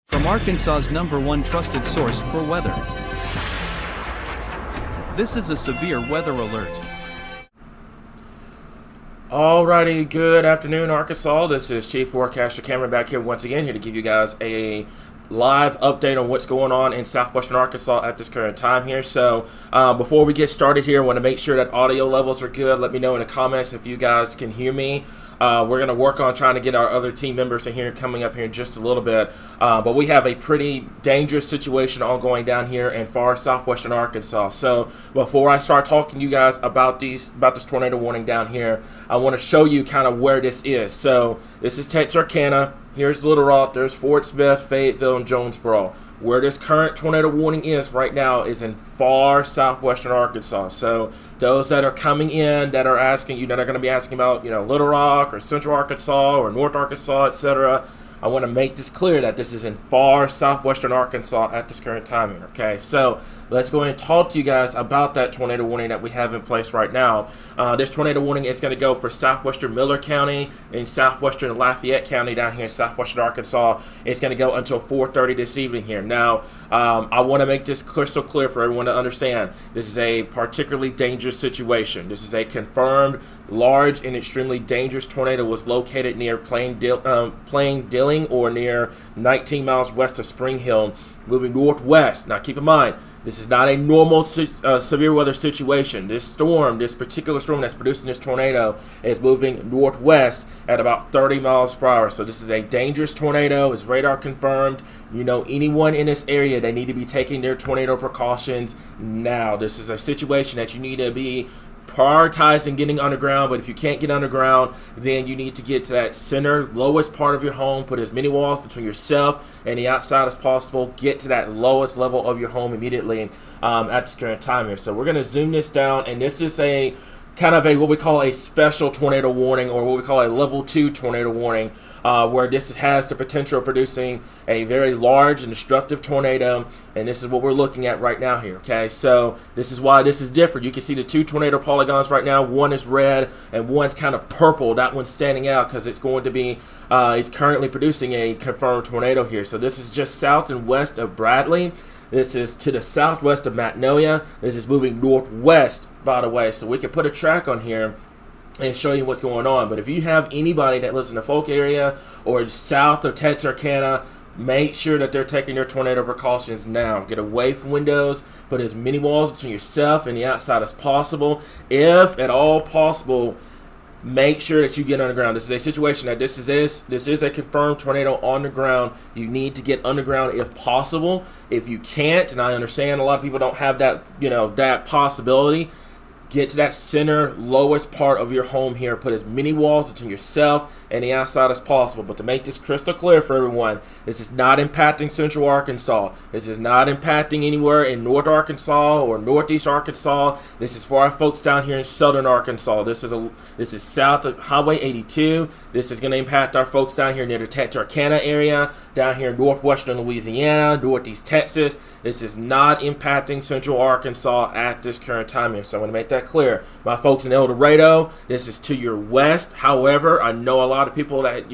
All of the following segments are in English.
From Arkansas's #1 trusted source for weather. This is a severe weather alert. Alrighty, good afternoon, Arkansas. This is Chief Forecaster Cameron back here once again, here to give you guys a live update on what's going on in southwestern Arkansas at this current time here. So before we get started here, I want to make sure that audio levels are good. Let me know in the comments if you guys can hear me. We're going to work on trying to get our other team members in here coming up here in just a little bit. But we have a pretty dangerous situation ongoing down here in far southwestern Arkansas. So before I start talking to you guys about this tornado warning down here, I want to show you kind of where this is. So this is Texarkana. Here's Little Rock. There's Fort Smith, Fayetteville, and Jonesboro. Where this current tornado warning is right now is in far southwestern Arkansas. So those that are coming in that are asking you, that are going to be asking about, Little Rock or Central Arkansas or North Arkansas, etc., I want to make this clear that this is in far southwestern Arkansas at this current time here, okay? So let's go ahead and talk to you guys about that tornado warning that we have in place right now. This tornado warning is going to go for southwestern Miller County and southwestern Lafayette County down here in southwestern Arkansas. It's going to go until 4:30 this evening here. Now, I want to make this crystal clear for everyone to understand. This is a particularly dangerous situation. This is a confirmed large and extremely dangerous tornado was located near Plain Dilling or near 19 miles west of Spring Hill, moving northwest. Now keep in mind, this is not a normal severe weather situation. This particular storm that's producing this tornado is moving northwest at about 30 miles per hour. So this is a dangerous tornado. It's radar confirmed. Anyone in this area, they need to be taking their tornado precautions now. This is a situation that you need to be prioritizing getting underground, but if you can't get underground, then you need to get to that center, lowest part of your home, put as many walls between yourself and the outside as possible, get to that lowest level of your home immediately at this current time here. So we're going to zoom this down, and this is a kind of what we call a special tornado warning, or what we call a level 2 tornado warning, where this has the potential of producing a very large and destructive tornado, and this is what we're looking at right now here, okay? So this is why this is different. You can see the two tornado polygons right now. One is red and one's kind of purple. That one's standing out because it's going to be, it's currently producing a confirmed tornado here. So this is just south and west of Bradley. This is to the southwest of Magnolia. This is moving northwest, by the way, so we can put a track on here and show you what's going on. But if you have anybody that lives in the Folk area or south of Texarkana, make sure that they're taking their tornado precautions now. Get away from windows, put as many walls between yourself and the outside as possible. If at all possible, make sure that you get underground. This is a situation that this is a confirmed tornado on the ground. You need to get underground if possible. If you can't, and I understand a lot of people don't have that, that possibility, get to that center, lowest part of your home here. Put as many walls between yourself and the outside as possible. But to make this crystal clear for everyone, this is not impacting Central Arkansas. This is not impacting anywhere in North Arkansas or Northeast Arkansas. This is for our folks down here in Southern Arkansas. This is south of Highway 82. This is going to impact our folks down here near the Texarkana area, down here in northwestern Louisiana, northeast Texas. This is not impacting Central Arkansas at this current time here. So I want to make that clear. My folks in El Dorado, this is to your west. However, I know a lot of people that,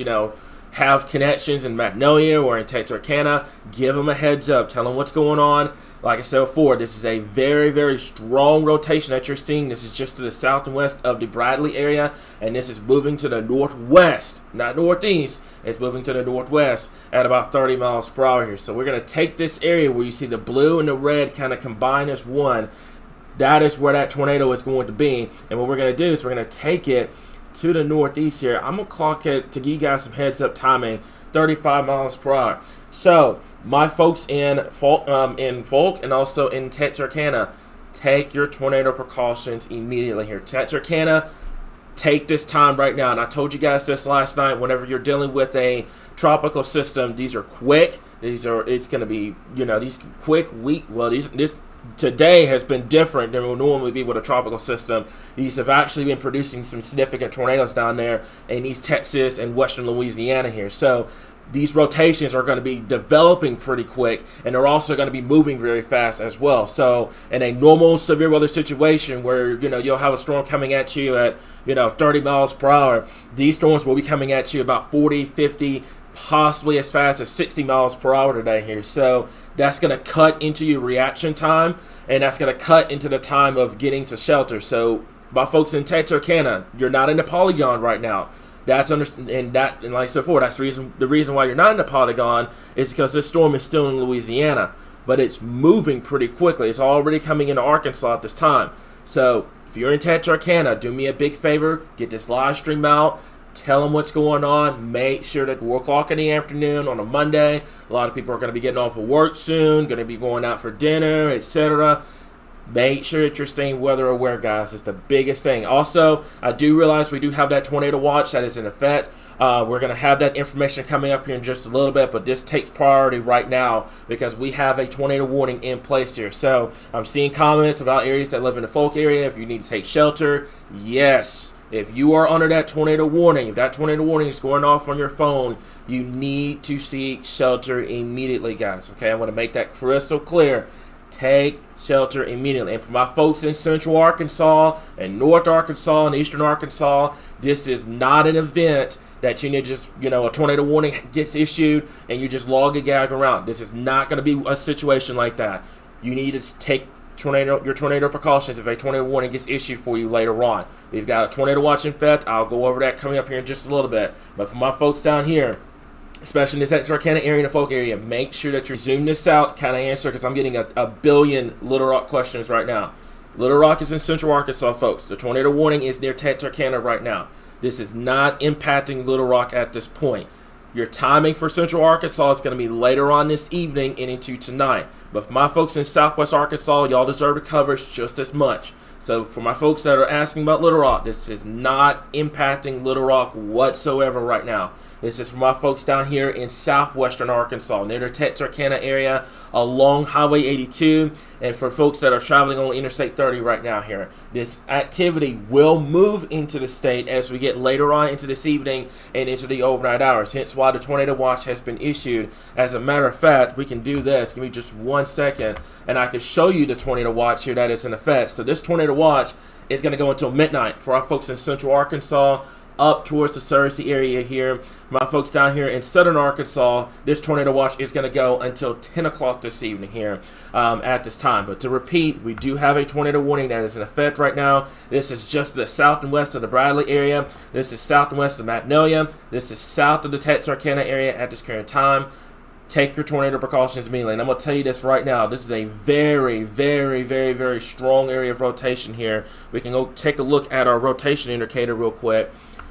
have connections in Magnolia or in Texarkana. Give them a heads up. Tell them what's going on. Like I said before, this is a very, very strong rotation that you're seeing. This is just to the south and west of the Bradley area, and this is moving to the northwest, not northeast. It's moving to the northwest at about 30 miles per hour here. So we're going to take this area where you see the blue and the red kind of combine as one. That is where that tornado is going to be. And what we're going to do is we're going to take it to the northeast here. I'm going to clock it to give you guys some heads up timing, 35 miles per hour. So my folks in Folk and also in Texarkana, take your tornado precautions immediately here. Texarkana, take this time right now. And I told you guys this last night. Whenever you're dealing with a tropical system, these are quick. It's going to be, these quick, weak. Well, this today has been different than it would normally be with a tropical system. These have actually been producing some significant tornadoes down there in East Texas and western Louisiana here. So these rotations are going to be developing pretty quick, and they're also going to be moving very fast as well. So in a normal severe weather situation where, you'll have a storm coming at you at, 30 miles per hour, these storms will be coming at you about 40, 50, possibly as fast as 60 miles per hour today here. So that's going to cut into your reaction time, and that's going to cut into the time of getting to shelter. So my folks in Texarkana, you're not in the polygon right now. And like I said before, that's the reason why you're not in the polygon is because this storm is still in Louisiana, but it's moving pretty quickly. It's already coming into Arkansas at this time. So if you're in Texarkana, do me a big favor, get this live stream out. Tell them what's going on. Make sure that 4 o'clock in the afternoon on a Monday, a lot of people are going to be getting off of work soon, going to be going out for dinner, etc. Make sure that you're staying weather aware, guys. It's the biggest thing. Also, I do realize we do have that tornado watch that is in effect. We're going to have that information coming up here in just a little bit, but this takes priority right now because we have a tornado warning in place here. So I'm seeing comments about areas that live in the Folk area. If you need to take shelter, yes. If you are under that tornado warning, if that tornado warning is going off on your phone, you need to seek shelter immediately, guys. Okay, I want to make that crystal clear. Take shelter immediately. And for my folks in Central Arkansas and North Arkansas and Eastern Arkansas, this is not an event that you need just, a tornado warning gets issued and you just log a gag around. This is not going to be a situation like that. You need to take your tornado precautions if a tornado warning gets issued for you later on. We've got a tornado watch in effect. I'll go over that coming up here in just a little bit. But for my folks down here, especially in this Texarkana area and the Folk area, make sure that you zoom this out, kind of answer, because I'm getting a billion Little Rock questions right now. Little Rock is in Central Arkansas, folks. The tornado warning is near Texarkana right now. This is not impacting Little Rock at this point. Your timing for Central Arkansas is going to be later on this evening and into tonight. But for my folks in Southwest Arkansas, y'all deserve the coverage just as much. So for my folks that are asking about Little Rock, this is not impacting Little Rock whatsoever right now. This is for my folks down here in southwestern Arkansas, near the Texarkana area, along Highway 82, and for folks that are traveling on Interstate 30 right now here. This activity will move into the state as we get later on into this evening and into the overnight hours, hence why the tornado watch has been issued. As a matter of fact, we can do this. Give me just 1 second, and I can show you the tornado watch here that is in effect. So this tornado watch is going to go until midnight for our folks in Central Arkansas, up towards the Searcy area here. My folks down here in southern Arkansas, this tornado watch is going to go until 10 o'clock this evening here at this time. But to repeat, we do have a tornado warning that is in effect right now. This is just the south and west of the Bradley area. This is south and west of Magnolia. This is south of the Texarkana area at this current time. Take your tornado precautions immediately. And I'm going to tell you this right now. This is a very, very, very, very strong area of rotation here. We can go take a look at our rotation indicator real quick.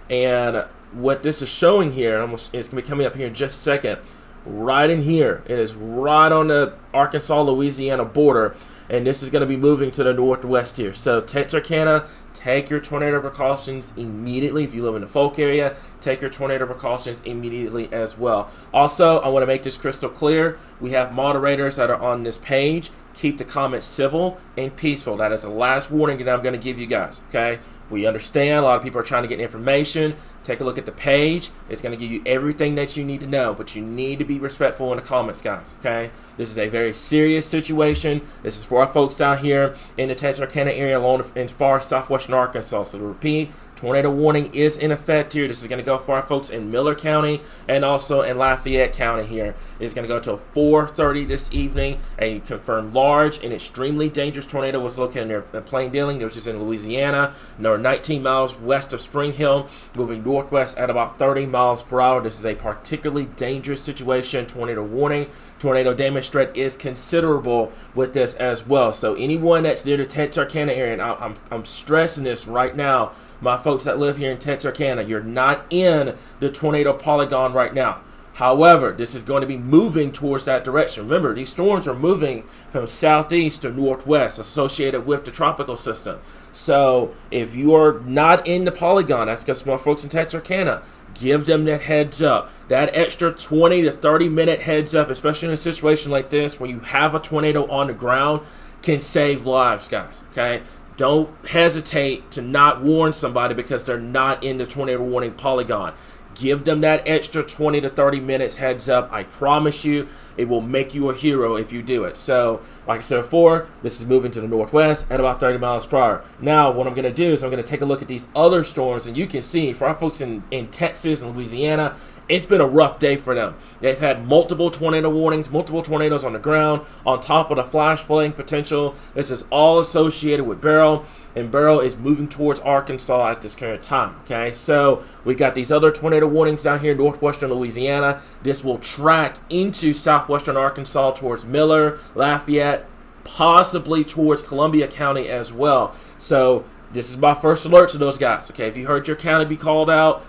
And what this is showing here, it's going to be coming up here in just a second, right in here. It is right on the Arkansas-Louisiana border, and this is going to be moving to the northwest here. So Texarkana, take your tornado precautions immediately. If you live in the Folk area, take your tornado precautions immediately as well. Also, I want to make this crystal clear. We have moderators that are on this page. Keep the comments civil and peaceful. That is the last warning that I'm going to give you guys, okay? We understand a lot of people are trying to get information. Take a look at the page. It's going to give you everything that you need to know, but you need to be respectful in the comments, guys, okay? This is a very serious situation. This is for our folks down here in the Texarkana area along in far southwestern Arkansas. So to repeat, tornado warning is in effect here. This is going to go for our folks in Miller County and also in Lafayette County here. It's going to go until 4:30 this evening. A confirmed large and extremely dangerous tornado was located near Plain Dealing, which is in Louisiana, 19 miles west of Spring Hill, moving northwest at about 30 miles per hour. This is a particularly dangerous situation. Tornado warning. Tornado damage threat is considerable with this as well. So anyone that's near the Texarkana area, and I'm stressing this right now, my folks that live here in Texarkana, you're not in the tornado polygon right now. However, this is going to be moving towards that direction. Remember, these storms are moving from southeast to northwest associated with the tropical system. So if you are not in the polygon, that's because my folks in Texarkana, give them that heads up. That extra 20 to 30 minute heads up, especially in a situation like this where you have a tornado on the ground, can save lives, guys, okay? Don't hesitate to not warn somebody because they're not in the tornado warning polygon. Give them that extra 20 to 30 minutes heads up. I promise you, it will make you a hero if you do it. So, like I said before, this is moving to the northwest at about 30 miles per hour. Now, what I'm going to do is I'm going to take a look at these other storms, and you can see, for our folks in Texas and Louisiana it's been a rough day for them. They've had multiple tornado warnings, multiple tornadoes on the ground, on top of the flash flooding potential. This is all associated with Beryl, and Beryl is moving towards Arkansas at this current time. Okay, so we got these other tornado warnings down here in northwestern Louisiana. This will track into southwestern Arkansas towards Miller, Lafayette, possibly towards Columbia County as well. So this is my first alert to those guys. Okay, if you heard your county be called out,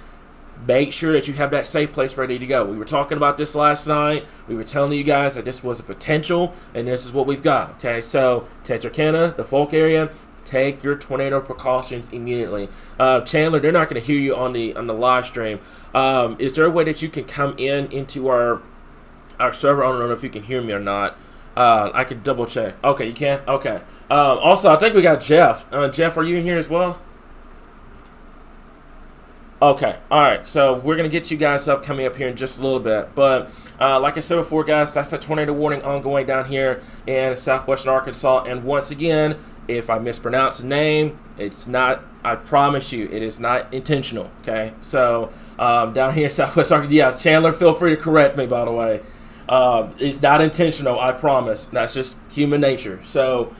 make sure that you have that safe place ready to go. We were talking about this last night. We were telling you guys that this was a potential, and this is what we've got. Okay, so Texarkana, the Folk area, take your tornado precautions immediately. Chandler, they're not going to hear you on the live stream. Is there a way that you can come into our server? I don't know if you can hear me or not. I could double check. Okay, you can? Okay. Also, I think we got Jeff. Jeff, are you in here as well? Okay, all right, so we're going to get you guys up coming up here in just a little bit. But like I said before, guys, that's a tornado warning ongoing down here in southwestern Arkansas. And once again, if I mispronounce the name, it's not, I promise you, it is not intentional, okay? So down here in southwest Arkansas, yeah, Chandler, feel free to correct me, by the way. It's not intentional, I promise. That's just human nature. So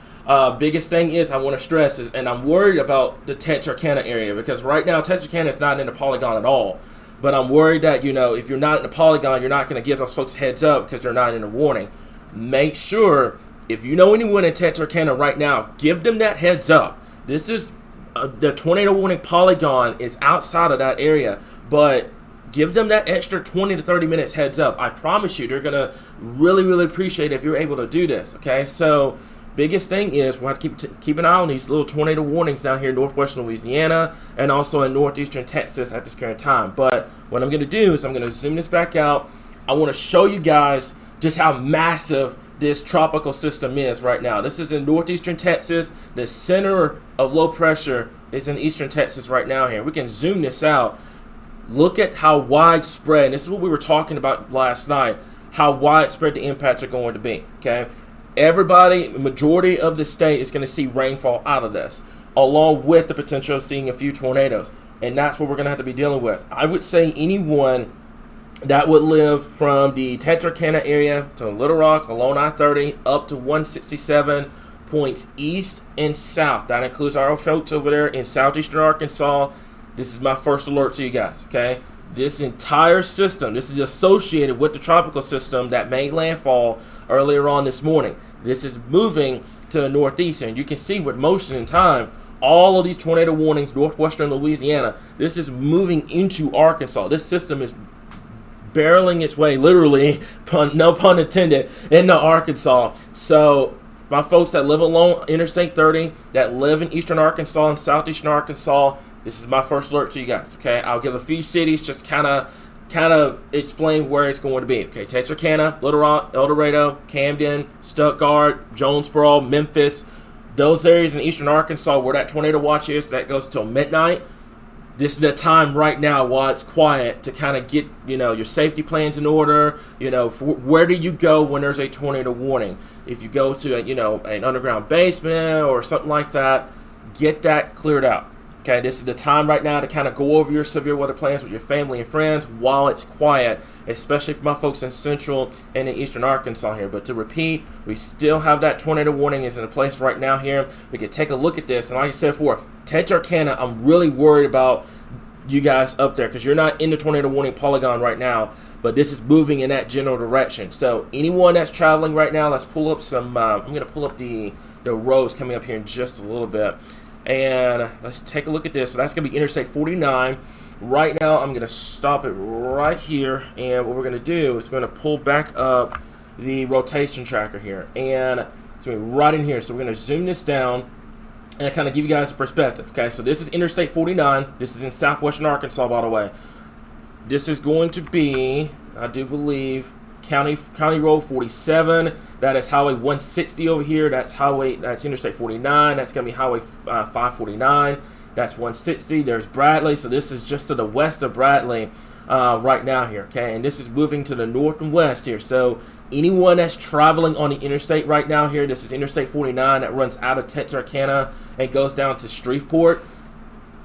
biggest thing is I want to stress is, and I'm worried about the Texarkana area, because right now Texarkana is not in the polygon at all. But I'm worried that, if you're not in the polygon, you're not going to give those folks heads up because they're not in a warning. Make sure, if you know anyone in Texarkana right now, give them that heads up. This is the tornado warning polygon is outside of that area, but give them that extra 20 to 30 minutes heads up. I promise you, they're going to really, really appreciate it if you're able to do this, okay? So biggest thing is we'll have to keep an eye on these little tornado warnings down here in northwestern Louisiana and also in northeastern Texas at this current time. But what I'm going to do is I'm going to zoom this back out. I want to show you guys just how massive this tropical system is right now. This is in northeastern Texas. The center of low pressure is in eastern Texas right now here. We can zoom this out. Look at how widespread, and this is what we were talking about last night, how widespread the impacts are going to be, okay? Everybody, majority of the state is going to see rainfall out of this, along with the potential of seeing a few tornadoes. And that's what we're going to have to be dealing with. I would say anyone that would live from the Texarkana area to Little Rock, along I-30, up to 167 points east and south. That includes our folks over there in southeastern Arkansas. This is my first alert to you guys, okay? This entire system, this is associated with the tropical system that made landfall earlier on this morning. This is moving to the northeast, and you can see with motion and time, all of these tornado warnings, northwestern Louisiana, this is moving into Arkansas. This system is barreling its way, literally, no pun intended, into Arkansas. So my folks that live along Interstate 30, that live in eastern Arkansas and southeastern Arkansas, this is my first alert to you guys, okay? I'll give a few cities, just kind of explain where it's going to be, okay? Texarkana, Little Rock, El Dorado, Camden, Stuttgart, Jonesboro, Memphis, those areas in eastern Arkansas where that tornado watch is, that goes till midnight. This is the time right now while it's quiet to kind of get, your safety plans in order. Where do you go when there's a tornado warning? If you go to, an underground basement or something like that, get that cleared out. Okay, this is the time right now to kind of go over your severe weather plans with your family and friends while it's quiet, especially for my folks in central and in eastern Arkansas here. But to repeat, we still have that tornado warning is in place right now here. We can take a look at this. And like I said before, Texarkana, I'm really worried about you guys up there because you're not in the tornado warning polygon right now, but this is moving in that general direction. So anyone that's traveling right now, let's pull up some, I'm going to pull up the roads coming up here in just a little bit. And let's take a look at this. So that's going to be Interstate 49. Right now, I'm going to stop it right here. And what we're going to do is we're going to pull back up the rotation tracker here. And it's going to be right in here. So we're going to zoom this down and kind of give you guys a perspective. Okay, so this is Interstate 49. This is in southwestern Arkansas, by the way. This is going to be, I do believe, County Road 47. That is Highway 160 over here. That's Interstate 49. That's going to be Highway 549. That's 160. There's Bradley. So this is just to the west of Bradley right now here. Okay, and this is moving to the north and west here. So anyone that's traveling on the interstate right now here, this is Interstate 49 that runs out of Texarkana and goes down to Shreveport.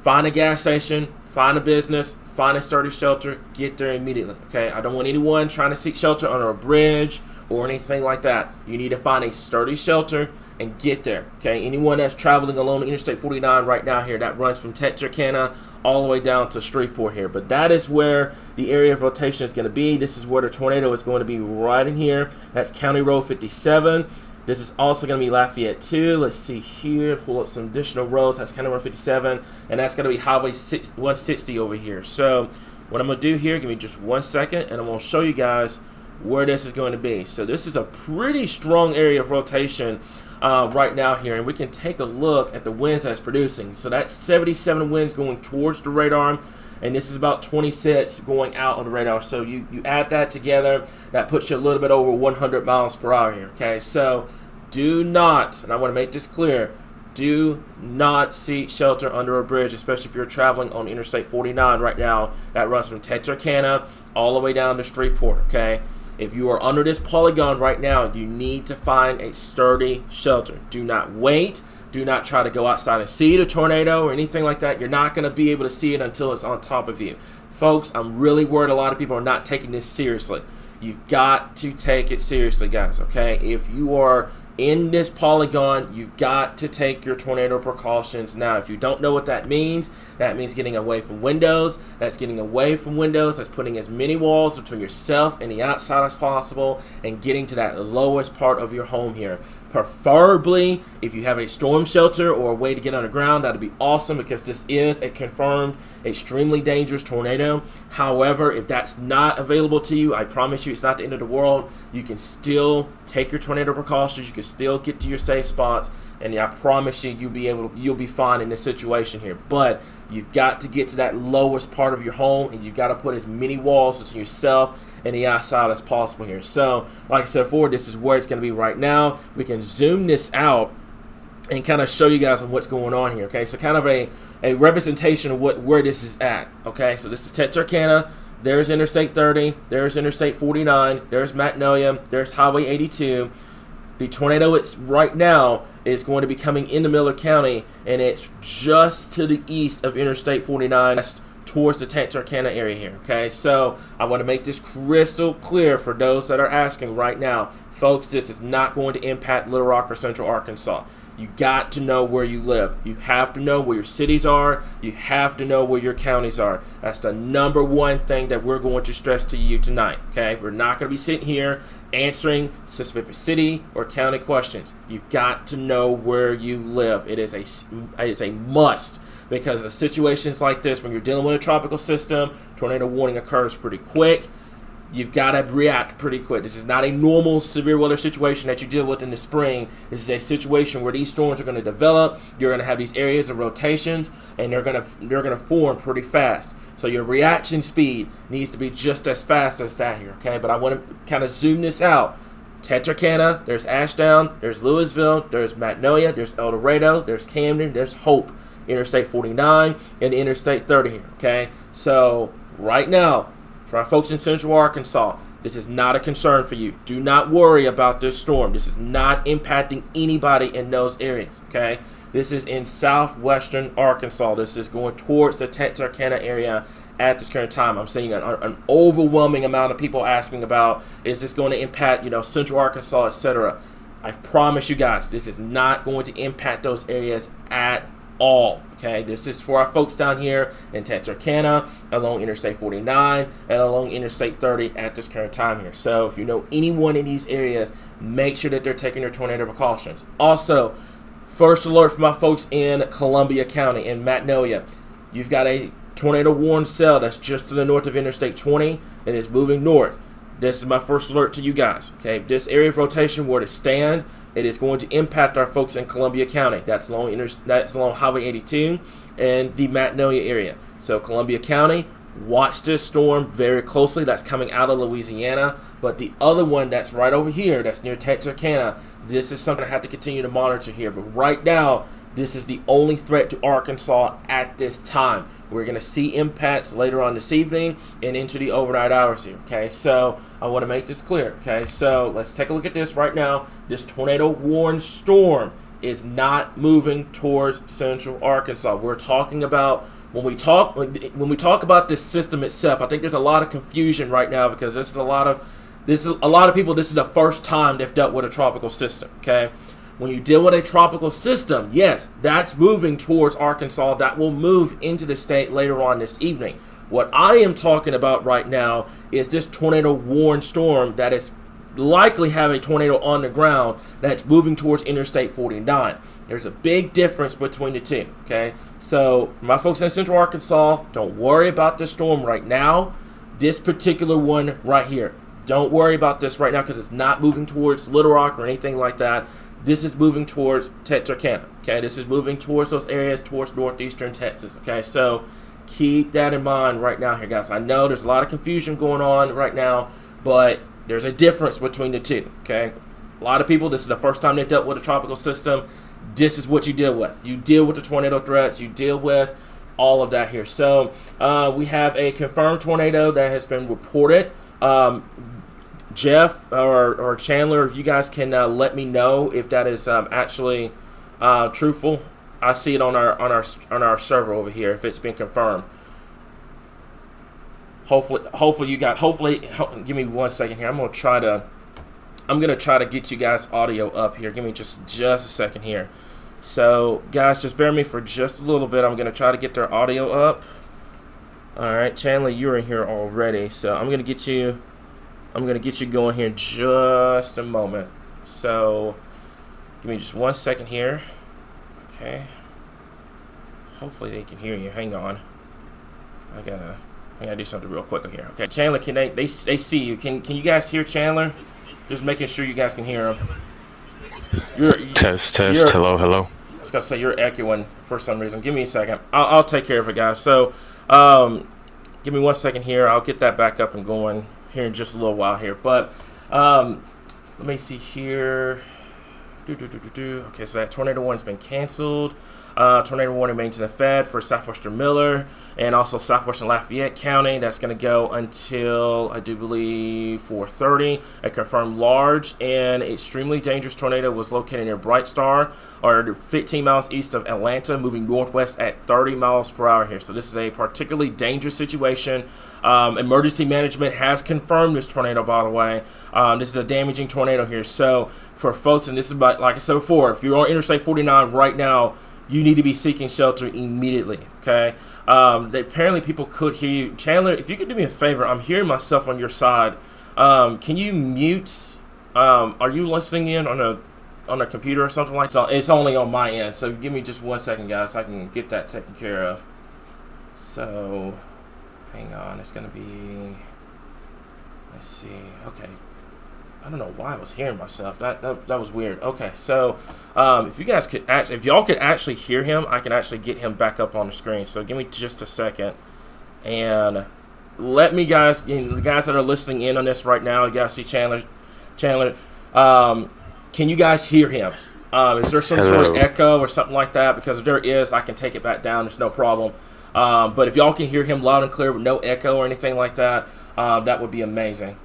Find a gas station, find a business, find a sturdy shelter, get there immediately, okay? I don't want anyone trying to seek shelter under a bridge or anything like that. You need to find a sturdy shelter and get there, okay? Anyone that's traveling along Interstate 49 right now here, that runs from Texarkana all the way down to Shreveport here. But that is where the area of rotation is going to be. This is where the tornado is going to be right in here. That's County Road 57. This is also going to be Lafayette 2. Let's see here. Pull up some additional roads. That's County Road 57. And that's going to be Highway 160 over here. So what I'm going to do here, give me just 1 second, and I'm going to show you guys where this is going to be. So this is a pretty strong area of rotation right now here. And we can take a look at the winds that's producing. So that's 77 winds going towards the radar. And this is about 26 going out on the radar. So you add that together, that puts you a little bit over 100 miles per hour here, okay? So do not, and I want to make this clear, do not seek shelter under a bridge, especially if you're traveling on Interstate 49 right now. That runs from Texarkana all the way down to Shreveport, okay? If you are under this polygon right now, you need to find a sturdy shelter. Do not wait. Do not try to go outside and see the tornado or anything like that. You're not going to be able to see it until it's on top of you. Folks, I'm really worried a lot of people are not taking this seriously. You've got to take it seriously, guys, okay? If you are in this polygon, you've got to take your tornado precautions now. If you don't know what that means getting away from windows. That's getting away from windows. That's putting as many walls between yourself and the outside as possible and getting to that lowest part of your home here. Preferably, if you have a storm shelter or a way to get underground, that'd be awesome because this is a confirmed extremely dangerous tornado. However, if that's not available to you, I promise you it's not the end of the world. You can still take your tornado precautions. You can still get to your safe spots, and I promise you, you'll be fine in this situation here. But you've got to get to that lowest part of your home, and you've got to put as many walls between yourself and the outside as possible here. So, like I said before, this is where it's going to be right now. We can zoom this out and kind of show you guys on what's going on here. Okay, so kind of a representation of where this is at. Okay, so this is Texarkana. There's Interstate 30. There's Interstate 49. There's Magnolia. There's Highway 82. The tornado it's right now is going to be coming into Miller County, and it's just to the east of Interstate 49 towards the Texarkana area here, okay? So I want to make this crystal clear for those that are asking right now. Folks, this is not going to impact Little Rock or Central Arkansas. You got to know where you live. You have to know where your cities are. You have to know where your counties are. That's the number one thing that we're going to stress to you tonight, okay? We're not going to be sitting here answering specific city or county questions. You've got to know where you live. It is a must, because of situations like this, when you're dealing with a tropical system, tornado warning occurs pretty quick. You've got to react pretty quick. This is not a normal severe weather situation that you deal with in the spring. This is a situation where these storms are going to develop. You're going to have these areas of rotations, and they're going to form pretty fast. So your reaction speed needs to be just as fast as that here, okay? But I want to kind of zoom this out. Texarkana, there's Ashdown, there's Louisville, there's Magnolia, there's El Dorado, there's Camden, there's Hope, Interstate 49, and Interstate 30 here, okay? So right now, for our folks in Central Arkansas, this is not a concern for you. Do not worry about this storm. This is not impacting anybody in those areas, okay? This is in southwestern Arkansas. This is going towards the Texarkana area at this current time. I'm seeing an overwhelming amount of people asking about, is this going to impact, Central Arkansas, etc. I promise you guys, this is not going to impact those areas at all. Okay, this is for our folks down here in Texarkana, along Interstate 49, and along Interstate 30 at this current time here. So if you know anyone in these areas, make sure that they're taking their tornado precautions. Also, first alert for my folks in Columbia County, in Magnolia. You've got a tornado warning cell that's just to the north of Interstate 20, and it's moving north. This is my first alert to you guys. Okay, if this area of rotation were to stand, it is going to impact our folks in Columbia County. That's along Highway 82 and the Magnolia area. So Columbia County, watch this storm very closely. That's coming out of Louisiana. But the other one that's right over here, that's near Texarkana, this is something I have to continue to monitor here. But right now, this is the only threat to Arkansas at this time. We're going to see impacts later on this evening and into the overnight hours here, okay? So I want to make this clear, okay? So let's take a look at this right now. This tornado warned storm is not moving towards central Arkansas. We're talking about when we talk about this system itself. I think there's a lot of confusion right now because this is a lot of people. This is the first time they've dealt with a tropical system. Okay, when you deal with a tropical system, yes, that's moving towards Arkansas. That will move into the state later on this evening. What I am talking about right now is this tornado warned storm that is likely have a tornado on the ground that's moving towards Interstate 49. There's a big difference between the two, okay? So, for my folks in Central Arkansas, don't worry about this storm right now. This particular one right here. Don't worry about this right now because it's not moving towards Little Rock or anything like that. This is moving towards Texarkana, okay? This is moving towards those areas towards northeastern Texas, okay? So, keep that in mind right now here, guys. I know there's a lot of confusion going on right now, but there's a difference between the two, okay? A lot of people, this is the first time they dealt with a tropical system. This is what you deal with. You deal with the tornado threats. You deal with all of that here. So we have a confirmed tornado that has been reported. Jeff or Chandler, if you guys can let me know if that is actually truthful. I see it on our server over here if it's been confirmed. Hopefully give me 1 second here. I'm gonna try to get you guys audio up here. Give me just a second here. So guys, just bear with me for just a little bit. I'm gonna try to get their audio up. All right, Chandler, you're in here already, so I'm gonna get you going here in just a moment. So give me just 1 second here. Okay. Hopefully they can hear you. Hang on. I gotta do something real quick here. Okay, Chandler, can they see you? Can you guys hear Chandler? Just making sure you guys can hear him. Test. Hello. I was gonna say you're echoing for some reason. Give me a second. I'll take care of it, guys. So, give me 1 second here. I'll get that back up and going here in just a little while here. But let me see here. Okay, so that tornado one's been canceled. Tornado warning remains in effect for southwestern Miller and also southwestern Lafayette County. That's going to go until, I do believe, 4:30. A confirmed large and extremely dangerous tornado was located near Bright Star, or 15 miles east of Atlanta, moving northwest at 30 miles per hour here. So this is a particularly dangerous situation. Emergency management has confirmed this tornado, by the way. This is a damaging tornado here. So for folks, and this is about, like I said before, if you're on Interstate 49 right now, you need to be seeking shelter immediately, okay? Apparently people could hear you. Chandler, if you could do me a favor, I'm hearing myself on your side. Can you mute? Are you listening in on a computer or something like that? So it's only on my end, so give me just 1 second, guys, so I can get that taken care of. So, hang on, it's going to be, let's see, okay. I don't know why I was hearing myself. That was weird. Okay, so if y'all could actually hear him, I can actually get him back up on the screen. So give me just a second, and let me guys, the guys that are listening in on this right now, you guys see Chandler. Can you guys hear him? Is there some sort of echo or something like that? Because if there is, I can take it back down. There's no problem. But if y'all can hear him loud and clear with no echo or anything like that, that would be amazing.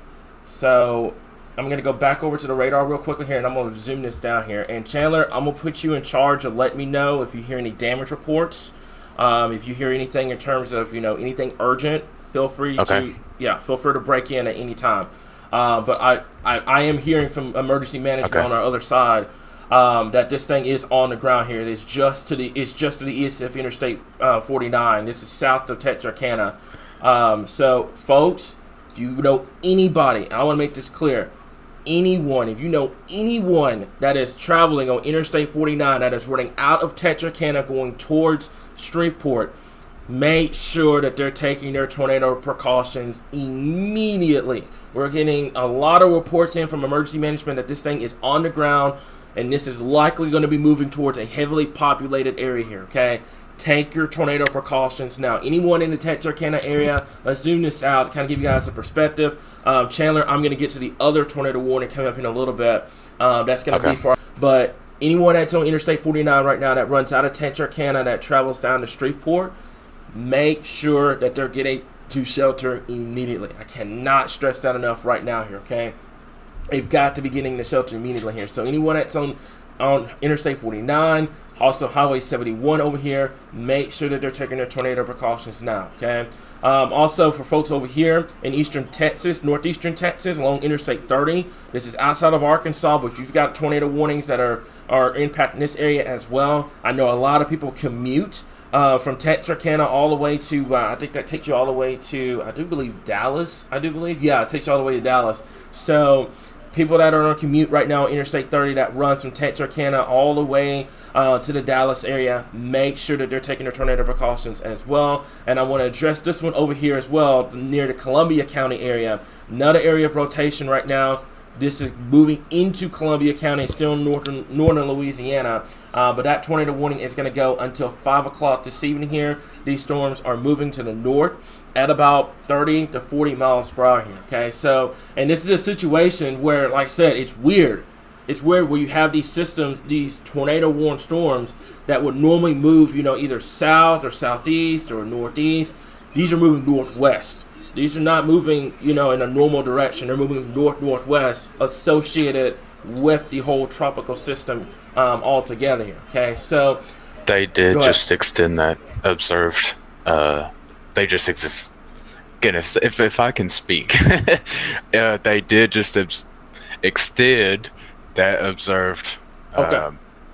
So I'm going to go back over to the radar real quickly here, and I'm going to zoom this down here. And Chandler, I'm going to put you in charge of letting me know if you hear any damage reports. If you hear anything in terms of, anything urgent, feel free to break in at any time. But I am hearing from emergency management on our other side that this thing is on the ground here. It's just to the east of Interstate 49. This is south of Texarkana. So, folks, if you know anybody, and I want to make this clear, if you know anyone that is traveling on Interstate 49 that is running out of Texarkana going towards Shreveport, make sure that they're taking their tornado precautions immediately. We're getting a lot of reports in from emergency management that this thing is on the ground, and this is likely going to be moving towards a heavily populated area here, okay? Take your tornado precautions now. Anyone in the Texarkana area, let's zoom this out, kind of give you guys a perspective. Chandler, I'm going to get to the other tornado warning coming up in a little bit. That's going to be for, but anyone that's on Interstate 49 right now that runs out of Texarkana that travels down to Shreveport, make sure that they're getting to shelter immediately. I cannot stress that enough right now here, okay? They've got to be getting to shelter immediately here. So anyone that's on on Interstate 49, also Highway 71 over here. Make sure that they're taking their tornado precautions now, okay? Also, for folks over here in eastern Texas, northeastern Texas, along Interstate 30, this is outside of Arkansas, but you've got tornado warnings that are impacting this area as well. I know a lot of people commute from Texarkana all the way to, I think that takes you all the way to, I do believe, Dallas. Yeah, it takes you all the way to Dallas. So people that are on commute right now, Interstate 30, that runs from Texarkana all the way to the Dallas area, make sure that they're taking their tornado precautions as well. And I want to address this one over here as well, near the Columbia County area. Another area of rotation right now. This is moving into Columbia County, still in northern Louisiana. But that tornado warning is going to go until 5 o'clock this evening here. These storms are moving to the north at about 30 to 40 miles per hour here, okay? So, and this is a situation where, like I said, it's weird. It's weird where you have these systems, these tornado-warned storms that would normally move, either south or southeast or northeast. These are moving northwest. These are not moving, in a normal direction. They're moving north-northwest associated with the whole tropical system altogether here, okay? So they did just extend that observed. They just exist. Goodness, if I can speak, they did just extend that observed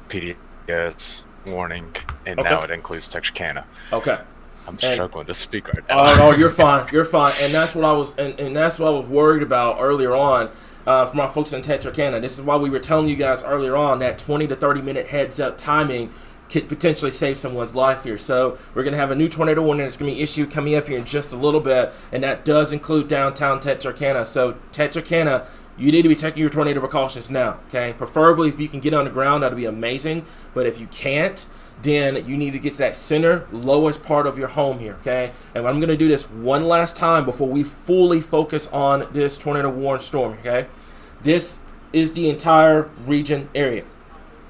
PDS warning, and now it includes Texarkana. Okay. I'm struggling to speak right now. Oh no, you're fine. You're fine. And that's what I was, and that's what I was worried about earlier on. For my folks in Texarkana, this is why we were telling you guys earlier on that 20 to 30 minute heads up timing could potentially save someone's life here. So we're going to have a new tornado warning that's going to be issued coming up here in just a little bit, and that does include downtown Texarkana. So Texarkana, you need to be taking your tornado precautions now, okay? Preferably if you can get on the ground, that would be amazing. But if you can't, then you need to get to that center, lowest part of your home here, okay? And I'm going to do this one last time before we fully focus on this tornado warning storm, okay? This is the entire region area.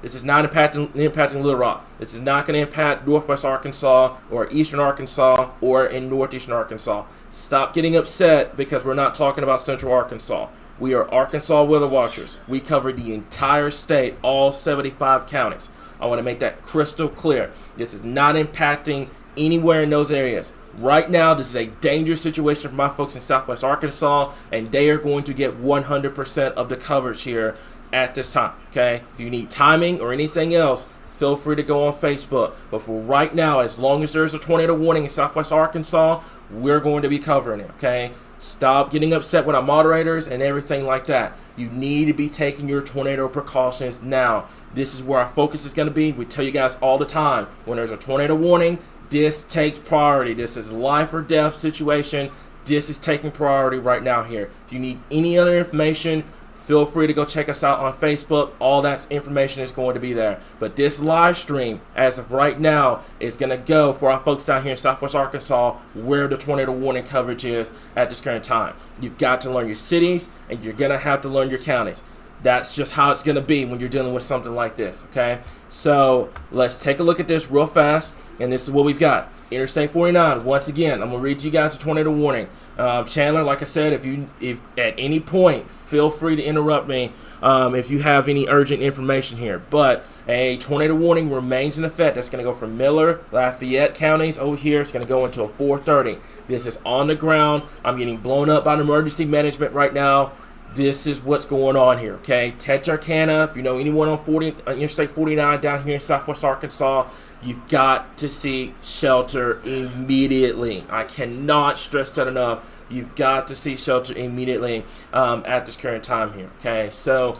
This is not impacting Little Rock. This is not going to impact northwest Arkansas or eastern Arkansas or in northeastern Arkansas. Stop getting upset because we're not talking about central Arkansas. We are Arkansas weather watchers. We cover the entire state, all 75 counties. I want to make that crystal clear. This is not impacting anywhere in those areas. Right now, this is a dangerous situation for my folks in southwest Arkansas, and they are going to get 100% of the coverage here at this time, okay? If you need timing or anything else, feel free to go on Facebook. But for right now, as long as there's a tornado warning in southwest Arkansas, we're going to be covering it, okay? Stop getting upset with our moderators and everything like that. You need to be taking your tornado precautions now. This is where our focus is going to be. We tell you guys all the time, when there's a tornado warning, this takes priority. This is a life or death situation. This is taking priority right now here. If you need any other information, feel free to go check us out on Facebook. All that information is going to be there. But this live stream, as of right now, is going to go for our folks down here in southwest Arkansas where the tornado warning coverage is at this current time. You've got to learn your cities, and you're going to have to learn your counties. That's just how it's going to be when you're dealing with something like this, okay? So let's take a look at this real fast, and this is what we've got. Interstate 49, once again, I'm going to read to you guys a tornado warning. Chandler, like I said, if at any point, feel free to interrupt me if you have any urgent information here. But a tornado warning remains in effect. That's going to go from Miller, Lafayette counties over here. It's going to go until 4:30. This is on the ground. I'm getting blown up by the emergency management right now. This is what's going on here, okay? Texarkana, if you know anyone on Interstate 49 down here in southwest Arkansas, you've got to seek shelter immediately. I cannot stress that enough. You've got to seek shelter immediately at this current time here, okay? So,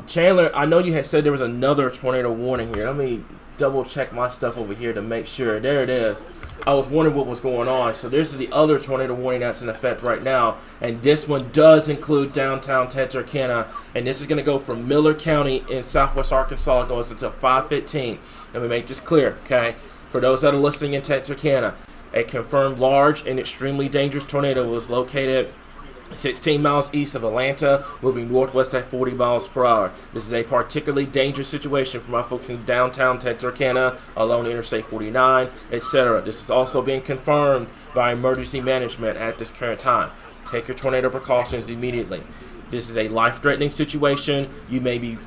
Chandler, I know you had said there was another tornado warning here. Let me double check my stuff over here to make sure. There it is. I was wondering what was going on. So this is the other tornado warning that's in effect right now, and this one does include downtown Texarkana, and this is going to go from Miller County in southwest Arkansas. It goes until 5:15. Let me make this clear, okay? For those that are listening in Texarkana, a confirmed large and extremely dangerous tornado was located 16 miles east of Atlanta, moving northwest at 40 miles per hour. This is a particularly dangerous situation for my folks in downtown Texarkana, along Interstate 49, etc. This is also being confirmed by emergency management at this current time. Take your tornado precautions immediately. This is a life-threatening situation. You may be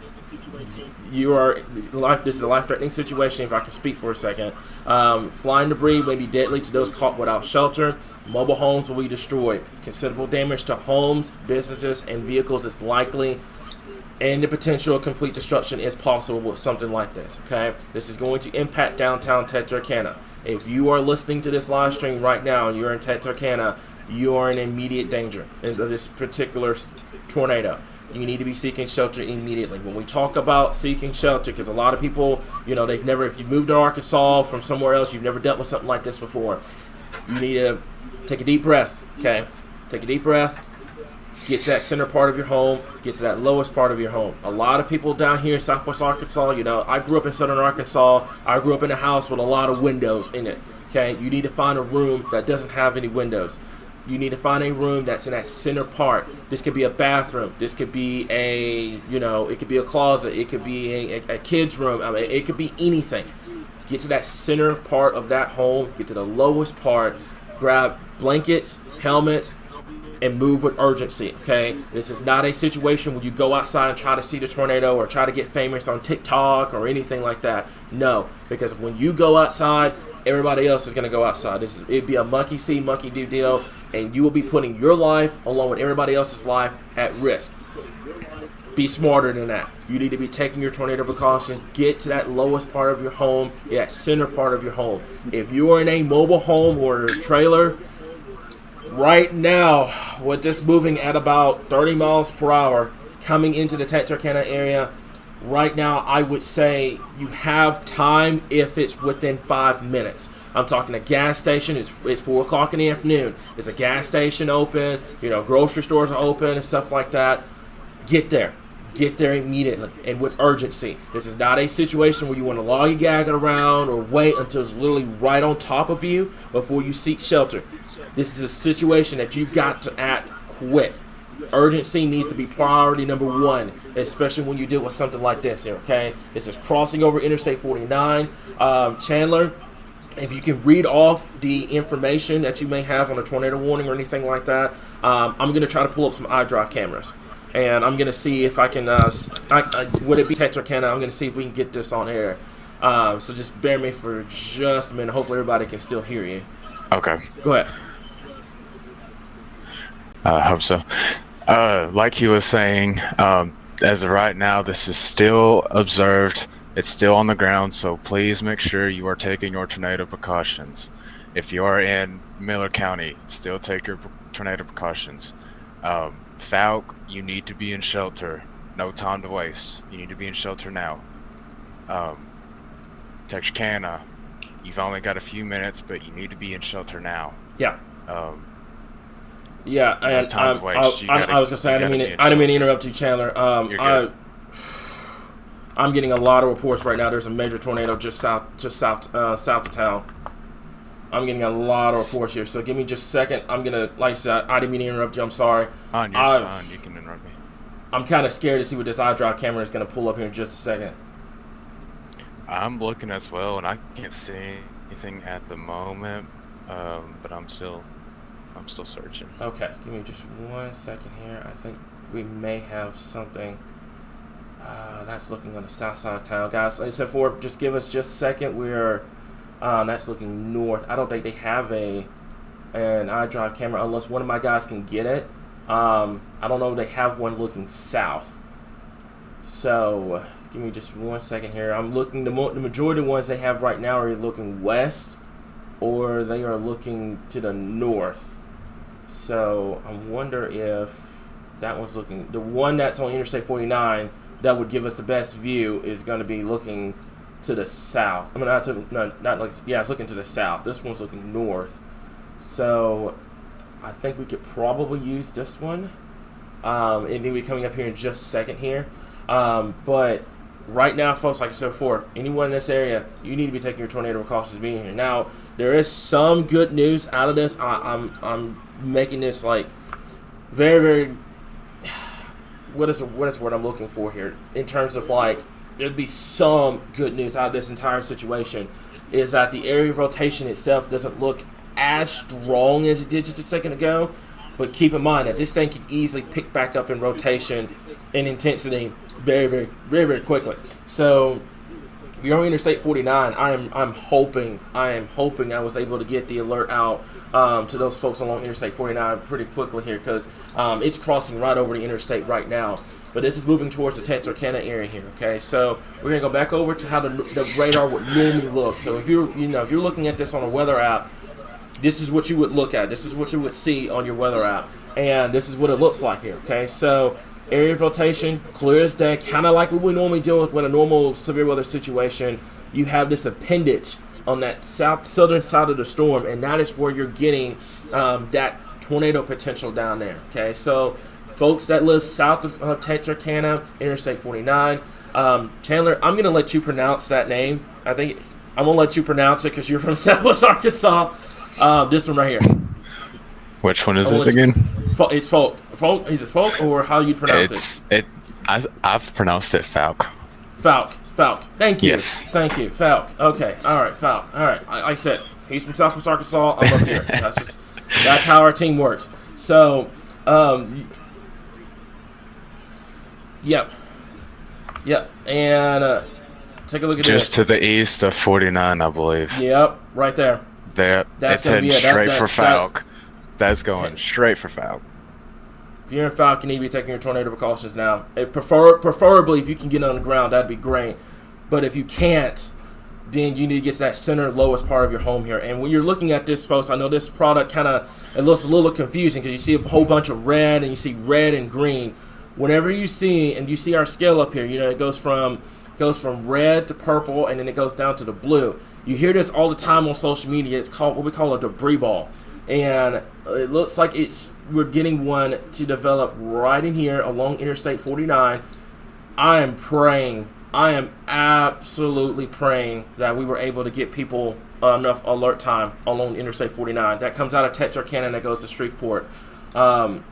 This is a life-threatening situation. If I can speak for a second, flying debris may be deadly to those caught without shelter. Mobile homes will be destroyed. Considerable damage to homes, businesses, and vehicles is likely, and the potential of complete destruction is possible with something like this. Okay, this is going to impact downtown Texarkana. If you are listening to this live stream right now and you're in Texarkana, you are in immediate danger of this particular tornado. You need to be seeking shelter immediately. When we talk about seeking shelter, because a lot of people, if you moved to Arkansas from somewhere else, you've never dealt with something like this before. You need to take a deep breath, okay? Take a deep breath. Get to that center part of your home. Get to that lowest part of your home. A lot of people down here in Southwest Arkansas, I grew up in Southern Arkansas. I grew up in a house with a lot of windows in it, okay? You need to find a room that doesn't have any windows. You need to find a room that's in that center part. This could be a bathroom. This could be it could be a closet. It could be a kid's room. It could be anything. Get to that center part of that home. Get to the lowest part. Grab blankets, helmets, and move with urgency, okay? This is not a situation where you go outside and try to see the tornado or try to get famous on TikTok or anything like that. No, because when you go outside, everybody else is going to go outside. It'd be a monkey see, monkey do deal, and you will be putting your life along with everybody else's life at risk. Be smarter than that. You need to be taking your tornado precautions. Get to that lowest part of your home, that center part of your home. If you are in a mobile home or a trailer, right now, with this moving at about 30 miles per hour coming into the Texarkana area, right now I would say you have time if it's within 5 minutes. I'm talking a gas station. It's 4 o'clock in the afternoon. Is a gas station open? Grocery stores are open and stuff like that. Get there. Get there immediately and with urgency. This is not a situation where you want to lollygag it around or wait until it's literally right on top of you before you seek shelter. This is a situation that you've got to act quick. Urgency needs to be priority number one, especially when you deal with something like this here, okay? This is crossing over Interstate 49. Chandler, if you can read off the information that you may have on a tornado warning or anything like that, I'm going to try to pull up some iDrive cameras. And I'm going to see if I can, would it be Texarkana? I'm going to see if we can get this on air. So just bear me for just a minute. Hopefully everybody can still hear you. Okay. Go ahead. I hope so. Like he was saying, as of right now, this is still observed. It's still on the ground, so please make sure you are taking your tornado precautions. If you are in Miller County, still take your tornado precautions. Falk, you need to be in shelter. No time to waste. You need to be in shelter now. Texarkana, you've only got a few minutes, but you need to be in shelter now. Yeah. Yeah, and I was gonna say I didn't mean to interrupt you, Chandler. You're good. I'm getting a lot of reports right now. There's a major tornado just south of town. I'm getting a lot of reports here, so give me just a second. I'm gonna, like I said, I didn't mean to interrupt you. I'm sorry. You're fine. You can interrupt me. I'm kind of scared to see what this iDrive camera is gonna pull up here in just a second. I'm looking as well, and I can't see anything at the moment, but I'm still searching. Okay, give me just 1 second here. I think we may have something. That's looking on the south side of town, guys. Like I said before, just give us just a second. We're that's looking north. I don't think they have an iDrive camera unless one of my guys can get it. I don't know if they have one looking south. So give me just 1 second here. I'm looking. The majority of the ones they have right now are looking west, or they are looking to the north. So I wonder if that one's looking. The one that's on Interstate 49 that would give us the best view is going to be looking to the south. I mean, it's looking to the south. This one's looking north. So I think we could probably use this one. And then we're coming up here in just a second here. But right now, folks, like I said before, anyone in this area, you need to be taking your tornado precautions being here. Now, there is some good news out of this. I'm making this like very, very. What is the word I'm looking for here? In terms of like, there'd be some good news out of this entire situation. Is that the area of rotation itself doesn't look as strong as it did just a second ago. But keep in mind that this thing can easily pick back up in rotation and intensity very, very, very, very quickly. So you're on Interstate 49. I'm hoping I was able to get the alert out to those folks along Interstate 49 pretty quickly here, because it's crossing right over the interstate right now. But this is moving towards the Texarkana area here. Okay, so we're gonna go back over to how the radar would normally look. So if you're looking at this on a weather app, this is what you would look at. This is what you would see on your weather app, and this is what it looks like here. Okay, so area of rotation, clear as day, kind of like what we normally deal with a normal severe weather situation. You have this appendage on that southern side of the storm, and that is where you're getting that tornado potential down there. Okay, so folks that live south of Texarkana, Interstate 49, Chandler, I'm going to let you pronounce that name. I'm going to let you pronounce it because you're from Southwest Arkansas. This one right here. Which one is it again? It's Folk. Folk? Is it Folk, or how you pronounce it? I've pronounced it Falk. Falk. Thank you. Yes. Thank you. Falk. Okay. All right. Falk. All right. Like I said, he's from Southwest Arkansas. I'm up here. That's how our team works. So, yep. And take a look at just to the east of 49, I believe. Yep. Right there. It's heading straight for Falk. That's going straight for Falk. If you're in Falk, you need to be taking your tornado precautions now. Preferably, if you can get on the ground, that'd be great. But if you can't, then you need to get to that center lowest part of your home here. And when you're looking at this, folks, I know this product it looks a little confusing because you see a whole bunch of red and you see red and green. Whenever you see our scale up here, it goes from red to purple, and then it goes down to the blue. You hear this all the time on social media. It's called what we call a debris ball. And it looks like we're getting one to develop right in here along Interstate 49. I am absolutely praying that we were able to get people enough alert time along Interstate 49. That comes out of Texarkana and that goes to Shreveport. I'm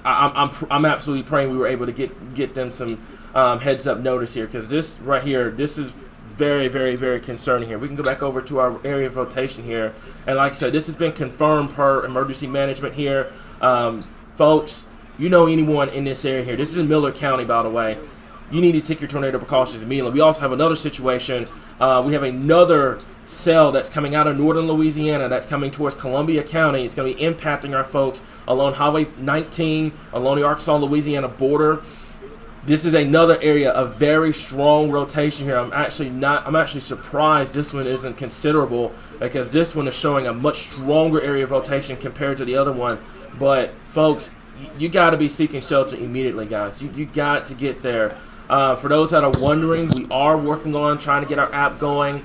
absolutely praying we were able to get them some heads up notice here, because this right here, this is very, very, very concerning here. We can go back over to our area of rotation here, and like I said, this has been confirmed per emergency management here. Folks, anyone in this area here, this is in Miller County, by the way, you need to take your tornado precautions immediately. We also have another situation. We have another cell that's coming out of northern Louisiana that's coming towards Columbia County. It's going to be impacting our folks along Highway 19, along the Arkansas-Louisiana border. This is another area of very strong rotation here. I'm actually surprised this one isn't considerable, because this one is showing a much stronger area of rotation compared to the other one. But folks, you got to be seeking shelter immediately, guys. You got to get there. For those that are wondering, we are working on trying to get our app going.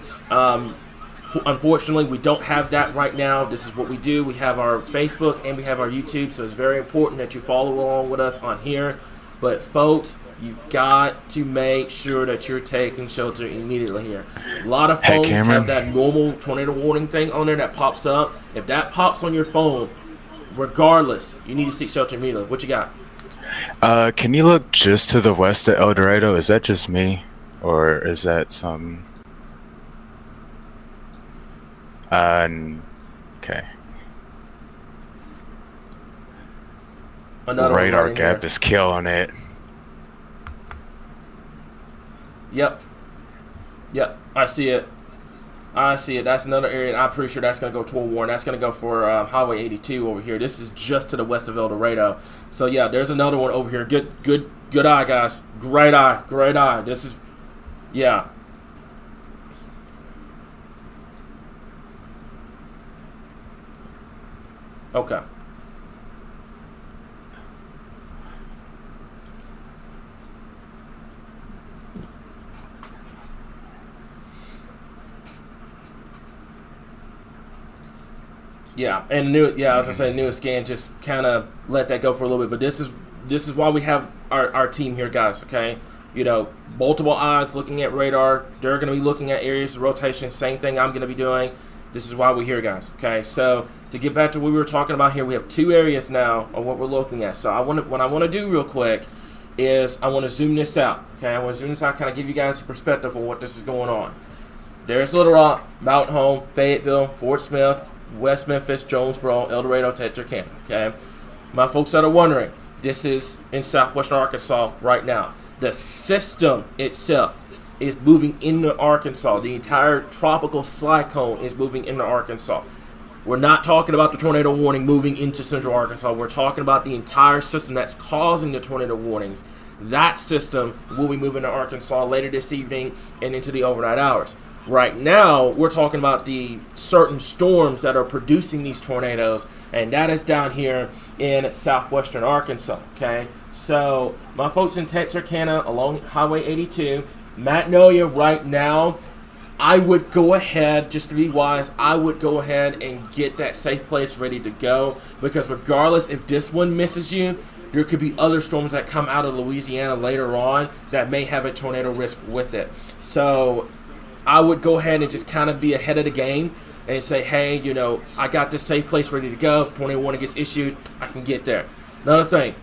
Unfortunately, we don't have that right now. This is what we do. We have our Facebook and we have our YouTube, so it's very important that you follow along with us on here. But folks, you've got to make sure that you're taking shelter immediately here. A lot of phones have that normal tornado warning thing on there that pops up. If that pops on your phone, regardless, you need to seek shelter immediately. What you got? Can you look just to the west of El Dorado? Is that just me, or is that some? Okay. Another radar gap is killing it. Yep, I see it. That's another area, and I'm pretty sure that's going to go toward Warren. That's going to go for Highway 82 over here. This is just to the west of El Dorado. So yeah, there's another one over here. Good eye, guys. Great eye. This is, yeah. Okay. Yeah, and as I said, newest scan just kind of let that go for a little bit. But this is why we have our team here, guys. Okay, multiple eyes looking at radar. They're going to be looking at areas of rotation. Same thing I'm going to be doing. This is why we're here, guys. Okay, so to get back to what we were talking about here, we have two areas now of what we're looking at. So what I want to do real quick is I want to zoom this out. Okay, I want to zoom this out, kind of give you guys a perspective on what this is going on. There's Little Rock, Mountain Home, Fayetteville, Fort Smith, West Memphis, Jonesboro, El Dorado, Texarkana. Okay, my folks that are wondering, this is in southwestern Arkansas right now. The system itself is moving into Arkansas. The entire tropical cyclone is moving into Arkansas. We're not talking about the tornado warning moving into central Arkansas. We're talking about the entire system that's causing the tornado warnings. That system will be moving to Arkansas later this evening and into the overnight hours. Right now, we're talking about the certain storms that are producing these tornadoes, and that is down here in southwestern Arkansas, okay? So, my folks in Texarkana along Highway 82, Magnolia right now, I would go ahead, just to be wise, I would go ahead and get that safe place ready to go, because regardless if this one misses you, there could be other storms that come out of Louisiana later on that may have a tornado risk with it. So I would go ahead and just kind of be ahead of the game and say, hey, you know, I got this safe place ready to go. If tornado warning gets issued, I can get there. Another thing,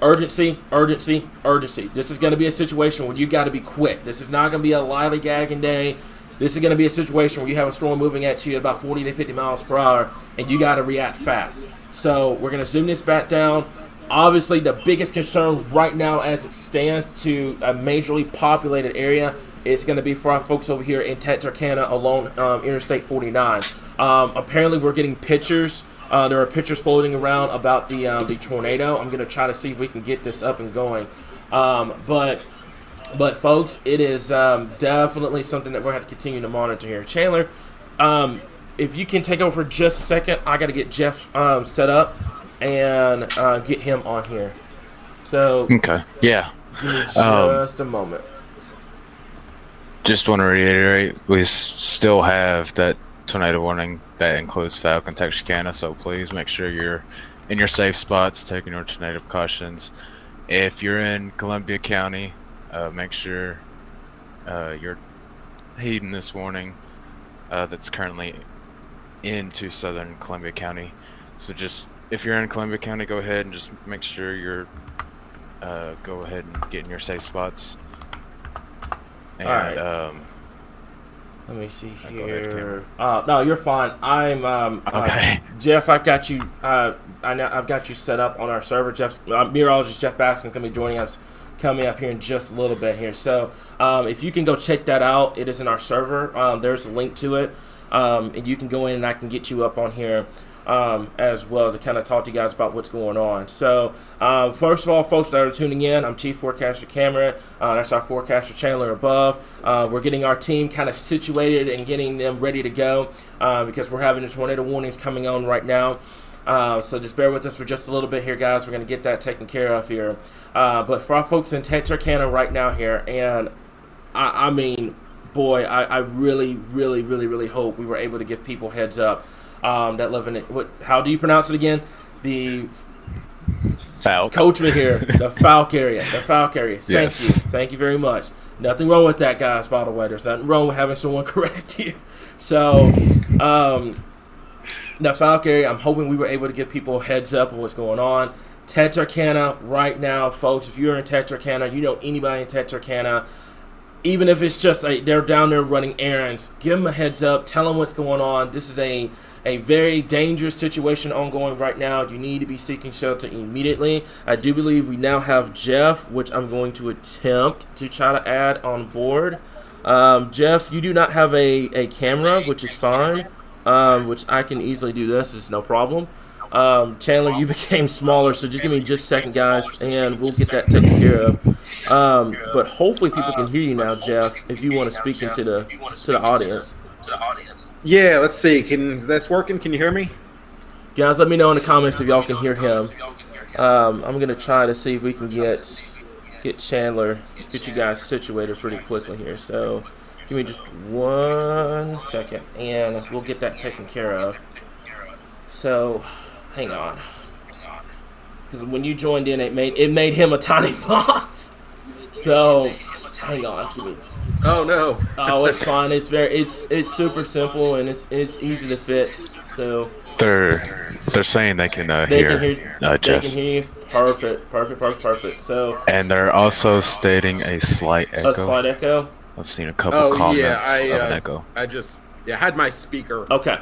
urgency, urgency, urgency. This is going to be a situation where you got to be quick. This is not going to be a lollygagging day. This is going to be a situation where you have a storm moving at you at about 40 to 50 miles per hour, and you got to react fast. So we're going to zoom this back down. Obviously, the biggest concern right now as it stands to a majorly populated area is going to be for our folks over here in Texarkana along Interstate 49. Apparently, we're getting pictures. There are pictures floating around about the tornado. I'm going to try to see if we can get this up and going. But folks, it is definitely something that we're going to have to continue to monitor here. Chandler, if you can take over for just a second, I got to get Jeff set up and get him on here. So Okay. Yeah. give me just a moment. Just want to reiterate, we still have that tornado warning that includes Falcon, Texarkana, so please make sure you're in your safe spots, taking your tornado precautions. If you're in Columbia County, make sure you're heeding this warning that's currently into southern Columbia County. So just, if you're in Columbia County, go ahead and just make sure you're go ahead and get in your safe spots. And, All right. Let me see go ahead, here. No, you're fine. I'm Okay. Jeff. I've got you. I've got you set up on our server. Jeff's meteorologist Jeff Baskin going to be joining us coming up here in just a little bit here. So if you can go check that out, it is in our server. There's a link to it, and you can go in and I can get you up on here as well to kind of talk to you guys about what's going on. So first of all, folks that are tuning in, I'm Chief Forecaster Cameron. That's our forecaster Chandler above. We're getting our team kind of situated and getting them ready to go because we're having the tornado warnings coming on right now. So just bear with us for just a little bit here, guys. We're going to get that taken care of here. But for our folks in Texarkana right now here, and I mean, boy, I really, really, really, really hope we were able to give people heads up that live in it. How do you pronounce it again? The Falcon. Coachman here, the Falk area. The Falk area. Thank you very much. Nothing wrong with that, guys, by the way. There's nothing wrong with having someone correct you. So, the Falk area, I'm hoping we were able to give people heads up on what's going on. Texarkana right now, folks, if you're in Texarkana, you know anybody in Texarkana, even if it's just they're down there running errands, give them a heads up, tell them what's going on. This is a very dangerous situation ongoing right now. You need to be seeking shelter immediately. I do believe we now have Jeff, which I'm going to attempt to try to add on board. Jeff, you do not have a camera, which is fine, which I can easily do this. It's no problem. Chandler, you became smaller, so just give me just a second, guys, and we'll get that taken care of. But hopefully people can hear you now, Jeff, if you want to speak into the audience. Yeah, let's see. Is this working? Can you hear me? Guys, let me know in the comments if y'all can hear him. I'm going to try to see if we can get Chandler, get you guys situated pretty quickly here. So give me just 1 second, and we'll get that taken care of. So hang on, because when you joined in, it made him a tiny box. So hang on. Oh no. Oh, it's fine. It's super simple and it's easy to fix. So They're saying they can they hear, can hear Jeff. They can hear you. Perfect. So And they're also stating a slight echo. a slight echo. I've seen a couple comments yeah, of an echo. I had my speaker. Okay.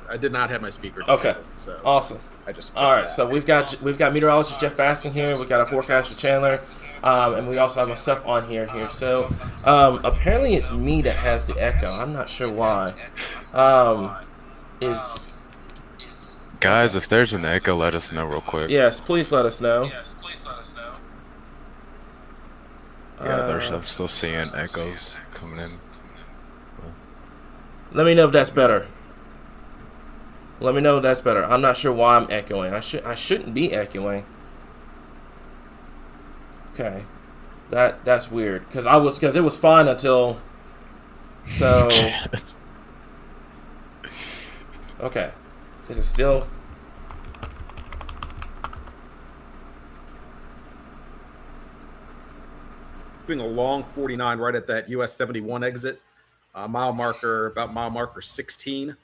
I did not have my speaker. Okay. So Awesome. I just. All right. So we've got meteorologist Jeff Baskin here. We've got a forecaster Chandler. And we also have my stuff on here. So apparently it's me that has the echo. I'm not sure why. Guys, if there's an echo, let us know real quick. Yes, please let us know. Yeah, I'm still seeing echoes coming in. Let me know if that's better. I'm not sure why I'm echoing. I shouldn't be echoing. Okay, that's weird because it was fine until so. Okay, is it still? Doing a long 49 right at that US 71 exit, about mile marker 16,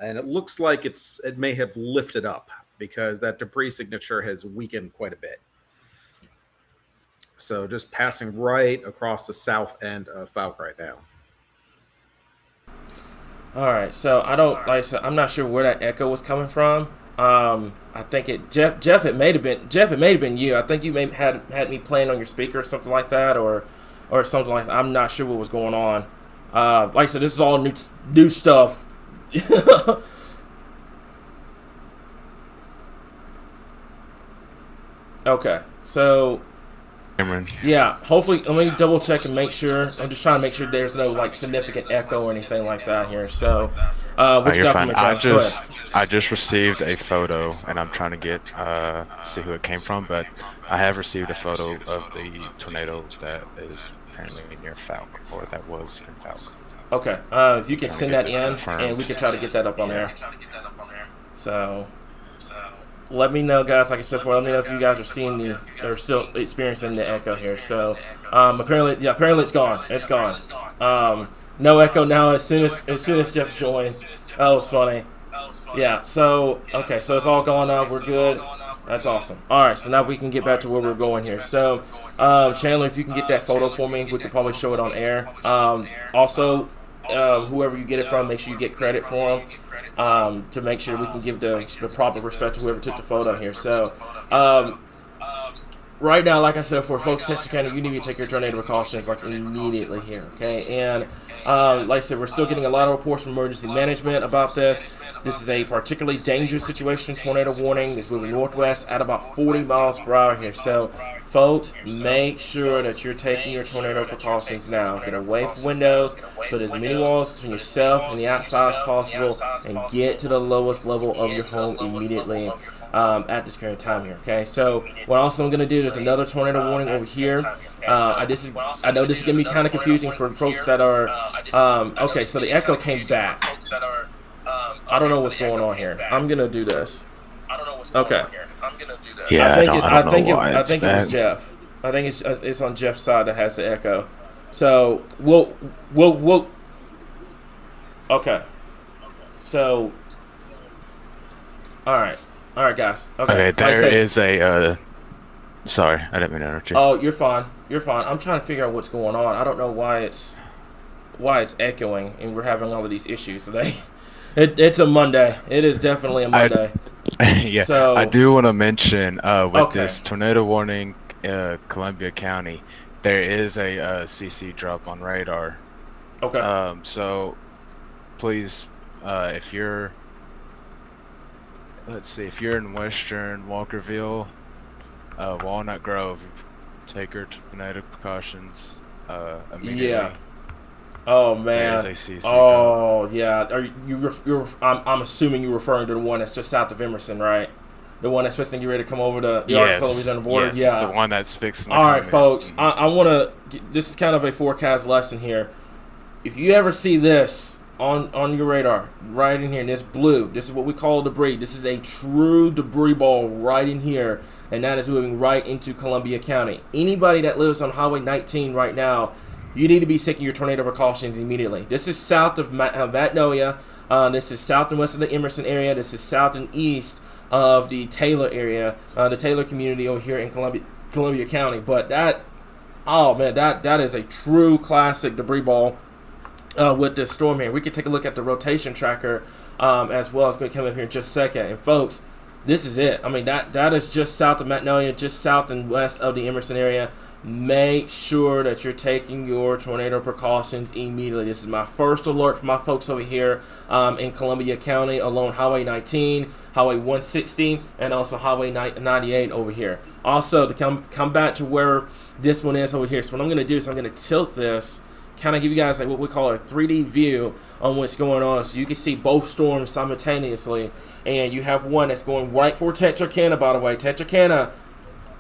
and it looks like it may have lifted up because that debris signature has weakened quite a bit. So just passing right across the south end of Falk right now. All right, so I'm not sure where that echo was coming from. I think Jeff. It may have been you. I think you may had me playing on your speaker or something like that, or something like that. I'm not sure what was going on. Like I said, this is all new stuff. Okay, so. Cameron. Yeah, hopefully, let me double check and make sure. I'm just trying to make sure there's no like significant echo or anything like that here. So, what you you're got fine. from me, Jeff? I just received a photo, and I'm trying to get see who it came from, but I have received a photo of the tornado that is apparently near Falk, or that was in Falk. Okay, if you can send that in, and we can try to get that up on there. So. Let me know, guys. Like I said before, let me know if you guys are seeing or still experiencing the echo here. So, apparently it's gone. It's gone. No echo now. As soon as Jeff joined, that was funny. Yeah. So, okay. So it's all gone now. We're good. That's awesome. All right. So now we can get back to where we're going here. So, Chandler, if you can get that photo for me, we could probably show it on air. Also, whoever you get it from, make sure you get credit for them. To make sure we can give the proper respect to whoever took the photo here. So, right now, like I said, for folks in Chester County, you need to take your tornado precautions like immediately here, okay? And like I said, we're still getting a lot of reports from emergency management about this. This is a particularly dangerous situation. Tornado warning is moving northwest at about 40 miles per hour here. So, folks, make sure that you're taking your tornado precautions now. Get away from windows, put as many walls between yourself and the outside as possible, and get to the lowest level of your home immediately at this current time here. Okay, so what also I'm going to do, there's another tornado warning over here. I know this is going to be kind of confusing for folks that are, okay, so the echo came back. I don't know what's going on here. I'm going to do this. Okay. Yeah, I think it was Jeff. I think it's on Jeff's side that has the echo. So we'll. Okay. So. All right, guys. Okay. There is a. Sorry, I didn't mean to interrupt you. Oh, you're fine. I'm trying to figure out what's going on. I don't know why it's echoing, and we're having all of these issues today. It's a Monday. It is definitely a Monday. Yeah, so, I do want to mention with this tornado warning, Columbia County, there is a CC drop on radar. Okay. So please, if you're in Western Walkerville, Walnut Grove, take your tornado precautions immediately. Yeah. Oh man. There is a CC drop. Yeah. I'm assuming you're referring to the one that's just south of Emerson, right? The one that's supposed to get ready to come over to the Arkansas Louisiana border. Yes, yeah. The one that's fixing. All right, folks. I want to. This is kind of a forecast lesson here. If you ever see this on your radar, right in here, and this blue, this is what we call debris. This is a true debris ball right in here, and that is moving right into Columbia County. Anybody that lives on Highway 19 right now, you need to be taking your tornado precautions immediately. This is south of Magnolia. This is south and west of the Emerson area. This is south and east of the Taylor area, the Taylor community over here in Columbia County. But that is a true classic debris ball with this storm here. We can take a look at the rotation tracker as well. It's going to come up here in just a second. And folks, this is it. I mean, that is just south of Magnolia, just south and west of the Emerson area. make sure that you're taking your tornado precautions immediately. This is my first alert for my folks over here in Columbia County along Highway 19, Highway 160, and also Highway 98 over here. Also, to come back to where this one is over here. So what I'm going to do is I'm going to tilt this, kind of give you guys like what we call a 3D view on what's going on, so you can see both storms simultaneously. And you have one that's going right for Texarkana, by the way. Texarkana,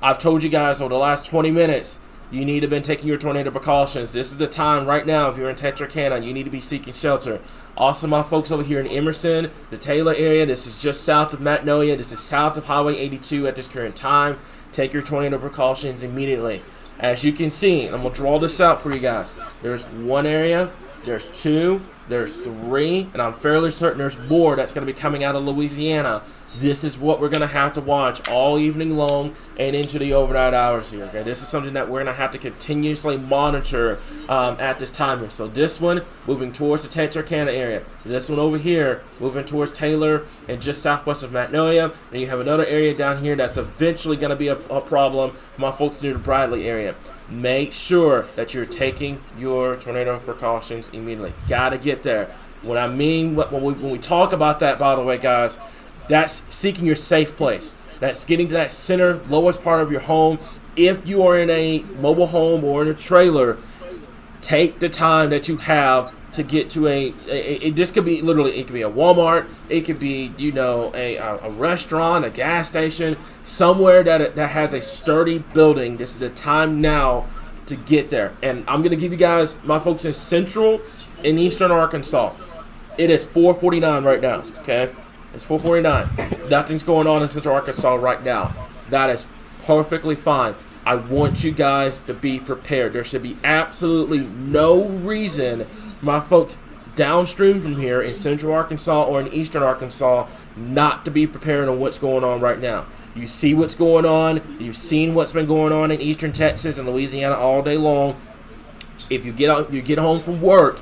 I've told you guys over the last 20 minutes, you need to have been taking your tornado precautions. This is the time right now. If you're in Texarkana, you need to be seeking shelter. Also, my folks over here in Emerson, the Taylor area, this is just south of Magnolia. This is south of Highway 82 at this current time. Take your tornado precautions immediately. As you can see, I'm going to draw this out for you guys. There's one area, there's two, there's three, and I'm fairly certain there's more that's going to be coming out of Louisiana. This is what we're going to have to watch all evening long and into the overnight hours here. Okay, this is something that we're going to have to continuously monitor at this time here. So this one moving towards the Texarkana area. This one over here moving towards Taylor and just southwest of Magnolia. And you have another area down here that's eventually going to be a problem for my folks near the Bradley area. Make sure that you're taking your tornado precautions immediately. Got to get there. What I mean, when we talk about that, by the way, guys, that's seeking your safe place. That's getting to that center, lowest part of your home. If you are in a mobile home or in a trailer, take the time that you have to get to this could be literally, it could be a Walmart, it could be, a restaurant, a gas station, somewhere that has a sturdy building. This is the time now to get there. And I'm going to give you guys, my folks in central and eastern Arkansas, it is 4:49 right now, okay? It's 4:49. Nothing's going on in Central Arkansas right now. That is perfectly fine. I want you guys to be prepared. There should be absolutely no reason for my folks downstream from here in Central Arkansas or in Eastern Arkansas not to be prepared on what's going on right now. You see what's going on. You've seen what's been going on in Eastern Texas and Louisiana all day long. If you get home from work,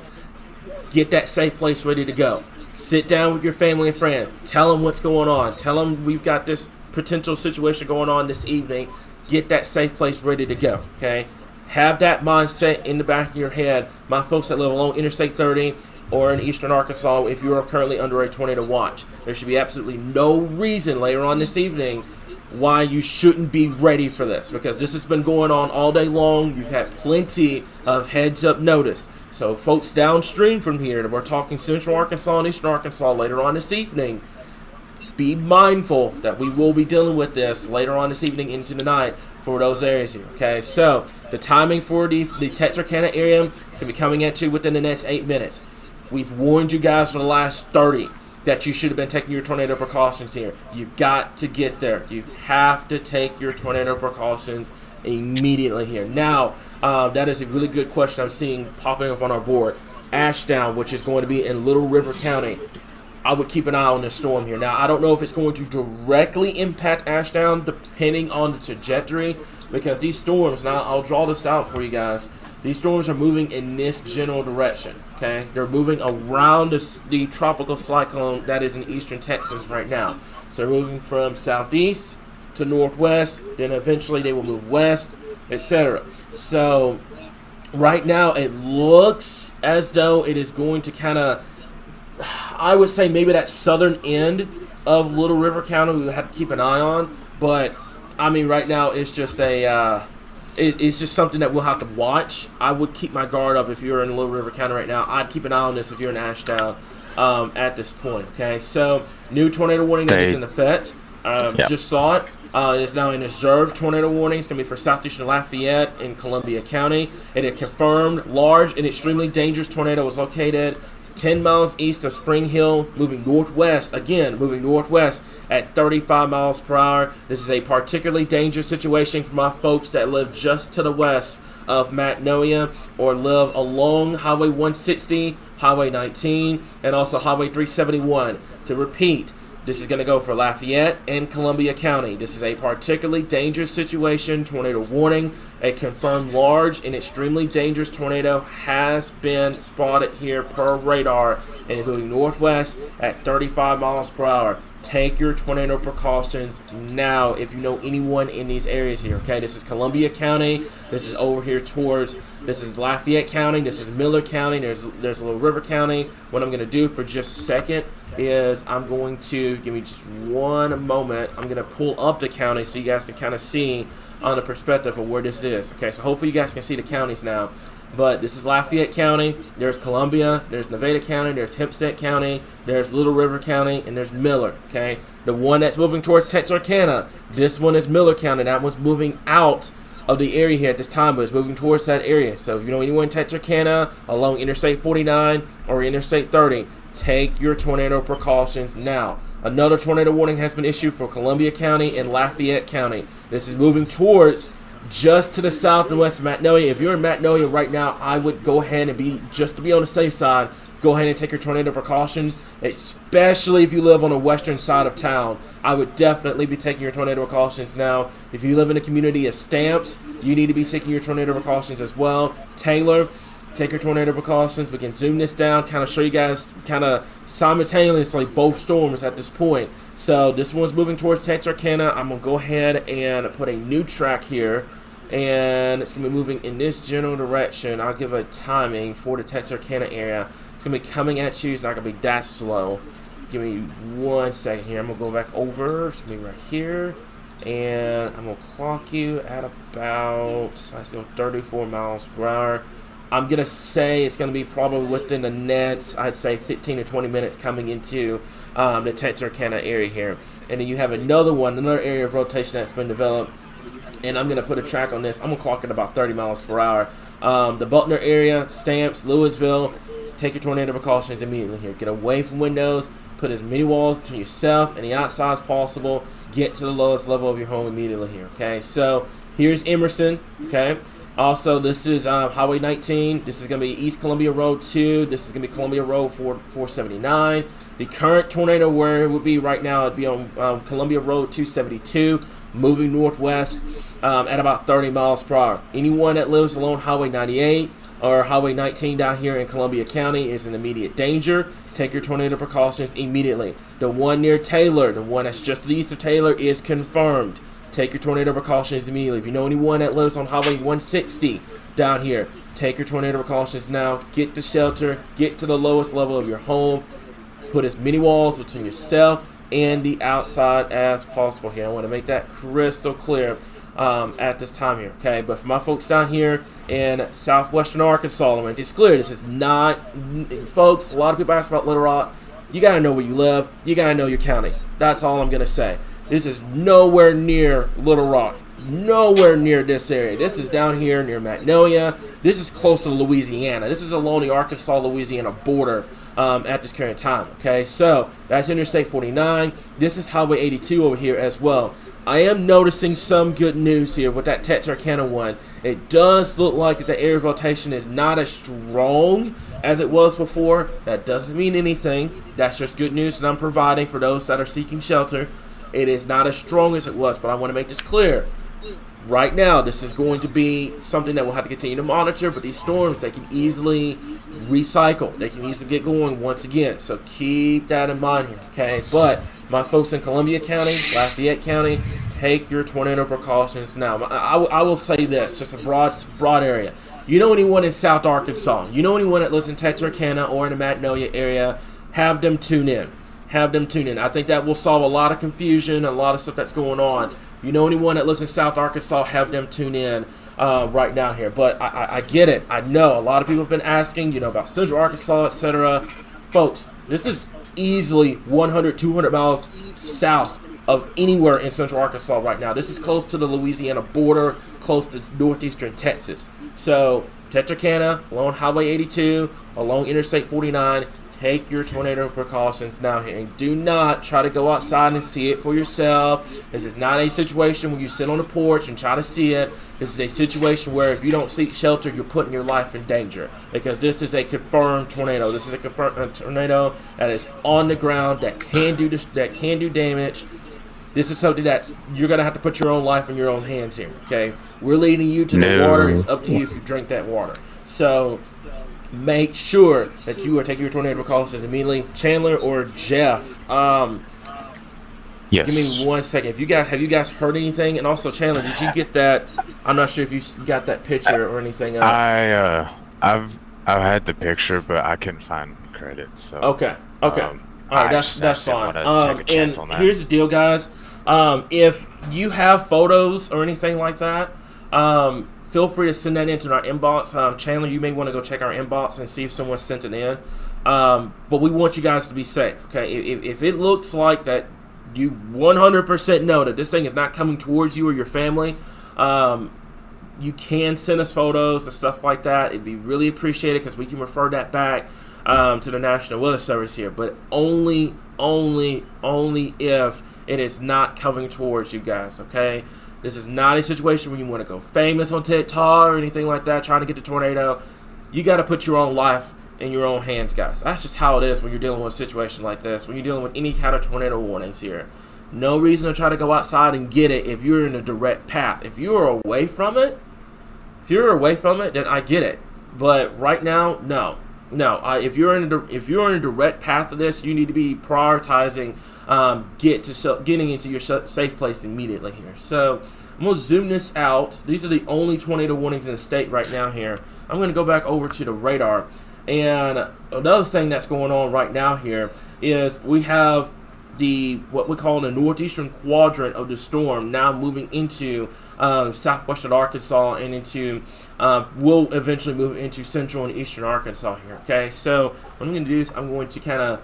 get that safe place ready to go. Sit down with your family and friends. Tell them what's going on. Tell them we've got this potential situation going on this evening. Get that safe place ready to go, okay? Have that mindset in the back of your head. My folks that live along Interstate 30 or in Eastern Arkansas, if you are currently under a tornado watch, there should be absolutely no reason later on this evening why you shouldn't be ready for this, because this has been going on all day long. You've had plenty of heads-up notice. So folks downstream from here, and we're talking Central Arkansas and Eastern Arkansas later on this evening, be mindful that we will be dealing with this later on this evening into the night for those areas here, okay? So the timing for the Texarkana area is going to be coming at you within the next 8 minutes. We've warned you guys for the last 30 that you should have been taking your tornado precautions here. You've got to get there. You have to take your tornado precautions immediately here. Now, that is a really good question I'm seeing popping up on our board. Ashdown, which is going to be in Little River County. I would keep an eye on this storm here. Now, I don't know if it's going to directly impact Ashdown depending on the trajectory, because these storms, now I'll draw this out for you guys, these storms are moving in this general direction, okay? They're moving around the tropical cyclone that is in eastern Texas right now. So they're moving from southeast to northwest, then eventually they will move west, etc. So right now it looks as though it is going to kind of, I would say maybe that southern end of Little River County we have to keep an eye on. But I mean, right now it's just it's just something that we'll have to watch. I would keep my guard up if you're in Little River County right now. I'd keep an eye on this if you're in Ashdown at this point. Okay, so new tornado warning that is in effect. Just saw it. It's now an observed tornado warning. It's going to be for southeastern Lafayette in Columbia County. And it confirmed large and extremely dangerous tornado was located 10 miles east of Spring Hill, moving northwest at 35 miles per hour. This is a particularly dangerous situation for my folks that live just to the west of Magnolia or live along Highway 160, Highway 19, and also Highway 371. To repeat, This is going to go for Lafayette and Columbia County. This is a particularly dangerous situation. Tornado warning. A confirmed large and extremely dangerous tornado has been spotted here per radar and is moving northwest at 35 miles per hour. Take your tornado precautions now if you know anyone in these areas here, okay? This is Columbia County. This is over here towards, this is Lafayette County. This is Miller County. There's a Little River County. What I'm going to do for just a second is I'm going to, give me just one moment. I'm going to pull up the county so you guys can kind of see on the perspective of where this is. Okay, so hopefully you guys can see the counties now. But this is Lafayette County, there's Columbia, there's Nevada County, there's Hempstead County, there's Little River County, and there's Miller, okay? The one that's moving towards Texarkana, this one is Miller County. That one's moving out of the area here at this time, but it's moving towards that area. So if you know anyone in Texarkana, along Interstate 49 or Interstate 30, take your tornado precautions now. Another tornado warning has been issued for Columbia County and Lafayette County. This is moving towards just to the south and west of Magnolia. If you're in Magnolia right now, I would go ahead and just to be on the safe side, go ahead and take your tornado precautions, especially if you live on the western side of town. I would definitely be taking your tornado precautions now. If you live in the community of Stamps, you need to be taking your tornado precautions as well. Taylor, take your tornado precautions. We can zoom this down, kind of show you guys kind of simultaneously both storms at this point. So this one's moving towards Texarkana. I'm going to go ahead and put a new track here, and it's going to be moving in this general direction. I'll give a timing for the Texarkana area. It's going to be coming at you. It's not going to be that slow. Give me 1 second here. I'm going to go back over. It's going to be right here. And I'm going to clock you at about, let's go 34 miles per hour. I'm going to say it's going to be probably within the next, I'd say 15 to 20 minutes coming into the Texarkana area here. And then you have another area of rotation that's been developed. And I'm going to put a track on this. I'm going to clock it about 30 miles per hour. The Butler area, Stamps, Louisville, take your tornado precautions immediately here. Get away from windows. Put as many walls to yourself and the outside as possible. Get to the lowest level of your home immediately here, okay? So here's Emerson, okay? Also, this is Highway 19. This is going to be East Columbia Road 2. This is going to be Columbia Road 479. The current tornado where it would be right now, it would be on Columbia Road 272, moving northwest at about 30 miles per hour. Anyone that lives along Highway 98 or Highway 19 down here in Columbia County is in immediate danger. Take your tornado precautions immediately. The one near Taylor, the one that's just to the east of Taylor, is confirmed. Take your tornado precautions immediately. If you know anyone that lives on Highway 160 down here, take your tornado precautions now. Get to shelter. Get to the lowest level of your home. Put as many walls between yourself and the outside as possible here. I want to make that crystal clear at this time here, okay? But for my folks down here in southwestern Arkansas, I want to make this clear. This is not, folks, a lot of people ask about Little Rock. You got to know where you live. You got to know your counties. That's all I'm going to say. This is nowhere near Little Rock. Nowhere near this area. This is down here near Magnolia. This is close to Louisiana. This is along the Arkansas-Louisiana border at this current time. Okay, so that's Interstate 49. This is Highway 82 over here as well. I am noticing some good news here with that Texarkana one. It does look like that the area of rotation is not as strong as it was before. That doesn't mean anything. That's just good news that I'm providing for those that are seeking shelter. It is not as strong as it was, but I want to make this clear. Right now, this is going to be something that we'll have to continue to monitor, but these storms, they can easily recycle. They can easily get going once again, so keep that in mind here, okay? But my folks in Columbia County, Lafayette County, take your tornado precautions now. I will say this, just a broad area. You know anyone in South Arkansas, you know anyone that lives in Texarkana or in the Magnolia area, have them tune in. Have them tune in. I think that will solve a lot of confusion, a lot of stuff that's going on. You know anyone that lives in South Arkansas, have them tune in right now here. But I get it. I know a lot of people have been asking, about Central Arkansas, etc. Folks, this is easily 100, 200 miles south of anywhere in Central Arkansas right now. This is close to the Louisiana border, close to northeastern Texas. So Texarkana, along Highway 82, along Interstate 49, take your tornado precautions now here. And do not try to go outside and see it for yourself. This is not a situation where you sit on the porch and try to see it. This is a situation where if you don't seek shelter, you're putting your life in danger, because this is a confirmed tornado. This is a confirmed tornado that is on the ground, that can do damage. This is something that you're going to have to put your own life in your own hands here, okay? We're leading you to the water. It's up to you if you drink that water. So make sure that you are taking your tornado precautions immediately. Chandler or Jeff, Yes. give me 1 second. Have you guys heard anything? And also, Chandler, did you get that? I'm not sure if you got that picture or anything. I've had the picture, but I couldn't find credit. So Okay. All right, that's didn't fine. wanna take a chance And on that. here's the deal, guys. If you have photos or anything like that, feel free to send that into our inbox. Chandler, you may want to go check our inbox and see if someone sent it in. But we want you guys to be safe, okay? If it looks like that you 100% know that this thing is not coming towards you or your family, you can send us photos and stuff like that. It'd be really appreciated, because we can refer that back to the National Weather Service here, but only if it is not coming towards you guys, okay? This is not a situation where you want to go famous on TikTok or anything like that, trying to get the tornado. You got to put your own life in your own hands, guys. That's just how it is when you're dealing with a situation like this, when you're dealing with any kind of tornado warnings here. No reason to try to go outside and get it if you're in a direct path. If you're away from it, then I get it. But right now, no. If you're in a direct path of this, you need to be prioritizing getting into your safe place immediately here. So I'm going to zoom this out. These are the only tornado warnings in the state right now here. I'm going to go back over to the radar. And another thing that's going on right now here is we have what we call the northeastern quadrant of the storm now moving into southwestern Arkansas and into will eventually move into central and eastern Arkansas here. Okay, so what I'm going to do is I'm going to kind of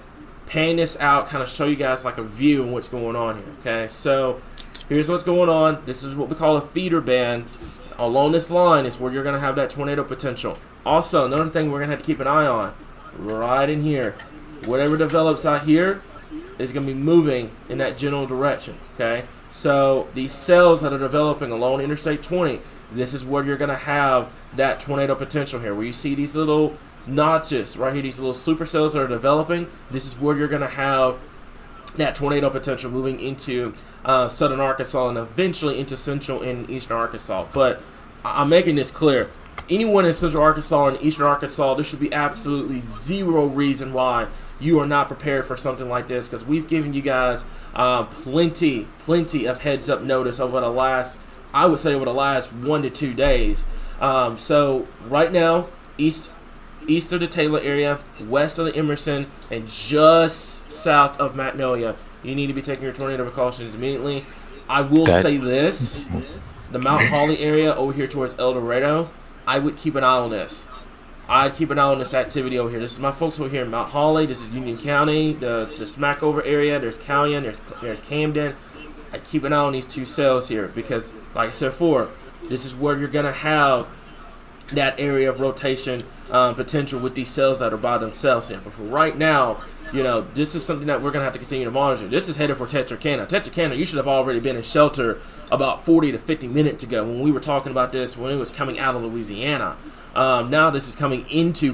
pan this out, kind of show you guys like a view of what's going on here. Okay, so here's what's going on. This is what we call a feeder band. Along this line is where you're going to have that tornado potential. Also, another thing we're going to have to keep an eye on, right in here, whatever develops out here is going to be moving in that general direction, okay? So these cells that are developing along Interstate 20, this is where you're going to have that tornado potential here, where you see these little notches right here, these little supercells that are developing. This is where you're going to have that tornado potential moving into southern Arkansas and eventually into central and eastern Arkansas. But I'm making this clear. Anyone in central Arkansas and eastern Arkansas, there should be absolutely zero reason why you are not prepared for something like this, because we've given you guys plenty of heads up notice over the last 1 to 2 days. So right now, east of the Taylor area, west of the Emerson, and just south of Magnolia, you need to be taking your tornado precautions immediately. I will say this, the Mount Holly area over here towards El Dorado, I would keep an eye on this. I'd keep an eye on this activity over here. This is my folks over here in Mount Holly. This is Union County, the Smackover area. There's Callion, there's Camden. I'd keep an eye on these two cells here because, like I said before, this is where you're going to have that area of rotation potential with these cells that are by themselves here. But for right now, this is something that we're going to have to continue to monitor. This is headed for Texarkana. Texarkana, you should have already been in shelter about 40 to 50 minutes ago when we were talking about this, when it was coming out of Louisiana. Now this is coming into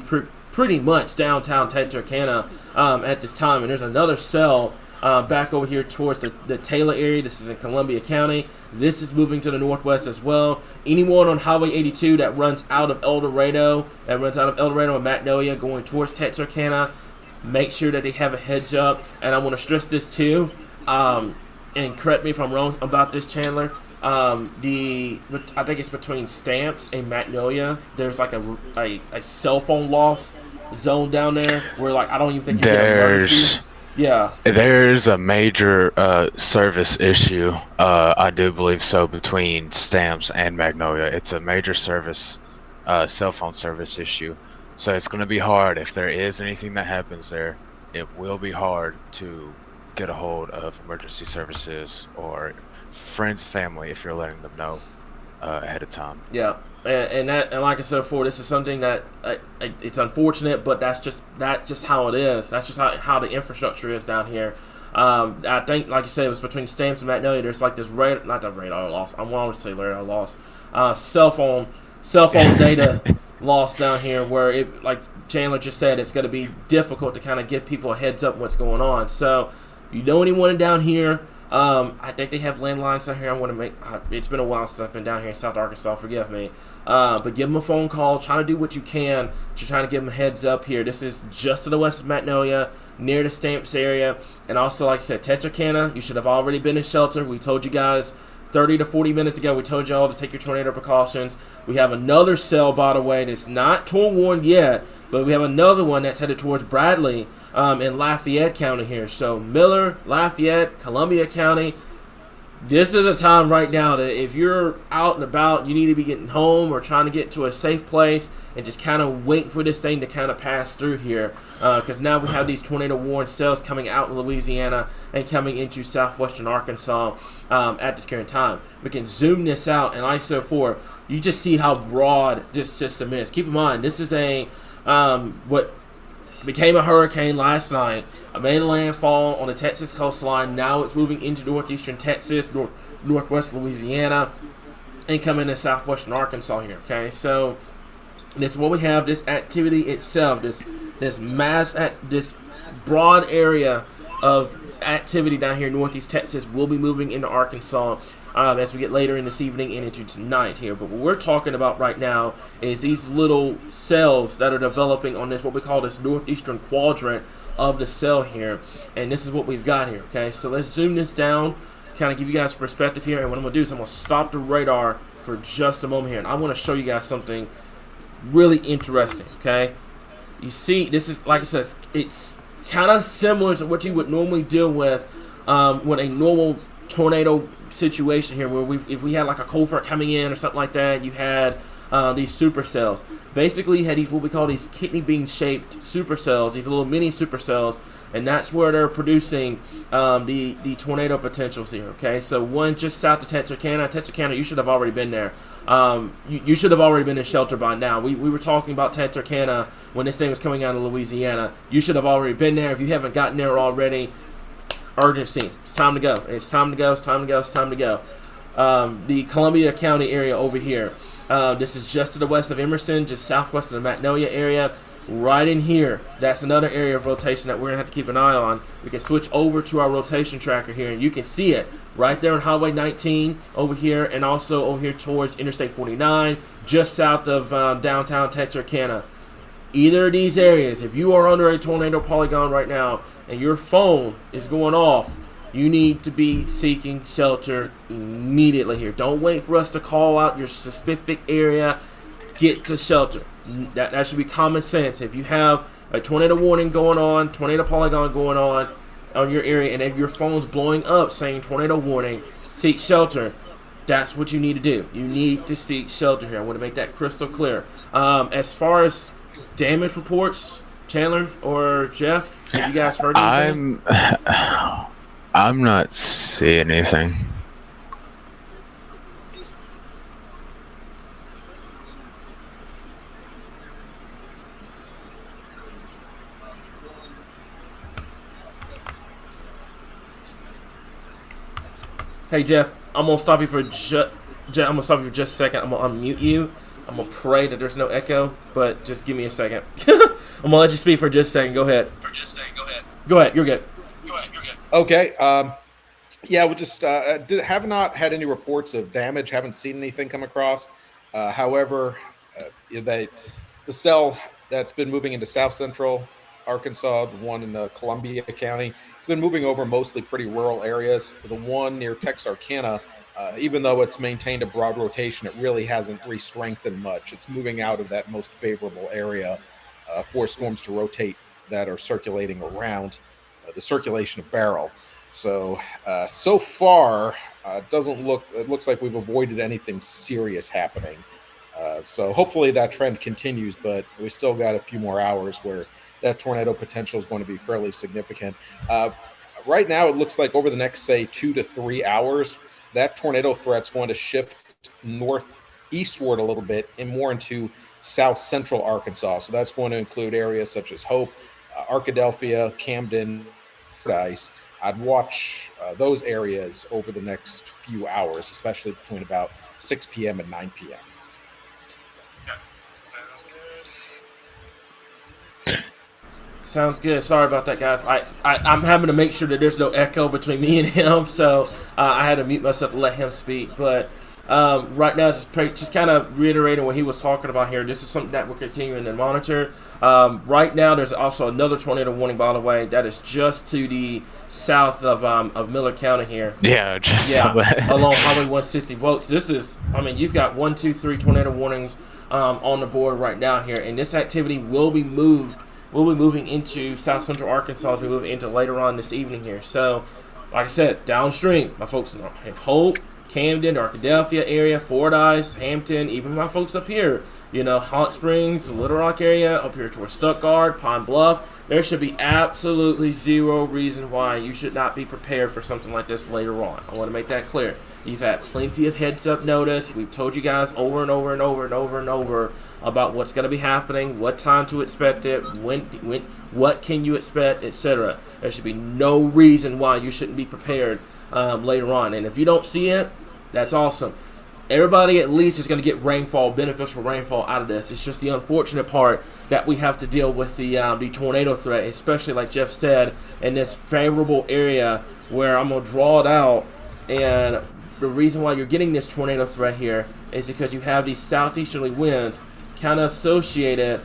pretty much downtown Texarkana at this time. And there's another cell back over here towards the Taylor area. This is in Columbia County. This is moving to the northwest as well. Anyone on Highway 82 that runs out of El Dorado and Magnolia going towards Texarkana, make sure that they have a heads up. And I want to stress this too, and correct me if I'm wrong about this, Chandler. I think it's between Stamps and Magnolia. There's like a cell phone loss zone down there where I don't even think you get an emergency. Yeah. There's a major service issue, I do believe so, between Stamps and Magnolia. It's a major service, cell phone service issue. So it's going to be hard. If there is anything that happens there, it will be hard to get a hold of emergency services or friends, family, if you're letting them know. ahead of time. Yeah, and like I said before, this is something that it's unfortunate, but that's just how it is. That's just how the infrastructure is down here. I think, like you said, it was between Stamps and Magnolia. There's like this not the radar loss. I want to say radar loss. Cell phone data loss down here, where it, like Chandler just said, it's going to be difficult to kind of give people a heads up what's going on. So, you know anyone down here? I think they have landlines down here. It's been a while since I've been down here in South Arkansas. Forgive me. But give them a phone call. Try to do what you can to try to give them a heads up here. This is just to the west of Magnolia, near the Stamps area. And also, like I said, Texarkana, you should have already been in shelter. We told you guys 30 to 40 minutes ago, we told you all to take your tornado precautions. We have another cell, by the way, that's not torn yet, but we have another one that's headed towards Bradley in Lafayette County here. So Miller, Lafayette, Columbia County. This is a time right now that if you're out and about, you need to be getting home or trying to get to a safe place and just kind of wait for this thing to kind of pass through here. Because now we have these tornado-warned cells coming out in Louisiana and coming into southwestern Arkansas at this current time. We can zoom this out, and like I said before, you just see how broad this system is. Keep in mind, this is what became a hurricane last night. Made a landfall on the Texas coastline. Now it's moving into northeastern Texas, northwest Louisiana, and coming to southwestern Arkansas here. Okay, so this is what we have. This activity itself, this broad area of activity down here in northeast Texas will be moving into Arkansas as we get later in this evening and into tonight here. But what we're talking about right now is these little cells that are developing on this, what we call this northeastern quadrant of the cell here, and this is what we've got here. Okay, so let's zoom this down, kind of give you guys perspective here, and what I'm going to do is I'm going to stop the radar for just a moment here, and I want to show you guys something really interesting. Okay, you see, this is, like I said, it's kind of similar to what you would normally deal with a normal tornado situation here, where if we had like a cold front coming in or something like that, you had these supercells. Basically, you had these what we call these kidney bean shaped supercells, these little mini supercells, and that's where they're producing the tornado potentials here. Okay, so one just south of Texarkana, you should have already been there. You should have already been in shelter by now. We were talking about Texarkana when this thing was coming out of Louisiana. You should have already been there. If you haven't gotten there already, urgency. It's time to go. It's time to go. It's time to go. It's time to go. The Columbia County area over here. This is just to the west of Emerson, just southwest of the Magnolia area. Right in here, that's another area of rotation that we're going to have to keep an eye on. We can switch over to our rotation tracker here, and you can see it right there on Highway 19 over here, and also over here towards Interstate 49, just south of downtown Texarkana. Either of these areas, if you are under a tornado polygon right now and your phone is going off, you need to be seeking shelter immediately here. Don't wait for us to call out your specific area. Get to shelter. That should be common sense. If you have a tornado warning going on, tornado polygon going on your area, and if your phone's blowing up saying tornado warning, seek shelter. That's what you need to do. You need to seek shelter here. I want to make that crystal clear. As far as damage reports, Chandler or Jeff, have you guys heard anything? I'm not seeing anything. Hey Jeff, I'm gonna stop you for just a second. I'm gonna unmute you. I'm gonna pray that there's no echo, but just give me a second. I'm gonna let you speak for just a second. Go ahead. Go ahead. You're good. Okay. Yeah, we just have not had any reports of damage. Haven't seen anything come across. However, the cell that's been moving into South Central Arkansas, the one in Columbia County, it's been moving over mostly pretty rural areas. The one near Texarkana, even though it's maintained a broad rotation, it really hasn't re-strengthened much. It's moving out of that most favorable area for storms to rotate that are circulating around the circulation of Beryl. So far, it looks like we've avoided anything serious happening. So hopefully that trend continues, but we still got a few more hours where that tornado potential is going to be fairly significant. Right now, it looks like over the next, say, 2 to 3 hours, that tornado threat's going to shift northeastward a little bit and more into south central Arkansas. So that's going to include areas such as Hope, Arkadelphia, Camden, Paradise. I'd watch those areas over the next few hours, especially between about 6 p.m. and 9 p.m. Sounds good. Sorry about that, guys. I'm having to make sure that there's no echo between me and him, so I had to mute myself to let him speak. But right now, just kind of reiterating what he was talking about here. This is something that we're continuing to monitor. Right now, there's also another tornado warning, by the way, that is just to the south of Miller County here. Yeah, Along Highway 160. Folks, this is, you've got 1, 2, 3 tornado warnings on the board right now here, and this activity will be moved. We'll be moving into south central Arkansas as we move into later on this evening here. So, like I said, downstream, my folks in Hope, Camden, Arkadelphia area, Fordyce, Hampton, even my folks up here, Hot Springs, Little Rock area, up here towards Stuttgart, Pine Bluff. There should be absolutely zero reason why you should not be prepared for something like this later on. I want to make that clear. You've had plenty of heads-up notice. We've told you guys over and over and over and over and over about what's going to be happening, what time to expect it, when, what can you expect, etc. There should be no reason why you shouldn't be prepared later on. And if you don't see it, that's awesome. Everybody at least is going to get rainfall, beneficial rainfall out of this. It's just the unfortunate part that we have to deal with the tornado threat, especially like Jeff said, in this favorable area where I'm going to draw it out. And the reason why you're getting this tornado threat here is because you have these southeasterly winds kind of associated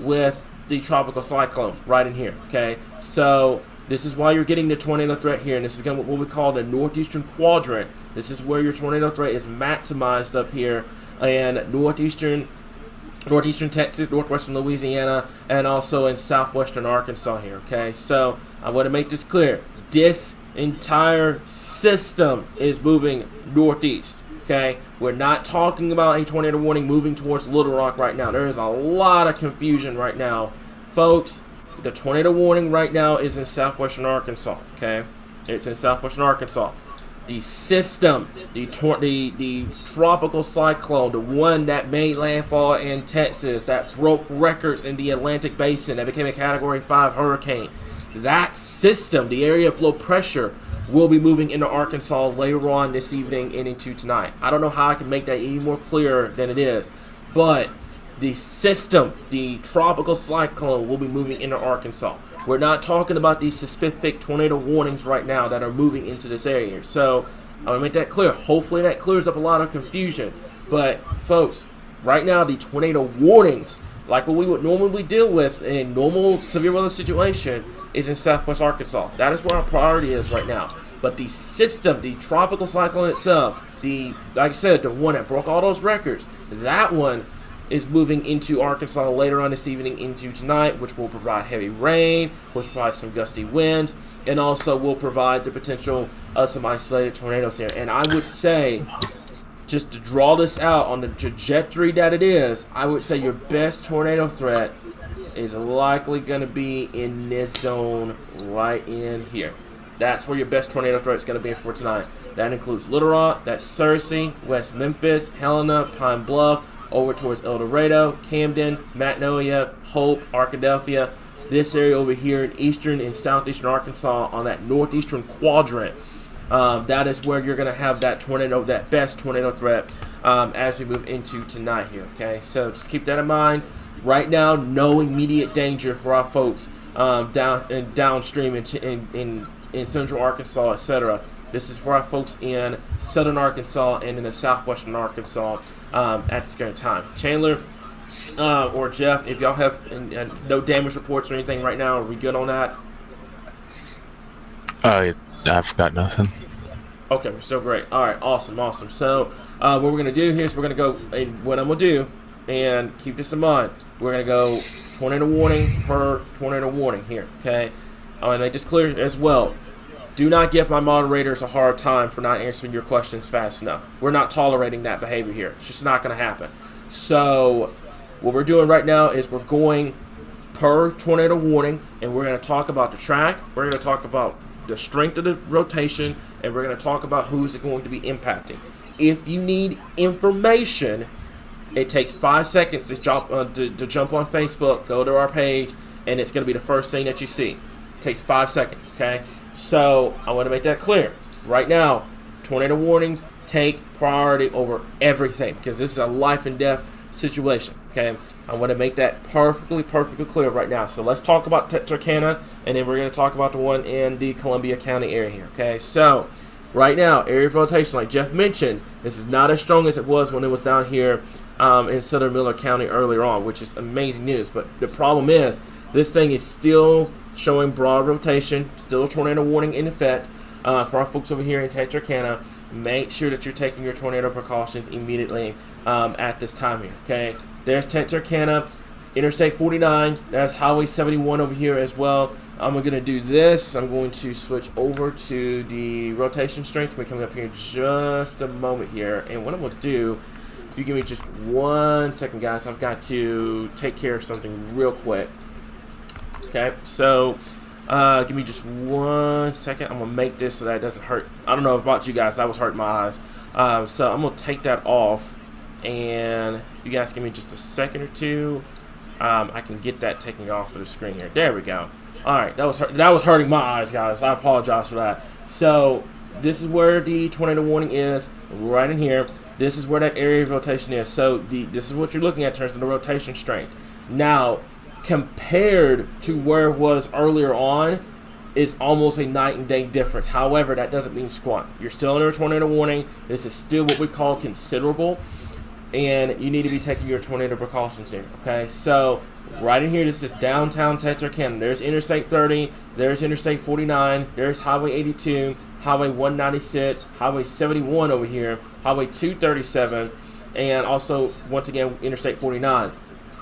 with the tropical cyclone right in here, okay? So this is why you're getting the tornado threat here, and this is going to what we call the northeastern quadrant. This is where your tornado threat is maximized up here in northeastern Texas, northwestern Louisiana, and also in southwestern Arkansas here, okay? So I want to make this clear. This entire system is moving northeast, okay? We're not talking about a tornado warning moving towards Little Rock right now. There is a lot of confusion right now. Folks, the tornado warning right now is in southwestern Arkansas, okay? It's in southwestern Arkansas. The system, the tropical cyclone, the one that made landfall in Texas, that broke records in the Atlantic Basin, that became a Category 5 hurricane, that system, the area of low pressure, will be moving into Arkansas later on this evening and into tonight. I don't know how I can make that any more clear than it is, but the system, the tropical cyclone, will be moving into Arkansas. We're not talking about these specific tornado warnings right now that are moving into this area. So I'm going to make that clear. Hopefully that clears up a lot of confusion. But folks, right now the tornado warnings, like what we would normally deal with in a normal severe weather situation, is in southwest Arkansas. That is where our priority is right now. But the system, the tropical cyclone itself, like I said, the one that broke all those records, that one is moving into Arkansas later on this evening into tonight, which will provide heavy rain, which will provide some gusty winds, and also will provide the potential of some isolated tornadoes here. And I would say, just to draw this out on the trajectory that it is, I would say your best tornado threat is likely going to be in this zone right in here. That's where your best tornado threat is going to be for tonight. That includes Little Rock, that's Searcy, West Memphis, Helena, Pine Bluff, over towards El Dorado, Camden, Magnolia, Hope, Arkadelphia. This area over here in eastern and southeastern Arkansas on that northeastern quadrant. That is where you're going to have that tornado, that best tornado threat as we move into tonight here, okay? So just keep that in mind. Right now, no immediate danger for our folks downstream in central Arkansas, etc. This is for our folks in southern Arkansas and in the southwestern Arkansas at this current time. Chandler or Jeff, if y'all have no damage reports or anything right now, are we good on that? I've got nothing. Okay, we're still great. All right, awesome. So what we're going to do here is we're going to go, and what I'm going to do, and keep this in mind, we're going to go tornado warning per tornado warning here, okay? I want to make this clear as well. Do not give my moderators a hard time for not answering your questions fast enough. We're not tolerating that behavior here. It's just not going to happen. So what we're doing right now is we're going per tornado warning, and we're going to talk about the track. We're going to talk about the strength of the rotation, and we're going to talk about who's it going to be impacting. if you need information, it takes 5 seconds to jump on Facebook, go to our page, and it's going to be the first thing that you see. It takes 5 seconds, okay? So I want to make that clear. Right now, tornado warnings take priority over everything because this is a life and death situation, okay? I want to make that perfectly clear right now. So let's talk about Texarkana, and then we're going to talk about the one in the Columbia County area here, okay? So right now, area of rotation, like Jeff mentioned, this is not as strong as it was when it was down here in southern Miller County earlier on, which is amazing news. But the problem is, this thing is still showing broad rotation, still a tornado warning in effect. For our folks over here in Texarkana, make sure that you're taking your tornado precautions immediately at this time here, okay? There's Texarkana, Interstate 49, that's Highway 71 over here as well. I'm going to do this. I'm going to switch over to the rotation strength. We're coming up here in just a moment here. And what I'm going to do, if you give me just 1 second, guys, I've got to take care of something real quick. Okay, so give me just 1 second. I'm going to make this so that it doesn't hurt. I don't know about you guys. That was hurting my eyes. So I'm going to take that off. And if you guys give me just a second or two, I can get that taken off of the screen here. There we go. All right, that was hurting my eyes, guys. I apologize for that. So this is where the tornado warning is, right in here. This is where that area of rotation is. So this is what you're looking at in terms of the rotation strength. Now, compared to where it was earlier on, it's almost a night and day difference. However, that doesn't mean squat. You're still under a tornado warning. This is still what we call considerable, and you need to be taking your tornado precautions here, okay? So right in here, this is downtown Texarkana. There's Interstate 30, there's Interstate 49, there's Highway 82, Highway 196, Highway 71 over here, Highway 237, and also, once again, Interstate 49.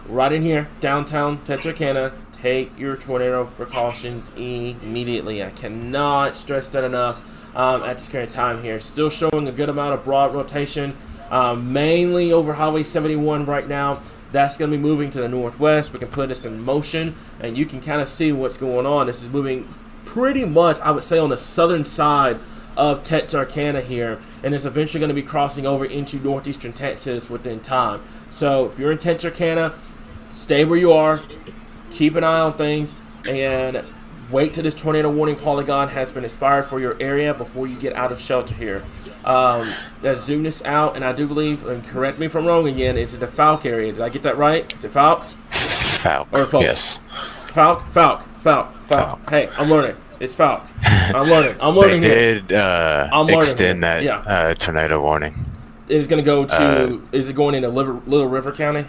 Right in here, downtown Texarkana, take your tornado precautions immediately. I cannot stress that enough at this current time here. Still showing a good amount of broad rotation, mainly over Highway 71 right now. That's going to be moving to the northwest. We can put this in motion, and you can kind of see what's going on. This is moving pretty much, I would say, on the southern side of Texarkana here, and it's eventually going to be crossing over into northeastern Texas within time. So if you're in Texarkana, stay where you are, keep an eye on things, and wait till this tornado warning polygon has been expired for your area before you get out of shelter here. Let's zoom this out, and I do believe, and correct me if I'm wrong again, it's in the Falk area. Did I get that right? Is it Falk? Falk. Or Falk? Yes. Falk. Hey, I'm learning. It's Falk. I'm learning. They did extend that tornado warning. It's going to go to, is it going into Little River County?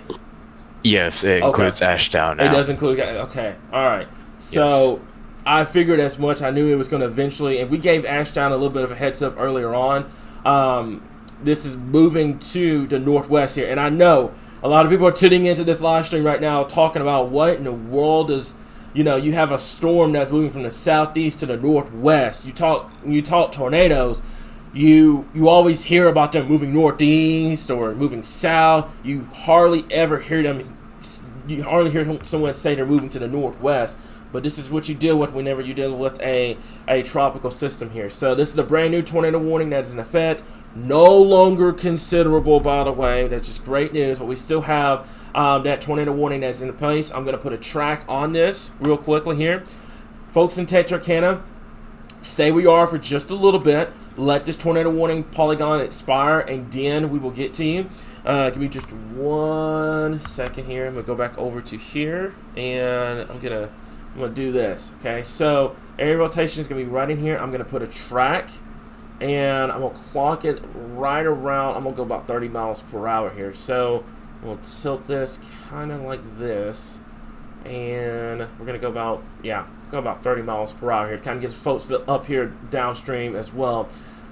Yes, it includes Ashdown now. It does include, okay, all right. So yes. I figured as much. I knew it was going to eventually, and we gave Ashdown a little bit of a heads up earlier on. This is moving to the northwest here, and I know a lot of people are tuning into this live stream right now talking about what in the world is, you have a storm that's moving from the southeast to the northwest. You talk tornadoes, you always hear about them moving northeast or moving south. You hardly ever hear someone say they're moving to the northwest. But this is what you deal with whenever you deal with a tropical system here. So this is a brand new tornado warning that is in effect. No longer considerable, by the way. That's just great news. But we still have that tornado warning that's in place. I'm going to put a track on this real quickly here. Folks in Texarkana, stay where you are for just a little bit. Let this tornado warning polygon expire, and then we will get to you. Give me just 1 second here. I'm going to go back over to here, and I'm going to do this, okay? So area rotation is going to be right in here. I'm going to put a track, and I'm going to clock it right around. I'm going to go about 30 miles per hour here. So we'll tilt this kind of like this, and we're going to go about 30 miles per hour here. Kind of gives folks up here downstream as well.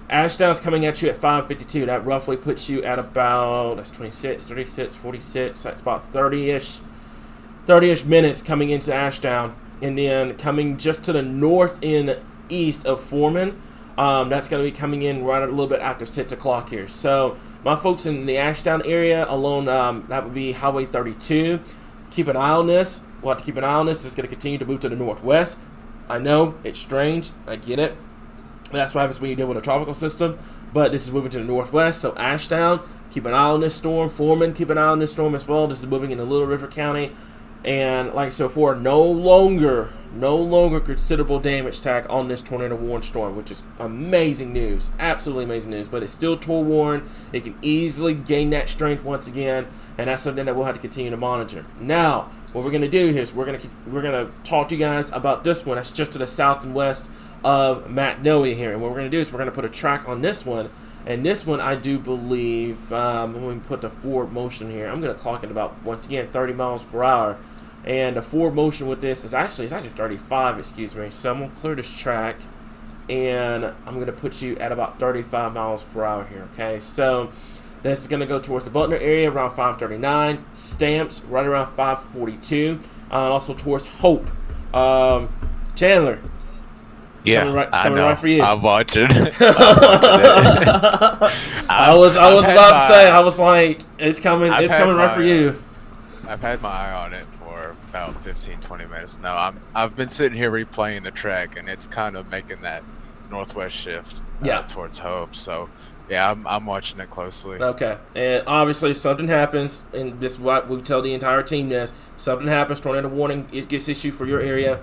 Ashdown's coming at you at 5:52. That roughly puts you at about, that's 26, 36, 46. That's about 30-ish minutes coming into Ashdown. And then coming just to the north and east of Foreman, that's going to be coming in right a little bit after 6 o'clock here. So my folks in the Ashdown area alone, that would be Highway 32. Keep an eye on this. We'll have to keep an eye on this. It's going to continue to move to the northwest. I know, it's strange. I get it. That's what happens when you deal with a tropical system. But this is moving to the northwest, so Ashdown, keep an eye on this storm. Foreman, keep an eye on this storm as well. This is moving into Little River County. And like I said before, no longer considerable damage tag on this tornado warning storm, which is amazing news, absolutely amazing news. But it's still tornado warned. It can easily gain that strength once again, and that's something that we'll have to continue to monitor. Now, what we're going to do here is we're going to talk to you guys about this one. That's just to the south and west of Magnolia here, and what we're going to do is we're going to put a track on this one. And this one, I do believe, when we put the forward motion here, I'm going to clock it about, once again, 30 miles per hour. And the forward motion with this is actually 35, excuse me. So I'm going to clear this track, and I'm going to put you at about 35 miles per hour here, okay? So this is going to go towards the Butler area around 539, Stamps right around 542, also towards Hope. Chandler. Yeah, coming right for you. I'm watching. I was about to say, I was like, it's coming right for you. I've had my eye on it for about 15-20 minutes now. I've been sitting here replaying the track, and it's kind of making that northwest shift towards Hope. So yeah, I'm watching it closely. Okay, and obviously something happens, and this is what we tell the entire team this. Something happens, tornado warning, it gets issued for your area.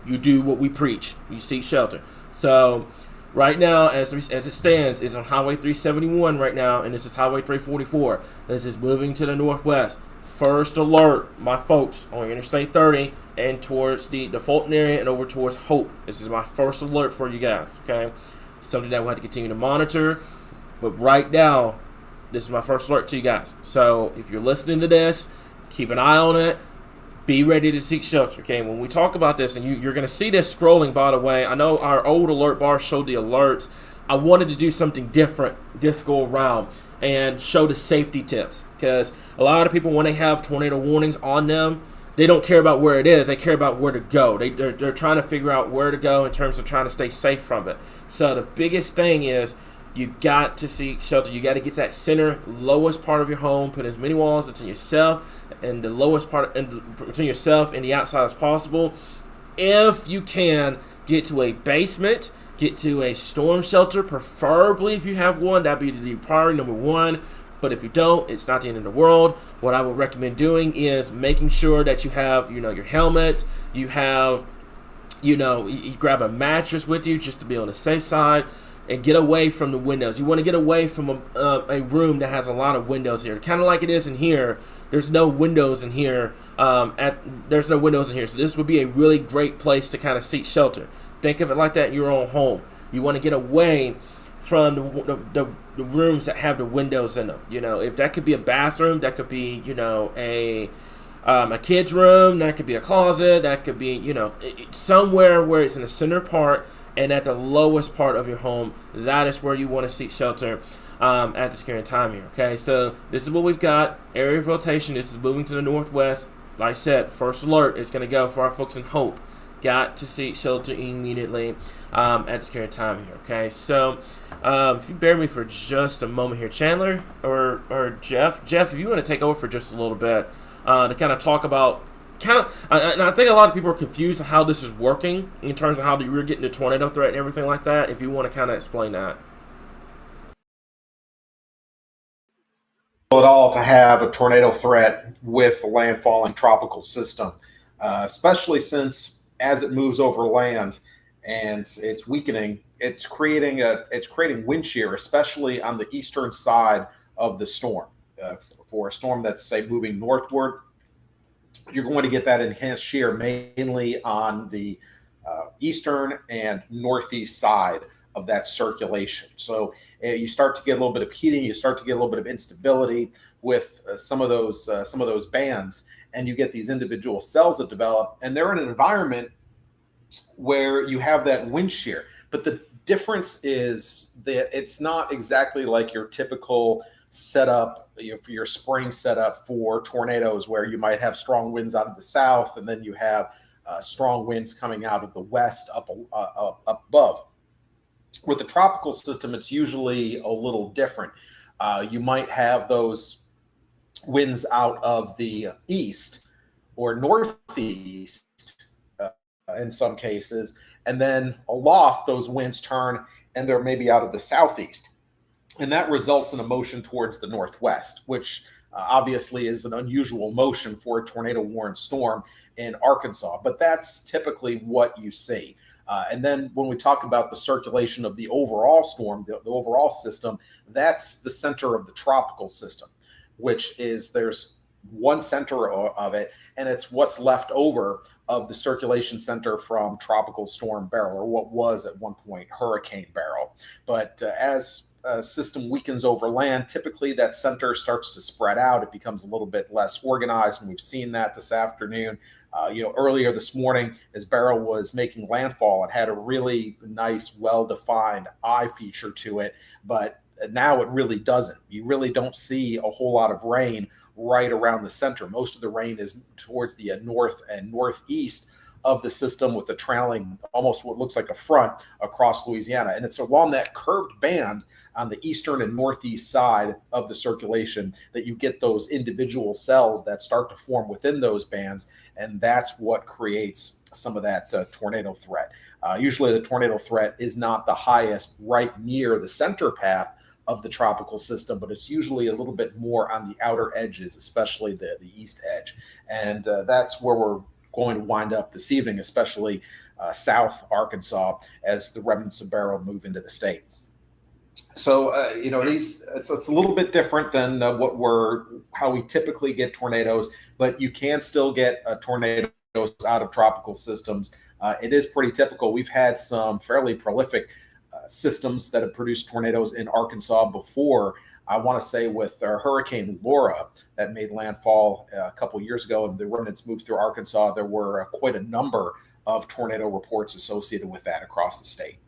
You do what we preach. You seek shelter. So right now, as it stands, is on Highway 371 right now, and this is Highway 344. This is moving to the northwest. First alert, my folks, on Interstate 30 and towards the Fulton area and over towards Hope. This is my first alert for you guys, okay? Something that we'll have to continue to monitor. But right now, this is my first alert to you guys. So if you're listening to this, keep an eye on it. Be ready to seek shelter, okay? When we talk about this, and you're going to see this scrolling, by the way. I know our old alert bar showed the alerts. I wanted to do something different this go around and show the safety tips, because a lot of people, when they have tornado warnings on them, they don't care about where it is. They care about where to go. They're trying to figure out where to go in terms of trying to stay safe from it. So the biggest thing is you got to seek shelter. You got to get to that center, lowest part of your home, put as many walls between yourself and the lowest part between yourself and the outside as possible. If you can, get to a basement, get to a storm shelter, preferably if you have one. That'd be the priority number one. But if you don't, it's not the end of the world. What I would recommend doing is making sure that you have, your helmets, you have, you grab a mattress with you just to be on the safe side, and get away from the windows. You want to get away from a room that has a lot of windows here. Kind of like it is in here. There's no windows in here. There's no windows in here. So this would be a really great place to kind of seek shelter. Think of it like that in your own home. You want to get away from the rooms that have the windows in them. If that could be a bathroom, that could be, a kid's room, that could be a closet, that could be, somewhere where it's in the center part and at the lowest part of your home. That is where you want to seek shelter at this current time here, okay? So this is what we've got. Area of rotation. This is moving to the northwest. Like I said, first alert is going to go for our folks in Hope. Got to seek shelter immediately at this current time here, okay? So if you bear with me for just a moment here, Chandler or Jeff, if you want to take over for just a little bit to kind of talk about and I think a lot of people are confused on how this is working in terms of how you're getting the tornado threat and everything like that. If you want to kind of explain that. At all to have a tornado threat with a landfalling tropical system, especially since as it moves over land and it's weakening, it's creating wind shear, especially on the eastern side of the storm. For a storm that's, say, moving northward, you're going to get that enhanced shear mainly on the eastern and northeast side of that circulation. So you start to get a little bit of heating, you start to get a little bit of instability with some of those bands, and you get these individual cells that develop, and they're in an environment where you have that wind shear. But the difference is that it's not exactly like your typical setup, for your spring setup for tornadoes, where you might have strong winds out of the south, and then you have strong winds coming out of the west up above. With the tropical system, it's usually a little different. You might have those winds out of the east or northeast in some cases, and then aloft those winds turn and they're maybe out of the southeast. And that results in a motion towards the northwest, which obviously is an unusual motion for a tornado-warned storm in Arkansas. But that's typically what you see. And then when we talk about the circulation of the overall storm, the overall system, that's the center of the tropical system, which is there's one center of it, and it's what's left over of the circulation center from Tropical Storm Beryl, or what was at one point Hurricane Beryl. But as a system weakens over land, typically that center starts to spread out. It becomes a little bit less organized, and we've seen that this afternoon. Earlier this morning, as Beryl was making landfall, it had a really nice, well-defined eye feature to it, but now it really doesn't. You really don't see a whole lot of rain right around the center. Most of the rain is towards the north and northeast of the system, with a trailing, almost what looks like a front across Louisiana. And it's along that curved band on the eastern and northeast side of the circulation that you get those individual cells that start to form within those bands. And that's what creates some of that tornado threat. Usually the tornado threat is not the highest right near the center path of the tropical system, but it's usually a little bit more on the outer edges, especially the east edge. And that's where we're going to wind up this evening, especially South Arkansas, as the remnants of Beryl move into the state. So, it's a little bit different than how we typically get tornadoes, but you can still get tornadoes out of tropical systems. It is pretty typical. We've had some fairly prolific systems that have produced tornadoes in Arkansas before. I want to say with Hurricane Laura that made landfall a couple years ago, and the remnants moved through Arkansas, there were quite a number of tornado reports associated with that across the state.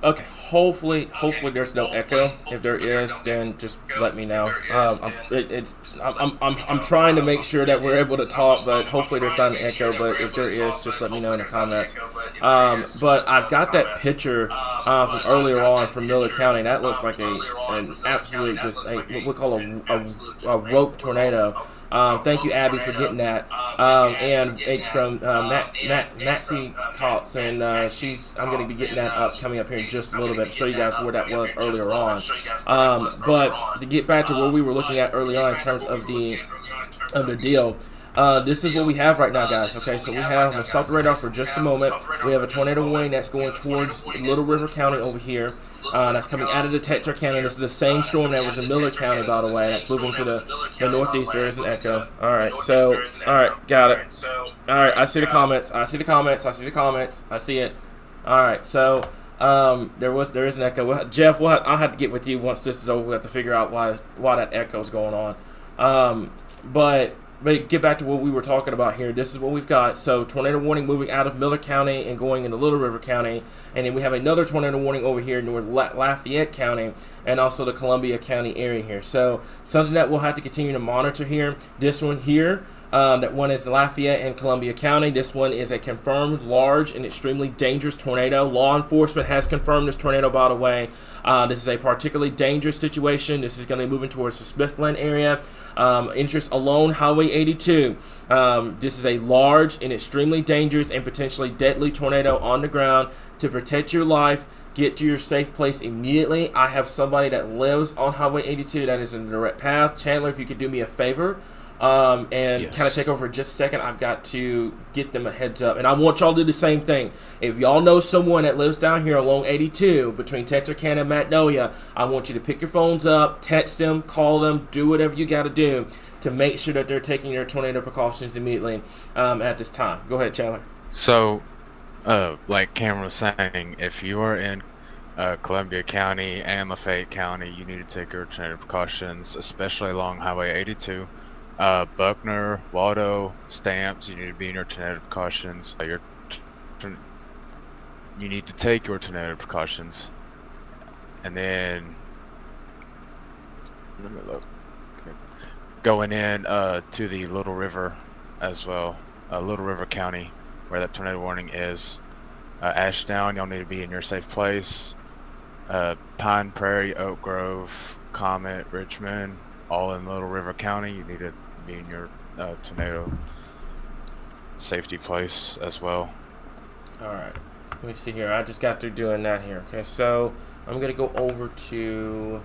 Okay, hopefully there's no echo. If there is, then just let me know. I'm trying to make sure that we're able to talk, but hopefully there's not an echo. But if there is, just let me know in the comments. But I've got that picture from earlier on from Miller County. That looks like an absolute, just what we call a rope tornado. Thank you, Abby, for getting that. And it's from Maxie Cox, and I'm going to be getting that coming up here in just a little bit to show you guys where that was earlier on. But to get back to what we were looking at earlier on in terms of the deal, this is what we have right now, guys. Okay, so I'm going to stop the radar for just a moment. We have a tornado warning that's going towards Little River County over here. That's coming out of Detector County. This is the same storm that was in Miller County, by the way. That's moving to the northeast. There is an echo. All right, got it. All right, I see the comments. I see it. All right, so there is an echo. Jeff, I'll have to get with you once this is over. We'll have to figure out why that echo is going on. But get back to what we were talking about here. This is what we've got. So tornado warning moving out of Miller County and going into Little River County. And then we have another tornado warning over here north Lafayette County and also the Columbia County area here. So something that we'll have to continue to monitor here. This one here, that one is Lafayette and Columbia County. This one is a confirmed large and extremely dangerous tornado. Law enforcement has confirmed this tornado, by the way. This is a particularly dangerous situation. This is going to be moving towards the Smithland area. Interest alone Highway 82. This is a large and extremely dangerous and potentially deadly tornado on the ground. To protect your life, get to your safe place immediately. I have somebody that lives on Highway 82 that is in the direct path. Chandler, if you could do me a favor and Yes. kind of take over for just a second, I've got to get them a heads up. And I want y'all to do the same thing. If y'all know someone that lives down here along 82 between Texarkana and Magnolia, I want you to pick your phones up, text them, call them, do whatever you got to do to make sure that they're taking their tornado precautions immediately at this time. Go ahead, Chandler. So, like Cameron was saying, if you are in Columbia County and Lafayette County, you need to take your tornado precautions, especially along Highway 82. Buckner, Waldo, Stamps, you need to be in your tornado precautions. You need to take your tornado precautions. And then, let me look. Okay. Going in to the Little River as well, Little River County, where that tornado warning is. Ashdown, y'all need to be in your safe place. Pine Prairie, Oak Grove, Comet, Richmond, all in Little River County. You need to be in your tornado safety place as well. All right. let me see here. I just got through doing that here. Okay, so I'm gonna go over to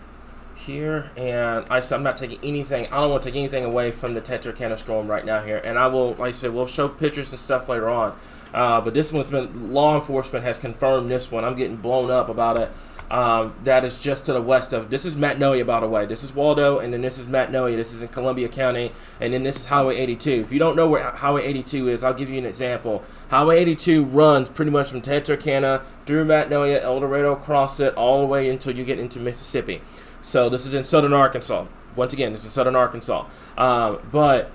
here, and I'm not taking anything. I don't want to take anything away from the Texarkana storm right now here, and I will, like I said, we'll show pictures and stuff later on. But this one's been, law enforcement has confirmed this one. I'm getting blown up about it. That is just to the west of, this is Magnolia, by the way. This is Waldo, and then this is Magnolia. This is in Columbia County, and then this is Highway 82. If you don't know where Highway 82 is, I'll give you an example. Highway 82 runs pretty much from Texarkana through Magnolia, El Dorado, across it, all the way until you get into Mississippi. So this is in southern Arkansas. Once again, this is southern Arkansas. But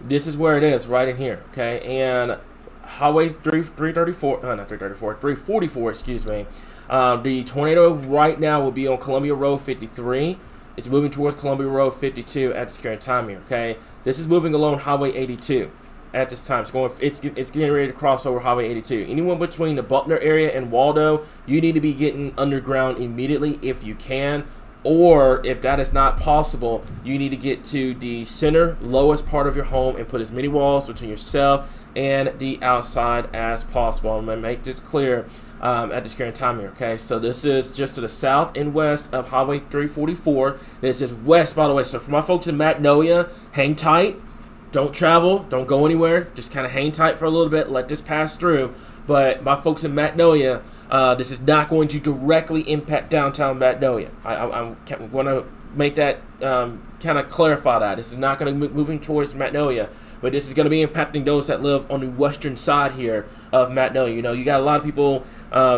this is where it is, right in here, okay? And Highway 344, excuse me. The tornado right now will be on Columbia Road 53. It's moving towards Columbia Road 52 at this current time here, okay? This is moving along Highway 82 at this time. It's getting ready to cross over Highway 82. Anyone between the Buckner area and Waldo, you need to be getting underground immediately if you can. Or if that is not possible, you need to get to the center, lowest part of your home and put as many walls between yourself and the outside as possible. I'm going to make this clear at this current time here, okay? So this is just to the south and west of Highway 344. This is west, by the way. So for my folks in Magnolia, hang tight. Don't travel. Don't go anywhere. Just kind of hang tight for a little bit. Let this pass through. But my folks in Magnolia, this is not going to directly impact downtown Magnolia. I'm going to make that kind of clarify that. This is not going to be moving towards Magnolia, but this is going to be impacting those that live on the western side here of Magnolia. You know, you got a lot of people,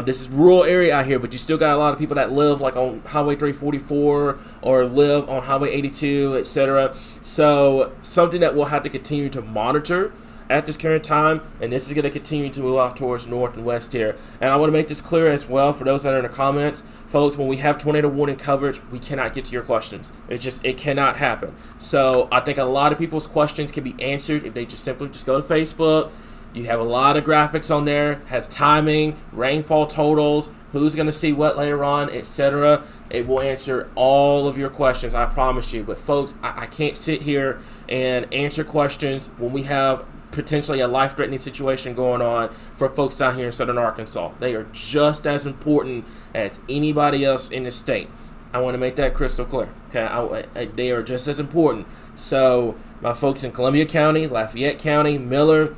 this is rural area out here, but you still got a lot of people that live like on Highway 344 or live on Highway 82, etc. So something that we'll have to continue to monitor at this current time, and this is going to continue to move out towards north and west here. And I want to make this clear as well for those that are in the comments, folks, when we have tornado warning coverage, we cannot get to your questions. It cannot happen. So I think a lot of people's questions can be answered if they just simply go to Facebook. You have a lot of graphics on there, has timing, rainfall totals, who's going to see what later on, etc. It will answer all of your questions, I promise you. But folks, I can't sit here and answer questions when we have potentially a life-threatening situation going on for folks down here in southern Arkansas. They are just as important as anybody else in the state. I want to make that crystal clear. Okay, they are just as important. So my folks in Columbia County, Lafayette County, Miller,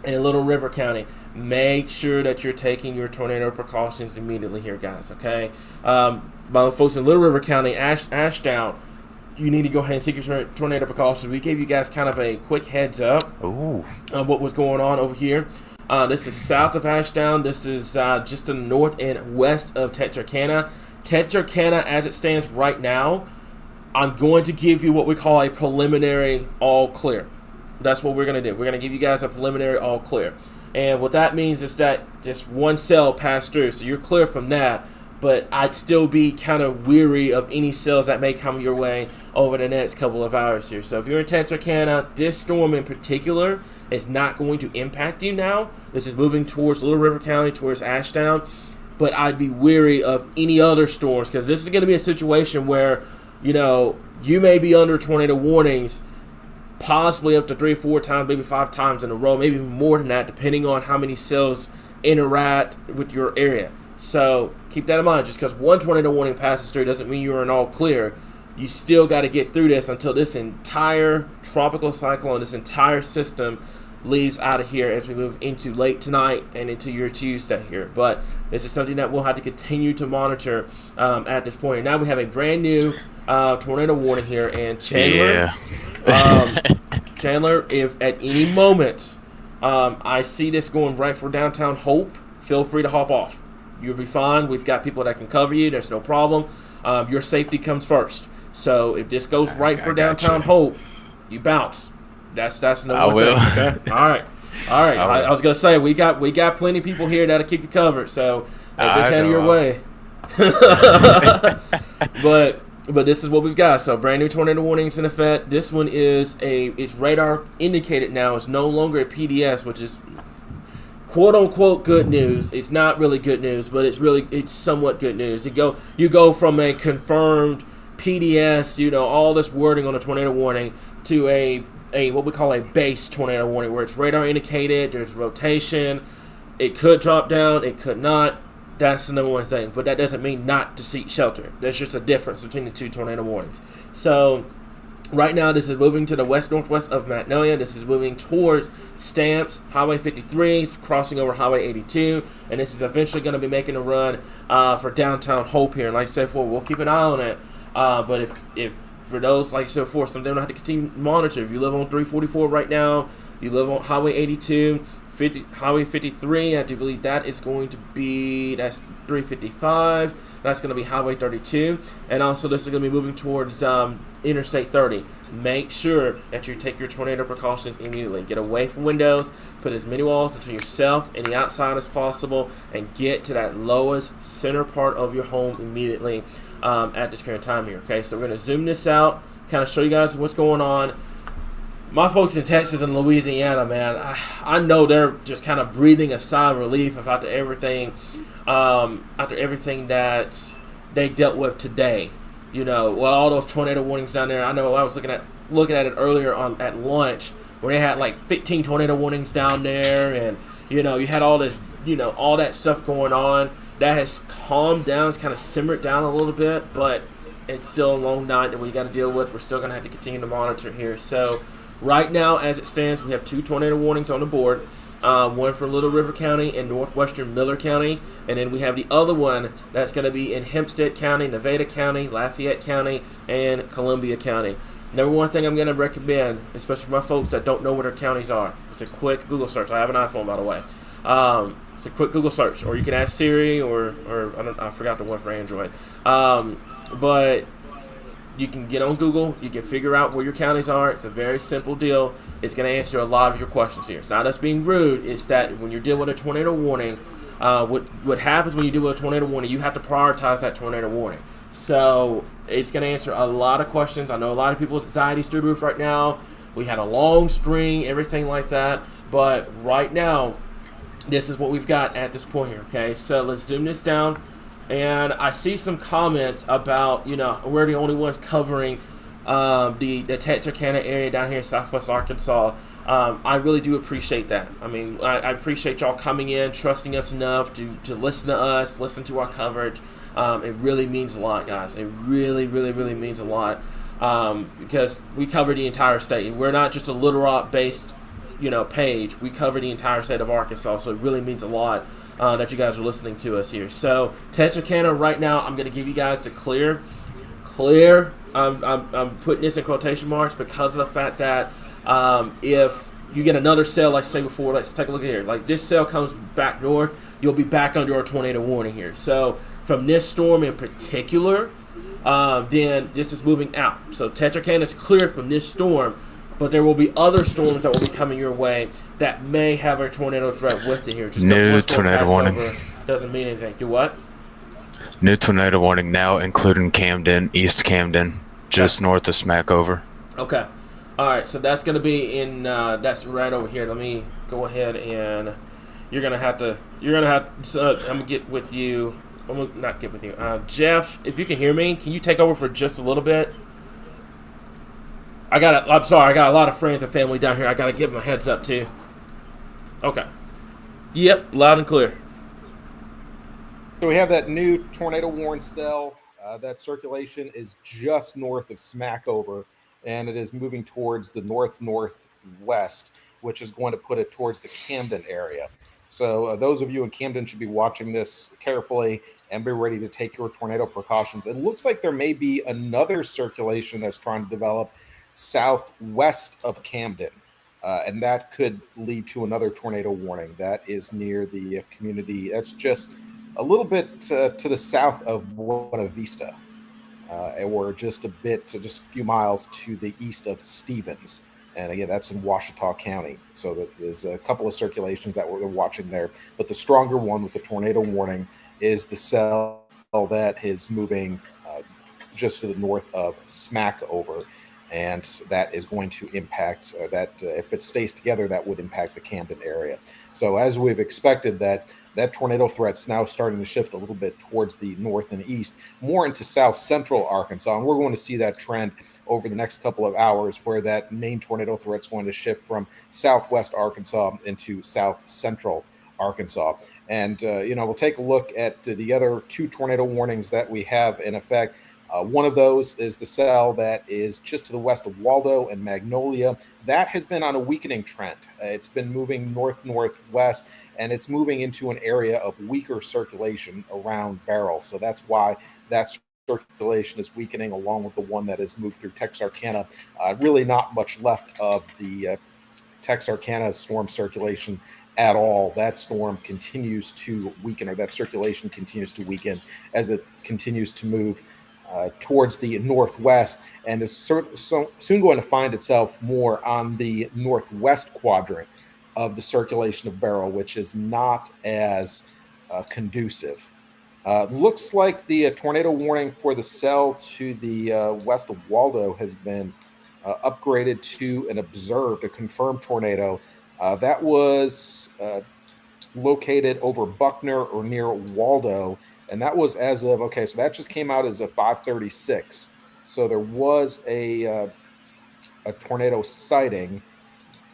and Little River County, make sure that you're taking your tornado precautions immediately here, guys. Okay, my folks in Little River County, Ashdown, you need to go ahead and take your tornado precautions. We gave you guys kind of a quick heads up on what was going on over here. This is south of Ashdown. This is just to the north and west of Texarkana. Texarkana, as it stands right now, I'm going to give you what we call a preliminary all clear. That's what we're going to do. We're going to give you guys a preliminary all clear. And what that means is that just one cell passed through, so you're clear from that. But I'd still be kind of weary of any cells that may come your way over the next couple of hours here. So if you're in Texarkana, this storm in particular is not going to impact you now. This is moving towards Little River County, towards Ashdown. But I'd be weary of any other storms, because this is going to be a situation where, you know, you may be under tornado warnings possibly up to 3 or 4 times, maybe 5 times in a row, maybe even more than that, depending on how many cells interact with your area. So keep that in mind. Just because one tornado warning passes through doesn't mean you're in all clear. You still got to get through this until this entire tropical cyclone, this entire system leaves out of here as we move into late tonight and into your Tuesday here. But this is something that we'll have to continue to monitor at this point. And now we have a brand new tornado warning here. And Chandler, Chandler, if at any moment I see this going right for downtown Hope, feel free to hop off. You'll be fine. We've got people that can cover you. There's no problem. Your safety comes first. So if this goes right for downtown Hope, you bounce. That's no more thing. Okay. All right. I was gonna say we got plenty of people here that'll keep you covered. So if this heading your way, but this is what we've got. So brand new tornado warnings in effect. This one is it's radar indicated now. It's no longer a PDS, which is quote unquote good news. It's not really good news, but it's somewhat good news. You go from a confirmed PDS, you know, all this wording on a tornado warning, to a what we call a base tornado warning, where it's radar indicated, there's rotation, It could drop down. It could not. That's the number one thing. But that doesn't mean not to seek shelter. There's just a difference between the two tornado warnings. So right now, this is moving to the west-northwest of Magnolia. This is moving towards Stamps, Highway 53, crossing over Highway 82, and this is eventually going to be making a run for downtown Hope here. And like I said before, we'll keep an eye on it. But if for those, like I said before, some of them don't have to continue to monitor. If you live on 344 right now, you live on Highway 82, Highway 53, I do believe that is going to be, that's 355. That's going to be Highway 32. And also this is going to be moving towards Interstate 30. Make sure that you take your tornado precautions immediately. Get away from windows. Put as many walls between yourself and the outside as possible. And get to that lowest center part of your home immediately at this current time here. Okay, so we're going to zoom this out. Kind of show you guys what's going on. My folks in Texas and Louisiana, man, I know they're just kind of breathing a sigh of relief after everything that they dealt with today. You know, well, all those tornado warnings down there. I know I was looking at it earlier at lunch where they had like 15 tornado warnings down there, and you know, you had all this, you know, all that stuff going on. That has calmed down. It's kind of simmered down a little bit, but it's still a long night that we got to deal with. We're still going to have to continue to monitor here. So right now, as it stands, we have 2 tornado warnings on the board. One for Little River County and northwestern Miller County. And then we have the other one that's going to be in Hempstead County, Nevada County, Lafayette County, and Columbia County. Number one thing I'm going to recommend, especially for my folks that don't know what our counties are, it's a quick Google search. I have an iPhone, by the way. It's a quick Google search. Or you can ask Siri, or I forgot the one for Android. But you can get on Google. You can figure out where your counties are. It's a very simple deal. It's going to answer a lot of your questions here. It's not us being rude. It's that when you're dealing with a tornado warning, what happens when you deal with a tornado warning, you have to prioritize that tornado warning. So it's going to answer a lot of questions. I know a lot of people's anxiety is through the roof right now. We had a long spring, everything like that. But right now, this is what we've got at this point here. Okay, so let's zoom this down. And I see some comments about, you know, we're the only ones covering the Texarkana area down here in southwest Arkansas. I really do appreciate that. I mean, I appreciate y'all coming in, trusting us enough to listen to us, listen to our coverage. It really means a lot, guys. It really, really, really means a lot because we cover the entire state. We're not just a Little Rock-based, you know, page. We cover the entire state of Arkansas, so it really means a lot. That you guys are listening to us here. So Texarkana right now, I'm going to give you guys the clear. I'm putting this in quotation marks because of the fact that if you get another cell, like I said before, let's take a look at here. Like this cell comes back north, you'll be back under our tornado warning here. So from this storm in particular, then this is moving out. So Texarkana is clear from this storm. But there will be other storms that will be coming your way that may have a tornado threat with it here. Just new tornado warning doesn't mean anything. Do what? New tornado warning now, including Camden, East Camden, just north of Smackover. Okay. All right. So that's going to be in. That's right over here. Let me go ahead and you're gonna have to. I'm gonna get with you. I'm gonna not get with you. Jeff, if you can hear me, can you take over for just a little bit? I'm sorry, I got a lot of friends and family down here. I got to give them a heads up, too. Okay. Yep, loud and clear. So we have that new tornado warning cell. That circulation is just north of Smackover, and it is moving towards the north-northwest, which is going to put it towards the Camden area. So those of you in Camden should be watching this carefully and be ready to take your tornado precautions. It looks like there may be another circulation that's trying to develop southwest of Camden, and that could lead to another tornado warning. That is near the community. That's just a little bit to the south of Buena Vista, or just a few miles to the east of Stevens. And again, that's in Ouachita County. So there's a couple of circulations that we're watching there. But the stronger one with the tornado warning is the cell that is moving just to the north of Smackover. And that is going to impact if it stays together, that would impact the Camden area. So as we've expected, that tornado threat's now starting to shift a little bit towards the north and east, more into south central Arkansas. And we're going to see that trend over the next couple of hours, where that main tornado threat's going to shift from southwest Arkansas into south central Arkansas. And, we'll take a look at the other two tornado warnings that we have in effect. One of those is the cell that is just to the west of Waldo and Magnolia. That has been on a weakening trend. It's been moving north-northwest, and it's moving into an area of weaker circulation around Beryl. So that's why that circulation is weakening, along with the one that has moved through Texarkana. Really not much left of the Texarkana storm circulation at all. That storm continues to weaken, or that circulation continues to weaken as it continues to move towards the northwest, and is soon going to find itself more on the northwest quadrant of the circulation of Beryl, which is not as conducive. Looks like the tornado warning for the cell to the west of Waldo has been upgraded to a confirmed tornado. That was located over Buckner or near Waldo. And that was as of, so that just came out as a 5:36. So there was a tornado sighting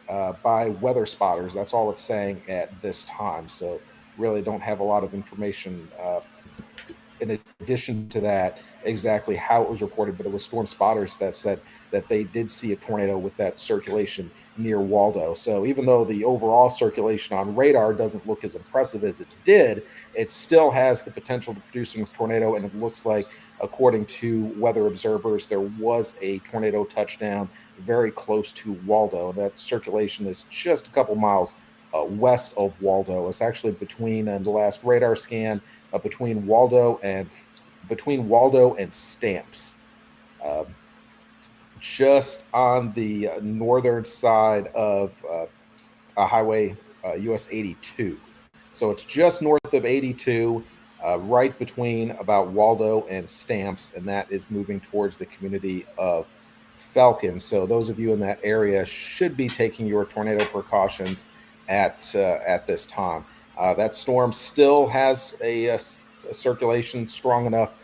by weather spotters. That's all it's saying at this time. So really don't have a lot of information in addition to that, exactly how it was reported, but it was storm spotters that said that they did see a tornado with that circulation near Waldo. So even though the overall circulation on radar doesn't look as impressive as it did, it still has the potential to produce a tornado. And it looks like, according to weather observers, there was a tornado touchdown very close to Waldo. That circulation is just a couple miles west of Waldo. It's actually between the last radar scan between Waldo and Stamps, just on the northern side of Highway US 82. So it's just north of 82, right between about Waldo and Stamps, and that is moving towards the community of Falcon. So those of you in that area should be taking your tornado precautions at this time. That storm still has a circulation strong enough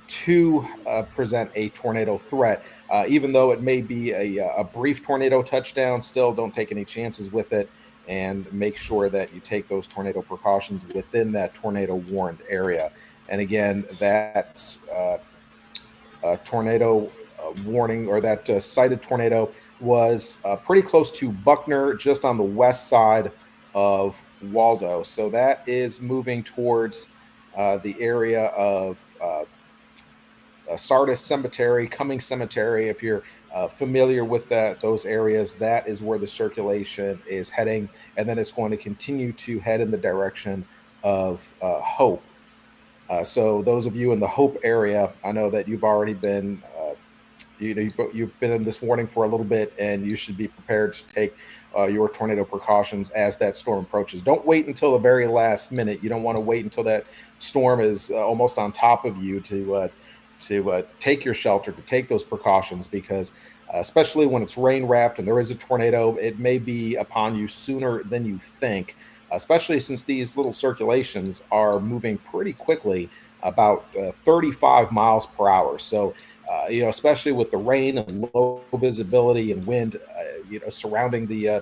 to present a tornado threat. Even though it may be a brief tornado touchdown, still don't take any chances with it, and make sure that you take those tornado precautions within that tornado warned area. And again, that tornado warning, or that cited tornado, was pretty close to Buckner, just on the west side of Waldo. So that is moving towards the area of Sardis Cemetery, Cumming Cemetery. If you're familiar with those areas, that is where the circulation is heading, and then it's going to continue to head in the direction of Hope. So those of you in the Hope area, I know that you've already been you've been in this warning for a little bit, and you should be prepared to take your tornado precautions as that storm approaches. Don't wait until the very last minute. You don't want to wait until that storm is almost on top of you to take your shelter, to take those precautions, because especially when it's rain wrapped and there is a tornado, it may be upon you sooner than you think, especially since these little circulations are moving pretty quickly, about 35 miles per hour. So especially with the rain and low visibility and wind, surrounding the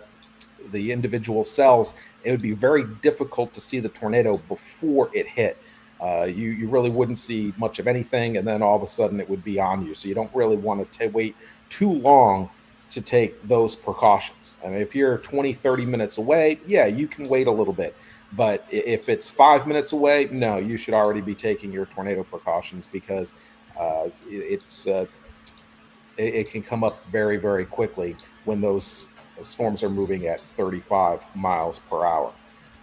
individual cells, it would be very difficult to see the tornado before it hit. You really wouldn't see much of anything, and then all of a sudden it would be on you. So you don't really want to wait too long to take those precautions. I mean, if you're 20, 30 minutes away, yeah, you can wait a little bit. But if it's 5 minutes away, no, you should already be taking your tornado precautions, because it can come up very, very quickly when those storms are moving at 35 miles per hour.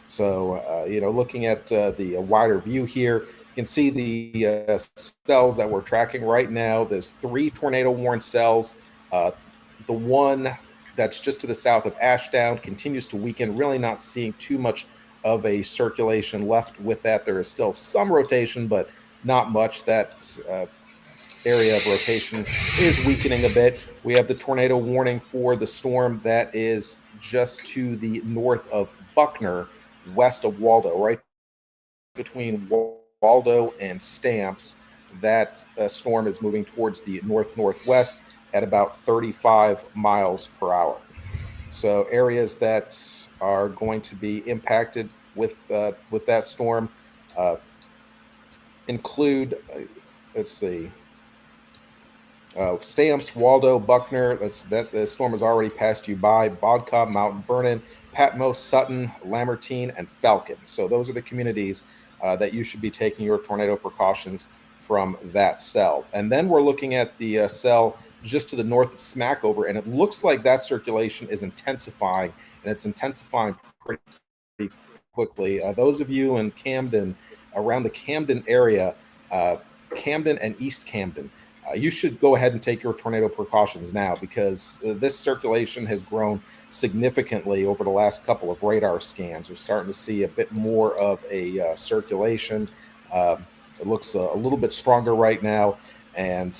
So, looking at the wider view here, you can see the cells that we're tracking right now. There's 3 tornado warned cells. The one that's just to the south of Ashdown continues to weaken, really not seeing too much of a circulation left with that. There is still some rotation, but not much. That area of rotation is weakening a bit. We have the tornado warning for the storm that is just to the north of Buckner, west of Waldo, right between Waldo and Stamps. That storm is moving towards the north-northwest at about 35 miles per hour. So areas that are going to be impacted with that storm include, let's see, Stamps, Waldo, Buckner. The storm has already passed you by. Bodcobb, Mount Vernon, Patmos, Sutton, Lamartine, and Falcon. So those are the communities that you should be taking your tornado precautions from that cell. And then we're looking at the cell just to the north of Smackover, and it looks like that circulation is intensifying, and it's intensifying pretty quickly. Those of you in Camden, around the Camden area, Camden and East Camden, you should go ahead and take your tornado precautions now, because this circulation has grown significantly over the last couple of radar scans. We're starting to see a bit more of a circulation. It looks a little bit stronger right now, and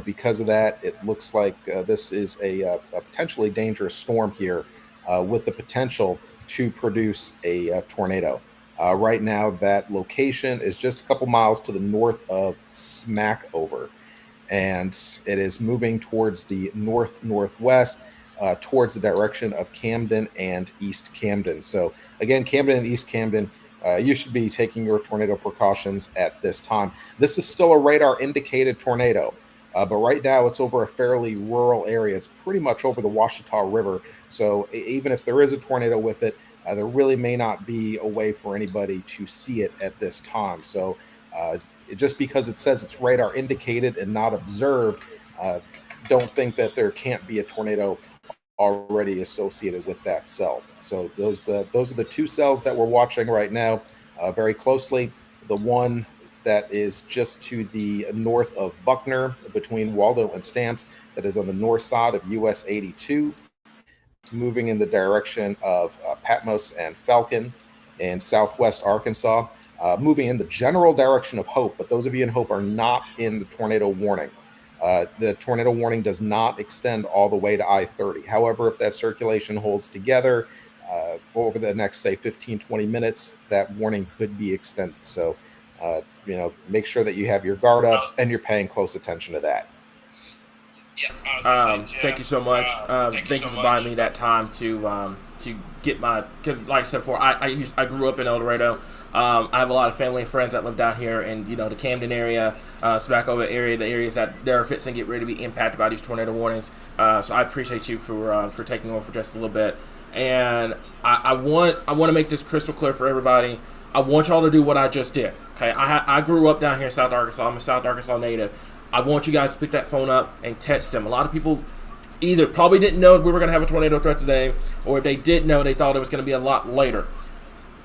because of that, it looks like this is a potentially dangerous storm here, with the potential to produce a tornado. Right now, that location is just a couple miles to the north of Smackover, and it is moving towards the northwest, towards the direction of Camden and East Camden. So again, Camden and East Camden, you should be taking your tornado precautions at this time. This is still a radar indicated tornado, but right now it's over a fairly rural area. It's pretty much over the Washita River. So even if there is a tornado with it, there really may not be a way for anybody to see it at this time. So just because it says it's radar indicated and not observed, don't think that there can't be a tornado already associated with that cell. So those are the two cells that we're watching right now very closely. The one that is just to the north of Buckner, between Waldo and Stamps, that is on the north side of US 82, moving in the direction of Patmos and Falcon in southwest Arkansas, moving in the general direction of Hope. But those of you in Hope are not in the tornado warning. The tornado warning does not extend all the way to I-30. However, if that circulation holds together for over the next, say, 15, 20 minutes, that warning could be extended. So, make sure that you have your guard up and you're paying close attention to that. Thank you so much. Thank you for buying me that time to get my, because like I said before, I grew up in El Dorado. I have a lot of family and friends that live down here in the Camden area, Smackover area, the areas that they're fixing to get ready to be impacted by these tornado warnings. So I appreciate you for taking over for just a little bit. And I want to make this crystal clear for everybody. I want y'all to do what I just did. Okay, I grew up down here in South Arkansas. I'm a South Arkansas native. I want you guys to pick that phone up and text them. A lot of people either probably didn't know we were going to have a tornado threat today, or if they did know, they thought it was going to be a lot later.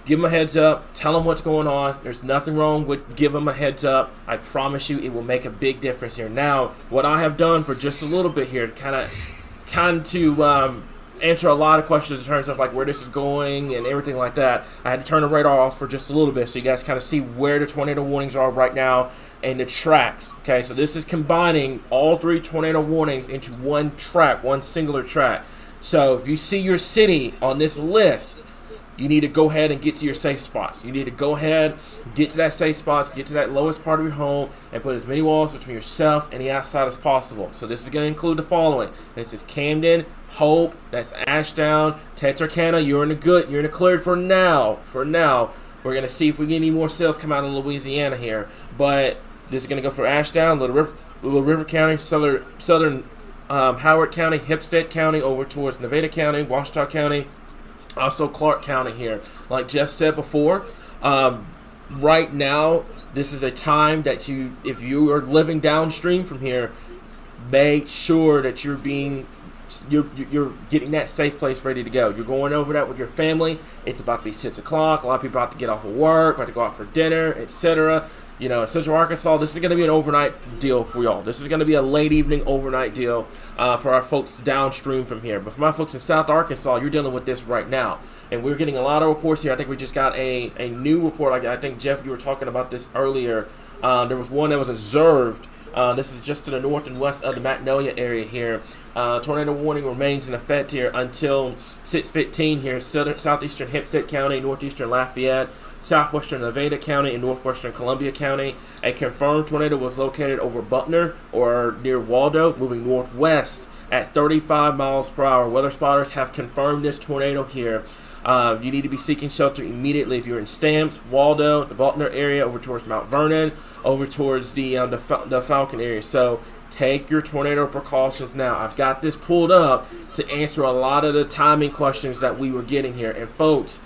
Give them a heads up. Tell them what's going on. There's nothing wrong with give them a heads up. I promise you it will make a big difference here. Now, what I have done for just a little bit here, kind to answer a lot of questions in terms of like where this is going and everything like that, I had to turn the radar off for just a little bit so you guys kind of see where the tornado warnings are right now and the tracks. Okay, so this is combining all three tornado warnings into one track, one singular track. So if you see your city on this list, you need to go ahead and get to your safe spots. You need to go ahead, get to that safe spots, get to that lowest part of your home, and put as many walls between yourself and the outside as possible. So this is going to include the following. This is Camden, Hope, that's Ashdown, Texarkana. You're in the cleared for now. For now, we're going to see if we get any more sales come out of Louisiana here. But this is going to go for Ashdown, Little River County, Southern Howard County, Hempstead County, over towards Nevada County, Washita County, also Clark County here. Like Jeff said before, right now, this is a time that if you are living downstream from here, make sure that you're getting that safe place ready to go. You're going over that with your family. It's about to be 6 o'clock. A lot of people about to get off of work, about to go out for dinner, etc. Central Arkansas, this is going to be an overnight deal for y'all. This is going to be a late evening overnight deal for our folks downstream from here. But for my folks in South Arkansas, you're dealing with this right now. And we're getting a lot of reports here. I think we just got a new report. I think, Jeff, you were talking about this earlier. There was one that was observed. This is just to the north and west of the Magnolia area here. Tornado warning remains in effect here until 6:15 here. Southeastern Hempstead County, northeastern Lafayette, southwestern Nevada County, and northwestern Columbia County. A confirmed tornado was located over Buckner or near Waldo, moving northwest at 35 miles per hour. Weather spotters have confirmed this tornado here. You need to be seeking shelter immediately if you're in Stamps, Waldo, the Baltimore area, over towards Mount Vernon, over towards the Falcon area. So take your tornado precautions now. I've got this pulled up to answer a lot of the timing questions that we were getting here. And folks,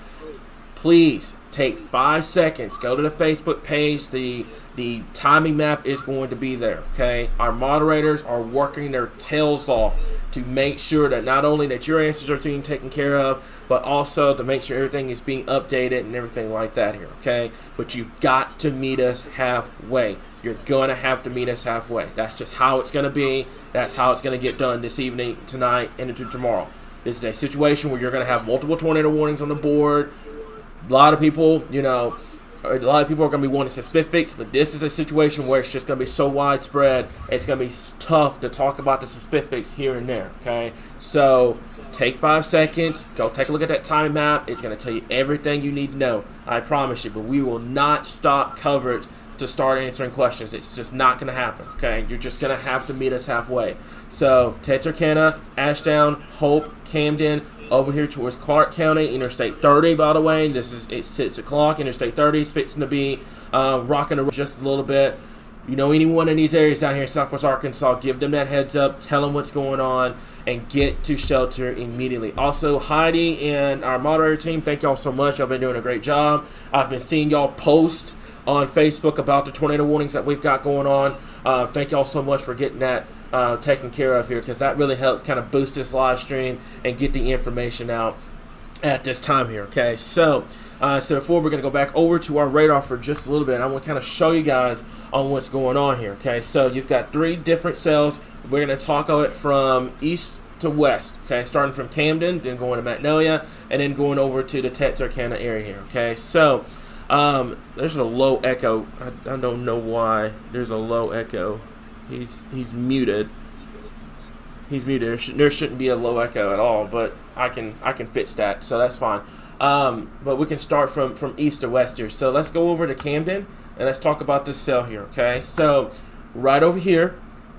please take 5 seconds. Go to the Facebook page. The timing map is going to be there, okay? Our moderators are working their tails off to make sure that not only that your answers are being taken care of, but also to make sure everything is being updated and everything like that here, okay? But you've got to meet us halfway. You're going to have to meet us halfway. That's just how it's going to be. That's how it's going to get done this evening, tonight, and into tomorrow. This is a situation where you're going to have multiple tornado warnings on the board. A lot of people, a lot of people are going to be wanting specifics, but this is a situation where it's just going to be so widespread, it's going to be tough to talk about the specifics here and there, okay? So take 5 seconds, go take a look at that time map. It's going to tell you everything you need to know, I promise you, but we will not stop coverage to start answering questions. It's just not going to happen, okay? You're just going to have to meet us halfway. So Texarkana, Ashdown, Hope, Camden, over here towards Clark County, Interstate 30, by the way. It's 6 o'clock. Interstate 30 is fixing to be rocking around just a little bit. Anyone in these areas out here in Southwest Arkansas, give them that heads up, tell them what's going on, and get to shelter immediately. Also, Heidi and our moderator team, thank y'all so much. Y'all been doing a great job. I've been seeing y'all post on Facebook about the tornado warnings that we've got going on. Thank y'all so much for getting that taken care of here, because that really helps kind of boost this live stream and get the information out at this time here, okay? So before we're going to go back over to our radar for just a little bit, I want to kind of show you guys on what's going on here, okay? So you've got 3 different cells. We're going to talk about it from east to west, okay? Starting from Camden, then going to Magnolia, and then going over to the Texarkana area here, okay? So there's a low echo. I don't know why there's a low echo. He's muted. He's muted. There shouldn't be a low echo at all, but I can fix that, so that's fine. But we can start from east to west here. So let's go over to Camden and let's talk about this cell here, okay? So right over here,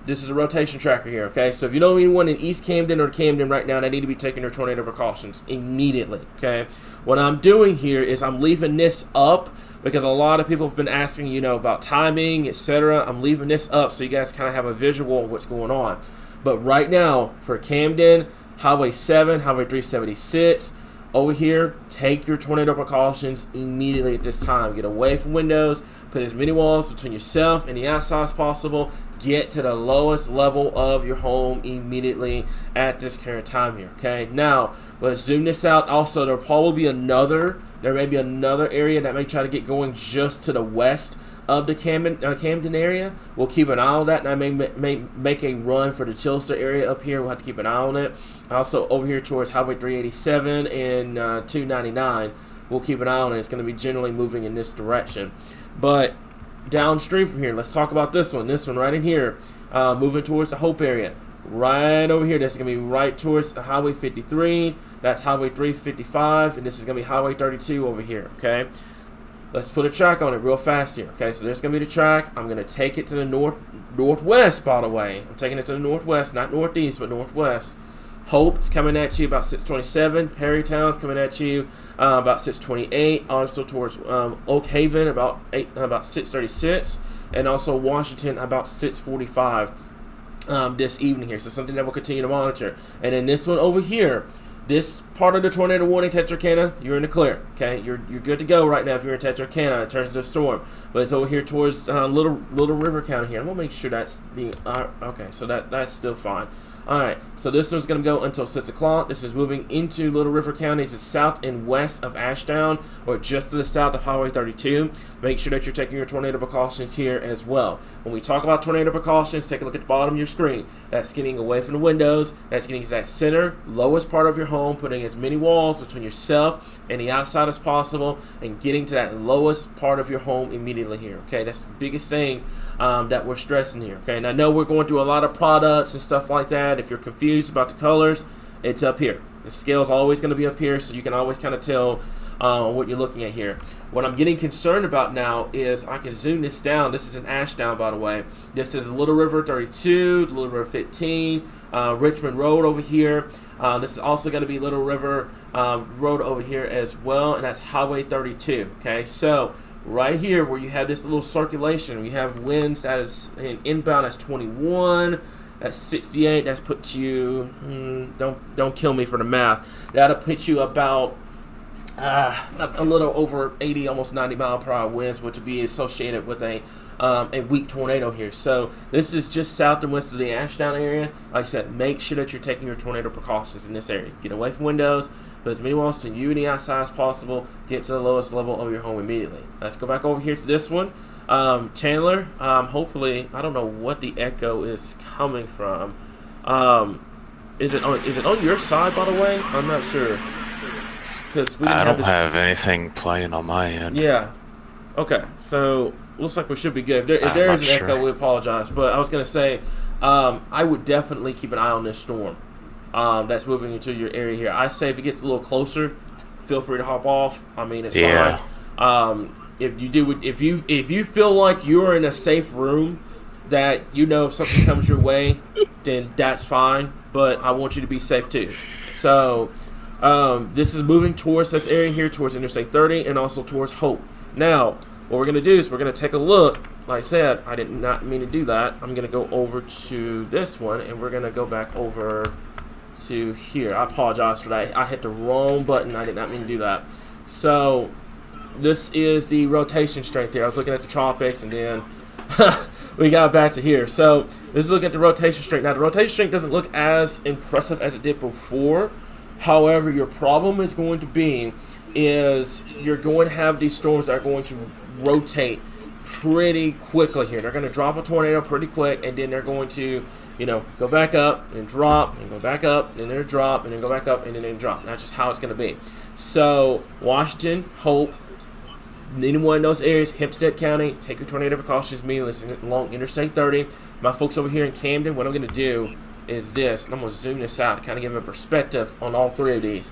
this is a rotation tracker here, okay? So if you know anyone in East Camden or Camden right now, they need to be taking their tornado precautions immediately, okay? What I'm doing here is I'm leaving this up because a lot of people have been asking, about timing, etc. I'm leaving this up so you guys kind of have a visual of what's going on. But right now, for Camden, Highway 7, Highway 376, over here, take your tornado precautions immediately at this time. Get away from windows, put as many walls between yourself and the outside as possible. Get to the lowest level of your home immediately at this current time here, okay? Now, let's zoom this out. Also, there may be another area that may try to get going just to the west of the Camden area. We'll keep an eye on that, and I may make a run for the Chilster area up here. We'll have to keep an eye on it. Also, over here towards Highway 387 and 299, we'll keep an eye on it. It's going to be generally moving in this direction. But downstream from here, let's talk about this one. This one right in here, moving towards the Hope area. Right over here, that's going to be right towards Highway 53. That's Highway 355, and this is going to be Highway 32 over here, okay? Let's put a track on it real fast here, okay? So there's going to be the track. I'm going to take it to the northwest, by the way. I'm taking it to the northwest, not northeast, but northwest. Hope is coming at you about 627. Perrytown's coming at you about 628. Also towards Oak Haven about 636. And also Washington about 645 this evening here. So something that we'll continue to monitor. And then this one over here, this part of the tornado warning, Texarkana, you're in the clear, okay? You're good to go right now if you're in Texarkana in terms of the storm. But it's over here towards Little River County here. I'm going to make sure that's being... okay, so that's still fine. Alright, so this one's going to go until 6 o'clock. This is moving into Little River County. It's south and west of Ashdown, or just to the south of Highway 32. Make sure that you're taking your tornado precautions here as well. When we talk about tornado precautions, take a look at the bottom of your screen. That's getting away from the windows. That's getting to that center, lowest part of your home, putting as many walls between yourself and the outside as possible, and getting to that lowest part of your home immediately here. Okay, that's the biggest thing that we're stressing here. Okay, and I know we're going through a lot of products and stuff like that. If you're confused about the colors, it's up here. The scale's always going to be up here, so you can always kind of tell what you're looking at here. What I'm getting concerned about now is I can zoom this down. This is an Ashdown, by the way. This is Little River 32, Little River 15, Richmond Road over here. This is also going to be Little River Road over here as well, and that's Highway 32. Okay, so right here where you have this little circulation, we have winds that is in inbound, that's 21. That's 68. That's put you. Don't kill me for the math. That'll put you about a little over 80, almost 90 mile per hour winds, which would be associated with a weak tornado here. So this is just south and west of the Ashdown area. Like I said, make sure that you're taking your tornado precautions in this area. Get away from windows, put as many walls to you and the outside as possible. Get to the lowest level of your home immediately. Let's go back over here to this one. Chandler, hopefully, I don't know what the echo is coming from. Is it on your side, by the way? I'm not sure. Because I don't have anything playing on my end. Yeah. Okay. So looks like we should be good. If there is an echo, we apologize. But I was gonna say, I would definitely keep an eye on this storm that's moving into your area here. I say if it gets a little closer, feel free to hop off. I mean, it's fine. If you feel like you're in a safe room, that you know if something comes your way, then that's fine. But I want you to be safe too. So this is moving towards this area here, towards Interstate 30, and also towards Hope. Now, what we're gonna do is we're gonna take a look. Like I said, I did not mean to do that. I'm gonna go over to this one, and we're gonna go back over to here. I apologize for that. I hit the wrong button. I did not mean to do that. So this is the rotation strength here. I was looking at the tropics, and then we got back to here. So this is looking at the rotation strength. Now the rotation strength doesn't look as impressive as it did before. However, your problem is going to be is you're going to have these storms that are going to rotate pretty quickly here. They're going to drop a tornado pretty quick, and then they're going to, go back up and drop and go back up, and then drop and then go back up and then they drop. And that's just how it's going to be. So Washington, Hope, anyone in those areas, Hempstead County, take your tornado precautions immediately along Interstate 30. My folks over here in Camden, what I'm going to do is this, and I'm going to zoom this out to kind of give a perspective on all three of these.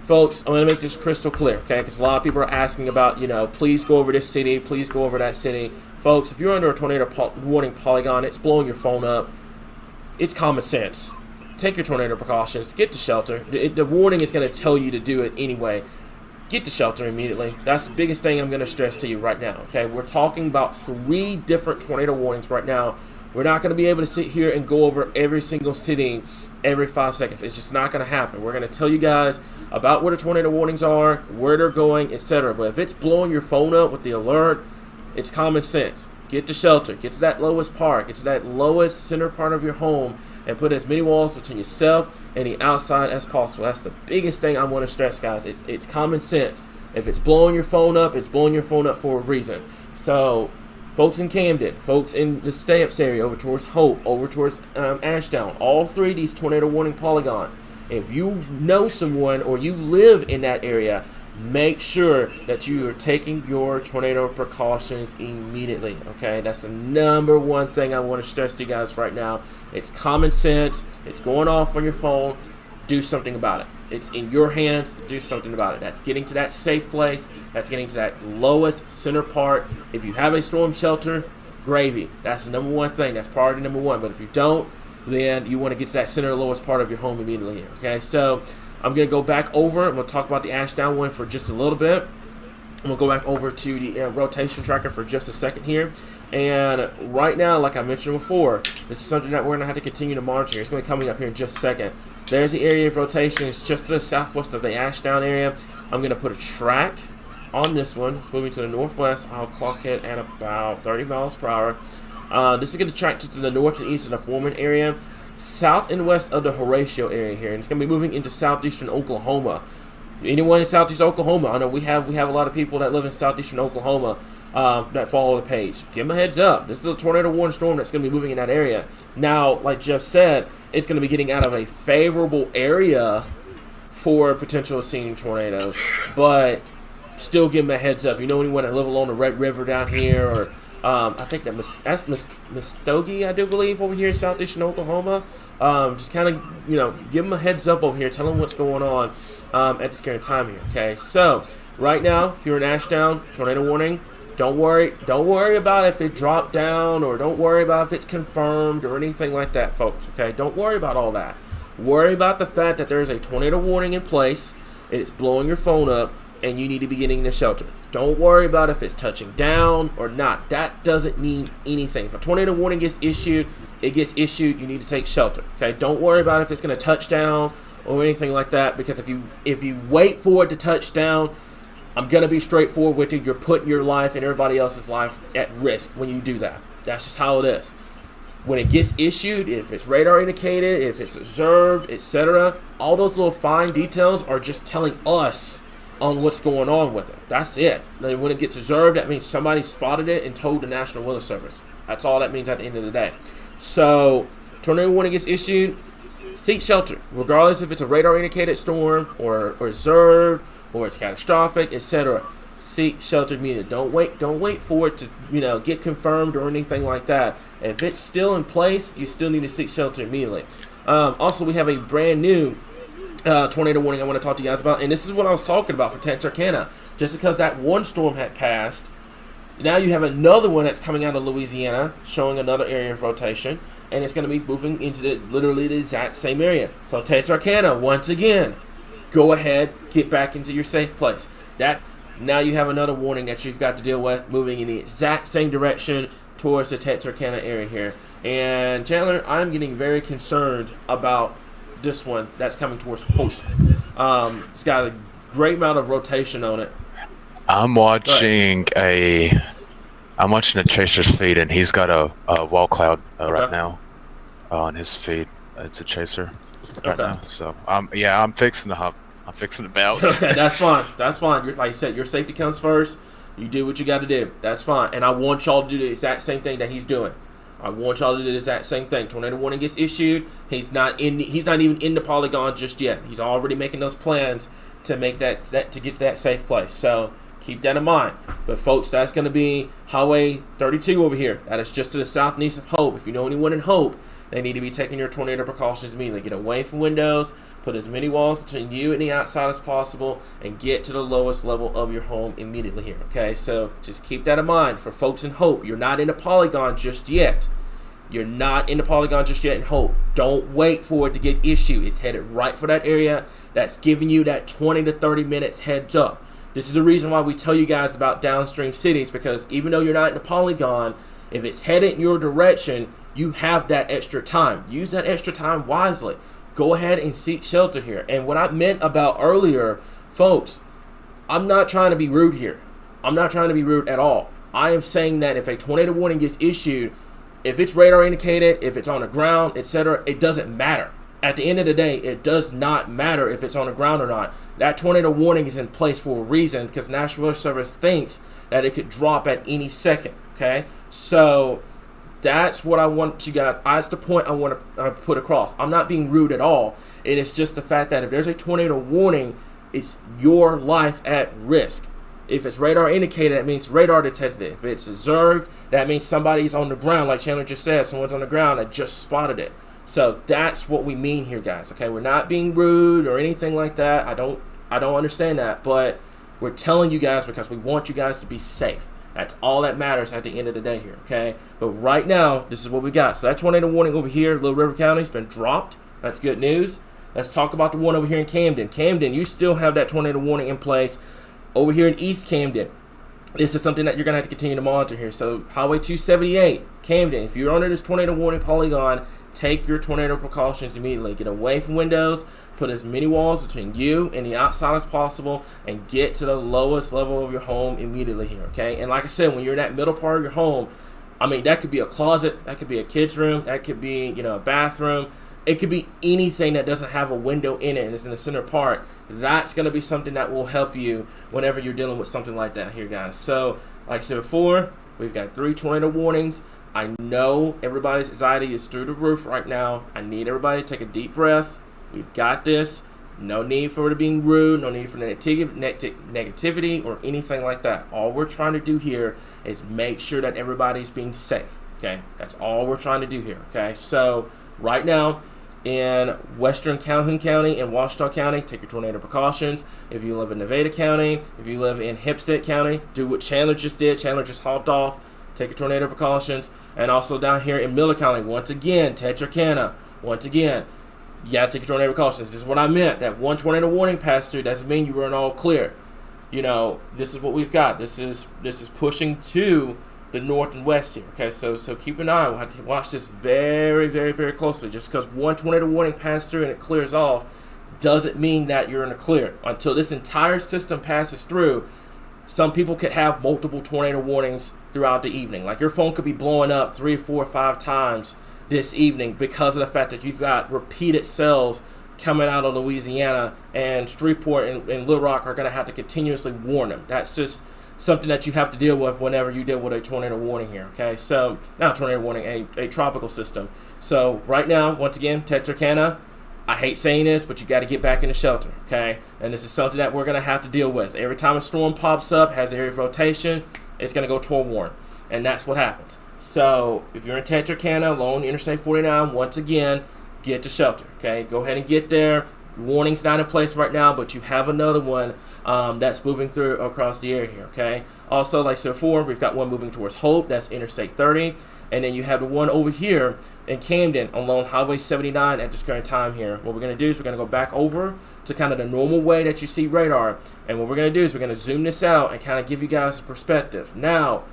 Folks, I'm going to make this crystal clear, okay, because a lot of people are asking about, please go over this city, please go over that city. Folks, if you're under a tornado warning polygon, it's blowing your phone up, it's common sense. Take your tornado precautions, get to shelter. The warning is going to tell you to do it anyway. Get to shelter immediately. That's the biggest thing I'm going to stress to you right now, okay? We're talking about 3 different tornado warnings right now. We're not going to be able to sit here and go over every single city every 5 seconds. It's just not going to happen. We're going to tell you guys about what the tornado warnings are, where they're going, etc. But if it's blowing your phone up with the alert, it's common sense. Get to shelter. Get to that lowest part. Get to that lowest center part of your home and put as many walls between yourself and the outside as possible. That's the biggest thing I want to stress, guys. It's common sense. If it's blowing your phone up, it's blowing your phone up for a reason. So folks in Camden, folks in the Stamps area, over towards Hope, over towards Ashdown, all 3 of these tornado warning polygons. If you know someone or you live in that area, make sure that you are taking your tornado precautions immediately, okay? That's the number one thing I want to stress to you guys right now. It's common sense. It's going off on your phone. Do something about it. It's in your hands. Do something about it. That's getting to that safe place. That's getting to that lowest center part. If you have a storm shelter, gravy. That's the number one thing. That's priority number 1. But if you don't, then you want to get to that center lowest part of your home immediately here, okay? So I'm going to go back over. I'm going to talk about the Ashdown one for just a little bit. I'm going to go back over to the rotation tracker for just a second here. And right now, like I mentioned before, this is something that we're going to have to continue to monitor. It's going to be coming up here in just a second. There's the area of rotation. It's just to the southwest of the Ashdown area. I'm going to put a track on this one. It's moving to the northwest. I'll clock it at about 30 miles per hour. This is going to track to the north and east of the Foreman area, south and west of the Horatio area here. And it's going to be moving into southeastern Oklahoma. Anyone in southeast Oklahoma, I know we have a lot of people that live in southeastern Oklahoma that follow the page. Give them a heads up. This is a tornado warning storm that's going to be moving in that area. Now, like Jeff said, it's going to be getting out of a favorable area for potential seeing tornadoes, but still give them a heads up. You know anyone that live along the Red River down here, or I think that's Muskogee, I do believe, over here in southeastern Oklahoma. Just kind of, give them a heads up over here. Tell them what's going on at this current time here. Okay, so Right now, if you're in Ashdown, tornado warning. Don't worry about if it dropped down, or don't worry about if it's confirmed or anything like that, folks. Okay, don't worry about all that. Worry about the fact that there's a tornado warning in place and it's blowing your phone up, and you need to be getting the shelter. Don't worry about if it's touching down or not. That doesn't mean anything. If a tornado warning gets issued, it gets issued. You need to take shelter. Okay, don't worry about if it's going to touch down or anything like that, because if you wait for it to touch down, I'm going to be straightforward with you. You're putting your life and everybody else's life at risk when you do that. That's just how it is. When it gets issued, if it's radar indicated, if it's observed, etc., all those little fine details are just telling us on what's going on with it. That's it. Then when it gets observed, that means somebody spotted it and told the National Weather Service. That's all that means at the end of the day. So, tornado warning gets issued, seek shelter, regardless if it's a radar indicated storm or observed or it's catastrophic, etc. Seek shelter immediately. Don't wait for it to get confirmed or anything like that. If it's still in place, you still need to seek shelter immediately. Also, we have a brand new tornado warning I want to talk to you guys about, and this is what I was talking about for Texarkana. Just because that one storm had passed, now you have another one that's coming out of Louisiana, showing another area of rotation, and it's going to be moving into literally the exact same area. So Texarkana, once again, go ahead, get back into your safe place. Now you have another warning that you've got to deal with, moving in the exact same direction towards the Texarkana area here. And Chandler, I'm getting very concerned about this one that's coming towards Hope. It's got a great amount of rotation on it. I'm watching a chaser's feed, and he's got a wall cloud right now on his feed. It's a chaser right now. So I'm fixing to hop. I'm fixing to bounce. That's fine. That's fine. Like I said, your safety comes first. You do what you got to do. That's fine. And I want y'all to do the exact same thing that he's doing. I want y'all to do the exact same thing. Tornado warning gets issued. He's not even in the polygon just yet. He's already making those plans to make that to get to that safe place. So keep that in mind. But folks, that's going to be Highway 32 over here. That is just to the south and east of Hope. If you know anyone in Hope, they need to be taking your tornado precautions immediately. Get away from windows, put as many walls between you and the outside as possible, and get to the lowest level of your home immediately here, okay? So just keep that in mind. For folks in Hope, you're not in the polygon just yet. You're not in the polygon just yet in Hope. Don't wait for it to get issued. It's headed right for that area. That's giving you that 20 to 30 minutes heads up. This is the reason why we tell you guys about downstream cities, because even though you're not in the polygon, if it's headed in your direction, you have that extra time. Use that extra time wisely. Go ahead and seek shelter here. And what I meant about earlier, folks, I'm not trying to be rude here. I'm not trying to be rude at all. I am saying that if a tornado warning gets issued, if it's radar indicated, if it's on the ground, etc., it doesn't matter. At the end of the day, it does not matter if it's on the ground or not. That tornado warning is in place for a reason, because National Weather Service thinks that it could drop at any second, okay? So that's what I want you guys, that's the point I want to put across. I'm not being rude at all. It is just the fact that if there's a tornado warning, it's your life at risk. If it's radar indicated, that means radar detected it. If it's observed, that means somebody's on the ground, like Chandler just said, someone's on the ground that just spotted it. So that's what we mean here, guys, okay? We're not being rude or anything like that. I don't understand that, but we're telling you guys because we want you guys to be safe. That's all that matters at the end of the day here, okay? But right now, this is what we got. So that tornado warning over here, Little River County, has been dropped. That's good news. Let's talk about the one over here in Camden. Camden, you still have that tornado warning in place. Over here in East Camden, this is something that you're going to have to continue to monitor here. So Highway 278, Camden, if you're under this tornado warning polygon, take your tornado precautions immediately. Get away from windows, put as many walls between you and the outside as possible, and get to the lowest level of your home immediately here, okay? And like I said, when you're in that middle part of your home, I mean, that could be a closet, that could be a kid's room, that could be, a bathroom. It could be anything that doesn't have a window in it and is in the center part. That's going to be something that will help you whenever you're dealing with something like that here, guys. So, like I said before, we've got 3 tornado warnings. I know everybody's anxiety is through the roof right now. I need everybody to take a deep breath. We've got this. No need for it being rude. No need for negativity or anything like that. All we're trying to do here is make sure that everybody's being safe. Okay? That's all we're trying to do here. Okay? So, right now, in western Calhoun County and Washita County, take your tornado precautions. If you live in Nevada County, if you live in Hempstead County, do what Chandler just did. Chandler just hopped off. Take your tornado precautions. And also down here in Miller County, once again, Texarkana, once again, you gotta take your tornado precautions. This is what I meant. That one tornado warning passed through doesn't mean you were in all clear. You know, this is what we've got. This is pushing to the north and west here. Okay, so keep an eye. We'll have to watch this very, very, very closely. Just because one tornado warning passed through and it clears off doesn't mean that you're in a clear. Until this entire system passes through, some people could have multiple tornado warnings throughout the evening. Like your phone could be blowing up 3, 4, 5 times this evening because of the fact that you've got repeated cells coming out of Louisiana, and Shreveport and Little Rock are going to have to continuously warn them. That's just something that you have to deal with whenever you deal with a tornado warning here, okay? So, not a tornado warning, a tropical system. So, right now, once again, Texarkana, I hate saying this, but you got to get back in the shelter, okay? And this is something that we're going to have to deal with. Every time a storm pops up, has area of rotation, it's going to go to a warn, and that's what happens. So, if you're in Texarkana, along Interstate 49, once again, get to shelter, okay? Go ahead and get there. Warning's not in place right now, but you have another one that's moving through across the area here, okay? Also, like I said before, we've got one moving towards Hope, that's Interstate 30, and then you have the one over here in Camden along Highway 79 at this current time here. What we're going to do is we're going to go back over to kind of the normal way that you see radar, and what we're going to do is we're going to zoom this out and kind of give you guys a perspective. Now,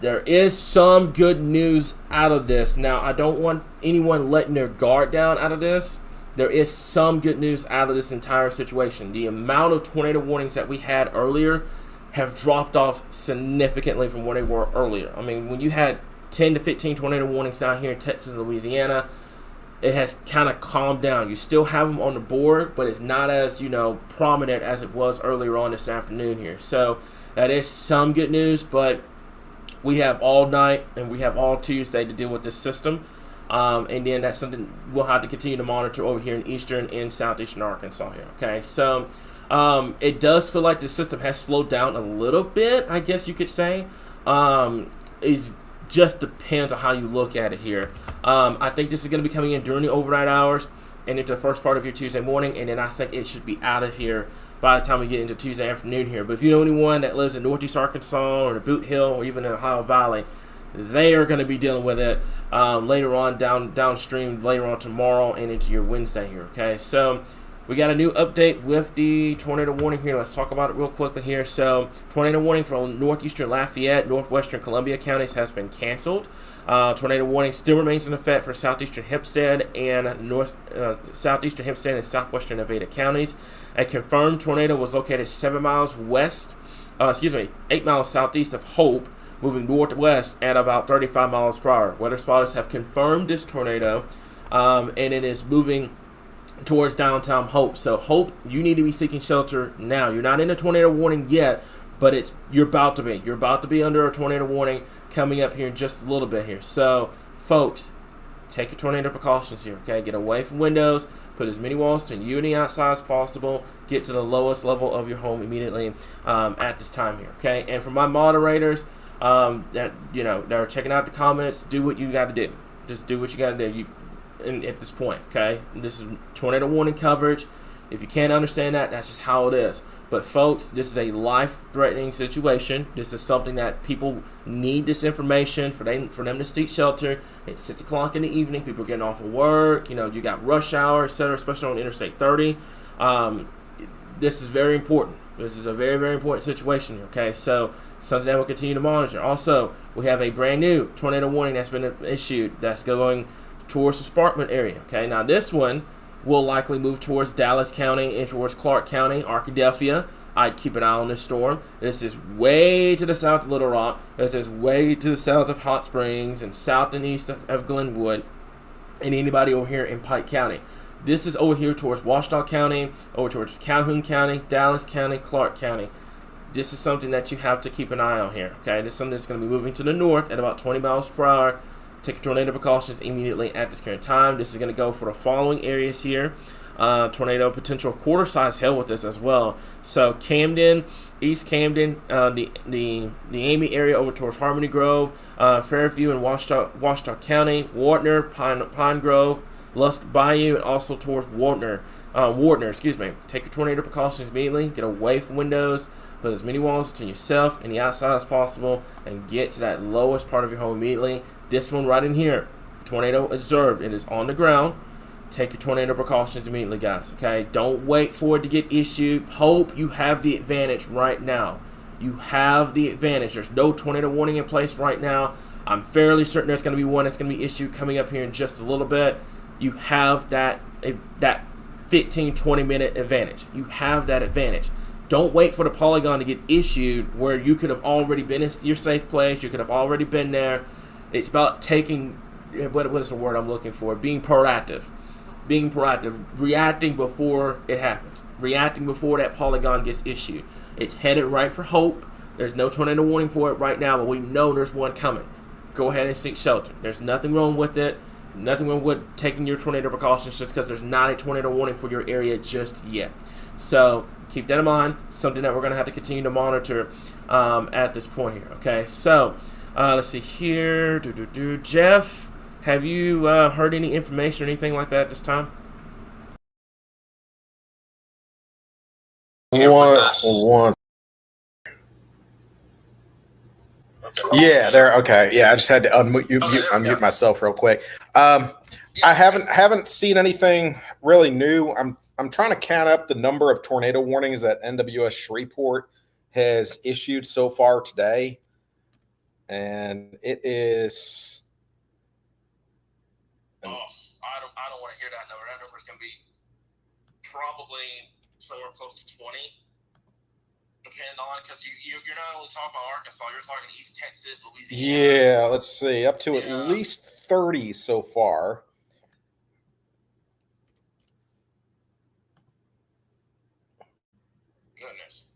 there is some good news out of this. Now, I don't want anyone letting their guard down out of this. There is some good news out of this entire situation. The amount of tornado warnings that we had earlier have dropped off significantly from what they were earlier. I mean, when you had 10 to 15 tornado warnings down here in Texas and Louisiana, it has kind of calmed down. You still have them on the board, but it's not as, prominent as it was earlier on this afternoon here. So that is some good news, but we have all night and we have all Tuesday to deal with this system. And then that's something we'll have to continue to monitor over here in eastern and southeastern Arkansas here. Okay, so it does feel like the system has slowed down a little bit, I guess you could say. It just depends on how you look at it here. I think this is going to be coming in during the overnight hours and into the first part of your Tuesday morning, and then I think it should be out of here by the time we get into Tuesday afternoon here. But if you know anyone that lives in northeast Arkansas or the Boot Hill or even in the Ohio Valley, they are going to be dealing with it later on downstream later on tomorrow and into your Wednesday here. Okay, so we got a new update with the tornado warning here. Let's talk about it real quickly here. So tornado warning for northeastern Lafayette, northwestern Columbia counties has been canceled. Tornado warning still remains in effect for southeastern Hempstead and southeastern Hempstead and southwestern Nevada counties. A confirmed tornado was located 8 miles southeast of Hope, moving northwest at about 35 miles per hour. Weather spotters have confirmed this tornado, and it is moving towards downtown Hope. So Hope, you need to be seeking shelter now. You're not in a tornado warning yet, but you're about to be. You're about to be under a tornado warning coming up here in just a little bit here. So, folks, take your tornado precautions here, okay? Get away from windows. Put as many walls to you and the outside as possible. Get to the lowest level of your home immediately at this time here, okay? And for my moderators that are checking out the comments, do what you got to do. Just do what you got to do. At this point, okay? This is tornado warning coverage. If you can't understand that, that's just how it is. But folks, this is a life-threatening situation. This is something that people need this information for them to seek shelter. It's 6 o'clock in the evening. People are getting off of work. You got rush hour, etc., especially on Interstate 30. This is very important. This is a very, very important situation, okay? So something that we'll continue to monitor. Also, we have a brand new tornado warning that's been issued that's going towards the Sparkman area, okay? Now, this one will likely move towards Dallas County and towards Clark County, Arkadelphia. I'd keep an eye on this storm. This is way to the south of Little Rock. This is way to the south of Hot Springs and south and east of Glenwood and anybody over here in Pike County. This is over here towards Washita County, over towards Calhoun County, Dallas County, Clark County. This is something that you have to keep an eye on here, okay? This is something that's going to be moving to the north at about 20 miles per hour. Take tornado precautions immediately at this current time. This is going to go for the following areas here. Tornado potential of quarter-size hail with this as well. So Camden, East Camden, the Amy area over towards Harmony Grove, Fairview and Washita County, Wartner, Pine Grove, Lusk Bayou, and also towards Wardner, excuse me. Take your tornado precautions immediately. Get away from windows. Put as many walls between yourself and the outside as possible, and get to that lowest part of your home immediately. This one right in here, tornado observed. It is on the ground. Take your tornado precautions immediately, guys. Okay, don't wait for it to get issued. Hope you have the advantage right now. You have the advantage. There's no tornado warning in place right now. I'm fairly certain there's going to be one that's going to be issued coming up here in just a little bit. You have that 15-20 minute advantage. You have that advantage. Don't wait for the polygon to get issued where you could have already been in your safe place. You could have already been there. It's about taking, what is the word I'm looking for? Being proactive. Being proactive. Reacting before it happens. Reacting before that polygon gets issued. It's headed right for Hope. There's no tornado warning for it right now, but we know there's one coming. Go ahead and seek shelter. There's nothing wrong with it. Nothing wrong with taking your tornado precautions just because there's not a tornado warning for your area just yet. So keep that in mind. Something that we're going to have to continue to monitor at this point here. Okay, so let's see here. Jeff, have you heard any information or anything like that at this time? One. Yeah, there. Okay, yeah. I just had to unmute myself real quick. I haven't seen anything really new. I'm trying to count up the number of tornado warnings that NWS Shreveport has issued so far today, and it is. I don't want to hear that number. That number is going to be probably somewhere close to 20. Depending on, because you're not only talking about Arkansas, you're talking East Texas, Louisiana. Yeah, let's see, up to at least 30 so far. Goodness.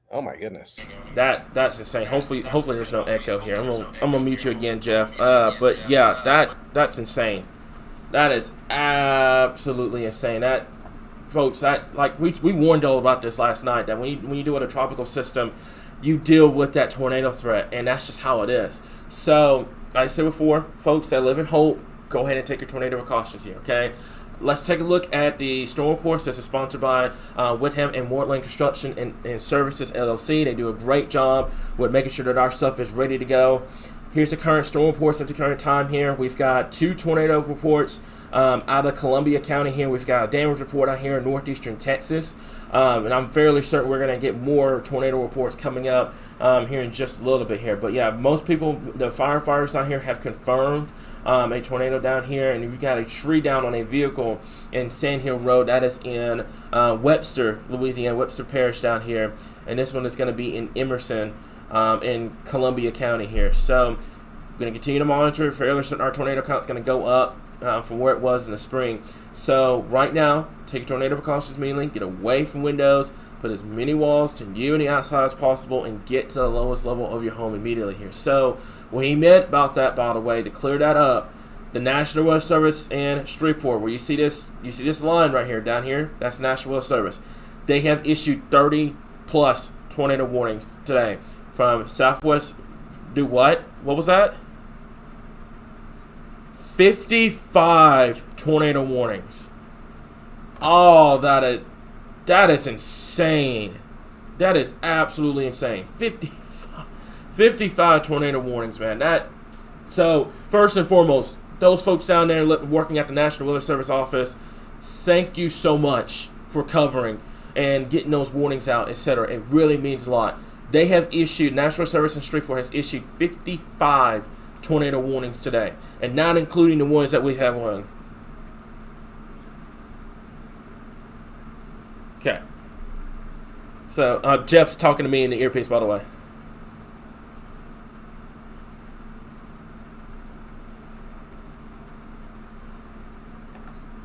Oh my goodness. That's insane. Hopefully there's no echo here. I'm gonna mute you again, Jeff. But yeah, that's insane. That is absolutely insane. That, folks, we warned all about this last night, that when you deal with a tropical system, you deal with that tornado threat, and that's just how it is. So, like I said before, folks that live in Hope, go ahead and take your tornado precautions here, okay? Let's take a look at the storm reports. This is sponsored by Whitham and Mortland Construction and Services, LLC. They do a great job with making sure that our stuff is ready to go. Here's the current storm reports at the current time here. We've got 2 tornado reports out of Columbia County here. We've got a damage report out here in northeastern Texas. And I'm fairly certain we're going to get more tornado reports coming up here in just a little bit here. But yeah, most people, the firefighters down here have confirmed a tornado down here. And we've got a tree down on a vehicle in Sand Hill Road. That is in Webster, Louisiana, Webster Parish down here. And this one is going to be in Emerson in Columbia County here. So we're going to continue to monitor. Fairly certain our tornado count is going to go up from where it was in the spring. So right now, take your tornado precautions immediately. Get away from windows. Put as many walls to you and the outside as possible, and get to the lowest level of your home immediately here. So what he meant about that, by the way, to clear that up, the National Weather Service in Shreveport, where you see this line right here, down here, that's National Weather Service. They have issued 30 plus tornado warnings today from Southwest. Do what? What was that? 55 tornado warnings. Oh, that is insane. That is absolutely insane. 55 tornado warnings, man. So, first and foremost, those folks down there working at the National Weather Service office, thank you so much for covering and getting those warnings out, etc. It really means a lot. They have issued, National Weather Service in Shreveport has issued 55 tornado warnings today, and not including the ones that we have on. Okay. So Jeff's talking to me in the earpiece, by the way.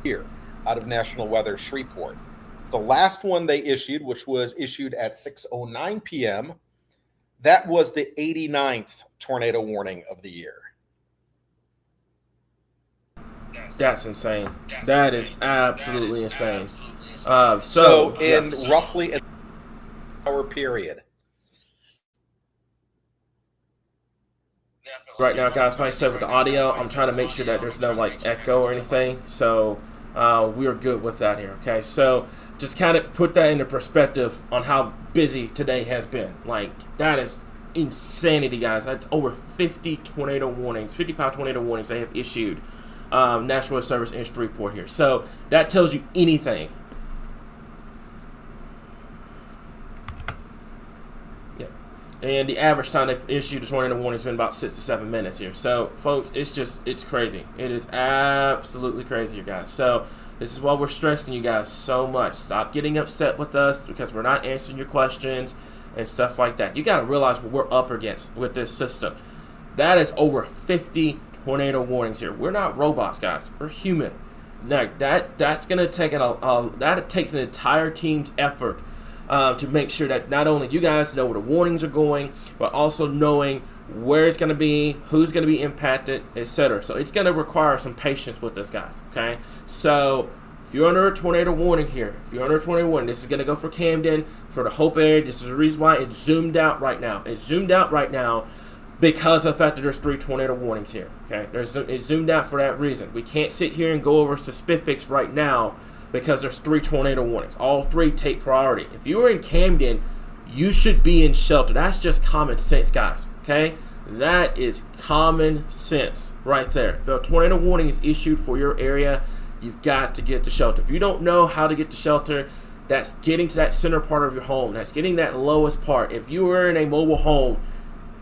Here, out of National Weather Shreveport. The last one they issued, which was issued at 6:09 p.m., that was the 89th tornado warning of the year. That's insane. That is absolutely insane. So in roughly an hour period. right now, guys. Like I said, with the audio, I'm trying to make sure that there's no like echo or anything. So we are good with that here. Okay, so just kind of put that into perspective on how busy today has been. Like, that is insanity, guys. That's over 50 tornado warnings, 55 tornado warnings they have issued. National Weather Service in Shreveport here. So that tells you anything. Yeah. And the average time they've issued a tornado warning has been about 6 to 7 minutes here. So, folks, it's crazy. It is absolutely crazy, you guys. So this is why we're stressing you guys so much. Stop getting upset with us because we're not answering your questions and stuff like that. You got to realize what we're up against with this system. That is over 50 tornado warnings here. We're not robots, guys. We're human. Now, that's going to take that takes an entire team's effort to make sure that not only you guys know where the warnings are going, but also knowing where it's going to be, who's going to be impacted, etc. So it's going to require some patience with this, guys. Okay, so if you're under a tornado warning here, this is going to go for Camden, for the Hope area. This is the reason why it's zoomed out right now. It's zoomed out right now because of the fact that there's 3 tornado warnings here. Okay, it's zoomed out for that reason. We can't sit here and go over specifics right now because there's 3 tornado warnings. All 3 take priority. If you are in Camden, you should be in shelter. That's just common sense, guys. Okay, that is common sense right there. If a tornado warning is issued for your area, you've got to get to shelter. If you don't know how to get to shelter, that's getting to that center part of your home. That's getting that lowest part. If you are in a mobile home,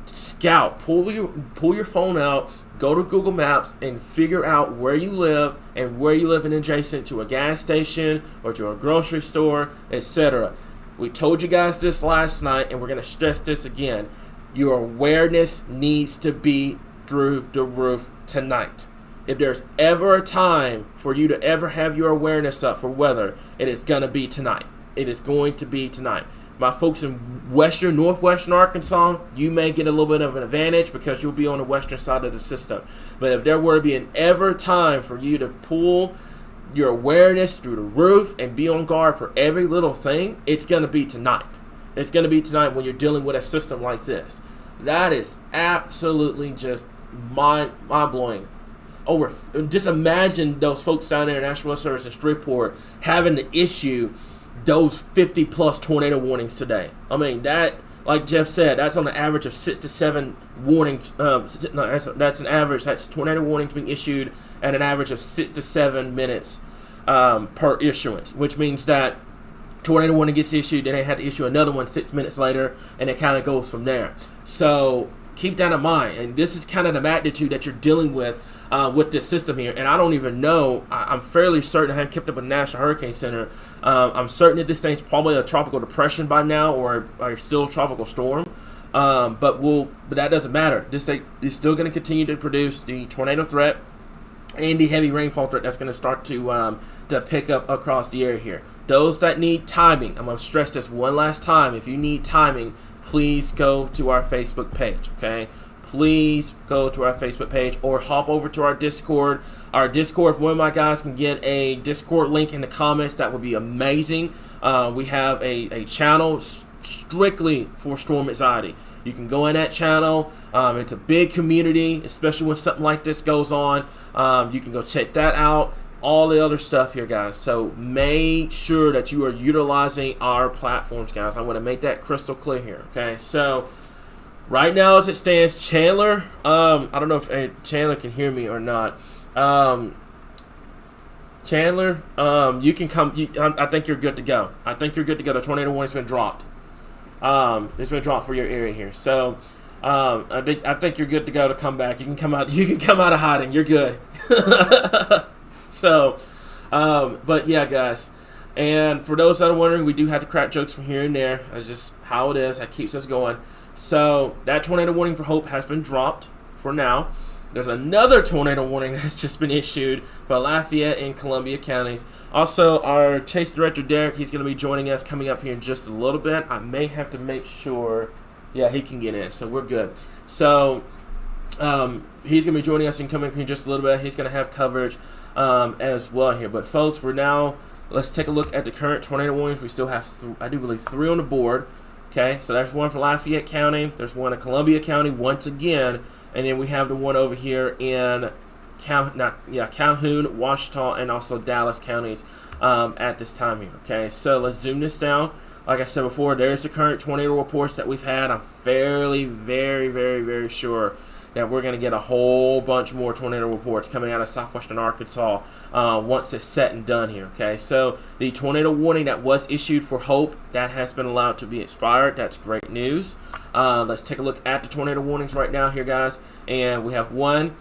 scout, pull your phone out, go to Google Maps and figure out where you live and where you live in adjacent to a gas station or to a grocery store, etc. We told you guys this last night, and we're going to stress this again. Your awareness needs to be through the roof tonight. If there's ever a time for you to ever have your awareness up for weather, it is going to be tonight. It is going to be tonight. My folks in northwestern Arkansas, you may get a little bit of an advantage because you'll be on the western side of the system. But if there were to be an ever time for you to pull your awareness through the roof and be on guard for every little thing, it's going to be tonight. It's going to be tonight when you're dealing with a system like this. That is absolutely just mind-blowing. Just imagine those folks down there in National Weather Service in Shreveport having to issue those 50-plus tornado warnings today. I mean, that, like Jeff said, that's on the average of 6 to 7 warnings. That's an average. That's tornado warnings being issued at an average of 6 to 7 minutes per issuance, which means that tornado warning gets issued, then they have to issue another one 6 minutes later, and it kind of goes from there. So keep that in mind. And this is kind of the magnitude that you're dealing with this system here. And I don't even know. I'm fairly certain. I haven't kept up with the National Hurricane Center. I'm certain that this thing's probably a tropical depression by now, or still a tropical storm. But that doesn't matter. This thing is still going to continue to produce the tornado threat and the heavy rainfall threat that's going to start to pick up across the area here. Those that need timing, I'm going to stress this one last time. If you need timing, please go to our Facebook page, okay? Please go to our Facebook page or hop over to our Discord. Our Discord, if one of my guys can get a Discord link in the comments, that would be amazing. We have a channel strictly for storm anxiety. You can go in that channel. It's a big community, especially when something like this goes on. You can go check that out. All the other stuff here, guys. So make sure that you are utilizing our platforms, guys. I want to make that crystal clear here, okay? So right now as it stands, Chandler, I don't know if Chandler can hear me or not. Chandler, you can come. I think you're good to go. The tornado warning's been dropped. It's been dropped for your area here. So I think you're good to go to come back. You can come out. You can come out of hiding. You're good. So, but yeah, guys. And for those that are wondering, we do have to crack jokes from here and there. That's just how it is. That keeps us going. So that tornado warning for Hope has been dropped for now. There's another tornado warning that's just been issued for Lafayette and Columbia counties. Also, our Chase Director, Derek, he's going to be joining us coming up here in just a little bit. I may have to make sure, yeah, he can get in, so we're good. So he's going to be joining us and coming up here in just a little bit. He's going to have coverage as well here. But, folks, let's take a look at the current tornado warnings. We still have, I do believe, 3 on the board. Okay, so there's one for Lafayette County. There's one in Columbia County once again. and then we have the one over here in Calhoun, Washita, and also Dallas counties at this time here. Okay, so let's zoom this down. Like I said before, there's the current tornado reports that we've had. I'm fairly, very, very, very sure that we're going to get a whole bunch more tornado reports coming out of southwestern Arkansas once it's set and done here. Okay, so the tornado warning that was issued for Hope, that has been allowed to be expired. That's great news. Let's take a look at the tornado warnings right now here, guys. And we have one,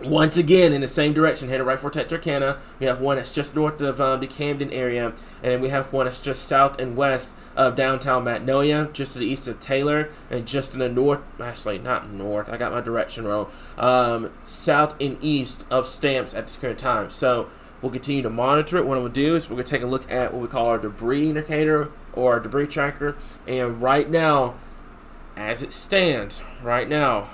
once again, in the same direction, headed right for Texarkana. We have one that's just north of the Camden area, and then we have one that's just south and west of downtown Magnolia, just to the east of Taylor, and just in the north, actually not north, I got my direction wrong, south and east of Stamps at this current time. So we'll continue to monitor it. What I'm going to do is we're going to take a look at what we call our debris indicator or our debris tracker, and right now, as it stands, right now,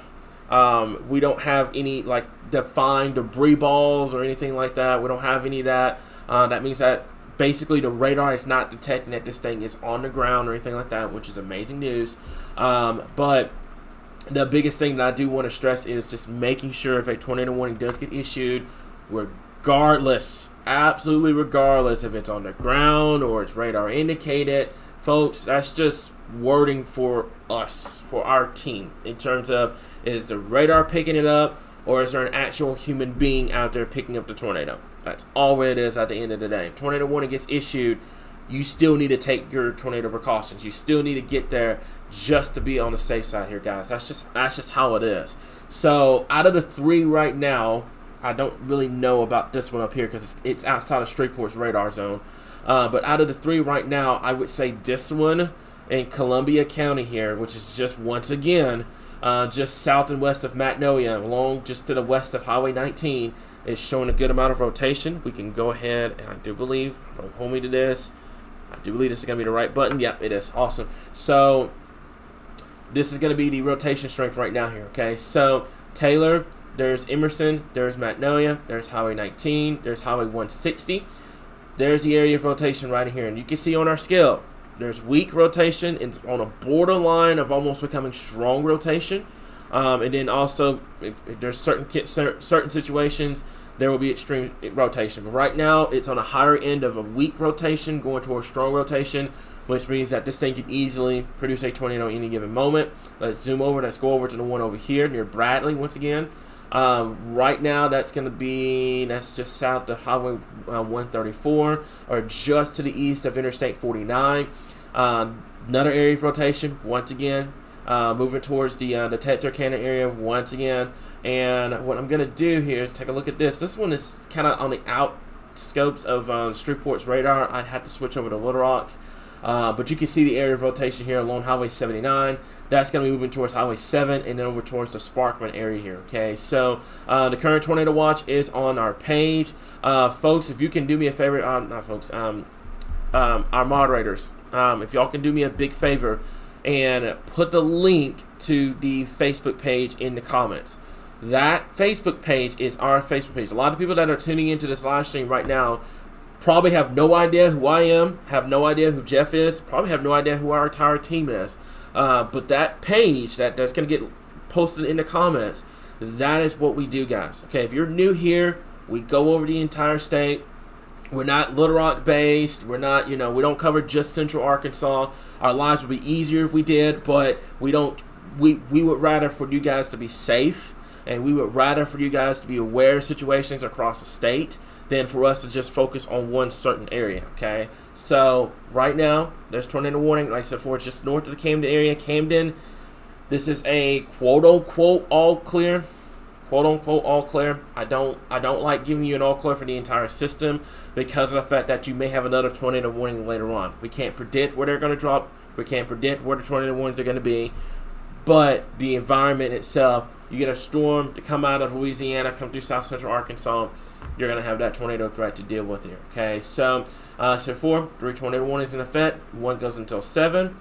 we don't have any like defined debris balls or anything like that. We don't have any of that. That means that basically the radar is not detecting that this thing is on the ground or anything like that, which is amazing news. But the biggest thing that I do want to stress is just making sure if a tornado warning does get issued, regardless, absolutely regardless if it's on the ground or it's radar indicated, folks, that's just wording for us, for our team, in terms of, is the radar picking it up or is there an actual human being out there picking up the tornado? That's all it is at the end of the day. Tornado warning gets issued, you still need to take your tornado precautions. You still need to get there just to be on the safe side here, guys. That's just how it is. So out of the three right now, I don't really know about this one up here because it's outside of Streetport's radar zone. But out of the three right now, I would say this one in Columbia County here, which is just once again just south and west of Magnolia, along just to the west of Highway 19, is showing a good amount of rotation. We can go ahead, and I do believe, don't hold me to this, I do believe this is going to be the right button. Yep, it is. Awesome. So this is going to be the rotation strength right now here, okay? So Taylor, there's Emerson, there's Magnolia, there's Highway 19, there's Highway 160. There's the area of rotation right here. And you can see on our scale, there's weak rotation. It's on a borderline of almost becoming strong rotation. And then also, if there's certain situations, there will be extreme rotation. But right now, it's on a higher end of a weak rotation going towards strong rotation, which means that this thing can easily produce a tornado at any given moment. Let's zoom over. Let's go over to the one over here near Bradley once again. Right now, that's just south of Highway 134, or just to the east of Interstate 49. Another area of rotation, once again, moving towards the Texarkana area once again. And what I'm going to do here is take a look at this. This one is kind of on the outscopes of Streetport's radar. I'd have to switch over to Little Rocks. But you can see the area of rotation here along Highway 79. That's going to be moving towards Highway 7 and then over towards the Sparkman area here, okay? So the current tornado watch is on our page. Folks, if you can do me a favor, not folks, our moderators, if y'all can do me a big favor and put the link to the Facebook page in the comments. That Facebook page is our Facebook page. A lot of people that are tuning into this live stream right now probably have no idea who I am, have no idea who Jeff is, probably have no idea who our entire team is. But that page that's going to get posted in the comments, that is what we do, guys. Okay, if you're new here, we go over the entire state. We're not Little Rock based. We're not, we don't cover just Central Arkansas. Our lives would be easier if we did, but we don't. We would rather for you guys to be safe, and we would rather for you guys to be aware of situations across the state than for us to just focus on one certain area, okay? So right now, there's tornado warning, like I said, for just north of the Camden area. Camden, this is a quote-unquote all clear. Quote-unquote all clear. I don't like giving you an all clear for the entire system because of the fact that you may have another tornado warning later on. We can't predict where they're going to drop. We can't predict where the tornado warnings are going to be. But the environment itself, you get a storm to come out of Louisiana, come through south central Arkansas, you're going to have that tornado threat to deal with here. Okay, so 3 tornado warnings in effect. One goes until 7.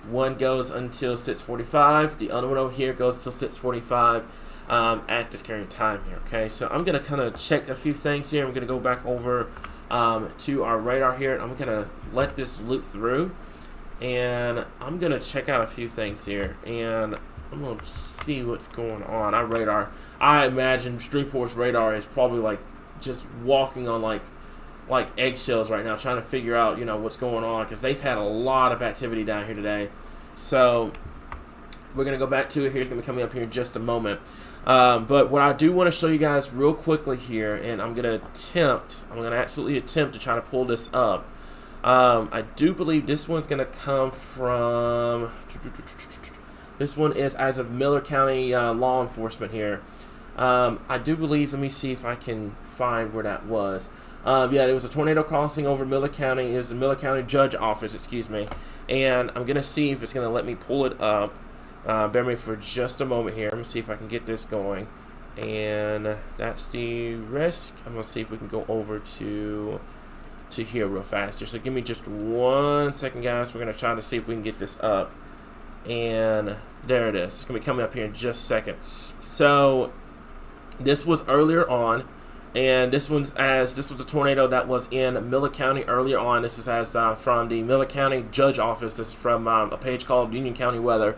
One goes until 6:45. The other one over here goes until 6:45 at this current time here. Okay, so I'm going to kind of check a few things here. I'm going to go back over to our radar here. I'm going to let this loop through. And I'm going to check out a few things here. And I'm gonna see what's going on. Our radar. I imagine Streetport's radar is probably like just walking on like eggshells right now, trying to figure out what's going on because they've had a lot of activity down here today. So we're gonna go back to it here. It's gonna be coming up here in just a moment. But what I do want to show you guys real quickly here, and I'm gonna absolutely attempt to try to pull this up. I do believe this one's gonna come from. This one is as of Miller County law enforcement here. I do believe, let me see if I can find where that was. Yeah, there was a tornado crossing over Miller County. It was the Miller County Judge Office, excuse me. And I'm going to see if it's going to let me pull it up. Bear with me for just a moment here. Let me see if I can get this going. And that's the risk. I'm going to see if we can go over to here real fast. So give me just 1 second, guys. We're going to try to see if we can get this up. And there it is. It's going to be coming up here in just a second. So this was earlier on, and this was a tornado that was in Miller County earlier on. This is as from the Miller County Judge Office. This is from a page called Union County Weather.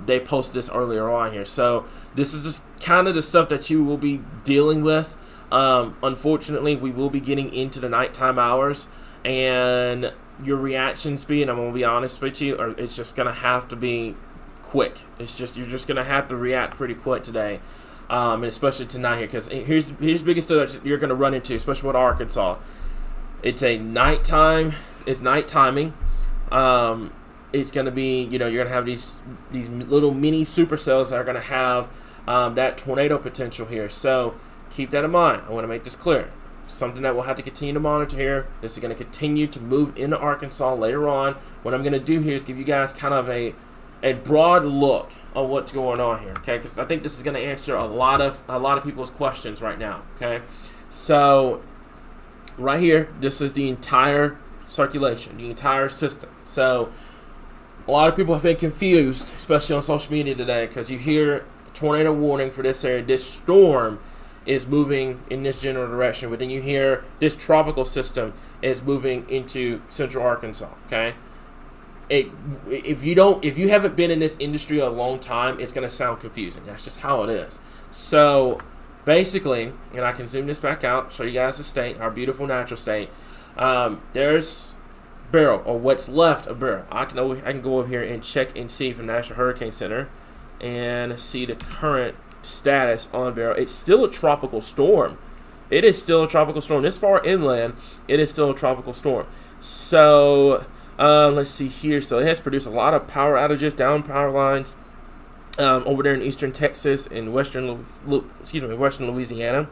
They posted this earlier on here. So this is just kind of the stuff that you will be dealing with. Unfortunately, we will be getting into the nighttime hours, and your reaction speed, I'm going to be honest with you, it's just going to have to be quick. You're just going to have to react pretty quick today, and especially tonight here, because here's the biggest stuff that you're going to run into, especially with Arkansas. It's nighttime. It's night timing. It's going to be, you're going to have these little mini supercells that are going to have that tornado potential here. So keep that in mind. I want to make this clear. Something that we'll have to continue to monitor here. This is going to continue to move into Arkansas later on. What I'm going to do here is give you guys kind of a broad look on what's going on here, okay? Because I think this is going to answer a lot of people's questions right now, okay? So right here, this is the entire circulation, the entire system. So a lot of people have been confused, especially on social media today, because you hear tornado warning for this area. This storm is moving in this general direction, but then you hear this tropical system is moving into central Arkansas. Okay, if you haven't been in this industry a long time, it's going to sound confusing. That's just how it is. So basically, and I can zoom this back out, show you guys the state, our beautiful natural state. There's Beryl, or what's left of Beryl. I can go over here and check and see from National Hurricane Center and see the current status on Beryl. It's still a tropical storm. It is still a tropical storm. This far inland, it is still a tropical storm. So let's see here. So it has produced a lot of power outages, down power lines over there in eastern Texas and western Louisiana.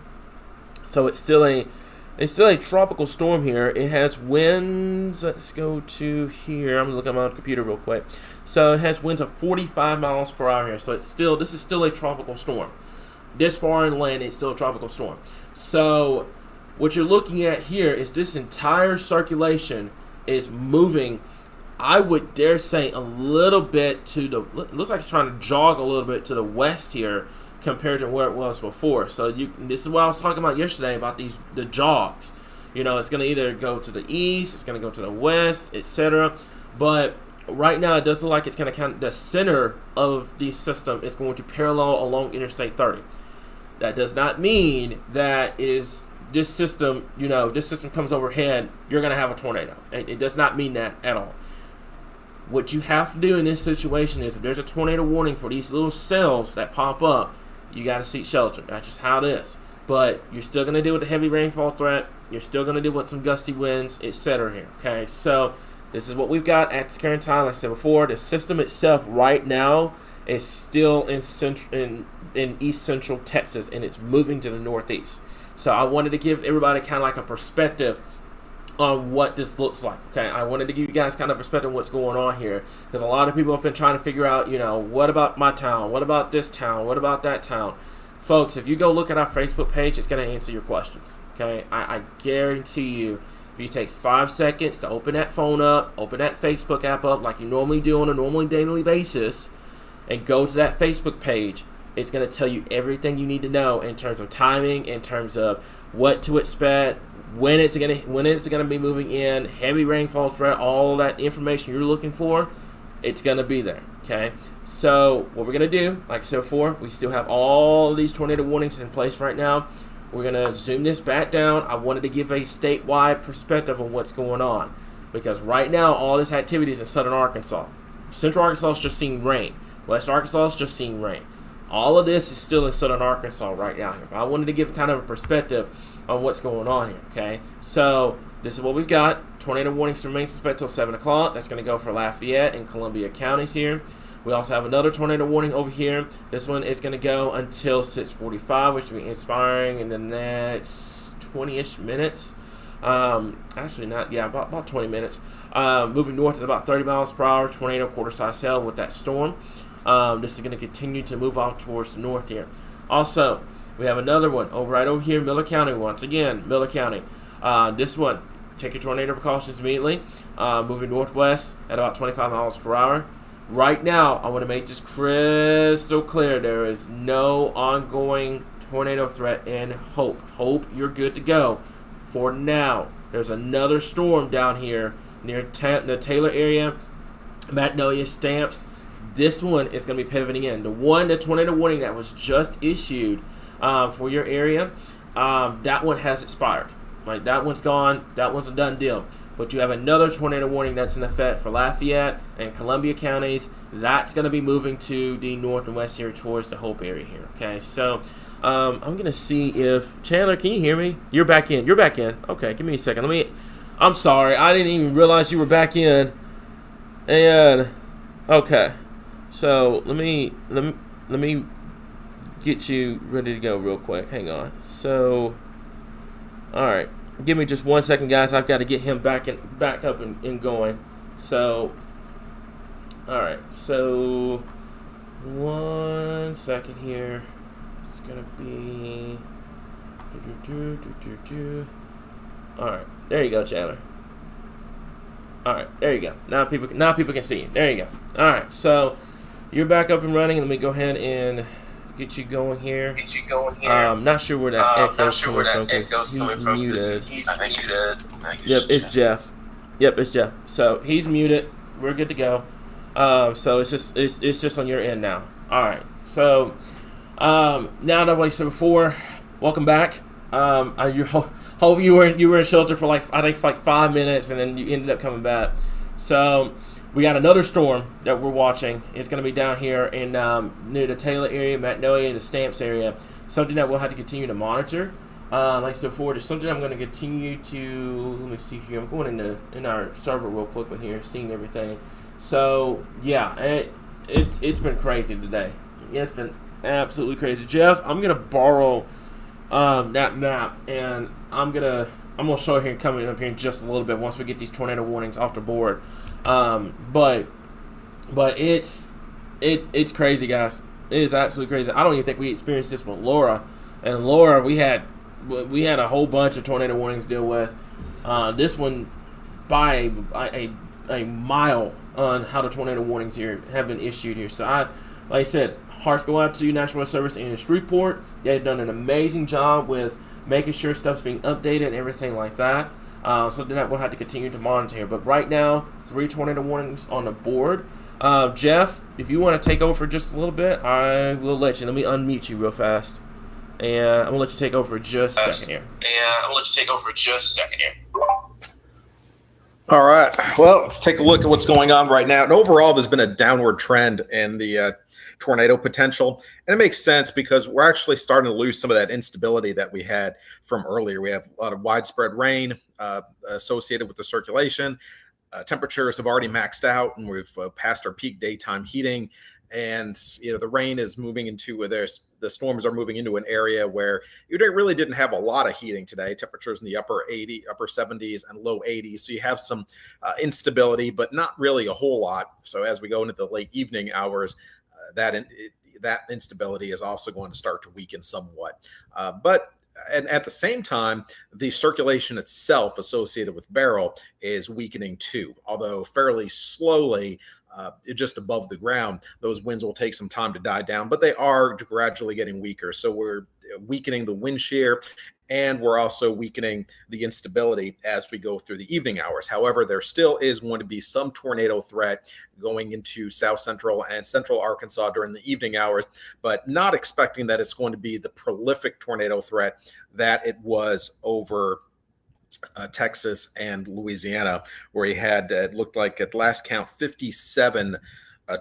So it's still a tropical storm here. It has winds. Let's go to here. I'm gonna look at my computer real quick. So it has winds of 45 miles per hour here. So this is still a tropical storm. This far inland, it's still a tropical storm. So what you're looking at here is this entire circulation is moving, I would dare say, a little bit to the, looks like it's trying to jog a little bit to the west here compared to where it was before. So this is what I was talking about yesterday about the jogs. It's going to either go to the east, it's going to go to the west, etc. But right now it does look like it's going to kind of, the center of the system is going to parallel along Interstate 30. That does not mean that this system comes overhead, you're going to have a tornado. It does not mean that at all. What you have to do in this situation is if there's a tornado warning for these little cells that pop up, you got to seek shelter. That's just how it is. But you're still going to deal with the heavy rainfall threat. You're still going to deal with some gusty winds, etc. here. Okay, so this is what we've got at this current time. Like I said before, the system itself right now is still in east central Texas, and it's moving to the northeast. So I wanted to give everybody kind of like a perspective on what this looks like. Okay, I wanted to give you guys kind of perspective on what's going on here, because a lot of people have been trying to figure out, what about my town? What about this town? What about that town? Folks, if you go look at our Facebook page, it's going to answer your questions. Okay, I guarantee you, if you take 5 seconds to open that phone up, open that Facebook app up like you normally do on a normally daily basis, and go to that Facebook page, it's going to tell you everything you need to know in terms of timing, in terms of what to expect, when it's going to be moving in, heavy rainfall threat, all that information you're looking for, it's going to be there. Okay, So what we're going to do, like I said before, we still have all these tornado warnings in place right now. We're going to zoom this back down. I wanted to give a statewide perspective on what's going on, because right now all this activity is in southern Arkansas. Central Arkansas is just seeing rain. West Arkansas is just seeing rain. All of this is still in southern Arkansas right now. But I wanted to give kind of a perspective on what's going on here, okay? So this is what we've got. Tornado warnings remain suspended until 7 o'clock. That's going to go for Lafayette and Columbia counties here. We also have another tornado warning over here. This one is going to go until 6:45, which will be inspiring in the next 20-ish minutes. Actually not, yeah, about 20 minutes. Moving north at about 30 miles per hour, tornado quarter-size cell with that storm. This is going to continue to move off towards the north here. Also, we have another one right over here, Miller County. Once again, Miller County. This one, take your tornado precautions immediately. Moving northwest at about 25 miles per hour. Right now, I want to make this crystal clear. There is no ongoing tornado threat in Hope. Hope, you're good to go for now. There's another storm down here near the Taylor area, Magnolia, Stamps. This one is going to be pivoting in. The tornado warning that was just issued for your area, that one has expired. Like, that one's gone. That one's a done deal. But you have another tornado warning that's in effect for Lafayette and Columbia counties. That's going to be moving to the north and west here towards the Hope area here. Okay, so I'm going to see if Chandler, can you hear me? You're back in. You're back in. Okay, give me a second. I'm sorry. I didn't even realize you were back in. And okay, so let me get you ready to go real quick. Hang on. So, all right. Give me just 1 second, guys. I've got to get him back up and going. So, all right. So, 1 second here. It's gonna be. All right. There you go, Chandler. All right. There you go. Now people can see you. There you go. All right. So, you're back up and running. Let me go ahead and get you going here. Not sure where that echo's coming from because he's muted. Yep, it's Jeff. So he's muted. We're good to go. So it's just on your end now. All right. So now that like I said before, welcome back. Hope you were in shelter for like 5 minutes and then you ended up coming back. So we got another storm that we're watching. It's going to be down here in near the Taylor area, Magnolia, the Stamps area. Something that we'll have to continue to monitor. Like I said before, just something I'm going to continue to. Let me see here. I'm going in our server real quickly here, seeing everything. So yeah, it's been crazy today. It's been absolutely crazy. Jeff, I'm going to borrow that map, and I'm gonna show it here coming up here in just a little bit once we get these tornado warnings off the board. But it's crazy, guys. It is absolutely crazy. I don't even think we experienced this with Laura. And Laura, we had a whole bunch of tornado warnings to deal with. This one by a mile on how the tornado warnings here have been issued here. So like I said, hearts go out to National Weather Service in Shreveport. They've done an amazing job with making sure stuff's being updated and everything like that. Something that we'll have to continue to monitor here. But right now, 3 tornado warnings on the board. Jeff, if you want to take over for just a little bit, I will let you. Let me unmute you real fast. And I'm going to let you take over for just a second here. All right. Well, let's take a look at what's going on right now. And overall, there's been a downward trend in the tornado potential. And it makes sense because we're actually starting to lose some of that instability that we had from earlier. We have a lot of widespread rain associated with the circulation. Temperatures have already maxed out, and we've passed our peak daytime heating. And the rain is moving into the storms are moving into an area where you really didn't have a lot of heating today. Temperatures in the upper 70s and low 80s. So you have some instability, but not really a whole lot. So as we go into the late evening hours, that instability is also going to start to weaken somewhat. And at the same time, the circulation itself associated with Beryl is weakening too, although fairly slowly. just above the ground, those winds will take some time to die down, but they are gradually getting weaker. So we're weakening the wind shear, and we're also weakening the instability as we go through the evening hours. However, there still is going to be some tornado threat going into south central and central Arkansas during the evening hours, but not expecting that it's going to be the prolific tornado threat that it was over Texas and Louisiana, where he had, it looked like at last count, 57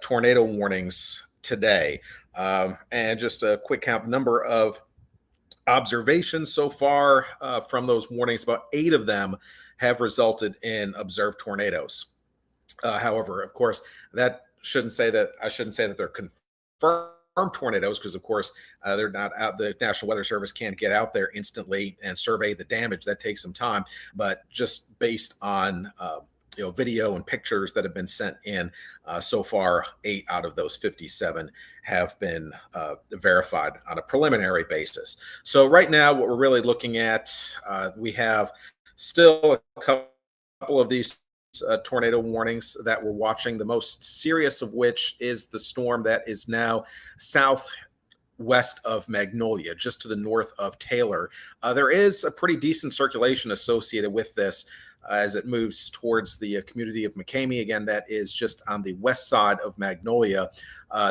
tornado warnings today. And just a quick count, the number of observations so far from those warnings, about 8 of them have resulted in observed tornadoes. However, of course, that shouldn't say that they're confirmed tornadoes, because of course they're not out. The National Weather Service can't get out there instantly and survey the damage. That takes some time. But just based on video and pictures that have been sent in so far, 8 out of those 57 have been verified on a preliminary basis. So right now, what we're really looking at, we have still a couple of these tornado warnings that we're watching, the most serious of which is the storm that is now southwest of Magnolia, just to the north of Taylor. There is a pretty decent circulation associated with this as it moves towards the community of McCamey. Again, that is just on the west side of Magnolia.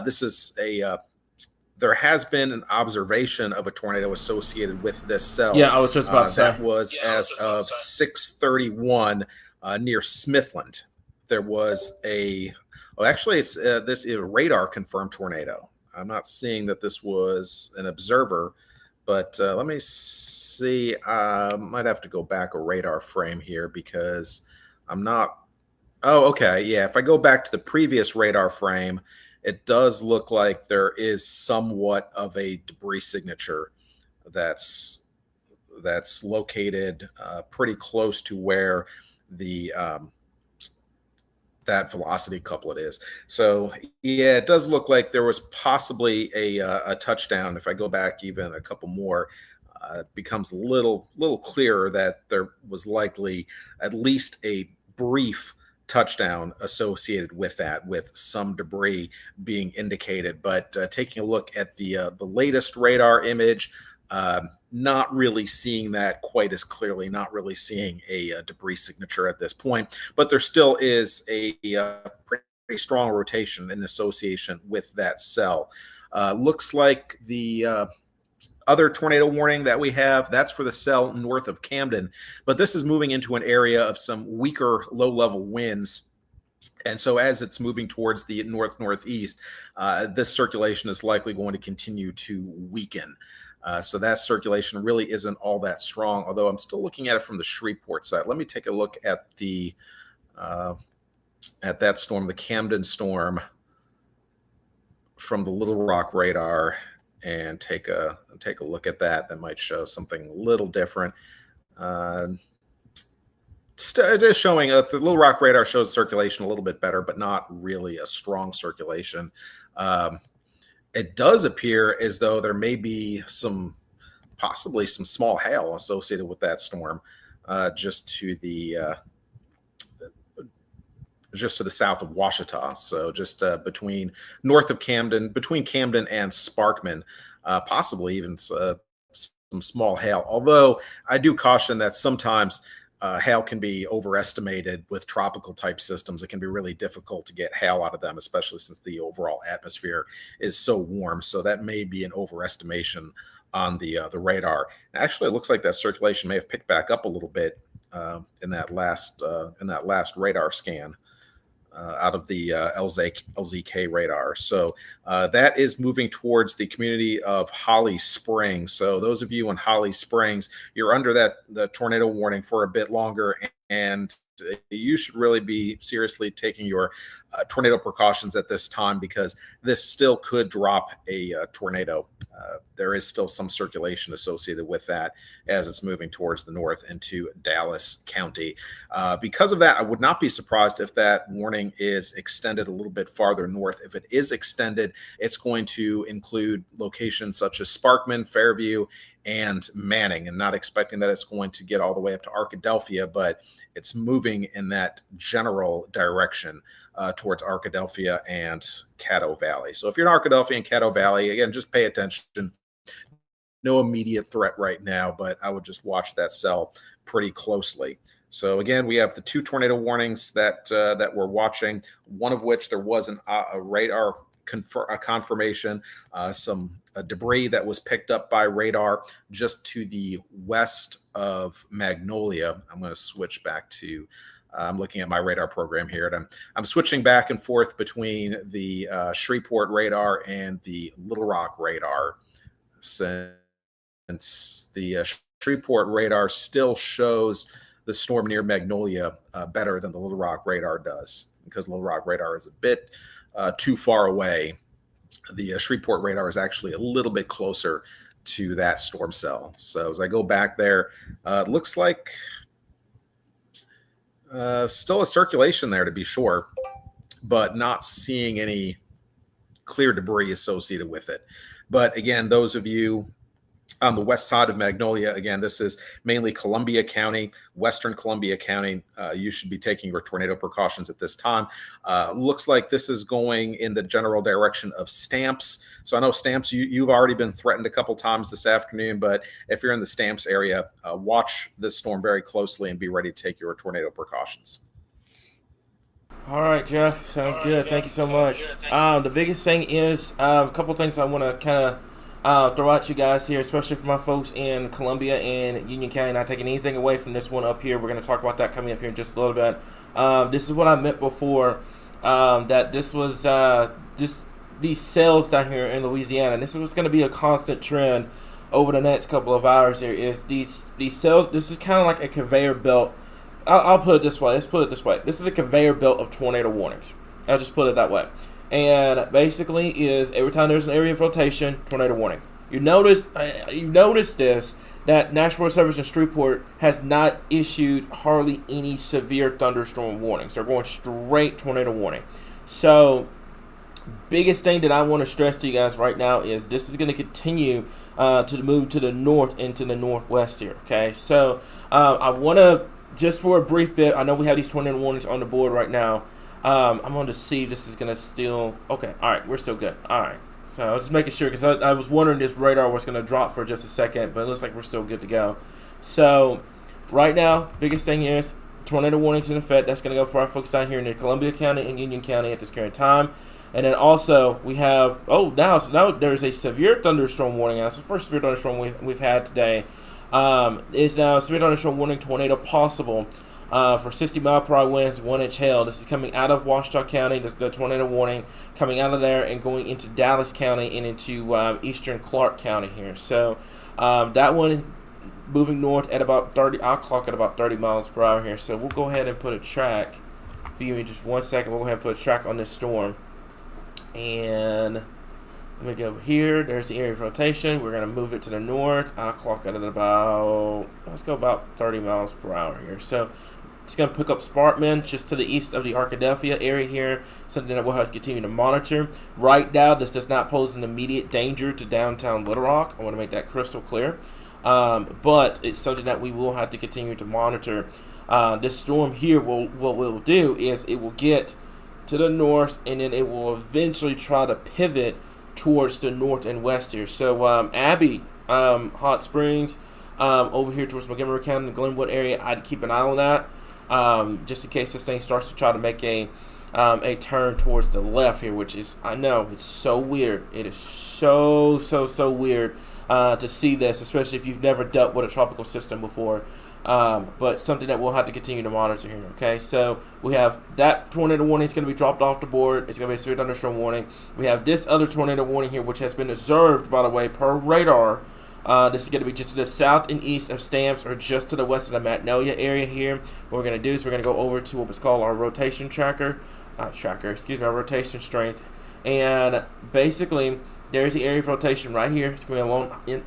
This is there has been an observation of a tornado associated with this cell. Yeah, I was just about to say. That was as of 6:31 near Smithland. There was this is a radar confirmed tornado. I'm not seeing that this was an observer, but let me see. I might have to go back a radar frame here because I'm not. Oh, okay. Yeah. If I go back to the previous radar frame, it does look like there is somewhat of a debris signature that's located pretty close to where the that velocity couplet is. So yeah, it does look like there was possibly a touchdown. If I go back even a couple more, it becomes a little clearer that there was likely at least a brief touchdown associated with that, with some debris being indicated. But taking a look at the latest radar image, not really seeing that quite as clearly, not really seeing a debris signature at this point, but there still is a pretty strong rotation in association with that cell. Looks like the other tornado warning that we have, that's for the cell north of Camden, but this is moving into an area of some weaker low-level winds. And so as it's moving towards the north-northeast, this circulation is likely going to continue to weaken. So that circulation really isn't all that strong, although I'm still looking at it from the Shreveport side. Let me take a look at the at that storm, the Camden storm, from the Little Rock radar, and take a look at that. That might show something a little different. It is showing the Little Rock radar shows circulation a little bit better, but not really a strong circulation. It does appear as though there may be possibly some small hail associated with that storm, just to the south of Washita. So just between north of Camden, between Camden and Sparkman, possibly even some small hail. Although I do caution that sometimes hail can be overestimated with tropical type systems. It can be really difficult to get hail out of them, especially since the overall atmosphere is so warm. So that may be an overestimation on the radar. Actually, it looks like that circulation may have picked back up a little bit in that last radar scan out of the LZK radar. So that is moving towards the community of Holly Springs. So those of you in Holly Springs, you're under the tornado warning for a bit longer, and you should really be seriously taking your tornado precautions at this time, because this still could drop a tornado. There is still some circulation associated with that as it's moving towards the north into Dallas County. Because of that, I would not be surprised if that warning is extended a little bit farther north. If it is extended, it's going to include locations such as Sparkman, Fairview, and Manning, and not expecting that it's going to get all the way up to Arkadelphia, but it's moving moving in that general direction towards Arkadelphia and Caddo Valley. So if you're in Arkadelphia and Caddo Valley, again, just pay attention. No immediate threat right now, but I would just watch that cell pretty closely. So again, we have the 2 tornado warnings that we're watching, one of which there was a radar confirmation, some debris that was picked up by radar just to the west of Magnolia. I'm going to switch back to, I'm looking at my radar program here, and I'm switching back and forth between the Shreveport radar and the Little Rock radar, since the Shreveport radar still shows the storm near Magnolia better than the Little Rock radar does, because Little Rock radar is a bit too far away. The Shreveport radar is actually a little bit closer to that storm cell. So as I go back there, it looks like still a circulation there to be sure, but not seeing any clear debris associated with it. But again, those of you on the west side of Magnolia, again, this is mainly Columbia County, western Columbia County. You should be taking your tornado precautions at this time. Looks like this is going in the general direction of Stamps. So I know Stamps, you've already been threatened a couple times this afternoon, but if you're in the Stamps area, watch this storm very closely and be ready to take your tornado precautions. All right, Jeff. Sounds good. Thank you so much. The biggest thing is a couple things I want to kind of throw at you guys here, especially for my folks in Columbia and Union County. Not taking anything away from this one up here. We're going to talk about that coming up here in just a little bit. This is what I meant before, that this was these cells down here in Louisiana. And this is what's going to be a constant trend over the next couple of hours here, is these cells. This is kind of like a conveyor belt. I'll put it this way. Let's put it this way. This is a conveyor belt of tornado warnings. I'll just put it that way. And basically is every time there's an area of rotation, tornado warning. You notice this, that National Weather Service in Shreveport has not issued hardly any severe thunderstorm warnings. They're going straight tornado warning. So biggest thing that I want to stress to you guys right now is this is going to continue to move to the north and to the northwest here. Okay, so I want to, just for a brief bit, I know we have these tornado warnings on the board right now. I'm going to see if this is going to still... Okay, all right, we're still good. All right, so just making sure, because I was wondering if radar was going to drop for just a second, but it looks like we're still good to go. So right now, biggest thing is tornado warnings in effect. That's going to go for our folks down here in Columbia County and Union County at this current time. And then also we have... now there's a severe thunderstorm warning. That's the first severe thunderstorm we've had today. Is now a severe thunderstorm warning, tornado possible. For 60-mile-per-hour winds, 1-inch hail. This is coming out of Ouachita County, the tornado warning, coming out of there and going into Dallas County and into eastern Clark County here. So that one moving north at about 30, I'll clock at about 30 miles per hour here. So we'll go ahead and put a track. For you in just 1 second, we'll go ahead and put a track on this storm. And let me go here. There's the area of rotation. We're going to move it to the north. I'll clock it at about, let's go about 30 miles per hour here. So it's going to pick up Sparkman just to the east of the Arkadelphia area here, something that we'll have to continue to monitor. Right now, this does not pose an immediate danger to downtown Little Rock. I want to make that crystal clear. But it's something that we will have to continue to monitor. This storm here, what we'll do is it will get to the north, and then it will eventually try to pivot towards the north and west here. So Abbey, Hot Springs, over here towards Montgomery County, the Glenwood area, I'd keep an eye on that. Just in case this thing starts to try to make a turn towards the left here, which is, I know, it's so weird. It is so weird to see this, especially if you've never dealt with a tropical system before. But something that we'll have to continue to monitor here, okay? So we have that tornado warning is going to be dropped off the board. It's going to be a severe thunderstorm warning. We have this other tornado warning here, which has been observed, by the way, per radar. This is going to be just to the south and east of Stamps, or just to the west of the Magnolia area here. What we're going to do is we're going to go over to what was called our rotation our rotation strength. And basically, there's the area of rotation right here. It's going to be along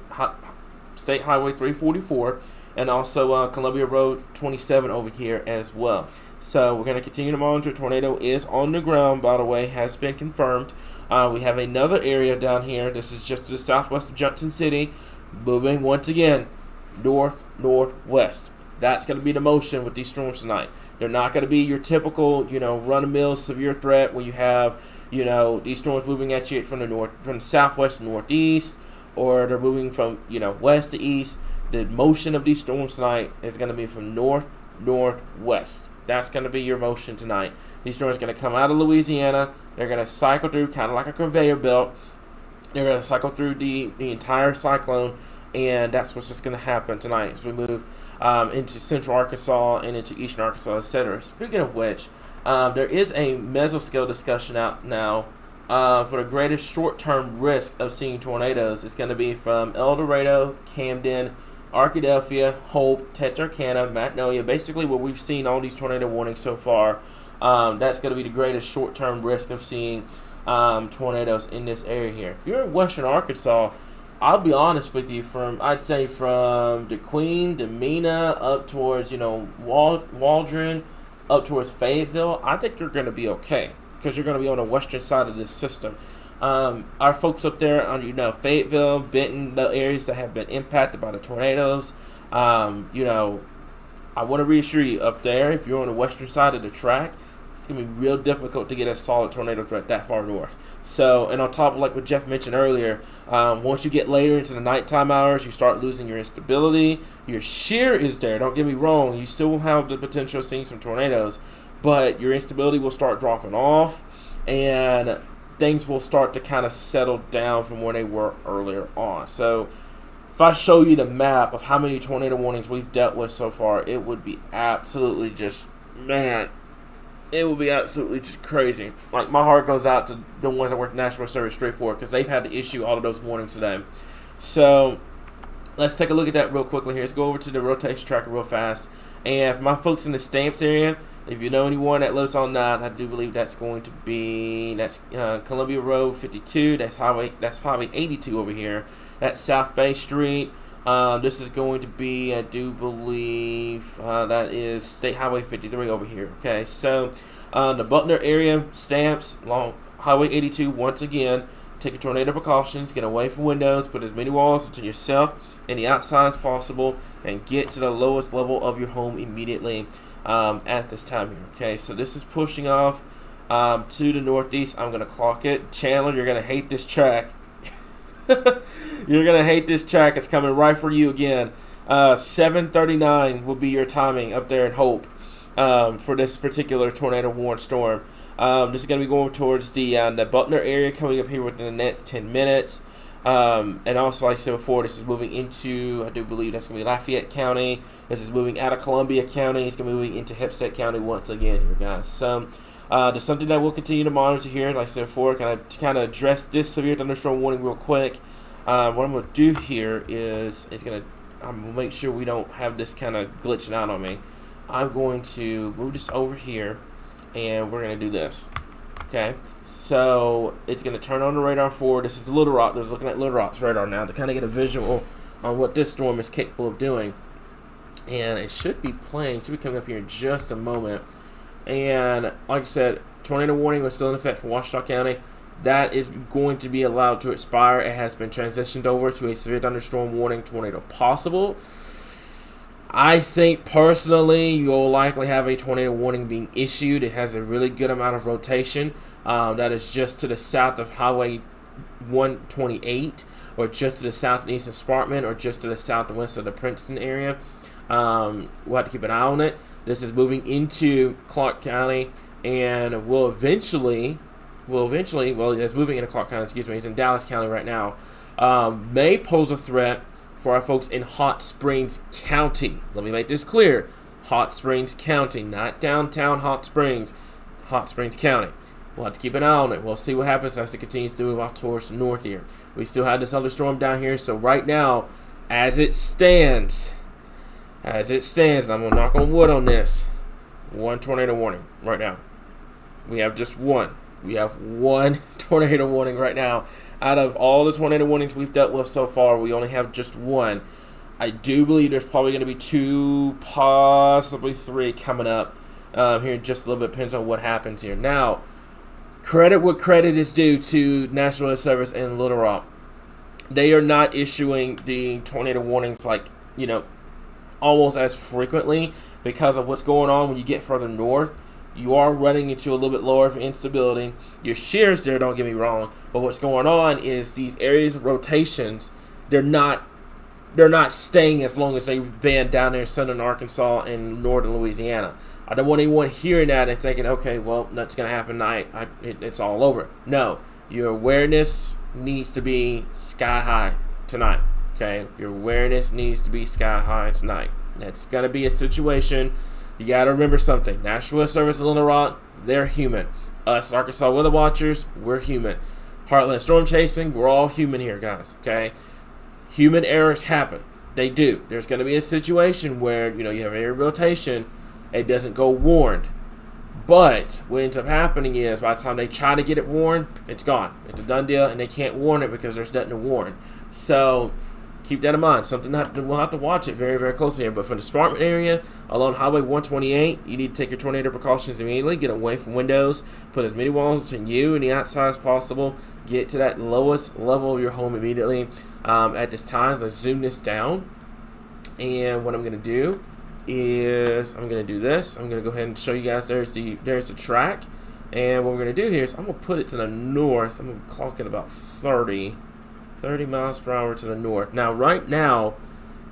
State Highway 344 and also Columbia Road 27 over here as well. So we're going to continue to monitor. Tornado is on the ground, by the way, has been confirmed. We have another area down here. This is just to the southwest of Junction City, moving once again north-northwest. That's going to be the motion with these storms tonight. They're not going to be your typical, run-of-the-mill severe threat where you have, these storms moving at you from the southwest to northeast, or they're moving from, west to east. The motion of these storms tonight is going to be from northwest. That's going to be your motion tonight. These storms are going to come out of Louisiana. They're going to cycle through kind of like a conveyor belt. They're going to cycle through the entire cyclone, and that's what's just going to happen tonight as we move into central Arkansas and into eastern Arkansas, etc. Speaking of which, there is a mesoscale discussion out now for the greatest short-term risk of seeing tornadoes. It's going to be from El Dorado, Camden, Arkadelphia, Hope, Texarkana, Magnolia, basically where we've seen all these tornado warnings so far. That's going to be the greatest short-term risk of seeing tornadoes in this area here. If you're in western Arkansas, I'll be honest with you, I'd say from DeQueen, Demena, up towards, Waldron, up towards Fayetteville, I think you're going to be okay because you're going to be on the western side of this system. Our folks up there on, Fayetteville, Benton, the areas that have been impacted by the tornadoes, I want to reassure you up there, if you're on the western side of the track, it's going to be real difficult to get a solid tornado threat that far north. So, and on top of like what Jeff mentioned earlier, once you get later into the nighttime hours, you start losing your instability. Your shear is there. Don't get me wrong. You still will have the potential of seeing some tornadoes, but your instability will start dropping off, and things will start to kind of settle down from where they were earlier on. So, if I show you the map of how many tornado warnings we've dealt with so far, it would be absolutely just, it will be absolutely just crazy. Like, my heart goes out to the ones that work National Service straightforward because they've had to issue all of those warnings today. So, let's take a look at that real quickly here. Let's go over to the rotation tracker real fast. And for my folks in the Stamps area, if you know anyone that lives on that, I do believe that's going to be, Columbia Road 52. That's Highway 82 over here. That's South Bay Street. This is going to be, I do believe, that is State Highway 53 over here. Okay, so the Butler area, Stamps, along Highway 82, once again, take your tornado precautions, get away from windows, put as many walls to yourself and the outside as possible, and get to the lowest level of your home immediately at this time here. Okay, so this is pushing off to the northeast. I'm going to clock it. Chandler, you're going to hate this track. You're going to hate this track. It's coming right for you again. 7:39 will be your timing up there in Hope for this particular tornado warned storm. This is going to be going towards the Butler area, coming up here within the next 10 minutes. And also, like I said before, this is moving into, I do believe that's going to be Lafayette County. This is moving out of Columbia County. It's going to be moving into Hempstead County once again here, guys. So, there's something that we'll continue to monitor here. Like I said before, to kind of address this severe thunderstorm warning real quick. What I'm going to do here is I'm going to make sure we don't have this kind of glitching out on me. I'm going to move this over here, and we're going to do this. Okay, so it's going to turn on the radar forward. This is Little Rock. There's looking at Little Rock's radar now to kind of get a visual on what this storm is capable of doing. And it should be playing. It should be coming up here in just a moment. And like I said, tornado warning was still in effect for Washita County. That is going to be allowed to expire. It has been transitioned over to a severe thunderstorm warning, tornado possible. I think personally you'll likely have a tornado warning being issued. It has a really good amount of rotation. That is just to the south of Highway 128, or just to the south and east of Sparkman, or just to the south and west of the Princeton area. We'll have to keep an eye on it. This is moving into Clark County, and will eventually, it's moving into Clark County, it's in Dallas County right now, may pose a threat for our folks in Hot Springs County. Let me make this clear. Hot Springs County, not downtown Hot Springs County. We'll have to keep an eye on it. We'll see what happens as it continues to move off towards the north here. We still have this other storm down here, so right now, as it stands, and I'm going to knock on wood on this, one tornado warning right now. We have just one. We have one tornado warning right now. Out of all the tornado warnings we've dealt with so far, we only have just one. I do believe there's probably going to be 2, possibly 3 coming up here in just a little bit. Depends on what happens here. Now, credit what credit is due to National Weather Service and Little Rock. They are not issuing the tornado warnings like, almost as frequently because of what's going on when you get further north. You are running into a little bit lower of instability. Your shears there, don't get me wrong, but what's going on is these areas of rotations, they're not staying as long as they've been down there in southern Arkansas and northern Louisiana. I don't want anyone hearing that and thinking, okay, well, that's going to happen tonight. It's all over. No, your awareness needs to be sky high tonight. Okay, your awareness needs to be sky high tonight. That's going to be a situation. You got to remember something. National Weather Service in Little Rock, they're human. Us Arkansas Weather Watchers, we're human. Heartland Storm Chasing, we're all human here, guys. Okay, human errors happen. They do. There's going to be a situation where you have air rotation. It doesn't go warned. But what ends up happening is by the time they try to get it warned, it's gone. It's a done deal, and they can't warn it because there's nothing to warn. So keep that in mind. We'll have to watch it very, very closely here. But for the Sparkman area, along Highway 128, you need to take your tornado precautions immediately. Get away from windows. Put as many walls between you and the outside as possible. Get to that lowest level of your home immediately. At this time, let's zoom this down. And what I'm going to do is I'm going to do this. I'm going to go ahead and show you guys there's the track. And what we're going to do here is I'm going to put it to the north. I'm going to clock it about 30 miles per hour to the north. Now, right now,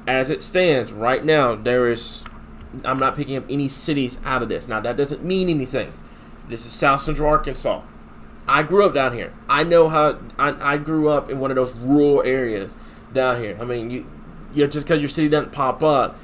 as it stands, right now, I'm not picking up any cities out of this. Now, that doesn't mean anything. This is South Central Arkansas. I grew up down here. I know how, I grew up in one of those rural areas down here. I mean, you're just because your city doesn't pop up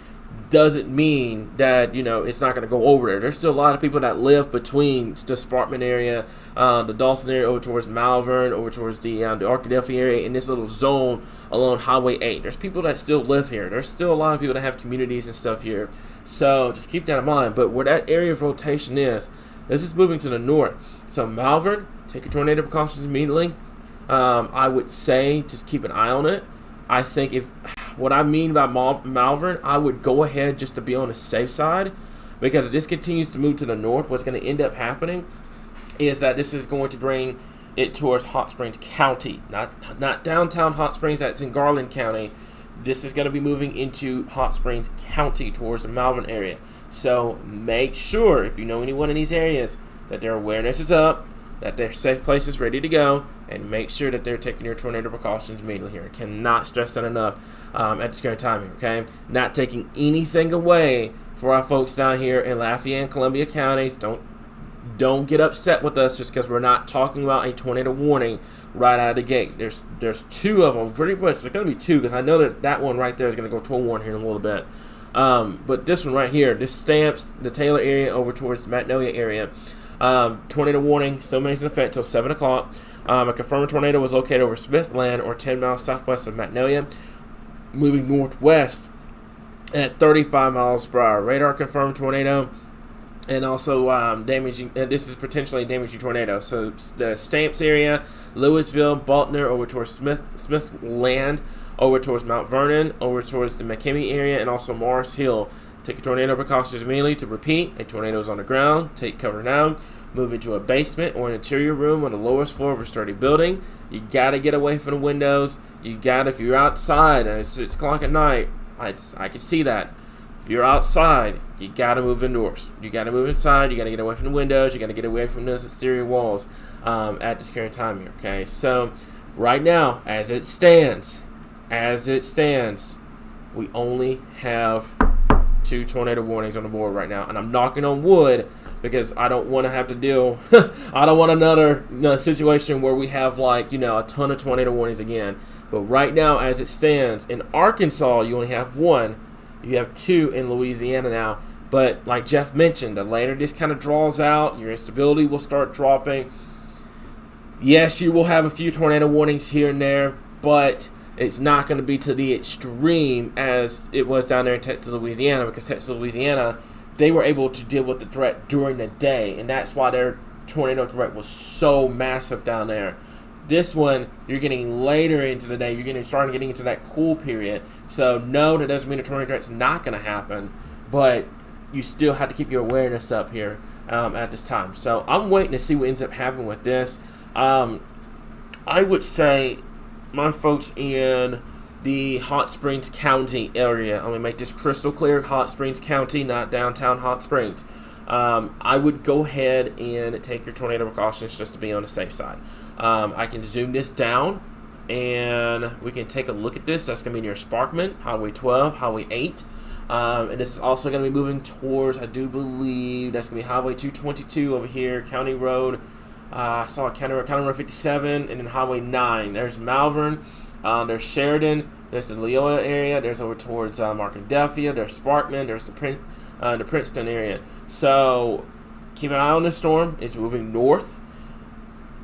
doesn't mean that it's not going to go over there. There's still a lot of people that live between the Sparkman area, the Dawson area, over towards Malvern, over towards the Arkadelphia area, in this little zone along Highway 8. There's people that still live here. There's still a lot of people that have communities and stuff here. So just keep that in mind. But where that area of rotation is, this is moving to the north. So Malvern, take your tornado precautions immediately. I would say just keep an eye on it. I think what I mean by Malvern, I would go ahead just to be on the safe side, because if this continues to move to the north, what's going to end up happening is that this is going to bring it towards Hot Springs County, not downtown Hot Springs that's in Garland County. This is going to be moving into Hot Springs County towards the Malvern area. So make sure, if you know anyone in these areas, that their awareness is up, that their safe place is ready to go, and make sure that they're taking their tornado precautions immediately here. I cannot stress that enough at this current time here, okay? Not taking anything away for our folks down here in Lafayette and Columbia counties. Don't get upset with us just because we're not talking about a tornado warning right out of the gate. There's two of them, pretty much. There's going to be two, because I know that one right there is going to go to a warning here in a little bit. But this one right here, this stamps the Taylor area over towards the Magnolia area. Tornado warning still remains in effect until 7 o'clock. A confirmed tornado was located over Smithland, or 10 miles southwest of Magnolia, moving northwest at 35 miles per hour. Radar confirmed tornado, and also damaging. This is potentially a damaging tornado. So the Stamps area, Louisville, Baltimore, over towards Smithland, over towards Mount Vernon, over towards the McKinney area, and also Morris Hill. Take your tornado precautions immediately. To repeat, a tornado is on the ground. Take cover now. Move into a basement or an interior room on the lowest floor of a sturdy building. You got to get away from the windows. If you're outside and it's 6 o'clock at night, I can see that. If you're outside, you got to move indoors. You got to move inside. You got to get away from the windows. You got to get away from those exterior walls at this current time here, okay? So right now, as it stands, we only have 2 tornado warnings on the board right now, and I'm knocking on wood because I don't want to have to deal. I don't want another situation where we have a ton of tornado warnings again. But right now, as it stands, in Arkansas, you only have 1. You have 2 in Louisiana now. But like Jeff mentioned, the later this kind of draws out, your instability will start dropping. Yes, you will have a few tornado warnings here and there, but it's not going to be to the extreme as it was down there in Texas, Louisiana, because Texas, Louisiana, they were able to deal with the threat during the day, and that's why their tornado threat was so massive down there. This one, you're getting later into the day. You're starting getting into that cool period. So, no, that doesn't mean the tornado threat's not going to happen, but you still have to keep your awareness up here at this time. So, I'm waiting to see what ends up happening with this. I would say my folks in the Hot Springs County area. I'm going to make this crystal clear. Hot Springs County, not downtown Hot Springs. I would go ahead and take your tornado precautions just to be on the safe side. I can zoom this down, and we can take a look at this. That's going to be near Sparkman, Highway 12, Highway 8. And this is also going to be moving towards, I do believe, that's going to be Highway 222 over here, County Road. I saw County Road 57, and then Highway 9. There's Malvern, there's Sheridan, there's the Leola area, there's over towards Markadelphia, there's Sparkman, there's the Princeton area. So keep an eye on this storm. It's moving north.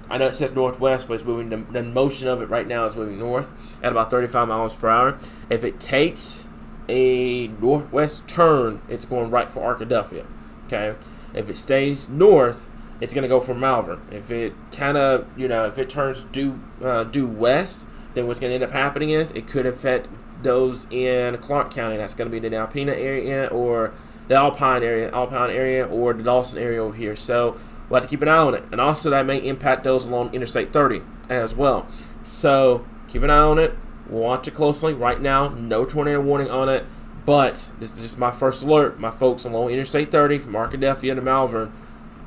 I know it says northwest, but it's moving. The motion of it right now is moving north at about 35 miles per hour. If it takes a northwest turn, it's going right for Arkadelphia. Okay. If it stays north, it's going to go for Malvern. If it if it turns due west, then what's going to end up happening is it could affect those in Clark County. That's going to be the Alpena area or the Alpine area, or the Dawson area over here. So we'll have to keep an eye on it. And also that may impact those along Interstate 30 as well. So keep an eye on it. Watch it closely. Right now, no tornado warning on it. But this is just my first alert. My folks along Interstate 30 from Arkadelphia to Malvern,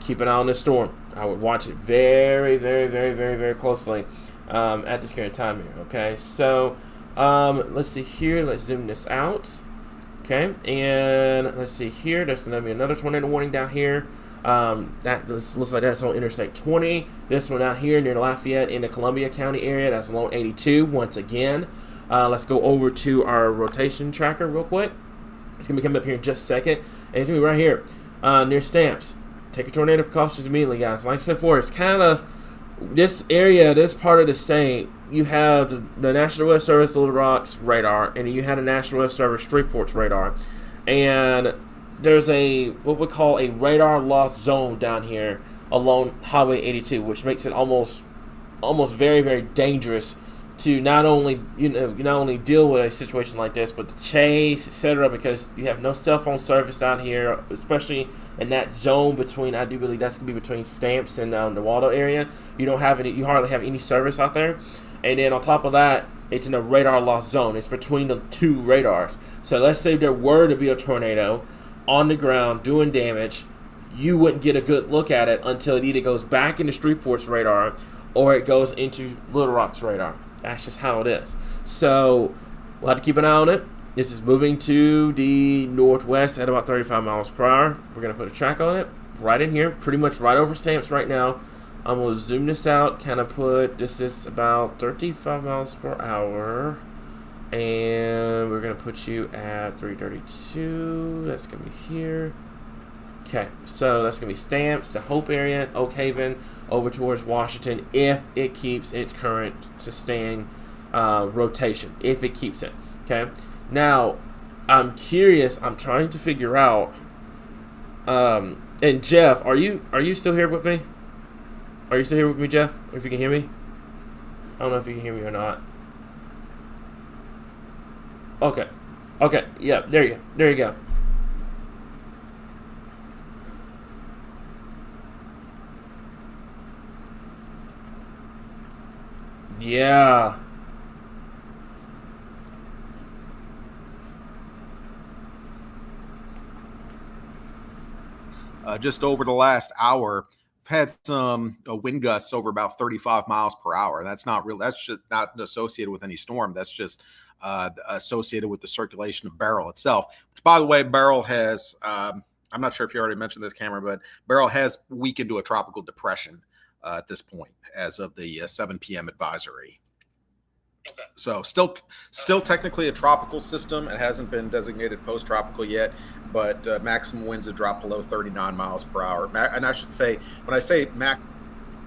keep an eye on this storm. I would watch it very, very, very, very, very closely at this current time here. Okay, so let's see here. Let's zoom this out. Okay, and let's see here. There's going to be another tornado warning down here. That looks like that's on Interstate 20. This one out here near Lafayette in the Columbia County area. That's along 82 once again. Let's go over to our rotation tracker real quick. It's going to be coming up here in just a second. And it's going to be right here near Stamps. Take your tornado precautions immediately, guys. Like I said before, it's kind of this area, this part of the state. You have the National Weather Service Little Rock's radar, and you have the National Weather Service Shreveport's radar. And there's what we call a radar loss zone down here along Highway 82, which makes it almost very, very dangerous to not only deal with a situation like this, but to chase, etc. Because you have no cell phone service down here, especially in that zone between. I do believe that's gonna be between Stamps and the Waldo area. You hardly have any service out there. And then on top of that, it's in a radar loss zone. It's between the two radars. So let's say there were to be a tornado on the ground doing damage, you wouldn't get a good look at it until it either goes back into Shreveport's radar or it goes into Little Rock's radar. That's just how it is. So we'll have to keep an eye on it. This is moving to the northwest at about 35 miles per hour. We're going to put a track on it right in here, pretty much right over Stamps right now. I'm going to zoom this out, kind of put this is about 35 miles per hour. And we're going to put you at 332. That's going to be here. Okay, so that's going to be Stamps, the Hope area, Oak Haven, over towards Washington, if it keeps its current sustained rotation, if it keeps it. Okay, now I'm curious. I'm trying to figure out. And Jeff, are you still here with me? Are you still here with me, Jeff? If you can hear me, I don't know if you can hear me or not. Okay, yeah, there you go. Yeah. Just over the last hour, I've had some wind gusts over about 35 miles per hour. That's not real. That's just not associated with any storm. That's just associated with the circulation of Beryl itself. Which, by the way, Beryl has. I'm not sure if you already mentioned this, Cameron, but Beryl has weakened to a tropical depression at this point, as of the 7 p.m. advisory. Okay. So still technically a tropical system. It hasn't been designated post-tropical yet, but maximum winds have dropped below 39 miles per hour. And I should say, when I say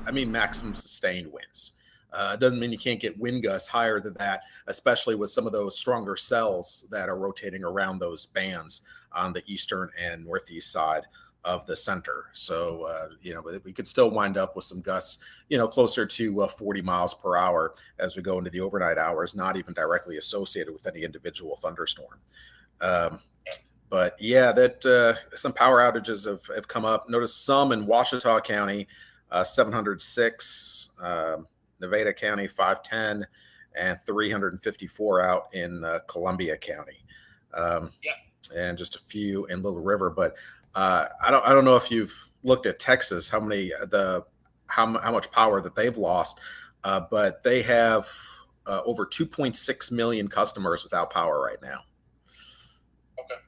I mean maximum sustained winds. It doesn't mean you can't get wind gusts higher than that, especially with some of those stronger cells that are rotating around those bands on the eastern and northeast side of the center. So, we could still wind up with some gusts, closer to 40 miles per hour as we go into the overnight hours, not even directly associated with any individual thunderstorm. But yeah, that some power outages have come up. Notice some in Ouachita County, 706, Nevada County, 510, and 354 out in Columbia County. And just a few in Little River. But I don't know if you've looked at Texas, how much power that they've lost, but they have over 2.6 million customers without power right now. Okay,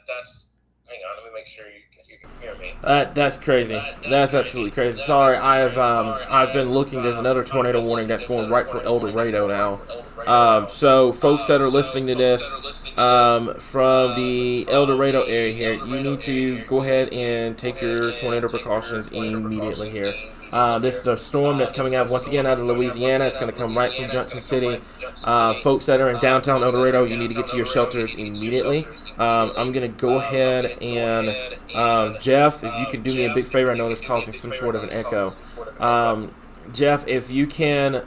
that's. Hang on, let me make sure you can hear me. That's crazy. That's absolutely crazy. Sorry, I've been looking. There's another tornado warning that's going right for El Dorado now. So folks that are listening to this from the El Dorado area here, you need to go ahead and take your tornado precautions immediately here. This is a storm that's coming out once again out of Louisiana. It's going to come right from Junction City. Folks that are in downtown El Dorado, you need to get to your shelters immediately. I'm going to go ahead and Jeff, if you could do me a big favor, I know this is causing some sort of an echo. Jeff, if you can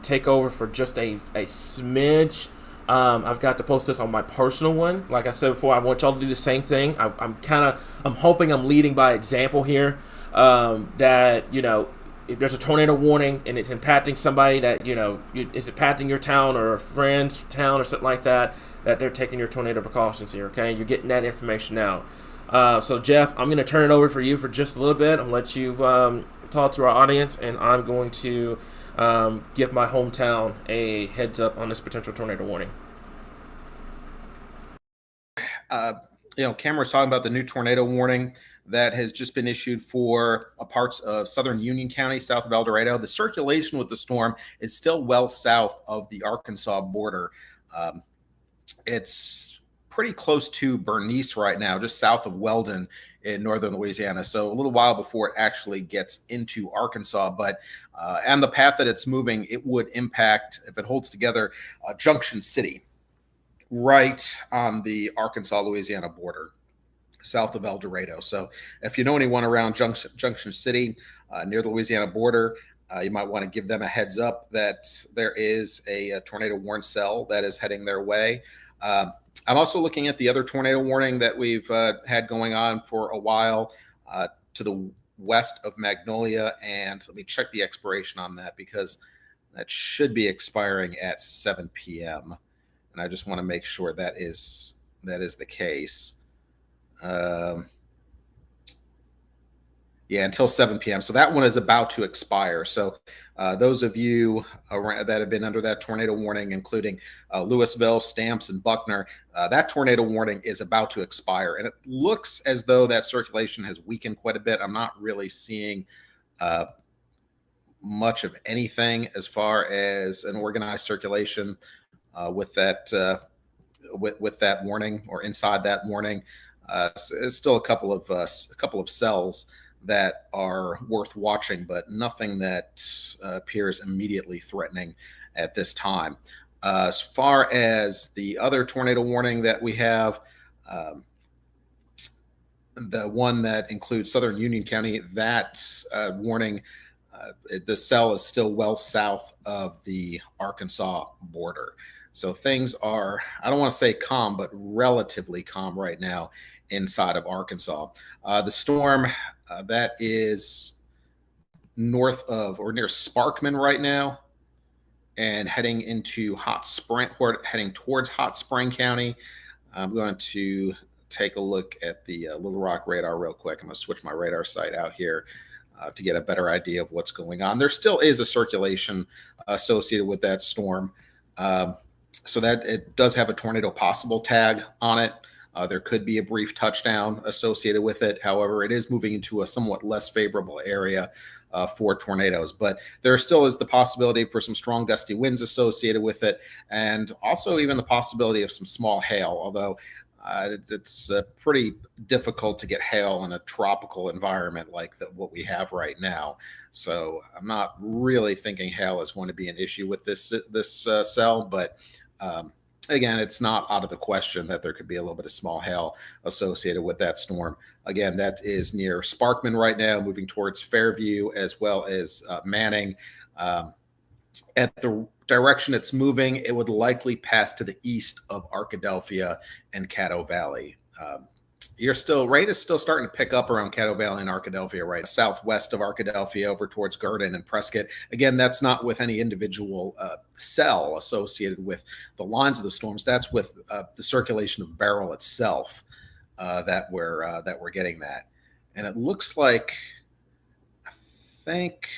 take over for just a smidge. I've got to post this on my personal one. Like I said before, I want y'all to do the same thing. I'm hoping I'm leading by example here. That, if there's a tornado warning and it's impacting somebody that, is impacting your town or a friend's town or something like that, that they're taking your tornado precautions here, okay? You're getting that information out. So, Jeff, I'm going to turn it over for you for just a little bit. I'll let you talk to our audience, and I'm going to give my hometown a heads up on this potential tornado warning. Cameron's talking about the new tornado warning that has just been issued for parts of southern Union County, south of El Dorado. The circulation with the storm is still well south of the Arkansas border. It's pretty close to Bernice right now, just south of Weldon in northern Louisiana. So a little while before it actually gets into Arkansas. But and the path that it's moving, it would impact, if it holds together, Junction City, right on the Arkansas-Louisiana border, south of El Dorado. So if you know anyone around Junction City, near the Louisiana border, you might want to give them a heads up that there is a tornado warn cell that is heading their way. I'm also looking at the other tornado warning that we've had going on for a while to the west of Magnolia. And let me check the expiration on that, because that should be expiring at 7 p.m. And I just want to make sure that is the case. Until 7 p.m. So that one is about to expire. So those of you that have been under that tornado warning, including Louisville, Stamps, and Buckner, that tornado warning is about to expire. And it looks as though that circulation has weakened quite a bit. I'm not really seeing much of anything as far as an organized circulation with that warning, or inside that warning. There's still a couple of cells that are worth watching, but nothing that appears immediately threatening at this time. As far as the other tornado warning that we have, the one that includes southern Union County, that warning, the cell is still well south of the Arkansas border. So things are, I don't want to say calm, but relatively calm right now inside of Arkansas. The storm that is north of, or near Sparkman right now, and heading into heading towards Hot Spring County. I'm going to take a look at the Little Rock radar real quick. I'm going to switch my radar site out here to get a better idea of what's going on. There still is a circulation associated with that storm. So that it does have a tornado possible tag on it. There could be a brief touchdown associated with it. However, it is moving into a somewhat less favorable area for tornadoes. But there still is the possibility for some strong gusty winds associated with it, and also even the possibility of some small hail, although it's pretty difficult to get hail in a tropical environment like what we have right now. So I'm not really thinking hail is going to be an issue with this cell, but again, it's not out of the question that there could be a little bit of small hail associated with that storm. Again, that is near Sparkman right now, moving towards Fairview as well as Manning. At the direction it's moving, it would likely pass to the east of Arkadelphia and Caddo Valley. you're still rate is still starting to pick up around Caddo Valley and Arkadelphia, right southwest of Arkadelphia over towards Garden and Prescott. Again, that's not with any individual cell associated with the lines of the storms. That's with the circulation of Beryl itself that we're getting that. And it looks like, I think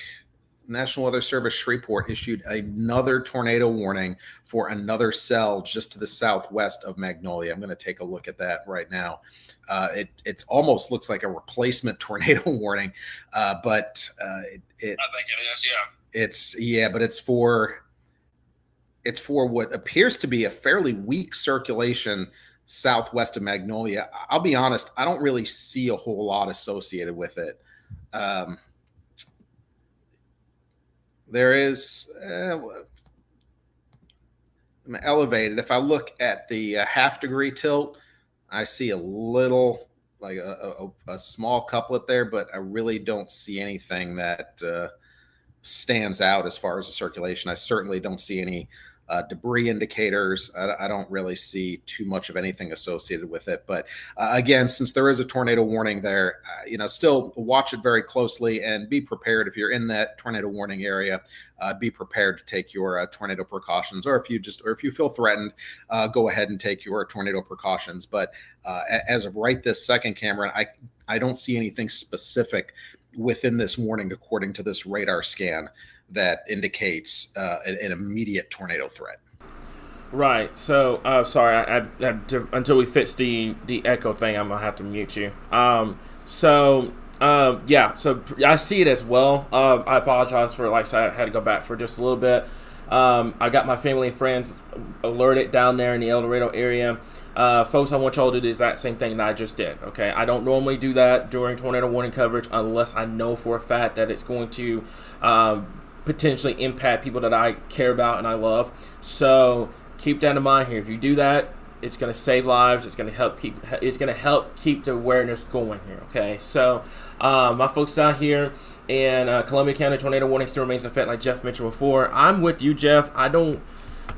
National Weather Service Shreveport issued another tornado warning for another cell just to the southwest of Magnolia. I'm going to take a look at that right now. It almost looks like a replacement tornado warning, but I think it is. Yeah, but it's for what appears to be a fairly weak circulation southwest of Magnolia. I'll be honest, I don't really see a whole lot associated with it. There is elevated. If I look at the half-degree tilt, I see a little, like a small couplet there, but I really don't see anything that stands out as far as the circulation. I certainly don't see any debris indicators. I don't really see too much of anything associated with it. But again, since there is a tornado warning there, still watch it very closely and be prepared. If you're in that tornado warning area, be prepared to take your tornado precautions. Or if you feel threatened, go ahead and take your tornado precautions. But as of right this second, Cameron, I don't see anything specific within this warning, according to this radar scan, that indicates an immediate tornado threat. Right. So, sorry, I until we fix the echo thing, I'm gonna have to mute you. So I see it as well. I apologize for, like I said, I had to go back for just a little bit. I got my family and friends alerted down there in the El Dorado area. Folks, I want y'all to do the exact same thing that I just did, okay? I don't normally do that during tornado warning coverage unless I know for a fact that it's going to potentially impact people that I care about and I love. So keep that in mind here. If you do that, it's going to save lives. It's going to help keep the awareness going here, okay? So my folks down here in Columbia County, tornado warning still remains in effect, like Jeff mentioned before. I'm with you, Jeff. I don't,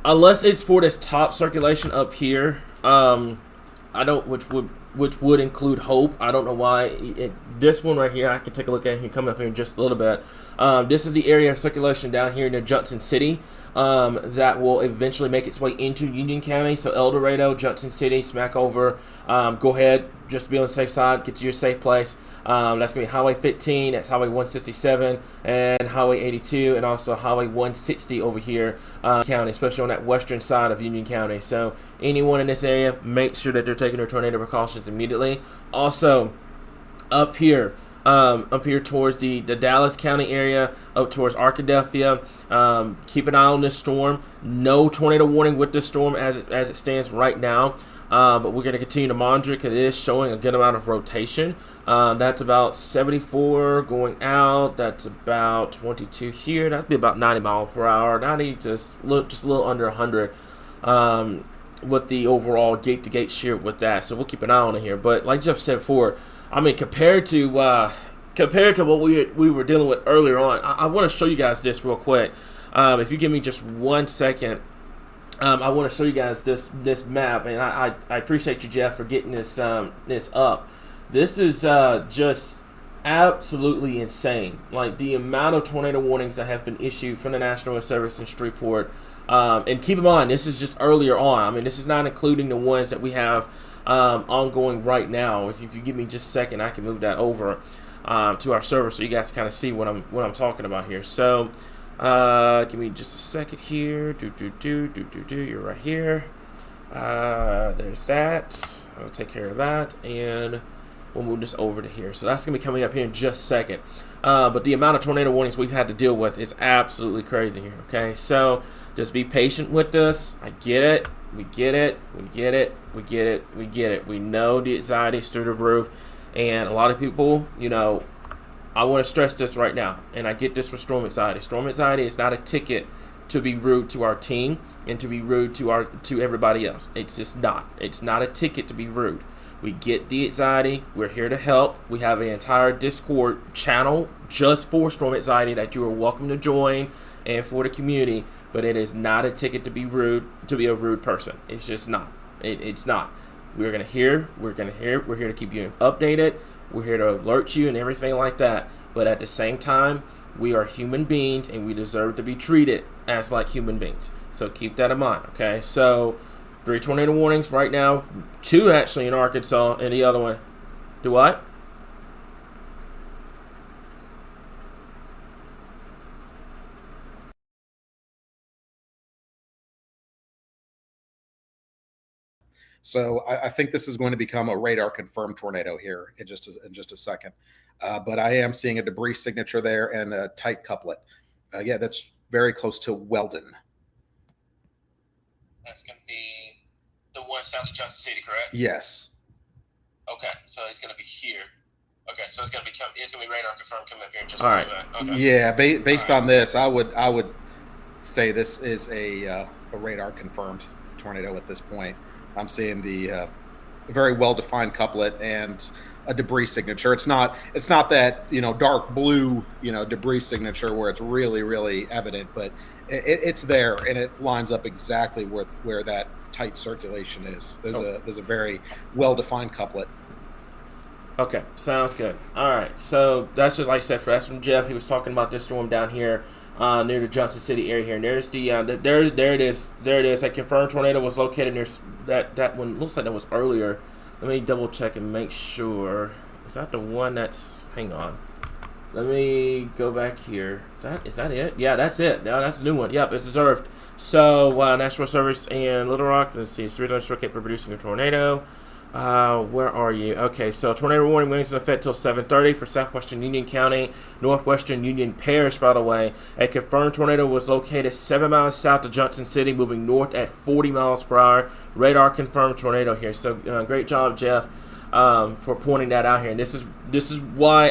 unless it's for this top circulation up here, I don't, which would include Hope. I don't know why. This one right here, I can take a look at it and come up here in just a little bit. This is the area of circulation down here near Johnson City that will eventually make its way into Union County. So El Dorado, Johnson City, smack over. Go ahead, just be on the safe side, get to your safe place. That's going to be Highway 15, that's Highway 167, and Highway 82, and also Highway 160 over here county, especially on that western side of Union County. So anyone in this area, make sure that they're taking their tornado precautions immediately. Also, up here towards the Dallas County area, up towards Arkadelphia, keep an eye on this storm. No tornado warning with this storm as it stands right now. But we're going to continue to monitor it because it is showing a good amount of rotation. That's about 74 going out. That's about 22 here. That'd be about 90 miles per hour. 90, just a little under 100 with the overall gate-to-gate shear with that. So we'll keep an eye on it here. But like Jeff said before, I mean, compared to what we were dealing with earlier on, I want to show you guys this real quick. If you give me just 1 second. I want to show you guys this map, and I appreciate you, Jeff, for getting this up. This is just absolutely insane. Like the amount of tornado warnings that have been issued from the National Weather Service in Shreveport. And keep in mind, this is just earlier on. I mean, this is not including the ones that we have ongoing right now. If you give me just a second, I can move that over to our server so you guys kind of see what I'm talking about here. So. Give me just a second here. You're right here. There's that. I'll take care of that, and we'll move this over to here. So that's gonna be coming up here in just a second. But the amount of tornado warnings we've had to deal with is absolutely crazy here. Okay, so just be patient with us. I get it. We get it. We get it. We get it. We get it. We know the anxiety is through the roof, and a lot of people, I want to stress this right now, and I get this with storm anxiety. Storm anxiety is not a ticket to be rude to our team and to be rude to everybody else. It's just not. It's not a ticket to be rude. We get the anxiety. We're here to help. We have an entire Discord channel just for storm anxiety that you are welcome to join and for the community. But it is not a ticket to be rude, to be a rude person. It's just not. It's not. We're here to keep you updated. We're here to alert you and everything like that. But at the same time, we are human beings and we deserve to be treated as like human beings. So keep that in mind, okay? So 3 tornado warnings right now, 2 actually in Arkansas, and the other one. Do what? So I think this is going to become a radar confirmed tornado here in just a second. But I am seeing a debris signature there and a tight couplet. Yeah, that's very close to Weldon. That's going to be the one south of Johnson City, correct? Yes. Okay, so it's going to be here. Okay, so it's going to be radar confirmed coming up here in just all right. Okay. Yeah, based on this, I would say this is a radar confirmed tornado at this point. I'm seeing the very well defined couplet and a debris signature. It's not that dark blue debris signature where it's really evident, but it's there and it lines up exactly with where that tight circulation is. There's a very well defined couplet. Okay, sounds good. All right, so that's just like I said. That's from Jeff. He was talking about this storm down here near the Johnson City area here. And there's the there it is. There it is. A confirmed tornado was located near that one. Looks like that was earlier. Let me double check and make sure. Is that the one that's? Hang on. Let me go back here. Is that it? Yeah, that's it. No, that's a new one. Yep, it's observed. So National Service in Little Rock. Let's see. 3 thunderstorm capable of producing a tornado. Where are you? Okay, so tornado warning remains in effect till 7:30 for southwestern Union County, northwestern Union Parish. By the way, a confirmed tornado was located 7 miles south of Johnson City, moving north at 40 miles per hour. Radar confirmed tornado here. So great job, Jeff, for pointing that out here. And this is why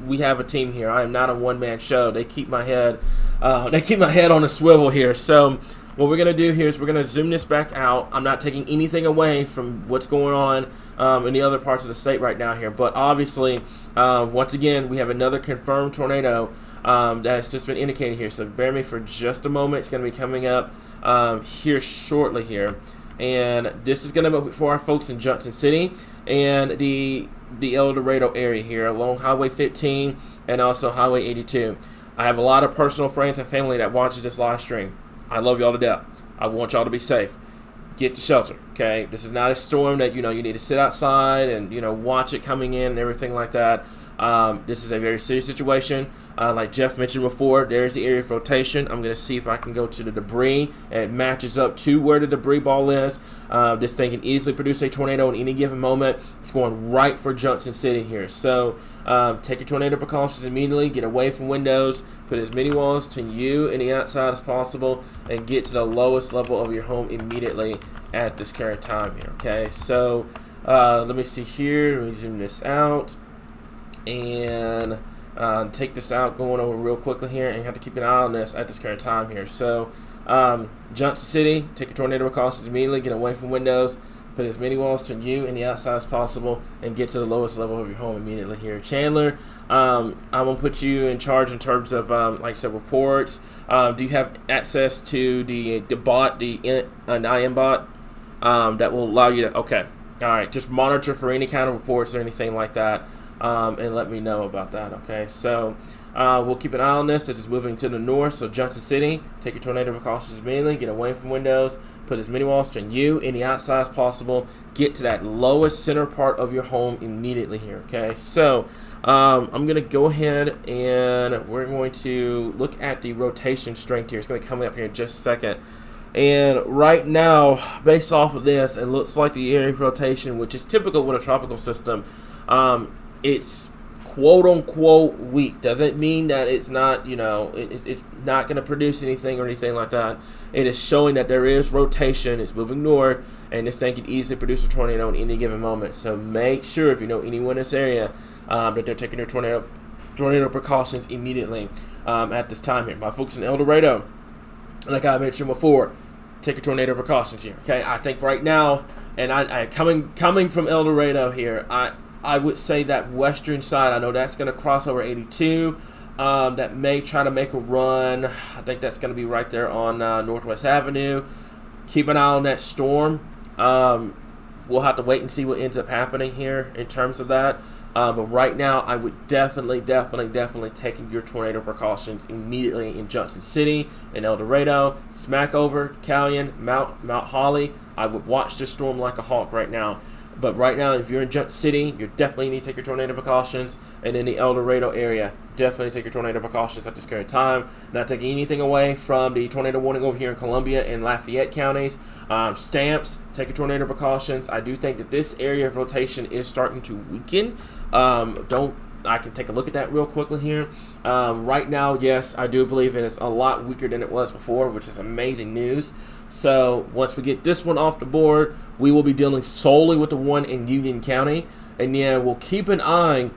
we have a team here. I am not a one-man show. They keep my head on a swivel here. So what we're going to do here is we're going to zoom this back out. I'm not taking anything away from what's going on in the other parts of the state right now here. But obviously, once again, we have another confirmed tornado that's just been indicated here. So bear me for just a moment. It's going to be coming up here shortly here. And this is going to be for our folks in Johnson City and the El Dorado area here along Highway 15 and also Highway 82. I have a lot of personal friends and family that watches this live stream. I love y'all to death. I want y'all to be safe. Get to shelter, okay? This is not a storm that, you need to sit outside and, watch it coming in and everything like that. This is a very serious situation. Like Jeff mentioned before, there's the area of rotation. I'm going to see if I can go to the debris. And it matches up to where the debris ball is. This thing can easily produce a tornado in any given moment. It's going right for Johnson City here. So take your tornado precautions immediately. Get away from windows. Put as many walls between you and the outside as possible. And get to the lowest level of your home immediately at this current time here. Okay, so let me see here. Let me zoom this out. And take this out, going over real quickly here, and you have to keep an eye on this at this current time here. So, Johnson City, take your tornado precautions immediately, get away from windows, put as many walls to you and the outside as possible, and get to the lowest level of your home immediately here. Chandler, I'm going to put you in charge in terms of, like I said, reports. Do you have access to the bot, an IM bot, that will allow you to, okay, all right, just monitor for any kind of reports or anything like that. And let me know about that, okay? So we'll keep an eye on this. This is moving to the north, so Johnson City, take your tornado precautions immediately, get away from windows, put as many walls to you in the outside as possible, get to that lowest center part of your home immediately here, okay? So I'm going to go ahead and we're going to look at the rotation strength here. It's going to be coming up here in just a second. And right now, based off of this, it looks like the area of rotation, which is typical with a tropical system, it's quote unquote weak. Doesn't mean that it's not, it's not going to produce anything or anything like that. It is showing that there is rotation. It's moving north, and this thing can easily produce a tornado in any given moment. So make sure, if you know anyone in this area, that they're taking their tornado precautions immediately at this time here. My folks in El Dorado, like I mentioned before, take your tornado precautions here. Okay, I think right now, and I coming from El Dorado here, I would say that western side, I know that's going to cross over 82. That may try to make a run. I think that's going to be right there on Northwest Avenue. Keep an eye on that storm. we'll have to wait and see what ends up happening here in terms of that. But right now, I would definitely take your tornado precautions immediately in Johnson City, in El Dorado, Smackover, Callion, Mount Holly. I would watch this storm like a hawk right now. But right now, if you're in Johnson City, you definitely need to take your tornado precautions. And in the El Dorado area, definitely take your tornado precautions at this current time. Not taking anything away from the tornado warning over here in Columbia and Lafayette counties. Stamps, take your tornado precautions. I do think that this area of rotation is starting to weaken. I can take a look at that real quickly here. Right now, yes, I do believe it is a lot weaker than it was before, which is amazing news. So once we get this one off the board, we will be dealing solely with the one in Union County. And yeah, we'll keep an eye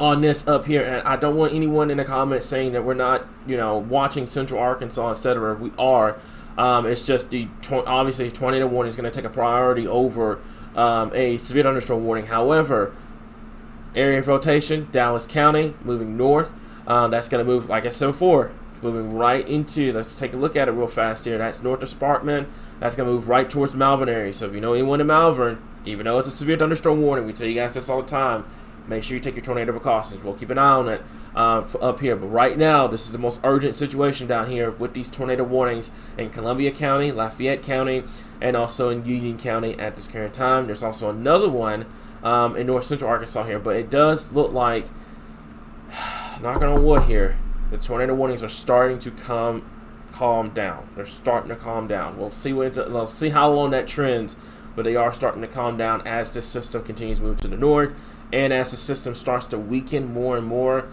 on this up here. And I don't want anyone in the comments saying that we're not, watching Central Arkansas, etc. We are. It's just obviously tornado warning is going to take a priority over a severe thunderstorm warning. However, area of rotation, Dallas County, moving north. That's going to move, like I said before, moving right into, let's take a look at it real fast here. That's north of Sparkman. That's going to move right towards the Malvern area. So if you know anyone in Malvern, even though it's a severe thunderstorm warning, we tell you guys this all the time, make sure you take your tornado precautions. We'll keep an eye on it up here. But right now, this is the most urgent situation down here with these tornado warnings in Columbia County, Lafayette County, and also in Union County at this current time. There's also another one in north central Arkansas here, but it does look like, knock on wood here, the tornado warnings are starting to calm down. They're starting to calm down. We'll see how long that trends, but they are starting to calm down as this system continues to move to the north, and as the system starts to weaken more and more.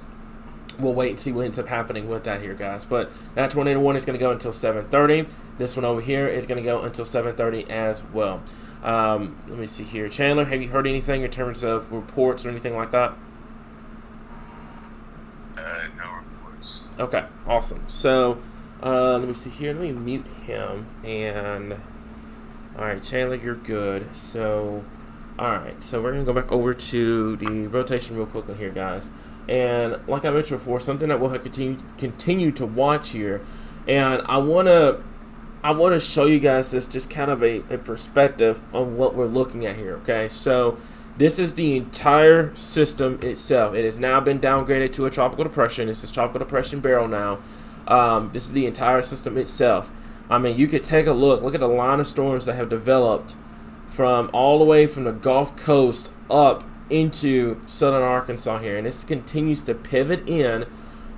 We'll wait and see what ends up happening with that here, guys. But that tornado warning is going to go until 7:30. This one over here is going to go until 7:30 as well. Let me see here. Chandler, have you heard anything in terms of reports or anything like that? No reports. Okay, awesome. So, let me see here. Let me mute him. And, all right, Chandler, you're good. So, all right. So, we're going to go back over to the rotation real quickly here, guys. And like I mentioned before, something that we'll have continue to watch here. And I want to show you guys this, just kind of a perspective on what we're looking at here, okay? So this is the entire system itself. It has now been downgraded to a tropical depression. This is tropical depression Beryl now. This is the entire system itself. I mean, you could take a look at the line of storms that have developed from all the way from the Gulf Coast up into southern Arkansas here. And this continues to pivot in.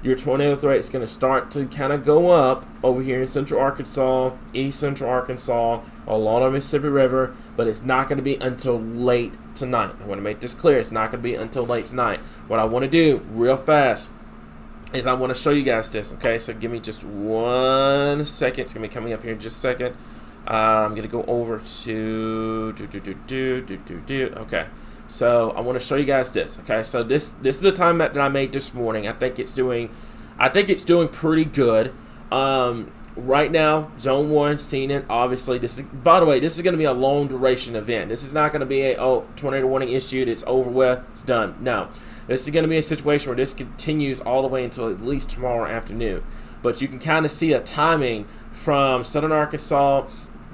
Your tornado threat is going to start to kind of go up over here in central Arkansas, east central Arkansas, along the Mississippi River, but it's not going to be until late tonight. I want to make this clear. It's not going to be until late tonight. What I want to do real fast is I want to show you guys this, okay? So give me just 1 second. It's going to be coming up here in just a second. I'm going to go over to okay. So I want to show you guys this. Okay, so this is the time that I made this morning. I think it's doing pretty good. Right now, Zone 1, seen it. Obviously, by the way, this is going to be a long duration event. This is not going to be a tornado warning issued, it's over with, it's done. No, this is going to be a situation where this continues all the way until at least tomorrow afternoon. But you can kind of see a timing from southern Arkansas,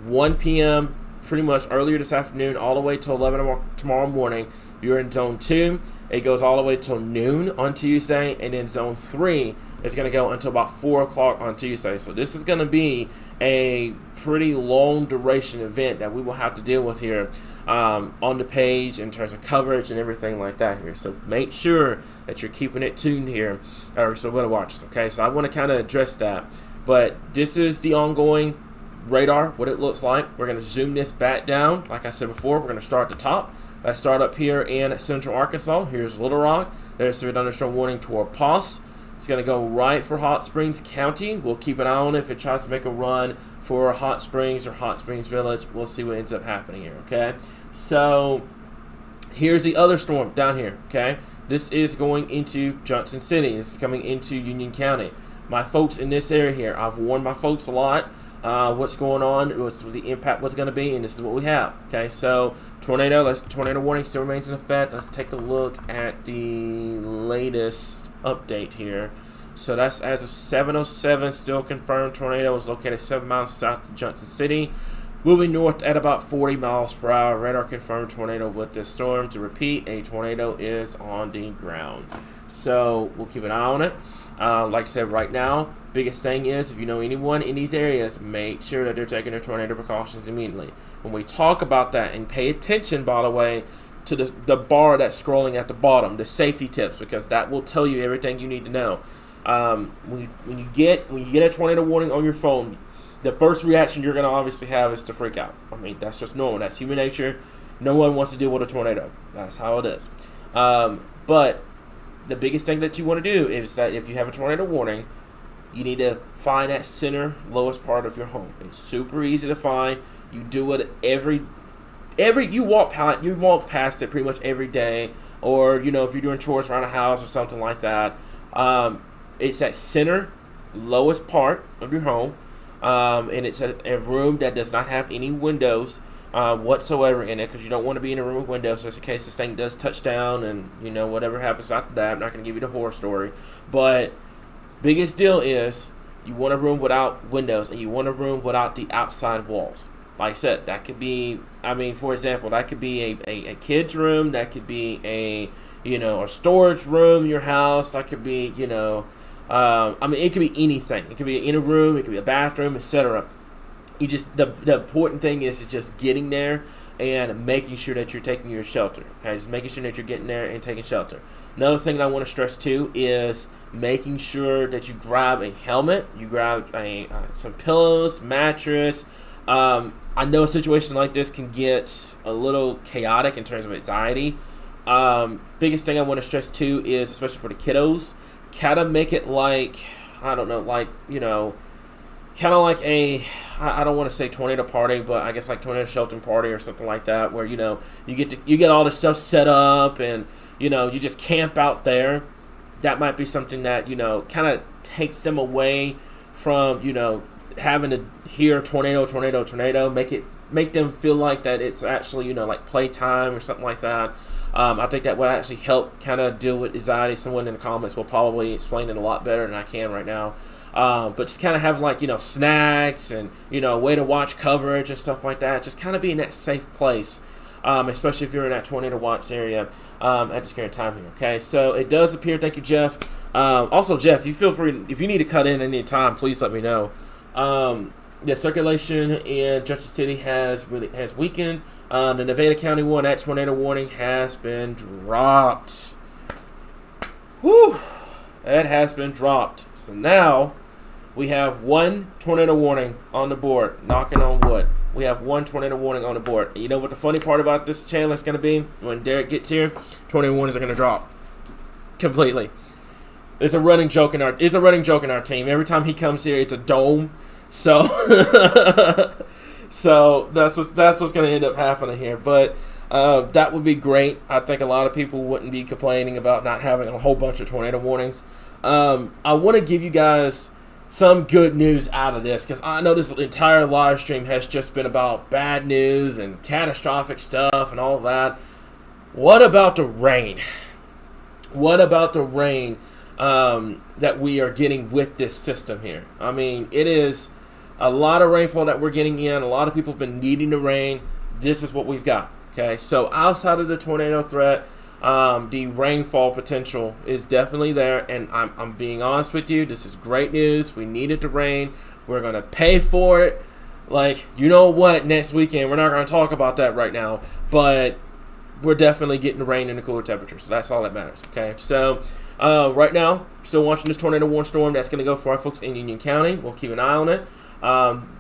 1 p.m. pretty much earlier this afternoon all the way till 11 tomorrow morning. You're in Zone 2. It goes all the way till noon on Tuesday. And then Zone 3 is going to go until about 4 o'clock on Tuesday. So this is going to be a pretty long duration event that we will have to deal with here on the page in terms of coverage and everything like that here. So make sure that you're keeping it tuned here, or so weather watchers, okay? So I want to kind of address that. But this is the ongoing radar, what it looks like. We're going to zoom this back down. Like I said before, we're going to start at the top. Let's start up here in central Arkansas. Here's Little Rock. There's severe thunderstorm warning toward Poss. It's going to go right for Hot Springs County. We'll keep an eye on it if it tries to make a run for Hot Springs or Hot Springs Village. We'll see what ends up happening here, okay? So here's the other storm down here, okay? This is going into Johnson City. This is coming into Union County. My folks in this area here, I've warned my folks a lot what's going on, what the impact was going to be, and this is what we have. Okay, so tornado warning still remains in effect. Let's take a look at the latest update here. So that's as of 7:07, still confirmed. Tornado is located 7 miles south of Johnson City. moving north at about 40 miles per hour. Radar confirmed tornado with this storm. To repeat, a tornado is on the ground. So we'll keep an eye on it. Like I said, right now, biggest thing is if you know anyone in these areas, make sure that they're taking their tornado precautions immediately. When we talk about that, and pay attention, by the way, to the bar that's scrolling at the bottom, the safety tips, because that will tell you everything you need to know. When you get a tornado warning on your phone, the first reaction you're going to obviously have is to freak out. I mean, that's just normal. That's human nature. No one wants to deal with a tornado. That's how it is. But the biggest thing that you want to do is that if you have a tornado warning, you need to find that center lowest part of your home. It's super easy to find. You do it every you walk past it pretty much every day, or if you're doing chores around a house or something like that. It's that center lowest part of your home, and it's a room that does not have any windows whatsoever in it, because you don't want to be in a room with windows, just in case this thing does touch down and whatever happens after that. I'm not going to give you the horror story, but biggest deal is you want a room without windows, and you want a room without the outside walls. Like I said, that could be, for example, that could be a kid's room, that could be a storage room in your house, that could be, it could be anything. It could be in a room, it could be a bathroom, etc. The important thing is just getting there and making sure that you're taking your shelter. Okay, just making sure that you're getting there and taking shelter. Another thing that I want to stress too is making sure that you grab a helmet, you grab some pillows, mattress. I know a situation like this can get a little chaotic in terms of anxiety. Biggest thing I want to stress too is, especially for the kiddos, kind of make it like, I don't know, kind of like I don't want to say tornado party, but I guess like tornado sheltering party or something like that, where you get all this stuff set up and you just camp out there. That might be something that kind of takes them away from having to hear tornado. Make them feel like that it's actually like playtime or something like that. I think that would actually help kind of deal with anxiety. Someone in the comments will probably explain it a lot better than I can right now. But just kind of have snacks and way to watch coverage and stuff like that. Just kind of be in that safe place, especially if you're in that tornado watch area at this current time here. Okay, so it does appear. Thank you, Jeff. Also, Jeff, you feel free if you need to cut in any time, please let me know. The circulation in Junction City has weakened. The Nevada County one, that tornado warning has been dropped. Whew, it has been dropped. So now we have one tornado warning on the board. Knocking on wood. We have one tornado warning on the board. And you know what the funny part about this channel is going to be? When Derek gets here, tornado warnings are going to drop completely. It's a running joke in our team. Every time he comes here, it's a dome. So, so that's what's going to end up happening here. But that would be great. I think a lot of people wouldn't be complaining about not having a whole bunch of tornado warnings. I want to give you guys some good news out of this, because I know this entire live stream has just been about bad news and catastrophic stuff and all of that. What about the rain? What about the rain that we are getting with this system here? I mean, it is a lot of rainfall that we're getting in. A lot of people have been needing the rain. This is what we've got. Okay, so outside of the tornado threat, the rainfall potential is definitely there, and I'm being honest with you. This is great news. We needed the rain. We're going to pay for it. Next weekend, we're not going to talk about that right now, but we're definitely getting the rain and the cooler temperature, so that's all that matters. Okay, so right now, still watching this tornado warning storm. That's going to go for our folks in Union County. We'll keep an eye on it.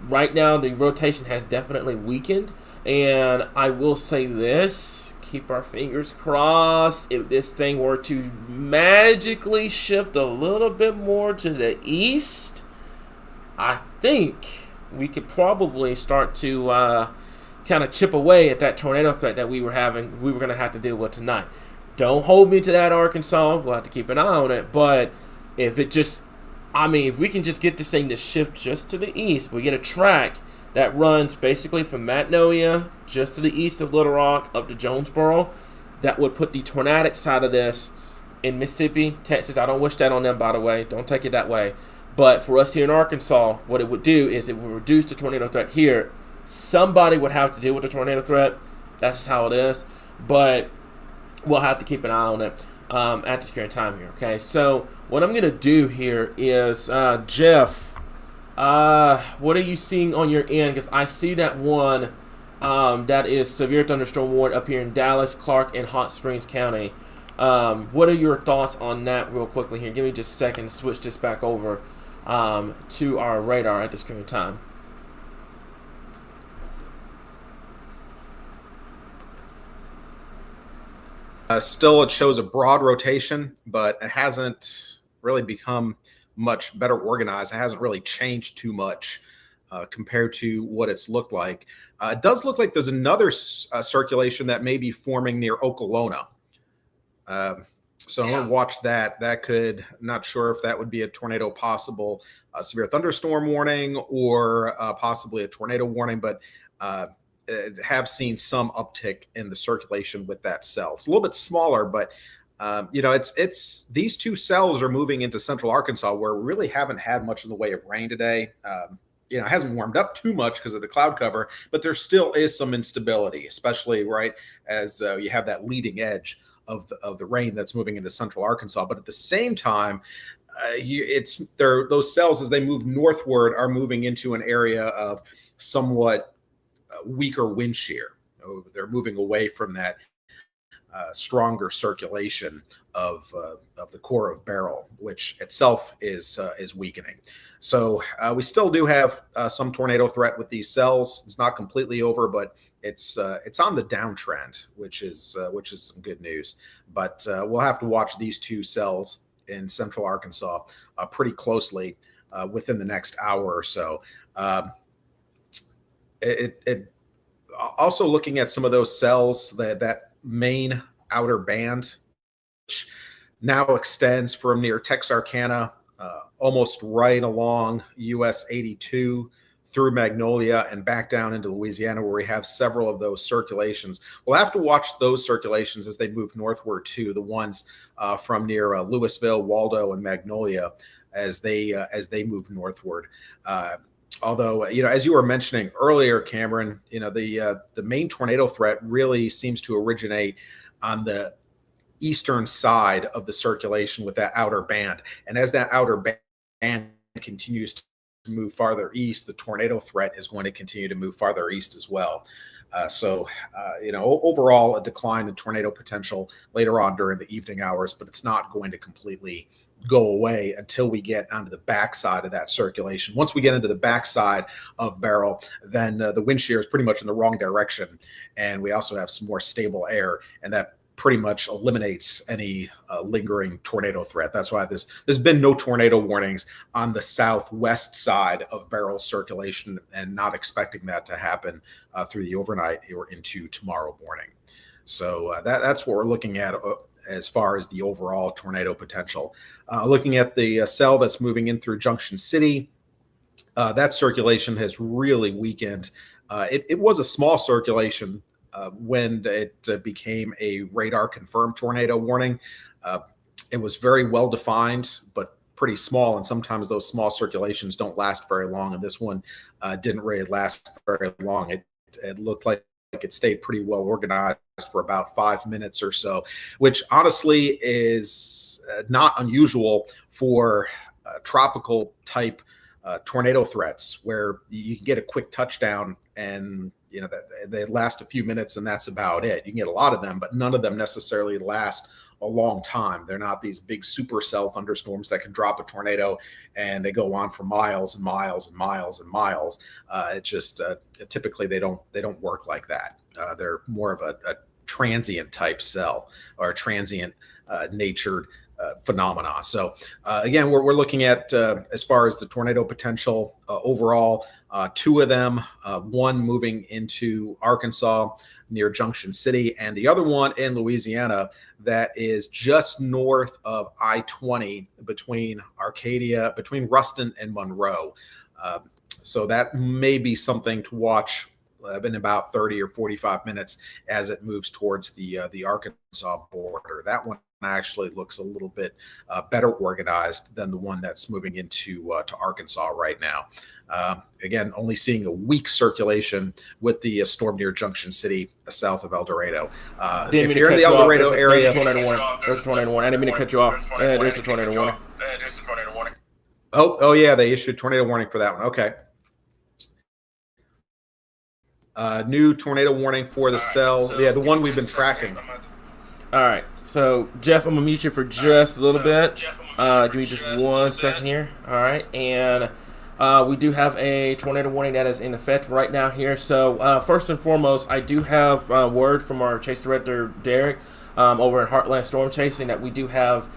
Right now, the rotation has definitely weakened, and I will say this, keep our fingers crossed, if this thing were to magically shift a little bit more to the east, I think we could probably start to kind of chip away at that tornado threat that we were going to have to deal with tonight. Don't hold me to that, Arkansas. We'll have to keep an eye on it, but if we can just get this thing to shift just to the east, we get a track that runs basically from Magnolia just to the east of Little Rock up to Jonesboro. That would put the tornadic side of this in Mississippi, Texas. I don't wish that on them, by the way. Don't take it that way. But for us here in Arkansas, what it would do is it would reduce the tornado threat here somebody would have to deal with the tornado threat. That's just how it is. But we'll have to keep an eye on it at this current time here. Okay, so what I'm going to do here is, Jeff, what are you seeing on your end? Because I see that one that is severe thunderstorm warned up here in Dallas, Clark, and Hot Springs County. What are your thoughts on that real quickly here? Give me just a second to switch this back over to our radar at this current time. Still, it shows a broad rotation, but it hasn't really become much better organized. It hasn't really changed too much compared to what it's looked like. It does look like there's another circulation that may be forming near Okolona. So I'm going to watch that. That could, not sure if that would be a tornado possible severe thunderstorm warning or possibly a tornado warning, but have seen some uptick in the circulation with that cell. It's a little bit smaller, but it's these two cells are moving into central Arkansas, where we really haven't had much in the way of rain today. It hasn't warmed up too much because of the cloud cover, but there still is some instability, especially right as you have that leading edge of the rain that's moving into central Arkansas. But at the same time, those cells, as they move northward, are moving into an area of somewhat weaker wind shear. They're moving away from that stronger circulation of the core of Beryl, which itself is weakening. So we still do have some tornado threat with these cells. It's not completely over, but it's on the downtrend, which is some good news. But we'll have to watch these two cells in central Arkansas pretty closely within the next hour or so. It also looking at some of those cells, that main outer band, which now extends from near Texarkana, almost right along US 82 through Magnolia and back down into Louisiana, where we have several of those circulations. We'll have to watch those circulations as they move northward too, the ones from near Louisville, Waldo, and Magnolia as they move northward. Although, as you were mentioning earlier, Cameron, the main tornado threat really seems to originate on the eastern side of the circulation with that outer band. And as that outer band continues to move farther east, the tornado threat is going to continue to move farther east as well. Overall, a decline in tornado potential later on during the evening hours, but it's not going to completely go away until we get onto the backside of that circulation. Once we get into the backside of Beryl, then the wind shear is pretty much in the wrong direction, and we also have some more stable air, and that pretty much eliminates any lingering tornado threat. That's why there's been no tornado warnings on the southwest side of Beryl circulation, and not expecting that to happen through the overnight or into tomorrow morning. So that's what we're looking at as far as the overall tornado potential. Looking at the cell that's moving in through Junction City, that circulation has really weakened. It was a small circulation when it became a radar confirmed tornado warning. It was very well defined, but pretty small, and sometimes those small circulations don't last very long, and this one didn't really last very long. It looked like it stayed pretty well organized for about 5 minutes or so, which honestly is not unusual for tropical type tornado threats, where you can get a quick touchdown and they last a few minutes and that's about it. You can get a lot of them, but none of them necessarily last a long time. They're not these big supercell thunderstorms that can drop a tornado and they go on for miles and miles and miles and miles. It just typically they don't work like that. They're more of a transient type cell, or a transient natured phenomena. So again, we're looking at as far as the tornado potential overall, two of them, one moving into Arkansas near Junction City, and the other one in Louisiana that is just north of I-20 between Ruston and Monroe. So that may be something to watch in about 30 or 45 minutes as it moves towards the Arkansas border. That one actually looks a little bit better organized than the one that's moving into to Arkansas right now. Again, only seeing a weak circulation with the storm near Junction City, south of El Dorado. If you're in the El Dorado area, there's a tornado warning. There's a tornado warning. I didn't mean to cut you off. There's a tornado warning. Oh yeah, they issued tornado warning for that one. Okay. New tornado warning for the cell. Yeah, the one we've been tracking. All right. So, Jeff, I'm going to mute you for just a little bit. Give me just 1 second here. All right. And we do have a tornado warning that is in effect right now here. So, first and foremost, I do have word from our chase director, Derek, over in Heartland Storm Chasing, that we do have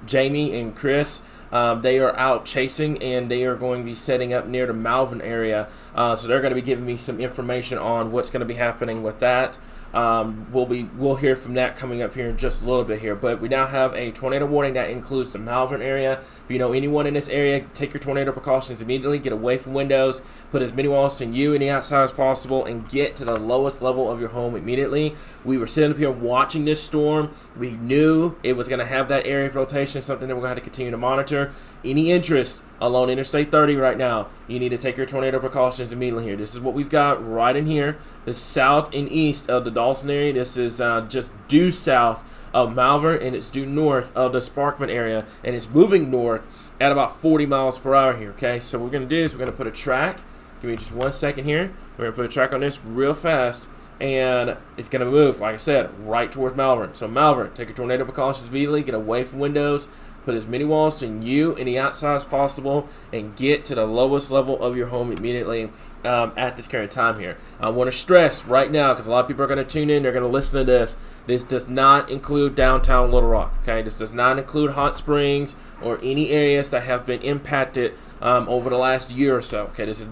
Jamie and Chris. They are out chasing, and they are going to be setting up near the Malvern area. So they're going to be giving me some information on what's going to be happening with that. We'll hear from that coming up here in just a little bit here. But we now have a tornado warning that includes the Malvern area. If you know anyone in this area, take your tornado precautions immediately. Get away from windows. Put as many walls to you and the outside as possible, and get to the lowest level of your home immediately. We were sitting up here watching this storm. We knew it was going to have that area of rotation, something that we're going to have to continue to monitor. Any interest along Interstate 30 right now, you need to take your tornado precautions immediately here. This is what we've got right in here. The south and east of the Dawson area. This is just due south of Malvern, and it's due north of the Sparkman area, and it's moving north at about 40 miles per hour here, okay? So what we're going to do is we're going to put a track. Give me just 1 second here. We're going to put a track on this real fast, and it's going to move, like I said, right towards Malvern. So Malvern, take your tornado precautions immediately. Get away from windows. Put as many walls to you and the outside as possible, and get to the lowest level of your home immediately at this current time here. I want to stress right now, because a lot of people are going to tune in, they're going to listen to this. This does not include downtown Little Rock. Okay, this does not include Hot Springs or any areas that have been impacted over the last year or so. Okay, this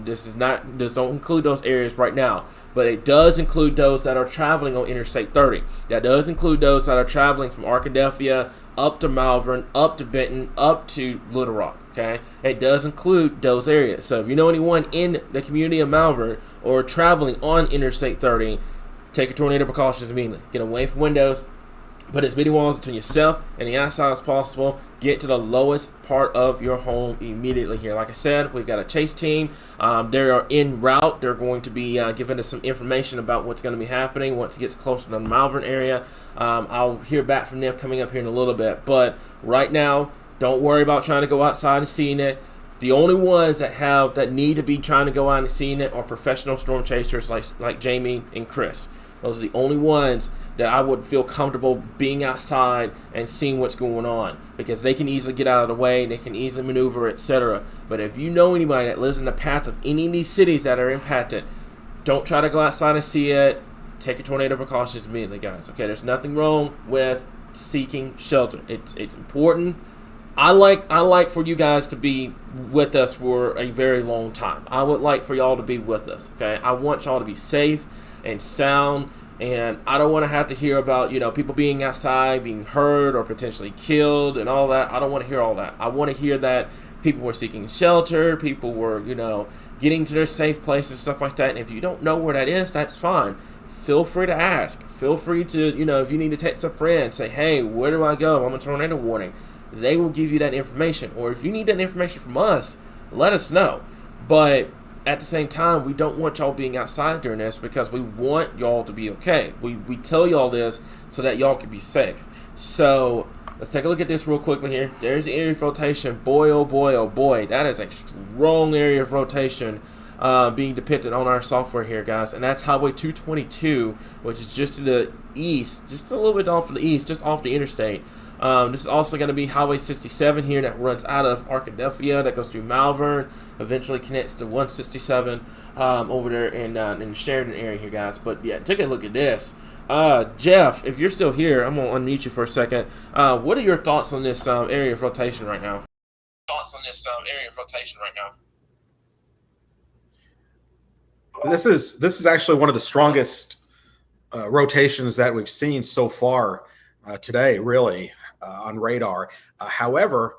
don't include those areas right now, but it does include those that are traveling on Interstate 30. That does include those that are traveling from Arkadelphia up to Malvern, up to Benton, up to Little Rock. Okay, it does include those areas. So if you know anyone in the community of Malvern or traveling on Interstate 30, take your tornado precautions immediately. Get away from windows. Put as many walls between yourself and the outside as possible. Get to the lowest part of your home immediately here. Like I said, we've got a chase team. They are en route. They're going to be giving us some information about what's going to be happening once it gets closer to the Malvern area. I'll hear back from them coming up here in a little bit. But right now, don't worry about trying to go outside and seeing it. The only ones that need to be trying to go out and seeing it are professional storm chasers like Jamie and Chris. Those are the only ones that I would feel comfortable being outside and seeing what's going on, because they can easily get out of the way, they can easily maneuver, etc. But if you know anybody that lives in the path of any of these cities that are impacted, don't try to go outside and see it. Take your tornado precautions immediately, guys. Okay, there's nothing wrong with seeking shelter. It's important. I like for you guys to be with us for a very long time. I would like for y'all to be with us. Okay, I want y'all to be safe and sound, and I don't want to have to hear about people being outside, being hurt or potentially killed and all that. I don't want to hear all that. I want to hear that people were seeking shelter, people were getting to their safe places, stuff like that. And if you don't know where that is, that's fine. Feel free to ask. Feel free to if you need to text a friend, say, hey, where do I go? I'm a tornado warning. They will give you that information. Or if you need that information from us, let us know. But at the same time, we don't want y'all being outside during this, because we want y'all to be okay. We tell y'all this so that y'all can be safe. So let's take a look at this real quickly here. There's the area of rotation. Boy, oh boy, oh boy. That is a strong area of rotation being depicted on our software here, guys. And that's Highway 222, which is just to the east, just a little bit off to the east, just off the interstate. This is also going to be Highway 67 here that runs out of Arkadelphia, that goes through Malvern, eventually connects to 167 over there in the Sheridan area here, guys. But yeah, take a look at this. Jeff, if you're still here, I'm going to unmute you for a second. What are your thoughts on this area of rotation right now? This is actually one of the strongest rotations that we've seen so far today, really, on radar. However,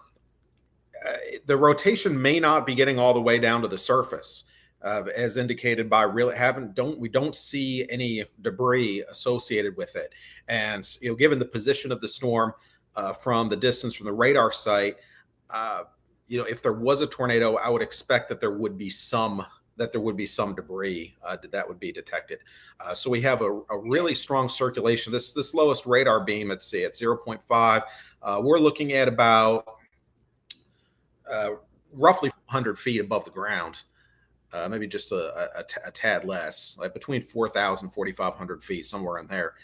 the rotation may not be getting all the way down to the surface. as indicated by we don't see any debris associated with it. And given the position of the storm from the distance from the radar site, if there was a tornado, I would expect that there would be some debris that would be detected. So we have a really strong circulation. This lowest radar beam at 0.5. We're looking at about roughly 100 feet above the ground. Maybe just a tad less, like between 4,000, 4,500 feet, somewhere in there.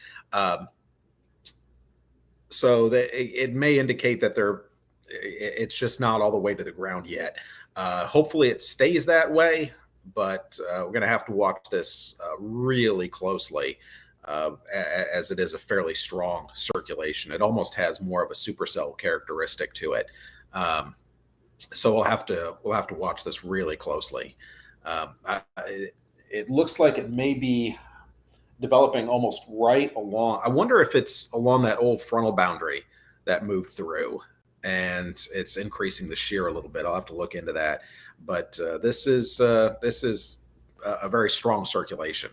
So it may indicate that it's just not all the way to the ground yet. Hopefully it stays that way, but we're going to have to watch this really closely as it is a fairly strong circulation. It almost has more of a supercell characteristic to it. So we'll have to watch this really closely. It looks like it may be developing almost right along. I wonder if it's along that old frontal boundary that moved through, and it's increasing the shear a little bit. I'll have to look into that. But this is a very strong circulation.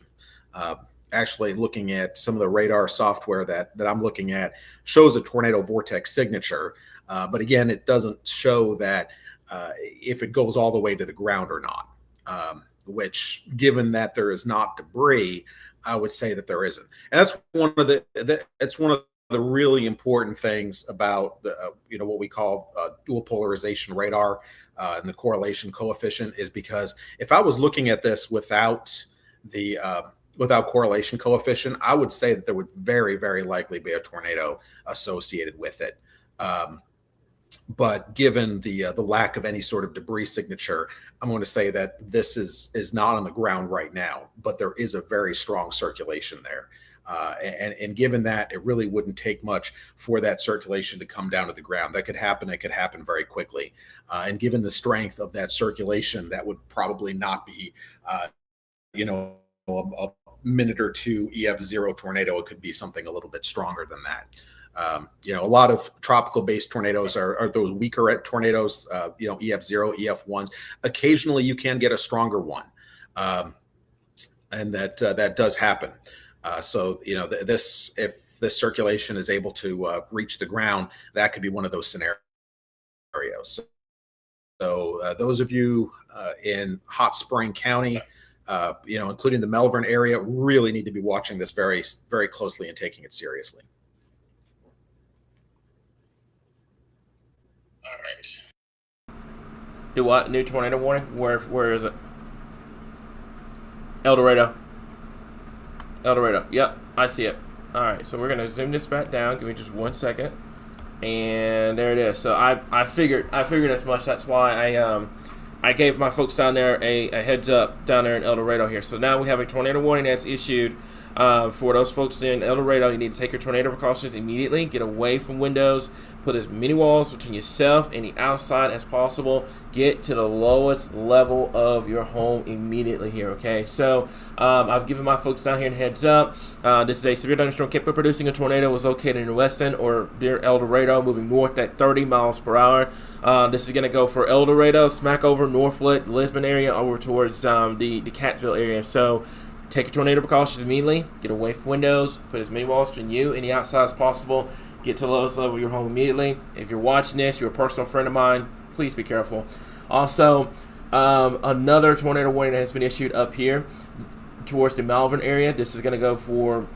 Actually, looking at some of the radar software that I'm looking at shows a tornado vortex signature. But again, it doesn't show that if it goes all the way to the ground or not. Which, given that there is not debris, I would say that there isn't. And that's one of the really important things about what we call dual polarization radar and the correlation coefficient, is because if I was looking at this without correlation coefficient, I would say that there would very, very likely be a tornado associated with it. But given the lack of any sort of debris signature, I'm going to say that this is not on the ground right now, but there is a very strong circulation there. And given that, it really wouldn't take much for that circulation to come down to the ground. That could happen. It could happen very quickly. And given the strength of that circulation, that would probably not be, a minute or two EF0 tornado. It could be something a little bit stronger than that. A lot of tropical-based tornadoes are those weaker tornadoes, EF0, EF1s. Occasionally, you can get a stronger one, and that does happen. So, if this circulation is able to reach the ground, that could be one of those scenarios. So, those of you in Hot Spring County, including the Melbourne area, really need to be watching this very, very closely and taking it seriously. All right. Do what? New tornado warning? Where is it? El Dorado. Yep, I see it. All right, so we're gonna zoom this back down. Give me just 1 second, and there it is. So I figured as much. That's why I gave my folks down there a heads up down there in El Dorado here. So now we have a tornado warning that's issued. For those folks in El Dorado, you need to take your tornado precautions immediately. Get away from windows. Put as many walls between yourself and the outside as possible. Get to the lowest level of your home immediately here, okay? So I've given my folks down here a heads up. This is a severe thunderstorm capable of producing a tornado. Was located in Weston or near El Dorado, moving north at 30 miles per hour. This is going to go for El Dorado, smack over Norfolk, Lisbon area, over towards the Catskill area. So take your tornado precautions immediately. Get away from windows. Put as many walls between you and the outside as possible. Get to the lowest level of your home immediately. If you're watching this, you're a personal friend of mine, please be careful. Also, another tornado warning that has been issued up here towards the Malvern area. This is going to go for,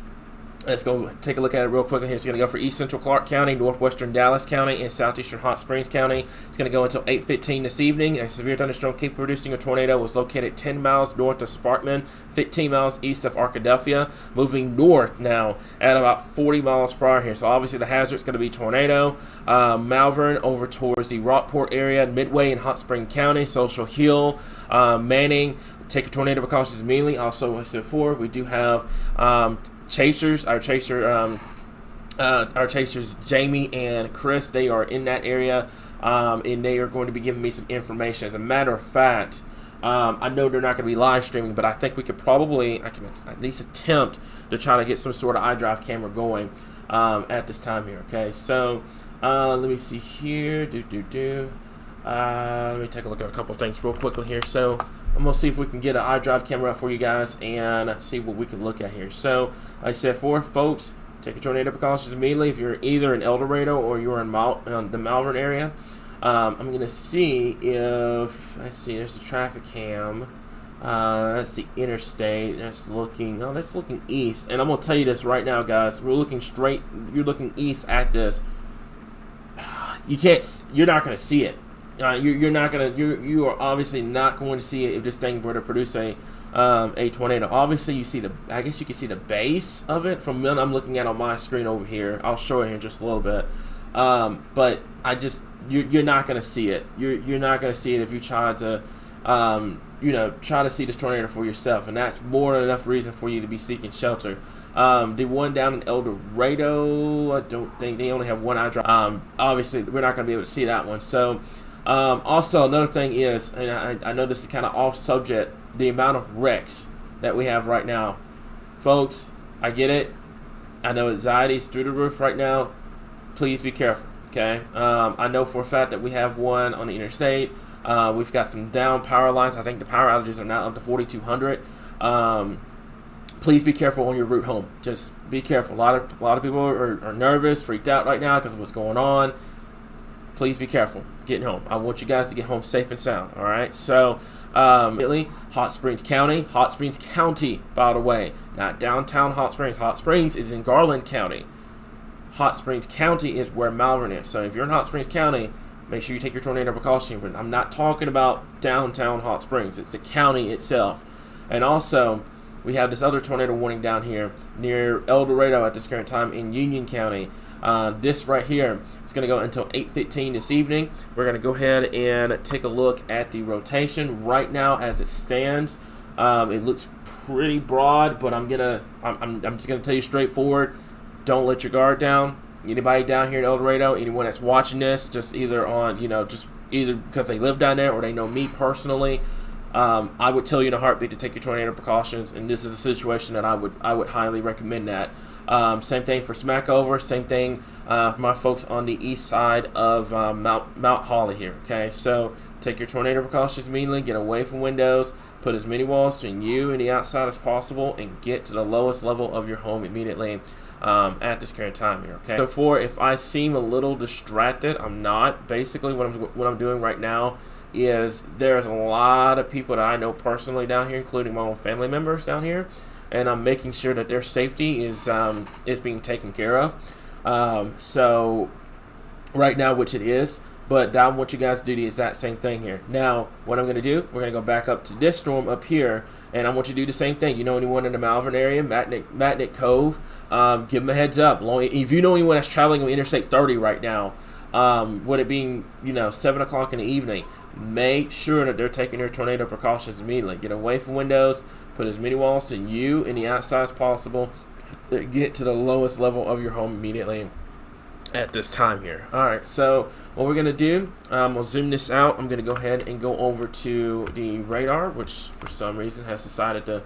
let's go take a look at it real quickly here. It's going to go for East Central Clark County, Northwestern Dallas County, and Southeastern Hot Springs County. It's going to go until 8:15 this evening. A severe thunderstorm capable of producing a tornado was located 10 miles north of Sparkman, 15 miles east of Arkadelphia, moving north now at about 40 miles per hour here. So obviously the hazard is going to be tornado. Malvern over towards the Rockport area, Midway and Hot Spring County, Social Hill, Manning. Take your tornado precautions immediately. Also, as I said before, we do have our chasers Jamie and Chris. They are in that area, and they are going to be giving me some information. As a matter of fact, I know they're not going to be live streaming, but I think I can at least attempt to try to get some sort of iDrive camera going at this time here. Okay, so let me see here. Let me take a look at a couple of things real quickly here. So I'm going to see if we can get an iDrive camera up for you guys and see what we can look at here. So, like I said, folks, take your tornado precautions immediately if you're either in El Dorado or you're in the Malvern area. I'm going to see if, let's see, there's the traffic cam. That's the interstate. That's looking east. And I'm going to tell you this right now, guys. You're looking east at this. You're not going to see it. You are obviously not going to see it if this thing were to produce a tornado. Obviously, I guess you can see the base of it from what I'm looking at on my screen over here. I'll show it here in just a little bit. But you're not going to see it. You're not going to see it if you try to, try to see this tornado for yourself, and that's more than enough reason for you to be seeking shelter. The one down in El Dorado, I don't think they only have one iDrive. Obviously, we're not going to be able to see that one. So. Also, another thing is, and I know this is kind of off subject, the amount of wrecks that we have right now. Folks, I get it. I know anxiety's through the roof right now. Please be careful, okay? I know for a fact that we have one on the interstate. We've got some down power lines. I think the power outages are now up to 4,200. Please be careful on your route home. Just be careful. A lot of people are nervous, freaked out right now because of what's going on. Please be careful getting home. I want you guys to get home safe and sound, all right? So, Hot Springs County, by the way, not downtown Hot Springs. Hot Springs is in Garland County. Hot Springs County is where Malvern is. So if you're in Hot Springs County, make sure you take your tornado precaution. But I'm not talking about downtown Hot Springs. It's the county itself. And also, we have this other tornado warning down here near El Dorado at this current time in Union County. This right here is going to go until 8:15 this evening. We're going to go ahead and take a look at the rotation right now as it stands. It looks pretty broad, but I'm just going to tell you straightforward. Don't let your guard down. Anybody down here in El Dorado, anyone that's watching this, just either because they live down there or they know me personally, I would tell you in a heartbeat to take your tornado precautions, and this is a situation that I would highly recommend that. Same thing for Smackover. Same thing for my folks on the east side of Mount Holly here. Okay, so take your tornado precautions immediately. Get away from windows. Put as many walls between you and the outside as possible, and get to the lowest level of your home immediately at this current time here. Okay. So if I seem a little distracted, I'm not. Basically, what I'm doing right now is there's a lot of people that I know personally down here, including my own family members down here, and I'm making sure that their safety is being taken care of. So right now, which it is, but I want you guys to do the exact same thing here. Now, what I'm going to do, we're going to go back up to this storm up here, and I want you to do the same thing. You know anyone in the Malvern area, Matnick Cove, give them a heads up. If you know anyone that's traveling on Interstate 30 right now, with it being 7 o'clock in the evening, make sure that they're taking their tornado precautions immediately. Get away from windows. Put as many walls to you and the outside as possible. Get to the lowest level of your home immediately at this time here. All right, so what we're going to do, we'll zoom this out. I'm going to go ahead and go over to the radar, which for some reason has decided to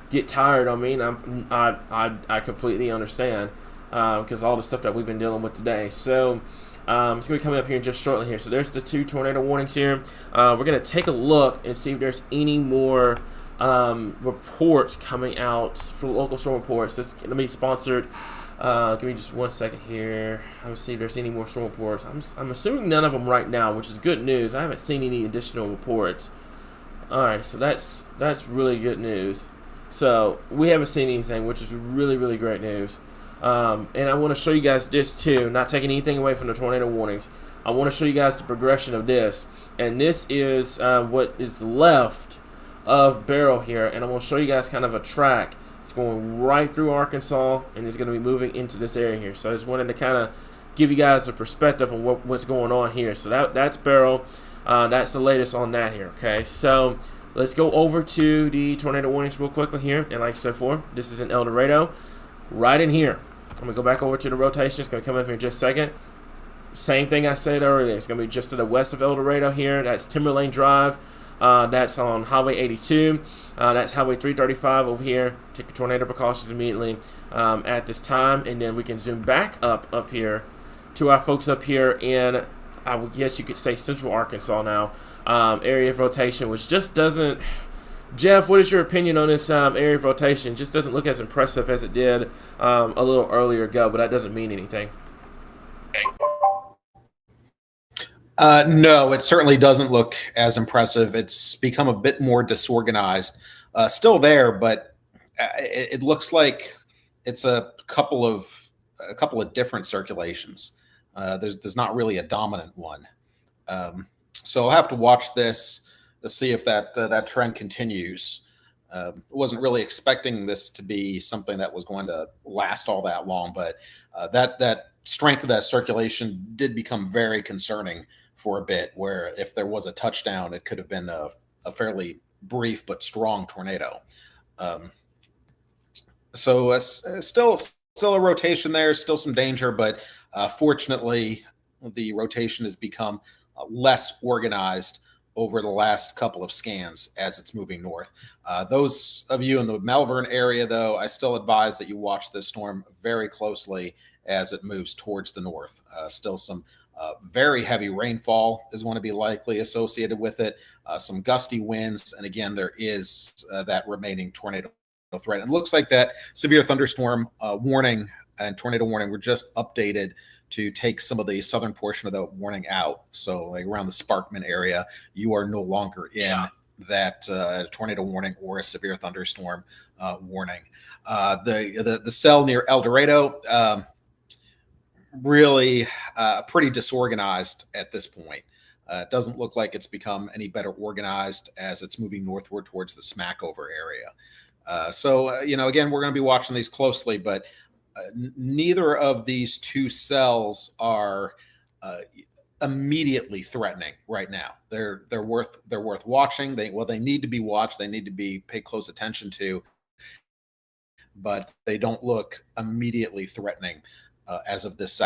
get tired on me. And I completely understand because all the stuff that we've been dealing with today. So it's going to be coming up here just shortly here. So there's the 2 tornado warnings here. We're going to take a look and see if there's any more reports coming out for local storm reports. This let me sponsored. Give me just 1 second here. I'm gonna see if there's any more storm reports. I'm assuming none of them right now, which is good news. I haven't seen any additional reports. All right, so that's really good news. So we haven't seen anything, which is really, really great news. And I want to show you guys this too. Not taking anything away from the tornado warnings. I want to show you guys the progression of this, and this is what is left of Beryl here, and I'm going to show you guys kind of a track. It's going right through Arkansas, and it's going to be moving into this area here. So I just wanted to kind of give you guys a perspective on what's going on here. So that's Beryl. That's the latest on that here. Okay, so let's go over to the tornado warnings real quickly here. And like I said before, this is in El Dorado, right in here. I'm going to go back over to the rotation. It's going to come up here in just a second. Same thing I said earlier. It's going to be just to the west of El Dorado here. That's Timberlane Drive. That's on Highway 82. That's Highway 335 over here. Take your tornado precautions immediately at this time. And then we can zoom back up here to our folks up here in, I would guess you could say, central Arkansas now. Area of rotation, which just doesn't, Jeff, what is your opinion on this area of rotation? Just doesn't look as impressive as it did a little earlier ago, but that doesn't mean anything. No, it certainly doesn't look as impressive. It's become a bit more disorganized. Still there, but it looks like it's a couple of different circulations. There's not really a dominant one. So I'll have to watch this to see if that trend continues. Wasn't really expecting this to be something that was going to last all that long, but that strength of that circulation did become very concerning for a bit, where if there was a touchdown, it could have been a fairly brief but strong tornado. So still a rotation there, still some danger, but fortunately, the rotation has become less organized over the last couple of scans as it's moving north. Those of you in the Malvern area, though, I still advise that you watch this storm very closely as it moves towards the north. Still some very heavy rainfall is going to be likely associated with it, some gusty winds, and again, there is that remaining tornado threat. It looks like that severe thunderstorm warning and tornado warning were just updated to take some of the southern portion of the warning out. So like around the Sparkman area, you are no longer in that tornado warning or a severe thunderstorm warning. The cell near El Dorado, really pretty disorganized at this point. It doesn't look like it's become any better organized as it's moving northward towards the Smackover area. So again, we're going to be watching these closely, but neither of these two cells are immediately threatening right now. They're worth watching. They need to be watched. They need to be paid close attention to, but they don't look immediately threatening as of this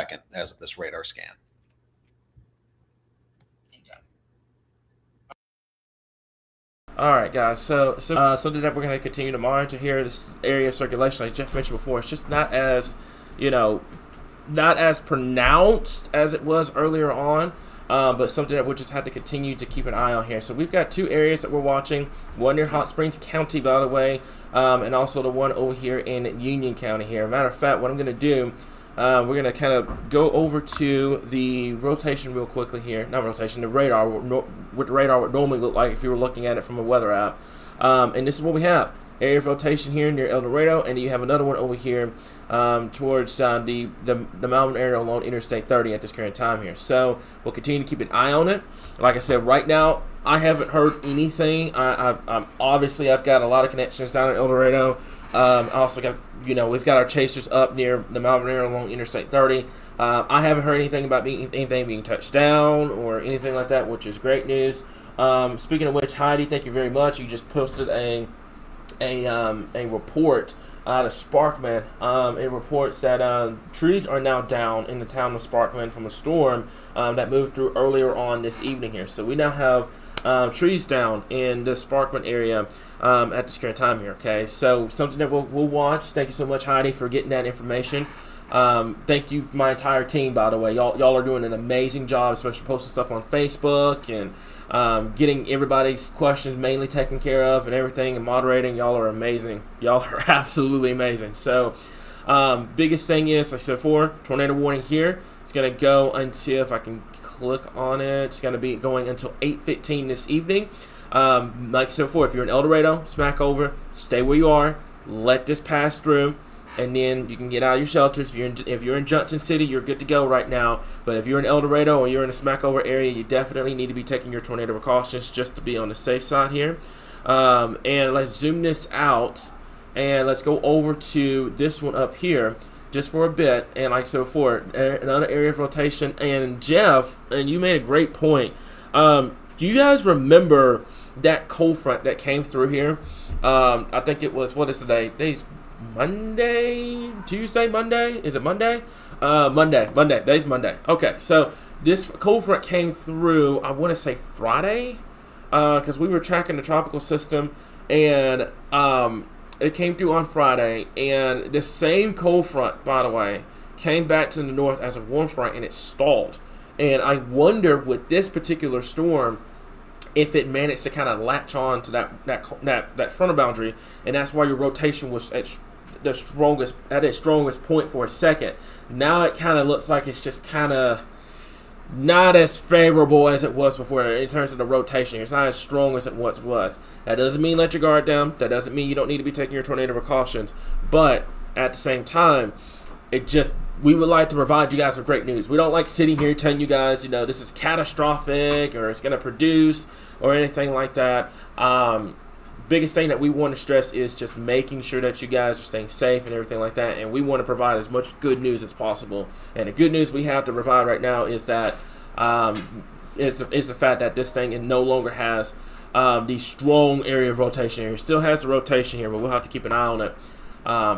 radar scan. All right, guys. So something that we're going to continue to monitor here, this area of circulation, like Jeff mentioned before, it's just not as, not as pronounced as it was earlier on, but something that we'll just have to continue to keep an eye on here. So we've got two areas that we're watching, one near Hot Springs County, by the way, and also the one over here in Union County here. Matter of fact, what I'm going to do, we're going to kind of go over to the rotation real quickly here. Not rotation, the radar, what the radar would normally look like if you were looking at it from a weather app. And this is what we have. Area of rotation here near El Dorado, and you have another one over here towards the Malvern area along Interstate 30 at this current time here. So we'll continue to keep an eye on it. Like I said, right now, I haven't heard anything. Obviously, I've got a lot of connections down at El Dorado. I also got, we've got our chasers up near the Malvern area along Interstate 30. I haven't heard anything about anything being touched down or anything like that, which is great news. Speaking of which, Heidi, thank you very much. You just posted a report out of Sparkman. It reports that trees are now down in the town of Sparkman from a storm that moved through earlier on this evening here. So we now have trees down in the Sparkman area at this current time here. Okay, so something that we'll watch. Thank you so much, Heidi, for getting that information. Thank you, my entire team, by the way. Y'all are doing an amazing job, especially posting stuff on Facebook and getting everybody's questions mainly taken care of and everything, and moderating. Y'all are amazing. Y'all are absolutely amazing. So biggest thing is, like I said before, tornado warning here. It's going to go until, if I can click on it, it's going to be going until 8:15 this evening. Like I said before, if you're in El Dorado, smack over, stay where you are, let this pass through, and then you can get out of your shelters. If you're in Johnson City, you're good to go right now. But if you're in El Dorado or you're in a smackover area, you definitely need to be taking your tornado precautions just to be on the safe side here. And let's zoom this out, and let's go over to this one up here just for a bit. And like I said before, another area of rotation. And Jeff, and you made a great point. Do you guys remember that cold front that came through here? I think it was, what is today? Today's Monday, Tuesday, Monday? Is it Monday? Monday. Today's Monday. Okay, so this cold front came through, I want to say Friday, because we were tracking the tropical system, and it came through on Friday, and the same cold front, by the way, came back to the north as a warm front, and it stalled. And I wonder with this particular storm, if it managed to kind of latch on to that frontal boundary, and that's why your rotation was at its strongest point for a second. Now it kind of looks like it's just kind of not as favorable as it was before in terms of the rotation. It's not as strong as it once was. That doesn't mean let your guard down. That doesn't mean you don't need to be taking your tornado precautions. But at the same time, we would like to provide you guys with great news. We don't like sitting here telling you guys, this is catastrophic or it's going to produce or anything like that. Biggest thing that we want to stress is just making sure that you guys are staying safe and everything like that. And we want to provide as much good news as possible. And the good news we have to provide right now is that is the fact that this thing no longer has the strong area of rotation here. It still has the rotation here, but we'll have to keep an eye on it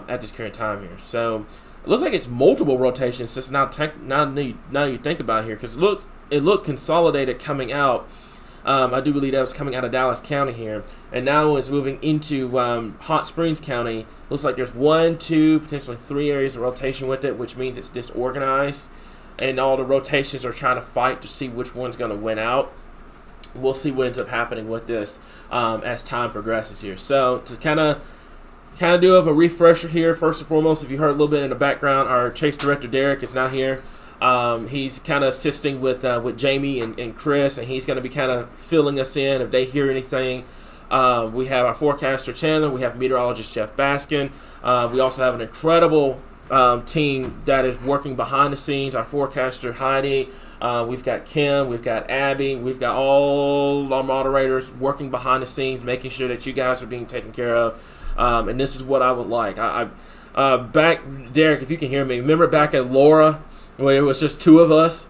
at this current time here. So it looks like it's multiple rotations. Just now you think about it here, because it looked consolidated coming out. I do believe that was coming out of Dallas County here, and now it's moving into Hot Springs County. Looks like there's 1, 2, potentially 3 areas of rotation with it, which means it's disorganized, and all the rotations are trying to fight to see which one's going to win out. We'll see what ends up happening with this as time progresses here. So to kind of do a refresher here, first and foremost, if you heard a little bit in the background, our chase director Derek is not here. He's kind of assisting with Jamie and Chris, and he's going to be kind of filling us in if they hear anything. We have our forecaster channel. We have meteorologist Jeff Baskin. We also have an incredible team that is working behind the scenes. Our forecaster Heidi. We've got Kim. We've got Abby. We've got all our moderators working behind the scenes, making sure that you guys are being taken care of. And this is what I would like. Back, Derek, if you can hear me, remember back at Laura, where it was just 2 of us?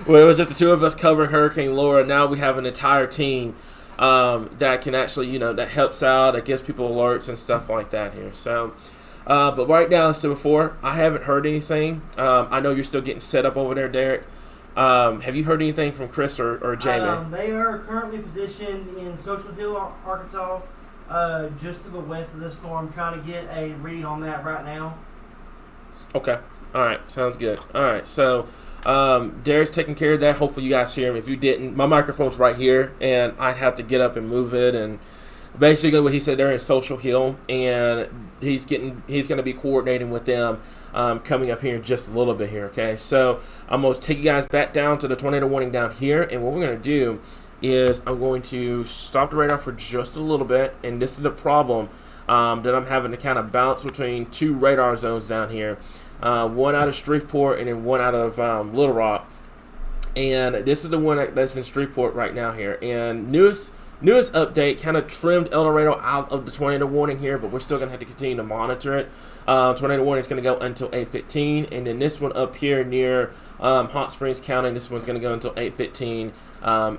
Where it was just the 2 of us covering Hurricane Laura. Now we have an entire team that can actually, that helps out, that gives people alerts and stuff like that here. So, but right now, as I said before, I haven't heard anything. I know you're still getting set up over there, Derek. Have you heard anything from Chris or Jamie? They are currently positioned in Social Hill, Arkansas, just to the west of this storm. Trying to get a read on that right now. Okay. All right. Sounds good. All right. So, Derek's taking care of that. Hopefully you guys hear him. If you didn't, my microphone's right here, and I'd have to get up and move it. And basically what he said, they're in Social Hill, and he's going to be coordinating with them coming up here in just a little bit here. Okay. So I'm going to take you guys back down to the tornado warning down here, and what we're going to do is I'm going to stop the radar for just a little bit, and this is the problem that I'm having to kind of bounce between 2 radar zones down here. One out of Shreveport and then one out of Little Rock. And this is the one that's in Shreveport right now here. And newest update kind of trimmed El Dorado out of the tornado warning here, but we're still going to have to continue to monitor it. Tornado warning is going to go until 8:15. And then this one up here near Hot Springs County, this one's going to go until 8:15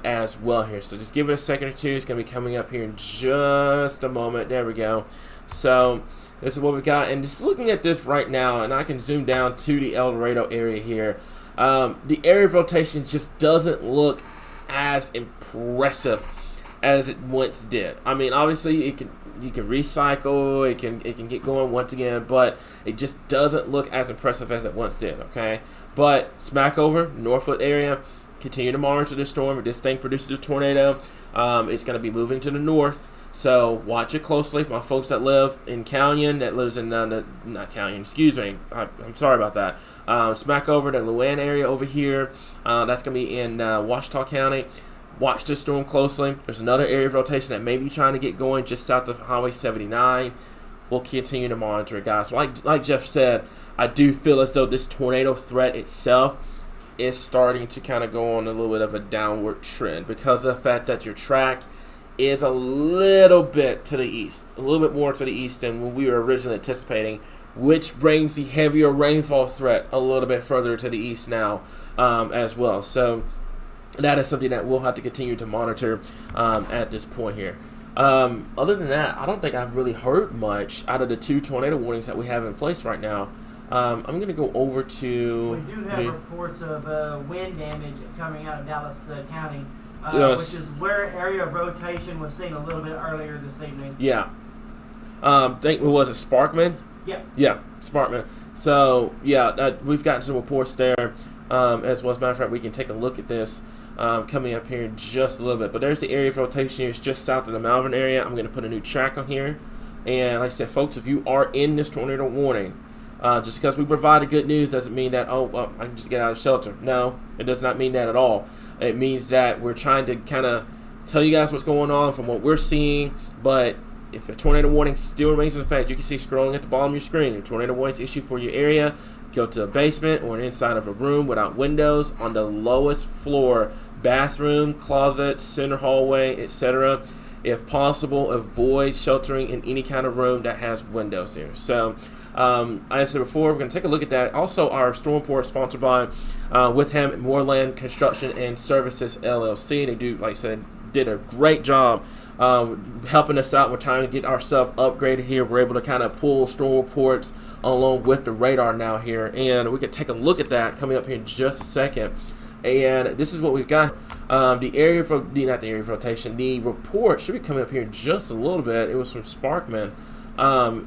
as well here. So just give it a second or two. It's going to be coming up here in just a moment. There we go. So this is what we got, and just looking at this right now, and I can zoom down to the El Dorado area here. The area of rotation just doesn't look as impressive as it once did. I mean, obviously you can recycle, it can get going once again, but it just doesn't look as impressive as it once did. Okay, but smack over Northwood area. Continue to monitor the storm. If this thing produces a tornado, it's going to be moving to the north. So watch it closely. My folks that live in Calhoun, that lives in not Calhoun, excuse me. I'm sorry about that. Smack over the Luann area over here. That's going to be in Ouachita County. Watch this storm closely. There's another area of rotation that may be trying to get going just south of Highway 79. We'll continue to monitor it, guys. Like Jeff said, I do feel as though this tornado threat itself is starting to kind of go on a little bit of a downward trend because of the fact that your track is a little bit to the east, a little bit more to the east than what we were originally anticipating, which brings the heavier rainfall threat a little bit further to the east now as well. So that is something that we'll have to continue to monitor at this point here. Other than that, I don't think I've really heard much out of the 2 tornado warnings that we have in place right now. I'm going to go over to... We do have reports of wind damage coming out of Dallas County, yes, which is where area of rotation was seen a little bit earlier this evening. Yeah. Think it was Sparkman? Yep. Yeah, Sparkman. So, yeah, we've gotten some reports there. as well. As a matter of fact, we can take a look at this coming up here in just a little bit. But there's the area of rotation here. It's just south of the Malvern area. I'm going to put a new track on here. And like I said, folks, if you are in this tornado warning, just because we provided good news doesn't mean that, oh, well, I can just get out of shelter. No, it does not mean that at all. It means that we're trying to kind of tell you guys what's going on from what we're seeing. But if a tornado warning still remains in effect, you can see scrolling at the bottom of your screen, a tornado warning is issued for your area. Go to a basement or inside of a room without windows on the lowest floor, bathroom, closet, center hallway, etc. If possible, avoid sheltering in any kind of room that has windows here. So, as I said before, we're going to take a look at that. Also, our storm report is sponsored by Witham Moreland Construction and Services LLC. They do, like I said, did a great job helping us out. We're trying to get our stuff upgraded here. We're able to kind of pull storm reports along with the radar now here, and we could take a look at that coming up here in just a second. And this is what we've got. The area for not the area of rotation. The report should be coming up here in just a little bit. It was from Sparkman.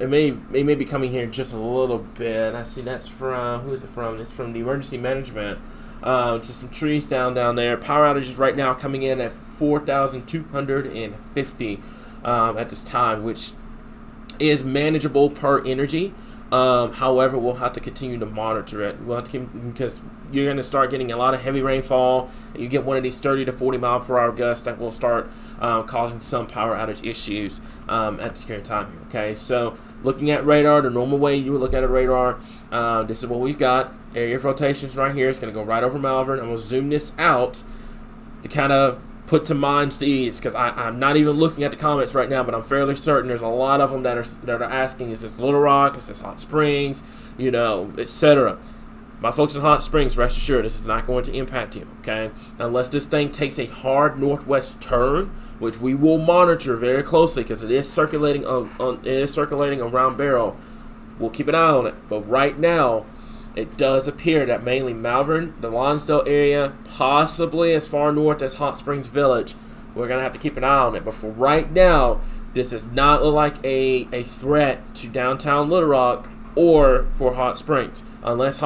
It may be coming here in just a little bit. I see that's from, who is it from? It's from the emergency management. Just some trees down there. Power outages right now coming in at 4,250 at this time, which is manageable per energy. However, we'll have to continue to monitor it. We'll have to because you're going to start getting a lot of heavy rainfall. You get one of these 30 to 40 mile per hour gusts that will start causing some power outage issues at this current time here. Okay, so looking at radar, the normal way you would look at a radar, this is what we've got. Area of rotations right here. It's going to go right over Malvern. I'm going to zoom this out to kind of put to minds to ease, because I'm not even looking at the comments right now, but I'm fairly certain there's a lot of them that are asking, is this Little Rock, is this Hot Springs, etc. My folks in Hot Springs, rest assured, this is not going to impact you, okay? Unless this thing takes a hard northwest turn, which we will monitor very closely because it is circulating around Beryl. We'll keep an eye on it, but right now, it does appear that mainly Malvern, the Lonsdale area, possibly as far north as Hot Springs Village, we're going to have to keep an eye on it. But for right now, this does not look like a threat to downtown Little Rock or for Hot Springs. Unless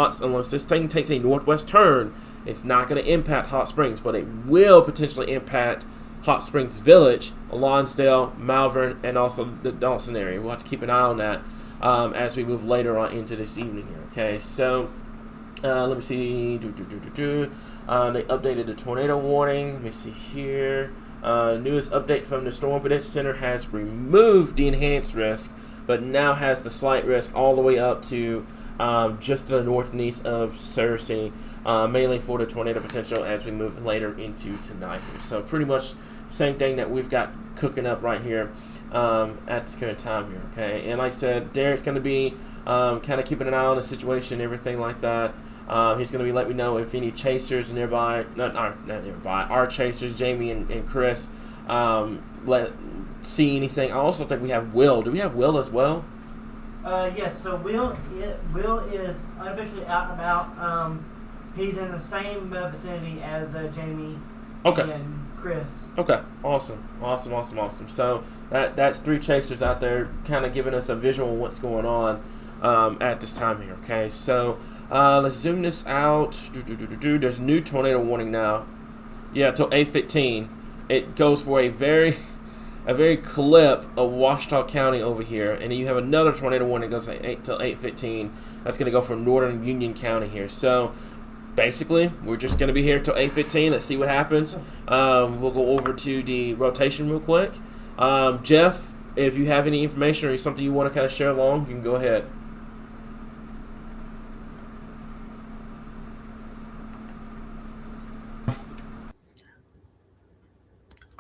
this thing takes a northwest turn, it's not going to impact Hot Springs, but it will potentially impact Hot Springs Village, Lonsdale, Malvern, and also the Dawson area. We'll have to keep an eye on that as we move later on into this evening here. Okay, so let me see. They updated the tornado warning. Let me see here. Newest update from the Storm Prediction Center has removed the enhanced risk, but now has the slight risk all the way up to just to the north and east of Cersei, mainly for the tornado potential as we move later into tonight here. So pretty much same thing that we've got cooking up right here at this current time here. Okay, and like I said, Derek's going to be kind of keeping an eye on the situation, everything like that. He's going to be letting me know if any chasers nearby, not nearby, our chasers, Jamie and Chris, see anything. I also think we have Will. Do we have Will as well? Yes, so Will is unofficially out and about. He's in the same vicinity as Jamie and Chris. Okay, awesome. So that's three chasers out there kind of giving us a visual of what's going on at this time here. Okay, so let's zoom this out. There's a new tornado warning now. Yeah, till 8:15. It goes for a very clip of Washita County over here, and then you have another tornado warning that goes till 8:15. That's going to go from northern Union County here. So basically, we're just going to be here till 8:15. Let's see what happens. We'll go over to the rotation real quick. Jeff, if you have any information or something you want to kind of share along, you can go ahead.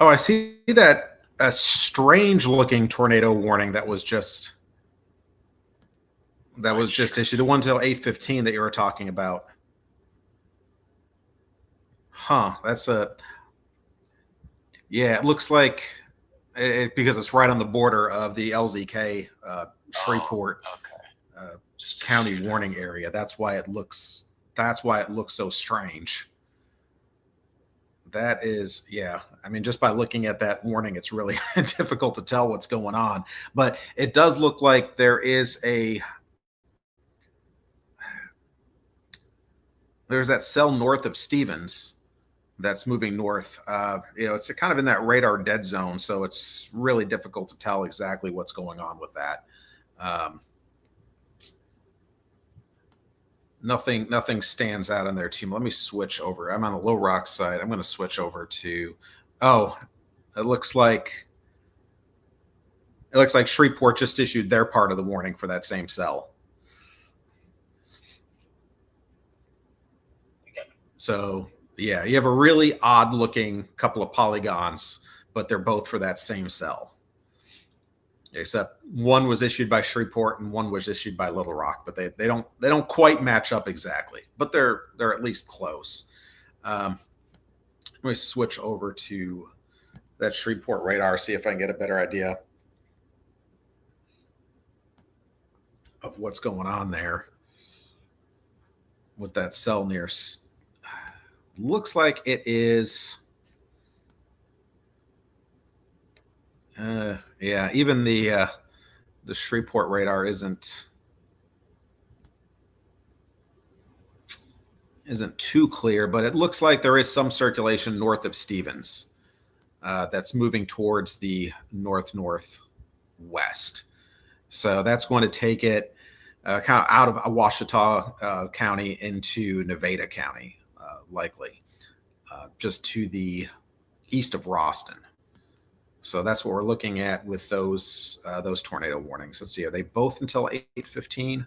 Oh, I see that a strange-looking tornado warning that was just issued. The one till 8:15 that you were talking about. Huh? It looks like because it's right on the border of the LZK Shreveport County warning area. That's why it looks so strange. That is, yeah. I mean, just by looking at that warning, it's really difficult to tell what's going on. But it does look like there is there's that cell north of Stevens that's moving north. It's kind of in that radar dead zone, so it's really difficult to tell exactly what's going on with that. Nothing stands out in there too much. Let me switch over. I'm on the Low Rock side. I'm going to switch over to. Oh, it looks like Shreveport just issued their part of the warning for that same cell. So yeah, you have a really odd looking couple of polygons, but they're both for that same cell. Except one was issued by Shreveport and one was issued by Little Rock, but they don't quite match up exactly, but they're at least close. Let me switch over to that Shreveport radar, see if I can get a better idea of what's going on there with that cell near. Looks like it is. Yeah, even the Shreveport radar isn't too clear, but it looks like there is some circulation north of Stevens that's moving towards the northwest. So that's going to take it kind of out of Ouachita County into Nevada County, likely, just to the east of Roston. So that's what we're looking at with those tornado warnings. Let's see, are they both until 8:15?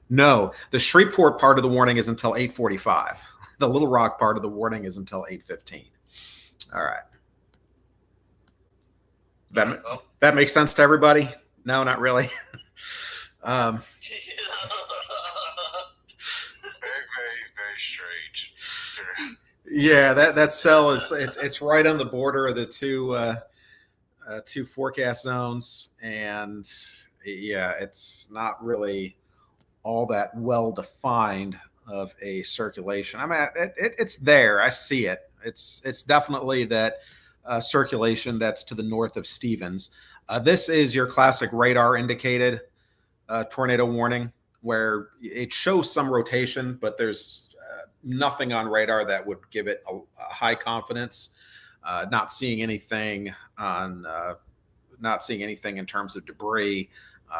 No, the Shreveport part of the warning is until 8:45. The Little Rock part of the warning is until 8:15. All right. That makes sense to everybody? No, not really. Very, very strange. Yeah, that cell it's right on the border of the two forecast zones, and yeah, it's not really all that well defined of a circulation. I mean, it's there. I see it. It's definitely that circulation that's to the north of Stevens. This is your classic radar indicated tornado warning, where it shows some rotation, but there's nothing on radar that would give it a high confidence. Not seeing anything in terms of debris.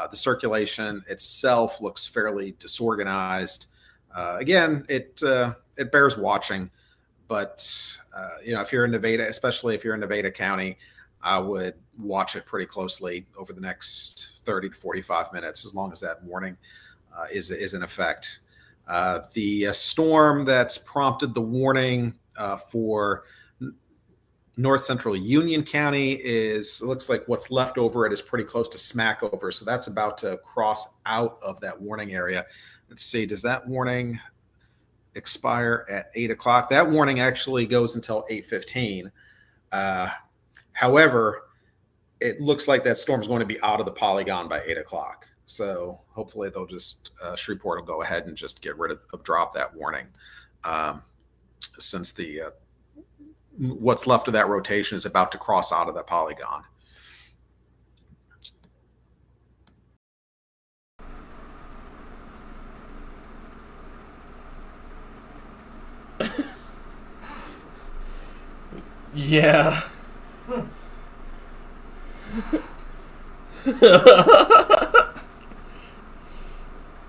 The circulation itself looks fairly disorganized. Again, it bears watching, but if you're in Nevada, especially if you're in Nevada County, I would watch it pretty closely over the next 30 to 45 minutes, as long as that warning is in effect. The storm that's prompted the warning for North Central Union County looks like what's left over it is pretty close to Smackover. So that's about to cross out of that warning area. Let's see, does that warning expire at 8 o'clock? That warning actually goes until 8:15. However, it looks like that storm is going to be out of the polygon by 8 o'clock. So hopefully they'll just, Shreveport will go ahead and just get rid of drop that warning. Since what's left of that rotation is about to cross out of that polygon. Yeah.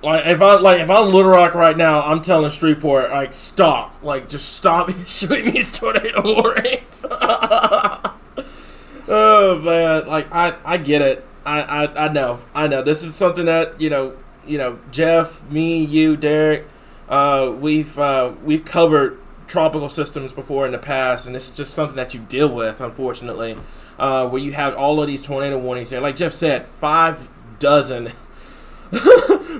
If I'm Little Rock right now, I'm telling Shreveport, stop. Just stop shooting me these tornado warnings. Oh man, I get it. I know. This is something that Jeff, me, you, Derek, we've covered tropical systems before in the past, and this is just something that you deal with, unfortunately, where you have all of these tornado warnings there. Like Jeff said, 5 dozen.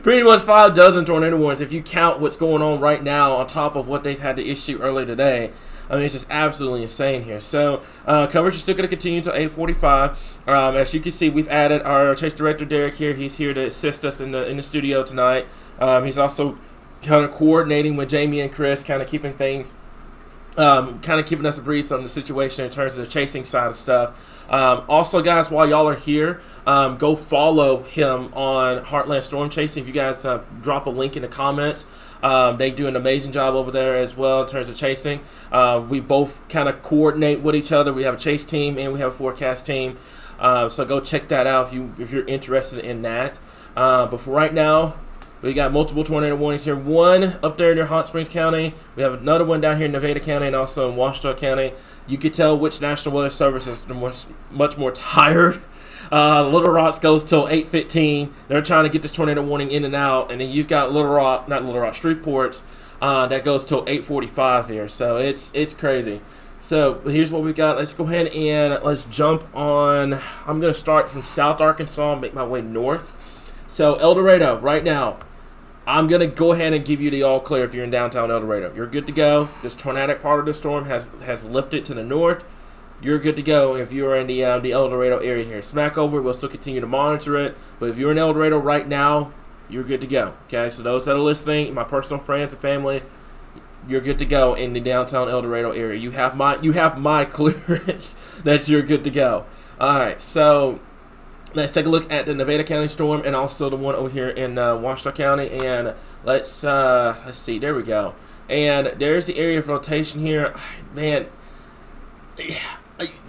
Pretty much 5 dozen tornado warnings if you count what's going on right now on top of what they've had to issue earlier today. I mean, it's just absolutely insane here. So coverage is still going to continue until 8:45. As you can see, we've added our chase director Derek here. He's here to assist us in the studio tonight. He's also kind of coordinating with Jamie and Chris, kind of keeping things kind of keeping us abreast on the situation in terms of the chasing side of stuff. Also, guys, while y'all are here, go follow him on Heartland Storm Chasing. If you guys drop a link in the comments, they do an amazing job over there as well in terms of chasing. We both kind of coordinate with each other. We have a chase team and we have a forecast team. So go check that out if you're interested in that. But for right now, we got multiple tornado warnings here. One up there near Hot Springs County. We have another one down here in Nevada County and also in Washita County. You could tell which National Weather Service is much more tired. Little Rock goes till 8:15. They're trying to get this tornado warning in and out. And then you've got Shreveport's that goes till 8:45 here. So it's crazy. So here's what we got. Let's go ahead and let's jump on. I'm going to start from South Arkansas and make my way north. So El Dorado, right now, I'm going to go ahead and give you the all clear if you're in downtown El Dorado. You're good to go. This tornadic part of the storm has lifted to the north. You're good to go if you're in the El Dorado area here. Smackover, we'll still continue to monitor it. But if you're in El Dorado right now, you're good to go. Okay, so those that are listening, my personal friends and family, you're good to go in the downtown El Dorado area. You have my clearance that you're good to go. All right, so let's take a look at the Nevada County storm and also the one over here in Washita County. And let's see. There we go. And there's the area of rotation here. Man,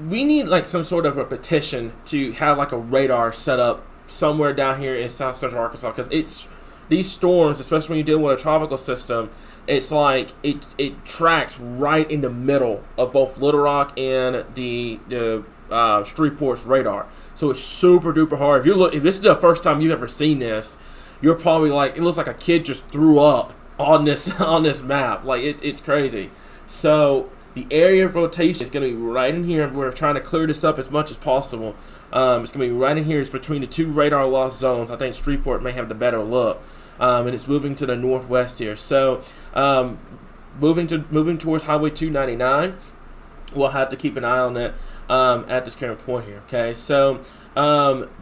we need like some sort of a petition to have like a radar set up somewhere down here in South Central Arkansas, because it's these storms, especially when you deal with a tropical system. It's like it tracks right in the middle of both Little Rock and the Shreveport's radar. So it's super duper hard. If this is the first time you've ever seen this, you're probably like, it looks like a kid just threw up on this map. Like it's crazy. So the area of rotation is going to be right in here. We're trying to clear this up as much as possible. It's going to be right in here. It's between the two radar loss zones. I think Shreveport may have the better look. And it's moving to the northwest here. So moving towards Highway 299. We'll have to keep an eye on that at this current point here. Okay, so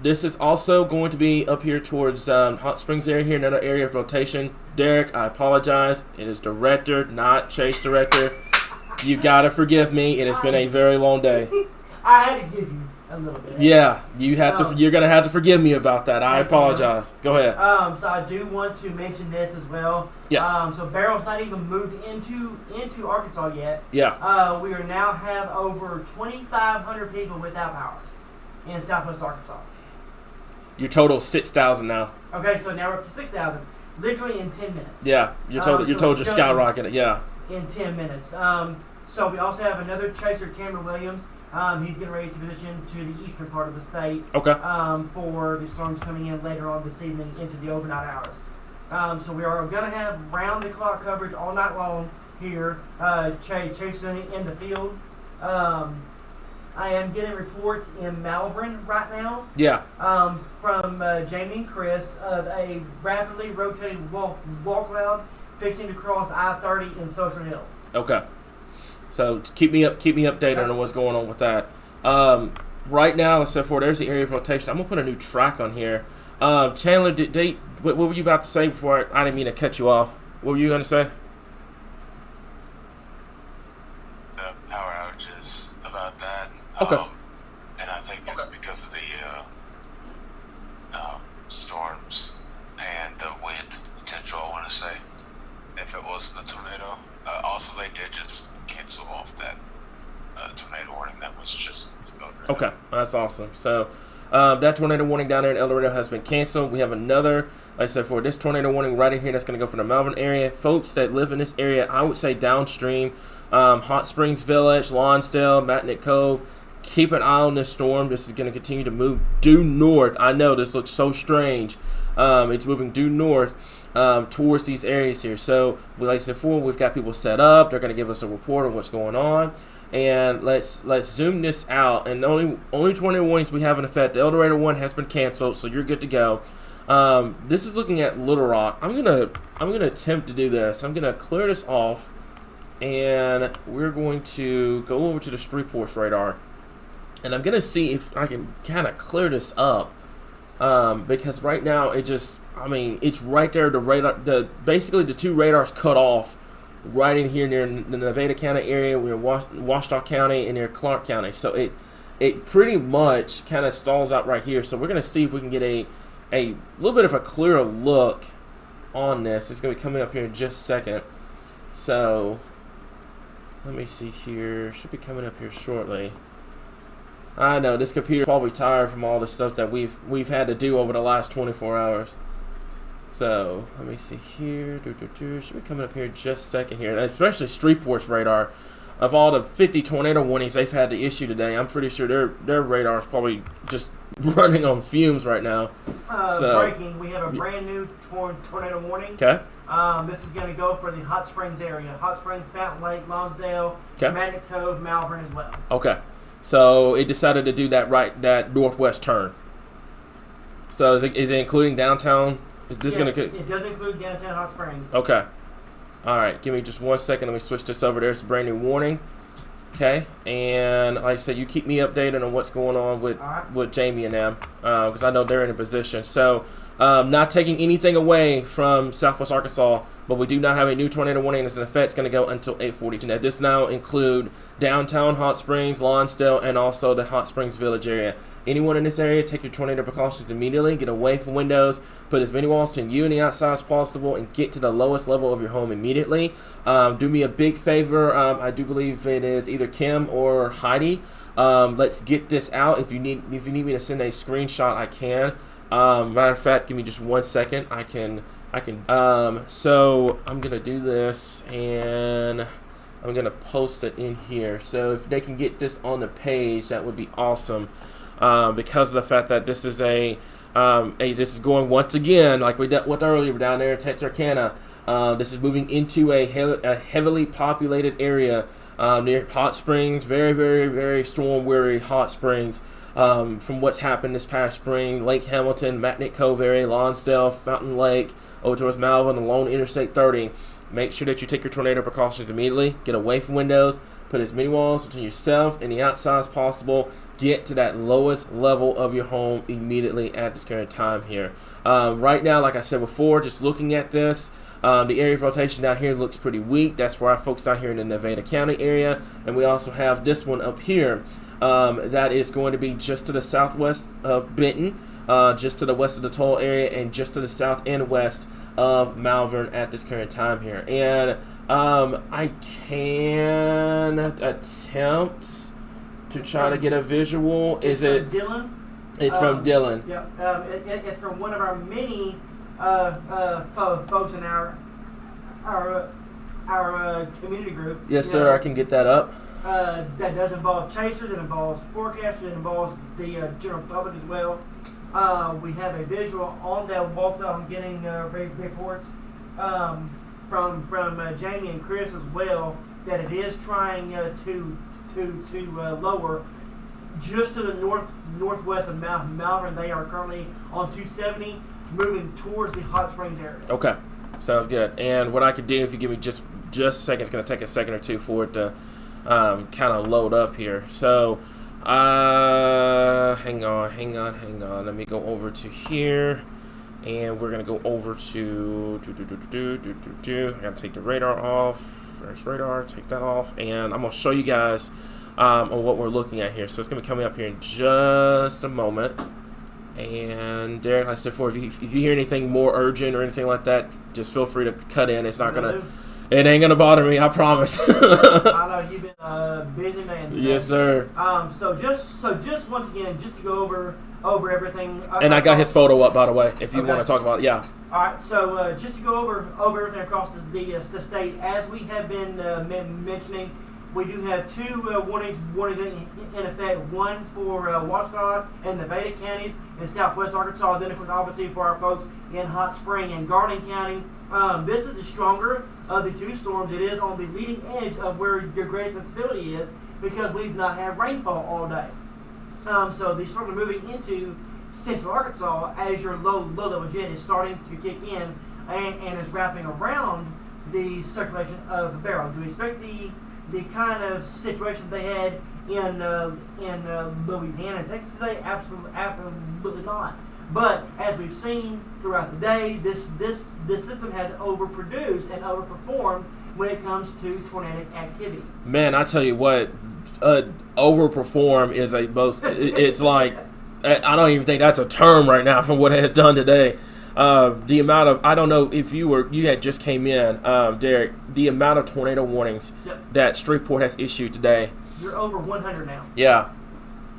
this is also going to be up here towards Hot Springs area here, another area of rotation. Derek, I apologize. It is director, not chase director. You gotta forgive me. It has been a very long day. I had to give you a little bit. Yeah, you're gonna have to forgive me about that. I apologize. Go ahead. So I do want to mention this as well. Yeah. So Beryl's not even moved into Arkansas yet. Yeah. We are now have over 2,500 people without power in Southwest Arkansas. Your total is 6,000 now. Okay, so now we're up to 6,000, literally in 10 minutes. Yeah, your total just skyrocketed. Yeah. In 10 minutes. So we also have another chaser, Cameron Williams. He's getting ready to position to the eastern part of the state. Okay. For the storms coming in later on this evening into the overnight hours. So we are going to have round-the-clock coverage all night long here, chasing in the field. I am getting reports in Malvern right now. Yeah. From Jamie and Chris of a rapidly rotating wall cloud fixing to cross I-30 in Social Hill. Okay. So keep me updated on what's going on with that. Right now, let's say there's the area of rotation. I'm gonna put a new track on here. Chandler, what were you about to say before? I didn't mean to cut you off. What were you gonna say? The power outages about that. Okay. And I think it's because of the storms and the wind potential, I want to say, if it wasn't a tornado. Also, they did just cancel off that tornado warning that was just over. Okay, that's awesome. So that tornado warning down there in El Dorado has been canceled. We have another, like I said, for this tornado warning right in here that's going to go for the Malvern area. Folks that live in this area, I would say downstream, Hot Springs Village, Lonsdale, Matnick Cove, keep an eye on this storm. This is going to continue to move due north. I know this looks so strange. It's moving due north towards these areas here. So, like I said before, we've got people set up. They're going to give us a report on what's going on. And let's zoom this out. And the only tornado warnings we have in effect. The El Dorado one has been canceled, so you're good to go. This is looking at Little Rock. I'm gonna attempt to do this. I'm gonna clear this off, and we're going to go over to the Shreveport's radar, and I'm gonna see if I can kind of clear this up. Because right now it's right there. The radar, basically the two radars cut off right in here near the Nevada County area. We're Washita County and near Clark County. So it pretty much kind of stalls out right here. So we're going to see if we can get a little bit of a clearer look on this. It's going to be coming up here in just a second. So let me see here. Should be coming up here shortly. I know this computer's probably tired from all the stuff that we've had to do over the last 24 hours. So let me see here. Should be coming up here in just a second here. Especially Streetport's radar. Of all the 50 tornado warnings they've had to issue today, I'm pretty sure their radar is probably just running on fumes right now. Breaking, we have a brand new tornado warning. Okay. This is going to go for the Hot Springs area. Hot Springs, Fountain Lake, Lonsdale, Okay. Magnet Cove, Malvern as well. Okay. So it decided to do that northwest turn. So is it including downtown? Is this Yes, going to? it does include downtown Hot Springs. Okay. All right. Give me just 1 second. Let me switch this over. There's a brand new warning. Okay. And like I said, you keep me updated on what's going on with Jamie and them, because I know they're in a position. So not taking anything away from Southwest Arkansas, but we do not have a new tornado warning that's in effect. It's going to go until 8:42. Now, this now include downtown Hot Springs, Lonsdale, and also the Hot Springs Village area. Anyone in this area, take your tornado precautions immediately. Get away from windows. Put as many walls between you and the outside as possible, and get to the lowest level of your home immediately. Do me a big favor. I do believe it is either Kim or Heidi. Let's get this out. If you need me to send a screenshot, I can. Matter of fact, give me just 1 second. I can. So I'm gonna do this, and I'm gonna post it in here. So if they can get this on the page, that would be awesome. Because of the fact that this is this is going once again, like we dealt with earlier down there in Texarkana. This is moving into a heavily populated area near Hot Springs. Very, very, very storm-weary Hot Springs. From what's happened this past spring, Lake Hamilton, Magnet Cove area, Lonsdale, Fountain Lake, over towards Malvern, along Interstate 30. Make sure that you take your tornado precautions immediately. Get away from windows. Put as many walls between yourself and the outside as possible. Get to that lowest level of your home immediately at this current time here. Right now, like I said before, just looking at this, the area of rotation down here looks pretty weak. That's for our folks down here in the Nevada County area. And we also have this one up here. That is going to be just to the southwest of Benton, just to the west of the Toll area, and just to the south and west of Malvern at this current time here. And I can attempt to try to get a visual. Is it Dylan? It's from Dylan. Yeah, it's from one of our many folks in our community group. Yes, sir. I can get that up. That does involve chasers, it involves forecasters, it involves the general public as well. We have a visual on that walk that I'm getting reports from Jamie and Chris as well, that it is trying to lower just to the northwest of Malvern. They are currently on 270, moving towards the Hot Springs area. Okay, sounds good. And what I could do, if you give me just a second, it's going to take a second or two for it to kind of load up here. So hang on. Let me go over to here, and we're going to go over to I got to take the radar off. There's radar, take that off, and I'm going to show you guys on what we're looking at here. So it's going to be coming up here in just a moment. And Derek, like I said before, if you hear anything more urgent or anything like that, just feel free to cut in. It's not going to... It ain't gonna bother me, I promise. I know you've been a busy man today. Yes, sir. So just once again, just to go over everything. And I got his photo up, by the way, if you want to talk about it. Yeah. All right. So just to go over everything across the state, as we have been mentioning, we do have two warnings in effect. One for Washita and Nevada counties in southwest Arkansas. Then, of course, obviously for our folks in Hot Spring and Garden County. This is the stronger of the two storms. It is on the leading edge of where your greatest sensibility is, because we've not had rainfall all day. So the storm is moving into central Arkansas as your low-level jet is starting to kick in and is wrapping around the circulation of the Beryl. Do we expect the kind of situation they had in Louisiana and Texas today? Absolutely not. But as we've seen throughout the day, this system has overproduced and overperformed when it comes to tornadic activity. Man, I tell you what, overperform is a most. It's like I don't even think that's a term right now for what it has done today. The amount of, I don't know if you had just came in, Derek, the amount of tornado warnings that Shreveport has issued today. You're over 100 now.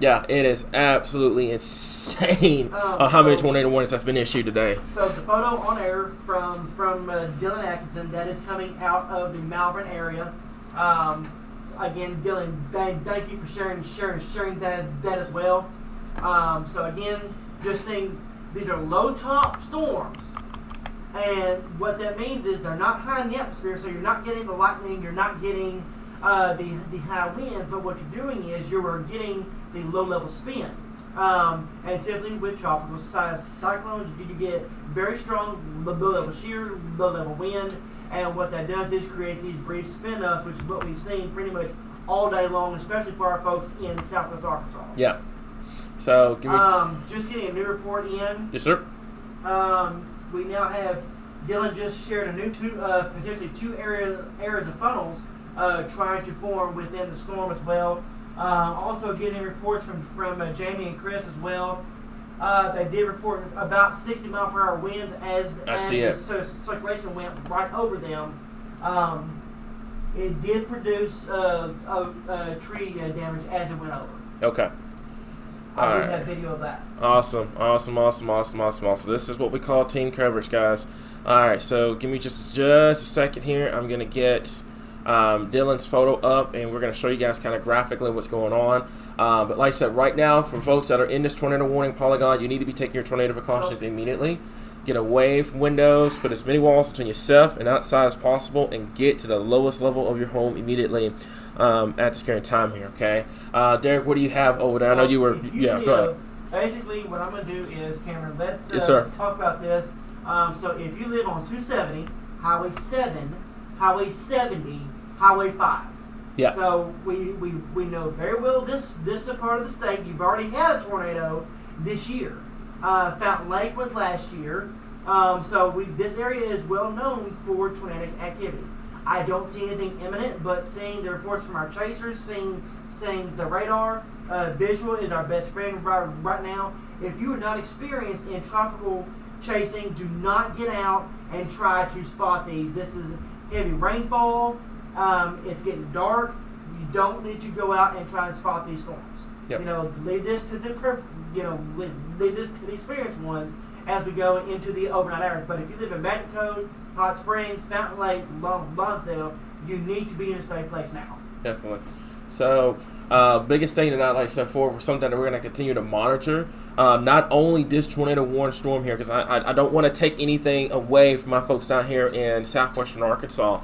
Yeah, it is absolutely insane how many tornado warnings have been issued today. So the photo on air from Dylan Atkinson that is coming out of the Malvern area. Again, Dylan, thank you for sharing that as well. So again, just saying, these are low top storms, and what that means is they're not high in the atmosphere, so you're not getting the lightning, you're not getting the high wind, but what you're doing is you're getting the low level spin. And typically with tropical size cyclones, you get very strong low level shear, low level wind, and what that does is create these brief spin ups, which is what we've seen pretty much all day long, especially for our folks in Southwest Arkansas. Yeah. So, give me... just getting a new report in. Yes, sir. We now have, Dylan just shared a new potentially two areas of funnels trying to form within the storm as well. Also getting reports from Jamie and Chris as well. They did report about 60 mile per hour winds as the circulation went right over them. It did produce tree damage as it went over. Okay. I'll bring that video of that. Awesome. This is what we call team coverage, guys. All right, so give me just a second here. I'm going to get Dylan's photo up, and we're going to show you guys kind of graphically what's going on. But like I said, right now, for folks that are in this tornado warning polygon, you need to be taking your tornado precautions immediately. Get away from windows, put as many walls between yourself and outside as possible, and get to the lowest level of your home immediately at this current time here, okay? Derek, what do you have over there? I know you were, go ahead. Basically, what I'm going to do is, Cameron, let's yes, sir. talk about this. So if you live on 270, Highway 7, Highway 70, Highway 5. Yeah. So we know very well this is a part of the state. You've already had a tornado this year. Fountain Lake was last year. So this area is well known for tornadic activity. I don't see anything imminent, but seeing the reports from our chasers, seeing the radar, visual is our best friend right now. If you are not experienced in tropical chasing, do not get out and try to spot these. This is heavy rainfall. It's getting dark. You don't need to go out and try and spot these storms. Yep. Leave this to the leave this to the experienced ones as we go into the overnight hours. But if you live in Baton Code, Hot Springs, Fountain Lake, Lonsdale, you need to be in a safe place now. Definitely. So, biggest thing tonight, like I said, for something that we're going to continue to monitor, not only this tornado warning storm here, because I don't want to take anything away from my folks down here in southwestern Arkansas.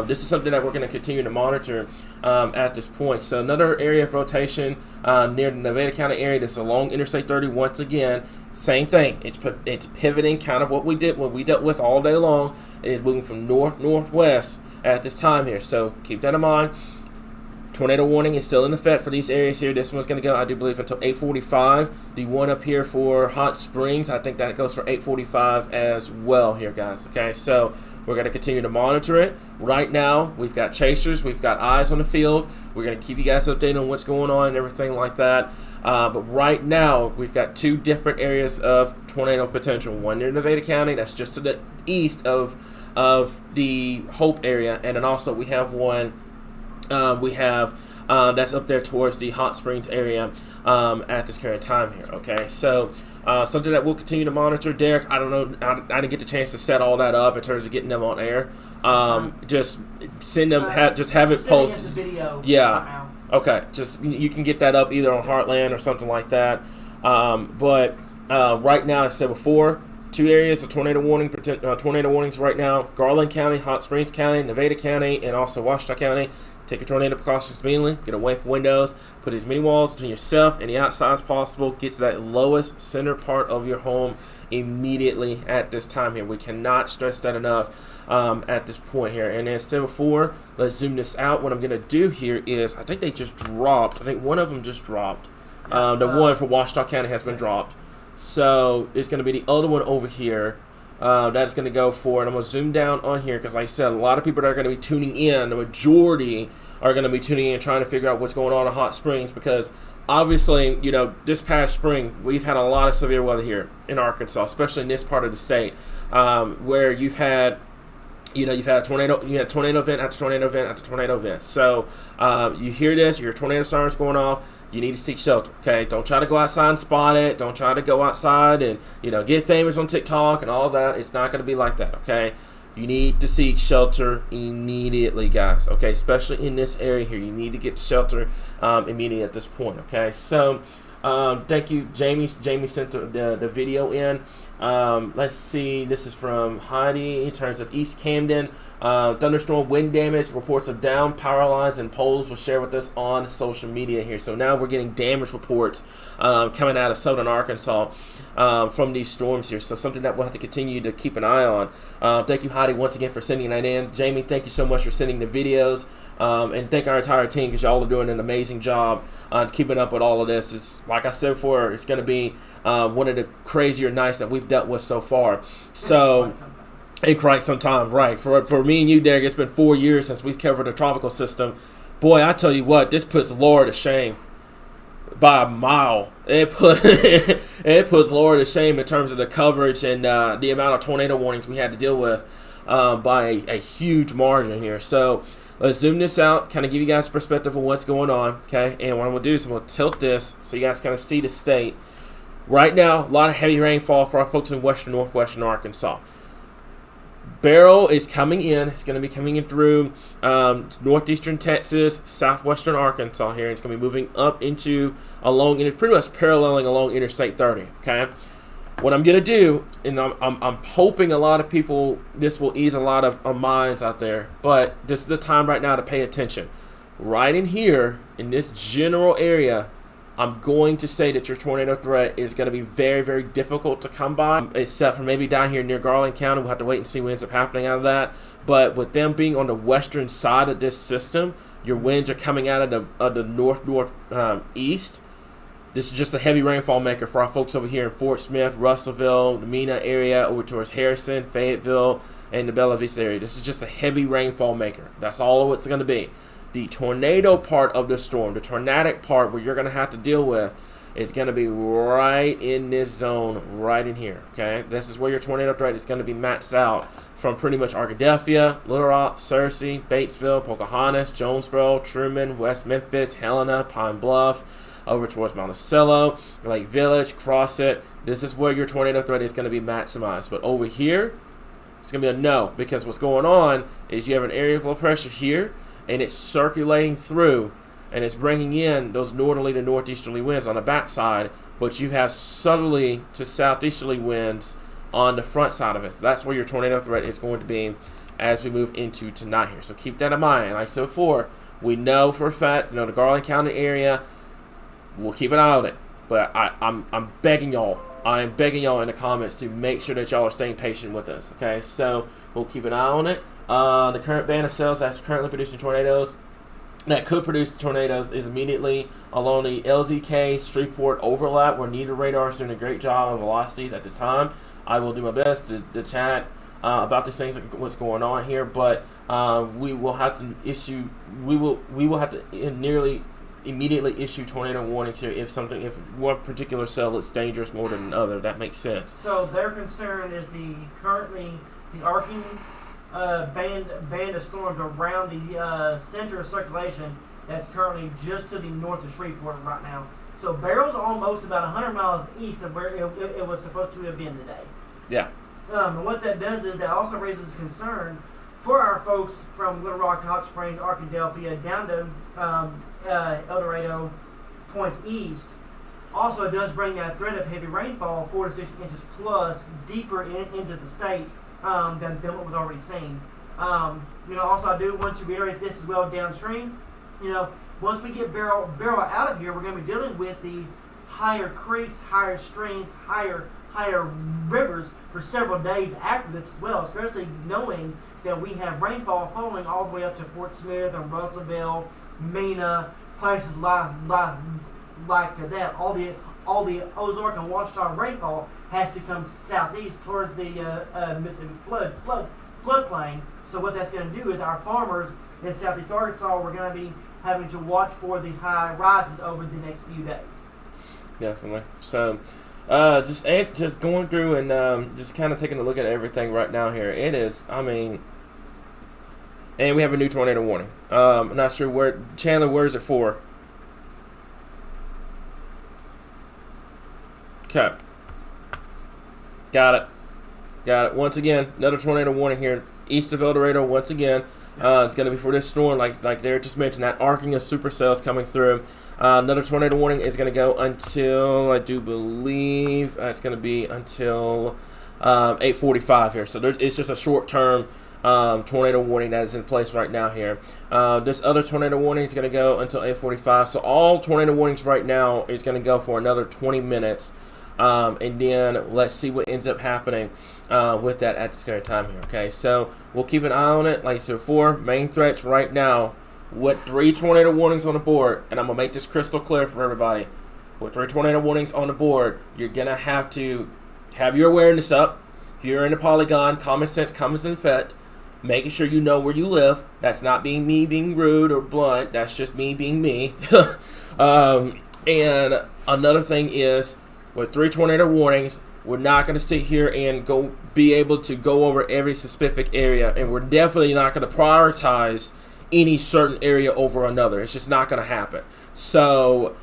This is something that we're going to continue to monitor at this point. So another area of rotation near the Nevada County area. This is along Interstate 30 once again. Same thing. It's pivoting, kind of what we dealt with all day long. It is moving from northwest at this time here. So keep that in mind. Tornado warning is still in effect for these areas here. This one's going to go, I do believe, until 8:45. The one up here for Hot Springs, I think that goes for 8:45 as well here, guys. Okay, so we're going to continue to monitor it. Right now, we've got chasers. We've got eyes on the field. We're going to keep you guys updated on what's going on and everything like that. But right now, we've got two different areas of tornado potential. One near Nevada County, that's just to the east of the Hope area. And then also we have one that's up there towards the Hot Springs area at this current time here. Okay, so something that we'll continue to monitor. Derek, I don't know, I didn't get the chance to set all that up in terms of getting them on air. Just send them, just have it posted. Yeah. Okay, just you can get that up either on Heartland or something like that. But right now, I said before, two areas of tornado warnings right now: Garland County, Hot Springs County, Nevada County, and also Washita County. Take your tornado precautions immediately. Get away from windows. Put as many walls between yourself and the outside as possible. Get to that lowest center part of your home immediately at this time here. We cannot stress that enough at this point here. And as said before, let's zoom this out. What I'm going to do here is, I think they just dropped. I think one of them just dropped. The one for Washita County has been dropped. So it's going to be the other one over here. That's going to go for, and I'm going to zoom down on here because, like I said, a lot of people that are going to be tuning in, the majority are going to be tuning in and trying to figure out what's going on in Hot Springs because obviously, this past spring, we've had a lot of severe weather here in Arkansas, especially in this part of the state, where you've had tornado event after tornado event after tornado event. So you hear this, you hear tornado sirens going off, you need to seek shelter, okay? Don't try to go outside and spot it. Don't try to go outside and, get famous on TikTok and all that. It's not going to be like that, okay? You need to seek shelter immediately, guys, okay? Especially in this area here. You need to get shelter immediately at this point, okay? So thank you, Jamie. Jamie sent the video in. Let's see. This is from Heidi in terms of East Camden. Thunderstorm wind damage, reports of down power lines and poles will share with us on social media here. So now we're getting damage reports coming out of southern Arkansas from these storms here. So something that we'll have to continue to keep an eye on. Thank you, Heidi, once again for sending that in. Jamie, thank you so much for sending the videos. And thank our entire team because y'all are doing an amazing job keeping up with all of this. It's like I said before, it's going to be one of the crazier nights that we've dealt with so far. So. In quite some time, right. For me and you, Derek, it's been 4 years since we've covered a tropical system. Boy, I tell you what, this puts Laura to shame by a mile. It puts Laura to shame in terms of the coverage and the amount of tornado warnings we had to deal with by a huge margin here. So let's zoom this out, kind of give you guys a perspective of what's going on, okay? And what I'm going to do is I'm going to tilt this so you guys kind of see the state. Right now, a lot of heavy rainfall for our folks in western northwestern Arkansas. Beryl is coming in. It's going to be coming in through northeastern Texas, southwestern Arkansas here. It's going to be moving up and it's pretty much paralleling along Interstate 30, okay? What I'm going to do, and I'm hoping a lot of people, this will ease a lot of minds out there, but this is the time right now to pay attention. Right in here, in this general area, I'm going to say that your tornado threat is going to be very, very difficult to come by, except for maybe down here near Garland County. We'll have to wait and see what ends up happening out of that. But with them being on the western side of this system, your winds are coming out of the north-northeast. This is just a heavy rainfall maker for our folks over here in Fort Smith, Russellville, the Mena area, over towards Harrison, Fayetteville, and the Bella Vista area. This is just a heavy rainfall maker. That's all it's going to be. The tornado part of the storm, the tornadic part where you're going to have to deal with, is going to be right in this zone, right in here, okay? This is where your tornado threat is going to be maxed out from pretty much Arkadelphia, Little Rock, Searcy, Batesville, Pocahontas, Jonesboro, Truman, West Memphis, Helena, Pine Bluff, over towards Monticello, Lake Village, Crossett. This is where your tornado threat is going to be maximized. But over here, it's going to be a no, because what's going on is you have an area of low pressure here, and it's circulating through, and it's bringing in those northerly to northeasterly winds on the backside, but you have southerly to southeasterly winds on the front side of it. So that's where your tornado threat is going to be as we move into tonight here. So keep that in mind. Like I said before, we know for a fact, the Garland County area, we'll keep an eye on it. But I'm begging y'all. I'm begging y'all in the comments to make sure that y'all are staying patient with us. Okay, so we'll keep an eye on it. The current band of cells that's currently producing tornadoes, that could produce tornadoes, is immediately along the LZK Shreveport overlap, where neither radar is doing a great job of velocities at the time. I will do my best to chat about these things, what's going on here, but we will have to issue. We will have to nearly immediately issue tornado warnings here if one particular cell is dangerous more than another. That makes sense. So their concern is the arcing band of storms around the center of circulation that's currently just to the north of Shreveport right now. So Beryl's almost about 100 miles east of where it was supposed to have been today. Yeah. And what that does is that also raises concern for our folks from Little Rock, Hot Springs, Arkadelphia, down to El Dorado, points east. Also, it does bring that threat of heavy rainfall, 4 to 6 inches plus, deeper into the state than what was already seen. Also, I do want to reiterate this as well downstream. Once we get Beryl out of here, we're going to be dealing with the higher creeks, higher streams, higher rivers for several days after this as well, especially knowing that we have rainfall falling all the way up to Fort Smith and Russellville, Mena, places like that. All all the Ozark and Washita rainfall has to come southeast towards the Mississippi floodplain. So what that's going to do is our farmers in southeast Arkansas, we're going to be having to watch for the high rises over the next few days. Definitely. So, just going through and just kind of taking a look at everything right now here. It is, I mean, and we have a new tornado warning. I'm not sure where, Chandler, where is it for? Okay. Got it. Once again, another tornado warning here east of El Dorado. Once again, it's going to be for this storm, like Derek just mentioned, that arcing of supercells coming through. Another tornado warning is going to go until, I do believe, it's going to be until 8:45 here. So it's just a short-term tornado warning that is in place right now here. This other tornado warning is going to go until 8:45. So all tornado warnings right now is going to go for another 20 minutes. And then let's see what ends up happening with that at this current time here. Okay, so we'll keep an eye on it. Like I said before, main threats right now. With 3 tornado warnings on the board, and I'm going to make this crystal clear for everybody. With 3 tornado warnings on the board, you're going to have to have your awareness up. If you're in a polygon, common sense comes in effect. Making sure you know where you live. That's not me being rude or blunt. That's just me being me. And another thing is, with 3 tornado warnings, we're not going to sit here and be able to go over every specific area, and we're definitely not going to prioritize any certain area over another. It's just not going to happen. So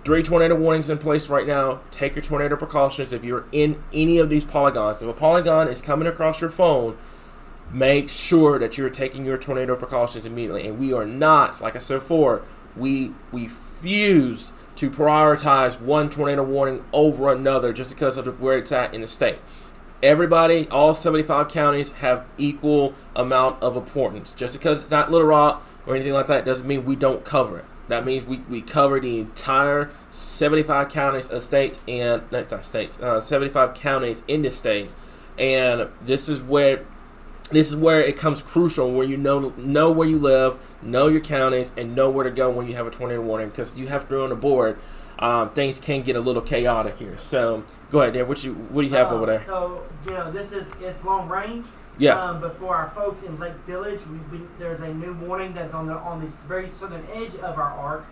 3 tornado warnings in place right now. Take your tornado precautions. If you're in any of these polygons, if a polygon is coming across your phone, make sure that you're taking your tornado precautions immediately. And we are not, like I said before, we refuse to prioritize one tornado warning over another just because of where it's at in the state. Everybody, all 75 counties have equal amount of importance. Just because it's not Little Rock or anything like that doesn't mean we don't cover it. That means we cover the entire 75 counties of states and 75 counties in the state. And this is where it comes crucial, where you know where you live, know your counties, and know where to go when you have a tornado warning, because you have to on the board. Things can get a little chaotic here. So go ahead, Dan. What do you have over there? So it's long range. Yeah. But for our folks in Lake Village, there's a new warning that's on the very southern edge of our arc.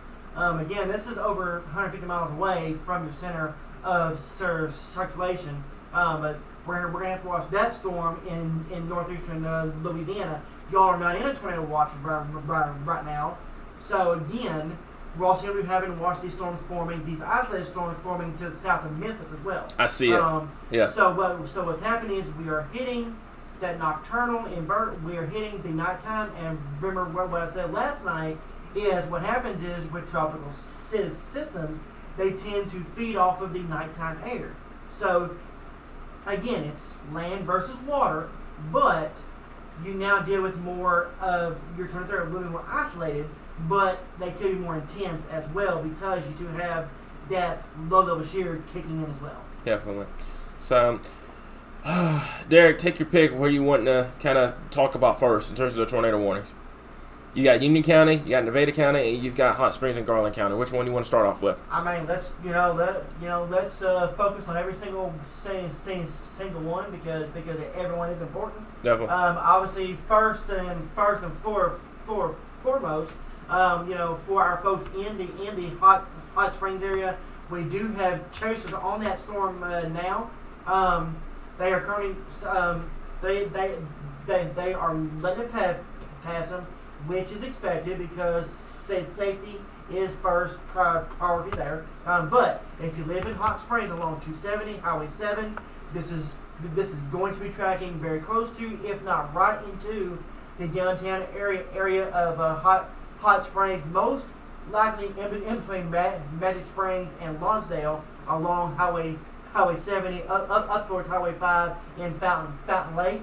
Again, this is over 150 miles away from your center of circulation. But we're gonna have to watch that storm in northeastern Louisiana. Y'all are not in a tornado watch right now. So again, we're also going to be having to watch these storms forming, these isolated storms forming to the south of Memphis as well. I see it. Yeah. So what's happening is we are hitting that nocturnal invert. We are hitting the nighttime. And remember what I said last night is what happens is with tropical systems, they tend to feed off of the nighttime air. So again, it's land versus water, but you now deal with more of your tornadoes are a little more isolated, but they could be more intense as well because you do have that low-level shear kicking in as well. Definitely. So, Derek, take your pick where you want to kind of talk about first in terms of the tornado warnings. You got Union County, you got Nevada County, and you've got Hot Springs and Garland County. Which one do you want to start off with? I mean, let's focus on every single one because everyone is important. Definitely. Obviously, first and foremost, for our folks in the Hot Springs area, we do have chasers on that storm now. They are currently they are letting it pass them, which is expected because safety is first priority there. But if you live in Hot Springs along 270, Highway 7, this is going to be tracking very close to, if not right into, the downtown area of Hot Springs, most likely in between Magic Springs and Lonsdale along Highway 70 up towards Highway 5 in Fountain Lake.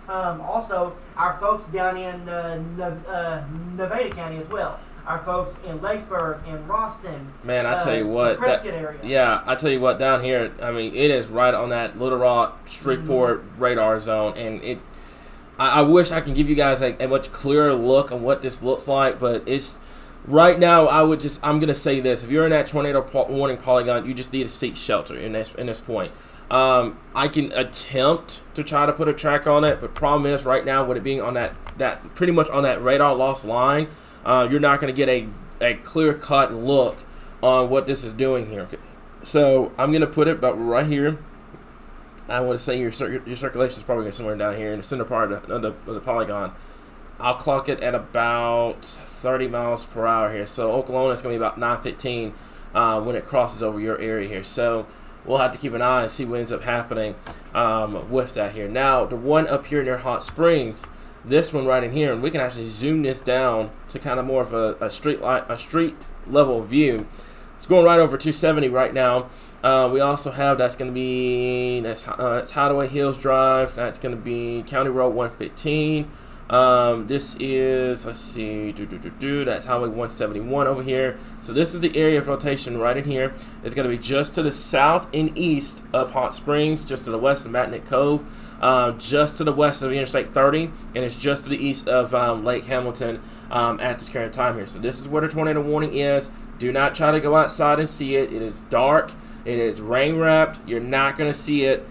Also, our folks down in Nevada County as well. Our folks in Lakesburg and Roston. Man, I tell you what. Prescott area. Yeah, I tell you what, down here, I mean, it is right on that Little Rock, Shreveport radar zone. And I wish I could give you guys a much clearer look on what this looks like, but it's Right now, I'm going to say this. If you're in that tornado warning polygon, you just need to seek shelter in this point. I can attempt to try to put a track on it, but problem is right now with it being on that pretty much on that radar loss line, you're not going to get a clear-cut look on what this is doing here. So I'm going to put it about right here. I want to say your circulation is probably somewhere down here in the center part of the polygon. I'll clock it at about 30 miles per hour here. So Oklahoma is going to be about 9:15 when it crosses over your area here. So we'll have to keep an eye and see what ends up happening with that here. Now, the one up here near Hot Springs, this one right in here, and we can actually zoom this down to kind of more of a street level view. It's going right over 270 right now. We also have that's Hideaway Hills Drive. That's going to be County Road 115. This is, let's see, that's Highway 171 over here. So this is the area of rotation right in here. It's going to be just to the south and east of Hot Springs, just to the west of Matnet Cove, just to the west of Interstate 30, and it's just to the east of Lake Hamilton at this current time here. So this is where the tornado warning is. Do not try to go outside and see it. It is dark. It is rain wrapped. You're not going to see it.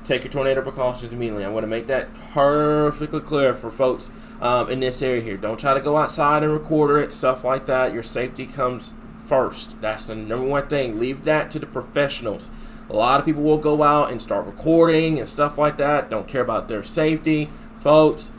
Take your tornado precautions immediately. I'm going to make that perfectly clear for folks in this area here. Don't try to go outside and record it, stuff like that. Your safety comes first. That's the number one thing. Leave that to the professionals. A lot of people will go out and start recording and stuff like that. Don't care about their safety. Folks,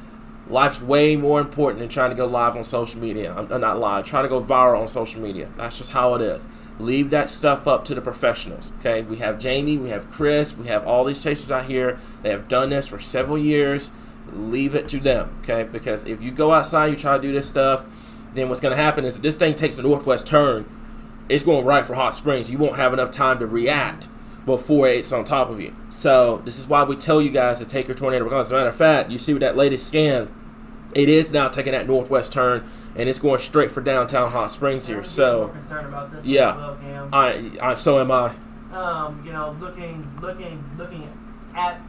life's way more important than trying to go live on social media. I'm not live. Try to go viral on social media. That's just how it is. Leave that stuff up to the professionals, okay? We have Jamie, we have Chris, we have all these chasers out here. They have done this for several years. Leave it to them, okay? Because if you go outside, you try to do this stuff, then what's going to happen is if this thing takes a northwest turn, it's going right for Hot Springs. You won't have enough time to react before it's on top of you. So this is why we tell you guys to take your tornado precautions. As a matter of fact, you see with that latest scan, it is now taking that northwest turn, and it's going straight for downtown Hot Springs here. So, concerned about this yeah, as well, Cam. I so am I. Looking at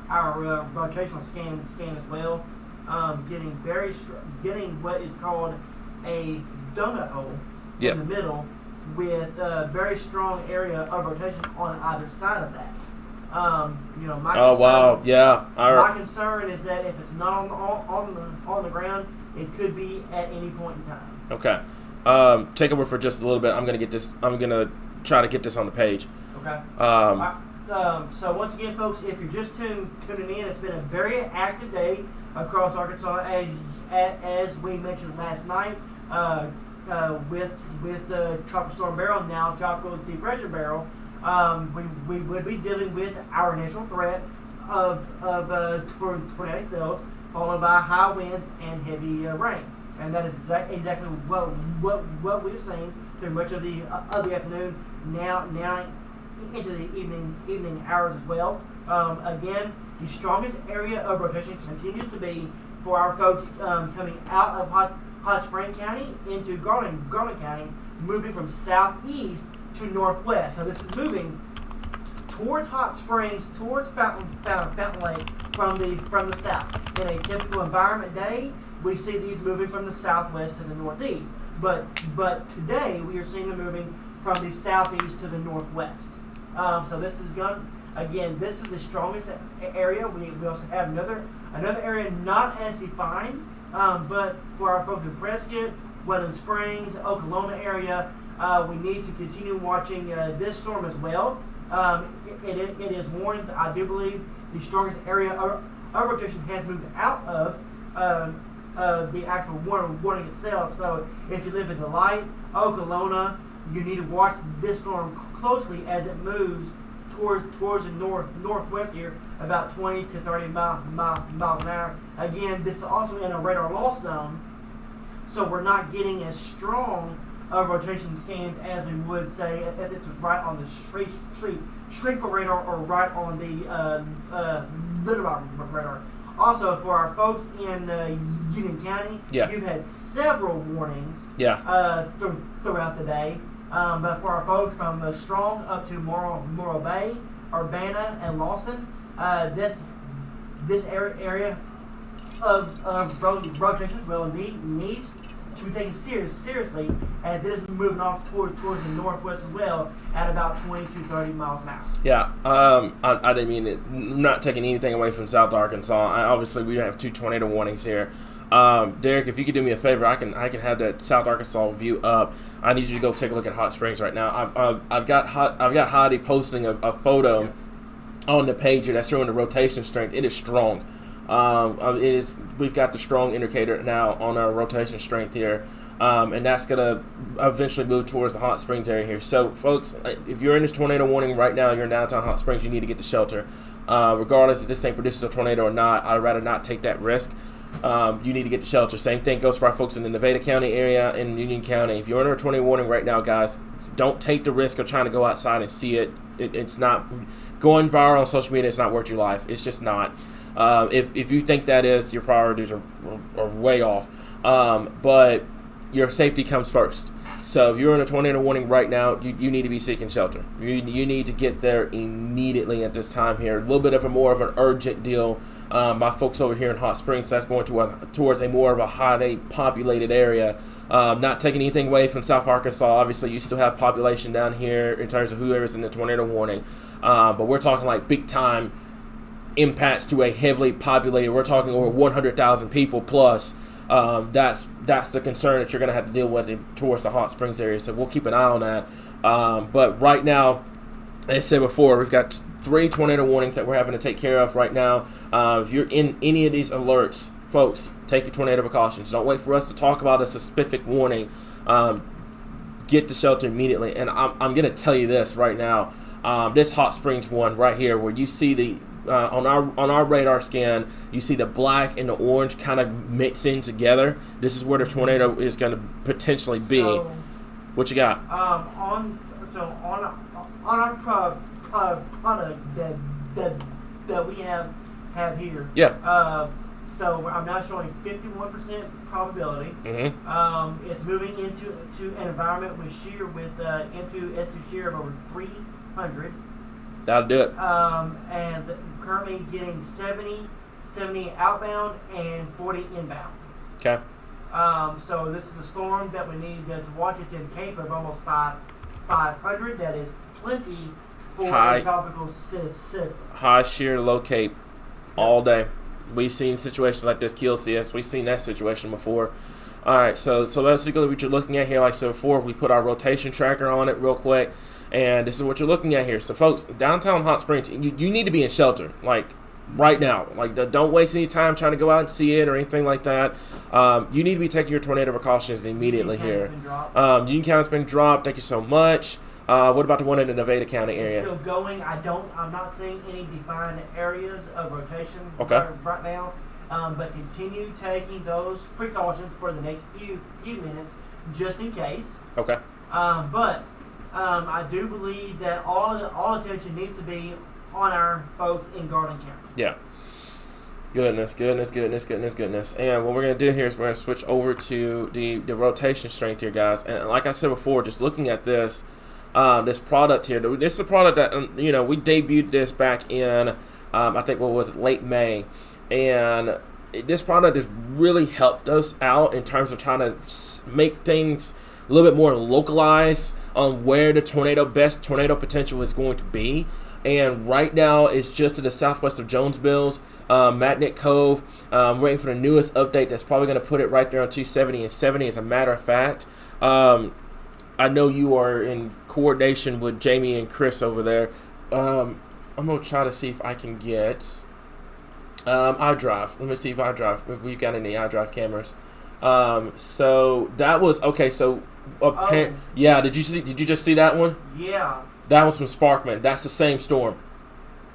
our rotational scan as well, getting what is called a donut hole in the middle with a very strong area of rotation on either side of that. My concern is that if it's not on the ground, it could be at any point in time. Okay. Take over for just a little bit. I'm gonna try to get this on the page. Okay. So once again, folks, if you're just tuning in, it's been a very active day across Arkansas, as we mentioned last night, with the Tropical Storm Beryl, now Tropical Depression Beryl. We would be dealing with our initial threat of tornadic cells, followed by high winds and heavy rain, and that is exactly what we've seen through much of the afternoon, now into the evening hours as well. Again, the strongest area of rotation continues to be for our folks coming out of Hot Spring County into Garland County, moving from southeast to northwest. So this is moving towards Hot Springs, towards Fountain Lake from the south. In a typical environment day, we see these moving from the southwest to the northeast. But today we are seeing them moving from the southeast to the northwest. So this is this is the strongest area. We also have another area not as defined, but for our folks in Prescott, Wetland Springs, Okolona area, we need to continue watching this storm as well. It is warned. I do believe the strongest area of rotation has moved out of the actual warning itself. So if you live in Delight, Okolona, you need to watch this storm closely as it moves towards the northwest here, about 20 to 30 miles an hour. Again, this is also in a radar loss zone, so we're not getting as strong of rotation scans as we would say if it's right on the shrink radar or right on the Little Rock radar. Also, for our folks in Union County, you've had several warnings throughout the day. But for our folks from Strong up to Morro Bay, Urbana, and Lawson, this area of rotation as well needs to be taken seriously, as it is moving off towards the northwest as well at about 20 to 30 miles an hour. Yeah, I didn't mean it. I'm not taking anything away from South Arkansas. Obviously, we have 2 tornado warnings here. Derek, if you could do me a favor, I can have that South Arkansas view up. I need you to go take a look at Hot Springs right now. I've got Heidi posting a photo on the page here that's showing the rotation strength. It is strong. It is. We've got the strong indicator now on our rotation strength here, and that's gonna eventually move towards the Hot Springs area here. So, folks, if you're in this tornado warning right now, you're in downtown Hot Springs, you need to get to shelter. Regardless if this thing produces a tornado or not, I'd rather not take that risk. You need to get to shelter. Same thing goes for our folks in the Nevada County area and Union County. If you're under a tornado warning right now, guys, don't take the risk of trying to go outside and see it. It's not going viral on social media. It's not worth your life. It's just not. If you think that is, your priorities are way off. But your safety comes first. So if you're in a tornado warning right now, you need to be seeking shelter. You need to get there immediately at this time here. A little bit of more of an urgent deal. My folks over here in Hot Springs, that's going towards a more of a highly populated area. Not taking anything away from South Arkansas. Obviously, you still have population down here in terms of whoever's in the tornado warning. But we're talking like big time impacts to a heavily populated. We're talking over 100,000 people plus. That's the concern that you're going to have to deal with towards the Hot Springs area. So we'll keep an eye on that. But right now, as I said before, we've got 3 tornado warnings that we're having to take care of right now. If you're in any of these alerts, folks, take your tornado precautions. Don't wait for us to talk about a specific warning. Get to shelter immediately. And I'm going to tell you this right now. This Hot Springs one right here, where you see the on our radar scan, you see the black and the orange kind of mixing together. This is where the tornado is going to potentially be. So, what you got? On our product that we have here. Yeah. So I'm now showing 51% probability. Mm-hmm. It's moving into an environment with shear into S2 shear of over 300. That'll do it. And currently getting 70 outbound and 40 inbound. Okay. So this is a storm that we need to watch. It's in Cape of almost 500. That is plenty for a tropical system. High shear, low cape, all day. We've seen situations like this kill CS. We've seen that situation before. All right, so basically what you're looking at here, like I said before, we put our rotation tracker on it real quick, and this is what you're looking at here. So, folks, downtown Hot Springs, you need to be in shelter, like right now. Like, don't waste any time trying to go out and see it or anything like that. You need to be taking your tornado precautions immediately here. Union County's been dropped. Thank you so much. What about the one in the Nevada County area? It's still going. I'm not seeing any defined areas of rotation right now. But continue taking those precautions for the next few minutes, just in case. Okay. But I do believe that all attention needs to be on our folks in Garden County. Yeah. Goodness. And what we're going to do here is we're going to switch over to the rotation strength here, guys. And like I said before, just looking at this product here, this is a product that, we debuted this back in, I think, late May. And this product has really helped us out in terms of trying to make things a little bit more localized on where the best tornado potential is going to be. And right now, it's just to the southwest of Jonesville, Magnet Cove. Waiting for the newest update that's probably going to put it right there on 270 and 70. As a matter of fact, I know you are in coordination with Jamie and Chris over there. I'm going to try to see if I can get iDrive. Let me see if we've got any iDrive cameras. So that was okay. So yeah, did you just see that one? Yeah. That was from Sparkman. That's the same storm.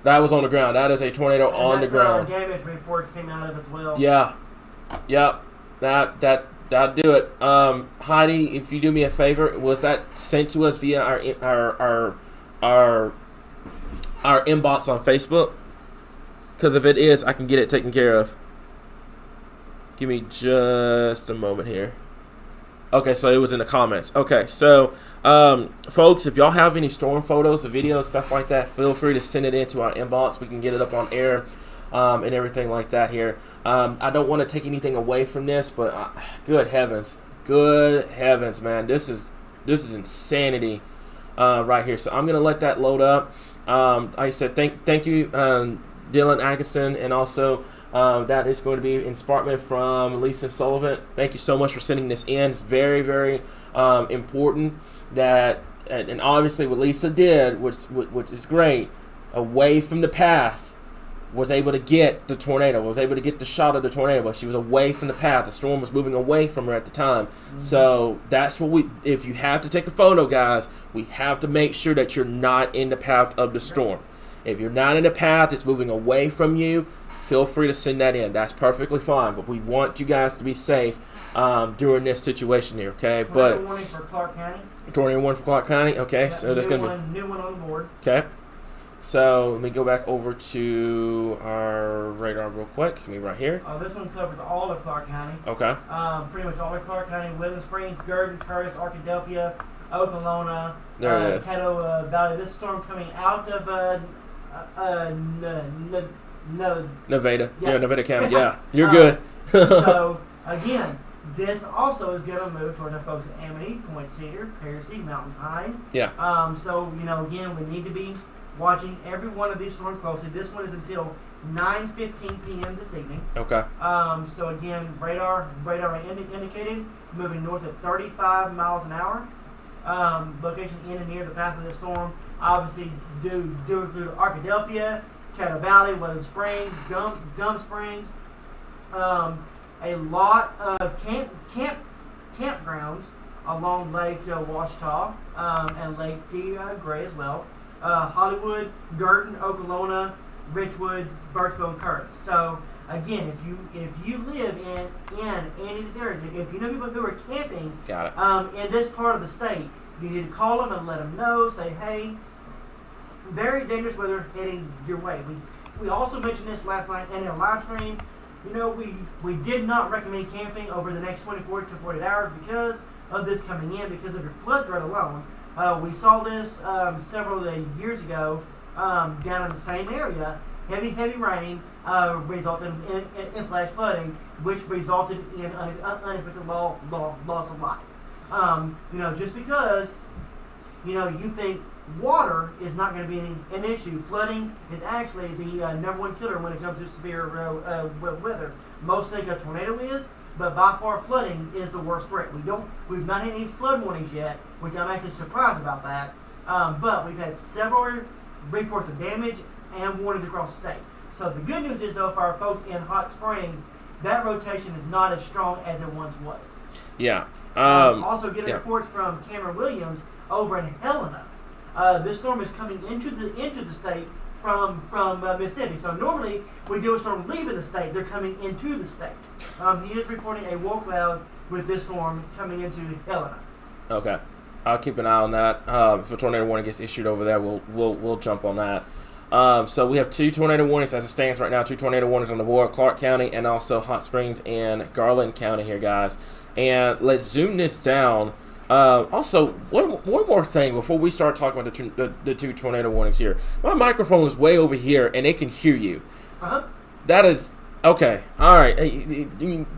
That was on the ground. That is a tornado on the ground. Our damage reports came out of as well. Yeah. Yep. That'll do it. Heidi, if you do me a favor, was that sent to us via our inbox on Facebook? Because if it is, I can get it taken care of. Give me just a moment here. Okay, so it was in the comments. Okay, so folks, if y'all have any storm photos or videos, stuff like that, feel free to send it into our inbox. We can get it up on air and everything like that here. I don't want to take anything away from this, but good heavens. Good heavens, man. This is insanity right here. So I'm going to let that load up. Like I said, thank you, Dylan Atkinson, and also that is going to be in Sparkman from Lisa Sullivan. Thank you so much for sending this in. It's very, very important that, and obviously what Lisa did, which is great, away from the path, was able to get the tornado, was able to get the shot of the tornado, but she was away from the path. The storm was moving away from her at the time. So that's what if you have to take a photo, guys, we have to make sure that you're not in the path of the storm. If you're not in the path, it's moving away from you, feel free to send that in. That's perfectly fine, but we want you guys to be safe during this situation here, okay? Tornado warning for Clark County. Tornado warning for Clark County, okay? So that's going to be new one on the board. okay. So let me go back over to our radar real quick. It's me right here. This one covers all of Clark County. Okay. Pretty much all of Clark County, Woodland Springs, Gurdon, Curtis, Arkadelphia, Okolona, There it is. Caddo Valley. This storm coming out of Nevada. Yeah. Yeah, Nevada County. Yeah, you're good. So again, this also is going to move towards our folks at Amity, Point Cedar, Parisi, Mountain Pine. Yeah. So again, we need to be watching every one of these storms closely. This one is until 9:15 p.m. this evening. Okay. So again, radar indicated moving north at 35 miles an hour. Location in and near the path of the storm. Obviously, due through Arkadelphia, Caddo Valley, Woodland Springs, Gum Springs. A lot of campgrounds along Lake Washita and Lake Gray as well. Hollywood, Gurdon, Okolona, Richwood, Birchville, and Curtis. So again, if you live in any of these areas, if you know people who are camping Got it. in this part of the state, you need to call them and let them know. Say, hey, very dangerous weather heading your way. We also mentioned this last night in our live stream. You know, we did not recommend camping over the next 24 to 48 hours because of this coming in, because of your flood threat alone. We saw this several years ago down in the same area. Heavy rain resulted in flash flooding, which resulted in unexpected loss of life. Just because, you think water is not going to be an issue. Flooding is actually the number one killer when it comes to severe weather. Most think a tornado is, but by far flooding is the worst threat. We've not had any flood warnings yet, which I'm actually surprised about that. But we've had several reports of damage and warnings across the state. So the good news is, though, for our folks in Hot Springs, that rotation is not as strong as it once was. Yeah. Also getting reports from Cameron Williams over in Helena. This storm is coming into the state from Mississippi. So normally we do a storm leaving the state, they're coming into the state. He is reporting a wolf cloud with this storm coming into Helena. Okay. I'll keep an eye on that. If a tornado warning gets issued over there, we'll jump on that. So we have 2 tornado warnings as it stands right now. 2 tornado warnings on the board, Clark County and also Hot Springs and Garland County here, guys. And let's zoom this down. Also, one more thing before we start talking about the 2 tornado warnings here. My microphone is way over here, and it can hear you. That is okay. All right.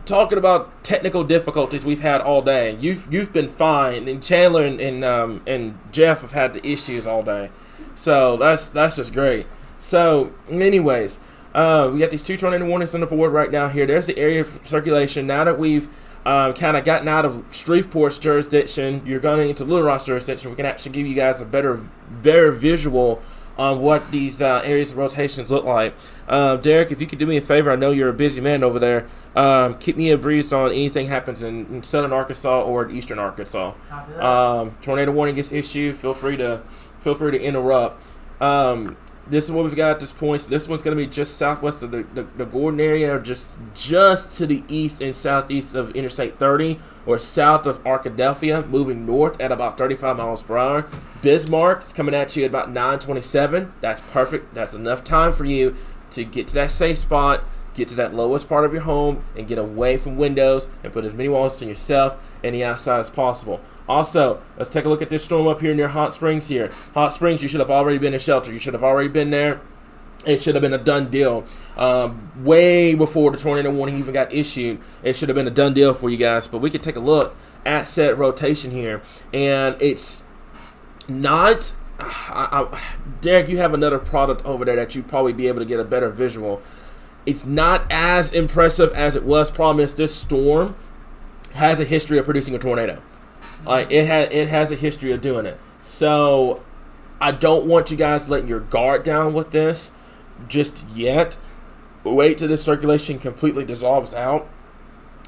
Talking about technical difficulties we've had all day. You've been fine, and Chandler and Jeff have had the issues all day. So that's just great. So, anyways, we got these 2 tornado warnings on the board right now here. There's the area of circulation. Now that we've kind of gotten out of Shreveport's jurisdiction, you're going into Little Rock's jurisdiction, we can actually give you guys a better visual on what these areas of rotations look like. Derek, if you could do me a favor, I know you're a busy man over there. Keep me abreast on anything happens in southern Arkansas or eastern Arkansas. Tornado warning gets issued. Feel free to interrupt. This is what we've got at this point. So this one's going to be just southwest of the Gordon area, or just to the east and southeast of Interstate 30, or south of Arkadelphia, moving north at about 35 miles per hour. Bismarck is coming at you at about 9:27. That's perfect. That's enough time for you to get to that safe spot, get to that lowest part of your home, and get away from windows and put as many walls to yourself and the outside as possible. Also, let's take a look at this storm up here near Hot Springs here. Hot Springs, you should have already been in shelter. You should have already been there. It should have been a done deal. Way before the tornado warning even got issued, it should have been a done deal for you guys. But we could take a look at set rotation here, and it's not. Derek, you have another product over there that you'd probably be able to get a better visual. It's not as impressive as it was. Problem is, this storm has a history of producing a tornado. It has a history of doing it. So I don't want you guys letting your guard down with this just yet. Wait till the circulation completely dissolves out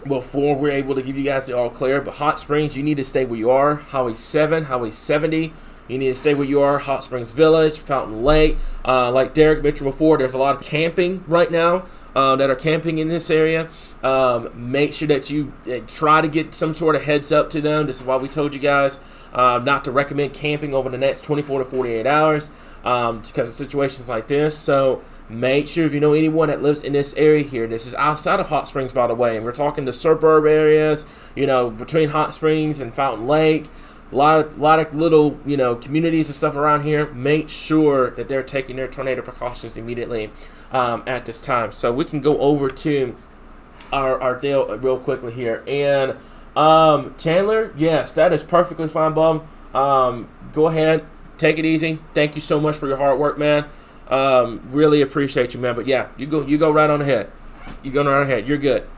before we're able to give you guys the all clear. But Hot Springs, you need to stay where you are. Highway 7, Highway 70. You need to stay where you are. Hot Springs Village, Fountain Lake. Like Derek mentioned before, there's a lot of camping right now that are camping in this area. Make sure that you try to get some sort of heads up to them. This is why we told you guys not to recommend camping over the next 24 to 48 hours because of situations like this. So make sure if you know anyone that lives in this area here, this is outside of Hot Springs, by the way, and we're talking the suburb areas, between Hot Springs and Fountain Lake. A lot of little, communities and stuff around here. Make sure that they're taking their tornado precautions immediately at this time. So we can go over to our deal real quickly here. And Chandler, yes, that is perfectly fine, bub. Go ahead, take it easy. Thank you so much for your hard work, man. Really appreciate you, man. But yeah, you go right on ahead. You go right ahead. You're good.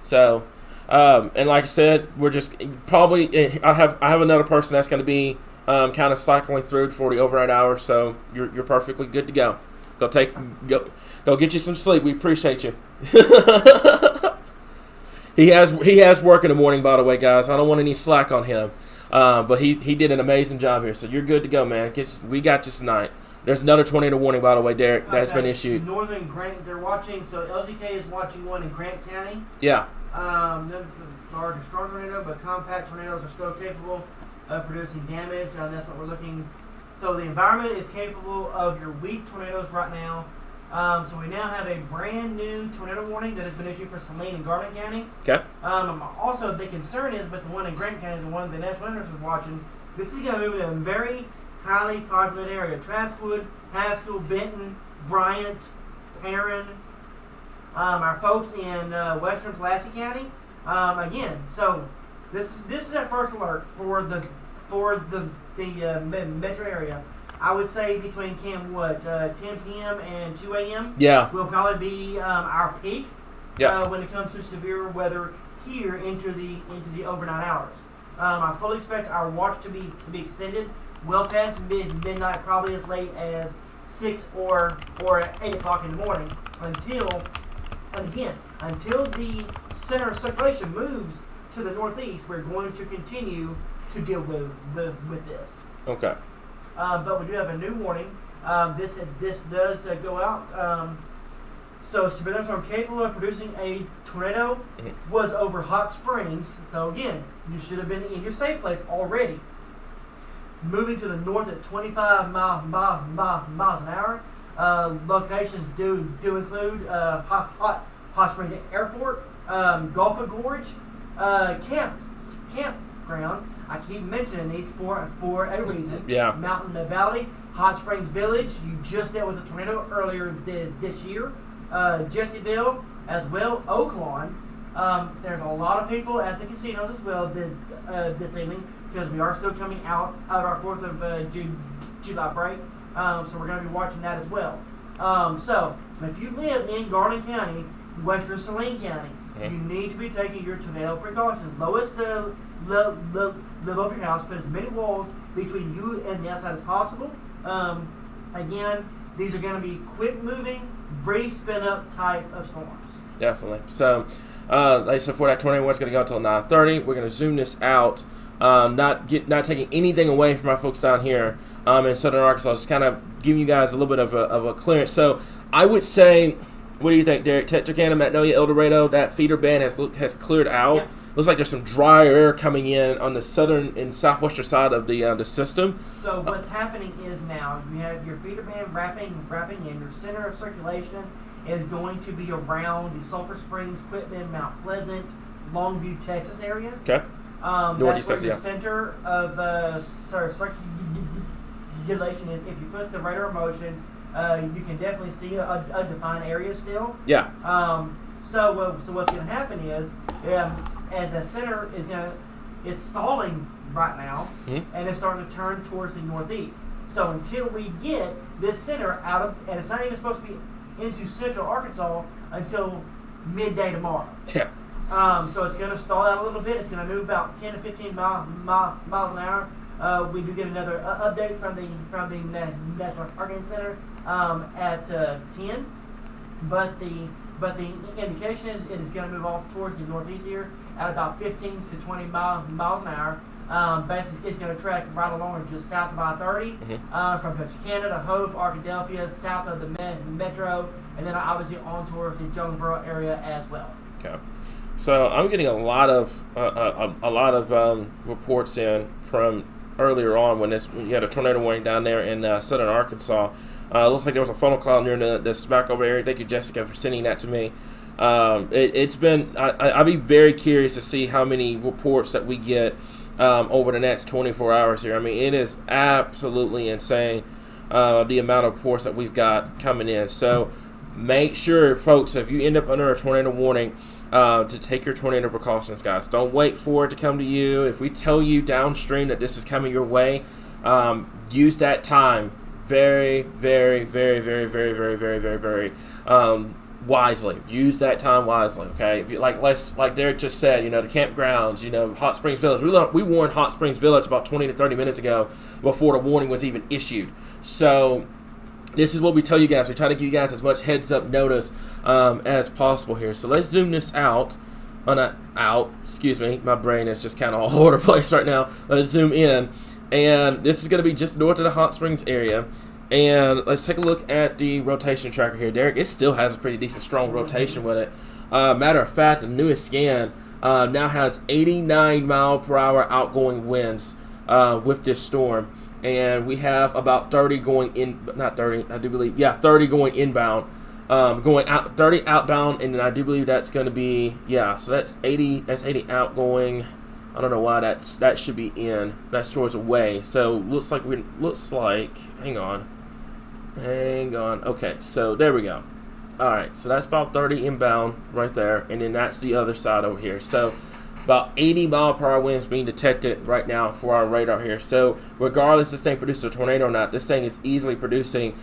So. And like I said, we're just probably. I have another person that's going to be kind of cycling through for the overnight hours. So you're perfectly good to go. Go get you some sleep. We appreciate you. He has work in the morning, by the way, guys. I don't want any slack on him. But he did an amazing job here. So you're good to go, man. We got you tonight. There's another tornado warning, by the way, Derek. That's been issued. Northern Grant, they're watching. So LZK is watching one in Grant County. Yeah. Large and strong tornado, but compact tornadoes are still capable of producing damage, and that's what we're looking. So the environment is capable of your weak tornadoes right now. So we now have a brand new tornado warning that has been issued for Saline and Garland County. Okay. Also, the concern is, but the one in Grant County, the one the National Interest is watching, this is going to move in a very highly populated area. Traskwood, Haskell, Benton, Bryant, Perrin. Our folks in western Pulaski County, again. So this is our first alert for the metro area. I would say between 10 p.m. and 2 a.m. Yeah, will probably be our peak. Yeah. When it comes to severe weather here into the overnight hours. I fully expect our watch to be extended well past midnight, probably as late as 6 or 8 o'clock in the morning until the center of circulation moves to the northeast. We're going to continue to deal with this. Okay. But we do have a new warning. This does go out. So severe thunderstorm capable of producing a tornado was over Hot Springs. So again, you should have been in your safe place already. Moving to the north at 25 miles an hour. Locations do include Hot Springs Airport, Gulf Gorge, campground. I keep mentioning these for a reason. Yeah. Mountain Valley, Hot Springs Village. You just dealt with a tornado earlier this year. Jesseville as well. Oaklawn. There's a lot of people at the casinos as well this evening because we are still coming out of our 4th of July break. So we're going to be watching that as well. So if you live in Garland County, western Saline County, you need to be taking your tornado precautions. Lowest the level of your house. Put as many walls between you and the outside as possible. Again, these are going to be quick moving, brief spin up type of storms. Definitely. So, like I said, for that tornado warning, it's going to go until 9:30. We're going to zoom this out. Not taking anything away from our folks down here in Southern Arkansas. Just kind of giving you guys a little bit of a clearance. So, I would say, what do you think, Derek? Texarkana, Magnolia, El Dorado, that feeder band has cleared out. Yeah. Looks like there's some dry air coming in on the southern and southwestern side of the system. So what's happening is now you have your feeder band wrapping in. Your center of circulation is going to be around the Sulphur Springs, Quitman, Mount Pleasant, Longview, Texas area. Okay. That's where your center of circulation is. If you put the radar in motion, you can definitely see a defined area still. Yeah. So what's going to happen is, as a center is going to it's stalling right now, Mm-hmm. and it's starting to turn towards the northeast. So until we get this center out of, and it's not even supposed to be into central Arkansas until midday tomorrow. Yeah. So it's going to stall out a little bit. It's going to move about 10 to 15 miles an hour. We do get another update from the National Hurricane Center at 10, but the indication is it is going to move off towards the northeast here at about 15 to 20 miles an hour. Basically, it's going to track right along just south of I-30 from Canada, Hope, Arkadelphia, south of the metro, and then obviously on towards the Jonesboro area as well. Okay. So I'm getting a lot of reports in from earlier on when you had a tornado warning down there in southern Arkansas. Looks like there was a funnel cloud near the Smackover area. Thank you, Jessica, for sending that to me. It's been I'll be very curious to see how many reports that we get over the next 24 hours here. I mean, it is absolutely insane the amount of reports that we've got coming in. So make sure, folks, if you end up under a tornado warning, to take your tornado precautions, guys. Don't wait for it to come to you. If we tell you downstream that this is coming your way, use that time very, very, very, very, very, very, very, very, very wisely. Use that time wisely. Okay, if you like Derek just said, the campgrounds, Hot Springs Village. We warned Hot Springs Village about 20 to 30 minutes ago before the warning was even issued. So this is what we tell you guys. We try to give you guys as much heads up notice as possible here. So let's zoom this out. Not out. Excuse me. My brain is just kind of all over the place right now. Let's zoom in. And this is going to be just north of the Hot Springs area. And let's take a look at the rotation tracker here. Derek, it still has a pretty decent strong rotation with it. Matter of fact, the newest scan now has 89 mile per hour outgoing winds with this storm. And we have about 30 going in, not 30, I do believe, 30 going inbound. Going out, 30 outbound, and then I do believe that's going to be, so that's 80 outgoing. I don't know why that should be in. That's towards away. So looks like, hang on. Okay, so there we go. All right, so that's about 30 inbound right there, and then that's the other side over here. So about 80 mile per hour winds being detected right now for our radar here. So regardless if this thing produces a tornado or not, this thing is easily producing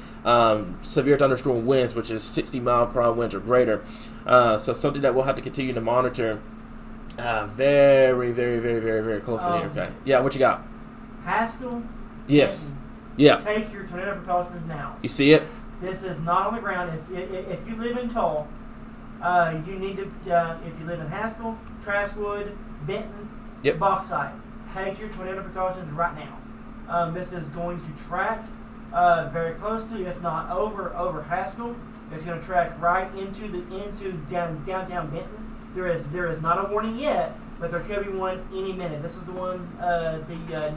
severe thunderstorm winds, which is 60 mile per hour winds or greater. So something that we'll have to continue to monitor very, very, very, very, very closely here. Okay. Yeah, what you got? Haskell. Yes. Yeah. Take your tornado precautions now. You see it? This is not on the ground. If you live in Tull, you need to, if you live in Haskell, Traskwood, Benton, Bauxite, take your tornado precautions right now. This is going to track very close to, if not over Haskell. It's going to track right into downtown Benton. There is not a warning yet, but there could be one any minute. This is the one the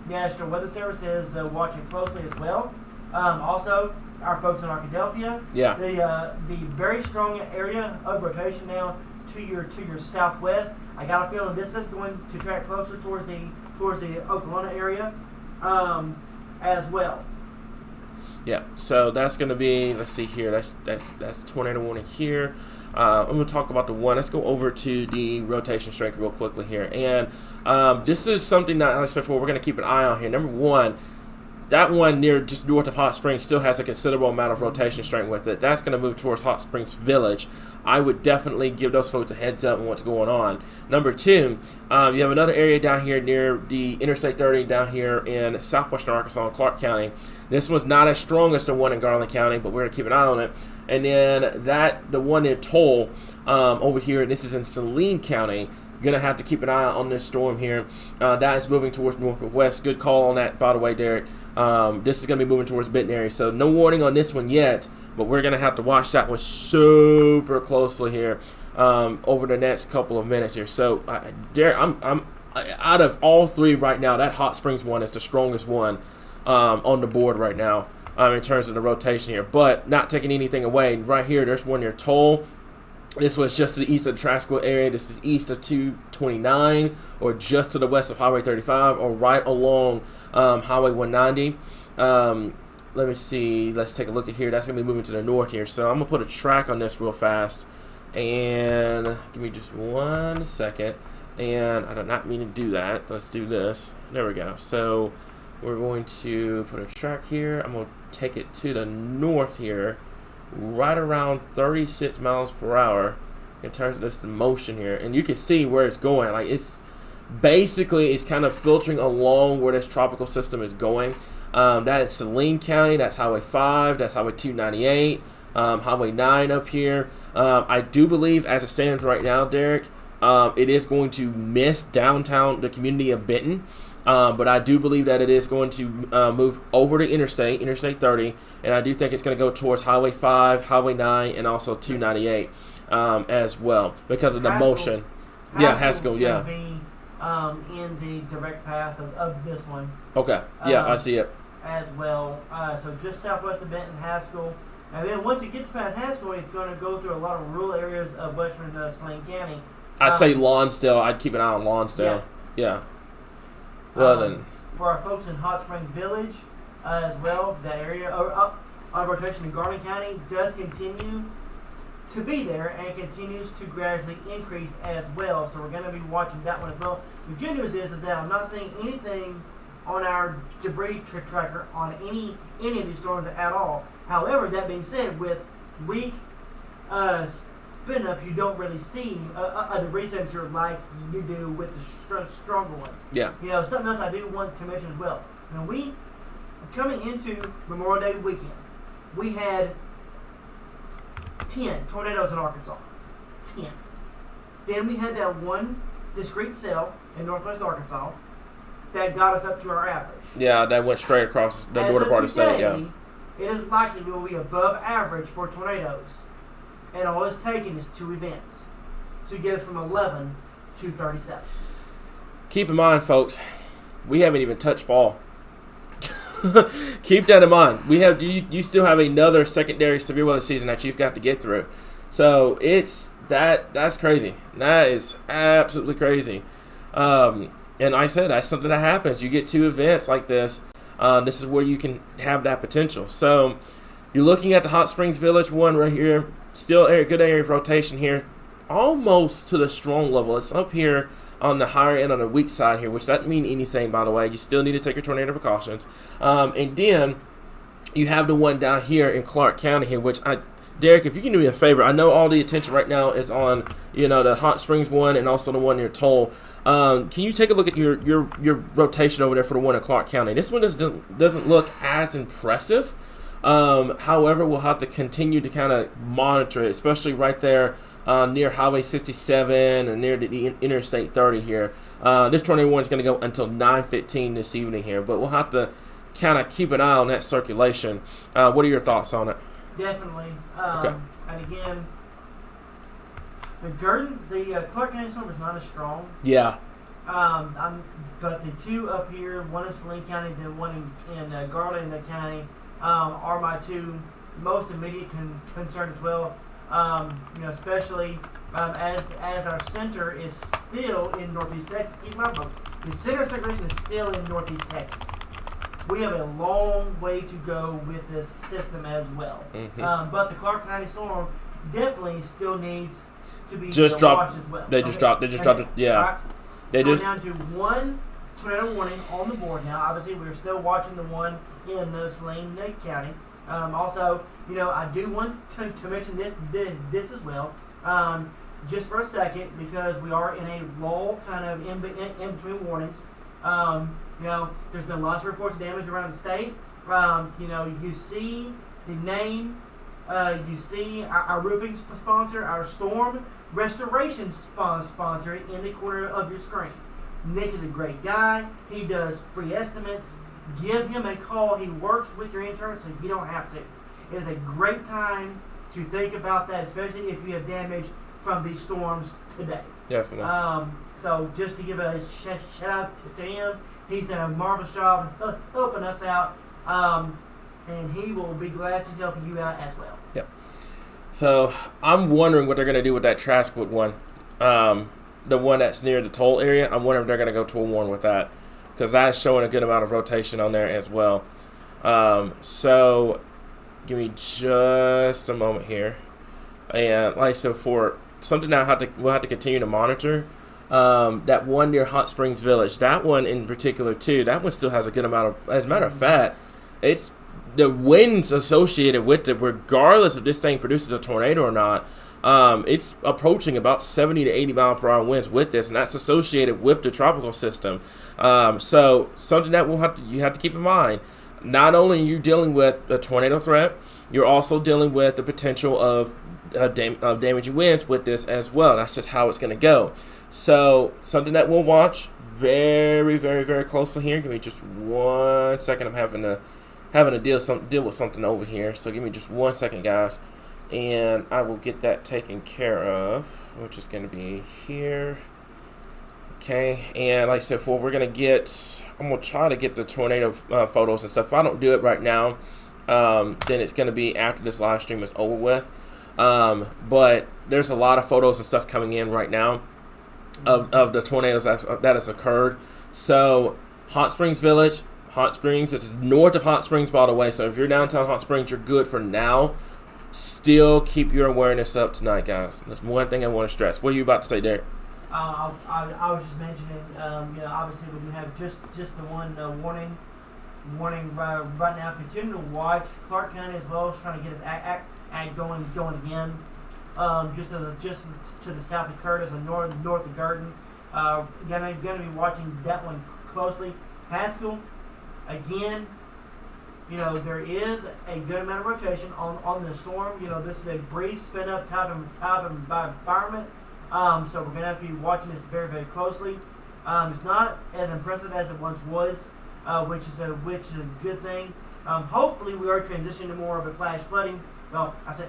National Weather Service is watching closely as well. Also, our folks in Arkadelphia. Yeah. The very strong area of rotation now to your southwest. I got a feeling this is going to track closer towards the Oklahoma area as well. Yeah. So that's going to be. Let's see here. That's tornado warning here. I'm going to talk about the one. Let's go over to the rotation strength real quickly here. And this is something that, like I said before, we're going to keep an eye on here. Number one, that one near just north of Hot Springs still has a considerable amount of rotation strength with it. That's going to move towards Hot Springs Village. I would definitely give those folks a heads up on what's going on. Number two, you have another area down here near the Interstate 30 down here in southwestern Arkansas and Clark County. This one's not as strong as the one in Garland County, but we're going to keep an eye on it. And then the one near Toll over here, this is in Saline County. You're going to have to keep an eye on this storm here. That is moving towards northwest. Good call on that, by the way, Derek. This is going to be moving towards Benton area. So no warning on this one yet, but we're going to have to watch that one super closely here over the next couple of minutes here. So, Derek, I'm out of all three right now, that Hot Springs one is the strongest one on the board right now in terms of the rotation here. But not taking anything away. Right here, there's one near Toll. This was just to the east of the Traskwood area. This is east of 229 or just to the west of Highway 35 or right along Highway 190. Let me see. Let's take a look at here. That's going to be moving to the north here. So I'm going to put a track on this real fast. And give me just 1 second. And I did not mean to do that. Let's do this. There we go. So we're going to put a track here. I'm going to take it to the north here, right around 36 miles per hour in terms of this motion here. And you can see where it's going. Like it's kind of filtering along where this tropical system is going. That is Saline County. That's Highway 5. That's Highway 298. Highway 9 up here. I do believe, as it stands right now, Derek, it is going to miss downtown, the community of Benton. But I do believe that it is going to move over to Interstate 30, and I do think it's going to go towards Highway 5, Highway 9, and also 298 as well because of the motion. Haskell, yeah. Be, in the direct path of this one. Okay, yeah, I see it. As well. So just southwest of Benton, Haskell. And then once it gets past Haskell, it's going to go through a lot of rural areas of western Saline County. I'd say Lonsdale. I'd keep an eye on Lonsdale. Yeah. Well, then. For our folks in Hot Springs Village as well, that area on rotation in Garland County does continue to be there and continues to gradually increase as well. So we're going to be watching that one as well. The good news is that I'm not seeing anything on our debris tracker on any of these storms at all. However, that being said, with weak spin ups, you don't really see a debris signature like you do with the stronger ones. Yeah. You know, something else I do want to mention as well. Now, we coming into Memorial Day weekend, we had 10 tornadoes in Arkansas. 10. Then we had that one discrete cell in northwest Arkansas that got us up to our average. Yeah, that went straight across the northern part of the state. Yeah. It is likely we will be above average for tornadoes. And all it's taking is 2 events to get us from 11 to 37. Keep in mind, folks, we haven't even touched fall. Keep that in mind. We have you still have another secondary severe weather season that you've got to get through. So that's crazy. That is absolutely crazy. And like I said, that's something that happens. You get 2 events like this. This is where you can have that potential. So you're looking at the Hot Springs Village one right here. Still a good area of rotation here. Almost to the strong level. It's up here on the higher end on the weak side here, which doesn't mean anything, by the way. You still need to take your tornado precautions. And then you have the one down here in Clark County here, which Derek, if you can do me a favor, I know all the attention right now is on, the Hot Springs one and also the one near Toll. Can you take a look at your rotation over there for the one in Clark County? This one doesn't look as impressive. However, we'll have to continue to kind of monitor it, especially right there near Highway 67 and near the Interstate 30 here. This tornado one is going to go until 9:15 this evening here, but we'll have to kind of keep an eye on that circulation. What are your thoughts on it? Definitely. Okay. And again, the Clark County storm is not as strong. Yeah. But the 2 up here, one in Saline County, then one in Garland County, are my 2 most immediate concern as well. Especially as our center is still in Northeast Texas. Keep in mind, the center circulation is still in Northeast Texas. We have a long way to go with this system as well. Mm-hmm. But the Clark County storm definitely still needs to be dropped watched as well. They just dropped it. Yeah. Right. They so just down to 1 tornado warning on the board now. Obviously, we're still watching the one in Saline County. Also, I do want to mention this as well, just for a second, because we are in a lull kind of in between warnings. There's been lots of reports of damage around the state. You see the name, you see our roofing sponsor, our storm restoration sponsor in the corner of your screen. Nick is a great guy. He does free estimates. Give him a call. He works with your insurance, so you don't have to. It is a great time to think about that, especially if you have damage from these storms today. definitely. So just to give a shout out to him, he's done a marvelous job helping us out, and he will be glad to help you out as well. Yep. So I'm wondering what they're going to do with that Trascoot one, the one that's near the toll area. I'm wondering if they're going to go to a one with that, because that's showing a good amount of rotation on there as well. So give me just a moment here, and like so for something that we'll have to continue to monitor. That one near Hot Springs Village, that one in particular too, that one still has a good amount of, as a matter of fact, it's the winds associated with it, regardless if this thing produces a tornado or not. It's approaching about 70 to 80 mile per hour winds with this, and that's associated with the tropical system. So something that you have to keep in mind. Not only are you dealing with a tornado threat, you're also dealing with the potential of damaging winds with this as well. That's just how it's going to go. So something that we'll watch very, very, very closely here. Give me just 1 second. I'm having to deal with something over here. So give me just 1 second, guys, and I will get that taken care of, which is going to be here. Okay, and like I said before, I'm going to try to get the tornado photos and stuff. If I don't do it right now, then it's going to be after this live stream is over with. But there's a lot of photos and stuff coming in right now of the tornadoes that has occurred. So Hot Springs Village, Hot Springs, this is north of Hot Springs, by the way. So if you're downtown Hot Springs, you're good for now. Still keep your awareness up tonight, guys. That's one thing I want to stress. What are you about to say, Derek? I was just mentioning, obviously we do have just the one warning right now. Continue to watch Clark County as well, is trying to get its act going again. Just to the south of Curtis and north of Garden. Gonna be watching that one closely. Haskell, again, there is a good amount of rotation on the storm. This is a brief spin up type of environment. So we're going to have to be watching this very, very closely. It's not as impressive as it once was, which is a good thing. Hopefully we are transitioning to more of a flash flooding. Well, I said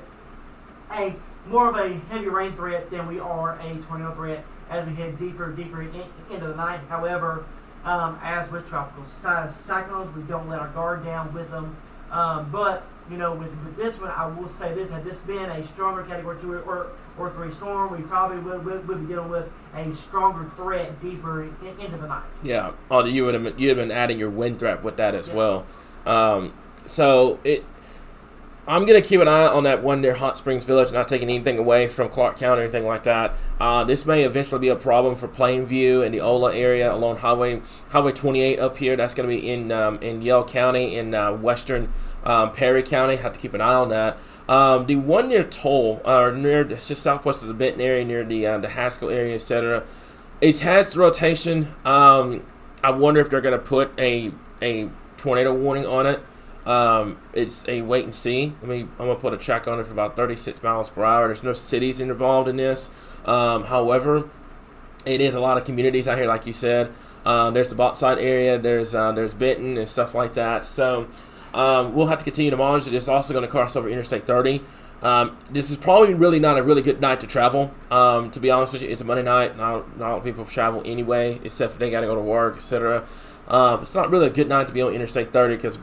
more of a heavy rain threat than we are a tornado threat as we head deeper into the night. However, as with tropical cyclones, we don't let our guard down with them. But with this one, I will say this: had this been a stronger Category 2 or 3 storm, we probably would be dealing with a stronger threat deeper into the night. Yeah, you would have been adding your wind threat with that as well. I'm going to keep an eye on that one near Hot Springs Village, not taking anything away from Clark County or anything like that. This may eventually be a problem for Plainview and the Ola area along Highway 28 up here. That's going to be in Yell County, in western Perry County. Have to keep an eye on that. The one near Toll, it's just southwest of the Benton area, near the Haskell area, etc. It has the rotation. I wonder if they're going to put a tornado warning on it. It's a wait and see. I'm gonna put a check on it for about 36 miles per hour. There's no cities involved in this. However, it is a lot of communities out here, like you said. There's the Bottside area. There's Benton and stuff like that. So we'll have to continue to monitor. It's also going to cross over Interstate 30. This is probably really not a really good night to travel. To be honest with you, it's a Monday night. Not a lot of people travel anyway, except if they got to go to work, etc. It's not really a good night to be on Interstate 30 because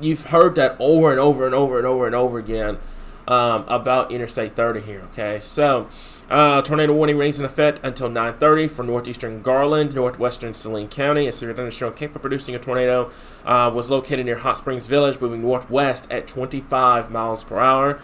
you've heard that over and over and over and over and over again about Interstate 30 here. Okay, so tornado warning remains in effect until 9:30 for northeastern Garland, northwestern Saline County. A severe thunderstorm capable of producing a tornado was located near Hot Springs Village, moving northwest at 25 miles per hour.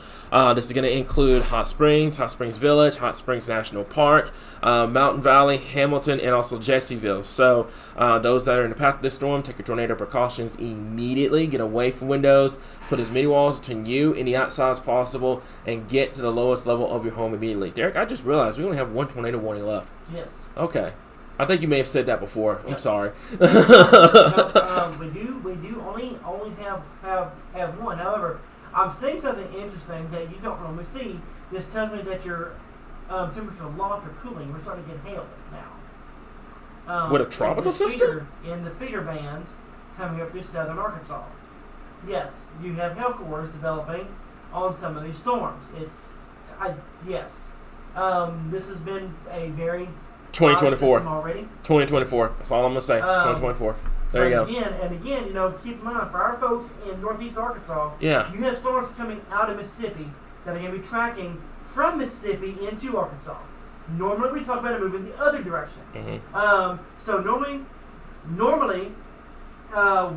This is going to include Hot Springs Village, Hot Springs National Park, Mountain Valley, Hamilton, and also Jesseville. So those that are in the path of this storm, take your tornado precautions immediately. Get away from windows. Put as many walls between you and the outside as possible, and get to the lowest level of your home immediately. Derek, I just realized we only have one tornado warning left. Yes. Okay. I think you may have said that before. I'm sorry. We do only have one. However, I'm seeing something interesting that you don't normally see. This tells me that your temperature loft or cooling, we're starting to get hail now. With a tropical system? In the feeder bands coming up through southern Arkansas. Yes, you have hail cores developing on some of these storms. Yes. This has been a very 2024 already. 2024. That's all I'm gonna say. 2024. There you go. Again, keep in mind, for our folks in northeast Arkansas, yeah, you have storms coming out of Mississippi that are going to be tracking from Mississippi into Arkansas. Normally, we talk about it moving the other direction. Mm-hmm. So normally,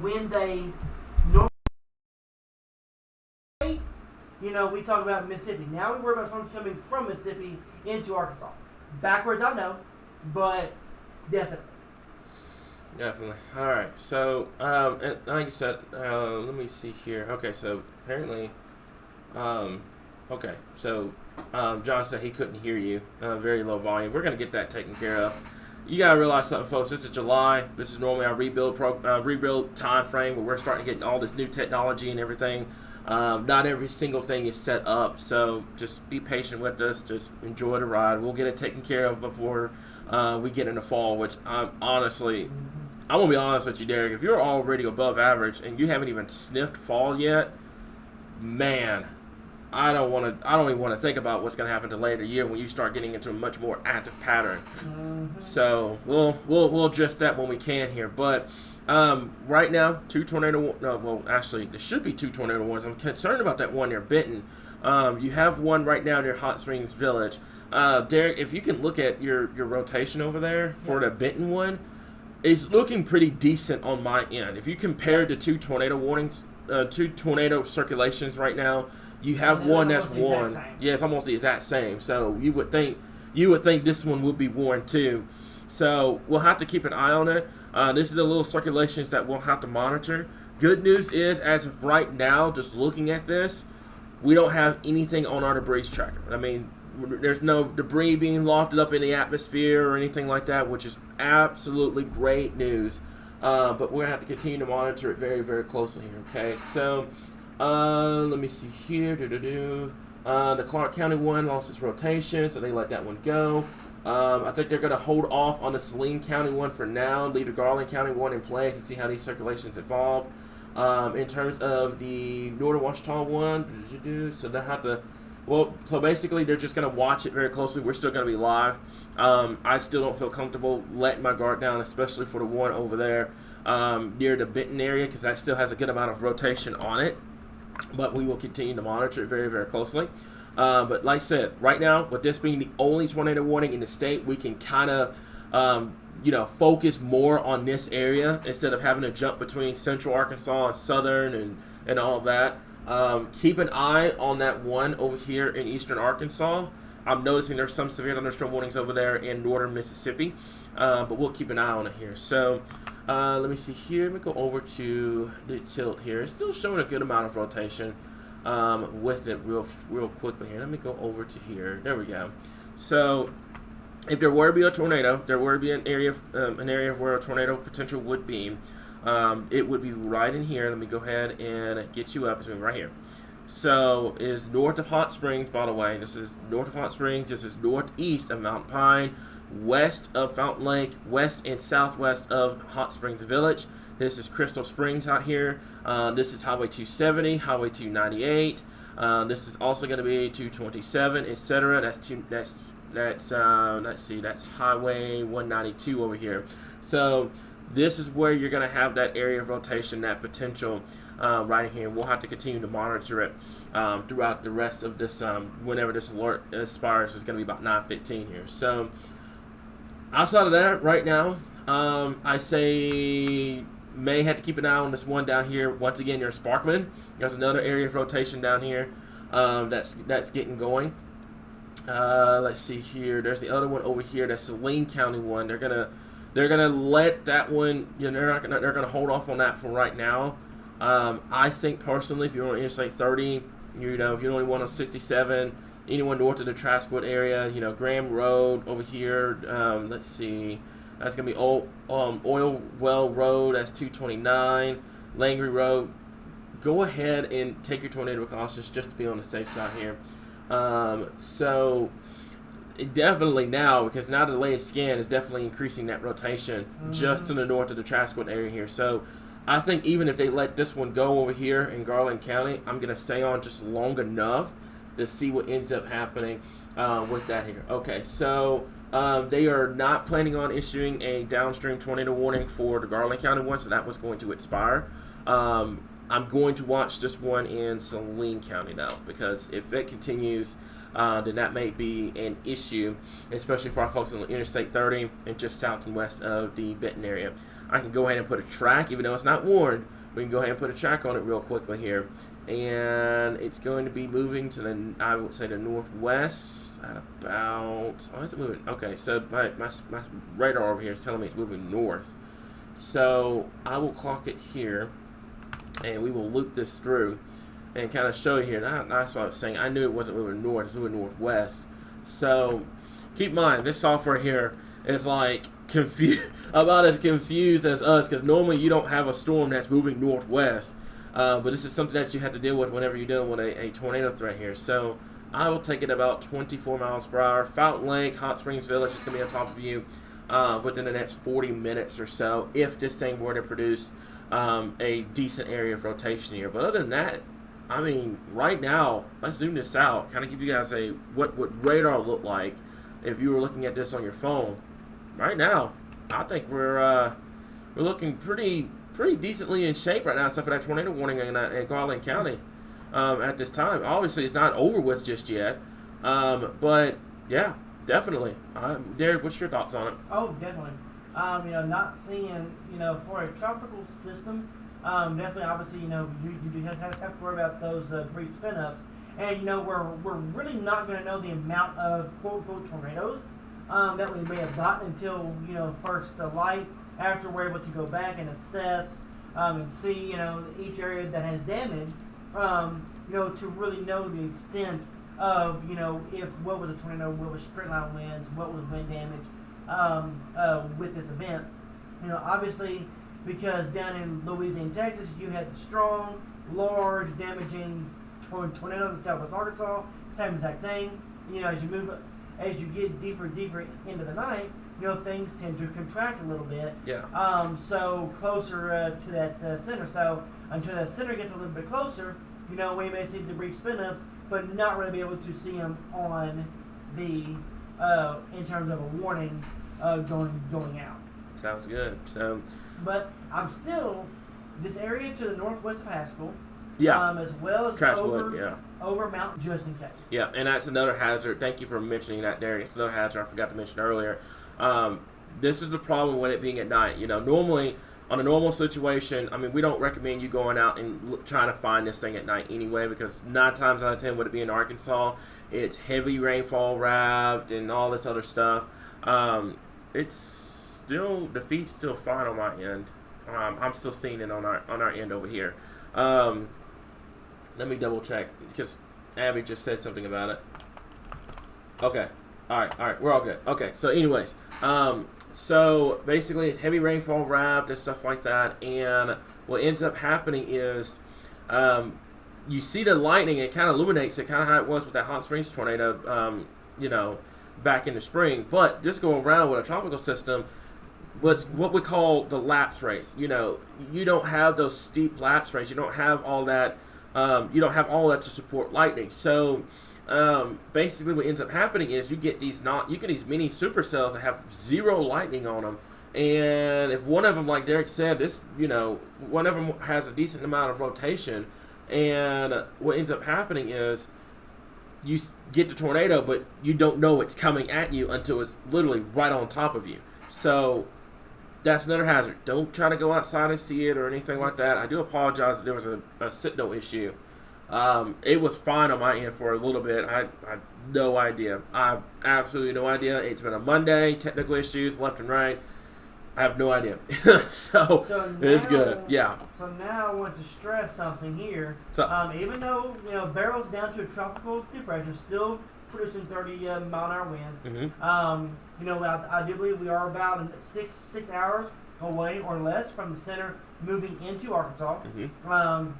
when they we talk about Mississippi. Now we worry about storms coming from Mississippi into Arkansas. Backwards, I know. but definitely. Definitely. All right. So, and like I said, let me see here. Okay. So apparently, okay. So, John said he couldn't hear you. Very low volume. We're gonna get that taken care of. You gotta realize something, folks. This is July. This is normally our rebuild time frame where we're starting to get all this new technology and everything. Not every single thing is set up, so just be patient with us. Just enjoy the ride. We'll get it taken care of before we get into fall. Which I'm gonna be honest with you, Derek. If you're already above average and you haven't even sniffed fall yet, man, I don't even want to think about what's gonna happen to later year when you start getting into a much more active pattern. So we'll address that when we can here, but. Right now, actually, there should be 2 tornado warnings. I'm concerned about that one near Benton. You have one right now near Hot Springs Village. Derek, if you can look at your rotation over there for the Benton one, it's looking pretty decent on my end. If you compare the 2 tornado warnings, 2 tornado circulations right now, you have one that's warned. Yeah, it's almost the exact same. So you would think this one would be warned too. So we'll have to keep an eye on it. This is the little circulations that we'll have to monitor. Good news is, as of right now, just looking at this, we don't have anything on our debris tracker. I mean, there's no debris being lofted up in the atmosphere or anything like that, which is absolutely great news. But we're going to have to continue to monitor it very, very closely here, okay? So, let me see here. The Clark County one lost its rotation, so they let that one go. I think they're going to hold off on the Saline County one for now, leave the Garland County one in place and see how these circulations evolve. In terms of the Northern Washita one, so they have to, so basically they're just going to watch it very closely. We're still going to be live. I still don't feel comfortable letting my guard down, especially for the one over there near the Benton area, because that still has a good amount of rotation on it. But we will continue to monitor it very, very closely. But like I said, right now, with this being the only tornado warning in the state, we can kind of, focus more on this area instead of having to jump between central Arkansas and southern and all that. Keep an eye on that one over here in eastern Arkansas. I'm noticing there's some severe thunderstorm warnings over there in northern Mississippi, but we'll keep an eye on it here. So let me see here. Let me go over to the tilt here. It's still showing a good amount of rotation. With it real quickly here. Let me go over to here. There we go. So if there were to be a tornado, there were to be an area where a tornado potential would be, it would be right in here. Let me go ahead and get you up. It's right here. So it is north of Hot Springs, by the way. This is north of Hot Springs. This is northeast of Mountain Pine, west of Fountain Lake, west and southwest of Hot Springs Village. This is Crystal Springs out here. This is Highway 270, Highway 298. This is also going to be 227, etc. That's Highway 192 over here. So this is where you're going to have that area of rotation, that potential right here. We'll have to continue to monitor it throughout the rest of this. Whenever this alert expires, is going to be about 9:15 here. So outside of that, right now, I say may have to keep an eye on this one down here. Once again, near Sparkman. There's another area of rotation down here that's getting going. Let's see here. There's the other one over here. That's the Saline County one. They're gonna let that one. They're gonna hold off on that for right now. I think personally, if you're on Interstate 30, if you only want on 67, anyone north of the Traskwood area, Graham Road over here. Let's see. That's going to be Oil Well Road. That's 229. Langley Road. Go ahead and take your tornado precautions just to be on the safe side here. So definitely now, because now the latest scan is definitely increasing that rotation just to the north of the Traskwood area here. So I think even if they let this one go over here in Garland County, I'm going to stay on just long enough to see what ends up happening with that here. Okay, so they are not planning on issuing a downstream tornado warning for the Garland County one, so that was going to expire. I'm going to watch this one in Saline County now, because if it continues, then that may be an issue, especially for our folks on Interstate 30 and just south and west of the Benton area. I can go ahead and put a track, even though it's not warned, we can go ahead and put a track on it real quickly here. And it's going to be moving to the, I would say, the northwest at about, oh, is it moving? Okay, so my radar over here is telling me it's moving north. So I will clock it here, and we will loop this through and kind of show you here. That's what I was saying. I knew it wasn't moving north, it was moving northwest. So keep in mind, this software here is like about as confused as us, because normally you don't have a storm that's moving northwest. But this is something that you have to deal with whenever you're dealing with a tornado threat here. So I will take it about 24 miles per hour. Fountain Lake, Hot Springs Village is going to be on top of you within the next 40 minutes or so, if this thing were to produce a decent area of rotation here. But other than that, I mean, right now, let's zoom this out, kind of give you guys what radar look like if you were looking at this on your phone. Right now, I think we're looking pretty decently in shape right now, except for that tornado warning in Garland County at this time. Obviously, it's not over with just yet, but yeah, definitely. Derek, what's your thoughts on it? Oh, definitely. Not seeing, for a tropical system, definitely, obviously, you do have to worry about those brief spin-ups. And, we're really not going to know the amount of quote-unquote tornadoes that we may have gotten until, first light. After we're able to go back and assess and see, each area that has damage, to really know the extent of, if what was a tornado, what was straight line winds, what was wind damage with this event. Obviously, because down in Louisiana and Texas, you had the strong, large, damaging tornadoes in southwest Arkansas, same exact thing. As you get deeper into the night, things tend to contract a little bit. Yeah. So closer to that center. So until that center gets a little bit closer, we may see the brief spin-ups, but not really be able to see them on the in terms of a warning going out. Sounds good. So. But I'm still this area to the northwest of Haskell. Yeah. As well as Crashwood, over Mount, just in case. Yeah, and that's another hazard. Thank you for mentioning that, Derek. It's another hazard I forgot to mention earlier. This is the problem with it being at night. Normally, on a normal situation, I mean, we don't recommend you going out and trying to find this thing at night anyway, because 9 times out of 10, would it be in Arkansas, it's heavy rainfall wrapped and all this other stuff. It's still, the feed's still fine on my end. I'm still seeing it on our end over here. Let me double check, because Abby just said something about it. Okay. All right, we're all good. Okay, so anyways, so basically it's heavy rainfall wrapped and stuff like that, and what ends up happening is you see the lightning, it kind of illuminates it, kind of how it was with that Hot Springs tornado, back in the spring, but just going around with a tropical system, what's what we call the lapse rates. You don't have those steep lapse rates, you don't have all that, to support lightning, so basically what ends up happening is you get these mini supercells that have zero lightning on them, and if one of them, like Derek said, one of them has a decent amount of rotation, and what ends up happening is you get the tornado, but you don't know it's coming at you until it's literally right on top of you. So that's another hazard. Don't try to go outside and see it or anything like that. I do apologize if there was a signal issue. It was fine on my end for a little bit. I had no idea. I have absolutely no idea. It's been a Monday, technical issues left and right. I have no idea. so it's good. Yeah. So now I want to stress something here. So, even though Beryl's down to a tropical depression, still producing 30 mile an hour winds. mm-hmm. I do believe we are about 6 hours away or less from the center moving into Arkansas. Mm-hmm.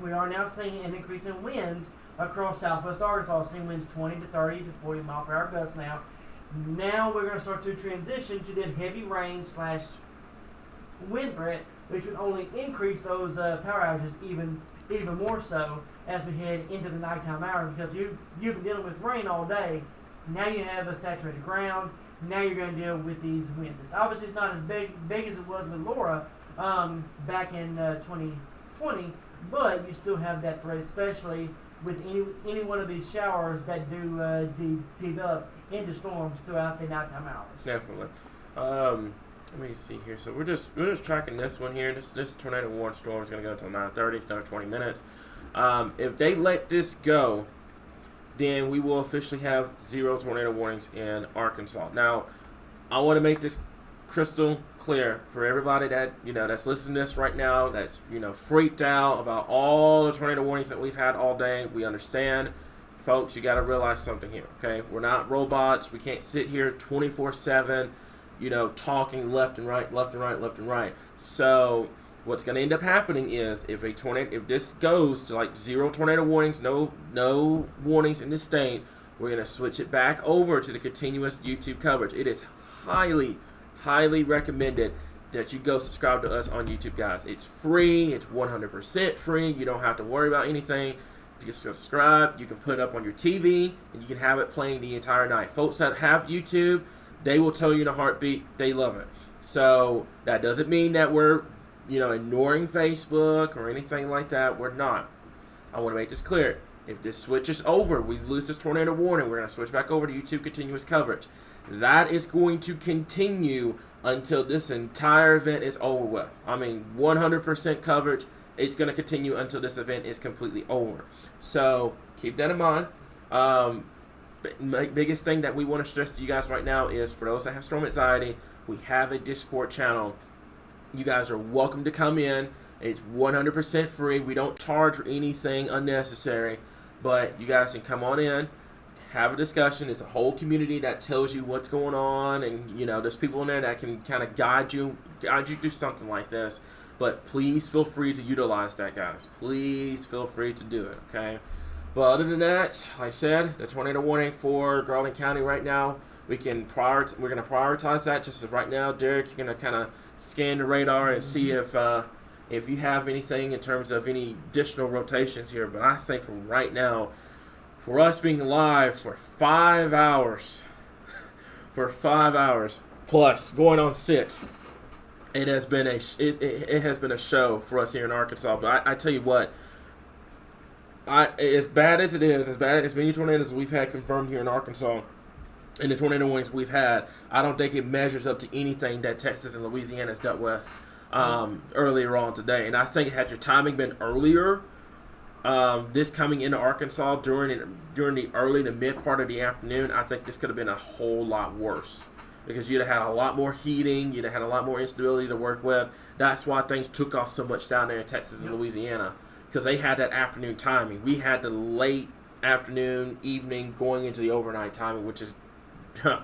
We are now seeing an increase in winds across southwest Arkansas, seeing winds 20 to 30 to 40 mile per hour gusts now. Now we're going to start to transition to that heavy rain / wind threat, which would only increase those power outages even more so as we head into the nighttime hours, because you've been dealing with rain all day. Now you have a saturated ground. Now you're going to deal with these winds. Obviously, it's not as big as it was with Laura back in 2020, but you still have that threat, especially with any one of these showers that do develop into storms throughout the nighttime hours. Definitely. Let me see here. So we're just tracking this one here. This tornado warning storm is going to go until 9:30. It's another 20 minutes. If they let this go, then we will officially have 0 tornado warnings in Arkansas. Now, I want to make this crystal clear for everybody that that's listening to this right now, that's freaked out about all the tornado warnings that we've had all day. We understand, folks. You got to realize something here. Okay, we're not robots. We can't sit here 24/7, talking left and right, left and right, left and right. So what's going to end up happening is if this goes to like 0 tornado warnings, no warnings in the state, we're going to switch it back over to the continuous YouTube coverage. It is highly recommended that you go subscribe to us on YouTube, guys. It's free. It's 100% free. You don't have to worry about anything. You just subscribe. You can put it up on your TV, and you can have it playing the entire night. Folks that have YouTube, they will tell you in a heartbeat they love it. So that doesn't mean that we're ignoring Facebook or anything like that. We're not. I want to make this clear. If this switches over, we lose this tornado warning, we're going to switch back over to YouTube continuous coverage. That is going to continue until this entire event is over with. I mean, 100% coverage. It's going to continue until this event is completely over. So keep that in mind. Biggest thing that we want to stress to you guys right now is for those that have storm anxiety, we have a Discord channel. You guys are welcome to come in. It's 100% free. We don't charge for anything unnecessary, but you guys can come on in, have a discussion. It's a whole community that tells you what's going on, and there's people in there that can kind of guide you through something like this. But please feel free to utilize that, guys. Please feel free to do it, okay? But other than that, like I said, the tornado warning for Garland County right now, we're going to prioritize that just as right now. Derek, you're going to kind of scan the radar and see if you have anything in terms of any additional rotations here. But I think for right now, for us being live for 5 hours, plus going on 6, it has been a show for us here in Arkansas. But I tell you what, as bad as it is, as many tornadoes as we've had confirmed here in Arkansas, and the tornado warnings we've had, I don't think it measures up to anything that Texas and Louisiana has dealt with earlier on today. And I think had your timing been earlier, this coming into Arkansas during the early to mid part of the afternoon, I think this could have been a whole lot worse, because you'd have had a lot more heating, you'd have had a lot more instability to work with. That's why things took off so much down there in Texas and Louisiana, because they had that afternoon timing. We had the late afternoon, evening, going into the overnight timing, which is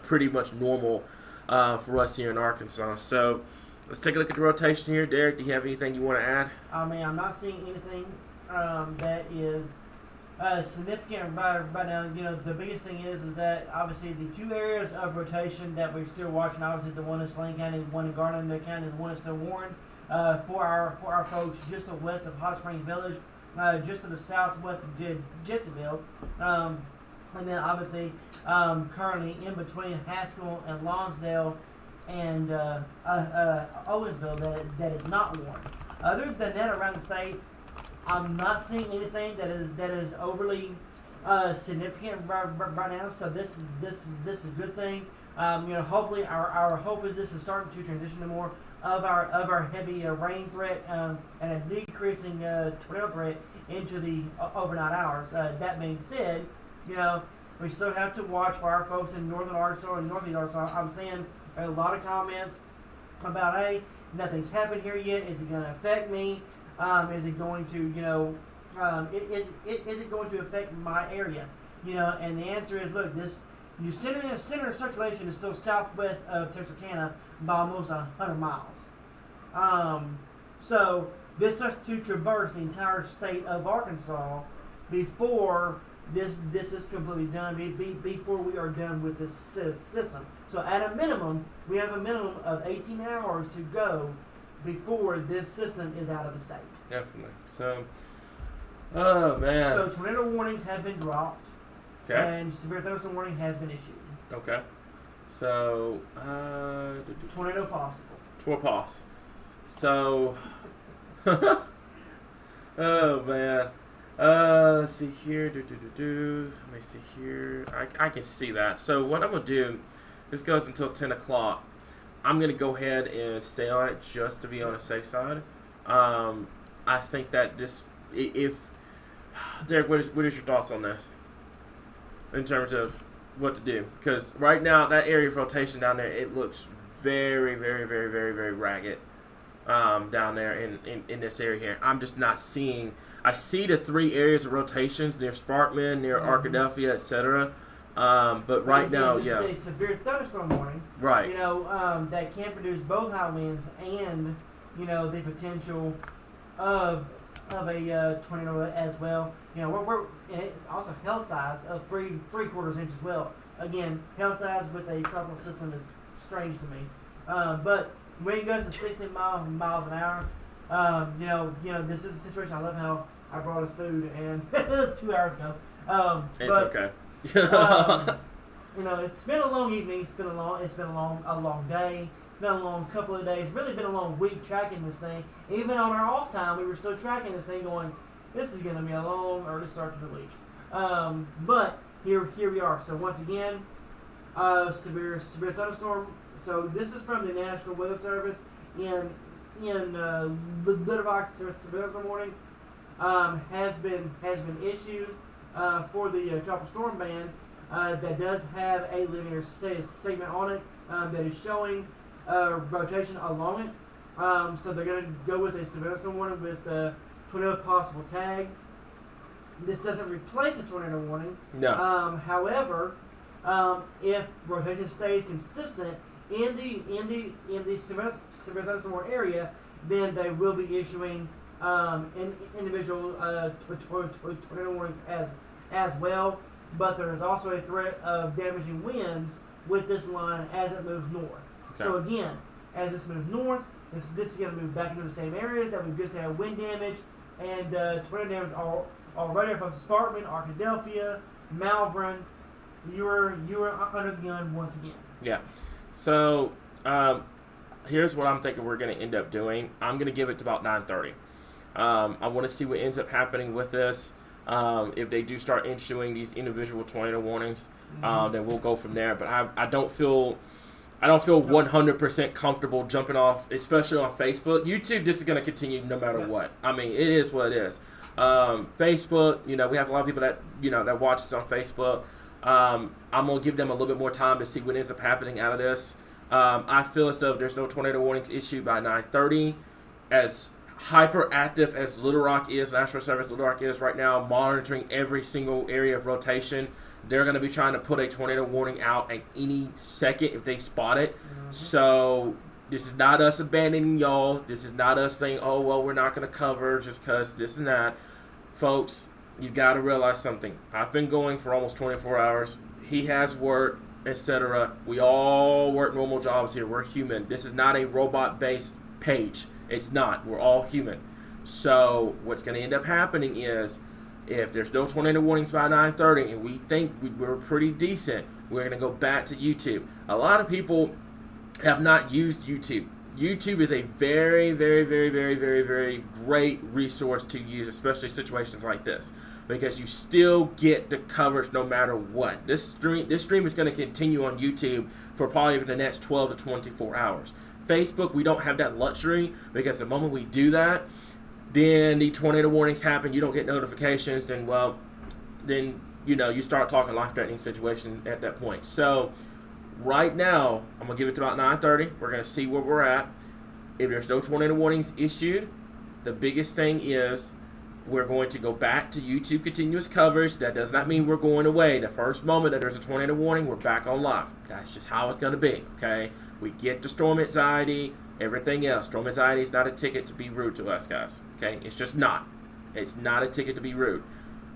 pretty much normal for us here in Arkansas. So let's take a look at the rotation here. Derek, do you have anything you want to add? I mean, I'm not seeing anything that is significant right now. The biggest thing is that obviously the 2 areas of rotation that we're still watching, obviously the one in Swain County, the one in Garland County, the one in still Warren, for our folks just to the west of Hot Springs Village, just to the southwest of Jetsonville, and then obviously currently in between Haskell and Lonsdale and Owensville that is not warned. Other than that, around the state, I'm not seeing anything that is overly significant right now. So this is a good thing. Hopefully our hope is this is starting to transition to more of our heavy rain threat and a decreasing tornado threat into the overnight hours. That being said, we still have to watch for our folks in northern Arkansas and northeast Arkansas. I'm seeing a lot of comments about, hey, nothing's happened here yet. Is it going to affect me? Is it going to, is it going to affect my area? And the answer is, look, your center of circulation is still southwest of Texarkana by almost 100 miles. So this has to traverse the entire state of Arkansas before this is completely done, before we are done with this system. So at a minimum, we have a minimum of 18 hours to go before this system is out of the state. Definitely. So, oh man. So tornado warnings have been dropped. Okay. And severe thunderstorm warning has been issued. Okay. So, tornado possible. Torpos. So, oh man. Let's see here. Let me see here. I can see that. So what I'm gonna do, this goes until 10 o'clock. I'm going to go ahead and stay on it just to be on the safe side. I think that if Derek, what is your thoughts on this in terms of what to do? Because right now that area of rotation down there, it looks very, very, very, very, very ragged down there in this area here. I'm just not seeing. I see the 3 areas of rotations near Sparkman, near Arkadelphia, etc. But right now, this is a severe thunderstorm warning. Right. That can produce both high winds and the potential of a tornado as well. We're also hail size of 3/4 inch as well. Again, hail size with a tropical system is strange to me. But wind gusts of 60 miles an hour. This is a situation. I love how I brought us food and 2 hours ago. It's but, okay. It's been a long evening. It's been a long day. It's been a long couple of days. Really been a long week tracking this thing. Even on our off time, we were still tracking this thing, going, "This is going to be a long early start to the week." But here we are. So once again, severe thunderstorm. So this is from the National Weather Service in Little Rock. Severe thunderstorm warning has been issued for the tropical storm band. That does have a linear segment on it that is showing rotation along it. So they're going to go with a severe storm warning with tornado possible tag. This doesn't replace a tornado warning. No. However, if rotation stays consistent in the severe thunderstorm area, then they will be issuing individual tornado warnings as well. But there is also a threat of damaging winds with this line as it moves north. Okay. So again, as this moves north, this is going to move back into the same areas that we've just had wind damage and tornado damage already across Sparkman, Arkadelphia, Malvern. You are under the gun once again. Yeah. So here's what I'm thinking we're going to end up doing. I'm going to give it to about 9:30. I want to see what ends up happening with this. If they do start issuing these individual tornado warnings, then we'll go from there. But I don't feel 100% comfortable jumping off, especially on Facebook. YouTube, this is going to continue no matter what. I mean, it is what it is. Facebook, we have a lot of people that that watch us on Facebook. I'm gonna give them a little bit more time to see what ends up happening out of this. I feel as though if there's no tornado warnings issued by 9:30, as hyperactive as Little Rock is, National Service Little Rock is right now, monitoring every single area of rotation, they're going to be trying to put a tornado warning out at any second if they spot it. So this is not us abandoning y'all. This is not us saying, oh, well, we're not going to cover just because this and that. Folks, you've got to realize something. I've been going for almost 24 hours. He has work, etc. We all work normal jobs here. We're human. This is not a robot-based page. It's not. We're all human. So what's going to end up happening is if there's no tornado warnings by 9:30 and we think we're pretty decent, we're going to go back to YouTube. A lot of people have not used YouTube. YouTube is a very, very, very, very, very, very great resource to use, especially situations like this, because you still get the coverage no matter what. This stream is going to continue on YouTube for probably the next 12 to 24 hours. Facebook, we don't have that luxury, because the moment we do that, then the tornado warnings happen, you don't get notifications, then you start talking life-threatening situation at that point. So right now, I'm going to give it to about 9:30. We're going to see where we're at. If there's no tornado warnings issued, the biggest thing is we're going to go back to YouTube continuous coverage. That does not mean we're going away. The first moment that there's a tornado warning, we're back on live. That's just how it's going to be, okay? We get the storm anxiety, everything else. Storm anxiety is not a ticket to be rude to us, guys, okay? It's just not. It's not a ticket to be rude.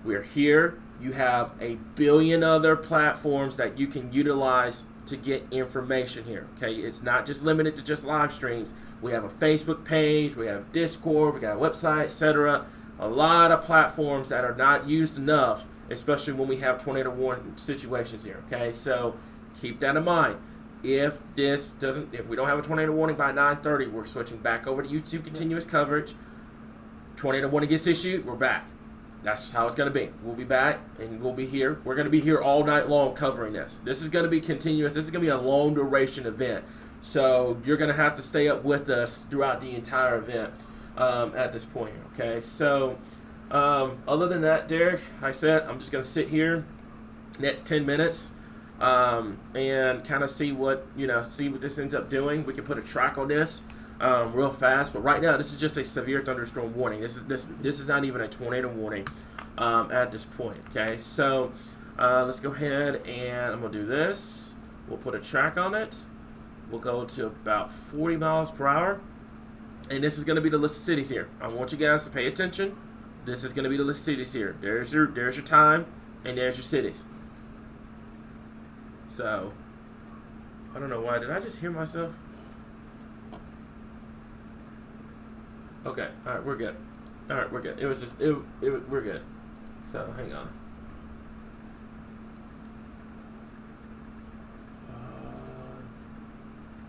We're here. You have a billion other platforms that you can utilize to get information here, okay? It's not just limited to just live streams. We have a Facebook page, we have Discord, we got a website, etc. A lot of platforms that are not used enough, especially when we have tornado warning situations here, okay? So keep that in mind. If we don't have a tornado warning by 9:30, we're switching back over to YouTube continuous coverage. Tornado warning gets issued, we're back. That's how it's going to be. We'll be back, and we'll be here. We're going to be here all night long covering this. This is going to be continuous. This is going to be a long duration event. So you're going to have to stay up with us throughout the entire event at this point. Okay, so other than that, Derek, like I said, I'm just going to sit here next 10 minutes and kind of see what this ends up doing. We can put a track on this real fast, but right now this is just a severe thunderstorm warning. This is not even a tornado warning at this point. Okay, so let's go ahead and I'm gonna do this. We'll put a track on it. We'll go to about 40 miles per hour, and this is going to be the list of cities here. I want you guys to pay attention. This is going to be the list of cities here. There's your time, and there's your cities. So, I don't know why. Did I just hear myself? Okay. All right, we're good. All right, we're good. It was just we're good. So, hang on.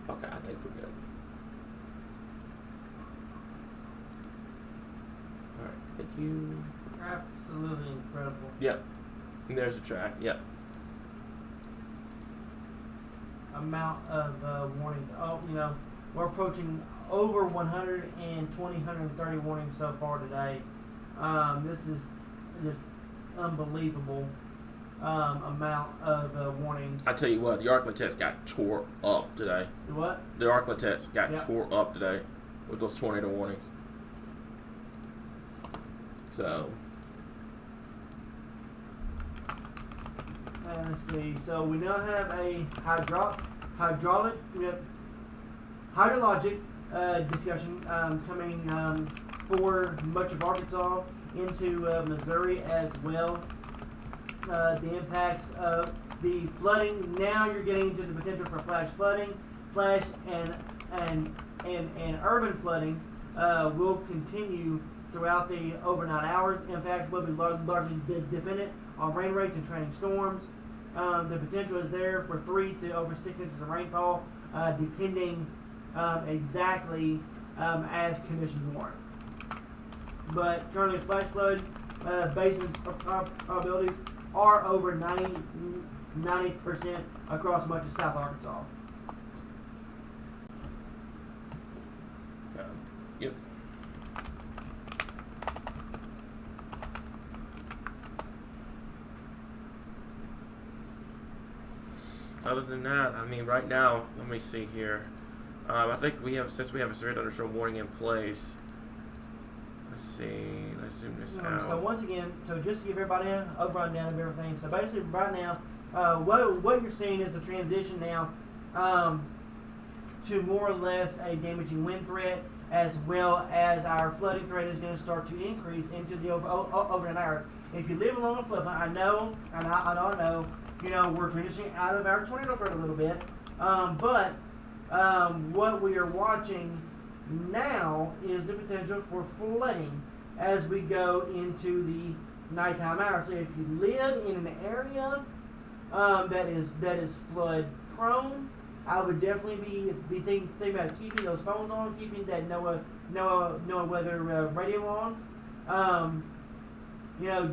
Okay, I think we're good. All right, thank you. Absolutely incredible. Yep. And there's the track. Yep. Amount of warnings. Oh, we're approaching over 130 warnings so far today. This is just unbelievable amount of warnings. I tell you what, the Arclitex got tore up today. The what? The Arclitex got Yep. tore up today with those tornado warnings. So. Let's see. So we now have a hydrologic discussion coming for much of Arkansas into Missouri as well. The impacts of the flooding. Now you're getting into the potential for flash flooding, and urban flooding will continue throughout the overnight hours. Impacts will be largely dependent on rain rates and trailing storms. The potential is there for 3 to over 6 inches of rainfall, depending exactly as conditions warrant. But currently, flash flood basin probabilities are over 90% across much of South Arkansas. Yep. Other than that, I mean, right now, let me see here. I think since we have a severe thunderstorm warning in place. Let's see. Let's zoom this out. So once again, just to give everybody a rundown of everything. So basically, right now, what you're seeing is a transition now to more or less a damaging wind threat, as well as our flooding threat is going to start to increase into the overnight hours. If you live along a floodplain, I know, we're transitioning out of our tornado threat a little bit, but what we are watching now is the potential for flooding as we go into the nighttime hours. So if you live in an area that is flood prone, I would definitely be thinking about keeping those phones on, keeping that NOAA weather radio on.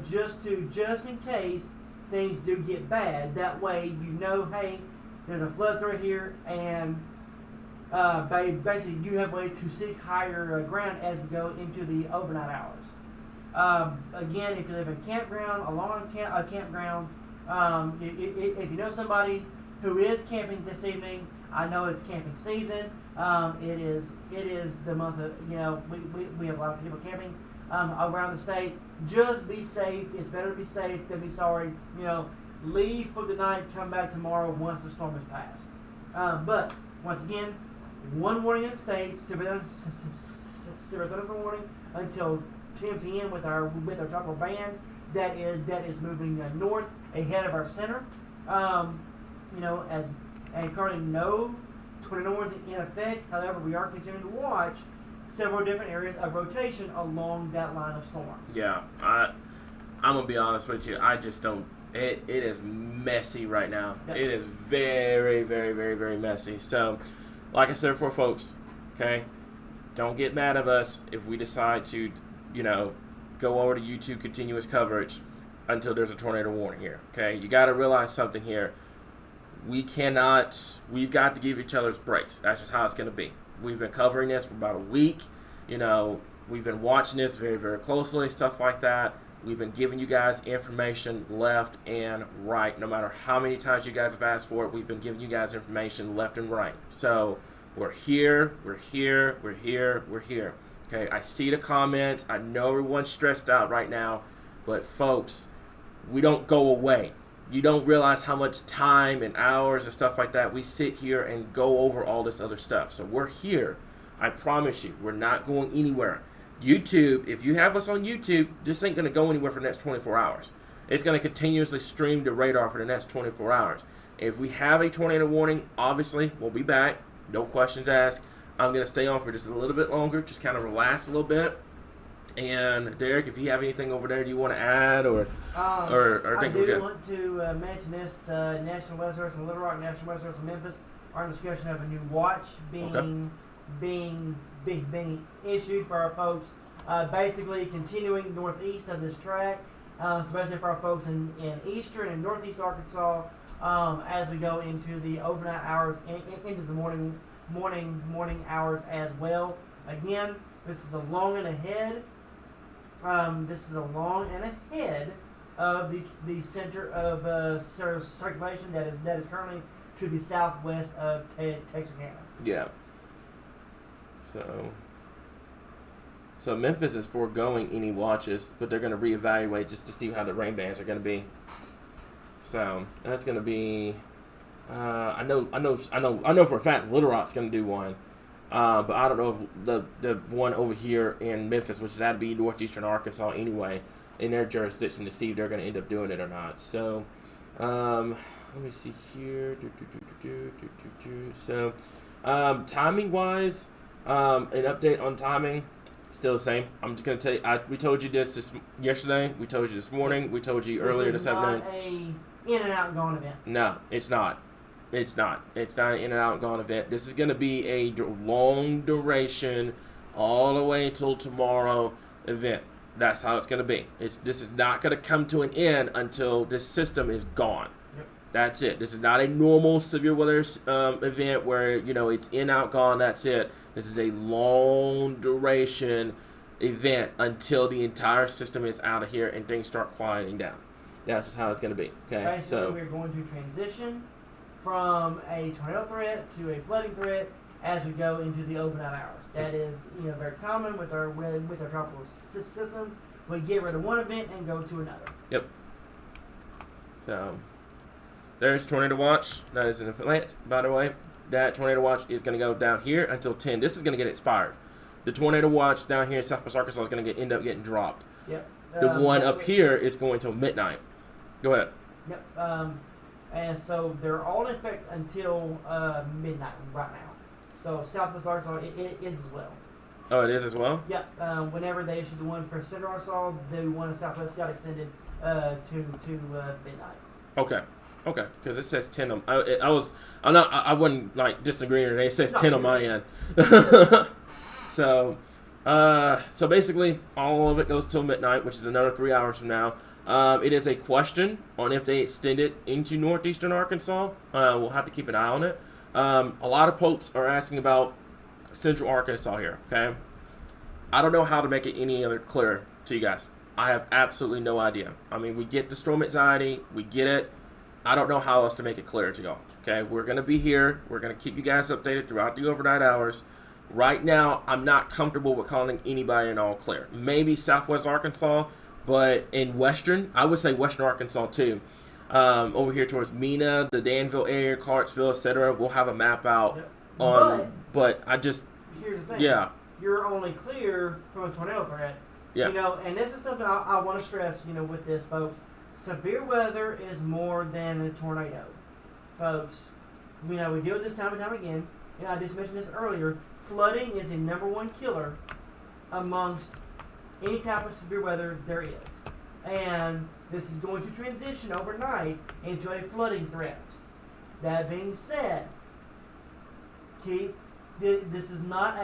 Just in case things do get bad. That way, hey, there's a flood threat here, and basically you have a way to seek higher ground as we go into the overnight hours. Again, if you live in a campground, along a campground, if you know somebody who is camping this evening, I know it's camping season. It is the month of, we have a lot of people camping around the state. Just be safe. It's better to be safe than be sorry. Leave for the night, come back tomorrow once the storm has passed. But once again, one warning in the state, severe thunderstorm warning until 10 p.m. with our tropical band that is moving north ahead of our center. And currently no tornado warnings in effect. However, we are continuing to watch several different areas of rotation along that line of storms. Yeah, I'm gonna be honest with you. I just don't. It is messy right now. Yep. It is very, very, very, very messy. So, like I said before, folks, okay, don't get mad at us if we decide to, go over to YouTube continuous coverage until there's a tornado warning here. Okay, you got to realize something here. we've got to give each other's breaks. That's just how it's going to be. We've been covering this for about a week. We've been watching this very, very closely, stuff like that. We've been giving you guys information left and right. No matter how many times you guys have asked for it, we've been giving you guys information left and right. So we're here, we're here, we're here, we're here. Okay, I see the comments. I know everyone's stressed out right now, but folks, we don't go away. You don't realize how much time and hours and stuff like that we sit here and go over all this other stuff. So we're here. I promise you, we're not going anywhere. YouTube, if you have us on YouTube, this ain't going to go anywhere for the next 24 hours. It's going to continuously stream to radar for the next 24 hours. If we have a tornado warning, obviously, we'll be back. No questions asked. I'm going to stay on for just a little bit longer, just kind of relax a little bit. And Derek, if you have anything over there, do you want to add or I do want to mention this. National Weather Service in Little Rock, National Weather Service in Memphis are in discussion of a new watch being issued for our folks. Basically, continuing northeast of this track, especially for our folks in eastern and northeast Arkansas, as we go into the overnight hours, into the morning hours as well. Again, this is along and ahead. This is along and ahead of the center of circulation that is currently to the southwest of Texarkana. Yeah. So Memphis is foregoing any watches, but they're going to reevaluate just to see how the rain bands are going to be. So that's going to be. I know for a fact Little Rock's going to do one, but I don't know if the one over here in Memphis, which that'd be northeastern Arkansas anyway, in their jurisdiction, to see if they're going to end up doing it or not. So let me see here. So timing wise. An update on timing, still the same. I'm just going to tell you, we told you this yesterday, we told you this morning, we told you earlier this afternoon. This is not a in and out gone event. No, it's not. It's not an in and out gone event. This is going to be a long duration, all the way till tomorrow event. That's how it's going to be. This is not going to come to an end until this system is gone. That's it. This is not a normal severe weather event where, it's in, out, gone, that's it. This is a long duration event until the entire system is out of here and things start quieting down. That's just how it's going to be. Okay, basically, we're going to transition from a tornado threat to a flooding threat as we go into the overnight hours. That is, very common with our tropical system. We get rid of one event and go to another. Yep. So there's Tornado Watch. That is an event, by the way. That Tornado Watch is going to go down here until 10. This is going to get expired. The Tornado Watch down here in Southwest Arkansas is going to end up getting dropped. Yep. The one up here is going till midnight. Go ahead. Yep. And so they're all in effect until midnight right now. So Southwest Arkansas, it is as well. Oh, it is as well? Yep. Whenever they issued the one for Central Arkansas, the one in Southwest got extended to midnight. Okay, because it says 10 on. I wasn't like disagreeing. It says 10 on my end. So basically, all of it goes till midnight, which is another 3 hours from now. It is a question on if they extend it into northeastern Arkansas. We'll have to keep an eye on it. A lot of folks are asking about central Arkansas here. Okay, I don't know how to make it any other clearer to you guys. I have absolutely no idea. I mean, we get the storm anxiety, we get it. I don't know how else to make it clear to y'all. Okay, we're going to be here. We're going to keep you guys updated throughout the overnight hours. Right now, I'm not comfortable with calling anybody an all clear. Maybe Southwest Arkansas, but in Western, I would say Western Arkansas too. Over here towards Mena, the Danville area, Clarksville, etc. We'll have a map out on. But I just. Here's the thing. Yeah. You're only clear from a tornado threat. Yeah. And this is something I want to stress. With this, folks. Severe weather is more than a tornado, folks. We deal with this time and time again. I just mentioned this earlier. Flooding is the #1 killer amongst any type of severe weather there is. And this is going to transition overnight into a flooding threat. That being said, this is not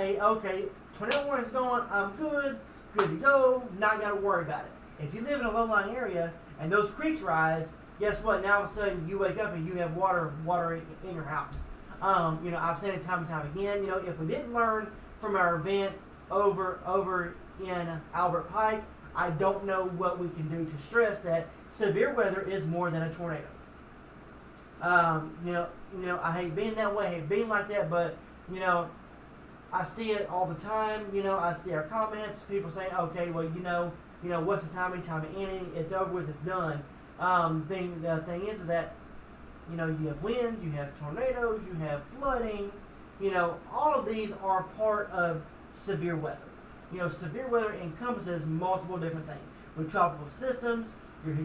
tornado warning's gone, I'm good to go, not got to worry about it. If you live in a low-lying area and those creeks rise, guess what? Now all of a sudden you wake up and you have water in your house. I've seen it time and time again. If we didn't learn from our event over in Albert Pike, I don't know what we can do to stress that severe weather is more than a tornado. I hate being that way, I hate being like that, but I see it all the time. I see our comments, people saying, okay, well, what's the time of inning? It's over with, it's done. The thing is that, you have wind, you have tornadoes, you have flooding. All of these are part of severe weather. Severe weather encompasses multiple different things. With tropical systems,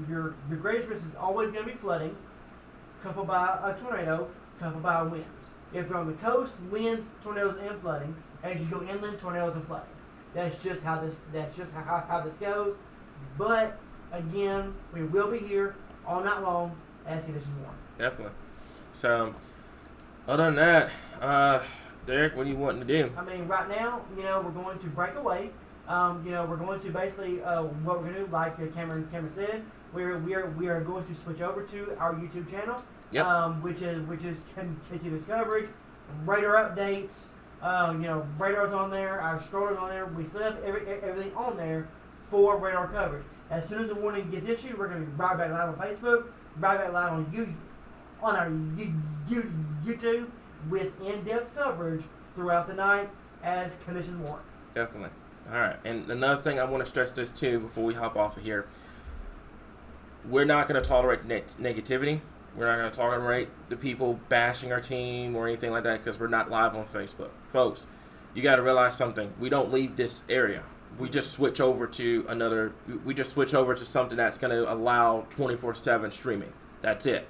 your greatest risk is always going to be flooding, coupled by a tornado, coupled by winds. If you're on the coast, winds, tornadoes, and flooding. As you go inland, tornadoes and flooding. That's just how this goes. But again, we will be here all night long as conditions warrant. Definitely. So, other than that, Derek, what are you wanting to do? I mean, right now, we're going to break away. We're going to basically what we're going to do, like Cameron said, we are going to switch over to our YouTube channel, which is continuous coverage, radar updates. Radar's on there, our strollers on there. We still have everything on there for radar coverage. As soon as the warning gets issued, we're going to be right back live on Facebook, right back live on our YouTube with in-depth coverage throughout the night as conditions warrant. Definitely. All right. And another thing I want to stress this too before we hop off of here. We're not going to tolerate negativity. We're not going to tolerate the people bashing our team or anything like that because we're not live on Facebook. Folks, you got to realize something. We don't leave this area. We just switch over to something that's going to allow 24/7 streaming. That's it.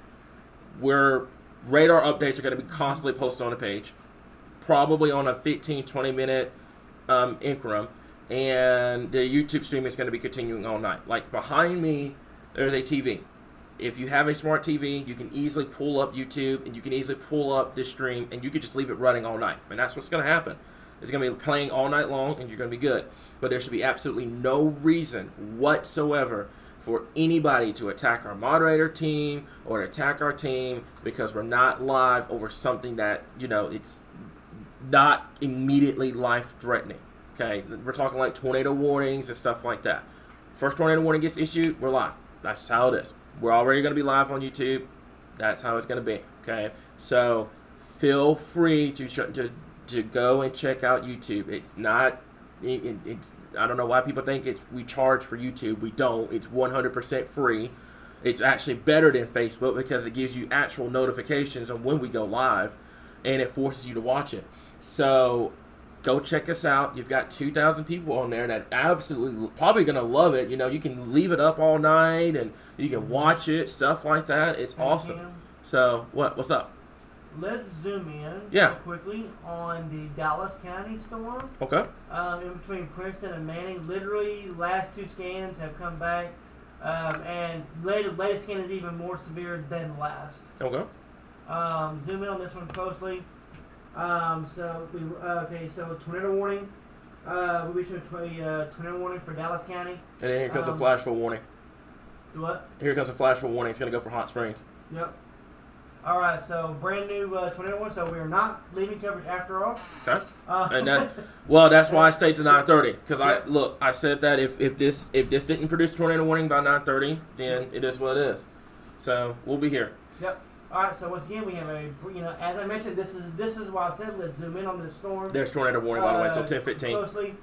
Radar updates are going to be constantly posted on the page, probably on a 15-20 minute increment, and the YouTube stream is going to be continuing all night. Like behind me, there's a TV. If you have a smart TV, you can easily pull up YouTube and you can easily pull up this stream and you can just leave it running all night. And that's what's going to happen. It's going to be playing all night long and you're going to be good. But there should be absolutely no reason whatsoever for anybody to attack our moderator team or attack our team because we're not live over something that, it's not immediately life-threatening. Okay? We're talking like tornado warnings and stuff like that. First tornado warning gets issued, we're live. That's how it is. We're already going to be live on YouTube. That's how it's going to be. Okay? So feel free to go and check out YouTube. It's not... I don't know why people think we charge for YouTube. We don't. It's 100% free. It's actually better than Facebook because it gives you actual notifications on when we go live, and it forces you to watch it. So go check us out. You've got 2,000 people on there that absolutely probably going to love it. You can leave it up all night, and you can watch it, stuff like that. It's awesome. So what's up? Let's zoom in quickly on the Dallas County storm. Okay. In between Princeton and Manning, literally last two scans have come back, and latest scan is even more severe than last. Okay. Zoom in on this one closely. So tornado warning. We issued a tornado warning for Dallas County. And then here comes a flash flood warning. Do what? Here comes a flash flood warning. It's going to go for Hot Springs. Yep. All right, so brand new tornado warning. So we are not leaving coverage after all. Okay. And that's why I stayed to 9:30 because I said that if this didn't produce a tornado warning by 9:30, then it is what it is. So we'll be here. Yep. All right. So once again, we have as I mentioned, this is why I said let's zoom in on this storm. There's tornado warning by the way till 10:15. Closely,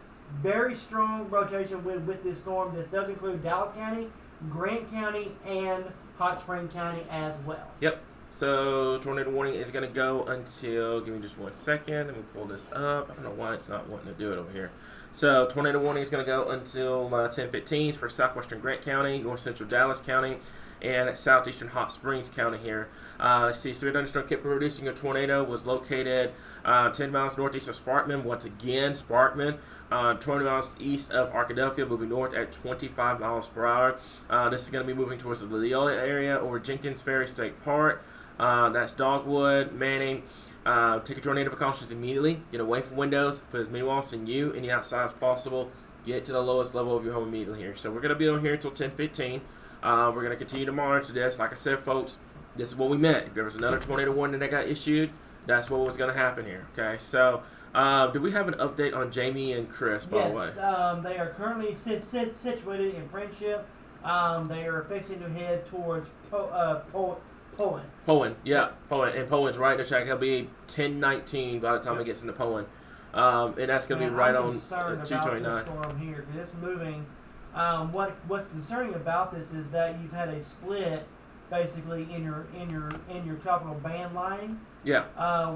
very strong rotation with this storm. This does include Dallas County, Grant County, and Hot Spring County as well. Yep. So tornado warning is going to go until, give me just 1 second. Let me pull this up. I don't know why it's not wanting to do it over here. So tornado warning is going to go until 10:15 for southwestern Grant County, north central Dallas County, and southeastern Hot Springs County here. Let's see, severe thunderstorm kept producing a tornado, was located 10 miles northeast of Sparkman. Once again, Sparkman, 20 miles east of Arkadelphia, moving north at 25 miles per hour. This is going to be moving towards the Leola area over Jenkins Ferry State Park. That's Dogwood, Manning. Take your tornado precautions immediately. Get away from windows. Put as many walls in you and the outside as possible. Get to the lowest level of your home immediately here. So we're going to be on here until 10:15. We're going to continue to monitor this. Like I said, folks, this is what we meant. If there was another tornado warning that got issued, that's what was going to happen here. Okay, so do we have an update on Jamie and Chris, by the way? Yes, they are currently situated in Friendship. They are fixing to head towards Poland. Poland. And Poland's right in the track. He'll be 10:19 by the time he gets into Poland. And that's going to be right on 229. About the storm here, 'cause it's moving. What's concerning about this is that you've had a split, basically in your tropical band line. Yeah.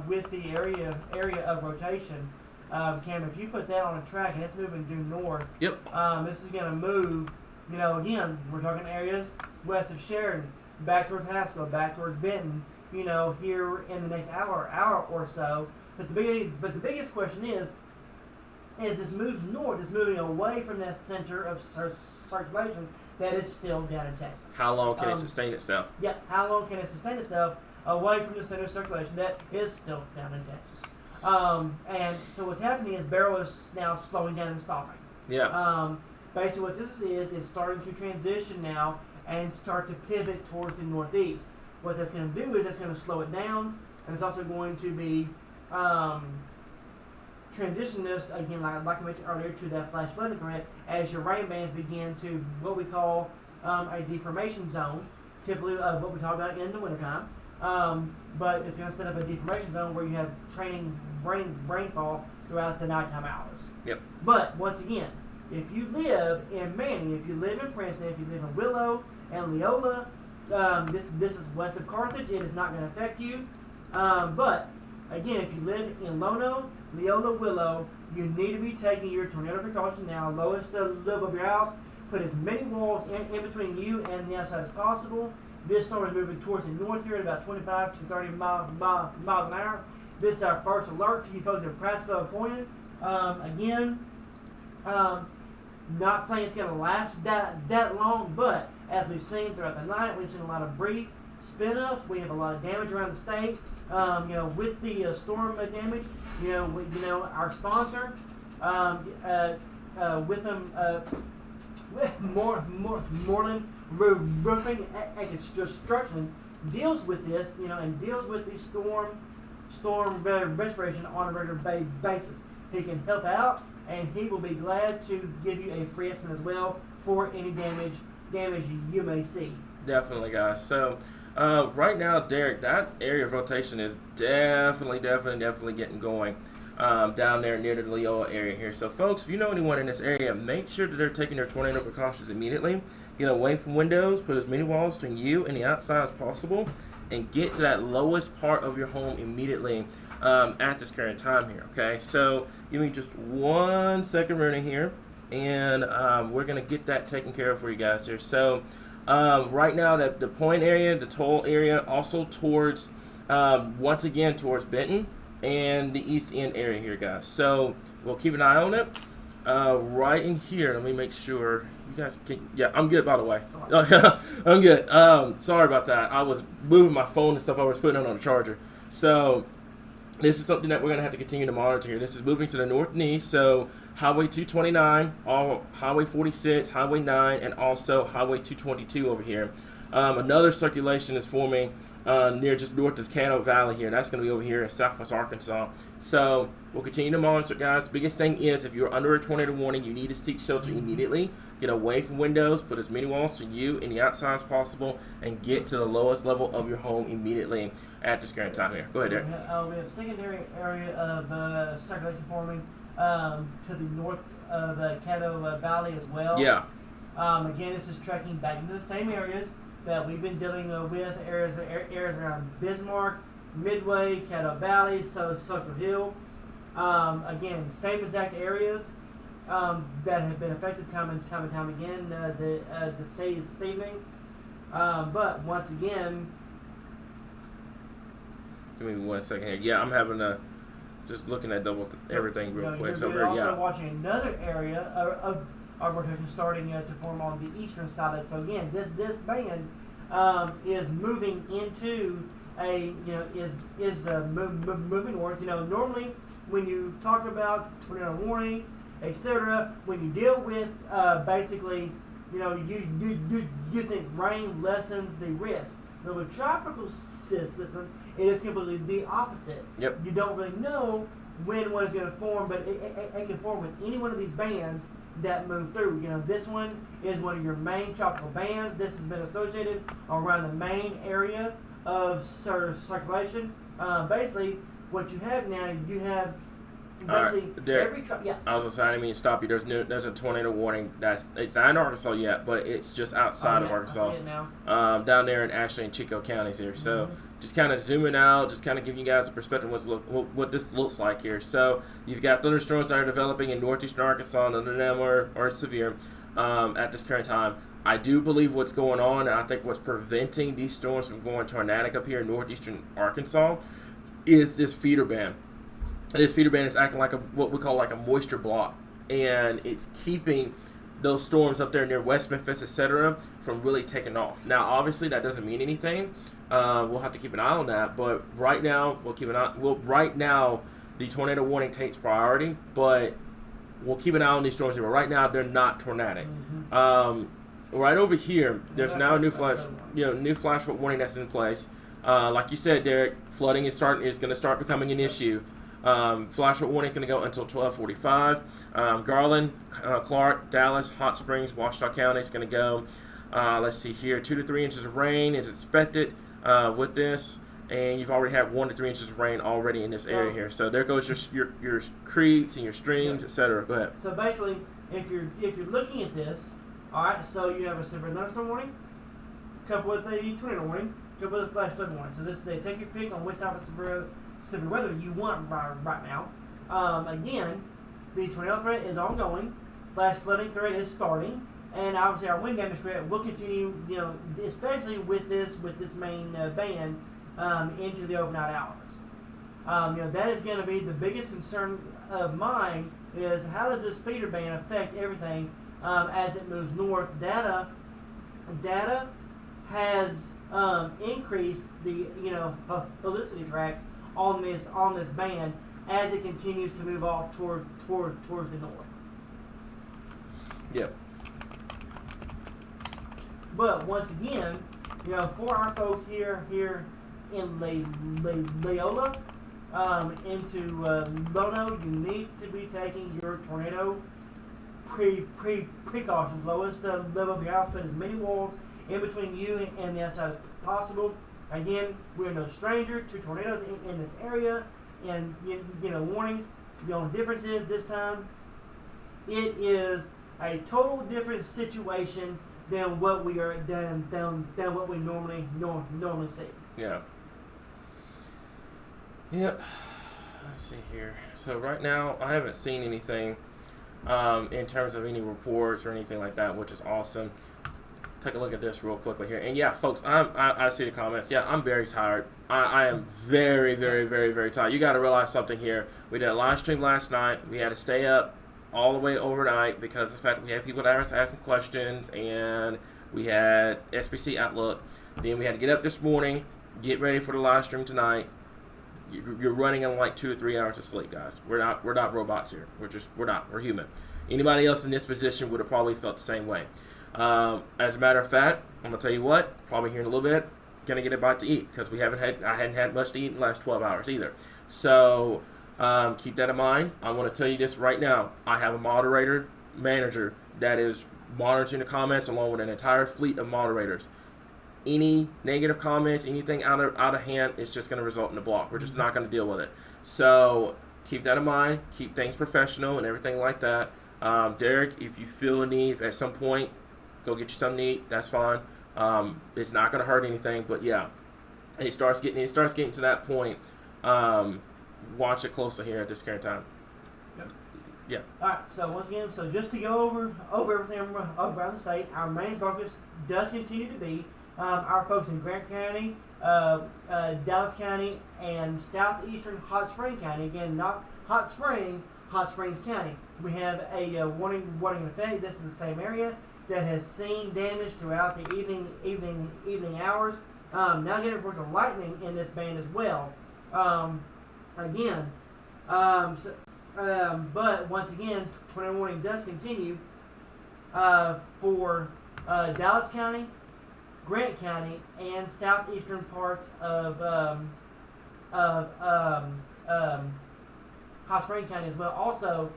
With the area of rotation. Cam, if you put that on a track and it's moving due north. Yep. This is going to move. You know, again, we're talking areas west of Sheridan, back towards Haskell, back towards Benton. You know, here in the next hour or so. But the biggest question is this moves north. It's moving away from that center of circulation that is still down in Texas. How long can it sustain itself? Yeah, how long can it sustain itself away from the center of circulation that is still down in Texas? And so what's happening is Beryl is now slowing down and stopping. Yeah. Basically what this is starting to transition now and start to pivot towards the northeast. What that's going to do is that's going to slow it down, and it's also going to be transition this again, like I mentioned earlier, to that flash flooding threat as your rain bands begin to what we call a deformation zone, typically what we talk about in the wintertime. But it's going to set up a deformation zone where you have training rainfall throughout the nighttime hours. Yep. But once again, if you live in Manning, if you live in Princeton, if you live in Willow and Leola, this is west of Carthage. It is not going to affect you. But again, if you live in Lono, Leola, Willow, you need to be taking your tornado precaution now. Lowest level of your house. Put as many walls in between you and the outside as possible. This storm is moving towards the north here at about 25 to 30 miles an hour. This is our first alert to you folks in Prattsville appointed. Again, not saying it's going to last that long, but as we've seen throughout the night, we've seen a lot of brief spin-ups. We have a lot of damage around the state. With the storm damage, our sponsor, with them, Moreland Roofing and Construction deals with this, and deals with the storm restoration on a regular basis. He can help out, and he will be glad to give you a free estimate as well for any damage you may see. Definitely, guys. So right now, Derek, that area of rotation is definitely getting going down there near the Leola area here. So, folks, if you know anyone in this area, make sure that they're taking their tornado precautions immediately. Get away from windows, put as many walls between you and the outside as possible, and get to that lowest part of your home immediately at this current time here, okay? So, give me just 1 second, Rooney, here, and we're going to get that taken care of for you guys here. So, right now, the point area, the toll area, also towards, once again, towards Benton and the East End area here, guys. So, we'll keep an eye on it. Right in here, let me make sure you guys can. Yeah, I'm good, by the way. I'm good. Sorry about that. I was moving my phone and stuff. I was putting it on a charger. So, this is something that we're going to have to continue to monitor here. This is moving to the north and east. So, Highway 229, Highway 46, Highway 9, and also Highway 222 over here. Another circulation is forming near just north of Caddo Valley here. That's going to be over here in southwest Arkansas. So we'll continue to monitor, guys. Biggest thing is if you're under a tornado warning, you need to seek shelter immediately. Get away from windows, put as many walls to you and the outside as possible, and get to the lowest level of your home immediately at this current time here. Go ahead, Derek. We have a secondary area of circulation forming to the north of Caddo Valley as well. Yeah. Again, this is trekking back into the same areas that we've been dealing with, areas around Bismarck, Midway, Caddo Valley, Social Hill. Again, same exact areas that have been affected time and time again this evening. But once again, give me 1 second here. Yeah, I'm having a just looking at everything real quick. So we're also yeah. watching another area of rotation starting to form on the eastern side. So again, this band is moving into moving north. Normally when you talk about tornado warnings, etc., when you deal with basically you think rain lessens the risk. But with tropical system, it is completely the opposite. Yep. You don't really know when one is going to form, but it can form with any one of these bands that move through. This one is one of your main tropical bands. This has been associated around the main area of circulation. Basically, what you have now, you have basically every I was gonna say, I didn't mean to stop you. There's a tornado warning. It's not in Arkansas yet, but it's just outside of Arkansas. I see it now. Down there in Ashley and Chico counties here. So just kind of zooming out, just kind of giving you guys a perspective of what this looks like here. So you've got thunderstorms that are developing in northeastern Arkansas. None of them are severe at this current time. I do believe what's going on, and I think what's preventing these storms from going tornadic up here in northeastern Arkansas is this feeder band. This feeder band is acting like what we call like a moisture block, and it's keeping those storms up there near West Memphis, etc., from really taking off. Now, obviously, that doesn't mean anything. We'll have to keep an eye on that. But right now, right now, the tornado warning takes priority. But we'll keep an eye on these storms here. But right now, they're not tornadic. Right over here, there's now a new flash flood warning that's in place. Like you said, Derek, flooding is going to start becoming an issue. Flash flood warning is going to go until 12:45. Garland, Clark, Dallas, Hot Springs, Washita County is going to go. Let's see here, 2 to 3 inches of rain is expected with this, and you've already had 1 to 3 inches of rain already in this area here. So there goes your creeks and your streams, etc. Go ahead. So basically, if you're looking at this, all right. So you have a severe thunderstorm warning, coupled with a tornado warning, coupled with a flash flood warning. So this is take your pick on which type of severe weather you want right now. Again, the tornado threat is ongoing. Flash flooding threat is starting, and obviously our wind damage threat will continue. Especially with this main band into the overnight hours. That is going to be the biggest concern of mine. Is how does this feeder band affect everything as it moves north? Data has increased the helicity tracks on this band as it continues to move off towards the north. Yep. But once again, for our folks here in Leola, into Lono, you need to be taking your tornado precautions. Lowest level of your house, put as many walls in between you and the outside as possible. Again, we're no stranger to tornadoes in this area, and warnings. The only difference is this time it is a total different situation than what we are than what we normally see. Yeah. Yep. Let's see here. So right now, I haven't seen anything in terms of any reports or anything like that, which is awesome. Take a look at this real quickly here. And yeah, folks, I see the comments. Yeah, I'm very tired. I am very, very, very, very tired. You got to realize something here. We did a live stream last night. We had to stay up all the way overnight because of the fact that we had people that were asking questions, and we had SBC Outlook. Then we had to get up this morning, get ready for the live stream tonight. You're running on like 2 or 3 hours of sleep, guys. We're not robots here. We're human. Anybody else in this position would have probably felt the same way. As a matter of fact, I'm gonna tell you what. Probably here in a little bit, gonna get a bite to eat because I hadn't had much to eat in the last 12 hours either. So keep that in mind. I want to tell you this right now. I have a manager that is monitoring the comments along with an entire fleet of moderators. Any negative comments, anything out of hand, it's just going to result in a block. We're just not going to deal with it. So keep that in mind. Keep things professional and everything like that. Derek, if you feel a need at some point, go get you something to eat. That's fine. It's not going to hurt anything. But yeah, it starts getting to that point. Watch it closer here at this current time. Yeah. All right. So once again, just to go over everything around the state, our main focus does continue to be our folks in Grant County, Dallas County, and southeastern Hot Spring County. Again, not Hot Springs County. We have a warning in effect. This is the same area that has seen damage throughout the evening hours. Now getting reports of lightning in this band as well. But once again, tornado warning does continue for Dallas County, Grant County, and southeastern parts of Hot Spring County as well. Also,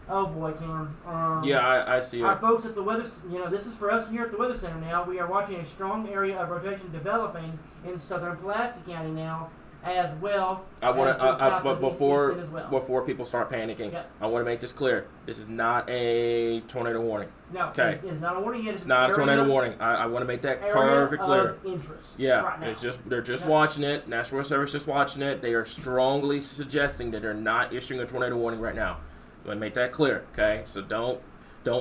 oh boy, Cam. Yeah, I see Our it. folks at the weather, this is for us here at the Weather Center now. We are watching a strong area of rotation developing in southern Pulaski County now, as well. I want as the to, south but of before Easton as well. before people start panicking, Yep. I want to make this clear. This is not a tornado warning. No, Okay. it's not a warning yet. It's not a tornado warning. I want to make that Area perfect clear. of interest. Yeah, right now. it's just they're just Yep. watching it. National Weather Service just watching it. They are strongly suggesting that they're not issuing a tornado warning right now. I want to make that clear. Okay, so don't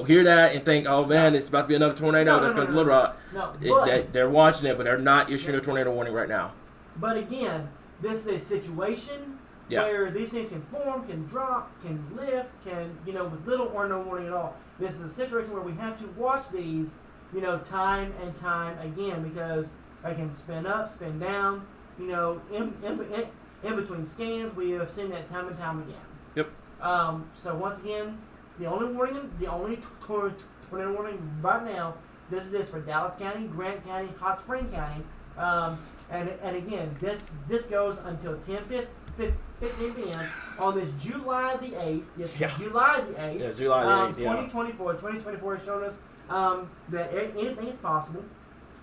hear that and think, oh man, it's about to be another tornado No, that's no, going to no, deliver. No, but, They're watching it, but they're not issuing a tornado warning right now. but again, this is a situation Yeah. where these things can form, can drop, can lift, can, with little or no warning at all. This is a situation where we have to watch these, time and time again, because they can spin up, spin down, in between scans. We have seen that time and time again. Yep. So once again, the only tornado warning right now, this is for Dallas County, Grant County, Hot Spring County, and again, this goes until 10:15 p.m. on this July the 8th. Yes, Yeah. July the 8th. Yeah, July the 8th. Yeah. 2024. 2024 has shown us that anything is possible.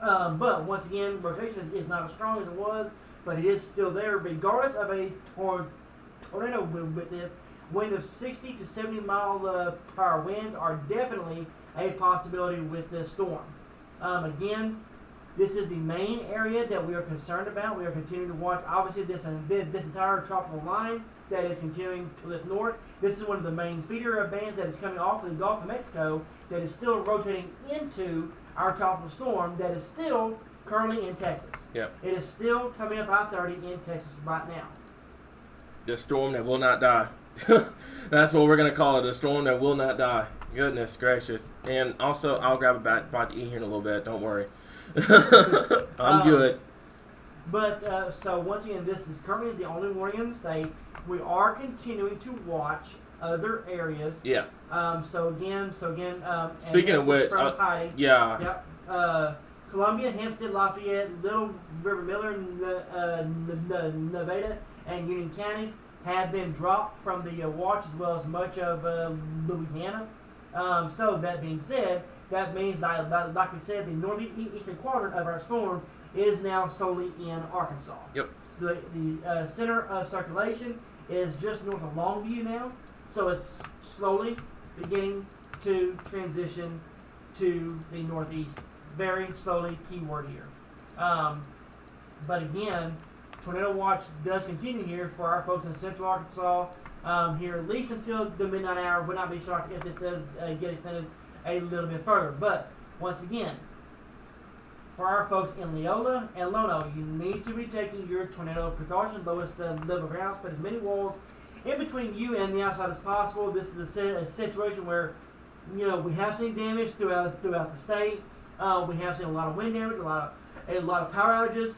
But once again, rotation is not as strong as it was, but it is still there, regardless of a tornado with this. Wind of 60 to 70 mile per hour winds are definitely a possibility with this storm. Again, this is the main area that we are concerned about. We are continuing to watch, obviously, this entire tropical line that is continuing to lift north. This is one of the main feeder bands that is coming off of the Gulf of Mexico that is still rotating into our tropical storm that is still currently in Texas. Yep. It is still coming up I-30 in Texas right now. The storm that will not die. That's what we're going to call it, the storm that will not die. Goodness gracious. And also, I'll grab a bite to eat here in a little bit. Don't worry. I'm good. But, so once again, this is currently the only warning in the state. We are continuing to watch other areas. Yeah. So again, Speaking and of which, from Heidi, yeah. Yep. Columbia, Hempstead, Lafayette, Little River, Miller, Nevada, and Union counties have been dropped from the watch, as well as much of Louisiana. So that being said, that means, like we said, the northeastern quadrant of our storm is now solely in Arkansas. Yep. The center of circulation is just north of Longview now, so it's slowly beginning to transition to the northeast. Very slowly, keyword here. But again, tornado watch does continue here for our folks in central Arkansas here at least until the midnight hour. Would not be shocked if this does get extended a little bit further. But once again, for our folks in Leola and Lono, you need to be taking your tornado precautions. Lowest level of your house, put as many walls in between you and the outside as possible. This is a situation where, we have seen damage throughout the state. We have seen a lot of wind damage, a lot of power outages.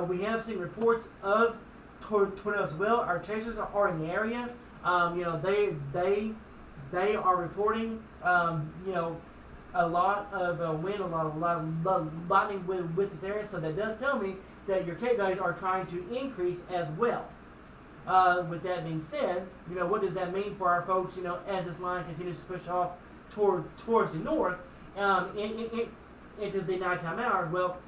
We have seen reports of tornadoes as well. Our chasers are in the area. They are reporting, a lot of wind, a lot of lightning with this area. So that does tell me that your Cape values are trying to increase as well. With that being said, what does that mean for our folks? As this line continues to push off towards the north, into the nighttime hours. Well,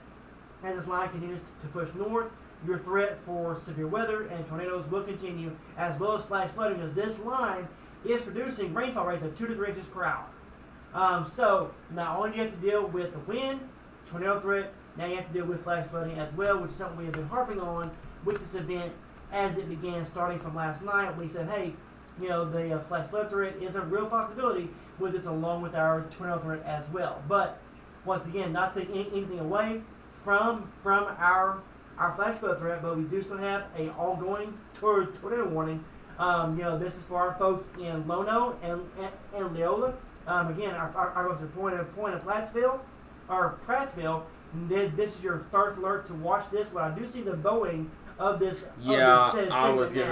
as this line continues to push north, your threat for severe weather and tornadoes will continue, as well as flash flooding, as this line is producing rainfall rates of 2 to 3 inches per hour. So not only do you have to deal with the wind, tornado threat, now you have to deal with flash flooding as well, which is something we have been harping on with this event as it began starting from last night. We said, hey, the flash flood threat is a real possibility with this, along with our tornado threat as well. But once again, not taking anything away from our flash flood threat, but we do still have a ongoing tornado warning. This is for our folks in Lono and Leola. Again, our folks are point of Prattsville. This is your first alert to watch this. When I do see the Boeing of this, I was getting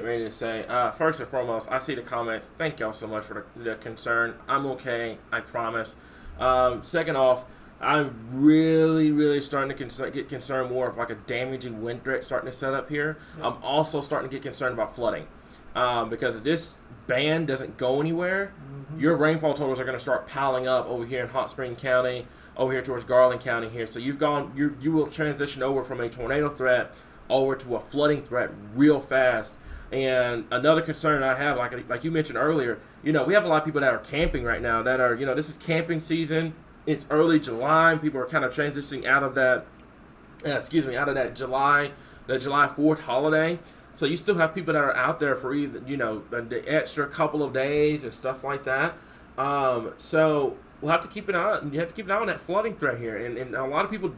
ready to say. First and foremost, I see the comments. Thank y'all so much for the concern. I'm okay, I promise. Second off, I'm really starting to get concerned more of like a damaging wind threat starting to set up here. Yep. I'm also starting to get concerned about flooding because if this band doesn't go anywhere, your rainfall totals are going to start piling up over here in Hot Spring County, over here towards Garland County here. So you will transition over from a tornado threat over to a flooding threat real fast. And another concern I have, like you mentioned earlier, we have a lot of people that are camping right now that are, this is camping season. It's early July, and people are kind of transitioning out of that, July 4th holiday. So you still have people that are out there for either, the extra couple of days and stuff like that. So we'll have to keep an eye. You have to keep an eye on that flooding threat here. And a lot of people,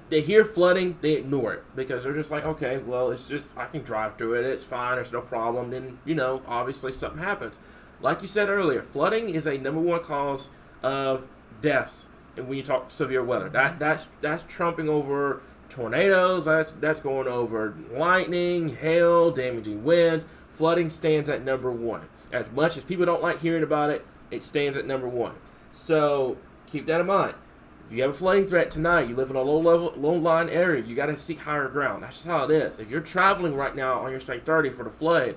they hear flooding, they ignore it because they're just like, okay, well, it's just, I can drive through it. It's fine. There's no problem. Then, obviously something happens. Like you said earlier, flooding is a number one cause of deaths. And when you talk severe weather, that's trumping over tornadoes. That's going over lightning, hail, damaging winds. Flooding stands at number one. As much as people don't like hearing about it, it stands at number one. So keep that in mind. If you have a flooding threat tonight, you live in a low-lying area, you got to seek higher ground. That's just how it is. If you're traveling right now on your State 30 for the flood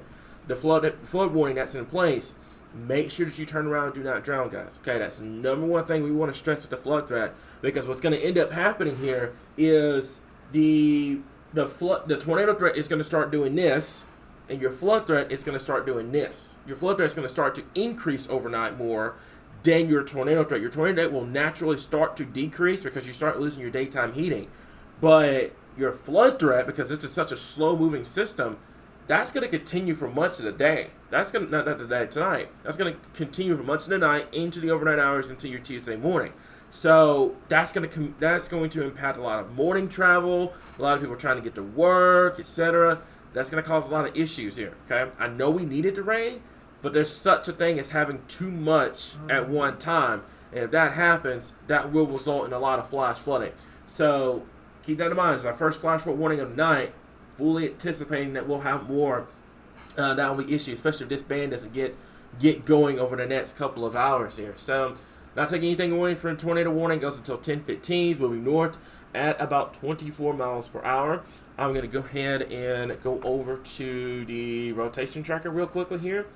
warning that's in place, make sure that you turn around and do not drown, guys. Okay, that's the number one thing we want to stress with the flood threat, because what's going to end up happening here is the tornado threat is going to start doing this, and your flood threat is going to start doing this. Your flood threat is going to start to increase overnight more than your tornado threat. Your tornado threat will naturally start to decrease because you start losing your daytime heating. But your flood threat, because this is such a slow-moving system, that's going to continue for much of the day. That's going to, not today, tonight. That's going to continue for much of the night into the overnight hours into your Tuesday morning. So that's going to impact a lot of morning travel, a lot of people trying to get to work, etc. That's going to cause a lot of issues here. Okay, I know we needed to rain, but there's such a thing as having too much at one time, and if that happens, that will result in a lot of flash flooding. So keep that in mind. It's our first flash flood warning of the night, fully anticipating that we'll have more that will be issues, especially if this band doesn't get going over the next couple of hours here. So not taking anything away from tornado warning, goes until 10:15, moving north at about 24 miles per hour. I'm going to go ahead and go over to the rotation tracker real quickly here.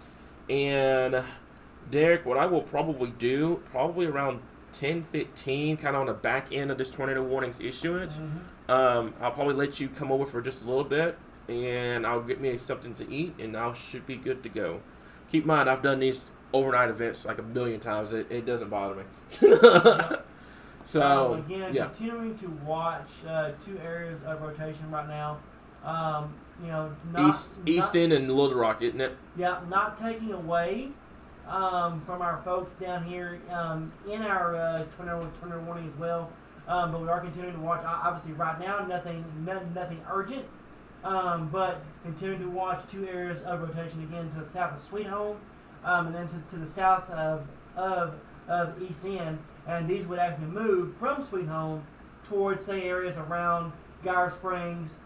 And Derek, what I will probably do, probably around 10:15, kind of on the back end of this tornado warnings issuance, I'll probably let you come over for just a little bit, and I'll get me something to eat, and I should be good to go. Keep in mind, I've done these overnight events like a million times. It doesn't bother me. So again, yeah. continuing to watch two areas of rotation right now. Easton and Little Rock, isn't it? Yeah, not taking away from our folks down here in our tornado warning as well. But we are continuing to watch. Obviously, right now, nothing urgent. But continuing to watch two areas of rotation again to the south of Sweet Home, and then to the south of East End. And these would actually move from Sweet Home towards, say, areas around Geyer Springs,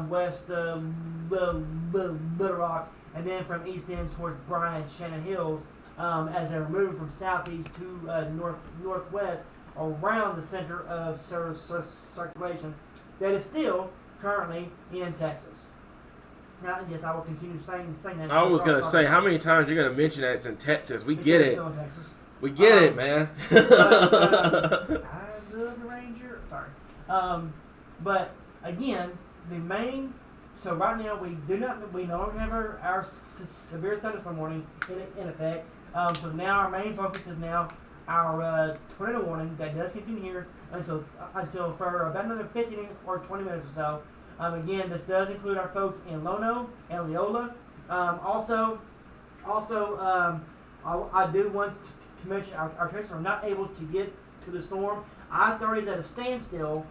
west Little Rock, and then from East End towards Bryant, Shannon Hills, as they're moving from southeast to northwest around the center of circulation that is still currently in Texas. Now, yes, I will continue saying that. I was going to say, how many times you're going to mention that it's in Texas? We get it. Still in Texas. We get it, man. I love the Ranger. Sorry. But again, so right now we no longer have our severe thunderstorm warning in effect. So now our main focus is now our tornado warning that does continue here until for about another 15 or 20 minutes or so. Again, this does include our folks in Lono and Leola. Also, I do want to mention our Texans are not able to get to the storm. I-30 is at a standstill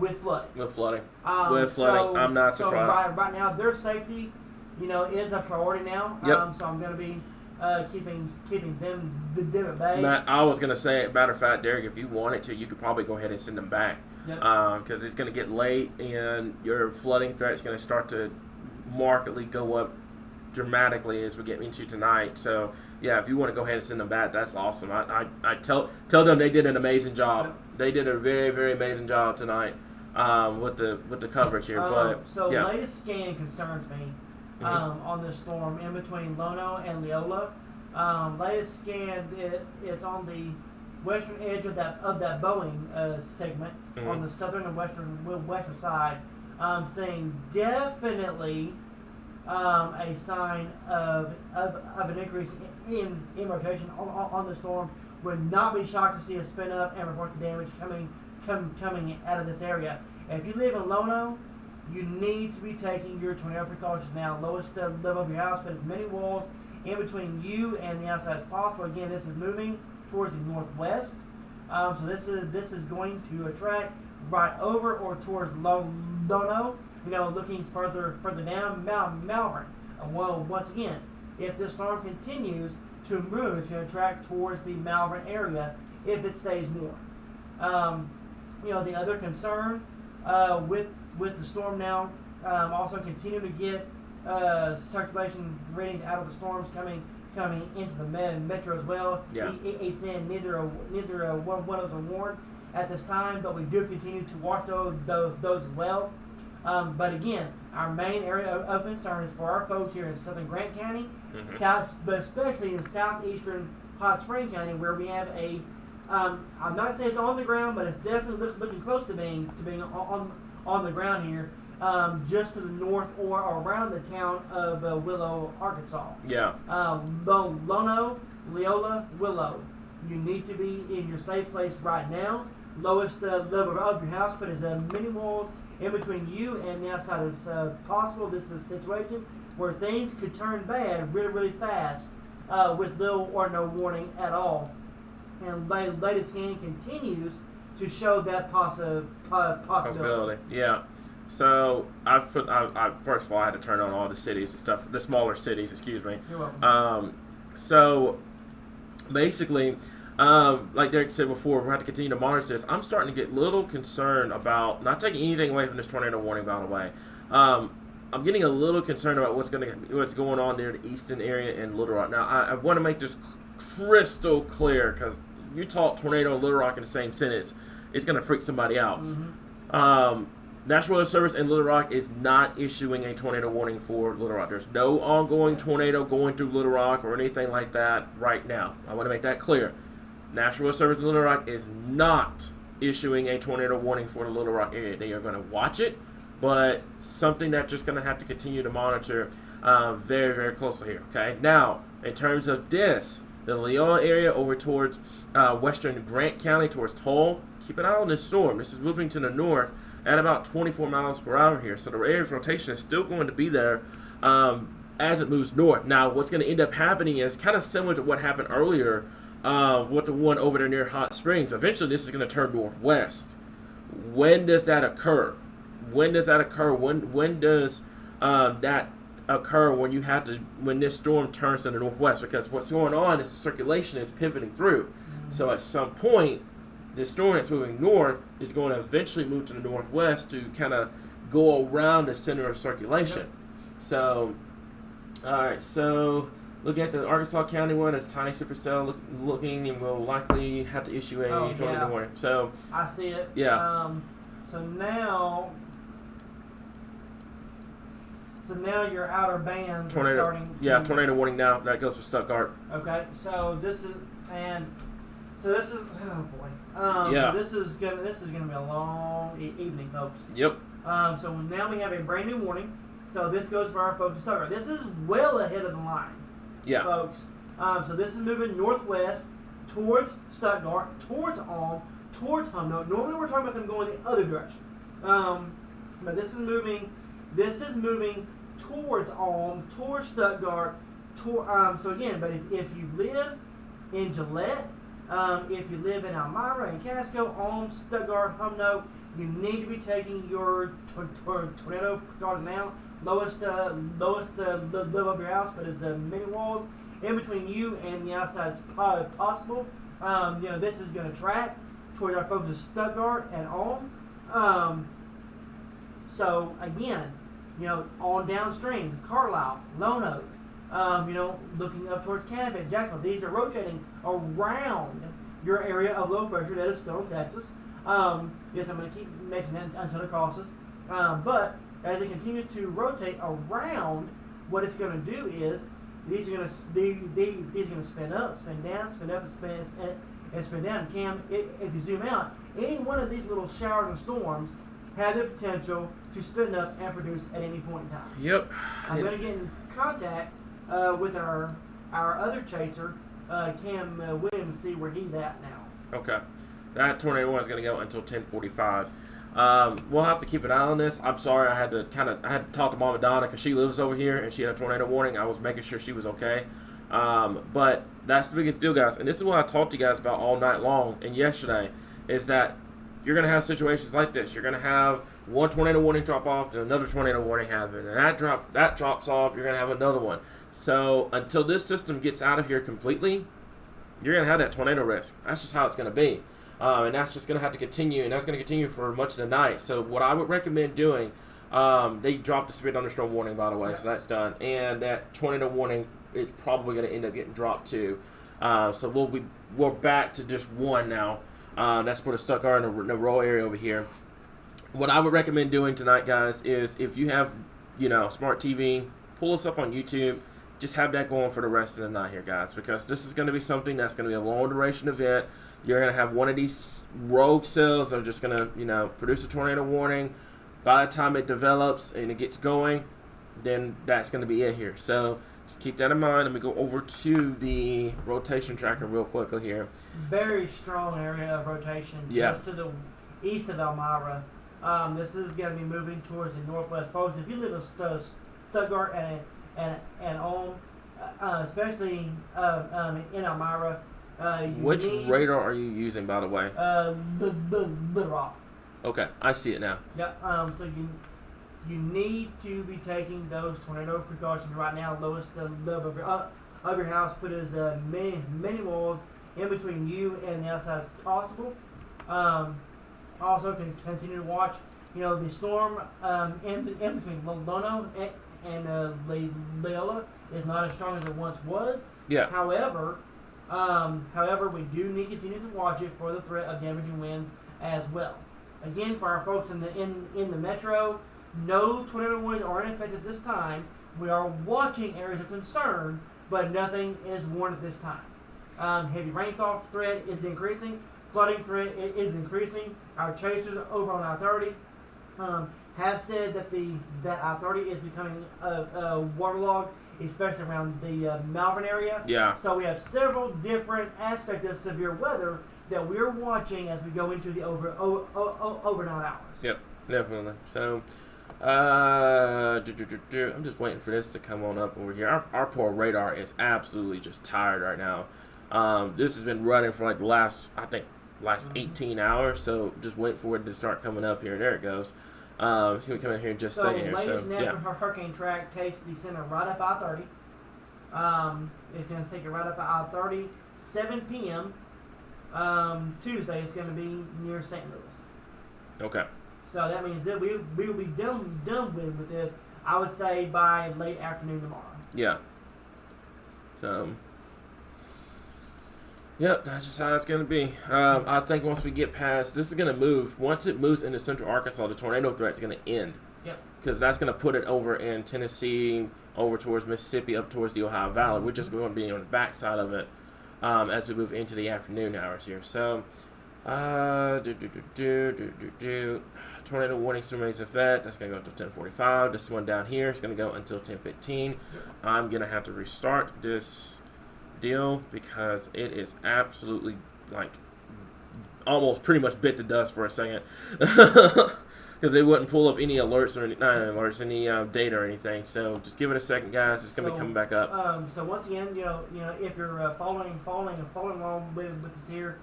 with flooding. With flooding. I'm not surprised. So right now, their safety, is a priority now. Yep. So I'm going to be keeping them at bay. Matt, I was going to say, matter of fact, Derek, if you wanted to, you could probably go ahead and send them back. Yep. Because it's going to get late, and your flooding threat is going to start to markedly go up dramatically as we get into tonight. So yeah, if you want to go ahead and send them back, that's awesome. I tell them they did an amazing job. They did a very, very amazing job tonight with the coverage here. But so yeah. latest scan concerns me on this storm in between Lono and Leola. Latest scan, it's on the western edge of that Boeing segment on the southern and western side. Saying definitely a sign of an increase in rotation on the storm. Would not be shocked to see a spin up and report the damage coming out of this area. If you live in Lono, you need to be taking your tornado precautions now. Lowest level of your house, put as many walls in between you and the outside as possible. Again, this is moving towards the northwest, so this is going to attract right over or towards Lono. Looking further down Malvern. Well, once again, if this storm continues to move, it's going to track towards the Malvern area if it stays warm. The other concern with the storm now, also continue to get circulation readings out of the storms coming into the metro as well. Yeah. East End, neither one of those are warned at this time, but we do continue to watch those as well. But again, our main area of concern is for our folks here in southern Grant County, but especially in southeastern Hot Spring County, where we have I'm not saying it's on the ground, but it's definitely looking close to being on the ground here, just to the north or around the town of Willow, Arkansas. Yeah. Lono, Leola, Willow. You need to be in your safe place right now. Lowest level of your house, put as many walls in between you and the outside as possible. This is a situation where things could turn bad really, really fast with little or no warning at all. And latest scan continues to show that possibility. Yeah. So I first of all I had to turn on all the cities and stuff, the smaller cities. Excuse me. You're welcome. So basically, like Derek said before, we're going to have to continue to monitor this. I'm starting to get a little concerned about, not taking anything away from this tornado warning, by the way. I'm getting a little concerned about what's going on near the eastern area in Little Rock. Now, I want to make this crystal clear, because you talk tornado and Little Rock in the same sentence, it's going to freak somebody out. National Weather Service in Little Rock is not issuing a tornado warning for Little Rock. There's no ongoing tornado going through Little Rock or anything like that right now. I want to make that clear. National Weather Service in Little Rock is not issuing a tornado warning for the Little Rock area. They are going to watch it, but something that's just going to have to continue to monitor very, very closely here. Okay. Now, in terms of this, the Leola area over towards western Grant County, towards Toll, keep an eye on this storm. This is moving to the north at about 24 miles per hour here. So the area of rotation is still going to be there as it moves north. Now, what's going to end up happening is kind of similar to what happened earlier with the one over there near Hot Springs. Eventually, this is going to turn northwest. When does that occur? When does that occur? When does that occur when this storm turns to the northwest? Because what's going on is the circulation is pivoting through. So at some point, the storm that's moving north is going to eventually move to the northwest to kind of go around the center of circulation. So, all right, so looking at the Arkansas County one, it's tiny supercell looking, and we'll likely have to issue a tornado warning. So I see it. Yeah. So now your outer bands are starting. Yeah, tornado warning now. That goes for Stuttgart. Okay, so this is oh boy. Yeah. This is gonna be a long evening, folks. Yep. So now we have a brand new warning. So this goes for our folks in Stuttgart. This is well ahead of the line. Yeah. Folks. So this is moving northwest towards Stuttgart, towards Ulm, towards Humboldt. Normally we're talking about them going the other direction. But this is moving towards Ulm, towards Stuttgart. So again, but if you live in Gillette, if you live in Elmira and Casco, Ulm, Stuttgart, Humboldt, you need to be taking your tornado precaution now. Lowest level of your house, but as many walls in between you and the outside as possible. This is going to track towards our folks in Stuttgart and Ulm. So again, on downstream, Carlisle, Lone Oak, looking up towards Cabot, Jacksonville. These are rotating around your area of low pressure that is still in Texas. Yes, I'm going to keep mentioning that until it crosses. But as it continues to rotate around, what it's going to do is these are going to spin up, spin down, spin up, and spin down. Cam, if you zoom out, any one of these little showers and storms have the potential to spin up and produce at any point in time. Yep. I'm going to get in contact with our other chaser, Cam Williams, to see where he's at now. Okay. That tornado one is going to go until 10:45. We'll have to keep an eye on this. I'm sorry, I had to talk to Mama Donna because she lives over here and she had a tornado warning. I was making sure she was okay. But that's the biggest deal, guys. And this is what I talked to you guys about all night long and yesterday, is that you're going to have situations like this. You're going to have one tornado warning drop off and another tornado warning happen. And that drops off, you're going to have another one. So until this system gets out of here completely, you're going to have that tornado risk. That's just how it's going to be. And that's just going to have to continue, and that's going to continue for much of the night. So what I would recommend doing, they dropped the severe thunderstorm warning, by the way, so that's done. And that tornado warning is probably going to end up getting dropped too. So we're back to just one now. That's where the stuck are in the rural area over here. What I would recommend doing tonight, guys, is if you have, smart TV, pull us up on YouTube. Just have that going for the rest of the night here, guys, because this is going to be something that's going to be a long duration event. You're going to have one of these rogue cells that are just going to, produce a tornado warning. By the time it develops and it gets going, then that's going to be it here. So just keep that in mind. Let me go over to the rotation tracker real quickly here. Very strong area of rotation just to the east of Elmira. This is going to be moving towards the northwest. Folks, if you live in Stuttgart and Ulm, especially in Elmira, which radar are you using, by the way? The rock. Okay, I see it now. Yeah. So you need to be taking those tornado precautions right now. Lowest level of your house. Put as many walls in between you and the outside as possible. Also, can continue to watch. The storm in between Lono and Leola is not as strong as it once was. Yeah. However, we do need to continue to watch it for the threat of damaging winds as well. Again, for our folks in the metro, no tornado warnings are in effect at this time. We are watching areas of concern, but nothing is warned at this time. Heavy rainfall threat is increasing. Flooding threat is increasing. Our chasers over on I-30 have said that I-30 is becoming waterlogged, especially around the Malvern area. Yeah. So we have several different aspects of severe weather that we're watching as we go into the overnight hours. Yep, definitely. So, I'm just waiting for this to come on up over here. Our poor radar is absolutely just tired right now. This has been running for like the last 18 hours, so just waiting for it to start coming up here. There it goes. It's going to come in here in just a second here. So, National Hurricane Track takes the center right up I-30. It's going to take it right up I-30. 7 p.m. Tuesday is going to be near St. Louis. Okay. So that means that we will be done with this, I would say, by late afternoon tomorrow. Yeah. So, yep, that's just how it's going to be. I think once we get past, this is going to move. Once it moves into central Arkansas, the tornado threat is going to end. Yep. Because that's going to put it over in Tennessee, over towards Mississippi, up towards the Ohio Valley. We're just going to be on the backside of it as we move into the afternoon hours here. So, tornado warning still remains in effect. That's going to go until 10:45. This one down here is going to go until 10:15. I'm going to have to restart this deal because it is absolutely almost pretty much bit to dust for a second because they wouldn't pull up any alerts or any data or anything. So just give it a second, guys. It's going to be coming back up. So once again, if you're following along with us here,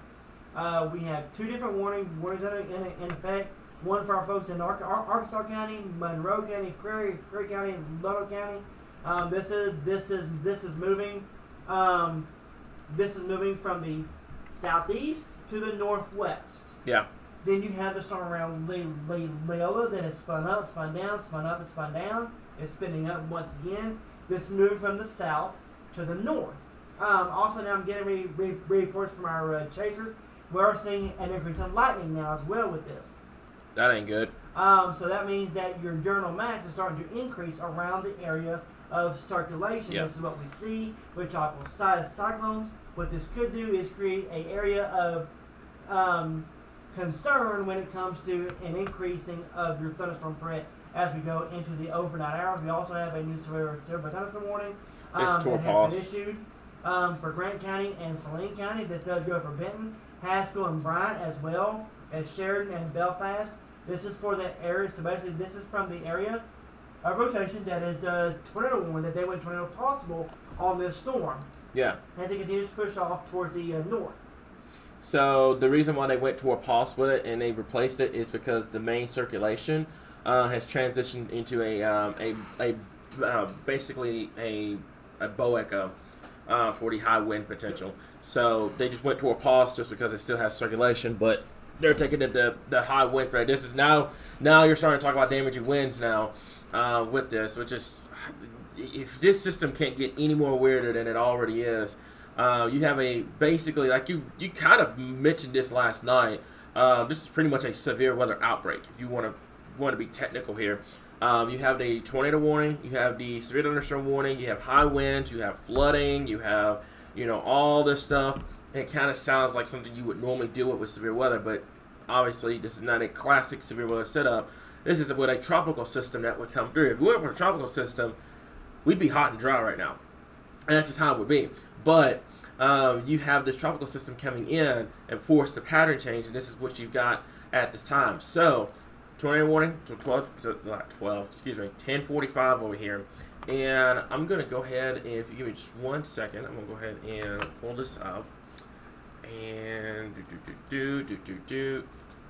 we have two different warnings that are in effect. One for our folks in Arkansas County, Monroe County, Prairie County, and Lono County. This is moving. This is moving from the southeast to the northwest. Yeah. Then you have the storm around Leola that has spun up, spun down, spun up, and spun down. It's spinning up once again. This is moving from the south to the north. Also, now I'm getting reports from our chasers. We are seeing an increase in lightning now as well with this. That ain't good. So that means that your diurnal max is starting to increase around the area of circulation. Yep. This is what we see with tropical cyclones. What this could do is create an area of concern when it comes to an increasing of your thunderstorm threat as we go into the overnight hours. We also have a new severe thunderstorm warning that has been issued for Grant County and Saline County. This does go for Benton, Haskell, and Bryant, as well as Sheridan and Belfast. This is for that area. So basically, this is from the area of rotation that is tornado warning, that they went tornado possible on this storm. Yeah. As it continues to push off towards the north. So the reason why they went to a pause with it and they replaced it is because the main circulation has transitioned into basically a bow echo for the high wind potential. So they just went to a pause just because it still has circulation, but they're taking the high wind threat. This is now you're starting to talk about damaging winds now with this, which is, if this system can't get any more weirder than it already is. You have basically, like you kind of mentioned this last night. This is pretty much a severe weather outbreak. If you want to be technical here, you have the tornado warning, you have the severe thunderstorm warning, you have high winds, you have flooding, you have all this stuff. It kind of sounds like something you would normally deal with severe weather, but obviously this is not a classic severe weather setup. This is with a tropical system that would come through. If we went with a tropical system, we'd be hot and dry right now, and that's just how it would be. But you have this tropical system coming in and force the pattern change, and this is what you've got at this time. So, tornado warning to 10:45 over here, and I'm gonna go ahead and, if you give me just 1 second, I'm gonna go ahead and pull this up, and I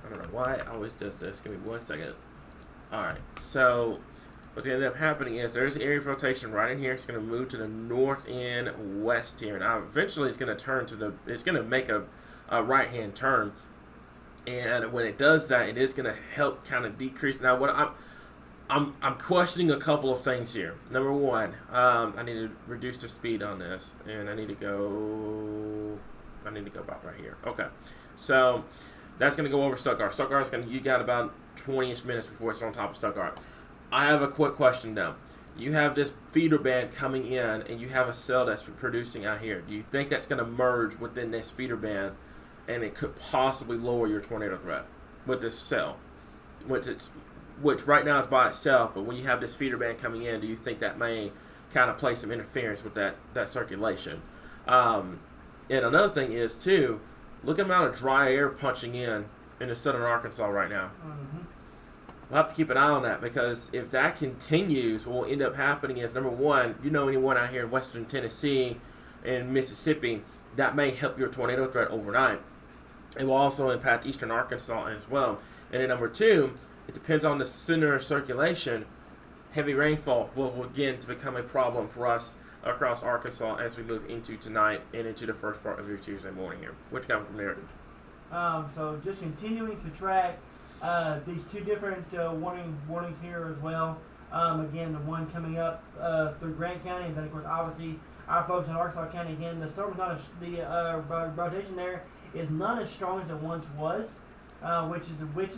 don't know why it always does this. Give me 1 second. All right, so what's going to end up happening is there's area of rotation right in here. It's going to move to the north and west here. Now, eventually, it's going to turn to it's going to make a right-hand turn. And when it does that, it is going to help kind of decrease. Now, what I'm questioning a couple of things here. Number one, I need to reduce the speed on this, and I need to go about right here. Okay, so that's going to go over Stuttgart. Stuttgart's you got about 20-ish minutes before it's on top of Stuttgart. I have a quick question now. You have this feeder band coming in, and you have a cell that's producing out here. Do you think that's going to merge within this feeder band, and it could possibly lower your tornado threat with this cell, which right now is by itself, but when you have this feeder band coming in, do you think that may kind of play some interference with that circulation? And another thing is, too, look at the amount of dry air punching in the southern Arkansas right now. Mm-hmm. We'll have to keep an eye on that, because if that continues, what will end up happening is, number one, anyone out here in western Tennessee and Mississippi, that may help your tornado threat overnight. It will also impact eastern Arkansas as well. And then number two, it depends on the center of circulation. Heavy rainfall will begin to become a problem for us across Arkansas as we move into tonight and into the first part of your Tuesday morning here. Which comes from there? So just continuing to track these two different warnings here as well. Again, the one coming up through Grant County, and then of course, obviously, our folks in Arkansas County. Again, the storm is not the rotation there is not as strong as it once was, which is a good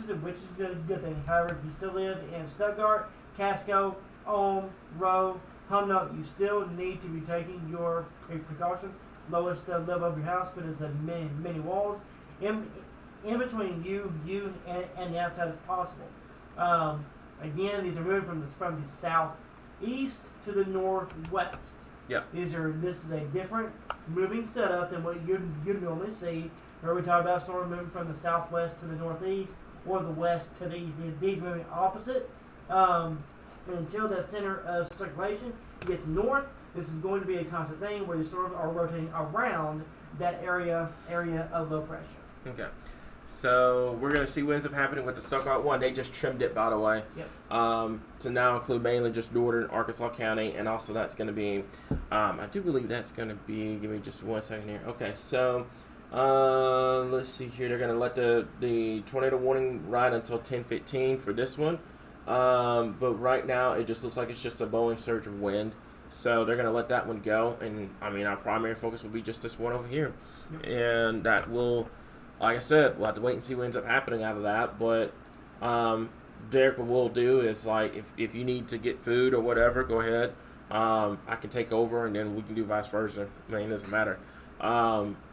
thing. However, if you still live in Stuttgart, Casco, Ulm, Rowe, Humboldt, you still need to be taking your precaution. Lowest level of your house, put as many walls in between you and the outside as possible. Again, these are moving from the southeast to the northwest. Yeah. This is a different moving setup than what you normally see. Where we talk about storm moving from the southwest to the northeast, or the west to the east. These moving opposite. Until the center of circulation gets north, this is going to be a constant thing where the storms are rotating around that area of low pressure. Okay. So we're going to see what ends up happening with the Stuttgart one. They just trimmed it, by the way. Yep. To now include mainly just northern Arkansas County, and also that's going to be, I do believe that's going to be, give me just 1 second here. Okay, so let's see here. They're going to let the tornado warning ride until 10:15 for this one. But right now, it just looks like it's just a blowing surge of wind. So they're going to let that one go. And, I mean, our primary focus will be just this one over here. And that will, like I said, we'll have to wait and see what ends up happening out of that. But Derek, what we'll do is, like, if you need to get food or whatever, go ahead. I can take over, and then we can do vice versa. I mean, it doesn't matter.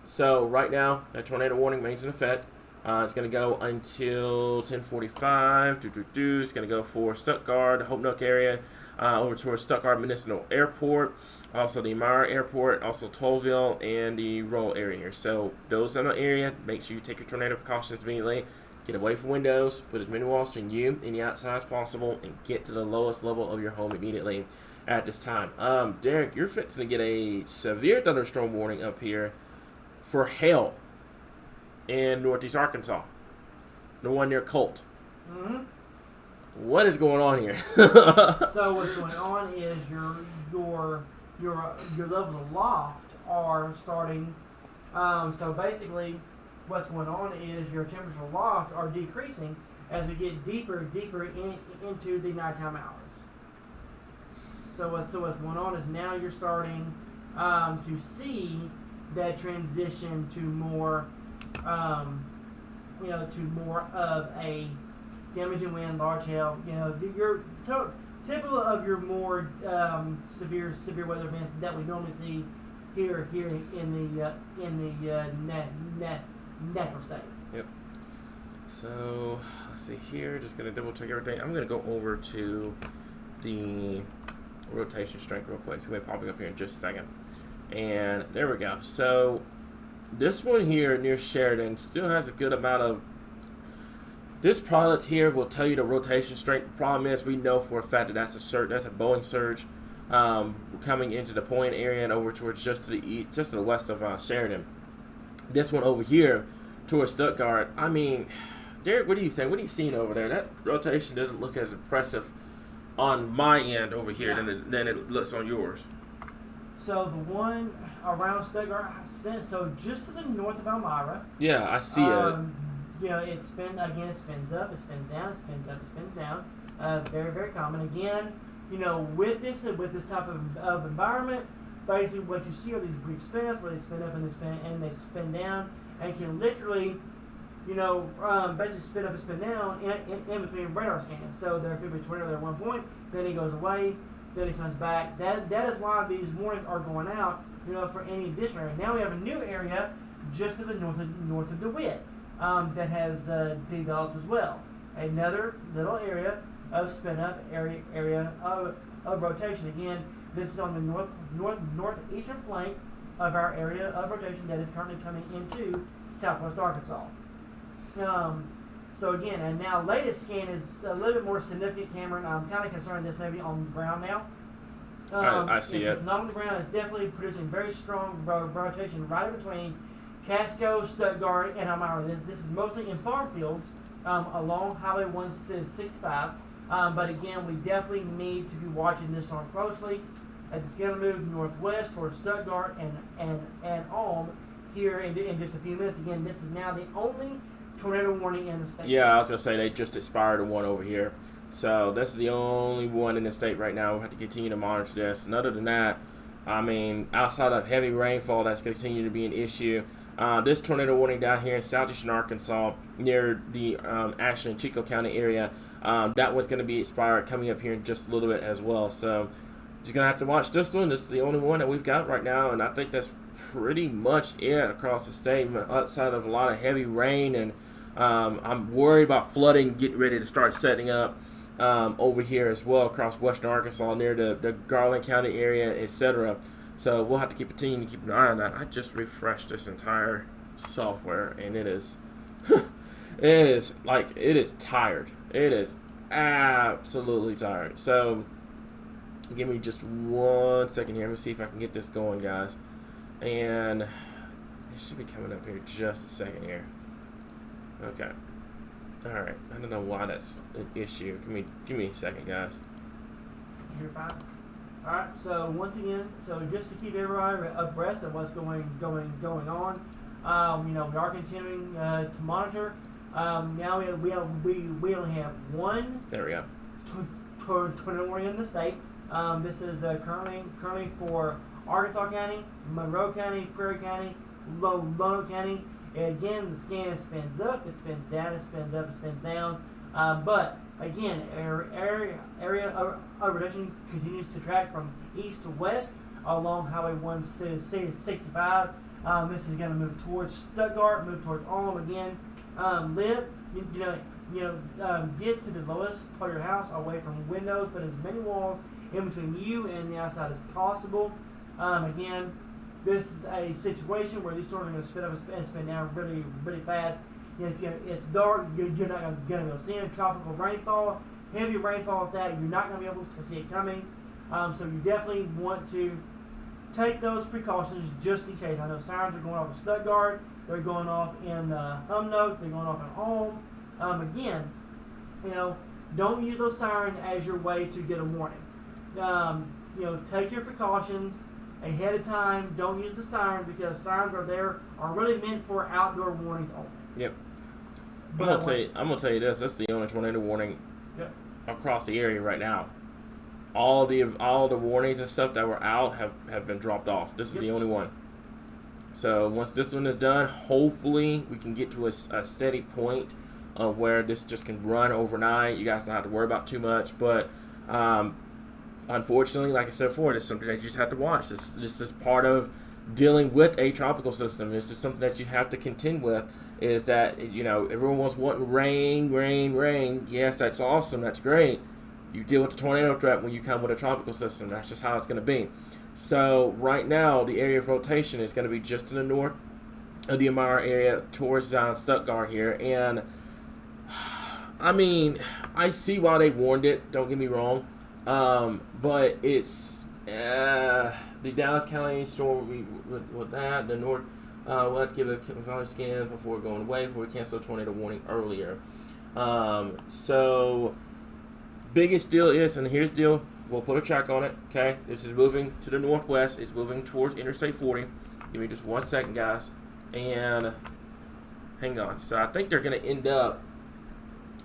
So right now, that tornado warning remains in effect. It's going to go until 10:45. It's going to go for Stuttgart, Hope Nook area, over towards Stuttgart Municipal Airport, also the Meyer Airport, also Tollville, and the Roll area here. So those in the area, make sure you take your tornado precautions immediately. Get away from windows, put as many walls between you and the outside as possible, and get to the lowest level of your home immediately at this time. Derek, you're fixing to get a severe thunderstorm warning up here for hail in northeast Arkansas, the one near Colt. Mm-hmm. What is going on here? So what's going on is your levels of loft are starting. So basically, what's going on is your temperature loft are decreasing as we get deeper into the nighttime hours. So what's going on is now you're starting to see that transition to more, to more of a damaging wind, large hail. Your typical of your more severe weather events that we normally see here in the natural state. Yep. So let's see here. Just gonna double check everything. I'm gonna go over to the rotation strength real quick. It's gonna be popping up here in just a second. And there we go. So this one here near Sheridan still has a good amount of. This product here will tell you the rotation strength. The problem is we know for a fact that that's a Boeing surge coming into the Point area and over towards just to the east, just to the west of Sheridan. This one over here towards Stuttgart. I mean, Derek, what do you think? What are you seeing over there? That rotation doesn't look as impressive on my end over here than it looks on yours. So the one around Stuttgart, so just to the north of Elmira. Yeah, I see it. It spins up, it spins down, it spins up, it spins down. Very, very common. Again, with this type of environment, basically what you see are these brief spins where they spin up and they spin down, and can literally, basically spin up and spin down in between radar scans. So there could be a tornado there at one point, then it goes away, then it comes back. That is why these warnings are going out, for any additional area. Now we have a new area just to the north of DeWitt that has developed as well. Another little area of spin up area of rotation. Again, this is on the northeastern flank of our area of rotation that is currently coming into southwest Arkansas. So again, and now latest scan is a little bit more significant, Cameron. I'm kind of concerned this may be on the ground now. I see if it. it's not on the ground, it's definitely producing very strong rotation right in between Casco, Stuttgart, and Elmira. This is mostly in farm fields along Highway 165. But again, we definitely need to be watching this storm closely as it's going to move northwest towards Stuttgart and Ulm here in just a few minutes. Again, this is now the only tornado warning in the state. Yeah, I was going to say they just expired one over here. So this is the only one in the state right now. We'll have to continue to monitor this. And other than that, I mean, outside of heavy rainfall, that's going to continue to be an issue. This tornado warning down here in southeastern Arkansas near the Ashland, Chico County area, that was going to be expired coming up here in just a little bit as well. So just going to have to watch this one. This is the only one that we've got right now, and I think that's pretty much it across the state outside of a lot of heavy rain. And I'm worried about flooding getting ready to start setting up over here as well across western Arkansas near the Garland County area, etc. So we'll have to continue to keep an eye on that. I just refreshed this entire software, and it is it is tired. It is absolutely tired. So give me just 1 second here. Let me see if I can get this going, guys. And it should be coming up here just a second here. Okay. All right. I don't know why that's an issue. Give me a second, guys. You're fine. All right. So once again, just to keep everybody abreast of what's going on, we are continuing to monitor. Now we only have one. There we go. Tornado warning in the state. This is currently for Arkansas County, Monroe County, Prairie County, Lono County. And again, the scan spins up, it spins down, it spins up, it spins down. But again, area of reduction continues to track from east to west along Highway 165. This is going to move towards Stuttgart, move towards Ulm again. Get to the lowest part of your house away from windows, but as many walls in between you and the outside as possible. Again, this is a situation where these storms are going to spin up and spin down really, really fast. It's dark. You're not going to be able to see it. Tropical rainfall, heavy rainfall at that. You're not going to be able to see it coming. So you definitely want to take those precautions just in case. I know sirens are going off in Stuttgart. They're going off in Humnoke. They're going off in Ulm. Again, don't use those sirens as your way to get a warning. Take your precautions ahead of time. Don't use the siren because sirens are really meant for outdoor warnings only. Yep. I'm gonna tell you this. That's the only tornado warning across the area right now. All the warnings and stuff that were out have been dropped off. This is the only one. So once this one is done, hopefully we can get to a steady point of where this just can run overnight. You guys don't have to worry about too much. But unfortunately, like I said before, it's something that you just have to watch. This is part of dealing with a tropical system. This is something that you have to contend with. Is that everyone was wanting rain. Yes, that's awesome. That's great. You deal with the tornado threat when you come with a tropical system. That's just how it's going to be. So right now, the area of rotation is going to be just to the north of the Amara area towards Stuttgart here. And, I mean, I see why they warned it. Don't get me wrong. But it's the Dallas County storm with that. The north, we'll have to give it a valley scans before going away, before we cancel the tornado warning earlier. So biggest deal is, and here's the deal, we'll put a track on it, okay? This is moving to the northwest. It's moving towards Interstate 40. Give me just 1 second, guys. And hang on. So I think they're going to end up,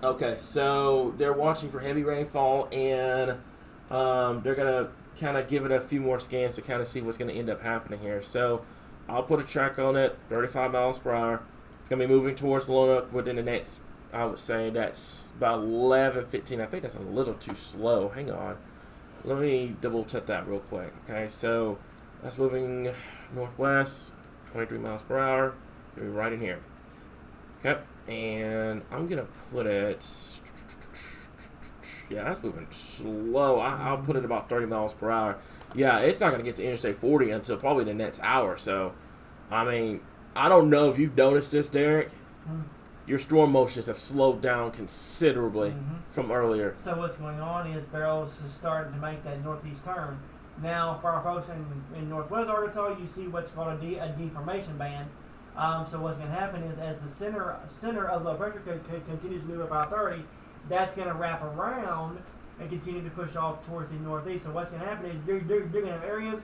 okay, so they're watching for heavy rainfall, and they're going to kind of give it a few more scans to kind of see what's going to end up happening here. So I'll put a track on it, 35 miles per hour. It's going to be moving towards Lonoke within the next, I would say that's about 11:15. I think that's a little too slow. Hang on. Let me double check that real quick. Okay, so that's moving northwest, 23 miles per hour. Gonna be right in here. Okay, and I'm gonna put it. Yeah, that's moving slow. I'll put it about 30 miles per hour. Yeah, it's not gonna get to Interstate 40 until probably the next hour. So, I mean, I don't know if you've noticed this, Derek. Your storm motions have slowed down considerably from earlier. So what's going on is Beryl is starting to make that northeast turn. Now, for our folks in northwest Arkansas, you see what's called a deformation band. So what's going to happen is as the center of low pressure continues to move up I-30, that's going to wrap around and continue to push off towards the northeast. So what's going to happen is you're going to have areas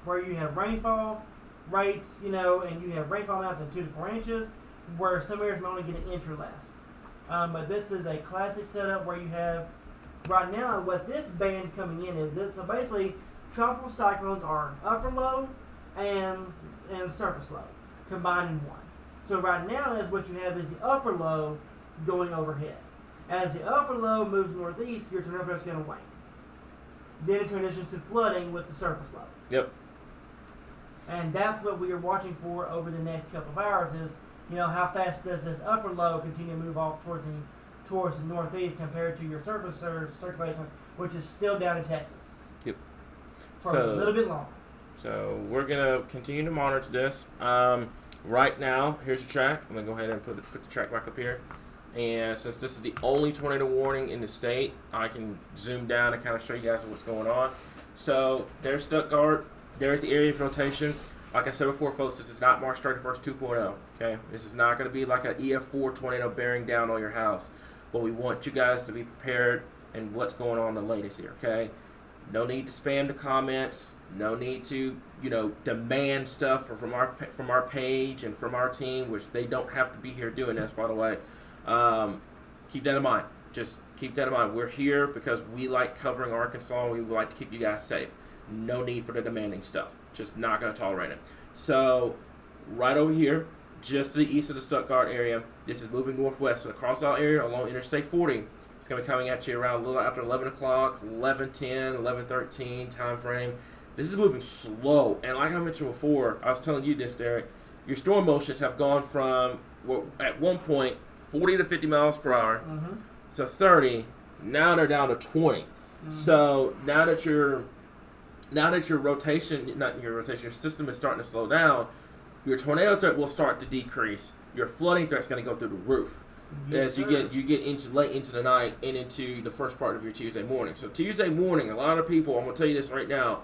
where you have rainfall rates, and you have rainfall amounts of 2 to 4 inches, where some areas may only get an inch or less. But this is a classic setup where you have, right now, what this band coming in is this. So basically, tropical cyclones are upper low and surface low combined in one. So right now, is what you have is the upper low going overhead. As the upper low moves northeast, your tornado threat is going to wane. Then it transitions to flooding with the surface low. Yep. And that's what we are watching for over the next couple of hours is, how fast does this upper low continue to move off towards the northeast compared to your surface circulation, which is still down in Texas. Yep. For a little bit longer. So we're going to continue to monitor this. Right now, here's the track. I'm going to go ahead and put the track back up here. And since this is the only tornado warning in the state, I can zoom down and kind of show you guys what's going on. So there's Stuttgart. There's the area of rotation. Like I said before, folks, this is not March 31st 2.0, okay? This is not going to be like an EF4 tornado bearing down on your house. But we want you guys to be prepared and what's going on the latest here, okay? No need to spam the comments. No need to, demand stuff from our page and from our team, which they don't have to be here doing this, by the way. Keep that in mind. just keep that in mind. We're here because we like covering Arkansas. We would like to keep you guys safe. No need for the demanding stuff. Just not going to tolerate it. So, right over here, just to the east of the Stuttgart area, this is moving northwest. So the crossout area along Interstate 40, it's going to be coming at you around a little after 11 o'clock, 11:10, 11:13 time frame. This is moving slow. And like I mentioned before, I was telling you this, Derek, your storm motions have gone from, well, at one point, 40 to 50 miles per hour to 30. Now they're down to 20. So now that your your system is starting to slow down, your tornado threat will start to decrease. Your flooding threat is going to go through the roof as you get into late into the night and into the first part of your Tuesday morning. So Tuesday morning, a lot of people, I'm going to tell you this right now,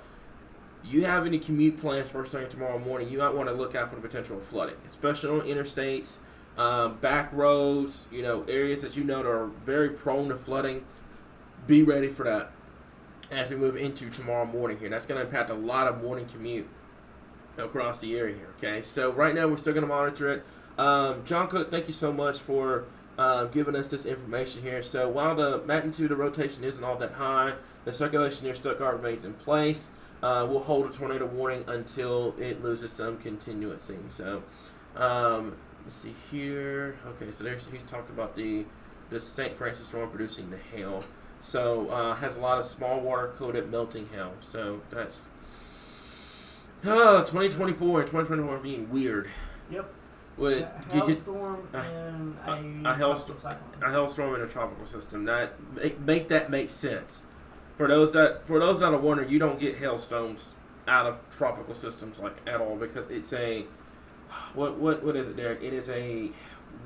you have any commute plans first thing tomorrow morning, you might want to look out for the potential of flooding, especially on interstates, back roads, areas that that are very prone to flooding. Be ready for that as we move into tomorrow morning here. That's going to impact a lot of morning commute across the area here, okay? So right now we're still going to monitor it. John Cook, thank you so much for giving us this information here. So while the magnitude of rotation isn't all that high, the circulation near Stuttgart remains in place. We'll hold a tornado warning until it loses some continuity. So let's see here. Okay, so he's talking about the St. Francis storm producing the hail. So has a lot of small water coated melting hail. So that's 2024 and 2024 being weird. Yep. With hailstorm and a hailstorm in a tropical system. That make that make sense. For those that are wondering, you don't get hailstones out of tropical systems like at all, because it's a what is it, Derek? It is a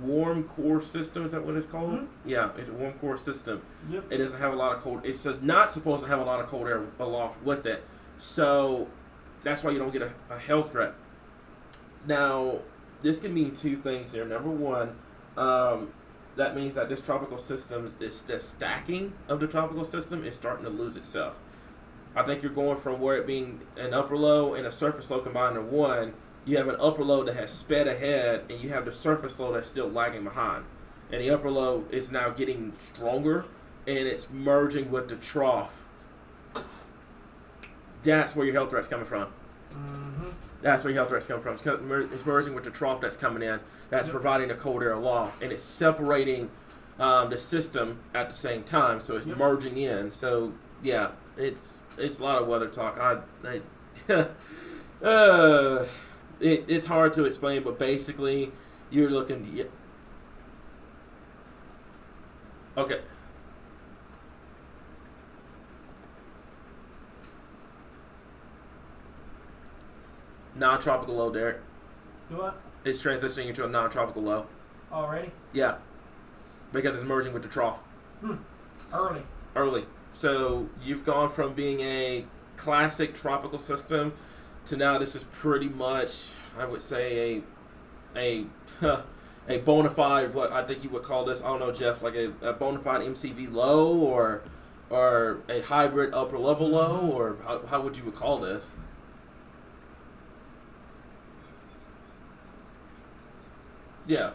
warm core system. Is that what it's called? Mm-hmm. Yeah, it's a warm core system. Yep. It doesn't have a lot of cold. It's not supposed to have a lot of cold air aloft with it. So that's why you don't get a hail threat. Now, this can mean two things here. Number one, that means that this tropical system, the stacking of the tropical system is starting to lose itself. I think you're going from where it being an upper low and a surface low combined in one, you have an upper low that has sped ahead, and you have the surface low that's still lagging behind. And the upper low is now getting stronger, and it's merging with the trough. That's where your health threat's coming from. Mm-hmm. That's where your health threat's coming from. It's merging with the trough that's coming in. That's providing the cold air aloft, and it's separating the system at the same time. So it's merging in. So yeah, it's a lot of weather talk. It's hard to explain, but basically, you're looking. Yeah. Okay. Non-tropical low, Derek. What? It's transitioning into a non-tropical low. Already? Yeah. Because it's merging with the trough. Early. So you've gone from being a classic tropical system to now this is pretty much, I would say, a bona fide, what I think you would call this, I don't know, Jeff, like a bona fide MCV low or a hybrid upper level low, or how would you call this? Yeah.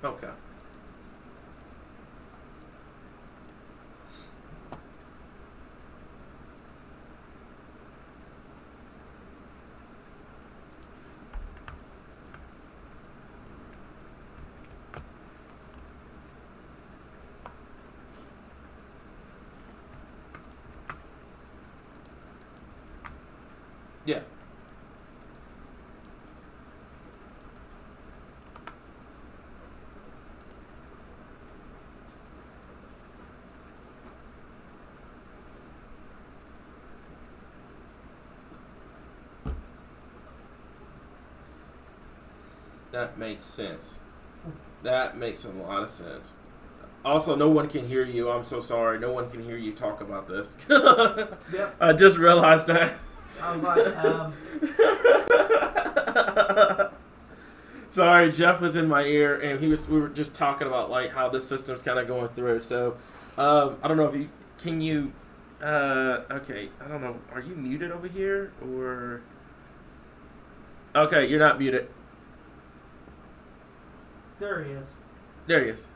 Okay. Yeah. That makes sense. That makes a lot of sense. Also, no one can hear you. I'm so sorry. No one can hear you talk about this. Yep. I just realized that. I'm like, Sorry, Jeff was in my ear, and we were just talking about like how this system's kind of going through. So, I don't know if you okay, I don't know. Are you muted over here or? Okay, you're not muted. There he is. There he is.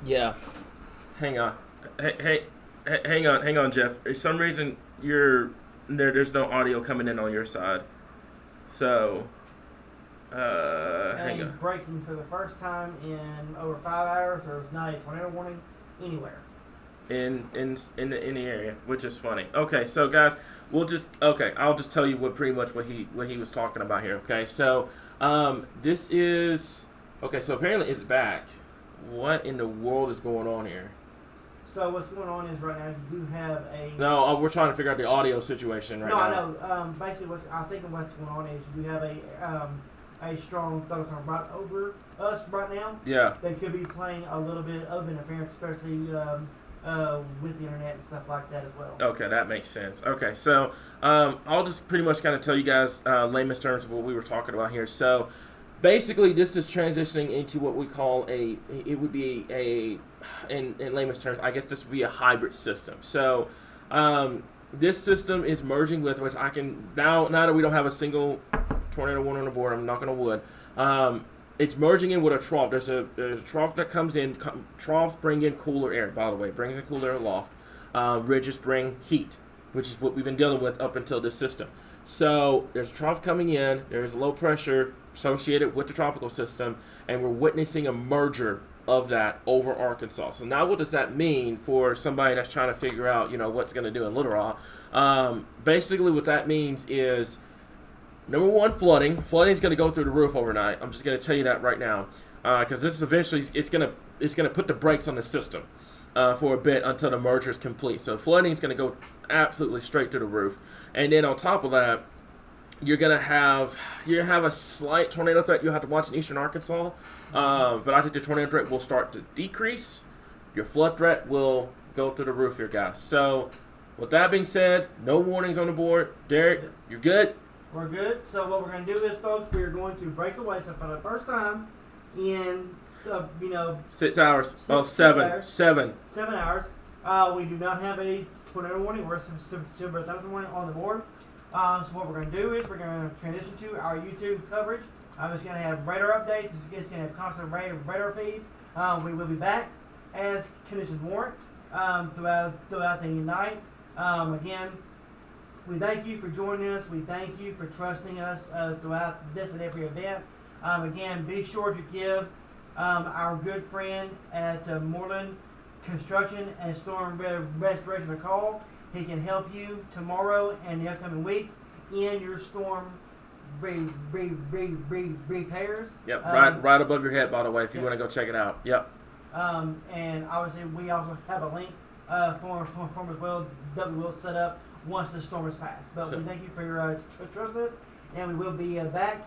Yeah. Hang on. Hang on, Jeff. For some reason, there's no audio coming in on your side. So, hang on. Breaking for the first time in over 5 hours. There was not a tornado warning anywhere. In the area, which is funny. Okay, so guys, I'll just tell you what he was talking about here. Okay, so this is so apparently it's back. What in the world is going on here? So what's going on is right now you do have a... No, we're trying to figure out the audio situation right now. I know. Basically, what's going on is you have a strong thunderstorm right over us right now. Yeah. They could be playing a little bit of interference, especially with the internet and stuff like that as well. Okay, that makes sense. Okay, so I'll just pretty much kind of tell you guys layman's terms of what we were talking about here. So basically, this is transitioning into what we call in layman's terms, I guess this would be a hybrid system. So this system is merging with, which I can, now that we don't have a single tornado warning on the board, I'm knocking on wood, it's merging in with a trough. There's a trough that comes in. Troughs bring in cooler air, by the way, brings in cooler air aloft. Ridges bring heat, which is what we've been dealing with up until this system. So there's a trough coming in, there's low pressure associated with the tropical system, and we're witnessing a merger of that over Arkansas. So now what does that mean for somebody that's trying to figure out, what's going to do in Little Rock? Basically what that means is, number one, flooding. Flooding is going to go through the roof overnight. I'm just going to tell you that right now, because this is eventually, it's going to put the brakes on the system for a bit until the merger is complete. So flooding is going to go absolutely straight to the roof. And then on top of that, you're gonna have a slight tornado threat you'll have to watch in eastern Arkansas, but I think the tornado threat will start to decrease. Your flood threat will go through the roof here, guys. So with that being said, no warnings on the board. Derek, you're good? We're good. So what we're going to do is, folks, we're going to break away. So for the first time in 6 hours. 7 hours. We do not have a tornado warning or a severe thunderstorm warning on the board. So what we're going to do is we're going to transition to our YouTube coverage. It's going to have radar updates. It's going to have constant radar feeds. We will be back as conditions warrant throughout the night. Again, we thank you for joining us. We thank you for trusting us throughout this and every event. Again, be sure to give our good friend at Moreland Construction and Storm Restoration a call. He can help you tomorrow and the upcoming weeks in your storm repairs. Yep, right above your head, by the way, if you want to go check it out. Yep. And obviously, we also have a link form as well that we will set up once the storm is passed. But we thank you for your trust us, and we will be back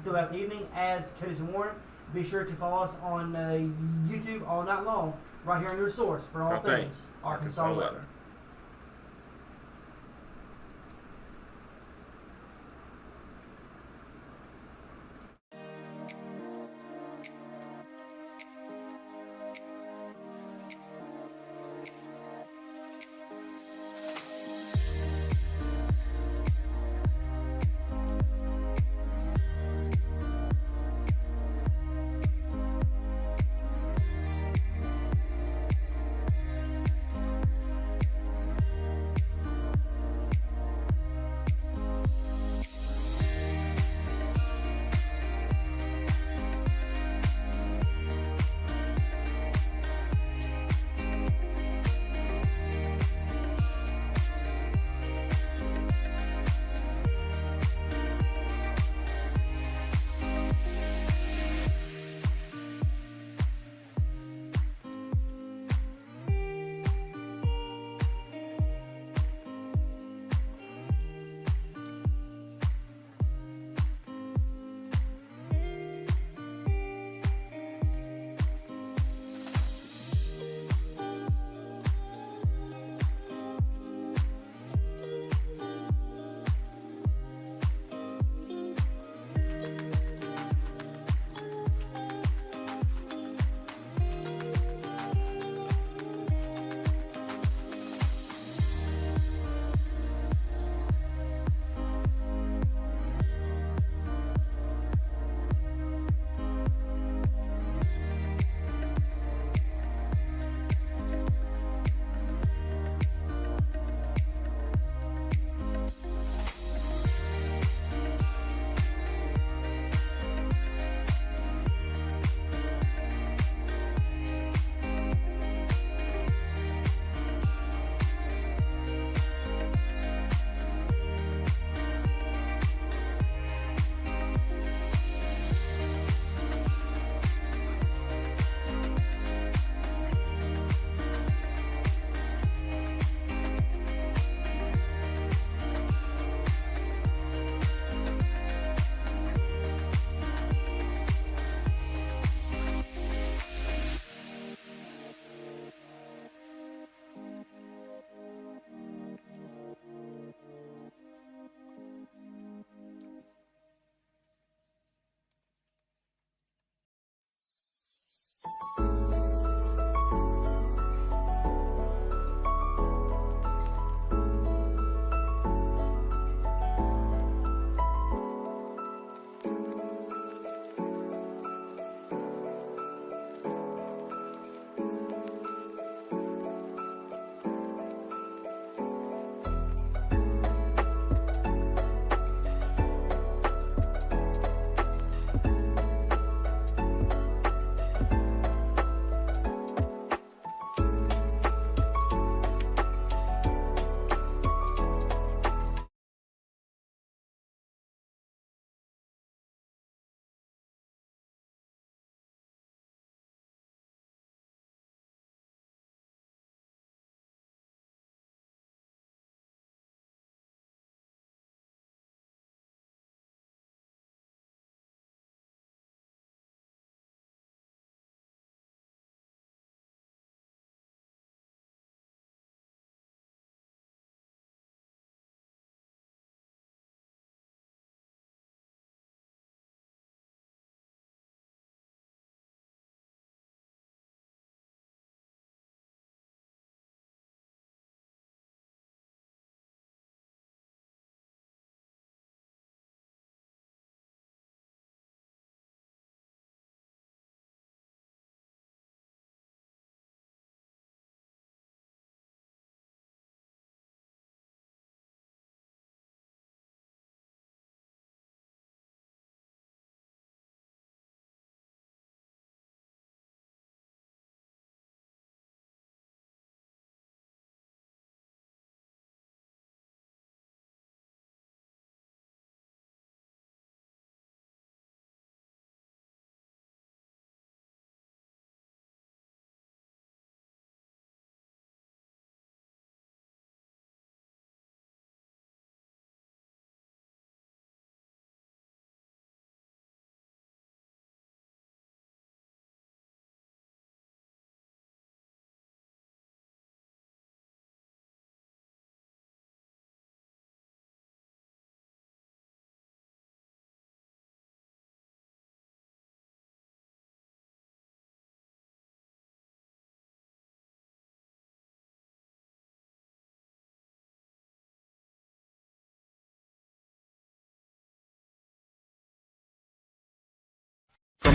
throughout the evening as condition warrant. Be sure to follow us on YouTube all night long, right here on your source for all things Arkansas weather.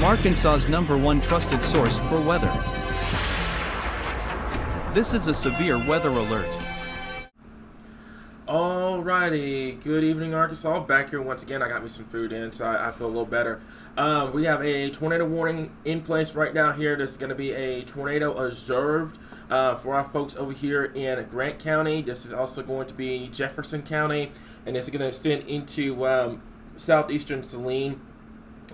Arkansas's #1 trusted source for weather. This is a severe weather alert. Alrighty, good evening, Arkansas. Back here once again. I got me some food in, so I feel a little better. We have a tornado warning in place right now here. This is going to be a tornado observed for our folks over here in Grant County. This is also going to be Jefferson County, and this is going to extend into southeastern Saline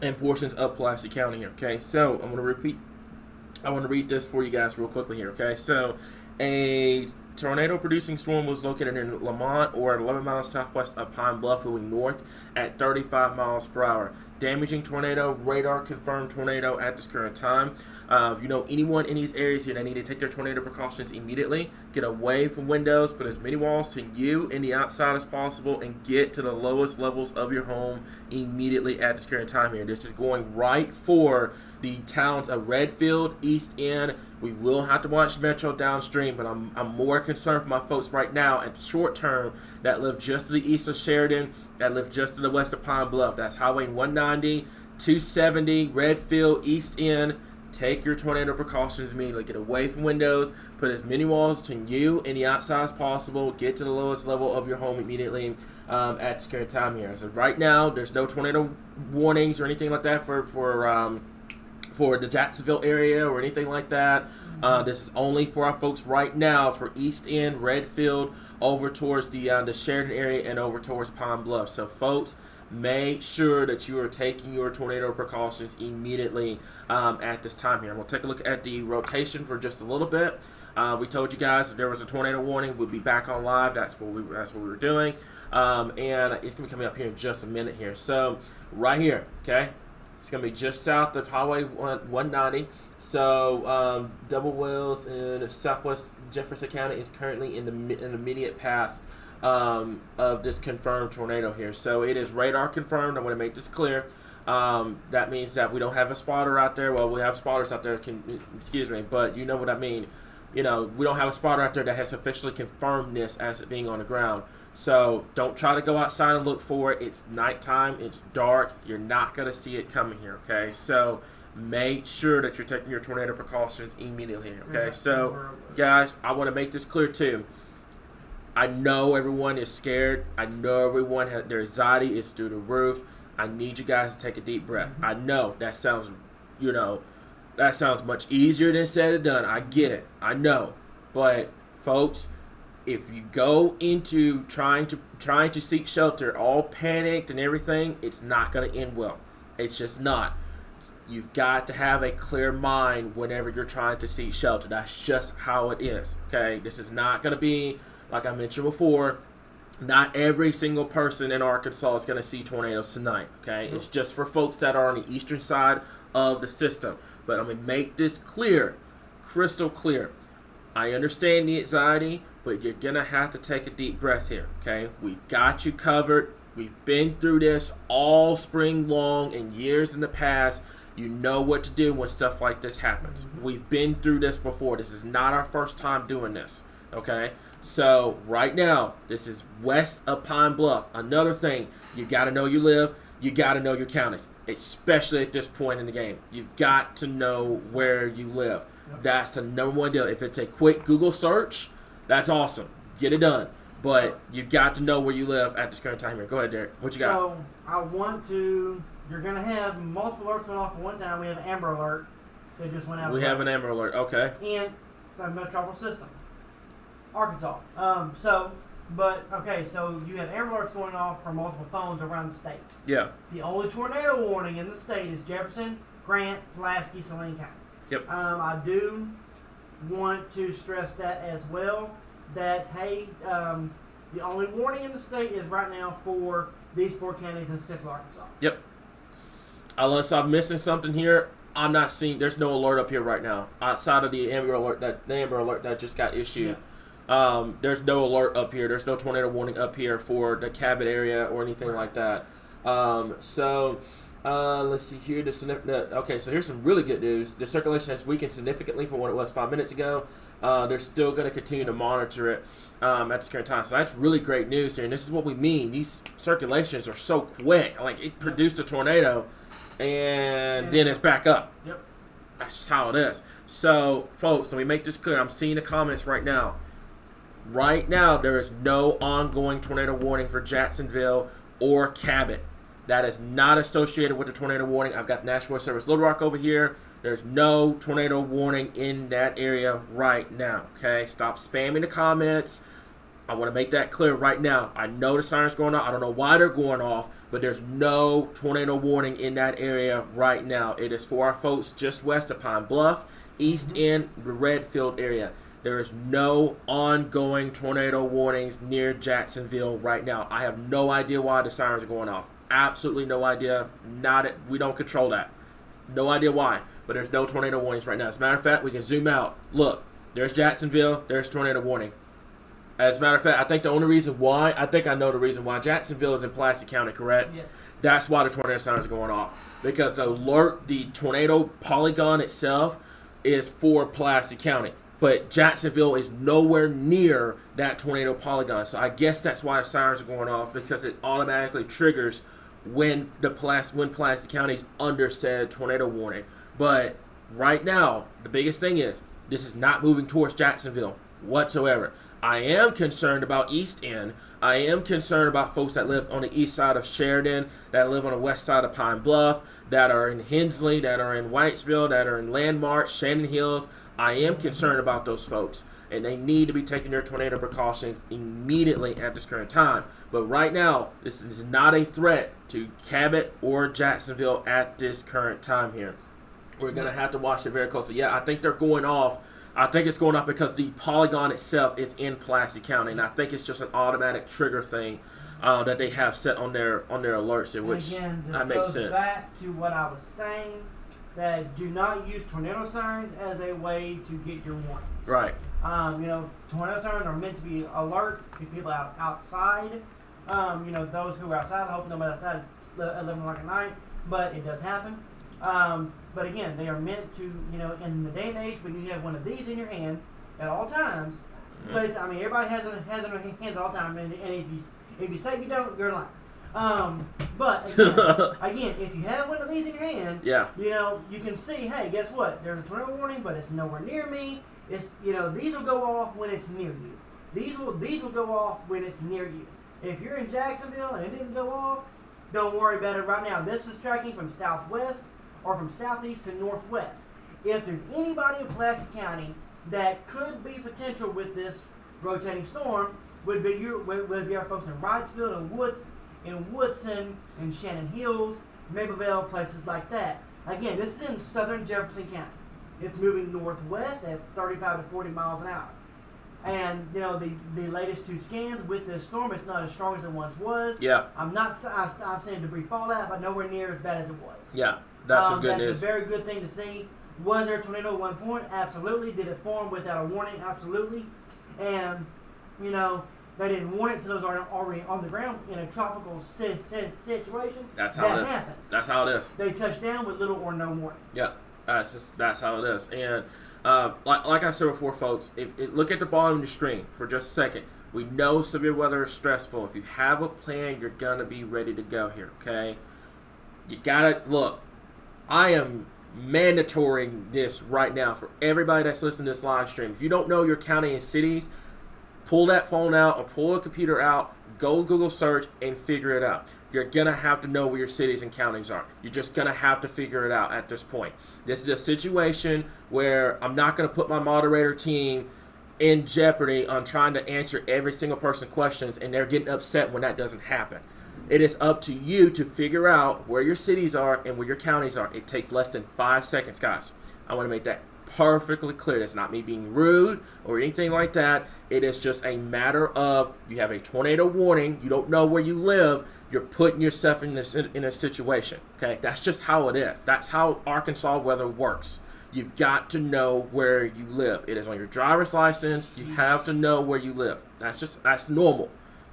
and portions of Pulaski County here. Okay, so I'm going to read this for you guys real quickly here. Okay, so a tornado-producing storm was located in Lamont or 11 miles southwest of Pine Bluff, moving north at 35 miles per hour. Damaging tornado, radar-confirmed tornado at this current time. If you know anyone in these areas here, they need to take their tornado precautions immediately. Get away from windows, put as many walls to you and the outside as possible, and get to the lowest levels of your home immediately at this current time here. This is going right for the towns of Redfield, East End. We will have to watch Metro downstream, but I'm more concerned for my folks right now at the short term that live just to the east of Sheridan, that live just to the west of Pine Bluff. That's Highway 190, 270, Redfield, East End. Take your tornado precautions immediately. Get away from windows. Put as many walls between you and the outside as possible. Get to the lowest level of your home immediately at this current time here. So right now, there's no tornado warnings or anything like that for the Jacksonville area or anything like that. This is only for our folks right now for East End, Redfield, over towards the Sheridan area and over towards Pine Bluff. So folks, make sure that you are taking your tornado precautions immediately at this time here. We'll take a look at the rotation for just a little bit. We told you guys if there was a tornado warning, we'd be back on live. That's what we were doing. And it's going to be coming up here in just a minute here. So right here, okay? It's going to be just south of Highway 190. So Double Wells in southwest Jefferson County is currently in the immediate path of this confirmed tornado here. So it is radar confirmed. I want to make this clear. That means that we don't have a spotter out there. Well, we have spotters out there. But you know what I mean. You know, we don't have a spotter out there that has officially confirmed this as it being on the ground. So don't try to go outside and look for it. It's nighttime. It's dark. You're not going to see it coming here, okay? So make sure that you're taking your tornado precautions immediately, okay? So, guys, I want to make this clear, too. I know everyone is scared. I know everyone has their anxiety is through the roof. I need you guys to take a deep breath. I know that sounds, that sounds much easier than said and done. I get it. I know. But, folks, if you go into trying to seek shelter all panicked and everything, it's not going to end well. It's just not. You've got to have a clear mind whenever you're trying to seek shelter. That's just how it is, okay? This is not going to be, like I mentioned before, not every single person in Arkansas is going to see tornadoes tonight, okay? It's just for folks that are on the eastern side of the system. But I'm going to make this clear, crystal clear. I understand the anxiety, but you're going to have to take a deep breath here, okay? We've got you covered. We've been through this all spring long and years in the past. You know what to do when stuff like this happens. We've been through this before. This is not our first time doing this, okay? So right now, this is west of Pine Bluff. Another thing, you got to know you live. You got to know your counties, especially at this point in the game. You've got to know where you live. That's the number one deal. If it's a quick Google search, that's awesome. Get it done. But you've got to know where you live at this current time here. Go ahead, Derek. What you got? So you're going to have multiple alerts going off at one time. We have an Amber Alert that just went out. We have an Amber Alert. Okay. In the metropolitan system, Arkansas. So you have Amber Alerts going off from multiple phones around the state. Yeah. The only tornado warning in the state is Jefferson, Grant, Pulaski, Saline County. Yep. I do want to stress that as well, that, hey, the only warning in the state is right now for these 4 counties in Central Arkansas. Yep. Unless I'm missing something here, I'm not seeing. There's no alert up here right now outside of the Amber Alert that just got issued. Yeah. There's no alert up here. There's no tornado warning up here for the Cabot area or anything like that. Let's see here. Okay, so here's some really good news. The circulation has weakened significantly from what it was 5 minutes ago. They're still going to continue to monitor it at this current time. So that's really great news here. And this is what we mean. These circulations are so quick. Like, it produced a tornado, and then it's back up. Yep. That's just how it is. So, folks, let me make this clear. I'm seeing the comments right now. Right now, there is no ongoing tornado warning for Jacksonville or Cabot. That is not associated with the tornado warning. I've got National Weather Service Little Rock over here. There's no tornado warning in that area right now. Okay, stop spamming the comments. I want to make that clear right now. I know the sirens going off. I don't know why they're going off, but there's no tornado warning in that area right now. It is for our folks just west of Pine Bluff, east in the Redfield area. There is no ongoing tornado warnings near Jacksonville right now. I have no idea why the sirens are going off. Absolutely no idea. We don't control that. No idea why. But there's no tornado warnings right now. As a matter of fact, we can zoom out. Look, there's Jacksonville. There's tornado warning. As a matter of fact, I think the only reason why, I think I know the reason why. Jacksonville is in Pulaski County, correct? Yes. That's why the tornado sirens are going off. Because the tornado polygon itself is for Pulaski County. But Jacksonville is nowhere near that tornado polygon. So I guess that's why the sirens are going off, because it automatically triggers when Pulaski County is under said tornado warning. But right now, the biggest thing is this is not moving towards Jacksonville whatsoever. I am concerned about East End. I am concerned about folks that live on the east side of Sheridan, that live on the west side of Pine Bluff, that are in Hensley, that are in Whitesville, that are in Landmark, Shannon Hills. I am concerned about those folks, and they need to be taking their tornado precautions immediately at this current time. But right now, this is not a threat to Cabot or Jacksonville at this current time here. We're going to have to watch it very closely. Yeah, I think they're going off. I think it's going off because the polygon itself is in Pulaski County, and I think it's just an automatic trigger thing that they have set on their alerts, which again, this that makes goes sense. back to what I was saying, that do not use tornado sirens as a way to get your warnings. Right. Tornado sirens are meant to be alert to people outside. Those who are outside. I hope nobody outside at 11 o'clock at night, but it does happen. But again, they are meant to, in the day and age when you have one of these in your hand at all times. Mm-hmm. But everybody has it in their hands all the time, and if you say you don't, you're lying. But again, if you have one of these in your hand, yeah, you can see, hey, guess what? There's a tornado warning, but it's nowhere near me. It's these will go off when it's near you. These will go off when it's near you. If you're in Jacksonville and it didn't go off, don't worry about it right now. This is tracking from southwest or from southeast to northwest. If there's anybody in Pulaski County that could be potential with this rotating storm, would be our folks in Wrightsville and Woodson and Shannon Hills, Mableville, places like that. Again, this is in southern Jefferson County. It's moving northwest at 35 to 40 miles an hour. And the latest two scans with this storm, it's not as strong as it once was. Yeah. I'm saying debris fallout, but nowhere near as bad as it was. Yeah, that's some good news. That's a very good thing to see. Was there a tornado at one point? Absolutely. Did it form without a warning? Absolutely. And they didn't warn it until it was already on the ground in a tropical situation. That's how it is. Happens. That's how it is. They touched down with little or no warning. Yeah, that's how it is. And like I said before, folks, look at the bottom of the screen for just a second. We know severe weather is stressful. If you have a plan, you're gonna be ready to go here. Okay, you gotta look. I am mandatoring this right now for everybody that's listening to this live stream. If you don't know your county and cities, pull that phone out or pull a computer out, go Google search and figure it out. You're going to have to know where your cities and counties are. You're just going to have to figure it out at this point. This is a situation where I'm not going to put my moderator team in jeopardy on trying to answer every single person's questions, and they're getting upset when that doesn't happen. It is up to you to figure out where your cities are and where your counties are. It takes less than 5 seconds, guys. I want to make that perfectly clear. That's not me being rude or anything like that. It is just a matter of you have a tornado warning. You don't know where you live. You're putting yourself in a situation. Okay, that's just how it is. That's how Arkansas weather works. You've got to know where you live. It is on your driver's license. You have to know where you live. That's normal.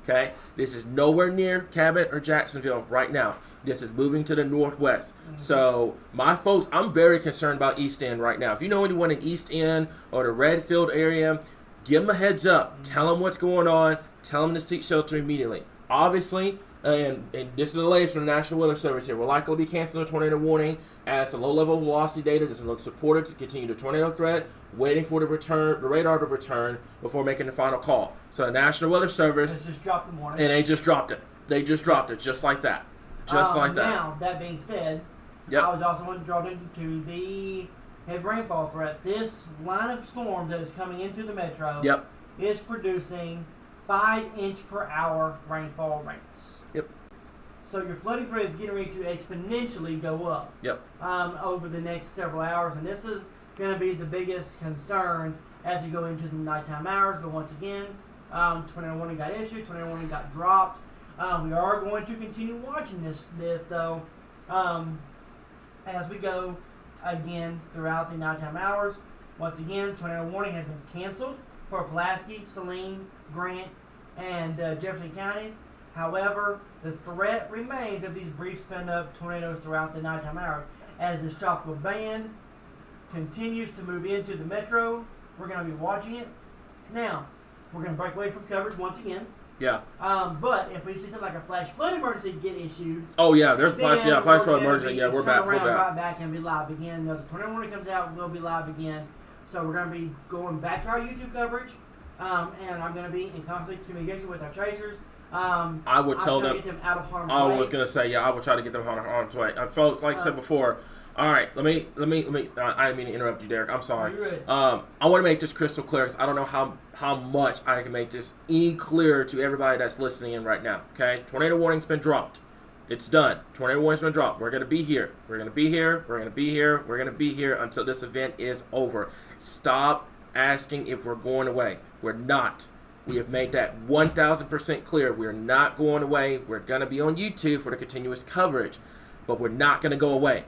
Okay, this is nowhere near Cabot or Jacksonville right now. This is moving to the northwest. So my folks, I'm very concerned about East End right now. If you know anyone in East End or the Redfield area, give them a heads up. Tell them what's going on. Tell them to seek shelter immediately. Obviously, and this is the latest from the National Weather Service here, we're likely to be canceling a tornado warning as the low-level velocity data doesn't look supported to continue the tornado threat, waiting for the radar to return before making the final call. So the National Weather Service, Let's just drop the warning. and they just dropped it. They just dropped it, just like that. Just like that. Now, that being said, Yep. I was also want to draw into the heavy rainfall threat. This line of storm that is coming into the metro Yep. is producing 5-inch per hour rainfall rates. Yep. So your flooding threat is getting ready to exponentially go up Yep. over the next several hours, and this is going to be the biggest concern as we go into the nighttime hours. But once again, tornado warning got issued, tornado warning got dropped. We are going to continue watching this though, as we go again throughout the nighttime hours. Once again, tornado warning has been canceled for Pulaski, Saline, Grant, and Jefferson counties. However, the threat remains of these brief spin-up tornadoes throughout the nighttime hours. As this tropical band continues to move into the metro, we're going to be watching it. Now, we're going to break away from coverage once again. Yeah. But if we see something like a flash flood emergency get issued, Oh yeah, there's flash. then Yeah, flash we're flood gonna emergency. be- Yeah, we're turn back. We're around back. right back and be live again. The tornado warning comes out, we'll be live again. So we're going to be going back to our YouTube coverage, and I'm going to be in constant communication with our tracers. I would tell I'm trying them. to get them out of harm's I way. was gonna say, yeah, I will try to get them on harm's way. Folks, like I said before. All right, let me. I didn't mean to interrupt you, Derek. I'm sorry. You're good. I want to make this crystal clear because I don't know how much I can make this any clearer to everybody that's listening in right now. Okay, tornado warning's been dropped. It's done. Tornado warning's been dropped. We're gonna be here. We're gonna be here. We're gonna be here. We're gonna be here until this event is over. Stop asking if we're going away. We're not. We have made that 1,000% clear. We're not going away. We're going to be on YouTube for the continuous coverage, but we're not going to go away.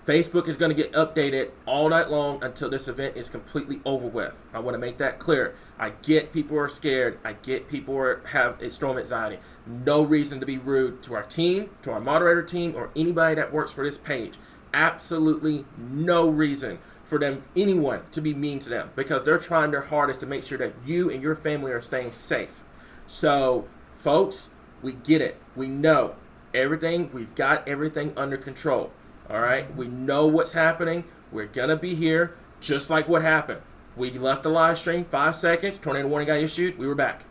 Facebook is going to get updated all night long until this event is completely over with. I want to make that clear. I get people are scared. I get people have a storm anxiety. No reason to be rude to our team, to our moderator team, or anybody that works for this page. Absolutely no reason for anyone to be mean to them, because they're trying their hardest to make sure that you and your family are staying safe. So, folks, we get it. We know everything. We've got everything under control. All right? We know what's happening. We're going to be here just like what happened. We left the live stream 5 seconds. Tornado warning got issued. We were back.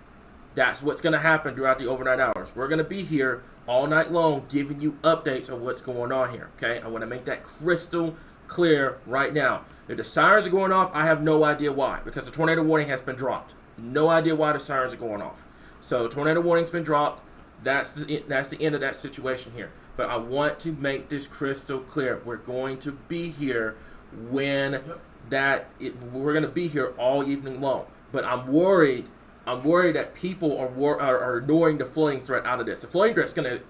That's what's going to happen throughout the overnight hours. We're going to be here all night long giving you updates of what's going on here. Okay? I want to make that crystal clear right now. If the sirens are going off, I have no idea why, because the tornado warning has been dropped. No idea why the sirens are going off. So the tornado warning's been dropped. That's the end of that situation here. But I want to make this crystal clear. We're going to be here when we're going to be here all evening long. But I'm worried that people are ignoring the flooding threat out of this. The flooding threat's going to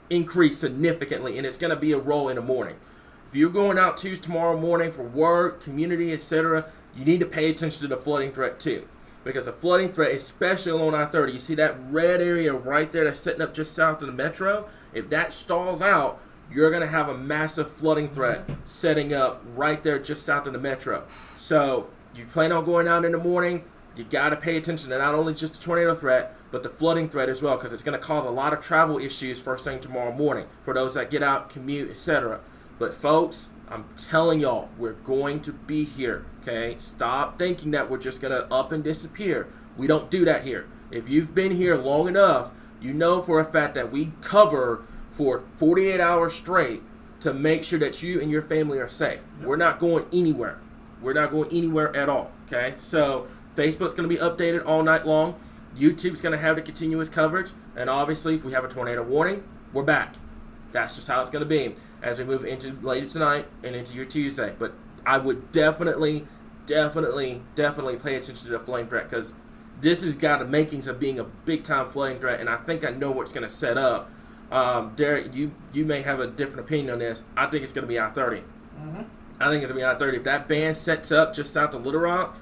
increase significantly, and it's going to be a roll in the morning. If you're going out tomorrow morning for work, community, etc., you need to pay attention to the flooding threat too. Because the flooding threat, especially along I-30, you see that red area right there that's setting up just south of the metro? If that stalls out, you're going to have a massive flooding threat setting up right there just south of the metro. So you plan on going out in the morning, you got to pay attention to not only just the tornado threat, but the flooding threat as well, because it's going to cause a lot of travel issues first thing tomorrow morning for those that get out, commute, etc. But folks, I'm telling y'all, we're going to be here, okay? Stop thinking that we're just going to up and disappear. We don't do that here. If you've been here long enough, you know for a fact that we cover for 48 hours straight to make sure that you and your family are safe. Yep. We're not going anywhere. We're not going anywhere at all, okay? So Facebook's going to be updated all night long. YouTube's going to have the continuous coverage. And obviously, if we have a tornado warning, we're back. That's just how it's going to be as we move into later tonight and into your Tuesday. But I would definitely pay attention to the flooding threat, because this has got the makings of being a big-time flooding threat, and I think I know what's going to set up. Derek, you may have a different opinion on this. I think it's going to be I-30. Mm-hmm. I think it's going to be I-30. If that band sets up just south of Little Rock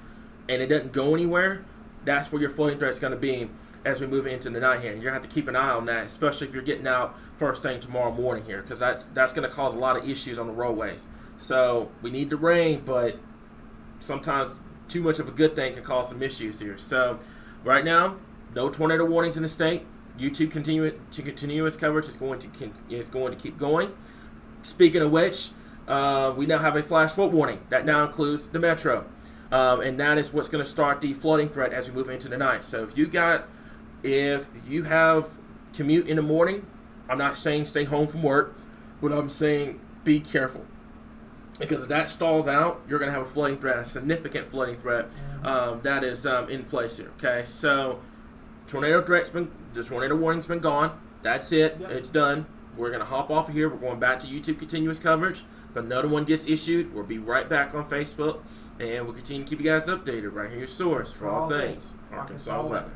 and it doesn't go anywhere, that's where your flooding threat is going to be. as we move into the night here. You're going to have to keep an eye on that, especially if you're getting out first thing tomorrow morning here, because that's going to cause a lot of issues on the roadways. So we need the rain, but sometimes too much of a good thing can cause some issues here. So right now, no tornado warnings in the state. YouTube continuous coverage is going to keep going. Speaking of which, we now have a flash flood warning that now includes the metro, and that is what's going to start the flooding threat as we move into the night. So if you have commute in the morning, I'm not saying stay home from work, but I'm saying be careful, because if that stalls out, you're going to have a flooding threat, a significant flooding threat that is in place here. Okay, so the tornado warning's been gone. That's it. Yep. It's done. We're going to hop off of here. We're going back to YouTube continuous coverage. If another one gets issued, we'll be right back on Facebook, and we'll continue to keep you guys updated right here, your source for all things Arkansas weather.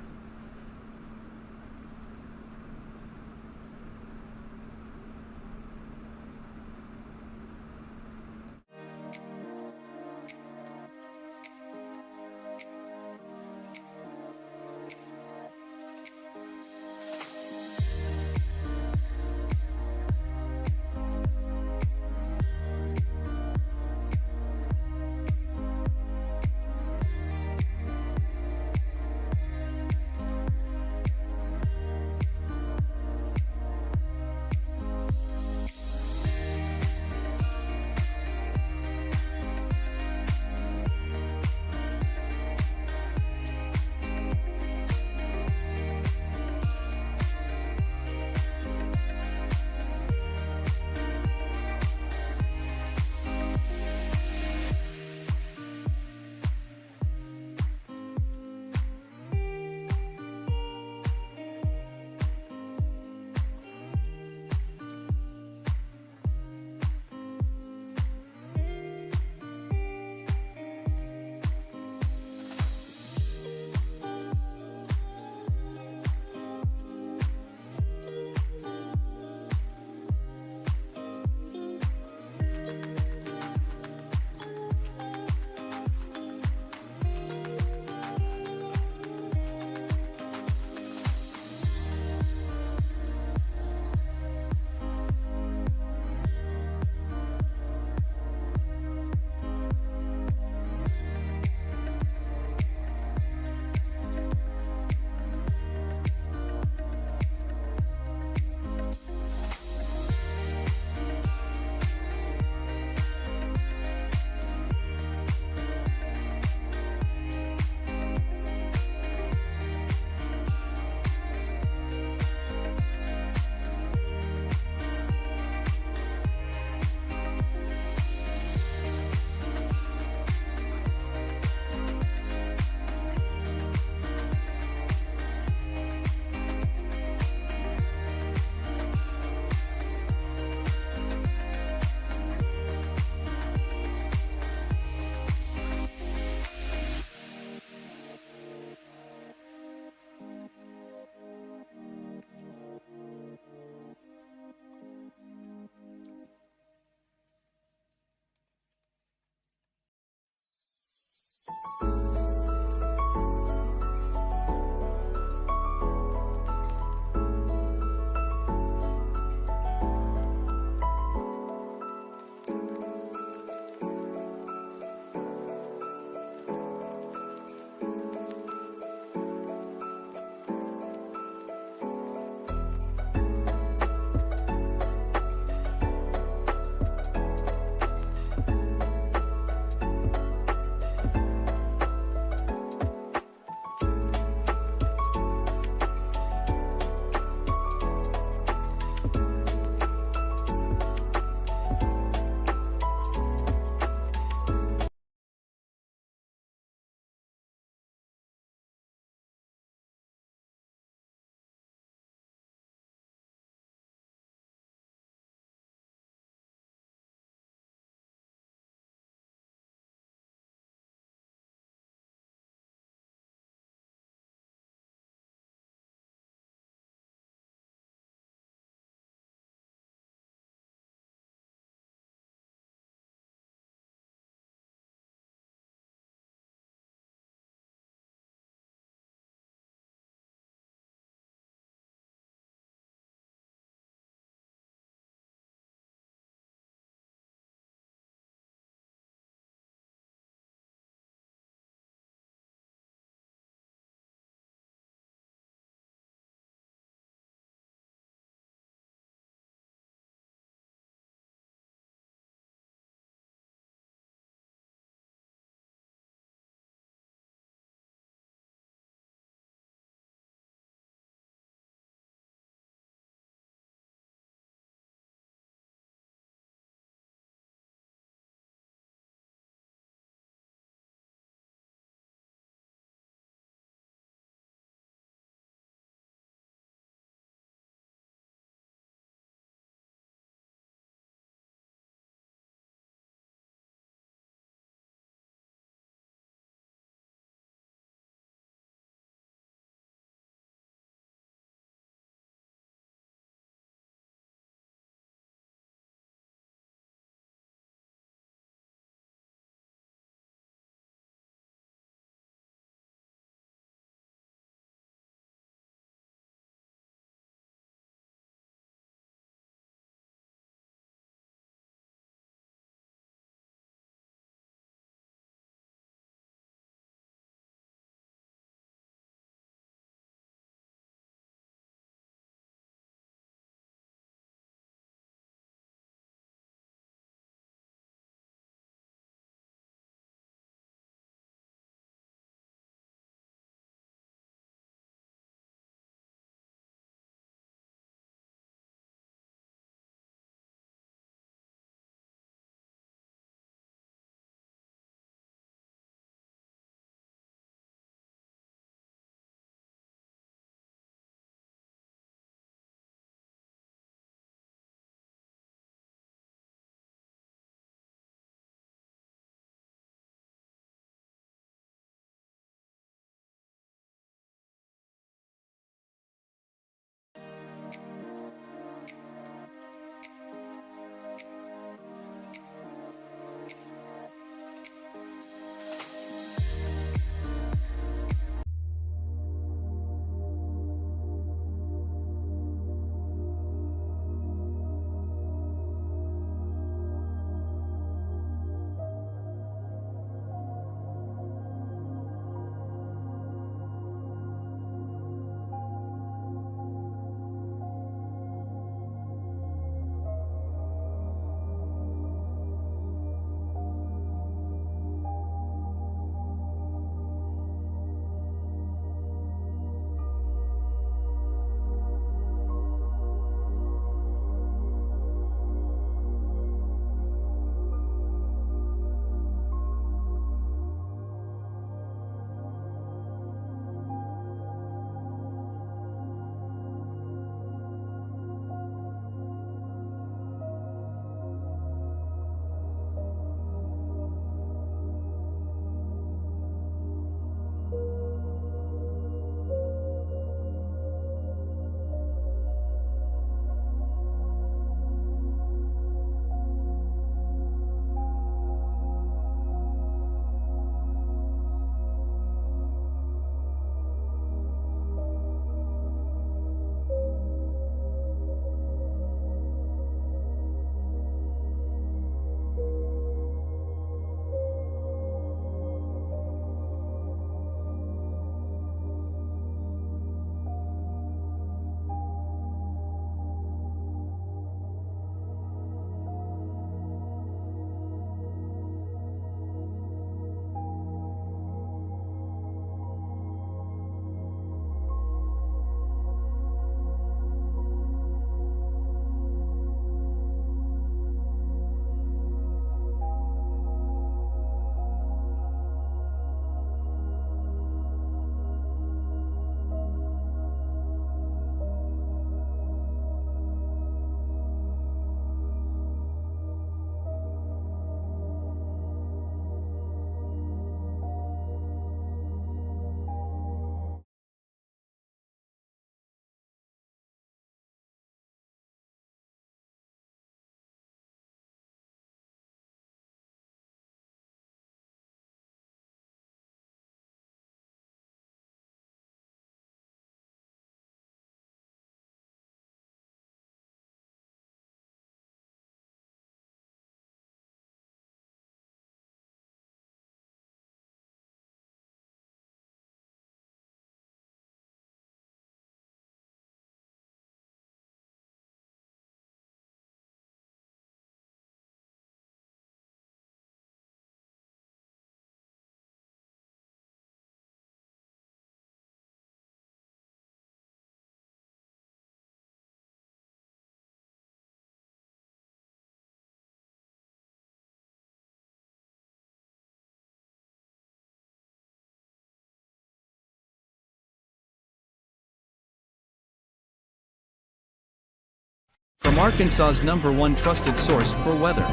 From Arkansas's #1 trusted source for weather.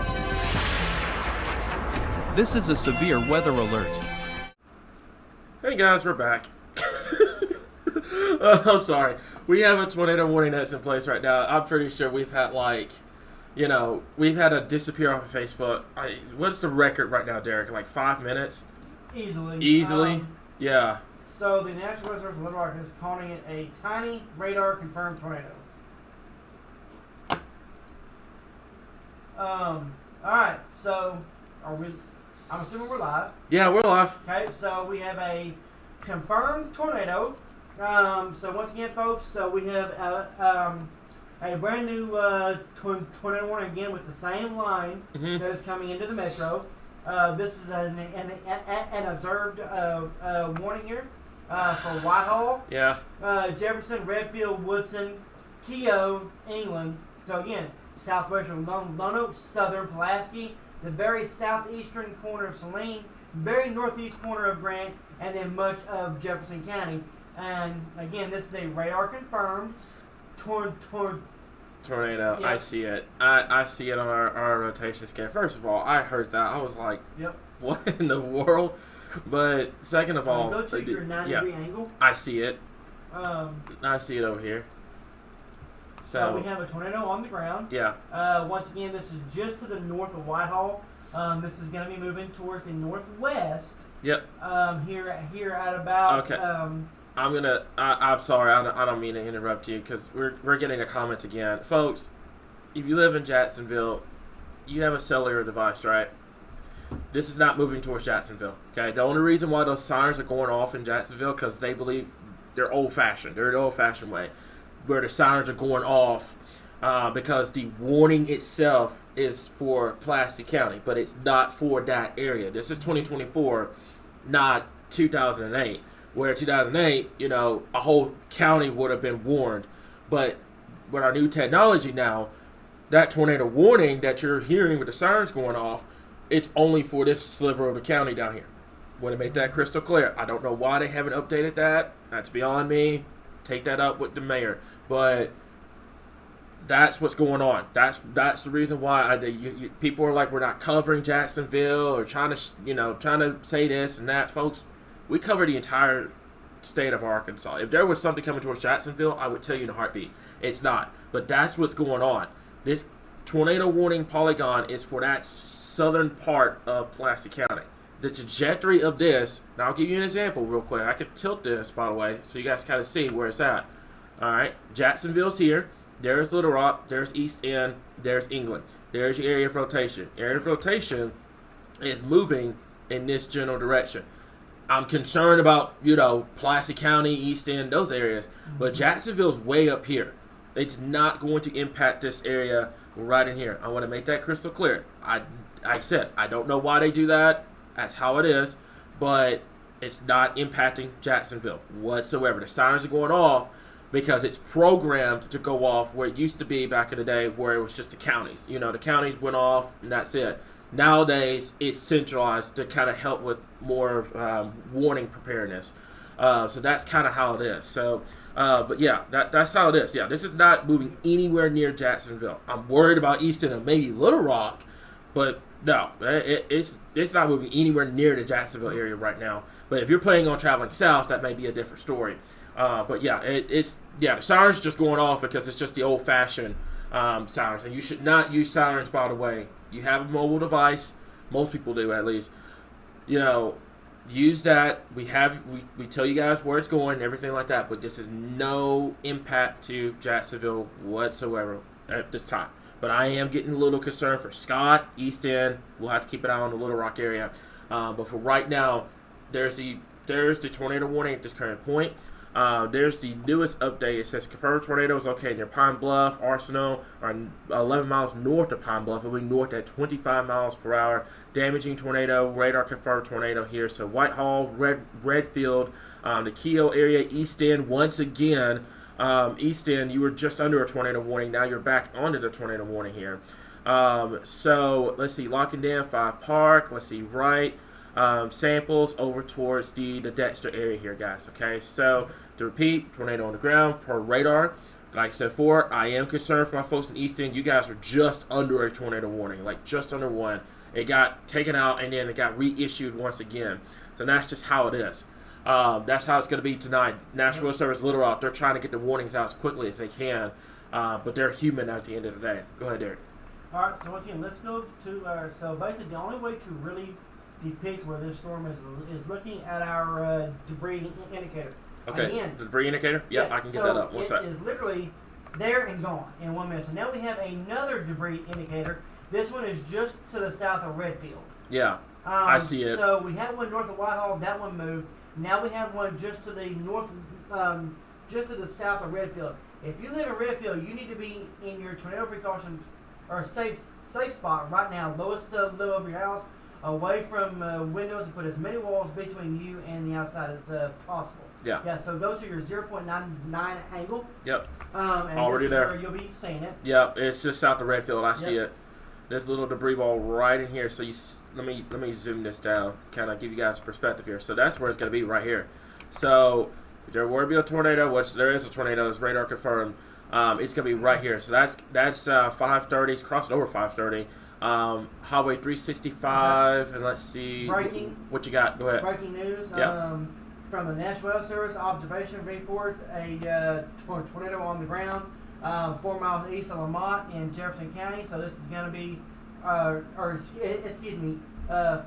This is a severe weather alert. Hey guys, we're back. I'm sorry. We have a tornado warning that's in place right now. I'm pretty sure we've had we've had a disappear off of Facebook. What's the record right now, Derek? Like 5 minutes? Easily. Yeah. So the National Weather Service of Little Rock is calling it a tiny radar confirmed tornado. All right. So I'm assuming we're live. Yeah, we're live. Okay. So we have a confirmed tornado. So once again, folks, so we have a brand new tornado warning again with the same line that is coming into the metro. This is an observed warning here for Whitehall, Jefferson, Redfield, Woodson, Keogh, England. So again, southwestern Lonoke, southern Pulaski, the very southeastern corner of Saline, very northeast corner of Grant, and then much of Jefferson County. And again, this is a radar confirmed tornado. Yep. I see it. I see it on our rotation scale. First of all, I heard that. I was like, yep. What in the world? But second of all, go check your 90-degree angle. I see it. I see it over here. So we have a tornado on the ground. Yeah. Once again, this is just to the north of Whitehall. This is going to be moving towards the northwest. Yep. Here at about. Okay. I'm sorry. I don't mean to interrupt you because we're getting the comments again, folks. If you live in Jacksonville, you have a cellular device, right? This is not moving towards Jacksonville. Okay. The only reason why those sirens are going off in Jacksonville because they believe they're old-fashioned. They're the old-fashioned way, where the sirens are going off because the warning itself is for Pulaski County, but it's not for that area. This is 2024, not 2008. Where 2008, a whole county would have been warned. But with our new technology now, that tornado warning that you're hearing with the sirens going off, it's only for this sliver of the county down here. Want to make that crystal clear. I don't know why they haven't updated that. That's beyond me. Take that up with the mayor. But that's what's going on. That's the reason why people are like, we're not covering Jacksonville or trying to say this and that, folks. We cover the entire state of Arkansas. If there was something coming towards Jacksonville, I would tell you in a heartbeat. It's not. But that's what's going on. This tornado warning polygon is for that southern part of Pulaski County. The trajectory of this, now I'll give you an example real quick. I could tilt this, by the way, so you guys kind of see where it's at. All right, Jacksonville's here. There's Little Rock. There's East End. There's England. There's your area of rotation. Area of rotation is moving in this general direction. I'm concerned about, Pulaski County, East End, those areas. But Jacksonville's way up here. It's not going to impact this area right in here. I want to make that crystal clear. I said, I don't know why they do that. That's how it is. But it's not impacting Jacksonville whatsoever. The sirens are going off because it's programmed to go off where it used to be back in the day where it was just the counties. The counties went off and that's it. Nowadays, it's centralized to kind of help with more warning preparedness. So that's kind of how it is. So, but yeah, that's how it is. Yeah, this is not moving anywhere near Jacksonville. I'm worried about Easton and maybe Little Rock, but no, it's not moving anywhere near the Jacksonville area right now. But if you're planning on traveling south, that may be a different story. But yeah, the sirens just going off because it's just the old-fashioned sirens, and you should not use sirens, by the way. You have a mobile device, most people do at least, use that. We tell you guys where it's going and everything like that, but this is no impact to Jacksonville whatsoever at this time. But I am getting a little concerned for Scott, East End. We'll have to keep an eye on the Little Rock area. But for right now, there's the tornado warning at this current point. There's the newest update. It says confirmed tornadoes near Pine Bluff, Arsenal, are 11 miles north of Pine Bluff. It'll be north at 25 miles per hour. Damaging tornado, radar confirmed tornado here. So Whitehall, Redfield, the Keogh area, East End, once again. East End, you were just under a tornado warning. Now you're back onto the tornado warning here. So let's see, Lock and Dam, 5 Park. Let's see, right. Samples over towards the Dexter area here, guys. Okay, so to repeat, tornado on the ground per radar. like I said before, I am concerned for my folks in East End. You guys are just under a tornado warning, like just under one. It got taken out and then it got reissued once again. So that's just how it is. That's how it's going to be tonight. National Weather Service Little Rock, they're trying to get the warnings out as quickly as they can, but they're human at the end of the day. Go ahead, Derek. All right, so once again, let's go to our. So basically, the only way to really depict where this storm is looking at our debris indicator. Okay, Again, the debris indicator? Yep, yes, I can get so that up. One sec. It is literally there and gone in 1 minute. So now we have another debris indicator. This one is just to the south of Redfield. Yeah, I see it. So we had one north of Whitehall. That one moved. Now we have one just to the north, just to the south of Redfield. If you live in Redfield, you need to be in your tornado precautions or safe spot right now. Lowest level of your house, away from windows, and put as many walls between you and the outside as possible. Yeah. Yeah. So go to your 0.99 angle. Yep. And Already this is there. where you'll be seeing it. Yep, it's just south of Redfield. I see it. This little debris ball right in here. So let me zoom this down, kind of give you guys perspective here. So that's where it's going to be right here. So if there were to be a tornado, which there is a tornado, as radar confirmed, it's going to be right here. So that's 530. It's crossing over 530. Highway 365, and let's see. Breaking. What you got? Go ahead. Breaking news. Yep. From the National Weather Service observation report, a tornado on the ground 4 miles east of Lamont in Jefferson County. So this is going to be, excuse me,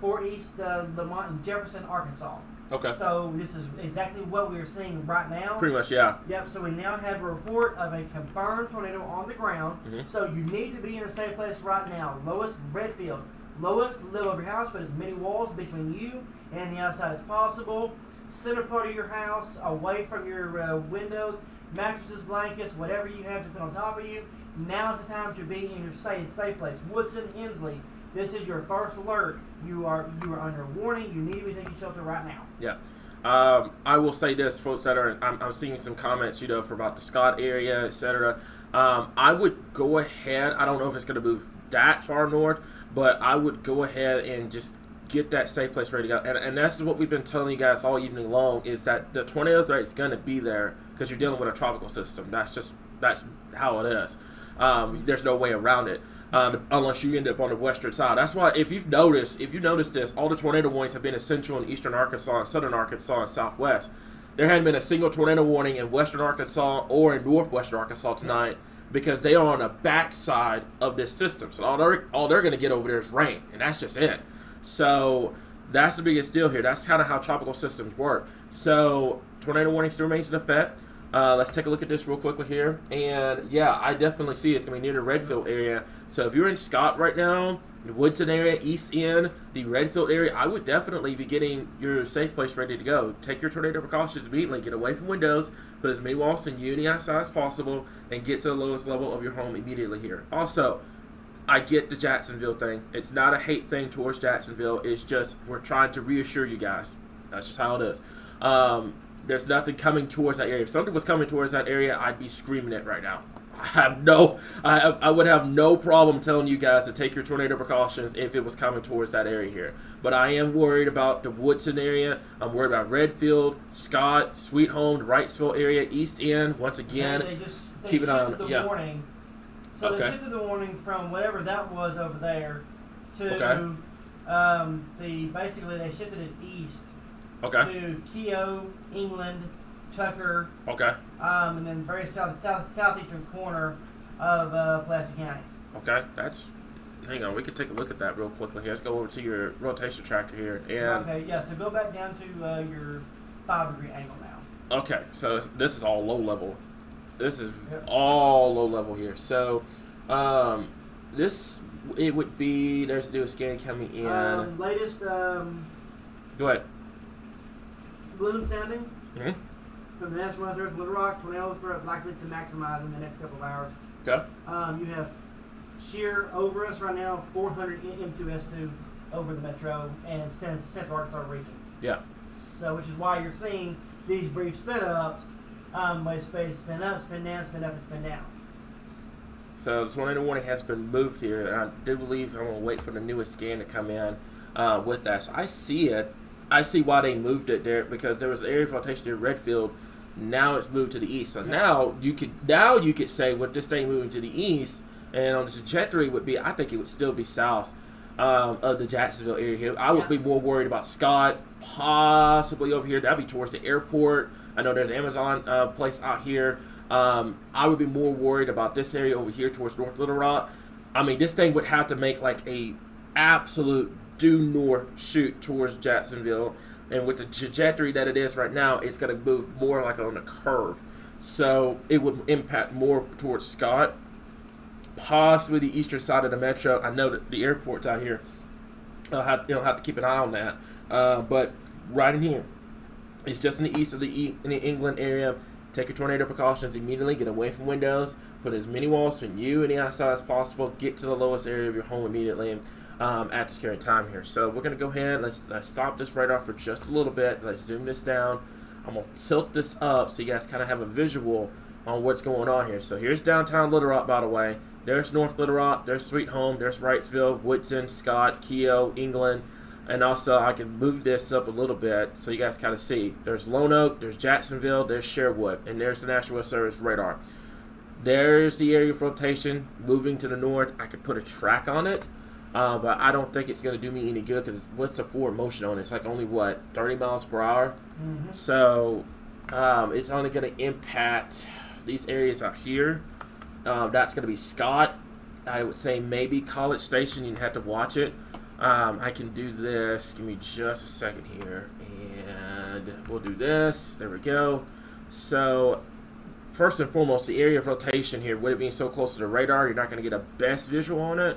4 east Lamont in Jefferson, Arkansas. Okay. So this is exactly what we're seeing right now. Pretty much, yeah. Yep. So we now have a report of a confirmed tornado on the ground. Mm-hmm. So you need to be in a safe place right now. Lowest Redfield, lowest level of your house, put as many walls between you and the outside as possible. Center part of your house, away from your windows, mattresses, blankets, whatever you have to put on top of you. Now is the time to be in your safe place. Woodson, Inslee, this is your first alert. You are under warning. You need to be taking shelter right now. Yeah. I will say this, folks that are, I'm seeing some comments, for about the Scott area, etc. I would go ahead, I don't know if it's going to move that far north, but I would go ahead and just get that safe place ready to go. And that's what we've been telling you guys all evening long, is that the tornado threat is going to be there because you're dealing with a tropical system. That's how it is. There's no way around it. Unless you end up on the western side. That's why if you've noticed this, all the tornado warnings have been in central and eastern Arkansas and southern Arkansas and southwest. There hadn't been a single tornado warning in western Arkansas or in northwestern Arkansas tonight because they are on the backside of this system. So all they're going to get over there is rain, and that's just it. So that's the biggest deal here. That's kind of how tropical systems work. So tornado warning still remains in effect. Let's take a look at this real quickly here. And yeah, I definitely see it's going to be near the Redfield area. So if you're in Scott right now, the Woodson area, East End, the Redfield area, I would definitely be getting your safe place ready to go. Take your tornado precautions immediately. Get away from windows. Put as many walls in you and the outside as possible. And get to the lowest level of your home immediately here. Also, I get the Jacksonville thing. It's not a hate thing towards Jacksonville. It's just we're trying to reassure you guys. That's just how it is. There's nothing coming towards that area. If something was coming towards that area, I'd be screaming it right now. I would have no problem telling you guys to take your tornado precautions if it was coming towards that area here. But I am worried about the Woodson area. I'm worried about Redfield, Scott, Sweet Home, the Wrightsville area, East End. Once again, they keep it on. shifted the Yeah. warning. So Okay. they shifted the warning from whatever that was over there to basically they shifted it east. Okay. To Keogh, England, Tucker, Okay. and then very southeastern corner of Pulaski County. Okay. Hang on. We can take a look at that real quickly here. Let's go over to your rotation tracker here. And Okay, yeah. So go back down to your 5-degree angle now. okay. So this is all low level. This is all low level here. So, it would be, there's a new scan coming in. Latest Go ahead. balloon sounding Mm-hmm. from the National Weather Service, Little Rock, tornadoes are likely to maximize in the next couple of hours. Okay. You have sheer over us right now, 400 M2S2 over the metro and Central Arkansas region. Yeah. So, which is why you're seeing these brief spin-ups, with space spin up, spin down, spin up, and spin down. So the tornado warning has been moved here, and I do believe I'm going to wait for the newest scan to come in with that. So I see it. I see why they moved it there, because there was an area of flotation near Redfield Now it's moved to the east. So now you could say with this thing moving to the east, and on the trajectory would be, I think it would still be south of the Jacksonville area here. I would be more worried about Scott, possibly over here. That'd be towards the airport. I know there's an Amazon place out here. I would be more worried about this area over here towards North Little Rock. I mean, this thing would have to make like a absolute due north shoot towards Jacksonville. And with the trajectory that it is right now, it's going to move more like on a curve. So it would impact more towards Scott, possibly the eastern side of the metro. I know that the airport's out here. You'll have to keep an eye on that. But right in here, it's just in the east of in the England area. Take your tornado precautions immediately. Get away from windows. Put as many walls between you and the outside as possible. Get to the lowest area of your home immediately. At this current time here. So we're going to go ahead, let's stop this radar for just a little bit. Let's zoom this down. I'm going to tilt this up so you guys kind of have a visual on what's going on here. So here's downtown Little Rock, by the way. There's North Little Rock, there's Sweet Home, there's Wrightsville, Woodson, Scott, Keogh, England. And also I can move this up a little bit so you guys kind of see. There's Lone Oak, there's Jacksonville, there's Sherwood, and there's the National Weather Service radar. There's the area of rotation moving to the north. I could put a track on it. But I don't think it's going to do me any good because what's the forward motion on it? It's like only, 30 miles per hour? Mm-hmm. So it's only going to impact these areas out here. That's going to be Scott. I would say maybe College Station. You'd have to watch it. I can do this. Give me just a second here. And we'll do this. There we go. So first and foremost, the area of rotation here, with it being so close to the radar, you're not going to get a best visual on it.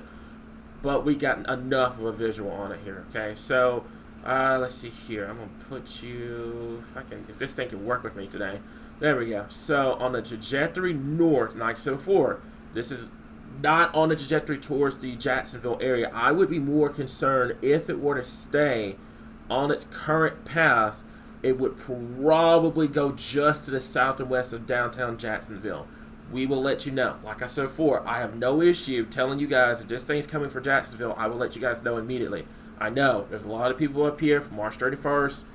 But we got enough of a visual on it here, okay? So, let's see here. I'm going to put you, if this thing can work with me today. There we go. So, on the trajectory north, like so before, this is not on the trajectory towards the Jacksonville area. I would be more concerned if it were to stay on its current path, it would probably go just to the south and west of downtown Jacksonville. We will let you know. Like I said before, I have no issue telling you guys if this thing's coming for Jacksonville, I will let you guys know immediately. I know there's a lot of people up here from March 31st.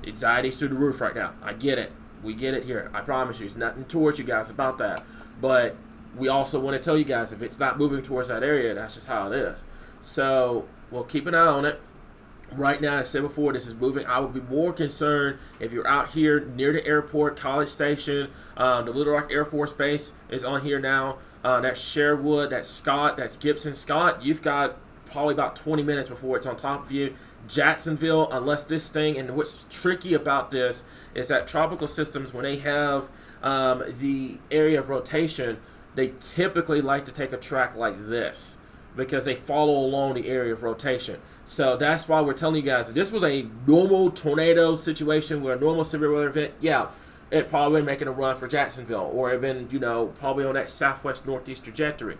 Anxiety's through the roof right now. I get it. We get it here. I promise you. There's nothing towards you guys about that. But we also want to tell you guys if it's not moving towards that area, that's just how it is. So we'll keep an eye on it. Right now, as I said before, this is moving. I would be more concerned if you're out here near the airport, College Station. The Little Rock Air Force Base is on here now. That's Sherwood, that's Scott, that's Gibson. Scott, you've got probably about 20 minutes before it's on top of you. Jacksonville, unless this thing, and what's tricky about this is that tropical systems, when they have the area of rotation, they typically like to take a track like this because they follow along the area of rotation. So that's why we're telling you guys that this was a normal tornado situation where a normal severe weather event, yeah, it probably been making a run for Jacksonville or it been, probably on that southwest northeast trajectory.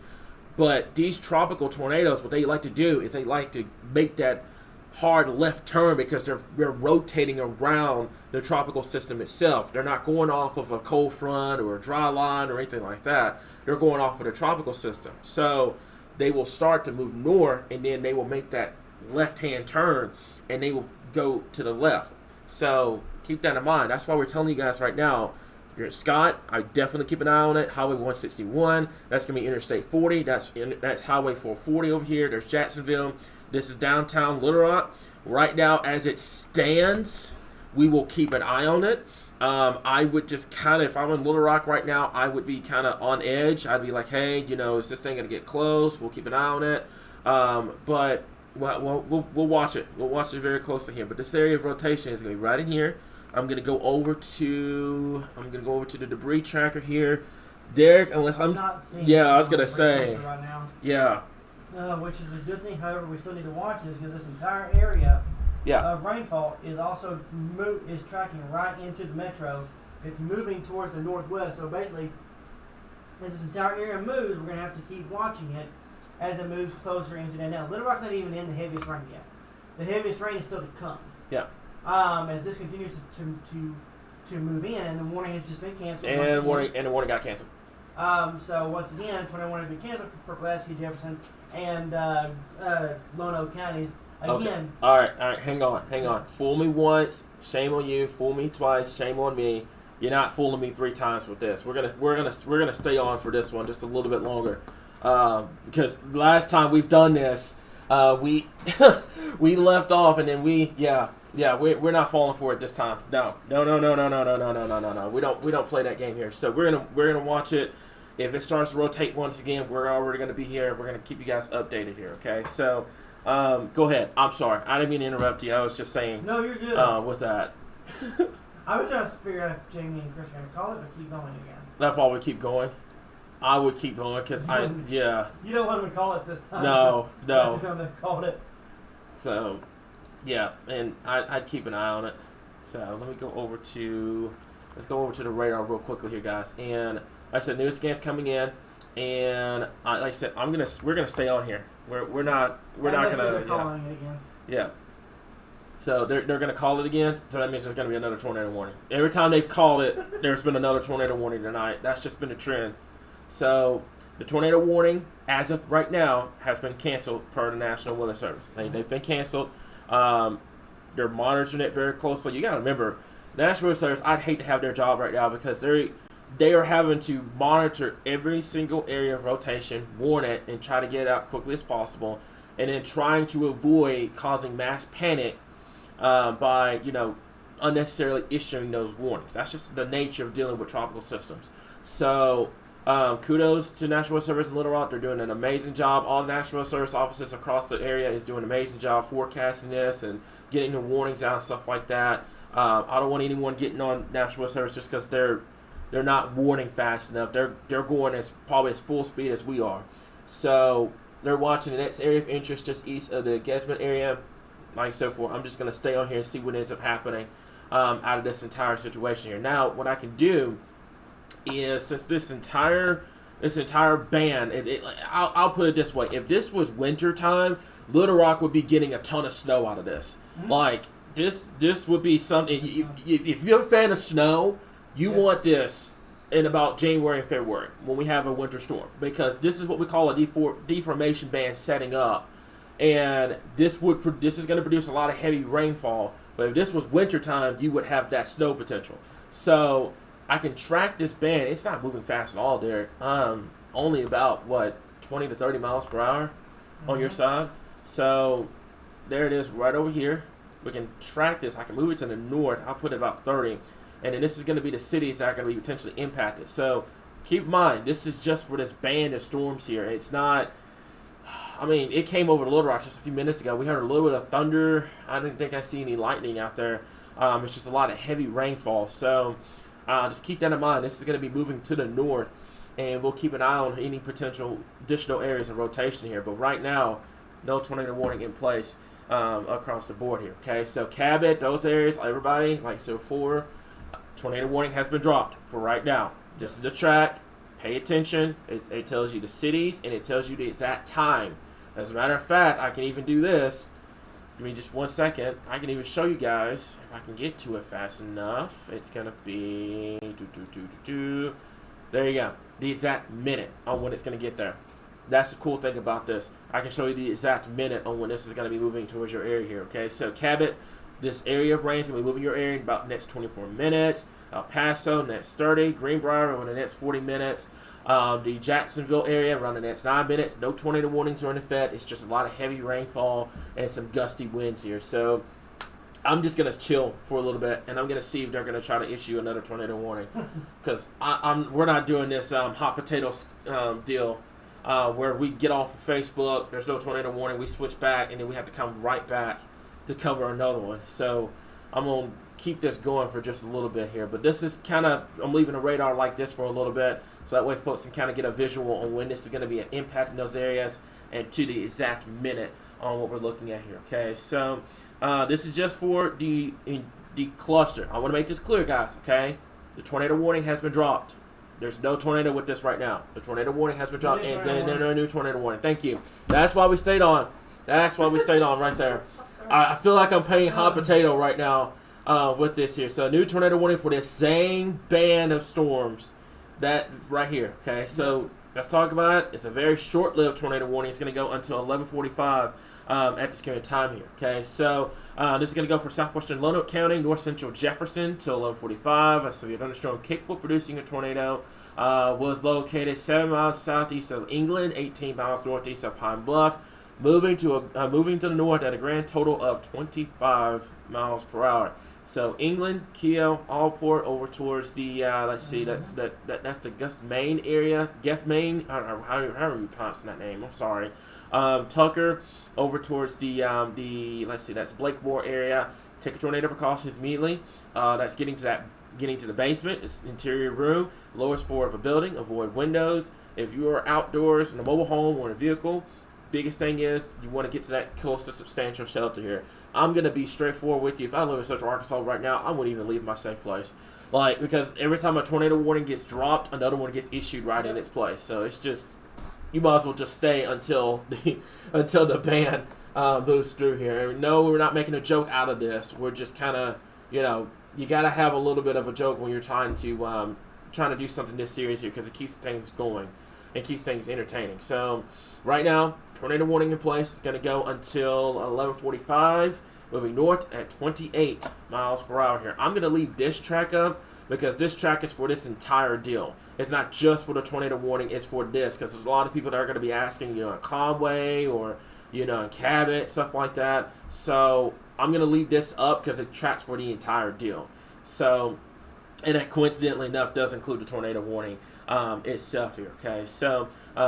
But these tropical tornadoes, what they like to do is they like to make that hard left turn because they're rotating around the tropical system itself. They're not going off of a cold front or a dry line or anything like that. They're going off of the tropical system. So they will start to move north and then they will make that left-hand turn and they will go to the left. So keep that in mind. That's why we're telling you guys right now, if you're at Scott, I definitely keep an eye on it. Highway 161, that's going to be Interstate 40. That's Highway 440 over here. There's Jacksonville. This is downtown Little Rock. Right now, as it stands, we will keep an eye on it. I would just kind of, if I'm in Little Rock right now, I would be kind of on edge. I'd be like, hey, is this thing going to get close? We'll keep an eye on it. But we'll watch it. We'll watch it very closely here. But this area of rotation is going to be right in here. I'm going to go over to the debris tracker here. Derek, unless I was going to say. Right now. Yeah. Which is a good thing. However, we still need to watch this because this entire area of rainfall is also is tracking right into the metro. It's moving towards the northwest. So basically, as this entire area moves, we're going to have to keep watching it as it moves closer into that. Now, Little Rock's not even in the heaviest rain yet. The heaviest rain is still to come. Yeah. As this continues to move in, and the warning has just been canceled. And the warning got canceled. So once again, 21 has been canceled for Pulaski, Jefferson, and Lone Oak counties. Again. Okay. All right. Hang on. Fool me once, shame on you. Fool me twice, shame on me. You're not fooling me 3 times with this. We're gonna stay on for this one just a little bit longer, because last time we've done this, we we left off and then we're not falling for it this time. No. We don't play that game here. So we're gonna watch it. If it starts to rotate once again, we're already gonna be here. We're gonna keep you guys updated here. Okay. So go ahead. I'm sorry. I didn't mean to interrupt you. I was just saying. No, you're good. With that. I was just figuring out if Jamie and Chris are going to call it, but keep going again. That's why we keep going. I would keep going because You don't want them to call it this time. No. That's when they called it. So, yeah, and I'd keep an eye on it. So let me go over to, let's go over to the radar real quickly here, guys. And like I said, new scans coming in, and like I said, we're gonna stay on here. We're not gonna. Calling it again. Yeah. So they're going to call it again. So that means there's going to be another tornado warning. Every time they've called it, there's been another tornado warning tonight. That's just been a trend. So the tornado warning, as of right now, has been canceled per the National Weather Service. They've been canceled. They're monitoring it very closely. You got to remember, the National Weather Service, I'd hate to have their job right now because they are having to monitor every single area of rotation, warn it, and try to get it out quickly as possible, and then trying to avoid causing mass panic by unnecessarily issuing those warnings. That's just the nature of dealing with tropical systems. So kudos to National Weather Service in Little Rock. They're doing an amazing job. All the National Weather Service offices across the area is doing an amazing job forecasting this and getting the warnings out and stuff like that. I don't want anyone getting on National Weather Service just because they're not warning fast enough. They're going probably as full speed as we are. So they're watching the next area of interest just east of the Gesman area. Like so forth. I'm just going to stay on here and see what ends up happening out of this entire situation here. Now, what I can do is, since this entire ban, I'll put it this way: if this was winter time, Little Rock would be getting a ton of snow out of this. Mm-hmm. Like this would be something. If you're a fan of snow, you want this in about January and February when we have a winter storm, because this is what we call a deformation band setting up. And this is going to produce a lot of heavy rainfall. But if this was wintertime, you would have that snow potential. So I can track this band. It's not moving fast at all, Derek. Only about, 20 to 30 miles per hour on your side. So there it is right over here. We can track this. I can move it to the north. I'll put it about 30. And then this is going to be the cities that are going to be potentially impacted. So keep in mind, this is just for this band of storms here. It's not... I mean, it came over to Little Rock just a few minutes ago. We heard a little bit of thunder. I didn't think I see any lightning out there. It's just a lot of heavy rainfall. So just keep that in mind. This is going to be moving to the north, and we'll keep an eye on any potential additional areas of rotation here. But right now, no tornado warning in place across the board here. Okay, so Cabot, those areas, everybody, tornado warning has been dropped for right now. This is the track. Pay attention. It tells you the cities, and it tells you the exact time. As a matter of fact, I can even do this. Give me just 1 second. I can even show you guys, if I can get to it fast enough. It's going to be... There you go. The exact minute on when it's going to get there. That's the cool thing about this. I can show you the exact minute on when this is going to be moving towards your area here. Okay, so Cabot, this area of rain is going to be moving your area in about the next 24 minutes. El Paso, next 30. Greenbrier, over the next 40 minutes. The Jacksonville area, around the next 9 minutes. No tornado warnings are in effect. It's just a lot of heavy rainfall and some gusty winds here. So I'm just going to chill for a little bit, and I'm going to see if they're going to try to issue another tornado warning. Because we're not doing this hot potatoes deal where we get off of Facebook, there's no tornado warning, we switch back, and then we have to come right back to cover another one. So I'm going to keep this going for just a little bit here. But this is kind of, I'm leaving a radar like this for a little bit, so that way folks can kind of get a visual on when this is going to be an impact in those areas and to the exact minute on what we're looking at here. Okay, so this is just for the cluster. I want to make this clear, guys, okay? The tornado warning has been dropped. There's no tornado with this right now. The tornado warning has been dropped, and there's no new tornado warning. Thank you. That's why we stayed on. That's why we stayed on right there. I feel like I'm playing hot potato right now with this here. So new tornado warning for this same band of storms. That right here. Okay, so let's talk about it. It's a very short-lived tornado warning. It's going to go until 11:45 at this current time here. Okay, so this is going to go for southwestern Lonoke County, north central Jefferson till 11:45. A severe thunderstorm capable of producing a tornado was located 7 miles southeast of England, 18 miles northeast of Pine Bluff, moving to the north at a grand total of 25 miles per hour. So England, Keogh, Allport over towards the let's see, that's the Gus Main area, Guess Main, however you pronounce that name. I'm sorry. Tucker over towards the let's see, that's Blakemore area. Take tornado precautions immediately. That's getting to the basement. It's interior room, lowest floor of a building. Avoid windows. If you are outdoors in a mobile home or in a vehicle, biggest thing is you want to get to that close to substantial shelter here. I'm going to be straightforward with you. If I live in Central Arkansas right now, I wouldn't even leave my safe place. Because every time a tornado warning gets dropped, another one gets issued right in its place. So it's just, you might as well just stay until the ban moves through here. No, we're not making a joke out of this. We're just kind of, you got to have a little bit of a joke when you're trying to do something this serious here, because it keeps things going. It keeps things entertaining. So right now, tornado warning in place. It's going to go until 11:45, moving north at 28 miles per hour here. I'm going to leave this track up because this track is for this entire deal. It's not just for the tornado warning. It's for this, because there's a lot of people that are going to be asking, in Conway or, in Cabot, stuff like that. So I'm going to leave this up because it tracks for the entire deal. So, and that coincidentally enough does include the tornado warning itself here. Okay, so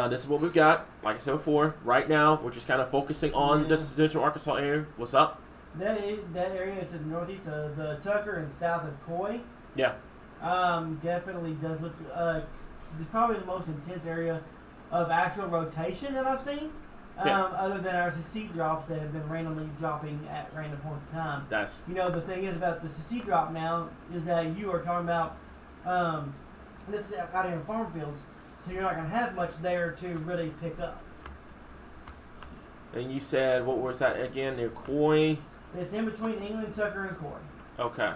this is what we've got. Like I said before, right now we're just kind of focusing on the Central Arkansas area. What's up? That area to the northeast of the Tucker and south of Coy. Yeah. Definitely does look. It's probably the most intense area of actual rotation that I've seen. Other than our secede drops that have been randomly dropping at random points in time. That's the thing is about the secede drop now is that you are talking about this is out in farm fields, so you're not going to have much there to really pick up. And you said, what was that again? Near Coy? It's in between England, Tucker, and Coy. Okay.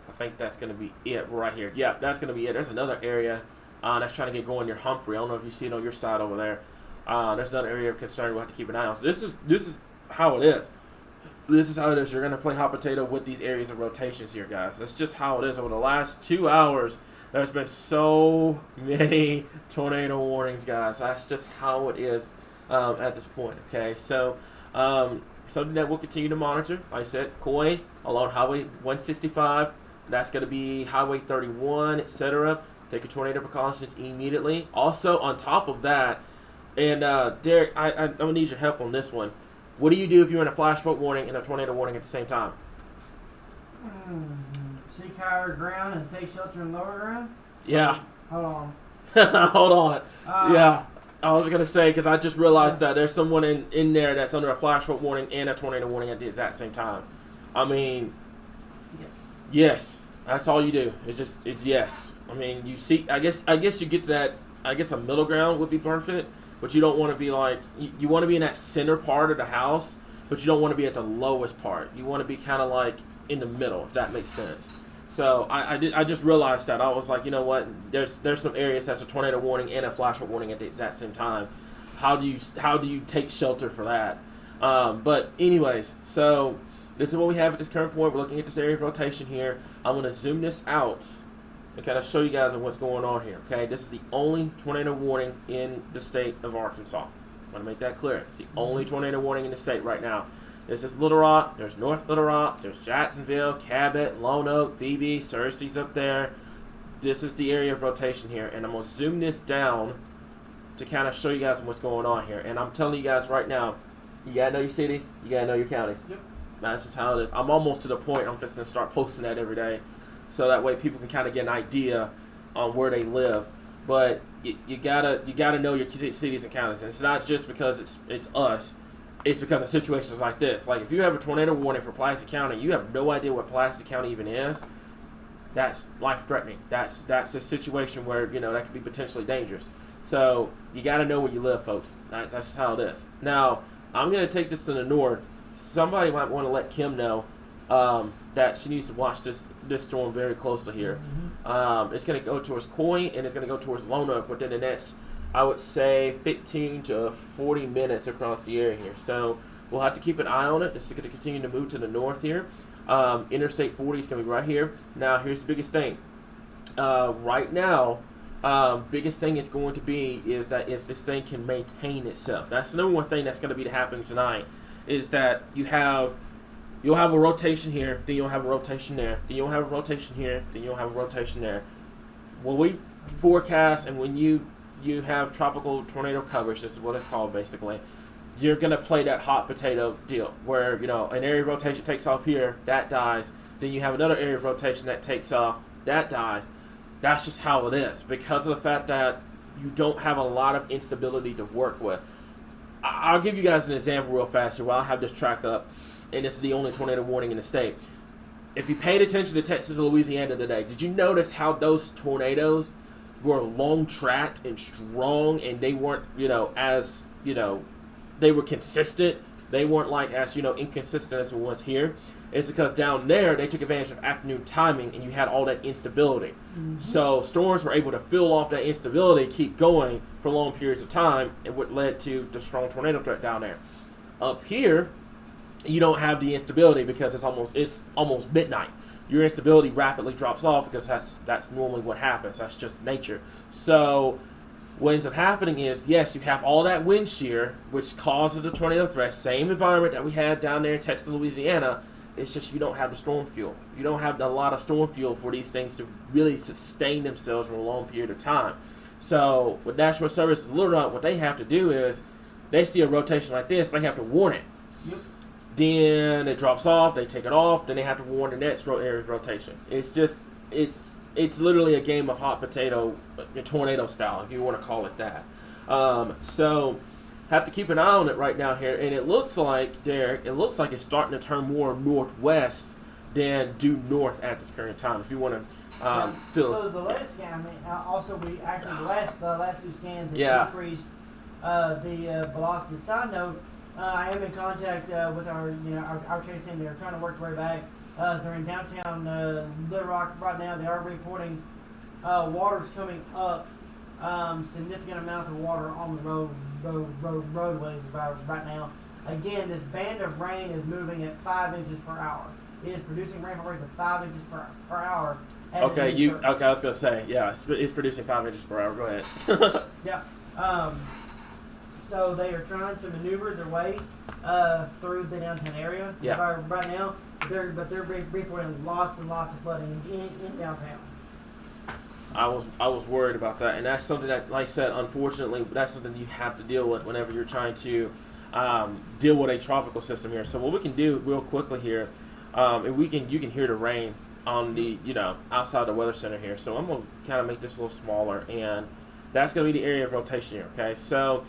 I think that's going to be it right here. Yeah, that's going to be it. There's another area that's trying to get going near Humphrey. I don't know if you see it on your side over there. There's another area of concern we'll have to keep an eye on. So this is how it is. This is how it is. You're going to play hot potato with these areas of rotations here, guys. That's just how it is. Over the last 2 hours, there's been so many tornado warnings, guys. That's just how it is at this point, okay? So something that we'll continue to monitor. Like I said, Coy along Highway 165. That's going to be Highway 31, etc. Take your tornado precautions immediately. Also, on top of that, and Derek, I'm going to need your help on this one. What do you do if you're in a flash flood warning and a tornado warning at the same time? Seek higher ground and take shelter in lower ground? Yeah. Hold on. Hold on. Yeah. I was going to say, because I just realized that there's someone in there that's under a flash flood warning and a tornado warning at the exact same time. I mean, yes. That's all you do. It's yes. I mean, you see, I guess you get to that, I guess a middle ground would be perfect, but you don't want to be like, you want to be in that center part of the house, but you don't want to be at the lowest part. You want to be kind of like in the middle, if that makes sense. So I just realized that. I was like, you know what? There's some areas that's a tornado warning and a flash flood warning at the exact same time. How do you take shelter for that? But anyways, so this is what we have at this current point. We're looking at this area of rotation here. I'm going to zoom this out and kind of show you guys what's going on here. Okay, this is the only tornado warning in the state of Arkansas. I want to make that clear. It's the only tornado warning in the state right now. This is Little Rock, there's North Little Rock, there's Jacksonville, Cabot, Lone Oak, BB, Searcy's up there. This is the area of rotation here, and I'm going to zoom this down to kind of show you guys what's going on here. And I'm telling you guys right now, you got to know your cities, you got to know your counties. Yep. That's just how it is. I'm almost to the point I'm just going to start posting that every day, so that way people can kind of get an idea on where they live. But you gotta know your cities and counties. And it's not just because it's us. It's because of situations like this. Like if you have a tornado warning for Pulaski County, you have no idea what Pulaski County even is. That's life-threatening. That's a situation where that could be potentially dangerous. So you got to know where you live, folks. That's just how it is. Now I'm gonna take this to the north. Somebody might want to let Kim know that she needs to watch this storm very closely here. Mm-hmm. It's going to go towards Coy and it's going to go towards Lone Oak within the next I would say 15 to 40 minutes across the area here. So we'll have to keep an eye on it. This is going to continue to move to the north here. Interstate 40 is going to be right here. Now, here's the biggest thing. Right now, biggest thing is going to be is that if this thing can maintain itself. That's the number one thing that's going to be happening tonight, is that you'll have a rotation here, then you'll have a rotation there, then you'll have a rotation here, then you'll have a rotation there. When we forecast and when you have tropical tornado coverage, this is what it's called basically, you're going to play that hot potato deal where, you know, an area of rotation takes off here, that dies, then you have another area of rotation that takes off, that dies. That's just how it is because of the fact that you don't have a lot of instability to work with. I'll give you guys an example real fast here while I have this track up, and this is the only tornado warning in the state. If you paid attention to Texas and Louisiana today, did you notice how those tornadoes were long tracked and strong, and they weren't, they were consistent. They weren't like as, inconsistent as the ones here. It's because down there, they took advantage of afternoon timing, and you had all that instability. Mm-hmm. So storms were able to fill off that instability, keep going for long periods of time, and what led to the strong tornado threat down there. Up here, you don't have the instability because it's almost midnight. Your instability rapidly drops off because that's normally what happens. That's just nature. So what ends up happening is, yes, you have all that wind shear, which causes the tornado threat. Same environment that we had down there in Texas, Louisiana. It's just you don't have the storm fuel. You don't have a lot of storm fuel for these things to really sustain themselves for a long period of time. So with National Services Little Rock, what they have to do is they see a rotation like this, they have to warn it. Yep. Then it drops off, they take it off, then they have to warn the next area of rotation. It's literally a game of hot potato, tornado style, if you want to call it that. So have to keep an eye on it right now here, and it looks like, Derek, it's starting to turn more northwest than due north at this current time. If you want to feel. So the latest scan, also we actually the last two scans have increased the velocity. Side note, I am in contact with our chase team. They're trying to work their way back. They're in downtown Little Rock right now. They are reporting water's coming up. Significant amounts of water on the roadways right now. Again, this band of rain is moving at 5 inches per hour. It is producing rainfall rates of 5 inches per hour. I was gonna say, it's producing 5 inches per hour. Go ahead. Yeah. So they are trying to maneuver their way through the downtown area. Yeah. Right now, they're reporting lots and lots of flooding in downtown. I was worried about that, and that's something that, like I said, unfortunately, that's something you have to deal with whenever you're trying to deal with a tropical system here. So what we can do real quickly here, and you can hear the rain on the outside the weather center here. So I'm gonna kind of make this a little smaller, and that's gonna be the area of rotation here. Okay, so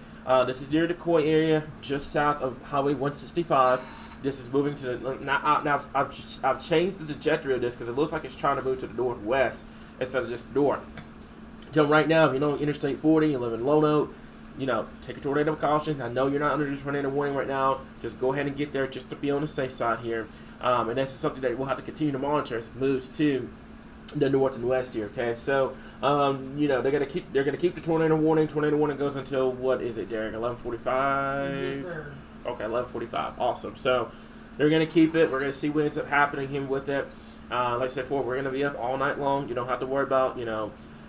this is near the Decoy area, just south of Highway 165. This is moving to now. I've changed the trajectory of this because it looks like it's trying to move to the northwest instead of just north. So right now, if you know Interstate 40, you live in Lone Oak, take a tornado precautions. I know you're not under the tornado warning right now. Just go ahead and get there just to be on the safe side here. And this is something that we'll have to continue to monitor as it moves to the north and west here. Okay, so they're gonna keep the tornado warning. Tornado warning goes until what is it, Derek? 11:45. Yes, sir. Okay, 11:45. Awesome. So they're gonna keep it. We're gonna see what ends up happening here with it. Like I said before, we're gonna be up all night long. You don't have to worry about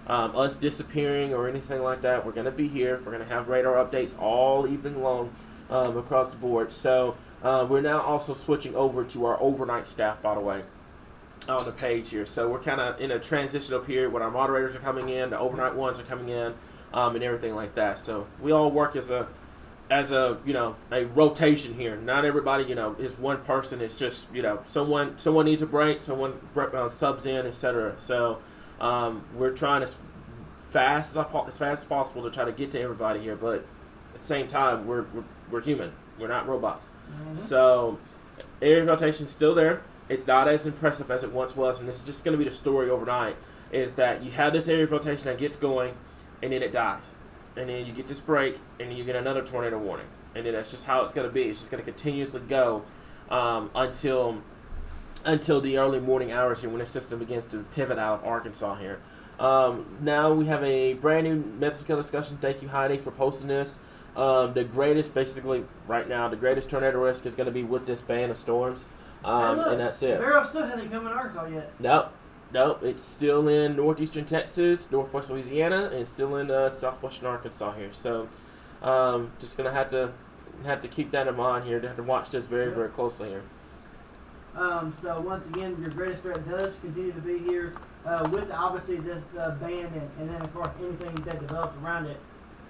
us disappearing or anything like that. We're gonna be here. We're gonna have radar updates all evening long across the board. So we're now also switching over to our overnight staff, by the way, on the page here. So we're kind of in a transitional period when our moderators are coming in, the overnight ones are coming in, and everything like that. So we all work as a a rotation here. Not everybody is one person. It's just someone needs a break, someone subs in, etc. So we're trying as fast as possible to try to get to everybody here, but at the same time we're human. We're not robots. Mm-hmm. So area rotation is still there. It's not as impressive as it once was, and this is just going to be the story overnight, is that you have this area of rotation that gets going, and then it dies. And then you get this break, and then you get another tornado warning. And then that's just how it's going to be. It's just going to continuously go until the early morning hours here when the system begins to pivot out of Arkansas here. Now we have a brand new mesoscale discussion. Thank you, Heidi, for posting this. The greatest, basically, right now, the greatest tornado risk is going to be with this band of storms. And that's it. Beryl still hasn't come in Arkansas yet. Nope. It's still in northeastern Texas, northwest Louisiana, and still in southwestern Arkansas here. So, just gonna have to keep that in mind here. To have to watch this very, very closely here. So once again, your greatest threat does continue to be here with obviously this band and then of course anything that develops around it.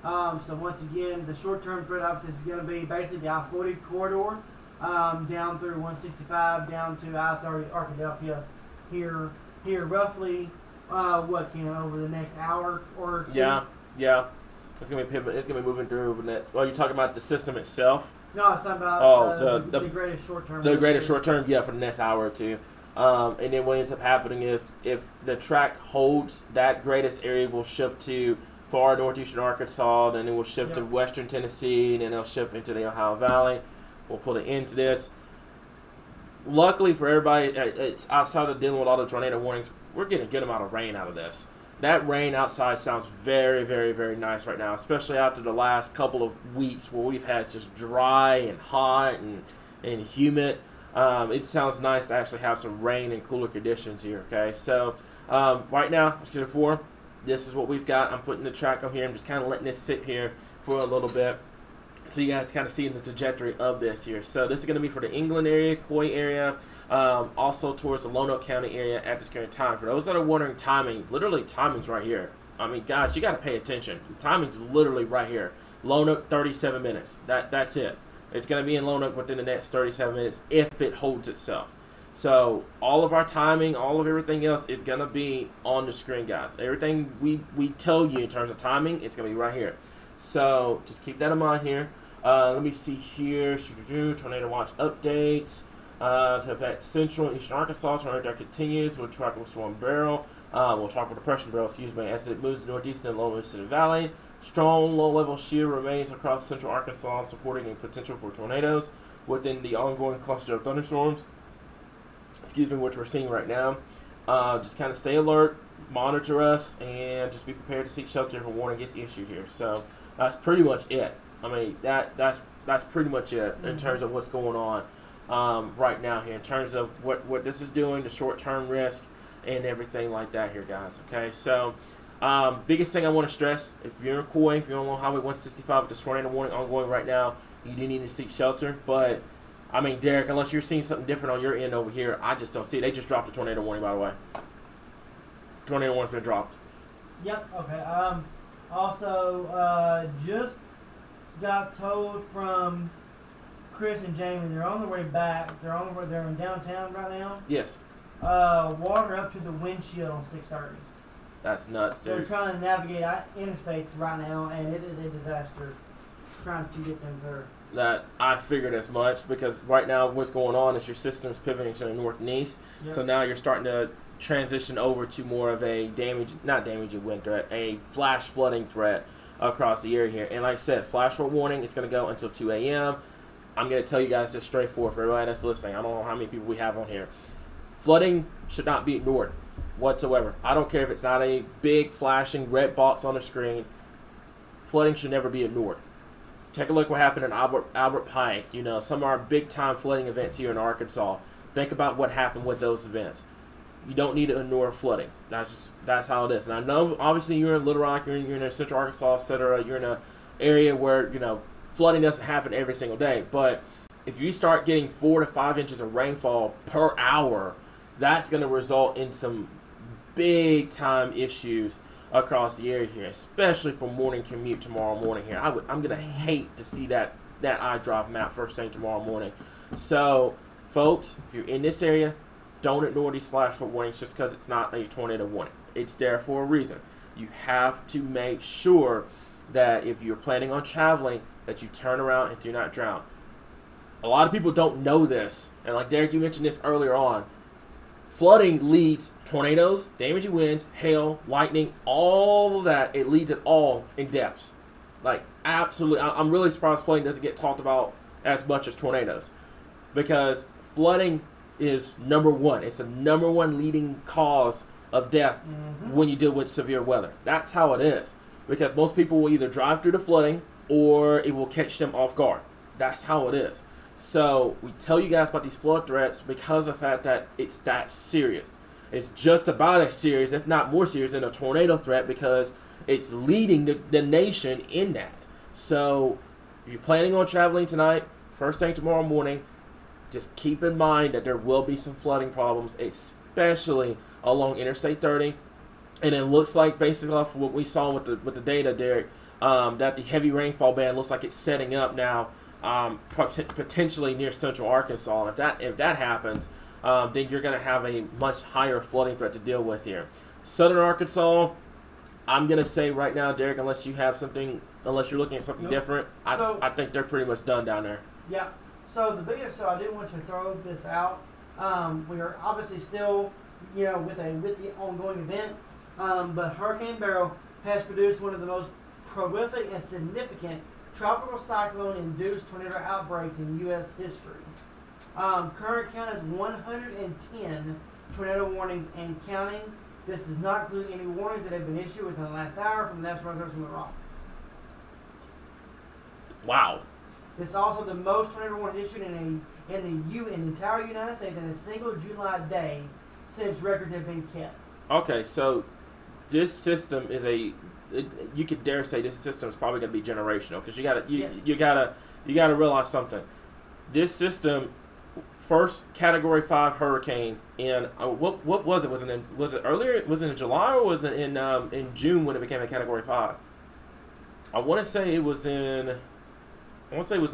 So once again, the short-term threat obviously is going to be basically the I-40 corridor down through 165 down to I-30 Arkadelphia here roughly over the next hour or two. Yeah. It's gonna be pivoting. It's gonna be moving through the next. Well, you're talking about the system itself. No, it's talking about the greatest short-term. The greatest short-term, yeah, for the next hour or two. And then what ends up happening is if the track holds, that greatest area will shift to far northeastern Arkansas, then it will shift to western Tennessee, and then it'll shift into the Ohio Valley. We'll put an end to this. Luckily for everybody, it's outside of dealing with all the tornado warnings, we're getting a good amount of rain out of this. That rain outside sounds very, very, very nice right now, especially after the last couple of weeks where we've had just dry and hot and humid. It sounds nice to actually have some rain and cooler conditions here, okay? So right now, as before, this is what we've got. I'm putting the track on here. I'm just kind of letting this sit here for a little bit so you guys kind of see the trajectory of this here. So this is going to be for the England area, Coy area, also towards the Lonoke County area at this current time. For those that are wondering timing, literally timing's right here. I mean, guys, you got to pay attention. Timing's literally right here. Lonoke, 37 minutes. That's it. It's going to be in Lonoke within the next 37 minutes if it holds itself. So all of our timing, all of everything else is going to be on the screen, guys. Everything we tell you in terms of timing, it's going to be right here. So just keep that in mind here. Let me see here. Tornado watch updates. To affect central and eastern Arkansas, tornado continues. We'll track with storm Beryl. We'll talk with depression Beryl, as it moves northeast and lower into the valley. Strong low-level shear remains across central Arkansas, supporting a potential for tornadoes within the ongoing cluster of thunderstorms. Which we're seeing right now. Just kind of stay alert, monitor us, and just be prepared to seek shelter if a warning gets issued here. So that's pretty much it. I mean, that's pretty much it in terms of what's going on right now here, in terms of what this is doing, the short-term risk, and everything like that here, guys. Okay, so biggest thing I want to stress, if you're in Coy, if you're on Highway 165 with this tornado warning ongoing right now, you do need to seek shelter, but I mean, Derek, unless you're seeing something different on your end over here, I just don't see it. They just dropped a tornado warning, by the way. Tornado warning's been dropped. Yep, okay. Also, just got told from Chris and Jamie, they're on their way back. They're in downtown right now. Yes. Water up to the windshield on 630. That's nuts, dude. They're trying to navigate interstates right now, and it is a disaster trying to get them through. That I figured as much, because right now what's going on is your system's pivoting to the north and east. Yep. So now you're starting to transition over to more of a not damaging wind threat, a flash flooding threat across the area here. And like I said, flash flood warning is going to go until 2 a.m. I'm going to tell you guys this straightforward for everybody that's listening. I don't know how many people we have on here. Flooding should not be ignored whatsoever. I don't care if it's not a big flashing red box on the screen. Flooding should never be ignored. Take a look what happened in Albert Pike. Some of our big-time flooding events here in Arkansas. Think about what happened with those events. You don't need to ignore flooding. That's how it is. And I know, obviously, you're in Little Rock, you're in Central Arkansas, etc. You're in an area where flooding doesn't happen every single day. But if you start getting 4 to 5 inches of rainfall per hour, that's going to result in some big-time issues across the area here, especially for morning commute tomorrow morning here. I'm going to hate to see that iDrive map first thing tomorrow morning. So, folks, if you're in this area, don't ignore these flash flood warnings just because it's not a tornado warning. It's there for a reason. You have to make sure that if you're planning on traveling, that you turn around and do not drown. A lot of people don't know this, and like Derek, you mentioned this earlier on. Flooding leads tornadoes, damaging winds, hail, lightning, all of that. It leads it all in depths. Like, absolutely. I'm really surprised flooding doesn't get talked about as much as tornadoes. Because flooding is number one. It's the number one leading cause of death when you deal with severe weather. That's how it is. Because most people will either drive through the flooding or it will catch them off guard. That's how it is. So we tell you guys about these flood threats because of the fact that it's that serious. It's just about as serious, if not more serious, than a tornado threat because it's leading the nation in that. So if you're planning on traveling tonight, first thing tomorrow morning, just keep in mind that there will be some flooding problems, especially along Interstate 30. And it looks like, basically off of what we saw with the data, Derek, that the heavy rainfall band looks like it's setting up now, potentially near central Arkansas. And if that happens, then you're going to have a much higher flooding threat to deal with here. Southern Arkansas, I'm going to say right now, Derek, unless you're looking at something different, I think they're pretty much done down there. Yeah. So I did want to throw this out. We are obviously still, with the ongoing event. But Hurricane Beryl has produced one of the most prolific and significant tropical cyclone-induced tornado outbreaks in U.S. history. Current count is 110 tornado warnings and counting. This does not include any warnings that have been issued within the last hour from the National Weather Service in the Rock. Wow. It's also the most tornado warnings issued in the entire United States in a single July day since records have been kept. Okay, so this system is you could dare say this system is probably going to be generational because you gotta realize something. This system, first Category 5 hurricane in what was it? Was it earlier? Was it in July or was it in June when it became a Category 5? I want to say it was in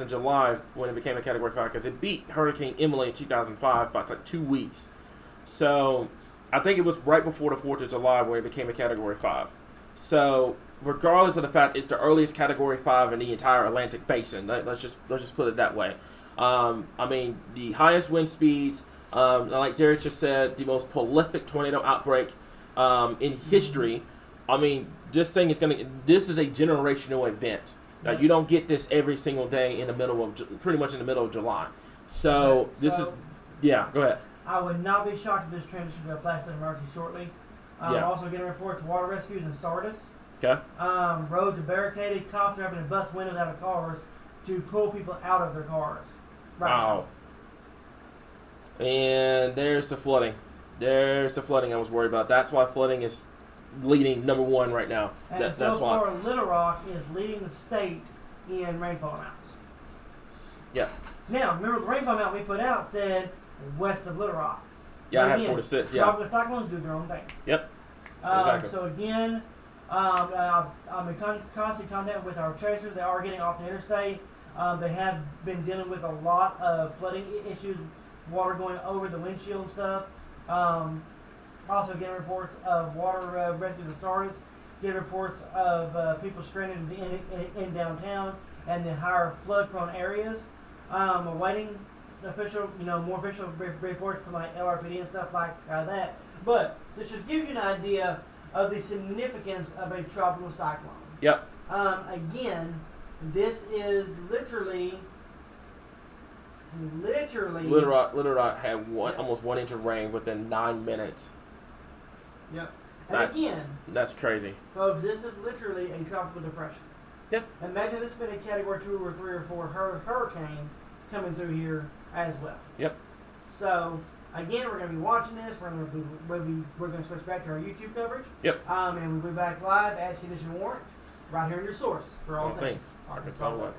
July when it became a Category 5 because it beat Hurricane Emily in 2005 by like 2 weeks. So I think it was right before the 4th of July when it became a Category 5. So regardless of the fact it's the earliest Category 5 in the entire Atlantic Basin, let's just put it that way. I mean, the highest wind speeds, like Derek just said, the most prolific tornado outbreak in history. I mean, this is a generational event. Now, you don't get this every single day pretty much in the middle of July. So go ahead. I would not be shocked if this transition to a flash flood emergency shortly. Also getting reports of water rescues in Sardis. Okay. Roads are barricaded, cops are having to bust windows out of cars to pull people out of their cars. Wow. And there's the flooding. I was worried about. That's why flooding is leading number one right now. And that's far, why. Little Rock is leading the state in rainfall amounts. Yeah. Now, remember the rainfall amount we put out said west of Little Rock. Yeah, I had 4 to 6. Yeah. Tropical cyclones do their own thing. Yep. Exactly. So again, I'm in constant contact with our chasers. They are getting off the interstate. They have been dealing with a lot of flooding issues, water going over the windshield and stuff. Also getting reports of water running through the Sardis. Getting reports of people stranded in downtown and the higher flood-prone areas. Awaiting more official reports from like LRPD and stuff like that. But this just gives you an idea of the significance of a tropical cyclone. Yep. Again, this is literally. Little Rock had almost 1 inch of rain within 9 minutes. Yep. And that's crazy. Folks, this is literally a tropical depression. Yep. Imagine this been a Category 2 or 3 or 4 hurricane coming through here as well. Yep. So again, we're going to be watching this. We're going to switch back to our YouTube coverage. Yep. And we'll be back live as condition warrant, right here in your source for all things Arkansas weather.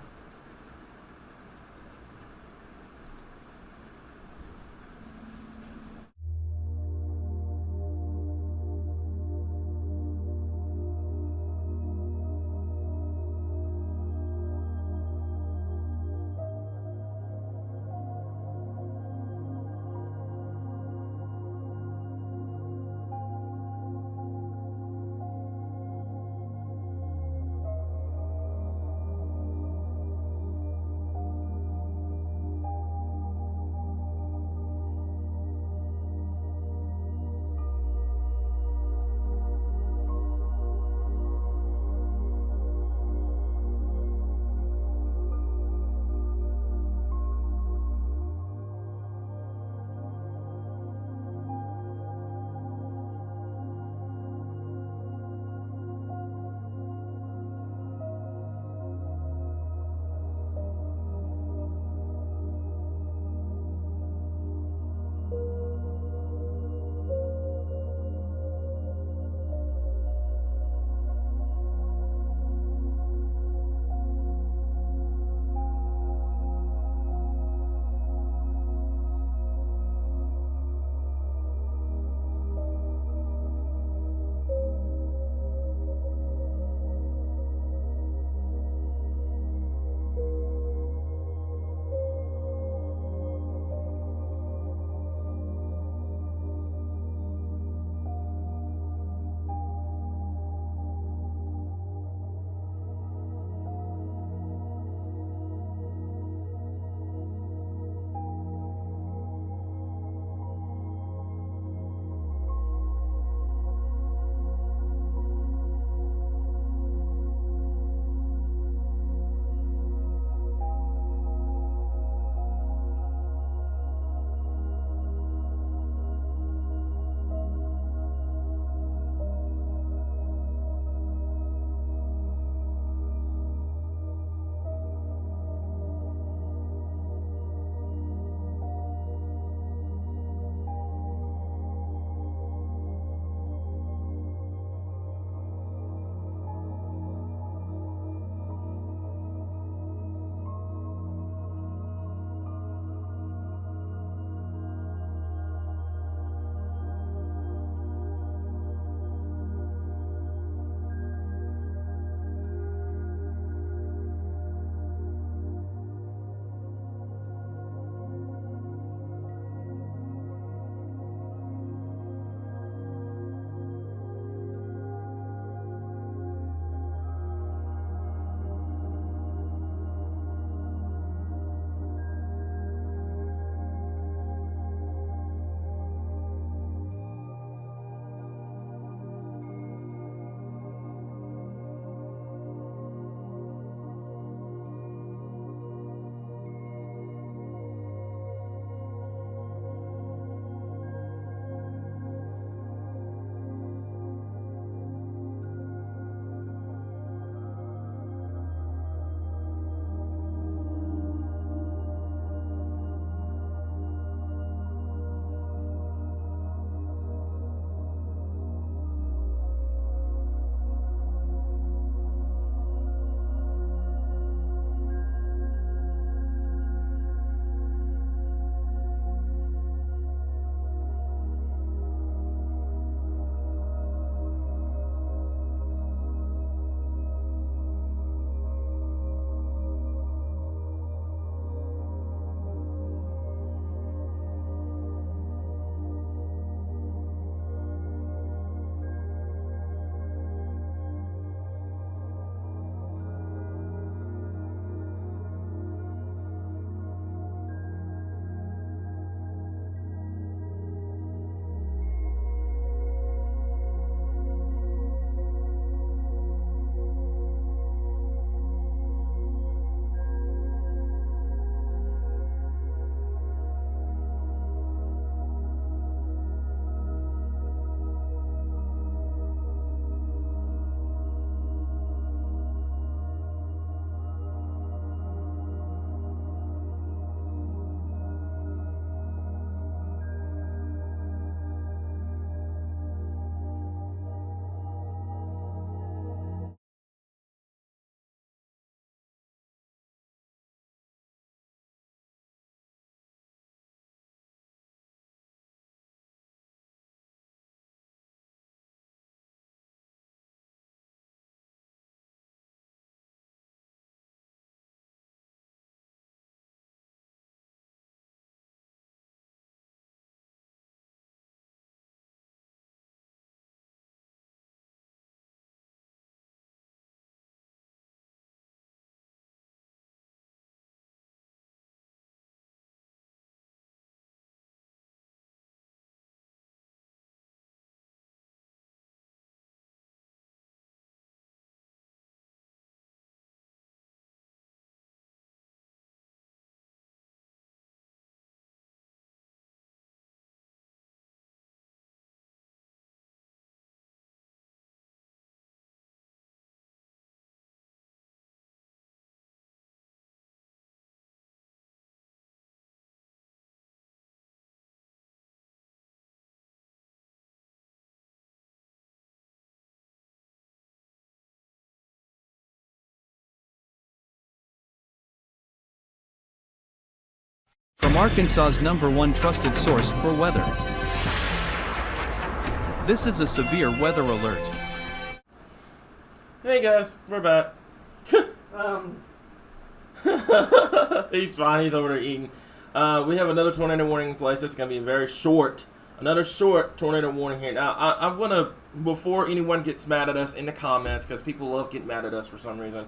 From Arkansas's #1 trusted source for weather. This is a severe weather alert. Hey guys, we're back. He's fine. He's over there eating. We have another tornado warning in place. It's going to be another short tornado warning here. Now, I want to, before anyone gets mad at us in the comments, because people love getting mad at us for some reason,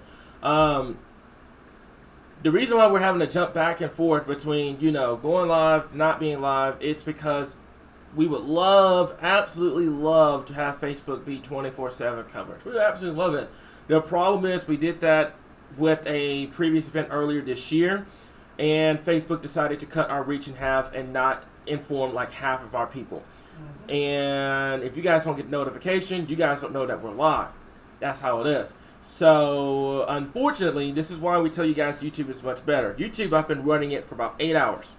the reason why we're having to jump back and forth between, going live, not being live, it's because we would absolutely love to have Facebook be 24/7 coverage. We would absolutely love it. The problem is we did that with a previous event earlier this year, and Facebook decided to cut our reach in half and not inform like half of our people. And if you guys don't get notification, you guys don't know that we're live. That's how it is. So unfortunately, this is why we tell you guys YouTube is much better. YouTube, I've been running it for about 8 hours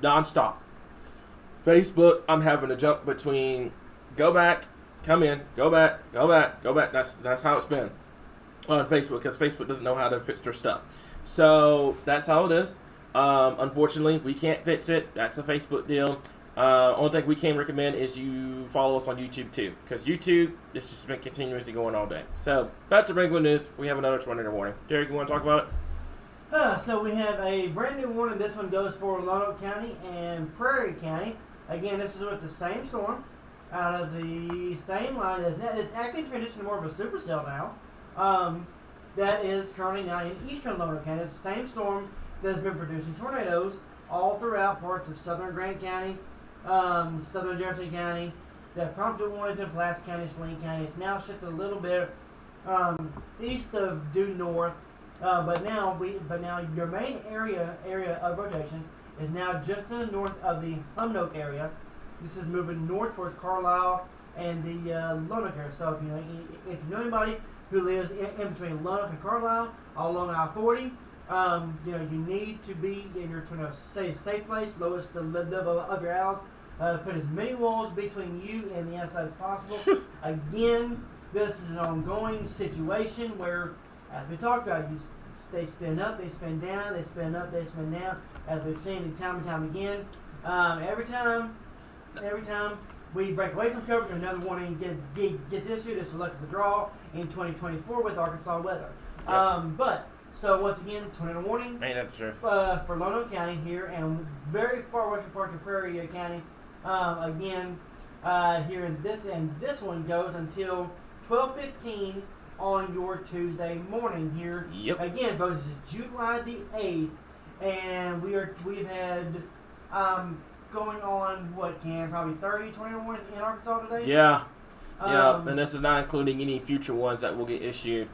non-stop. Facebook, I'm having to jump between go back, come in, go back, go back, go back. That's how it's been on Facebook, because Facebook doesn't know how to fix their stuff. So that's how it is. Unfortunately, we can't fix it. That's a Facebook deal. Only thing we can recommend is you follow us on YouTube too, because YouTube, it's just been continuously going all day. So back to regular news. We have another tornado warning. Derek, you want to talk about it? So we have a brand new warning. This one goes for Lonoke County and Prairie County. Again, this is with the same storm out of the same line. It's actually transitioned to more of a supercell now. That is currently now in eastern Lonoke County. It's the same storm that has been producing tornadoes all throughout parts of southern Grant County, southern Jefferson County, that prompted warning to Pulaski County, Saline County. It's now shifted a little bit east of due north, but now your main area of rotation is now just to the north of the Humnoke area. This is moving north towards Carlisle and the Lonoke area. So if you know anybody who lives in between Lonoke and Carlisle, all along I-40, you need to be in your safe place, lowest the level of your house. Put as many walls between you and the outside as possible. Again, this is an ongoing situation where, as we talked about, they spin up, they spin down, they spin up, they spin down, as we've seen time and time again. Every time we break away from coverage, another warning gets issued. It's the luck of the draw in 2024 with Arkansas weather. Yep. So once again, tornado warning for Lonoke County here and very far western parts of Prairie County. Here in this one goes until 12:15 on your Tuesday morning here. Yep. Again, folks, this is July the 8th, and we've had going on probably 30 tornado warnings in Arkansas today. Yeah. And this is not including any future ones that will get issued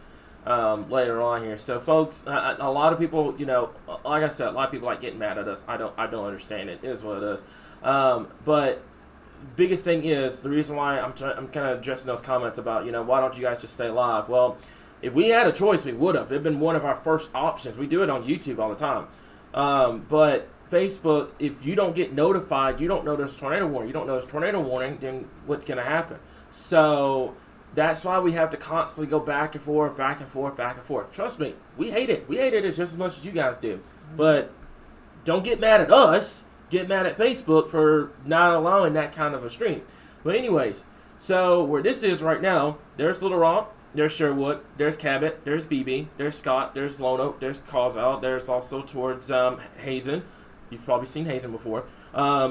later on here. So folks, a lot of people, like I said, a lot of people like getting mad at us. I don't understand it. It is what it is. But biggest thing is the reason why I'm kind of addressing those comments about, why don't you guys just stay live? Well, if we had a choice, we would have. It'd been one of our first options. We do it on YouTube all the time. But Facebook, if you don't get notified, you don't know there's a tornado warning. You don't know there's a tornado warning, then what's going to happen? So that's why we have to constantly go back and forth, back and forth, back and forth. Trust me, we hate it. We hate it just as much as you guys do. But don't get mad at us. Get mad at Facebook for not allowing that kind of a stream. But anyways, so where this is right now, there's Little Rock, there's Sherwood, there's Cabot, there's BB, there's Scott, there's Lonoke, there's Causal, there's also towards Hazen. You've probably seen Hazen before.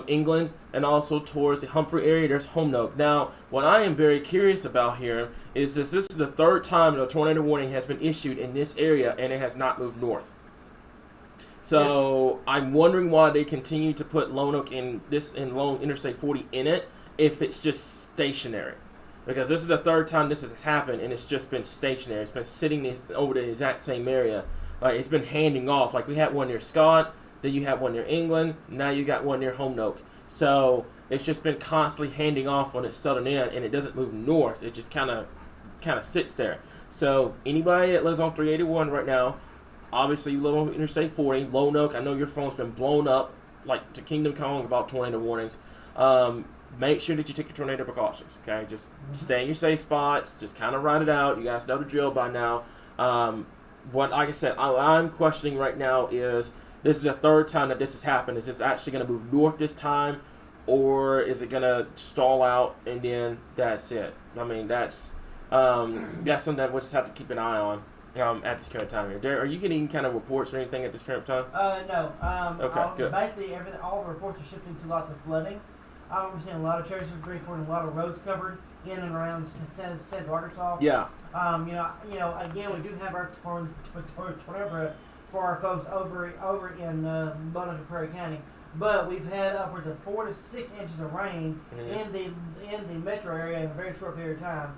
England, and also towards the Humphrey area, there's Homenoke. Now, what I am very curious about here is this is the third time a tornado warning has been issued in this area, and it has not moved north. So I'm wondering why they continue to put Lonoke in Interstate 40 in it if it's just stationary. Because this is the third time this has happened, and it's just been stationary. It's been sitting over the exact same area. Like, it's been handing off. Like, we had one near Scott, then you had one near England, now you got one near Homenoke. So it's just been constantly handing off on its southern end, and it doesn't move north. It just kind of sits there. So anybody that lives on 381 right now, obviously you live on Interstate 40, Lonoke, I know your phone's been blown up, like to Kingdom Come about tornado warnings. Make sure that you take your tornado precautions, okay? Just stay in your safe spots. Just kind of ride it out. You guys know the drill by now. What, like I said, I'm questioning right now is this is the third time that this has happened. Is this actually going to move north this time, or is it going to stall out and then that's it? I mean, that's something that we'll just have to keep an eye on at this current time here. Derek, are you getting kind of reports or anything at this current time? No. Okay, good. Basically, all the reports are shifting to lots of flooding. We're seeing a lot of churches reporting a lot of roads covered in and around Central Arkansas. Yeah. Again, we do have our tornado for our folks over in Lonoke and Prairie County, but we've had upwards of 4 to 6 inches of rain in the metro area in a very short period of time.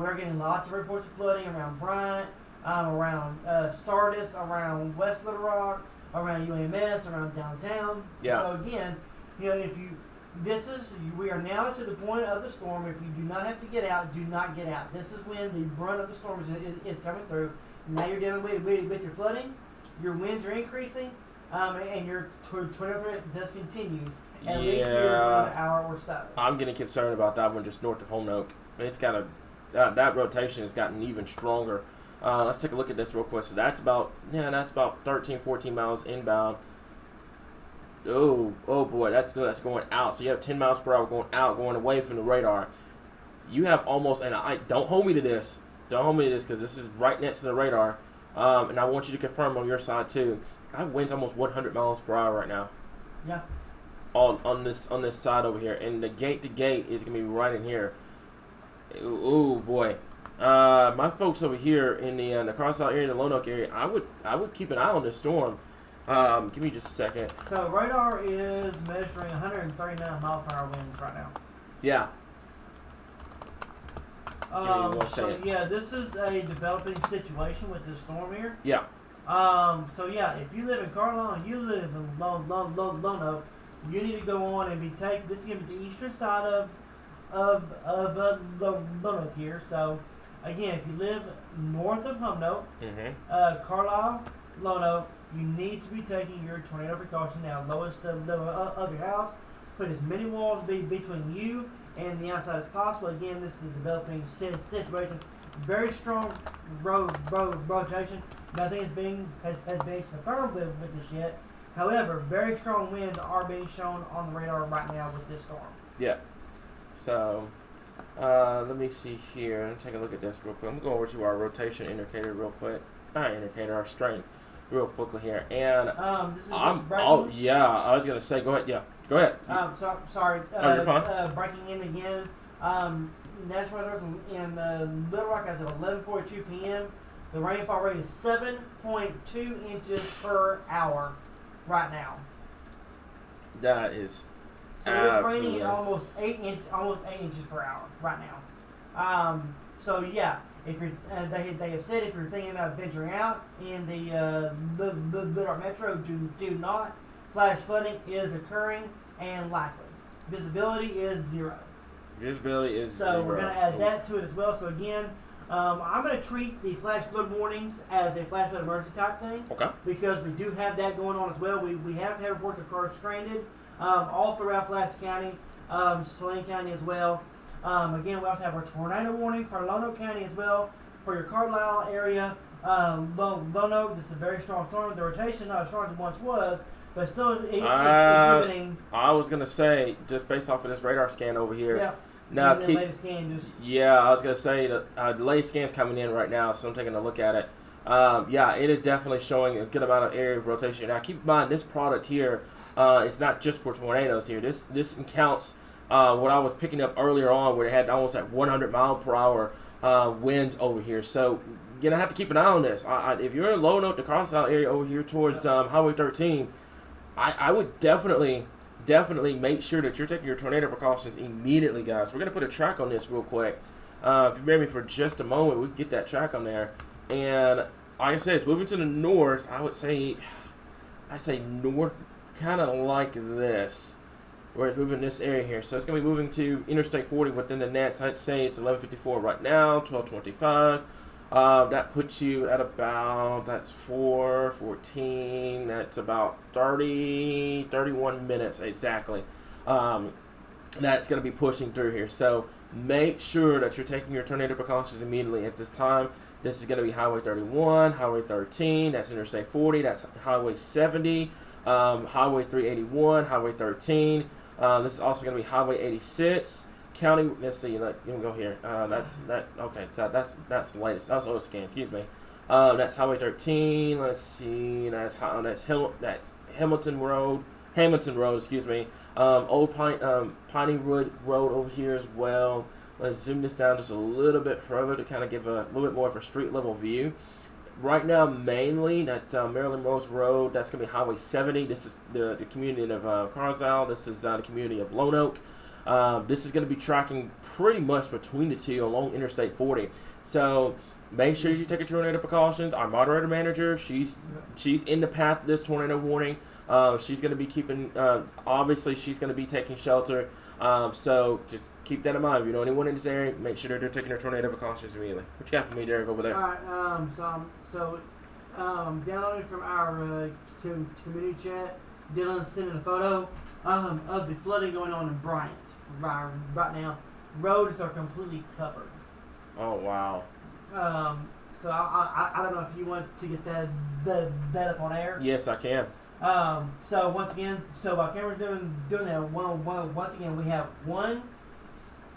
We're getting lots of reports of flooding around Bryant, around Sardis, around West Little Rock, around UMS, around downtown. Yeah. So again, we are now to the point of the storm. If you do not have to get out, do not get out. This is when the brunt of the storm is coming through. Now you're dealing with your flooding, your winds are increasing, and your tornado threat does continue at least for an hour or so. I'm getting concerned about that one just north of Roanoke. It's got that rotation has gotten even stronger. Let's take a look at this real quick. So that's about 13, 14 miles inbound. Oh boy, that's going out. So you have 10 miles per hour going out, going away from the radar. You have almost, and don't hold me to this. Don't hold me to this because this is right next to the radar. And I want you to confirm on your side too. I have winds almost 100 miles per hour right now. Yeah. On this side over here, and the gate to gate is gonna be right in here. Oh boy. My folks over here in the Carlisle area, the Lonoke area, I would keep an eye on this storm. Give me just a second. So radar is measuring 139 mile per hour winds right now. Yeah. This is a developing situation with this storm here. Yeah. If you live in Carlisle and you live in Lonoke, you need to go on and this is going to be the eastern side of Lonoke here. So again, if you live north of Humnoke, Carlisle, Lonoke, you need to be taking your tornado precaution now. Lowest level of your house. Put as many walls between you and the outside as possible. Again, this is a developing situation. Very strong rotation. Nothing has been confirmed with this yet. However, very strong winds are being shown on the radar right now with this storm. Yeah. So, let me see here. Let me take a look at this real quick. I'm going to go over to our rotation indicator real quick. Our strength real quickly here. And this is I was going to say, go ahead. Yeah, go ahead. Sorry. You're fine. Breaking in again. National weather in Little Rock as of 11:42 p.m. The rainfall rate is 7.2 inches per hour right now. That is so it's raining almost 8 inches per hour right now. If you're they have said if you're thinking about venturing out in the Little Rock Metro, do not. Flash flooding is occurring and likely. Visibility is zero. So we're going to add that to it as well. So again, I'm going to treat the flash flood warnings as a flash flood emergency type thing. Okay. Because we do have that going on as well. We have had reports of cars stranded all throughout Pulaski County, Saline County as well. Again, we also have our tornado warning for Lonoke County as well. For your Carlisle area, Lonoke, this is a very strong storm. The rotation not as strong as it once was, but still exhibiting. I was going to say, just based off of this radar scan over here. Yeah. Now, the latest scan I was going to say that the latest scan's coming in right now, so I'm taking a look at it. It is definitely showing a good amount of area of rotation. Now, keep in mind, this product here, it's not just for tornadoes here. This counts what I was picking up earlier on, where it had almost like 100 mile per hour wind over here. So, you're going to have to keep an eye on this. If you're in Lonoke, the Carlisle area over here towards Highway 13, I would definitely make sure that you're taking your tornado precautions immediately, guys. We're going to put a track on this real quick. If you bear me for just a moment, we can get that track on there. And like I said, it's moving to the north. I say north, kind of like this, where it's moving this area here. So it's going to be moving to Interstate 40 within the next, I'd say it's 11:54 right now, 12:25. That puts you at about, that's 4:14, that's about 31 minutes exactly. That's going to be pushing through here. So make sure that you're taking your tornado precautions immediately at this time. This is going to be Highway 31, Highway 13, that's Interstate 40, that's Highway 70, Highway 381, Highway 13. This is also going to be Highway 86. County, let's see, you can go here. Okay, so that's the latest. That's old scan, excuse me. That's Highway 13. Let's see, that's Hamilton Road, excuse me. Old Piney Wood Road over here as well. Let's zoom this down just a little bit further to kind of give a little bit more of a street level view. Right now, mainly, that's Maryland Rose Road. That's going to be Highway 70. This is the community of Carlisle. This is the community of Lone Oak. This is going to be tracking pretty much between the two along Interstate 40. So make sure you take your tornado precautions. Our moderator manager, she's in the path of this tornado warning. She's going to be keeping, obviously, she's going to be taking shelter. So just keep that in mind. If you know anyone in this area, make sure they're taking their tornado precautions immediately. What you got for me, Derek, over there? All right. Downloading from our community chat, Dylan sending a photo of the flooding going on in Bryant right now. Roads are completely covered. Oh wow. So I don't know if you want to get that up on air. Yes, I can. So once again, while camera's doing that, once again we have one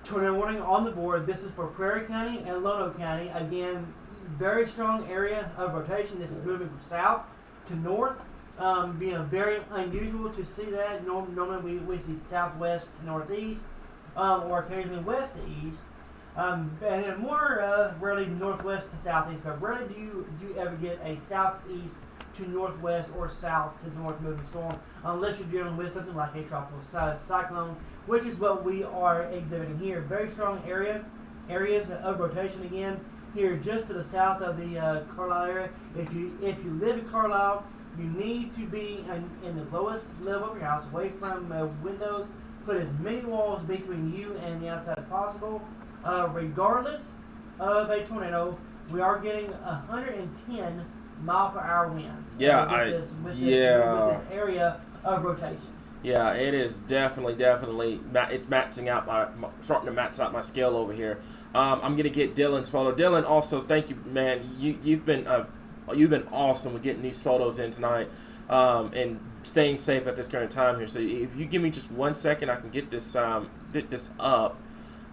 tornado warning on the board. This is for Prairie County and Lono County. Again, very strong area of rotation. This is moving from south to north. Very unusual to see that. Normally we see southwest to northeast, or occasionally west to east. And then more rarely northwest to southeast. But rarely do you ever get a southeast to northwest or south to north moving storm, unless you're dealing with something like a tropical cyclone, which is what we are exhibiting here. Very strong areas of rotation again here just to the south of the Carlisle area. If you live in Carlisle, you need to be in the lowest level of your house, away from windows. Put as many walls between you and the outside as possible. Regardless of a tornado, we are getting 110 mile per hour winds. With this area of rotation. Yeah, it is definitely. It's starting to max out my scale over here. I'm gonna get Dylan's photo. Dylan, also thank you, man. You've been awesome with getting these photos in tonight, and staying safe at this current time here. So if you give me just 1 second, I can get this up.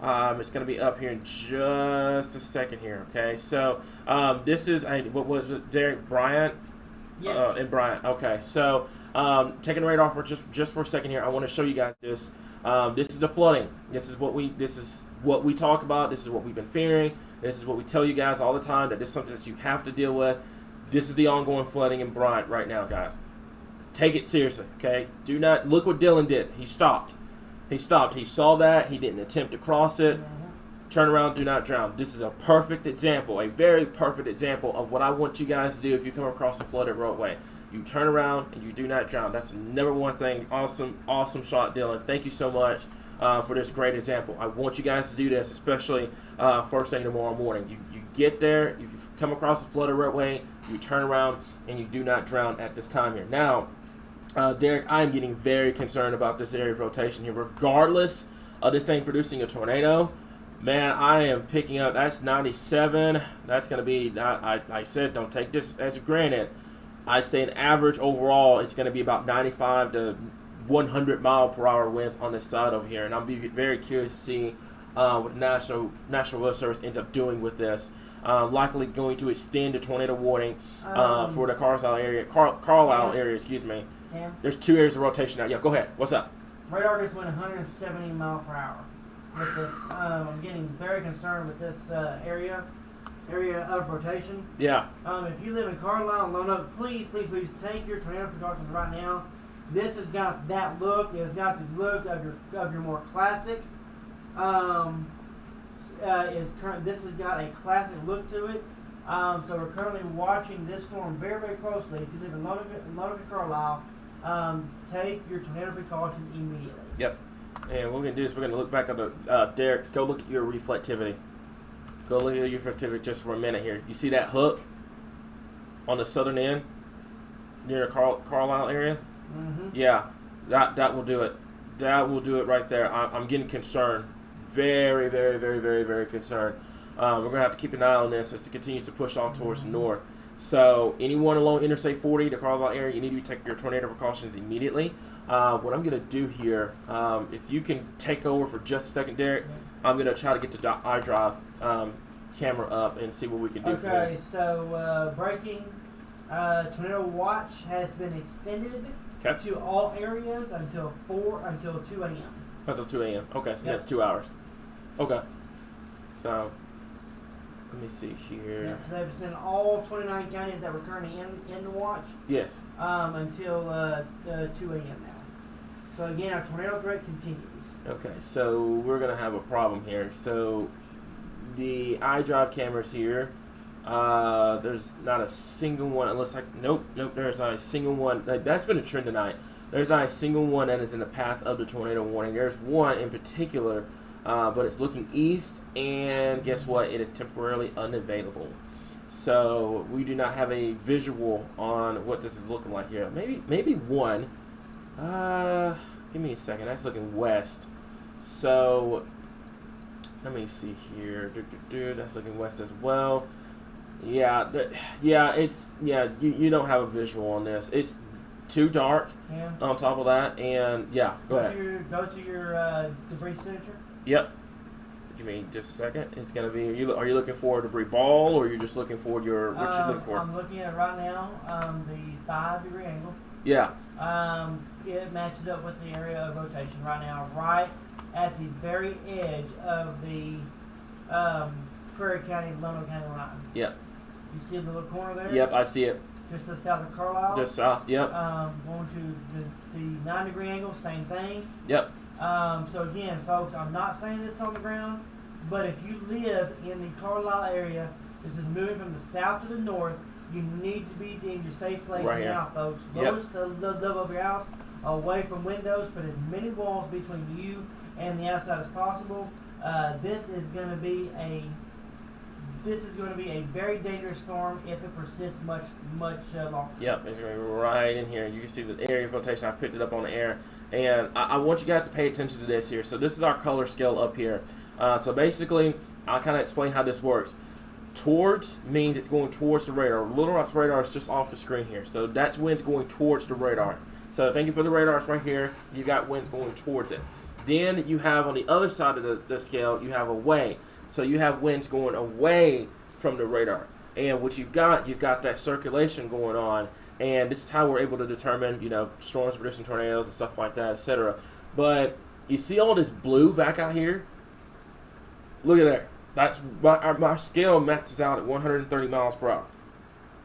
It's going to be up here in just a second here, okay? So, this is, what was it, Derek? Bryant? Yes. In Bryant, okay. So, taking the radar for just for a second here, I want to show you guys this. This is the flooding. This is what we talk about. This is what we've been fearing. This is what we tell you guys all the time, that this is something that you have to deal with. This is the ongoing flooding in Bryant right now, guys. Take it seriously, okay? Do not, look what Dylan did. He stopped. He saw that. He didn't attempt to cross it. Turn around, do not drown. This is a perfect example, a very perfect example of what I want you guys to do if you come across a flooded roadway. You turn around and you do not drown. That's the number one thing. Awesome shot, Dylan. Thank you so much for this great example. I want you guys to do this, especially first thing tomorrow morning. You get there, if you come across a flooded roadway, you turn around and you do not drown at this time here. Now, Derek, I am getting very concerned about this area of rotation here. Regardless of this thing producing a tornado, man, I am picking up, that's 97. That's going to be, I said don't take this as granted. I say an average overall, it's going to be about 95 to 100 mile per hour winds on this side over here. And I'll be very curious to see what the National Weather Service ends up doing with this. Likely going to extend the tornado warning for the Carlisle area, excuse me. Cam? There's 2 areas of rotation now. Yeah, go ahead. What's up? Radar just went 170 mile per hour with this. I'm getting very concerned with this area of rotation. Yeah. If you live in Carlisle and Lone Oak, please take your tornado precautions right now. This has got that look. It's got the look of your more classic. This has got a classic look to it. So we're currently watching this storm very, very closely. If you live in Lone Oak and Carlisle, take your tornado precautions immediately. Yep. And what we're going to do is we're going to look back at the, Derek, go look at your reflectivity. Go look at your reflectivity just for a minute here. You see that hook on the southern end near the Carlisle area? Mm-hmm. Yeah, that will do it. That will do it right there. I'm getting concerned. Very, very, very, very, very concerned. We're going to have to keep an eye on this as it continues to push off towards the north. So anyone along Interstate 40, the Carlisle area, you need to take your tornado precautions immediately. What I'm going to do here, if you can take over for just a second, Derek, I'm going to try to get the iDrive camera up and see what we can do for Okay, you. so breaking tornado watch has been extended to all areas until 2 a.m. Until 2 a.m. Okay, so Yep. that's 2 hours. Okay. So, let me see here. Yep, so they've extended all 29 counties that were currently in the watch Yes. until 2 a.m. now. So again, our tornado threat continues. Okay, so we're going to have a problem here. So, the iDrive cameras here, there's not a single one, unless nope, there's not a single one. That's been a trend tonight. There's not a single one that is in the path of the tornado warning. There's one in particular, but it's looking east, and guess what? It is temporarily unavailable. So we do not have a visual on what this is looking like here. Maybe one. Give me a second. That's looking west. So let me see here. That's looking west as well. Yeah, you don't have a visual on this. It's too dark. Yeah. On top of that, and yeah, go ahead. Go to your debris signature. Yep. Give me just a second. It's gonna be. Are you looking for a debris ball, or are you just looking for what you looking for? I'm looking at it right now. The 5-degree angle. Yeah. It matches up with the area of rotation right now, right at the very edge of the Prairie County, Lono County line. Yep. You see the little corner there? Yep, I see it. Just to the south of Carlisle. Just south. Yep. Going to the 9-degree angle, same thing. Yep. So again, folks, I'm not saying this on the ground, but if you live in the Carlisle area, this is moving from the south to the north. You need to be in your safe place Right now, here. folks. Yep. Lowest the level of your house, away from windows, put as many walls between you and the outside as possible. This is going to be a very dangerous storm if it persists much longer. Yep, it's going to be right in here. You can see the area flotation. I picked it up on the air. And I want you guys to pay attention to this here. So this is our color scale up here. So basically, I'll kind of explain how this works. Towards means it's going towards the radar. Little Rock's radar is just off the screen here. So that's winds going towards the radar. So thank you for the radar. It's right here. You got winds going towards it. Then you have on the other side of the scale, you have away. So you have winds going away from the radar. And what you've got that circulation going on. And this is how we're able to determine, storms producing tornadoes and stuff like that, etc. But you see all this blue back out here? Look at that. That's my scale maxes out at 130 miles per hour.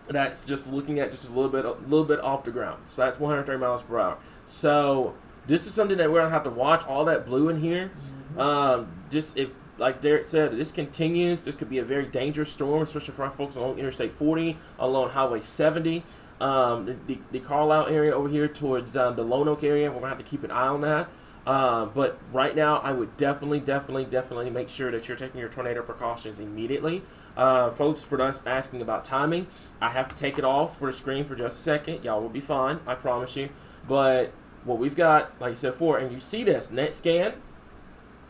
That's just looking at just a little bit off the ground. So that's 130 miles per hour. So this is something that we're gonna have to watch. All that blue in here. Just if, like Derek said, this continues, this could be a very dangerous storm, especially for our folks along Interstate 40, along Highway 70. The Carlisle area over here towards the Lone Oak area, we're gonna have to keep an eye on that. But right now, I would definitely make sure that you're taking your tornado precautions immediately. Folks, for us asking about timing, I have to take it off for the screen for just a second. Y'all will be fine, I promise you. But what we've got, like I said before, and you see this net scan,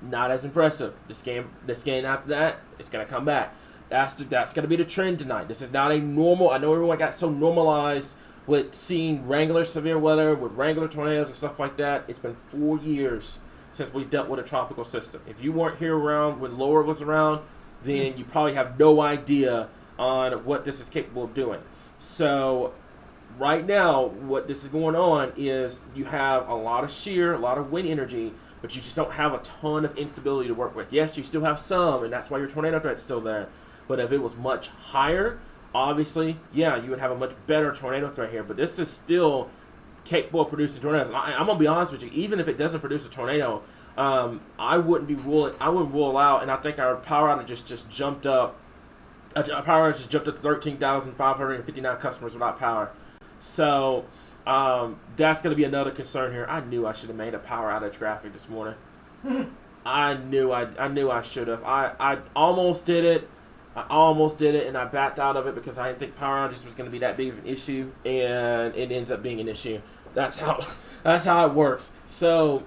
not as impressive. The scan after that, it's gonna come back. That's gonna be the trend tonight. This is not a normal. I know everyone got so normalized with seeing regular severe weather, with regular tornadoes and stuff like that. It's been 4 years since we've dealt with a tropical system. If you weren't here around when Laura was around, then you probably have no idea on what this is capable of doing. So right now, what this is going on is you have a lot of shear, a lot of wind energy, but you just don't have a ton of instability to work with. Yes, you still have some, and that's why your tornado threat's still there. But if it was much higher, obviously, yeah, you would have a much better tornado threat here. But this is still capable of producing tornadoes. I'm gonna be honest with you. Even if it doesn't produce a tornado, I wouldn't rule out. And I think our power outage just jumped up. Our power outage just jumped up to 13,559 customers without power. So that's gonna be another concern here. I knew I should have made a power outage graphic this morning. I knew I should have. I almost did it. And I backed out of it because I didn't think power outages was going to be that big of an issue, and it ends up being an issue. That's how it works. So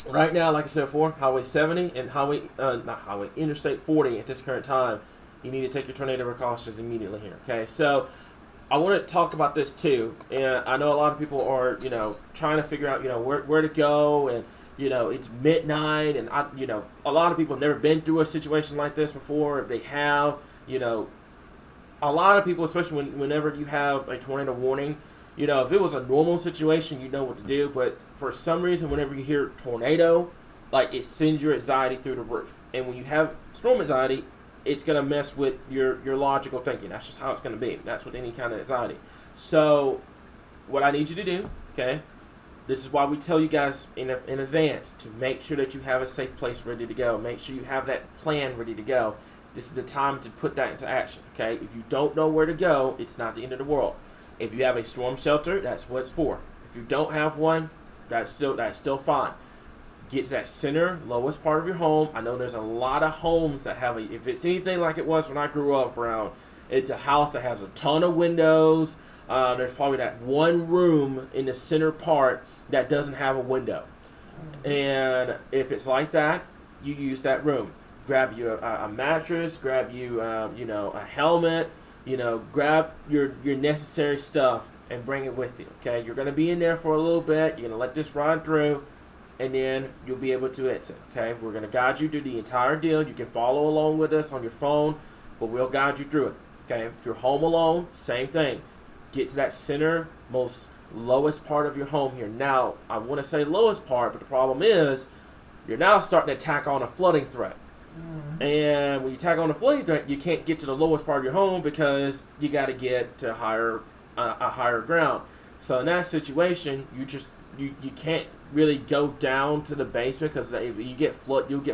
Right now, like I said before, Highway 70 and Interstate 40 at this current time, you need to take your tornado precautions immediately here. Okay, so I want to talk about this too, and I know a lot of people are, trying to figure out, where to go, and it's midnight, and a lot of people have never been through a situation like this before. If they have, a lot of people, especially whenever you have a tornado warning, if it was a normal situation, you know what to do. But for some reason, whenever you hear tornado, like, it sends your anxiety through the roof. And when you have storm anxiety, it's going to mess with your logical thinking. That's just how it's going to be. That's with any kind of anxiety. So what I need you to do, okay, this is why we tell you guys in advance to make sure that you have a safe place ready to go. Make sure you have that plan ready to go. This is the time to put that into action, okay? If you don't know where to go, it's not the end of the world. If you have a storm shelter, that's what it's for. If you don't have one, that's still fine. Get to that center, lowest part of your home. I know there's a lot of homes that have if it's anything like it was when I grew up around, it's a house that has a ton of windows. There's probably that one room in the center part that doesn't have a window. And if it's like that, you use that room. Grab you a mattress, grab you, a helmet, grab your necessary stuff and bring it with you, okay? You're going to be in there for a little bit. You're going to let this ride through, and then you'll be able to exit, okay? We're going to guide you through the entire deal. You can follow along with us on your phone, but we'll guide you through it, okay? If you're home alone, same thing. Get to that center, most lowest part of your home here. Now, I want to say lowest part, but the problem is you're now starting to tack on a flooding threat. And when you tack on a flooding threat, you can't get to the lowest part of your home because you got to get to a higher ground. So in that situation, you can't really go down to the basement because you'll get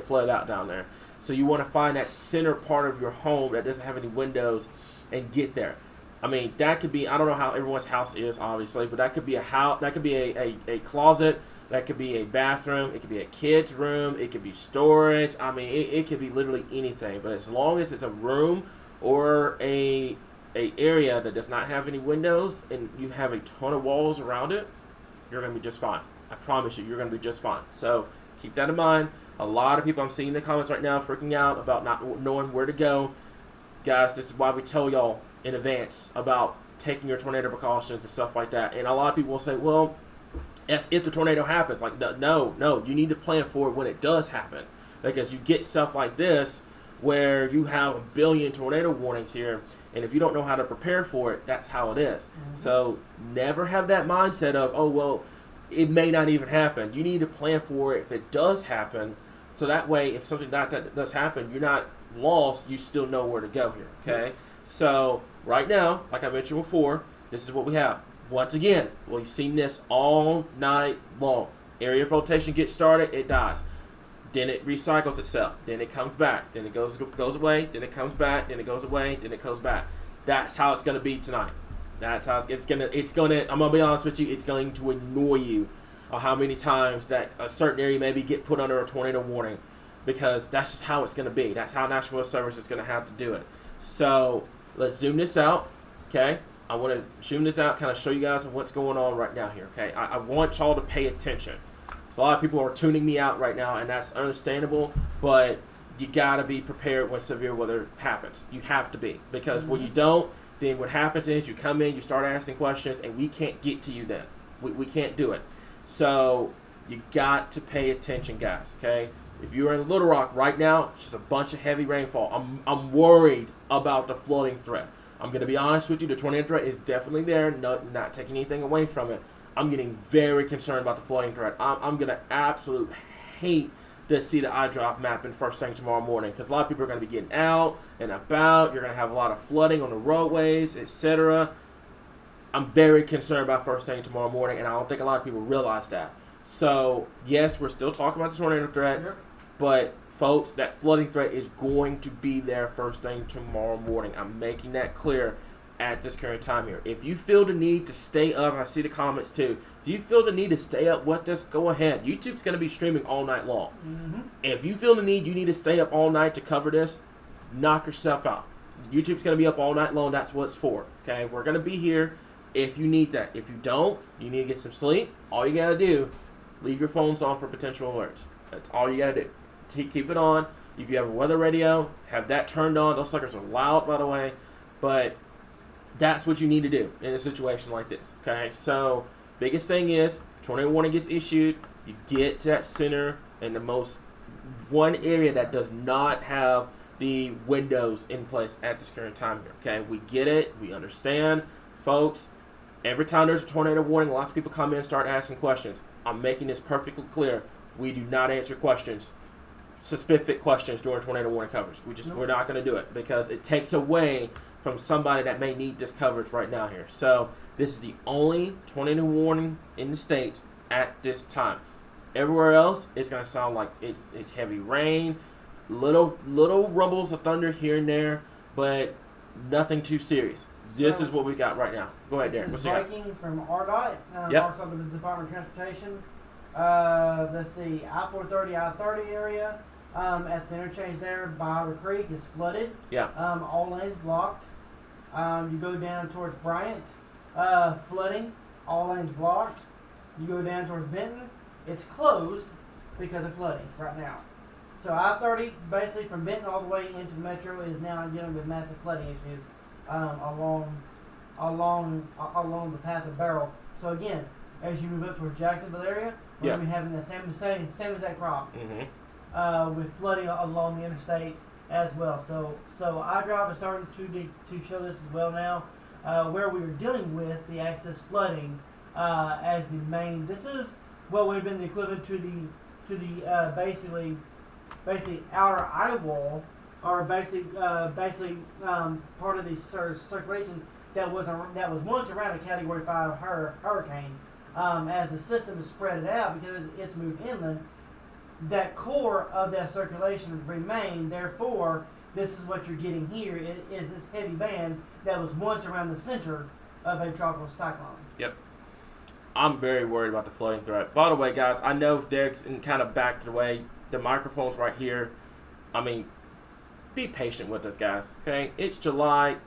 flooded out down there. So you want to find that center part of your home that doesn't have any windows and get there. I mean, that could be, I don't know how everyone's house is, obviously, but that could be a house, that could be a closet. That could be a bathroom. It could be a kid's room. It could be storage. I mean, it could be literally anything. But as long as it's a room or a area that does not have any windows and you have a ton of walls around it, you're going to be just fine. I promise you, you're going to be just fine. So keep that in mind. A lot of people I'm seeing in the comments right now freaking out about not knowing where to go. Guys, this is why we tell y'all in advance about taking your tornado precautions and stuff like that. And a lot of people will say, well, as if the tornado happens. Like, no, you need to plan for it when it does happen, because you get stuff like this where you have a billion tornado warnings here, and if you don't know how to prepare for it, that's how it is. So never have that mindset of, oh, well, it may not even happen. You need to plan for it if it does happen, so that way if something like that does happen, you're not lost, you still know where to go here, okay? So right now, like I mentioned before, this is what we have. Once again, we've seen this all night long. Area of rotation gets started, it dies. Then it recycles itself. Then it comes back. Then it goes away. Then it comes back. Then it goes away. Then it goes back. That's how it's going to be tonight. That's how it's going to, I'm going to be honest with you, it's going to annoy you how many times that a certain area maybe get put under a tornado warning, because that's just how it's going to be. That's how National Weather Service is going to have to do it. So let's zoom this out, okay? I want to zoom this out, kind of show you guys what's going on right now here, okay? I want y'all to pay attention. So a lot of people are tuning me out right now, and that's understandable, but you got to be prepared when severe weather happens. You have to be, because when you don't, then what happens is you come in, you start asking questions, and we can't get to you then. We can't do it. So you got to pay attention, guys, okay? If you're in Little Rock right now, it's just a bunch of heavy rainfall. I'm worried about the flooding threat. I'm going to be honest with you, the tornado threat is definitely there, not taking anything away from it. I'm getting very concerned about the flooding threat. I'm going to absolutely hate to see the iDrive mapping first thing tomorrow morning, because a lot of people are going to be getting out and about. You're going to have a lot of flooding on the roadways, etc. I'm very concerned about first thing tomorrow morning, and I don't think a lot of people realize that. So, yes, we're still talking about the tornado threat, but folks, that flooding threat is going to be there first thing tomorrow morning. I'm making that clear at this current time here. If you feel the need to stay up, I see the comments too. If you feel the need to stay up, just go ahead. YouTube's going to be streaming all night long. If you feel the need, you need to stay up all night to cover this, knock yourself out. YouTube's going to be up all night long. That's what it's for. Okay, we're going to be here if you need that. If you don't, you need to get some sleep. All you got to do Leave your phones on for potential alerts. That's all you gotta do. Keep it on. If you have a weather radio, have that turned on. Those suckers are loud, by the way, but that's what you need to do in a situation like this. Okay, so biggest thing is tornado warning gets issued. You get to that center and the most one area that does not have the windows in place at this current time here. Okay, we get it. We understand, folks. Every time there's a tornado warning, lots of people come in and start asking questions. I'm making this perfectly clear. We do not answer questions, specific questions during tornado warning coverage. We're not going to do it because it takes away from somebody that may need this coverage right now here. So this is the only tornado warning in the state at this time. Everywhere else, it's going to sound like it's heavy rain, little rumbles of thunder here and there, but nothing too serious. This is what we got right now. Go ahead, Darren. This What's is you got? breaking from RDOT, Yep. also the Department of Transportation. Let's see, I-430, I-30 area at the interchange there by the creek is flooded. Yeah. All lanes blocked. You go down towards Bryant, flooding, all lanes blocked. You go down towards Benton, it's closed because of flooding right now. So I-30, basically from Benton all the way into the metro, is now dealing with massive flooding issues along the path of Beryl. So again, as you move up towards Jacksonville area, we're going to be having the same exact problem with flooding along the interstate as well. So iDrive is starting to show this as well now, where we are dealing with the excess flooding as the main. This is what would have been the equivalent to the basically outer eye wall, or basically part of the circulation that was once around a Category 5 hurricane. As the system is spread it out because it's moved inland, that core of that circulation remained. Therefore, this is what you're getting here. It is this heavy band that was once around the center of a tropical cyclone. Yep. I'm very worried about the flooding threat. By the way, guys, I know Derek's kind of backed away. The microphone's right here. I mean, be patient with us, guys. Okay, it's July.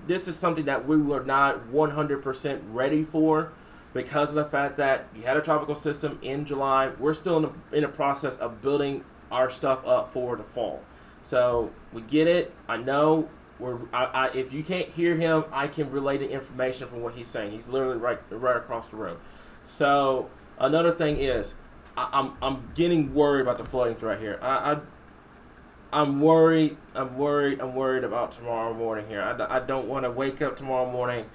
This is something that we were not 100% ready for because of the fact that you had a tropical system in July. We're still in the process of building our stuff up for the fall. So we get it. I know. If you can't hear him, I can relay the information from what he's saying. He's literally right across the room. So another thing is, I'm getting worried about the flooding threat here. I'm worried about tomorrow morning here. I don't want to wake up tomorrow morning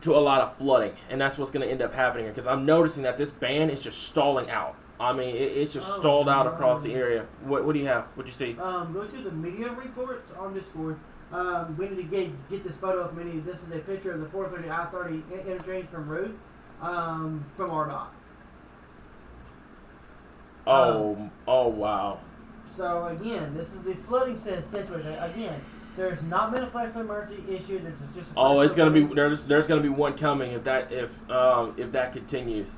to a lot of flooding, and that's what's going to end up happening here because I'm noticing that this band is just stalling out. I mean, it's just stalled out across the area. What do you have? What do you see? Go to the media reports on Discord. We need to get this photo of me. This is a picture of the 430 I-30 interchange from Ruth from RDOT. Oh wow. So again, this is the flooding situation. Again, there's not been a flash flood emergency issue. There's just it's gonna be there's gonna be one coming if that continues.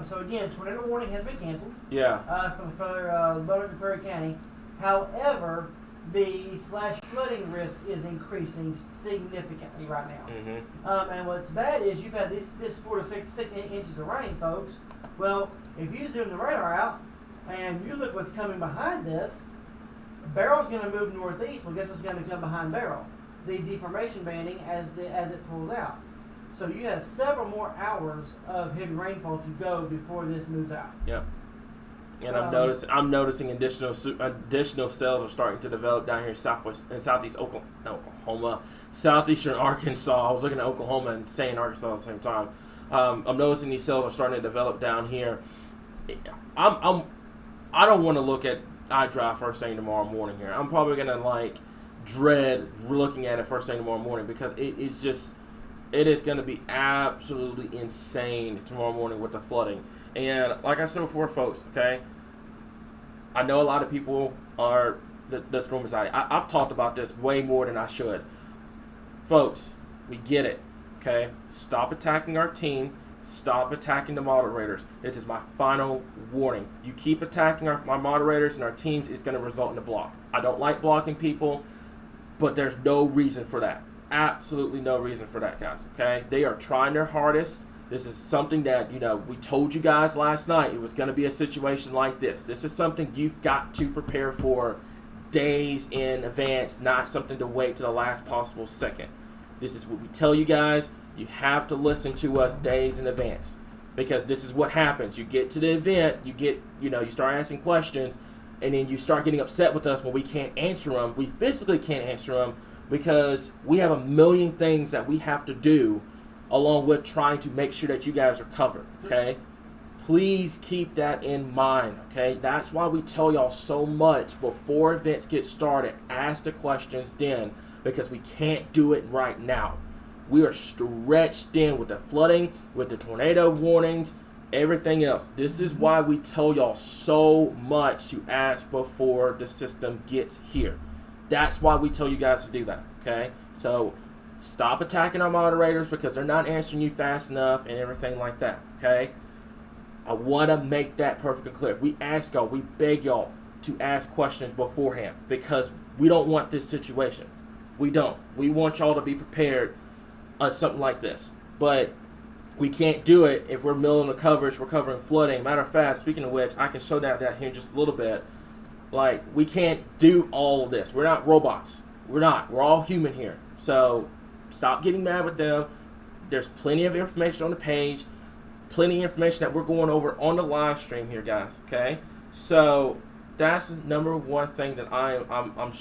So again, tornado warning has been canceled. Yeah. For Lower Prairie County. However, the flash flooding risk is increasing significantly right now. And what's bad is you've had this 4 to 6 inches of rain, folks. Well, if you zoom the radar out and you look what's coming behind this, Beryl's going to move northeast. Well, guess what's going to come behind Beryl? The deformation banding as it pulls out. So you have several more hours of heavy rainfall to go before this moves out. Yep. And I'm noticing additional cells are starting to develop down here in southeast Oklahoma, southeastern Arkansas. I was looking at Oklahoma and saying Arkansas at the same time. I'm noticing these cells are starting to develop down here. I don't want to look at iDrive first thing tomorrow morning here. I'm probably gonna dread looking at it first thing tomorrow morning because it is gonna be absolutely insane tomorrow morning with the flooding. And like I said before, folks, okay, I know a lot of people are this room is I've talked about this way more than I should. Folks, we get it, okay? Stop attacking our team. Stop attacking the moderators. This is my final warning. You keep attacking my moderators and our teams, it's going to result in a block. I don't like blocking people, but there's no reason for that. Absolutely no reason for that, guys, okay? They are trying their hardest. This is something that, we told you guys last night. It was going to be a situation like this. This is something you've got to prepare for days in advance, not something to wait to the last possible second. This is what we tell you guys. You have to listen to us days in advance, because this is what happens. You get to the event, you start asking questions, and then you start getting upset with us when we can't answer them. We physically can't answer them because we have a million things that we have to do along with trying to make sure that you guys are covered, okay? Please keep that in mind, okay? That's why we tell y'all so much before events get started. Ask the questions then, because we can't do it right now. We are stretched in with the flooding, with the tornado warnings, everything else. This is why we tell y'all so much to ask before the system gets here. That's why we tell you guys to do that, okay? So stop attacking our moderators because they're not answering you fast enough and everything like that, okay? I want to make that perfectly clear. We ask y'all, we beg y'all to ask questions beforehand because we don't want this situation. We don't. We want y'all to be prepared on something like this. But we can't do it if we're middle of the coverage, we're covering flooding. Matter of fact, speaking of which, I can show that here in just a little bit. Like, we can't do all of this. We're not robots. We're not. We're all human here. So stop getting mad with them. There's plenty of information on the page. Plenty of information that we're going over on the live stream here, guys. Okay? So that's the number one thing that I'm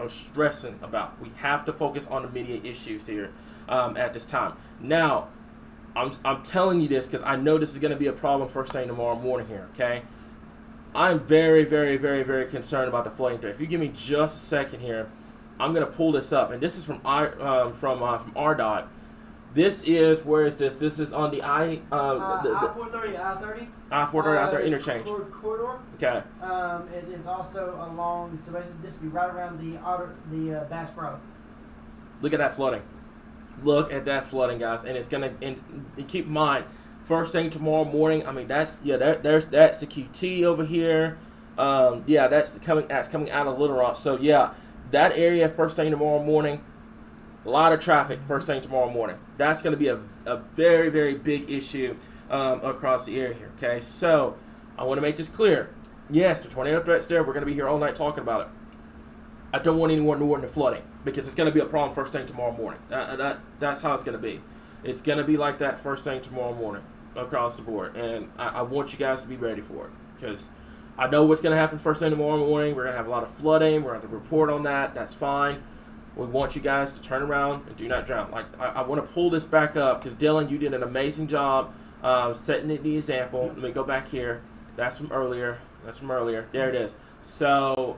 stressing about. We have to focus on immediate issues here at this time. Now, I'm telling you this because I know this is going to be a problem first thing tomorrow morning here, okay? I'm very, very, very, very concerned about the flooding threat. If you give me just a second here, I'm going to pull this up. And this is from RDOT. This is, where is this? This is on the I-430, I-30. I-430, I-30 interchange. Corridor. Okay. It is also along, so basically this would be right around the Bass Pro. Look at that flooding. Look at that flooding, guys, and it's gonna. And keep in mind, first thing tomorrow morning. I mean, that's the QT over here. That's coming out of Little Rock. So yeah, that area first thing tomorrow morning. A lot of traffic first thing tomorrow morning. That's gonna be a very, very big issue across the area here. Okay, so I want to make this clear. Yes, the tornado threat's there. We're gonna be here all night talking about it. I don't want anyone to flooding because it's going to be a problem first thing tomorrow morning. That's how it's going to be. It's going to be like that first thing tomorrow morning across the board. And I want you guys to be ready for it because I know what's going to happen first thing tomorrow morning. We're going to have a lot of flooding. We're going to have to report on that. That's fine. We want you guys to turn around and do not drown. Like I want to pull this back up because Dylan, you did an amazing job setting the example. Let me go back here. That's from earlier. There it is. So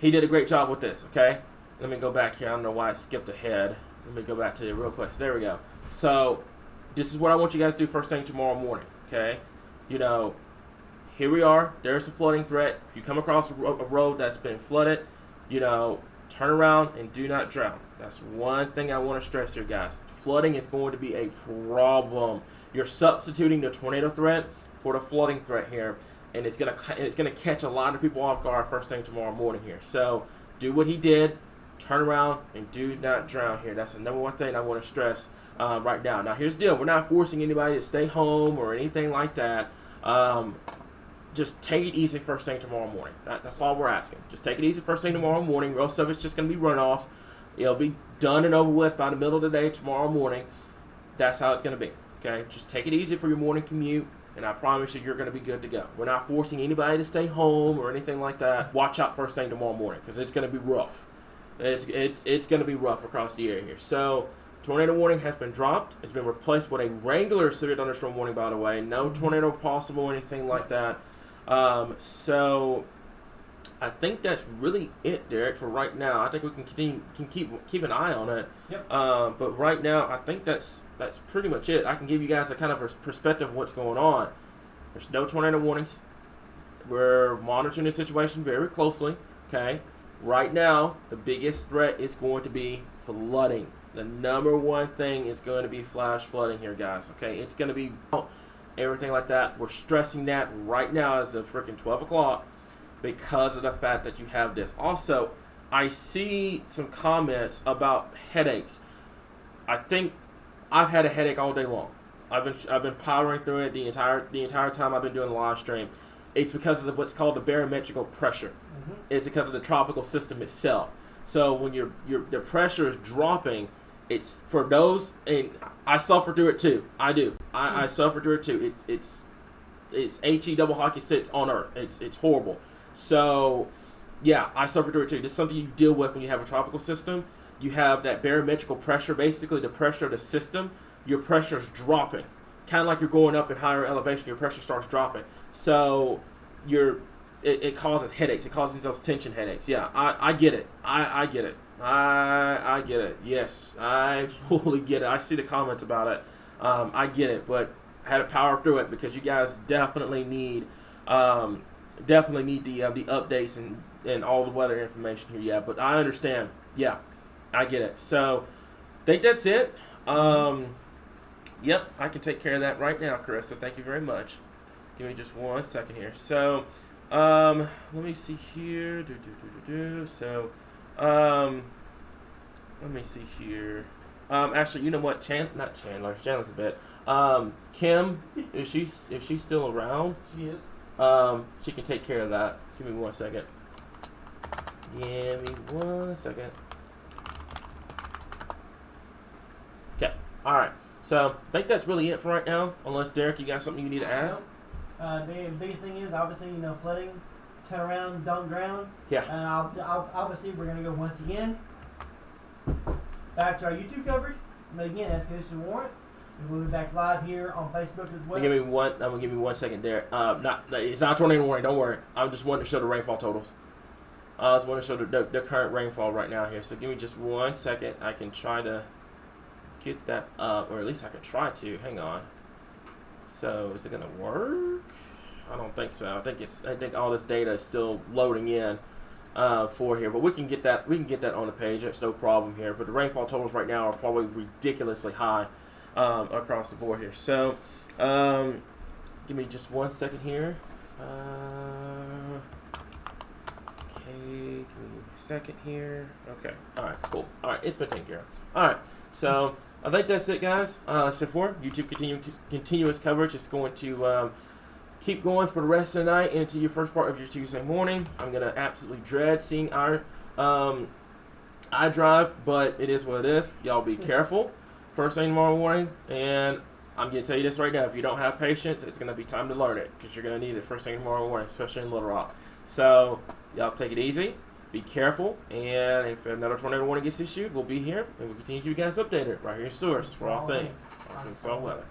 he did a great job with this, okay? Let me go back here. I don't know why I skipped ahead. Let me go back to it real quick. There we go. So this is what I want you guys to do first thing tomorrow morning, okay? Here we are. There's a flooding threat. If you come across a road that's been flooded, turn around and do not drown. That's one thing I want to stress here, guys. Flooding is going to be a problem. You're substituting the tornado threat for the flooding threat here. And it's gonna catch a lot of people off guard first thing tomorrow morning here. So do what he did, turn around and do not drown here. That's the number one thing I want to stress right now. Now here's the deal: we're not forcing anybody to stay home or anything like that. Just take it easy first thing tomorrow morning. That's all we're asking. Just take it easy first thing tomorrow morning. Most of it's just gonna be runoff. It'll be done and over with by the middle of the day tomorrow morning. That's how it's gonna be. Okay, just take it easy for your morning commute. And I promise you, you're going to be good to go. We're not forcing anybody to stay home or anything like that. Watch out first thing tomorrow morning because it's going to be rough. It's going to be rough across the area here. So, tornado warning has been dropped. It's been replaced with a regular severe thunderstorm warning, by the way. No tornado possible or anything like that. So, I think that's really it, Derek, for right now. I think we can keep an eye on it. Yep. But right now, I think that's pretty much it. I can give you guys a kind of a perspective of what's going on. There's no tornado warnings. We're monitoring the situation very closely. Okay. Right now, the biggest threat is going to be flooding. The number one thing is going to be flash flooding here, guys. Okay. It's going to be everything like that. We're stressing that right now as of freaking 12 o'clock. Because of the fact that you have this. Also, I see some comments about headaches. I think I've had a headache all day long. I've been powering through it the entire time I've been doing the live stream. It's because of what's called the barometrical pressure. It's because of the tropical system itself. So when the pressure is dropping, it's for those, and I suffer through it too. I do. I suffer through it too. It's HE double hockey sticks on Earth. It's horrible. So yeah, I suffer through it too. It's something you deal with when you have a tropical system. You have that barometrical pressure, basically the pressure of the system. Your pressure is dropping, kind of like you're going up in higher elevation. Your pressure starts dropping. So it causes headaches. It causes those tension headaches. Yeah, I get it. I get it. I get it. Yes, I fully get it. I see the comments about it. I get it, but I had to power through it because you guys definitely need the updates and all the weather information here. Yeah, but I understand. Yeah, I get it. So I think that's it. Yep, I can take care of that right now, Carissa. Thank you very much. Give me just 1 second here. So, let me see here. So, let me see here. Actually, you know what? Not Chandler. Chandler's a bit. Kim, if she's still around, She is. she can take care of that. Give me 1 second. Give me 1 second. Okay. All right. So I think that's really it for right now. Unless Derek, you got something you need to add? The biggest thing is obviously flooding, turn around, don't drown. Yeah. And obviously we're gonna go once again back to our YouTube coverage. But again, that's Goose and Warrant. We'll be back live here on Facebook as well. I'm gonna give me 1 second, Derek. It's not tornado warning. Don't worry. I just wanted to show the rainfall totals. I just want to show the current rainfall right now here. So give me just 1 second. I can try to get that up, or at least I can try to. Hang on. So is it gonna work? I don't think so. I think all this data is still loading in for here, but we can get that. We can get that on the page. That's no problem here. But the rainfall totals right now are probably ridiculously high across the board here. So give me just 1 second here. Okay, give me a second here. Okay. All right. Cool. All right. It's been taken care of. All right. So I think that's it, guys. So for YouTube continuous coverage, it's going to keep going for the rest of the night into your first part of your Tuesday morning. I'm gonna absolutely dread seeing our iDrive, but it is what it is. Y'all be careful first thing tomorrow morning, and I'm gonna tell you this right now: if you don't have patience, it's gonna be time to learn it because you're gonna need it first thing tomorrow morning, especially in Little Rock. So y'all take it easy. Be careful, and if another tornado warning gets issued, we'll be here, and we'll continue to keep you guys updated right here in Source for all things Arkansas weather.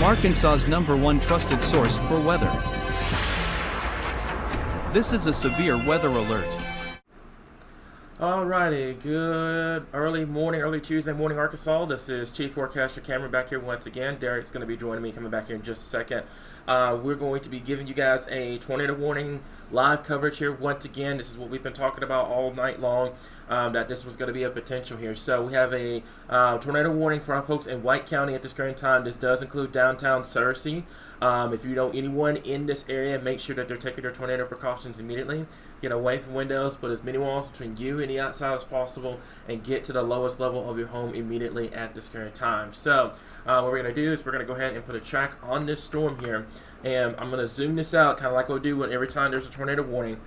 from Arkansas's #1 trusted source for weather. This is a severe weather alert. Alrighty, good early Tuesday morning, Arkansas. This is Chief Forecaster Cameron back here once again. Derek's going to be joining me, coming back here in just a second. We're going to be giving you guys a tornado warning live coverage here once again. This is what we've been talking about all night long, that this was going to be a potential here. So we have a tornado warning for our folks in White County at this current time. This does include downtown Searcy. If you know anyone in this area, make sure that they're taking their tornado precautions immediately. Get away from windows, put as many walls between you and the outside as possible, and get to the lowest level of your home immediately at this current time. So what we're going to do is we're going to go ahead and put a track on this storm here, and I'm going to zoom this out, kind of like we do when every time there's a tornado warning.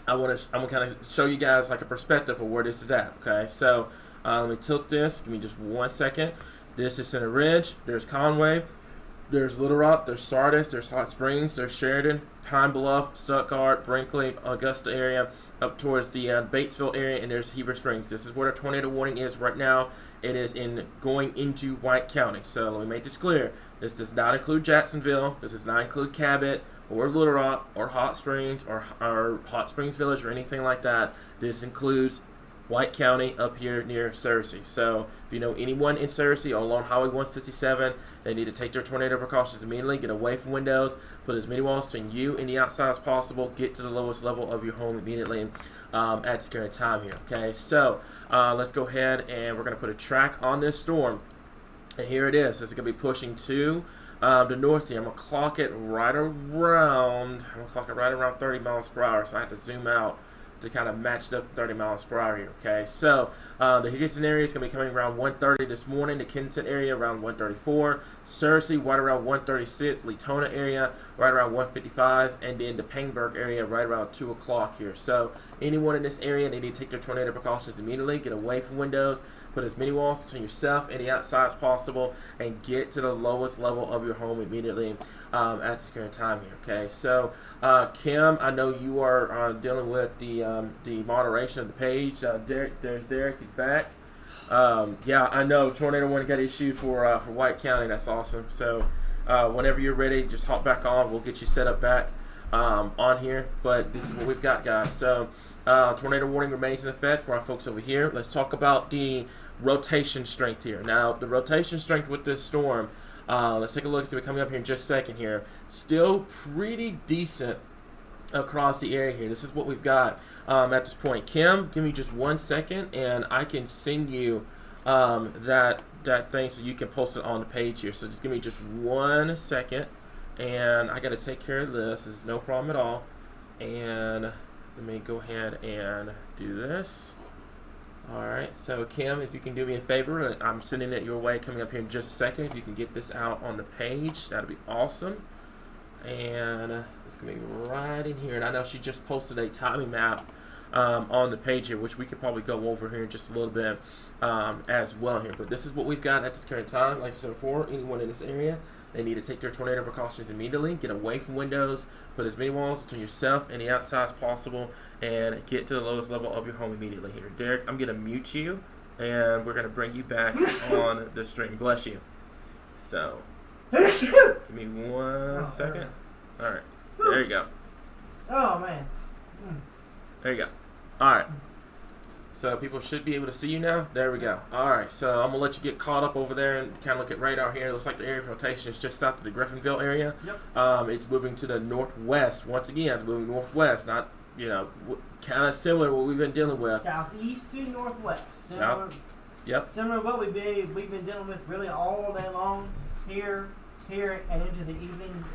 I'm going to kind of show you guys like a perspective of where this is at. Okay, so let me tilt this. Give me just 1 second. This is Center Ridge. There's Conway. There's Little Rock, there's Sardis, there's Hot Springs, there's Sheridan, Pine Bluff, Stuttgart, Brinkley, Augusta area, up towards the Batesville area, and there's Heber Springs. This is where the tornado warning is right now. It is going into White County. So let me make this clear. This does not include Jacksonville. This does not include Cabot or Little Rock or Hot Springs or Hot Springs Village or anything like that. This includes White County up here near Searcy. So if you know anyone in Searcy or along Highway 167, they need to take their tornado precautions immediately. Get away from windows. Put as many walls between you and the outside as possible. Get to the lowest level of your home immediately at this current time here. Okay, so let's go ahead and we're going to put a track on this storm. And here it is. This is going to be pushing to the north here. I'm going to clock it right around 30 miles per hour. So I have to zoom out to kind of match up 30 miles per hour here. Okay, so the Higginson area is going to be coming around 1:30 this morning. The Kensington area around 1:34. Searcy right around 1:36. Latona area right around 1:55, and then the Pangburg area right around 2 o'clock here. So anyone in this area, they need to take their tornado precautions immediately. Get away from windows. Put as many walls between yourself and the outside as possible, and get to the lowest level of your home immediately at this current time here. Okay, so Kim, I know you are dealing with the moderation of the page. There's Derek. He's back. Yeah, I know tornado warning got issued for White County. That's awesome. So whenever you're ready, just hop back on. We'll get you set up back on here. But this is what we've got, guys. So tornado warning remains in effect for our folks over here. Let's talk about the rotation strength here. Now, the rotation strength with this storm, let's take a look. It's going to be coming up here in just a second here. Still pretty decent across the area here. This is what we've got at this point. Kim, give me just 1 second, and I can send you that thing so you can post it on the page here. So just give me just 1 second, and I got to take care of this. This is no problem at all. And let me go ahead and do this. Alright, so Kim, if you can do me a favor, I'm sending it your way coming up here in just a second. If you can get this out on the page, that'd be awesome. And it's going to be right in here. And I know she just posted a timing map on the page here, which we could probably go over here in just a little bit as well here. But this is what we've got at this current time. Like I said before, anyone in this area, they need to take their tornado precautions immediately. Get away from windows. Put as many walls between yourself and the outside as possible. And get to the lowest level of your home immediately here. Derek, I'm going to mute you. And we're going to bring you back on the stream. Bless you. So, give me 1 second. All right. There you go. Oh, man. There you go. All right. So people should be able to see you now. There we go. All right. So I'm going to let you get caught up over there and kind of look at radar here. It looks like the area of rotation is just south of the Griffinville area. Yep. It's moving to the northwest. Once again, it's moving northwest. Not, kind of similar to what we've been dealing with. Southeast to northwest. South. Yep. Similar to what we've been dealing with really all day long here, and into the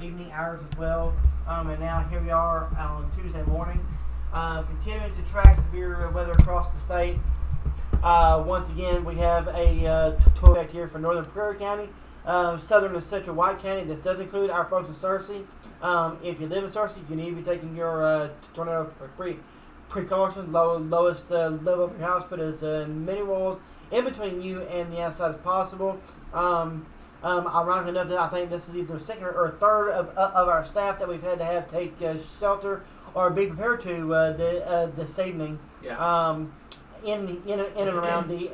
evening hours as well. And now here we are on Tuesday morning. Continuing to track severe weather across the state. Once again, we have a tornado here for northern Prairie County, southern and central White County. This does include our folks in Searcy. If you live in Searcy, you need to be taking your tornado precautions. Lowest level of your house, put as many walls in between you and the outside as possible. Ironically enough, that I think this is either second or third of our staff that we've had to have take shelter or be prepared to this evening. Yeah. In and around the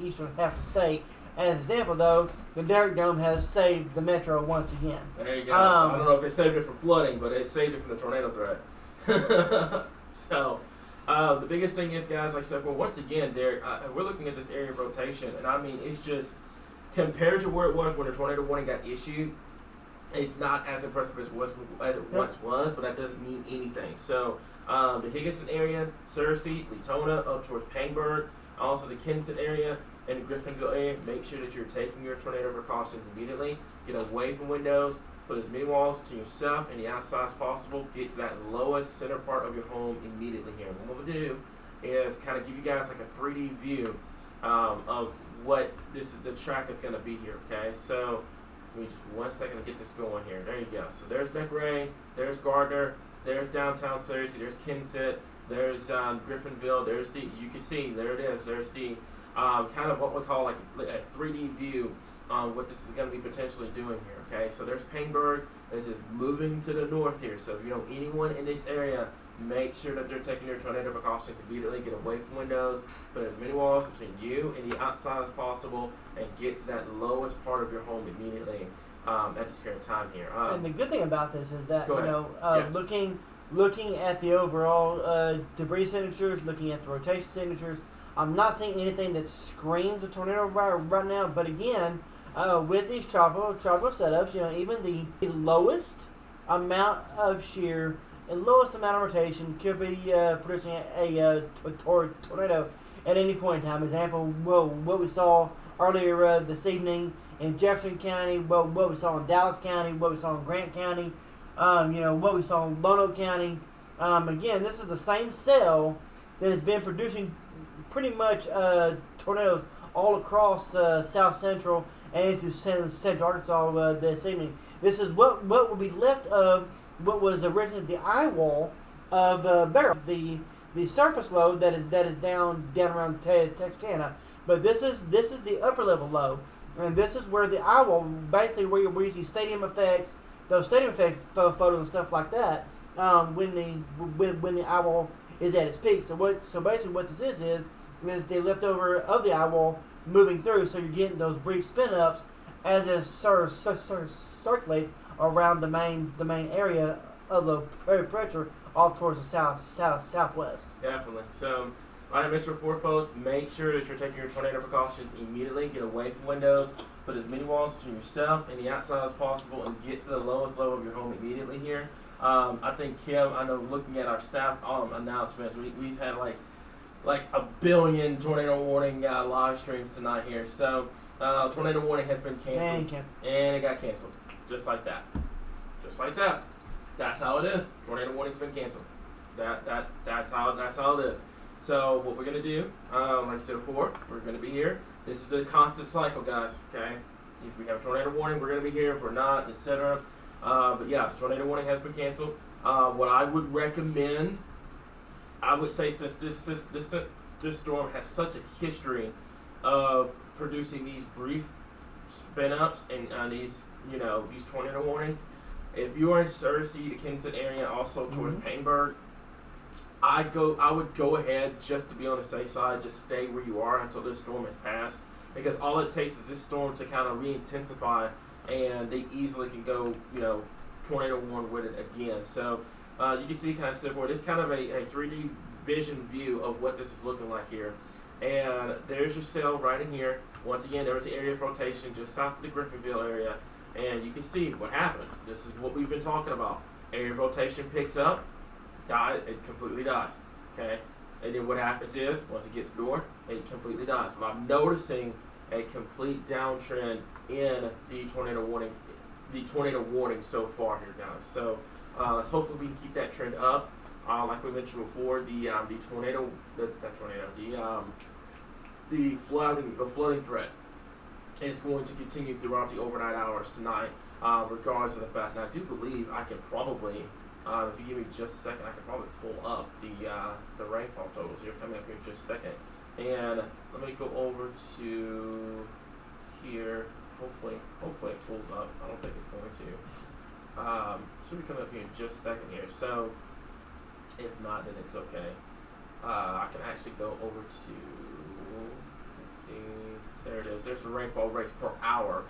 eastern half of the state. As an example, though, the Derrick Dome has saved the metro once again. There you go. I don't know if it saved it from flooding, but it saved it from the tornado threat. So, the biggest thing is, guys, like I said, well, once again, Derek, we're looking at this area of rotation, and I mean, it's just, compared to where it was when the tornado warning got issued, it's not as impressive as it once was, but that doesn't mean anything. So, the Higginson area, Searcy, Latona, up towards Pangburg, also the Kinston area, and the Griffinville area, make sure that you're taking your tornado precautions immediately. Get away from windows, put as many walls to yourself and the outside as possible. Get to that lowest center part of your home immediately here. And what we'll do is kind of give you guys like a 3D view of what the track is going to be here, okay? So, give me just 1 second to get this going here. There you go. So there's McRae, there's Gardner, there's downtown Searcy, there's Kinsett, there's Griffinville, there's the, you can see, there it is, there's the kind of what we call like a 3D view on what this is going to be potentially doing here, okay? So there's Pangburg. This is moving to the north here. So if you know anyone in this area, make sure that they're taking their tornado precautions immediately. Get away from windows, put as many walls between you and the outside as possible, and get to that lowest part of your home immediately at this current time here. And the good thing about this is that, Go you ahead. know, Yeah. looking at the overall debris signatures, looking at the rotation signatures, I'm not seeing anything that screams a tornado right now. But again, with these tropical setups, you know, even the lowest amount of shear and lowest amount of rotation could be producing a tornado at any point in time. Example, what we saw earlier this evening in Jefferson County, what we saw in Dallas County, what we saw in Grant County, you know, what we saw in Lonoke County. Again, this is the same cell that has been producing pretty much tornadoes all across South Central and into Central Arkansas this evening. This is what will be left of what was originally the eye wall of Beryl, the surface low that is down around Texarkana. But this is the upper level low, and this is where the eye wall, basically where you see stadium effects, those stadium effect photos and stuff like that, when the eye wall is at its peak. So basically what this is the leftover of the eye wall moving through. So you're getting those brief spin ups as it circulates around the main area of the pressure off towards the southwest. Definitely. So, like I mentioned before, folks, make sure that you're taking your tornado precautions immediately. Get away from windows. Put as many walls between yourself and the outside as possible, and get to the lowest low of your home immediately here. I think, Kim, I know looking at our staff announcements, we've had like a billion tornado warning live streams tonight here. So, tornado warning has been canceled. And it got canceled. Just like that. Just like that. That's how it is. Tornado warning's been canceled. That's how it is. So what we're gonna do, like I said before, we're gonna be here. This is the constant cycle, guys. Okay. If we have a tornado warning, we're gonna be here. If we're not, etc. But yeah, the tornado warning has been canceled. What I would recommend, I would say, since this storm has such a history of producing these brief spin ups and these tornado warnings. If you are in Searcy, the Kinston area, also towards Pangburg, I would go ahead just to be on the safe side. Just stay where you are until this storm has passed, because all it takes is this storm to kind of re-intensify, and they easily can go tornado warn with it again. So you can see kind of stuff for this kind of a 3D vision view of what this is looking like here. And there's your cell right in here. Once again, there was the area of rotation just south of the Griffinville area. And you can see what happens. This is what we've been talking about. Area of rotation picks up, it completely dies. Okay? And then what happens is, once it gets north, it completely dies. But I'm noticing a complete downtrend in the tornado warning so far here, guys. So let's hopefully we can keep that trend up. Like we mentioned before, the flooding threat is going to continue throughout the overnight hours tonight, regardless of the fact. And I do believe I can probably, if you give me just a second, I can probably pull up the rainfall totals here coming up here in just a second. And let me go over to here. Hopefully it pulls up. I don't think it's going to. Should be coming up here in just a second here. So if not, then it's okay. I can actually go over to, let's see, there There it is. There's the rainfall rates per hour.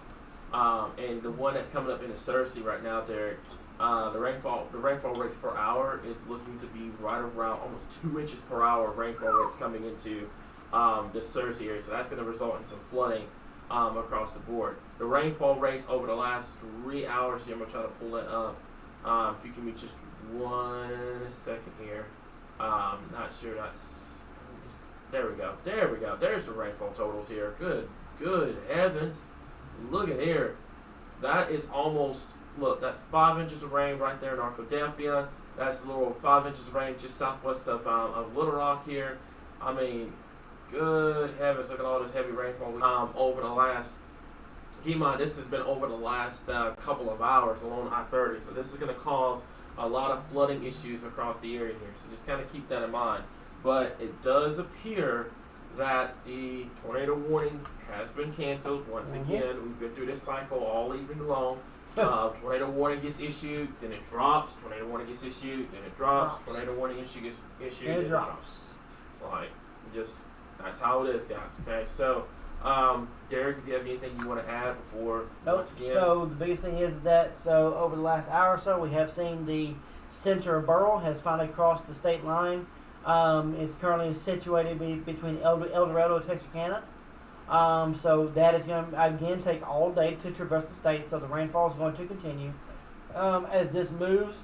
And the one that's coming up in the Cersei right now, Derek, the rainfall rates per hour is looking to be right around almost 2 inches per hour rainfall rates coming into the Cersei area. So that's going to result in some flooding across the board. The rainfall rates over the last 3 hours here, I'm going to try to pull that up. If you give me just 1 second here. Not sure that's... There we go. There we go. There's the rainfall totals here. Good heavens. Look at here. That is almost... Look, that's 5 inches of rain right there in Arkadelphia. That's a little 5 inches of rain just southwest of Little Rock here. I mean, good heavens. Look at all this heavy rainfall over the last... Keep in mind, this has been over the last couple of hours along I-30. So this is going to cause a lot of flooding issues across the area here. So just kind of keep that in mind. But it does appear that the tornado warning has been canceled. Once again, we've been through this cycle all evening long. Tornado warning gets issued, then it drops. Tornado warning gets issued, then it drops. Tornado warning gets issued, then it drops. Like, just, that's how it is, guys. Okay, so, Derek, if you have anything you want to add before, once again. So, the biggest thing is that, so over the last hour or so, we have seen the center of Beryl has finally crossed the state line. It's currently situated between El Dorado and Texarkana. So that is going to, again, take all day to traverse the state, so the rainfall is going to continue. As this moves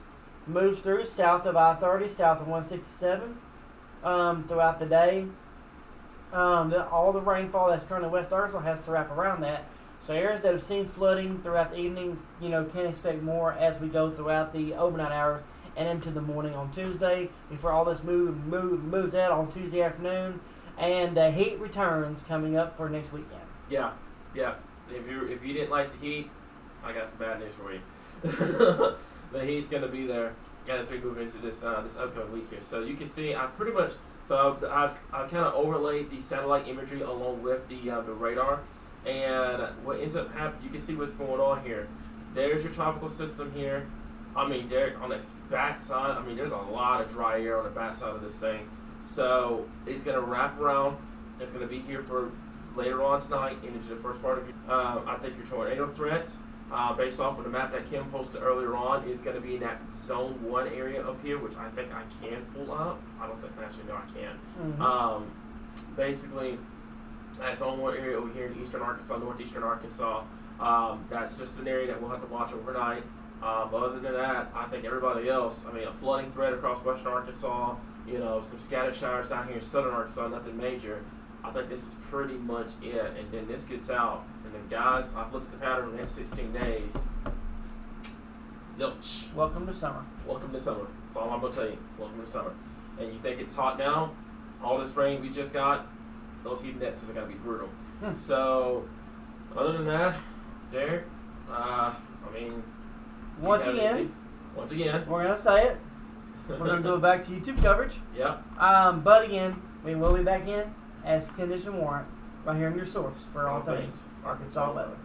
through south of I-30, south of 167, throughout the day. All the rainfall that's currently in West Arkansas has to wrap around that. So areas that have seen flooding throughout the evening, can expect more as we go throughout the overnight hours and into the morning on Tuesday, before all this moves out on Tuesday afternoon, and the heat returns coming up for next weekend. Yeah. If you didn't like the heat, I got some bad news for you. The heat's gonna be there as we move into this upcoming week here. So you can see I've kind of overlaid the satellite imagery along with the radar, and what ends up happening, you can see what's going on here. There's your tropical system here. I mean, Derek, on its back side, I mean, there's a lot of dry air on the back side of this thing. So it's going to wrap around. It's going to be here for later on tonight and into the first part of your, I think your tornado threat, based off of the map that Kim posted earlier on, is going to be in that zone 1 area up here, which I think I can pull up. I don't think, actually, no, I can. Mm-hmm. Basically, that zone 1 area over here in eastern Arkansas, northeastern Arkansas, that's just an area that we'll have to watch overnight. But other than that, I think everybody else, I mean, a flooding threat across western Arkansas, some scattered showers down here in southern Arkansas, nothing major. I think this is pretty much it. And then this gets out. And then, guys, I've looked at the pattern in the next 16 days. Zilch. Welcome to summer. Welcome to summer. That's all I'm going to tell you. Welcome to summer. And you think it's hot now? All this rain we just got, those heat indexes are going to be brutal. So, other than that, Derek, I mean... Once again, we're going to say it. We're going to go back to YouTube coverage. Yep. But again, we will be back in as condition warrant right here in your source for all things Arkansas weather.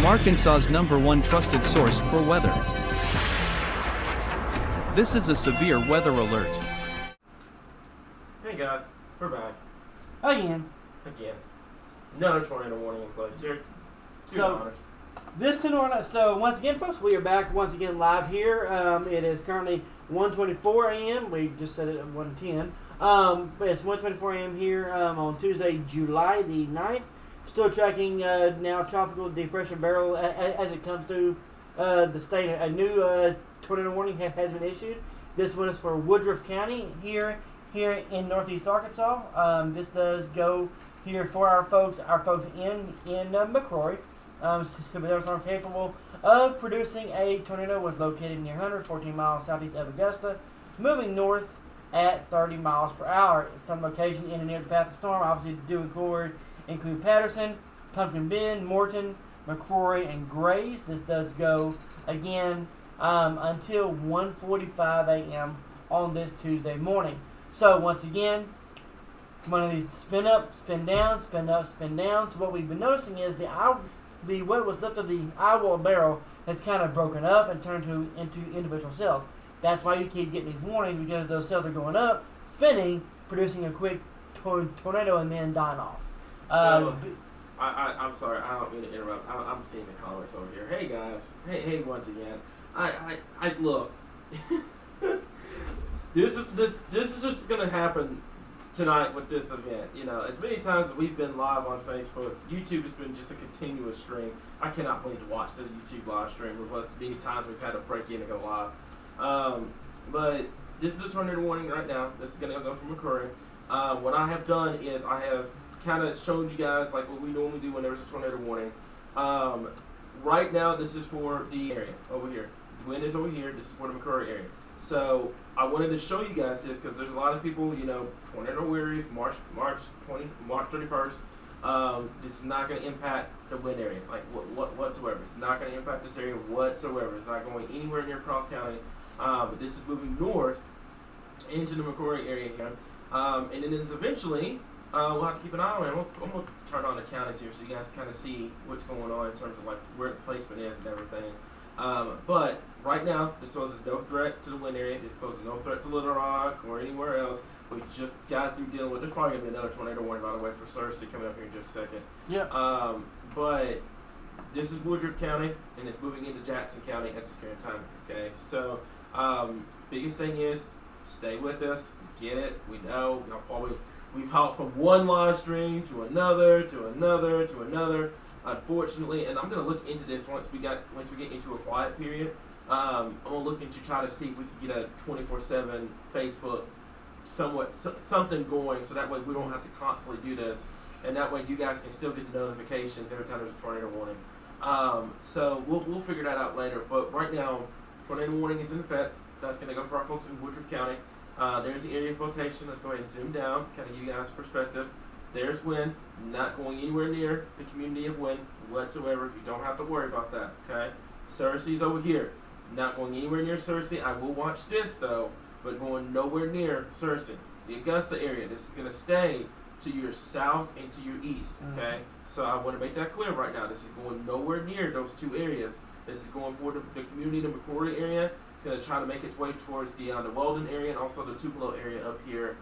from Arkansas's #1 trusted source for weather. This is a severe weather alert. Hey guys, we're back Again, again. Another tornado warning in place here. So- this tornado. So once again, folks, we are back once again live here. It is currently 1:24 a.m. We just said it at 1:10. But it's 1:24 a.m. here on Tuesday, July the 9th. Still tracking now tropical depression Beryl as it comes through the state. A new tornado warning has been issued. This one is for Woodruff County here in northeast Arkansas. This does go here for our folks in McCrory. So those are capable of producing a tornado was located near Hunter, 14 miles southeast of Augusta, moving north at 30 miles per hour. Some location in and near the path of the storm obviously do include Patterson, Pumpkin Bend, Morton, McCrory, and Grays. This does go again until 1:45 a.m. on this Tuesday morning. So once again, one of these spin up, spin down, spin up, spin down. So what we've been noticing is what was left of the eyewall barrel has kind of broken up and turned into individual cells. That's why you keep getting these warnings, because those cells are going up, spinning, producing a quick tornado, and then dying off. I'm sorry, I don't mean to interrupt. I'm seeing the comments over here. Hey guys, hey once again. I look. This is just gonna happen tonight with this event. You know, as many times as we've been live on Facebook, YouTube has been just a continuous stream. I cannot wait to watch the YouTube live stream with us. Many times we've had to break in and go live. But this is a tornado warning right now. This is gonna go from McCrory. What I have done is I have kind of showed you guys like what we normally do when there's a tornado warning. Right now, this is for the area over here. The wind is over here. This is for the McCrory area. So I wanted to show you guys this because there's a lot of people, you know, tornado weary from March 31st. This is not going to impact the wind area, like whatsoever. It's not going to impact this area whatsoever. It's not going anywhere near Cross County. But this is moving north into the McCrory area here. And then eventually, we'll have to keep an eye on it. I'm going to turn on the counties here so you guys kind of see what's going on in terms of like where the placement is and everything. But right now, this poses no threat to the wind area. This poses no threat to Little Rock or anywhere else. We just got through dealing with. There's probably gonna be another tornado warning, by the way, for Cersei coming up here in just a second. Yeah. But this is Woodruff County, and it's moving into Jackson County at this current time. Okay, so biggest thing is stay with us. We get it. We know. We've hopped from one live stream to another to another to another. Unfortunately, and I'm gonna look into this once we get into a quiet period. I'm gonna look into try to see if we can get a 24/7 Facebook something going, so that way we don't have to constantly do this, and that way you guys can still get the notifications every time there's a tornado warning. So we'll figure that out later. But right now, tornado warning is in effect. That's gonna go for our folks in Woodruff County. There's the area of flotation. Let's go ahead and zoom down, kind of give you guys perspective. There's wind, not going anywhere near the community of wind whatsoever. You don't have to worry about that, okay? Cersei's over here, not going anywhere near Cersei. I will watch this though, but going nowhere near Cersei. The Augusta area, this is going to stay to your south and to your east, okay? So I want to make that clear right now. This is going nowhere near those two areas. This is going for the community, the McCrory area. It's going to try to make its way towards the Weldon area and also the Tupelo area up here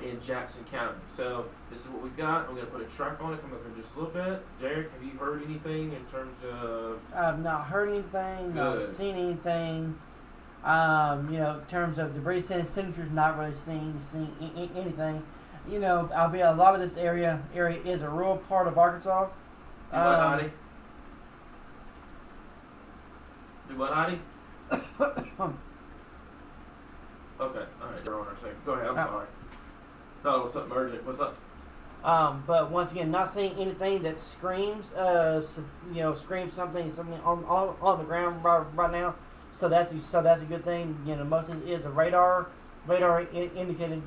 in Jackson County. So this is what we've got. I'm going to put a track on it, come up here just a little bit. Derek, have you heard anything in terms of... I've not heard anything, not seen anything. In terms of debris signatures, not really seen anything. You know, albeit a lot of this area is a rural part of Arkansas. Do what, Heidi? Do what, Heidi? Okay, alright, you're on our second. Go ahead, I'm sorry. Thought it was something urgent. What's up? But once again, not seeing anything that screams, screams something on the ground right now. So that's a good thing. You know, most of it is a radar indicated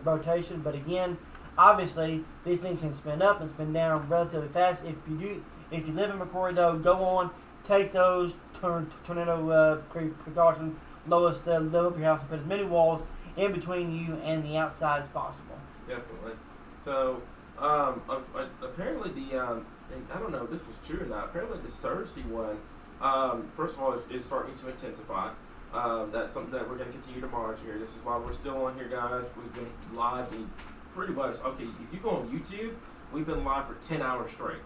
rotation. But again, obviously these things can spin up and spin down relatively fast. If you live in McCrory though, go on, take those tornado precautions. Lowest level of your house and put as many walls in between you and the outside as possible. Definitely. So Apparently and I don't know if this is true or not. Apparently the Cersei one, first of all, is starting to intensify. That's something that we're going to continue to monitor here. This is why we're still on here, guys. We've been live pretty much. Okay, if you go on YouTube, we've been live for 10 hours straight.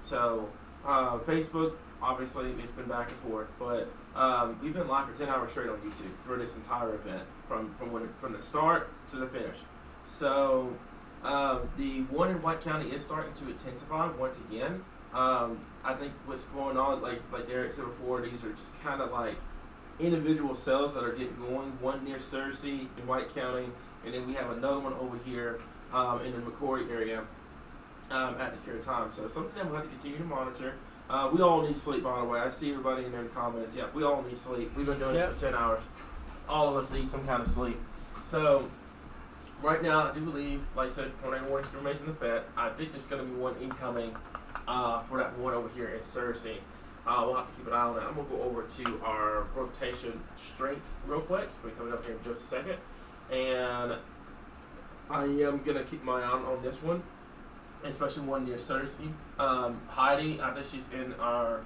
So Facebook, obviously, it's been back and forth, but we've been live for 10 hours straight on YouTube for this entire event, from the start to the finish. So the one in White County is starting to intensify once again. I think what's going on, like Derek said before, these are just kind of like individual cells that are getting going. One near Cersei in White County, and then we have another one over here in the McCory area at this current time. So something that we'll have to continue to monitor. We all need sleep, by the way. I see everybody in there in the comments. Yeah, we all need sleep. We've been doing this for 10 hours. All of us need some kind of sleep. So right now, I do believe, like I said, tornado warning still remains in effect. I think there's going to be one incoming for that one over here in Cersei. We'll have to keep an eye on that. I'm going to go over to our rotation strength real quick. So we're coming up here in just a second. And I am going to keep my eye on this one, especially one near Cersei. Heidi, I think she's in our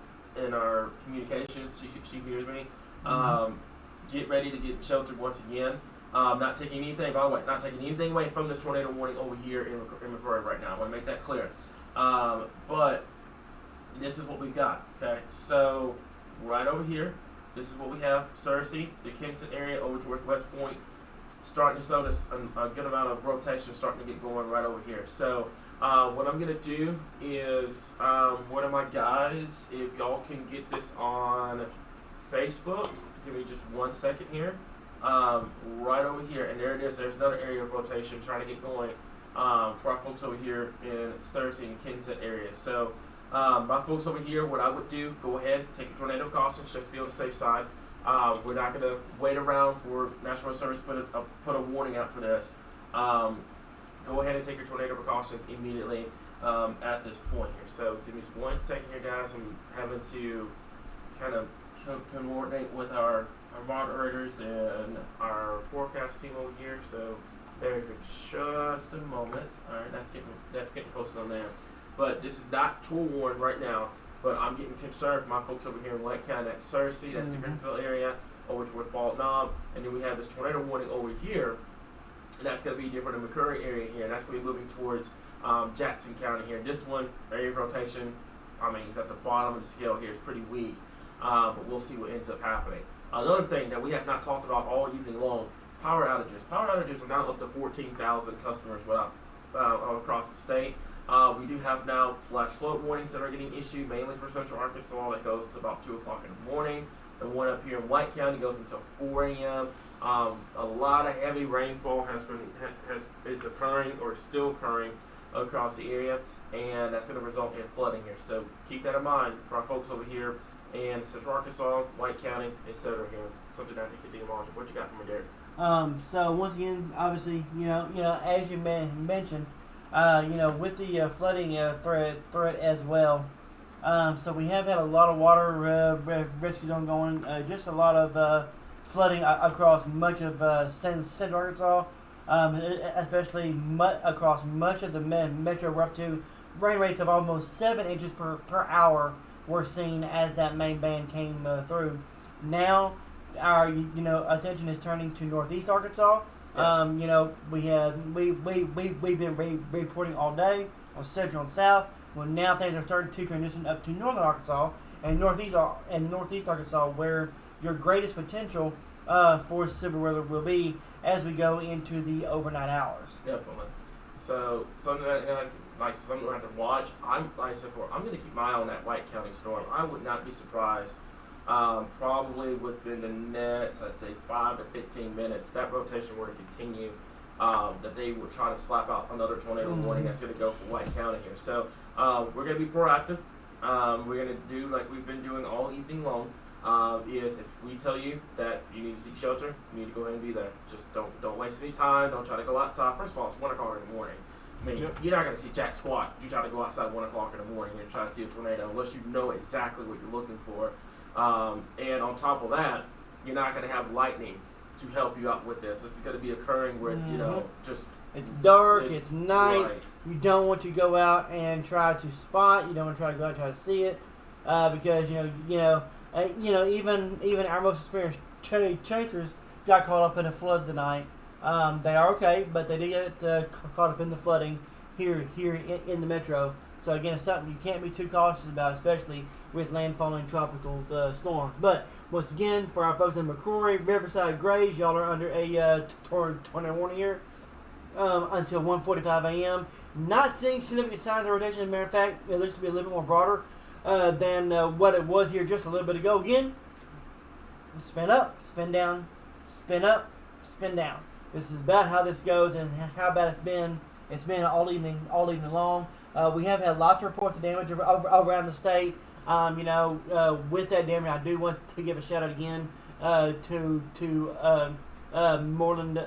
communications. She hears me. Get ready to get sheltered once again. Not taking anything, by the way, not taking anything away from this tornado warning over here in McCrory right now. I want to make that clear. But this is what we've got. Okay, so right over here, this is what we have. Cersei, the Kenton area over towards West Point, starting to notice a good amount of rotation starting to get going right over here. So what I'm going to do is, one of my guys, if y'all can get this on Facebook, give me just 1 second here. Right over here, and there it is. There's another area of rotation trying to get going for our folks over here in Cersei and Kensett area. So my folks over here, what I would do, go ahead, take your tornado precautions, just be on the safe side. We're not going to wait around for National Weather Service to put a warning out for this. Go ahead and take your tornado precautions immediately at this point here. So give me just 1 second here, guys. I'm having to kind of coordinate with our moderators and our forecast team over here. So bear with me just a moment. All right, that's getting posted on there. But this is not tool warned right now. But I'm getting concerned for my folks over here in White County. That's Cersei, that's the Greenville area, over towards Bald Knob, and then we have this tornado warning over here. And that's going to be different in the McCurry area here. And that's going to be moving towards Jackson County here. This one, area of rotation, I mean, it's at the bottom of the scale here. It's pretty weak, but we'll see what ends up happening. Another thing that we have not talked about all evening long, power outages. Power outages are now up to 14,000 customers across the state. We do have now flash flood warnings that are getting issued, mainly for Central Arkansas. That goes to about 2 o'clock in the morning. The one up here in White County goes until 4 a.m. A lot of heavy rainfall is occurring or is still occurring across the area, and that's going to result in flooding here. So keep that in mind for our folks over here in Central Arkansas, White County, etc. here. Something that I need to continue to monitor. What you got for me, Derek? So once again, obviously, as you mentioned, with the flooding threat as well. So we have had a lot of water rescues ongoing. Just a lot of flooding across much of Central Arkansas, especially across much of the metro. We're up to rain rates of almost 7 inches per hour. We're seeing as that main band came through. Now, our attention is turning to Northeast Arkansas. Yeah. We've been reporting all day on Central and South. Well, now things are starting to transition up to Northern Arkansas and Northeast Arkansas, where your greatest potential for severe weather will be as we go into the overnight hours. Definitely. So something that something I have to watch. I'm going to keep my eye on that White County storm. I would not be surprised. Probably within the next, I'd say 5 to 15 minutes, that rotation were to continue, that they would try to slap out another tornado warning that's going to go for White County here. So we're going to be proactive. We're going to do like we've been doing all evening long. Is if we tell you that you need to seek shelter, you need to go ahead and be there. Just don't waste any time. Don't try to go outside. First of all, it's 1 o'clock in the morning. I mean, you're not going to see jack squat. You try to go outside 1 o'clock in the morning and try to see a tornado unless you know exactly what you're looking for. And on top of that, you're not going to have lightning to help you out with this. This is going to be occurring with, just It's dark. It's night. Right. You don't want to go out and try to spot. You don't want to try to go out and try to see it, because even our most experienced chasers got caught up in a flood tonight. They are okay, but they did get caught up in the flooding here in the metro. So again, it's something you can't be too cautious about, especially with landfalling tropical storms. But once again, for our folks in McCrory, Riverside, Grays, y'all are under a tornado warning here until 1:45 a.m. Not seeing significant signs of rotation. As a matter of fact, it looks to be a little bit more broader than what it was here just a little bit ago. Again, spin up, spin down, spin up, spin down. This is about how this goes and how bad it's been. It's been all evening long. We have had lots of reports of damage around the state. With that damage, I do want to give a shout out again to Moreland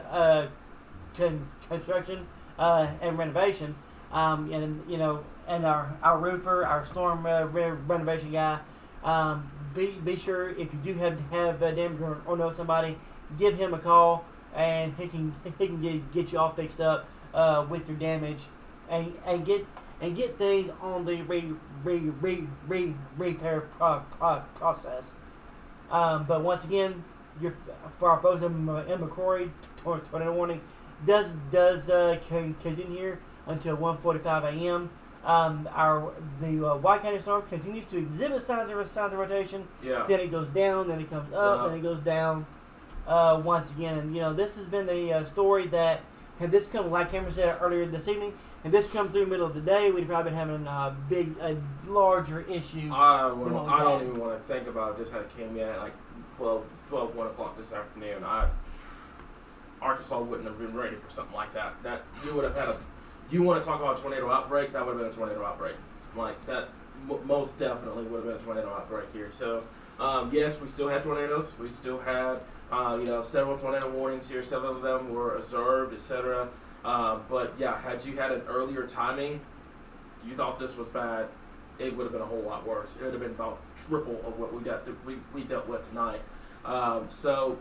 Construction and Renovation, and our roofer, our storm renovation guy. Be sure if you do have damage or know somebody, give him a call and he can get you all fixed up with your damage and get things on the repair process. But once again, for our folks in McCrory, tornado warning does continue here until 1:45 a.m. The White County storm continues to exhibit signs of rotation. Yeah. Then it goes down, then it comes up, then it goes down once again. And this has been the story that had this come, like Cameron said earlier this evening, and this come through middle of the day, we'd probably been having a larger issue. I don't even want to think about it. Just how it came in at like 1 o'clock this afternoon. Arkansas wouldn't have been ready for something like that. That you would have had you want to talk about a tornado outbreak? That would have been a tornado outbreak. Like that, most definitely would have been a tornado outbreak here. So, yes, we still had tornadoes. We still had, several tornado warnings here. Several of them were observed, etc. But yeah, had you had an earlier timing, you thought this was bad, it would have been a whole lot worse. It would have been about triple of what we dealt with tonight. So,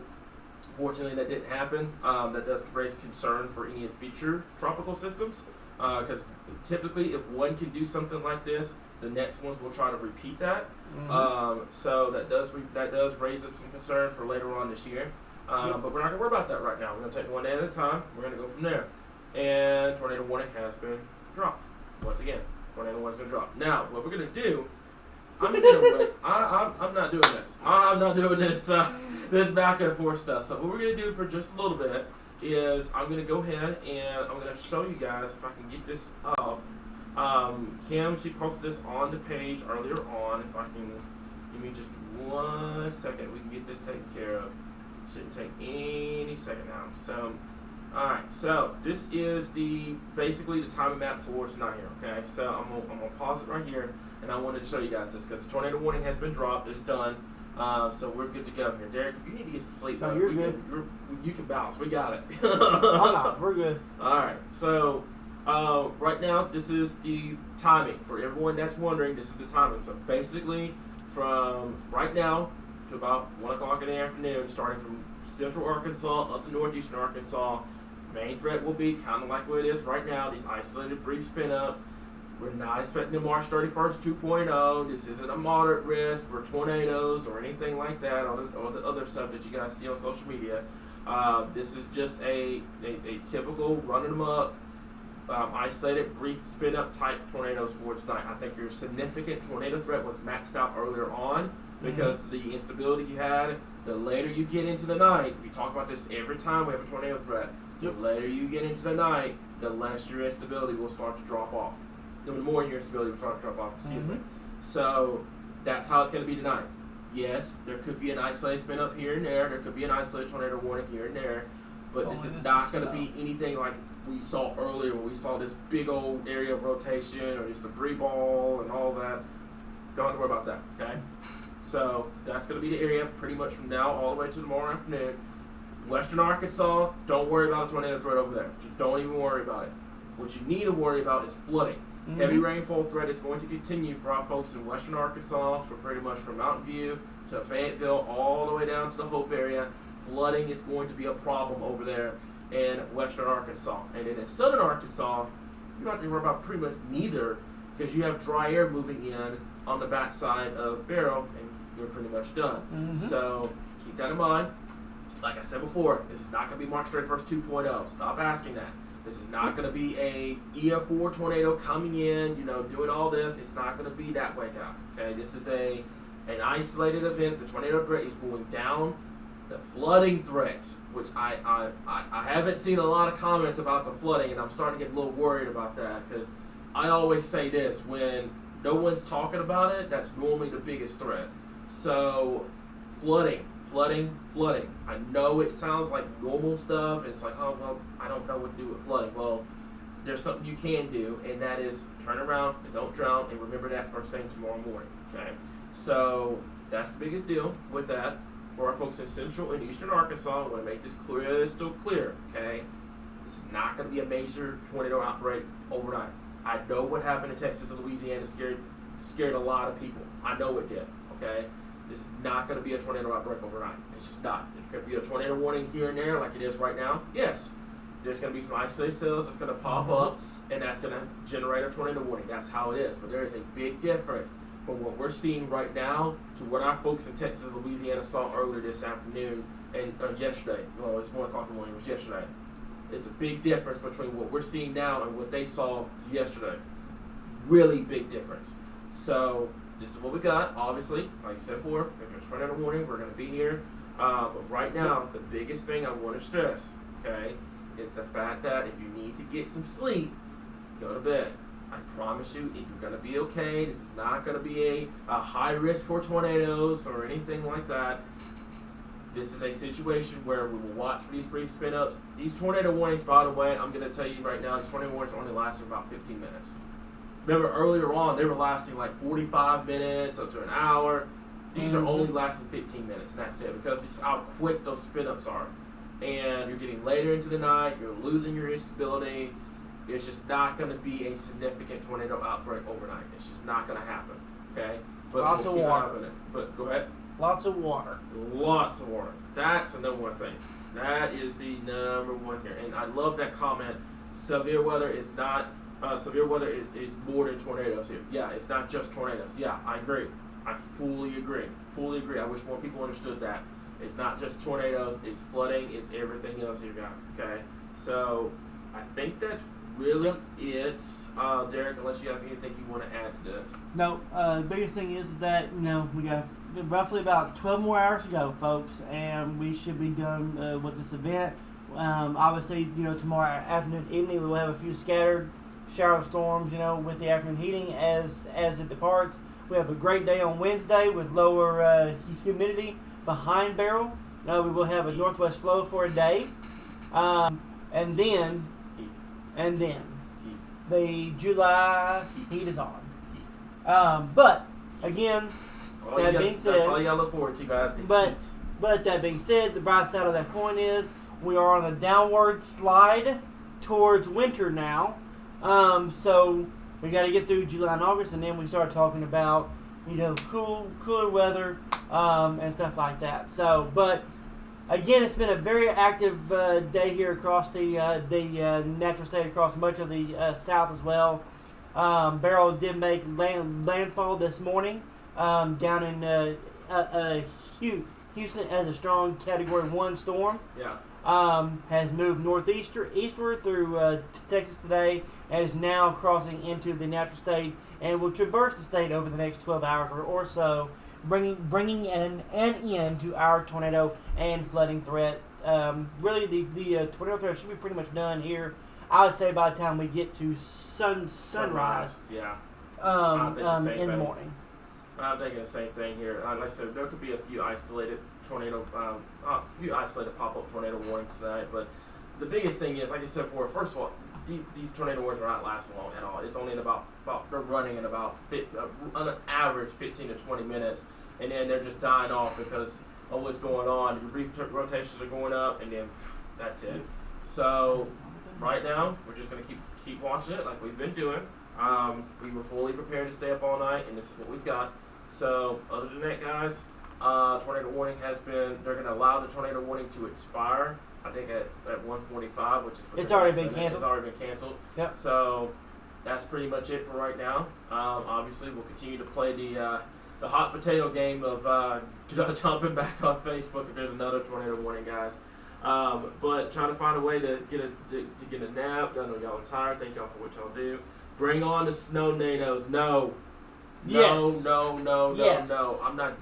fortunately, that didn't happen. That does raise concern for any future tropical systems, because typically, if one can do something like this, the next ones will try to repeat that. So that does raise up some concern for later on this year. But we're not going to worry about that right now. We're going to take it one day at a time. We're going to go from there. And tornado warning has been dropped. Once again, tornado warning has been dropped. Now, what we're going to do, I'm not doing this. I'm not doing this this back and forth stuff. So what we're going to do for just a little bit is I'm going to go ahead and I'm going to show you guys if I can get this up. Kim, she posted this on the page earlier on. If I can, give me just 1 second, we can get this taken care of. Shouldn't take any second now. So, alright, so this is basically the timing map for tonight here, okay? So I'm gonna pause it right here, and I wanted to show you guys this because the tornado warning has been dropped. It's done. So we're good to go here. Derek, if you need to get some sleep, no, you're good. You can bounce. We got it. We're good. Alright, so right now, this is the timing. For everyone that's wondering, this is the timing. So basically, from right now to about 1 o'clock in the afternoon, starting from central Arkansas up to northeastern Arkansas, main threat will be kind of like what it is right now, these isolated brief spin-ups. We're not expecting a March 31st 2.0. This isn't a moderate risk for tornadoes or anything like that, or the other stuff that you guys see on social media. This is just a typical running amok, isolated brief spin-up type tornadoes for tonight. I think your significant tornado threat was maxed out earlier on because the instability you had. The later you get into the night, we talk about this every time we have a tornado threat. The later you get into the night, the less your instability will start to drop off. The more your instability will start to drop off. Excuse me. So that's how it's going to be tonight. Yes, there could be an isolated spin-up here and there. There could be an isolated tornado warning here and there. But this is not going to be anything like we saw earlier when we saw this big old area of rotation or this debris ball and all that. Don't have to worry about that, okay? So that's going to be the area pretty much from now all the way to tomorrow afternoon. Western Arkansas, don't worry about a tornado threat over there. Just don't even worry about it. What you need to worry about is flooding. Heavy rainfall threat is going to continue for our folks in Western Arkansas, for pretty much from Mountain View to Fayetteville all the way down to the Hope area. Flooding is going to be a problem over there. in western Arkansas. And then in southern Arkansas, you don't have to worry about pretty much neither, because you have dry air moving in on the backside of Beryl, and you're pretty much done. So keep that in mind. Like I said before, this is not going to be March 31st 2.0. Stop asking that. This is not going to be a EF4 tornado coming in, doing all this. It's not going to be that way, guys. Okay, this is an isolated event. The tornado threat is going down. The flooding threat, which I haven't seen a lot of comments about the flooding, and I'm starting to get a little worried about that, because I always say this, when no one's talking about it, that's normally the biggest threat. So flooding. I know it sounds like normal stuff. It's like, oh, well, I don't know what to do with flooding. Well, there's something you can do, and that is turn around and don't drown, and remember that first thing tomorrow morning, okay? So that's the biggest deal with that. For our folks in central and eastern Arkansas, I want to make this clear, still clear, okay? This is not going to be a major tornado outbreak overnight. I know what happened in Texas and Louisiana scared a lot of people. I know it did, okay? This is not going to be a tornado outbreak overnight. It's just not. It could be a tornado warning here and there like it is right now. Yes, there's going to be some isolated cells that's going to pop up, and that's going to generate a tornado warning. That's how it is. But there is a big difference from what we're seeing right now to what our folks in Texas and Louisiana saw earlier this afternoon and yesterday. Well, it's 1 o'clock in the morning. It was yesterday. It's a big difference between what we're seeing now and what they saw yesterday. Really big difference. So this is what we got. Obviously, like I said before, if there's tornado warning, we're going to be here. But right now, the biggest thing I want to stress, okay, is the fact that if you need to get some sleep, go to bed. I promise you, you're going to be okay. This is not going to be a high risk for tornadoes or anything like that. This is a situation where we will watch for these brief spin-ups. These tornado warnings, by the way, I'm going to tell you right now, these tornado warnings only last for about 15 minutes. Remember earlier on, they were lasting like 45 minutes up to an hour. These are only lasting 15 minutes, and that's it, because it's how quick those spin-ups are. And you're getting later into the night, you're losing your instability. It's just not going to be a significant tornado outbreak overnight. It's just not going to happen, okay? But Lots of water. But go ahead. Lots of water. Lots of water. That's the number one thing. That is the number one thing. And I love that comment. Severe weather is not... severe weather is more than tornadoes here. Yeah, it's not just tornadoes. Yeah, I agree. I fully agree. I wish more people understood that. It's not just tornadoes. It's flooding. It's everything else here, guys. Okay? So, I think that's really it. Derek, unless you have anything you want to add to this. No, the biggest thing is that, we got roughly about 12 more hours to go, folks, and we should be done with this event. Obviously, tomorrow afternoon, evening, we will have a few scattered shower storms, with the afternoon heating as it departs. We have a great day on Wednesday with lower humidity behind Beryl. We will have a northwest flow for a day. And then the July heat is on. But again, that being said, that's all y'all look forward to, guys. But that being said, the bright side of that coin is we are on a downward slide towards winter now. So we got to get through July and August, and then we start talking about cooler weather and stuff like that. So, but again, it's been a very active day here across the natural state, across much of the south as well. Beryl did make landfall this morning down in Houston as a strong Category 1 storm. Yeah. Has moved eastward through Texas today and is now crossing into the natural state and will traverse the state over the next 12 hours or so, bringing an end to our tornado and flooding threat. Really, the tornado threat should be pretty much done here, I would say, by the time we get to sunrise. Yeah. In the morning. I'm thinking the same thing here. Like I said, there could be a few isolated pop-up tornado warnings tonight, but the biggest thing is, like I said before, first of all, these tornado warnings are not lasting long at all. It's only they're running in about on an average 15 to 20 minutes, and then they're just dying off because of what's going on. Your brief rotations are going up, and then that's it. So right now, we're just going to keep watching it like we've been doing. We were fully prepared to stay up all night, and this is what we've got. So other than that, guys, tornado warning they're going to allow the tornado warning to expire I think at 1:45, which is It's already been canceled. It's already been canceled. Yep. So that's pretty much it for right now. Obviously, we'll continue to play the hot potato game of jumping back on Facebook if there's another tornado warning, guys. But trying to find a way to get a nap. I know y'all are tired. Thank y'all for what y'all do. Bring on the snow nados. No. Yes. Yes. No. I'm not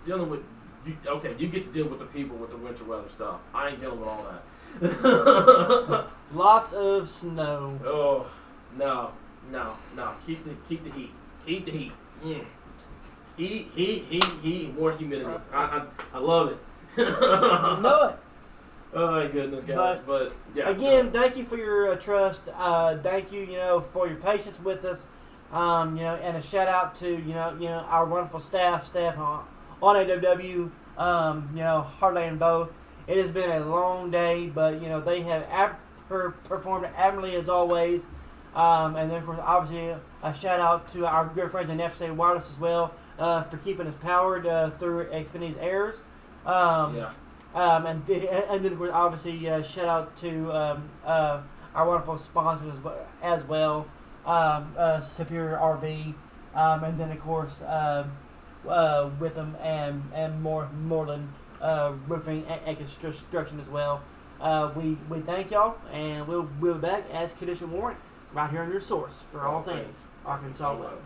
dealing with. You get to deal with the people with the winter weather stuff. I ain't dealing with all that. Lots of snow. Oh no. Keep the heat. Keep the heat. Heat. More humidity. I love it. You know it. Oh my goodness, guys! But yeah. Again, thank you for your trust. Thank you, for your patience with us. And a shout out to our wonderful staff on AWW. Harley and both. It has been a long day, but they have performed admirably as always. And then of course, obviously, a shout out to our good friends at Statewide Wireless as well for keeping us powered through Xfinity's errors. And then of course, obviously, shout out to our wonderful sponsors as well, Superior RV, and then of course Witham and Moreland Roofing and Construction as well. We thank y'all, and we'll be back as condition warrant right here on your source for all things Arkansas weather.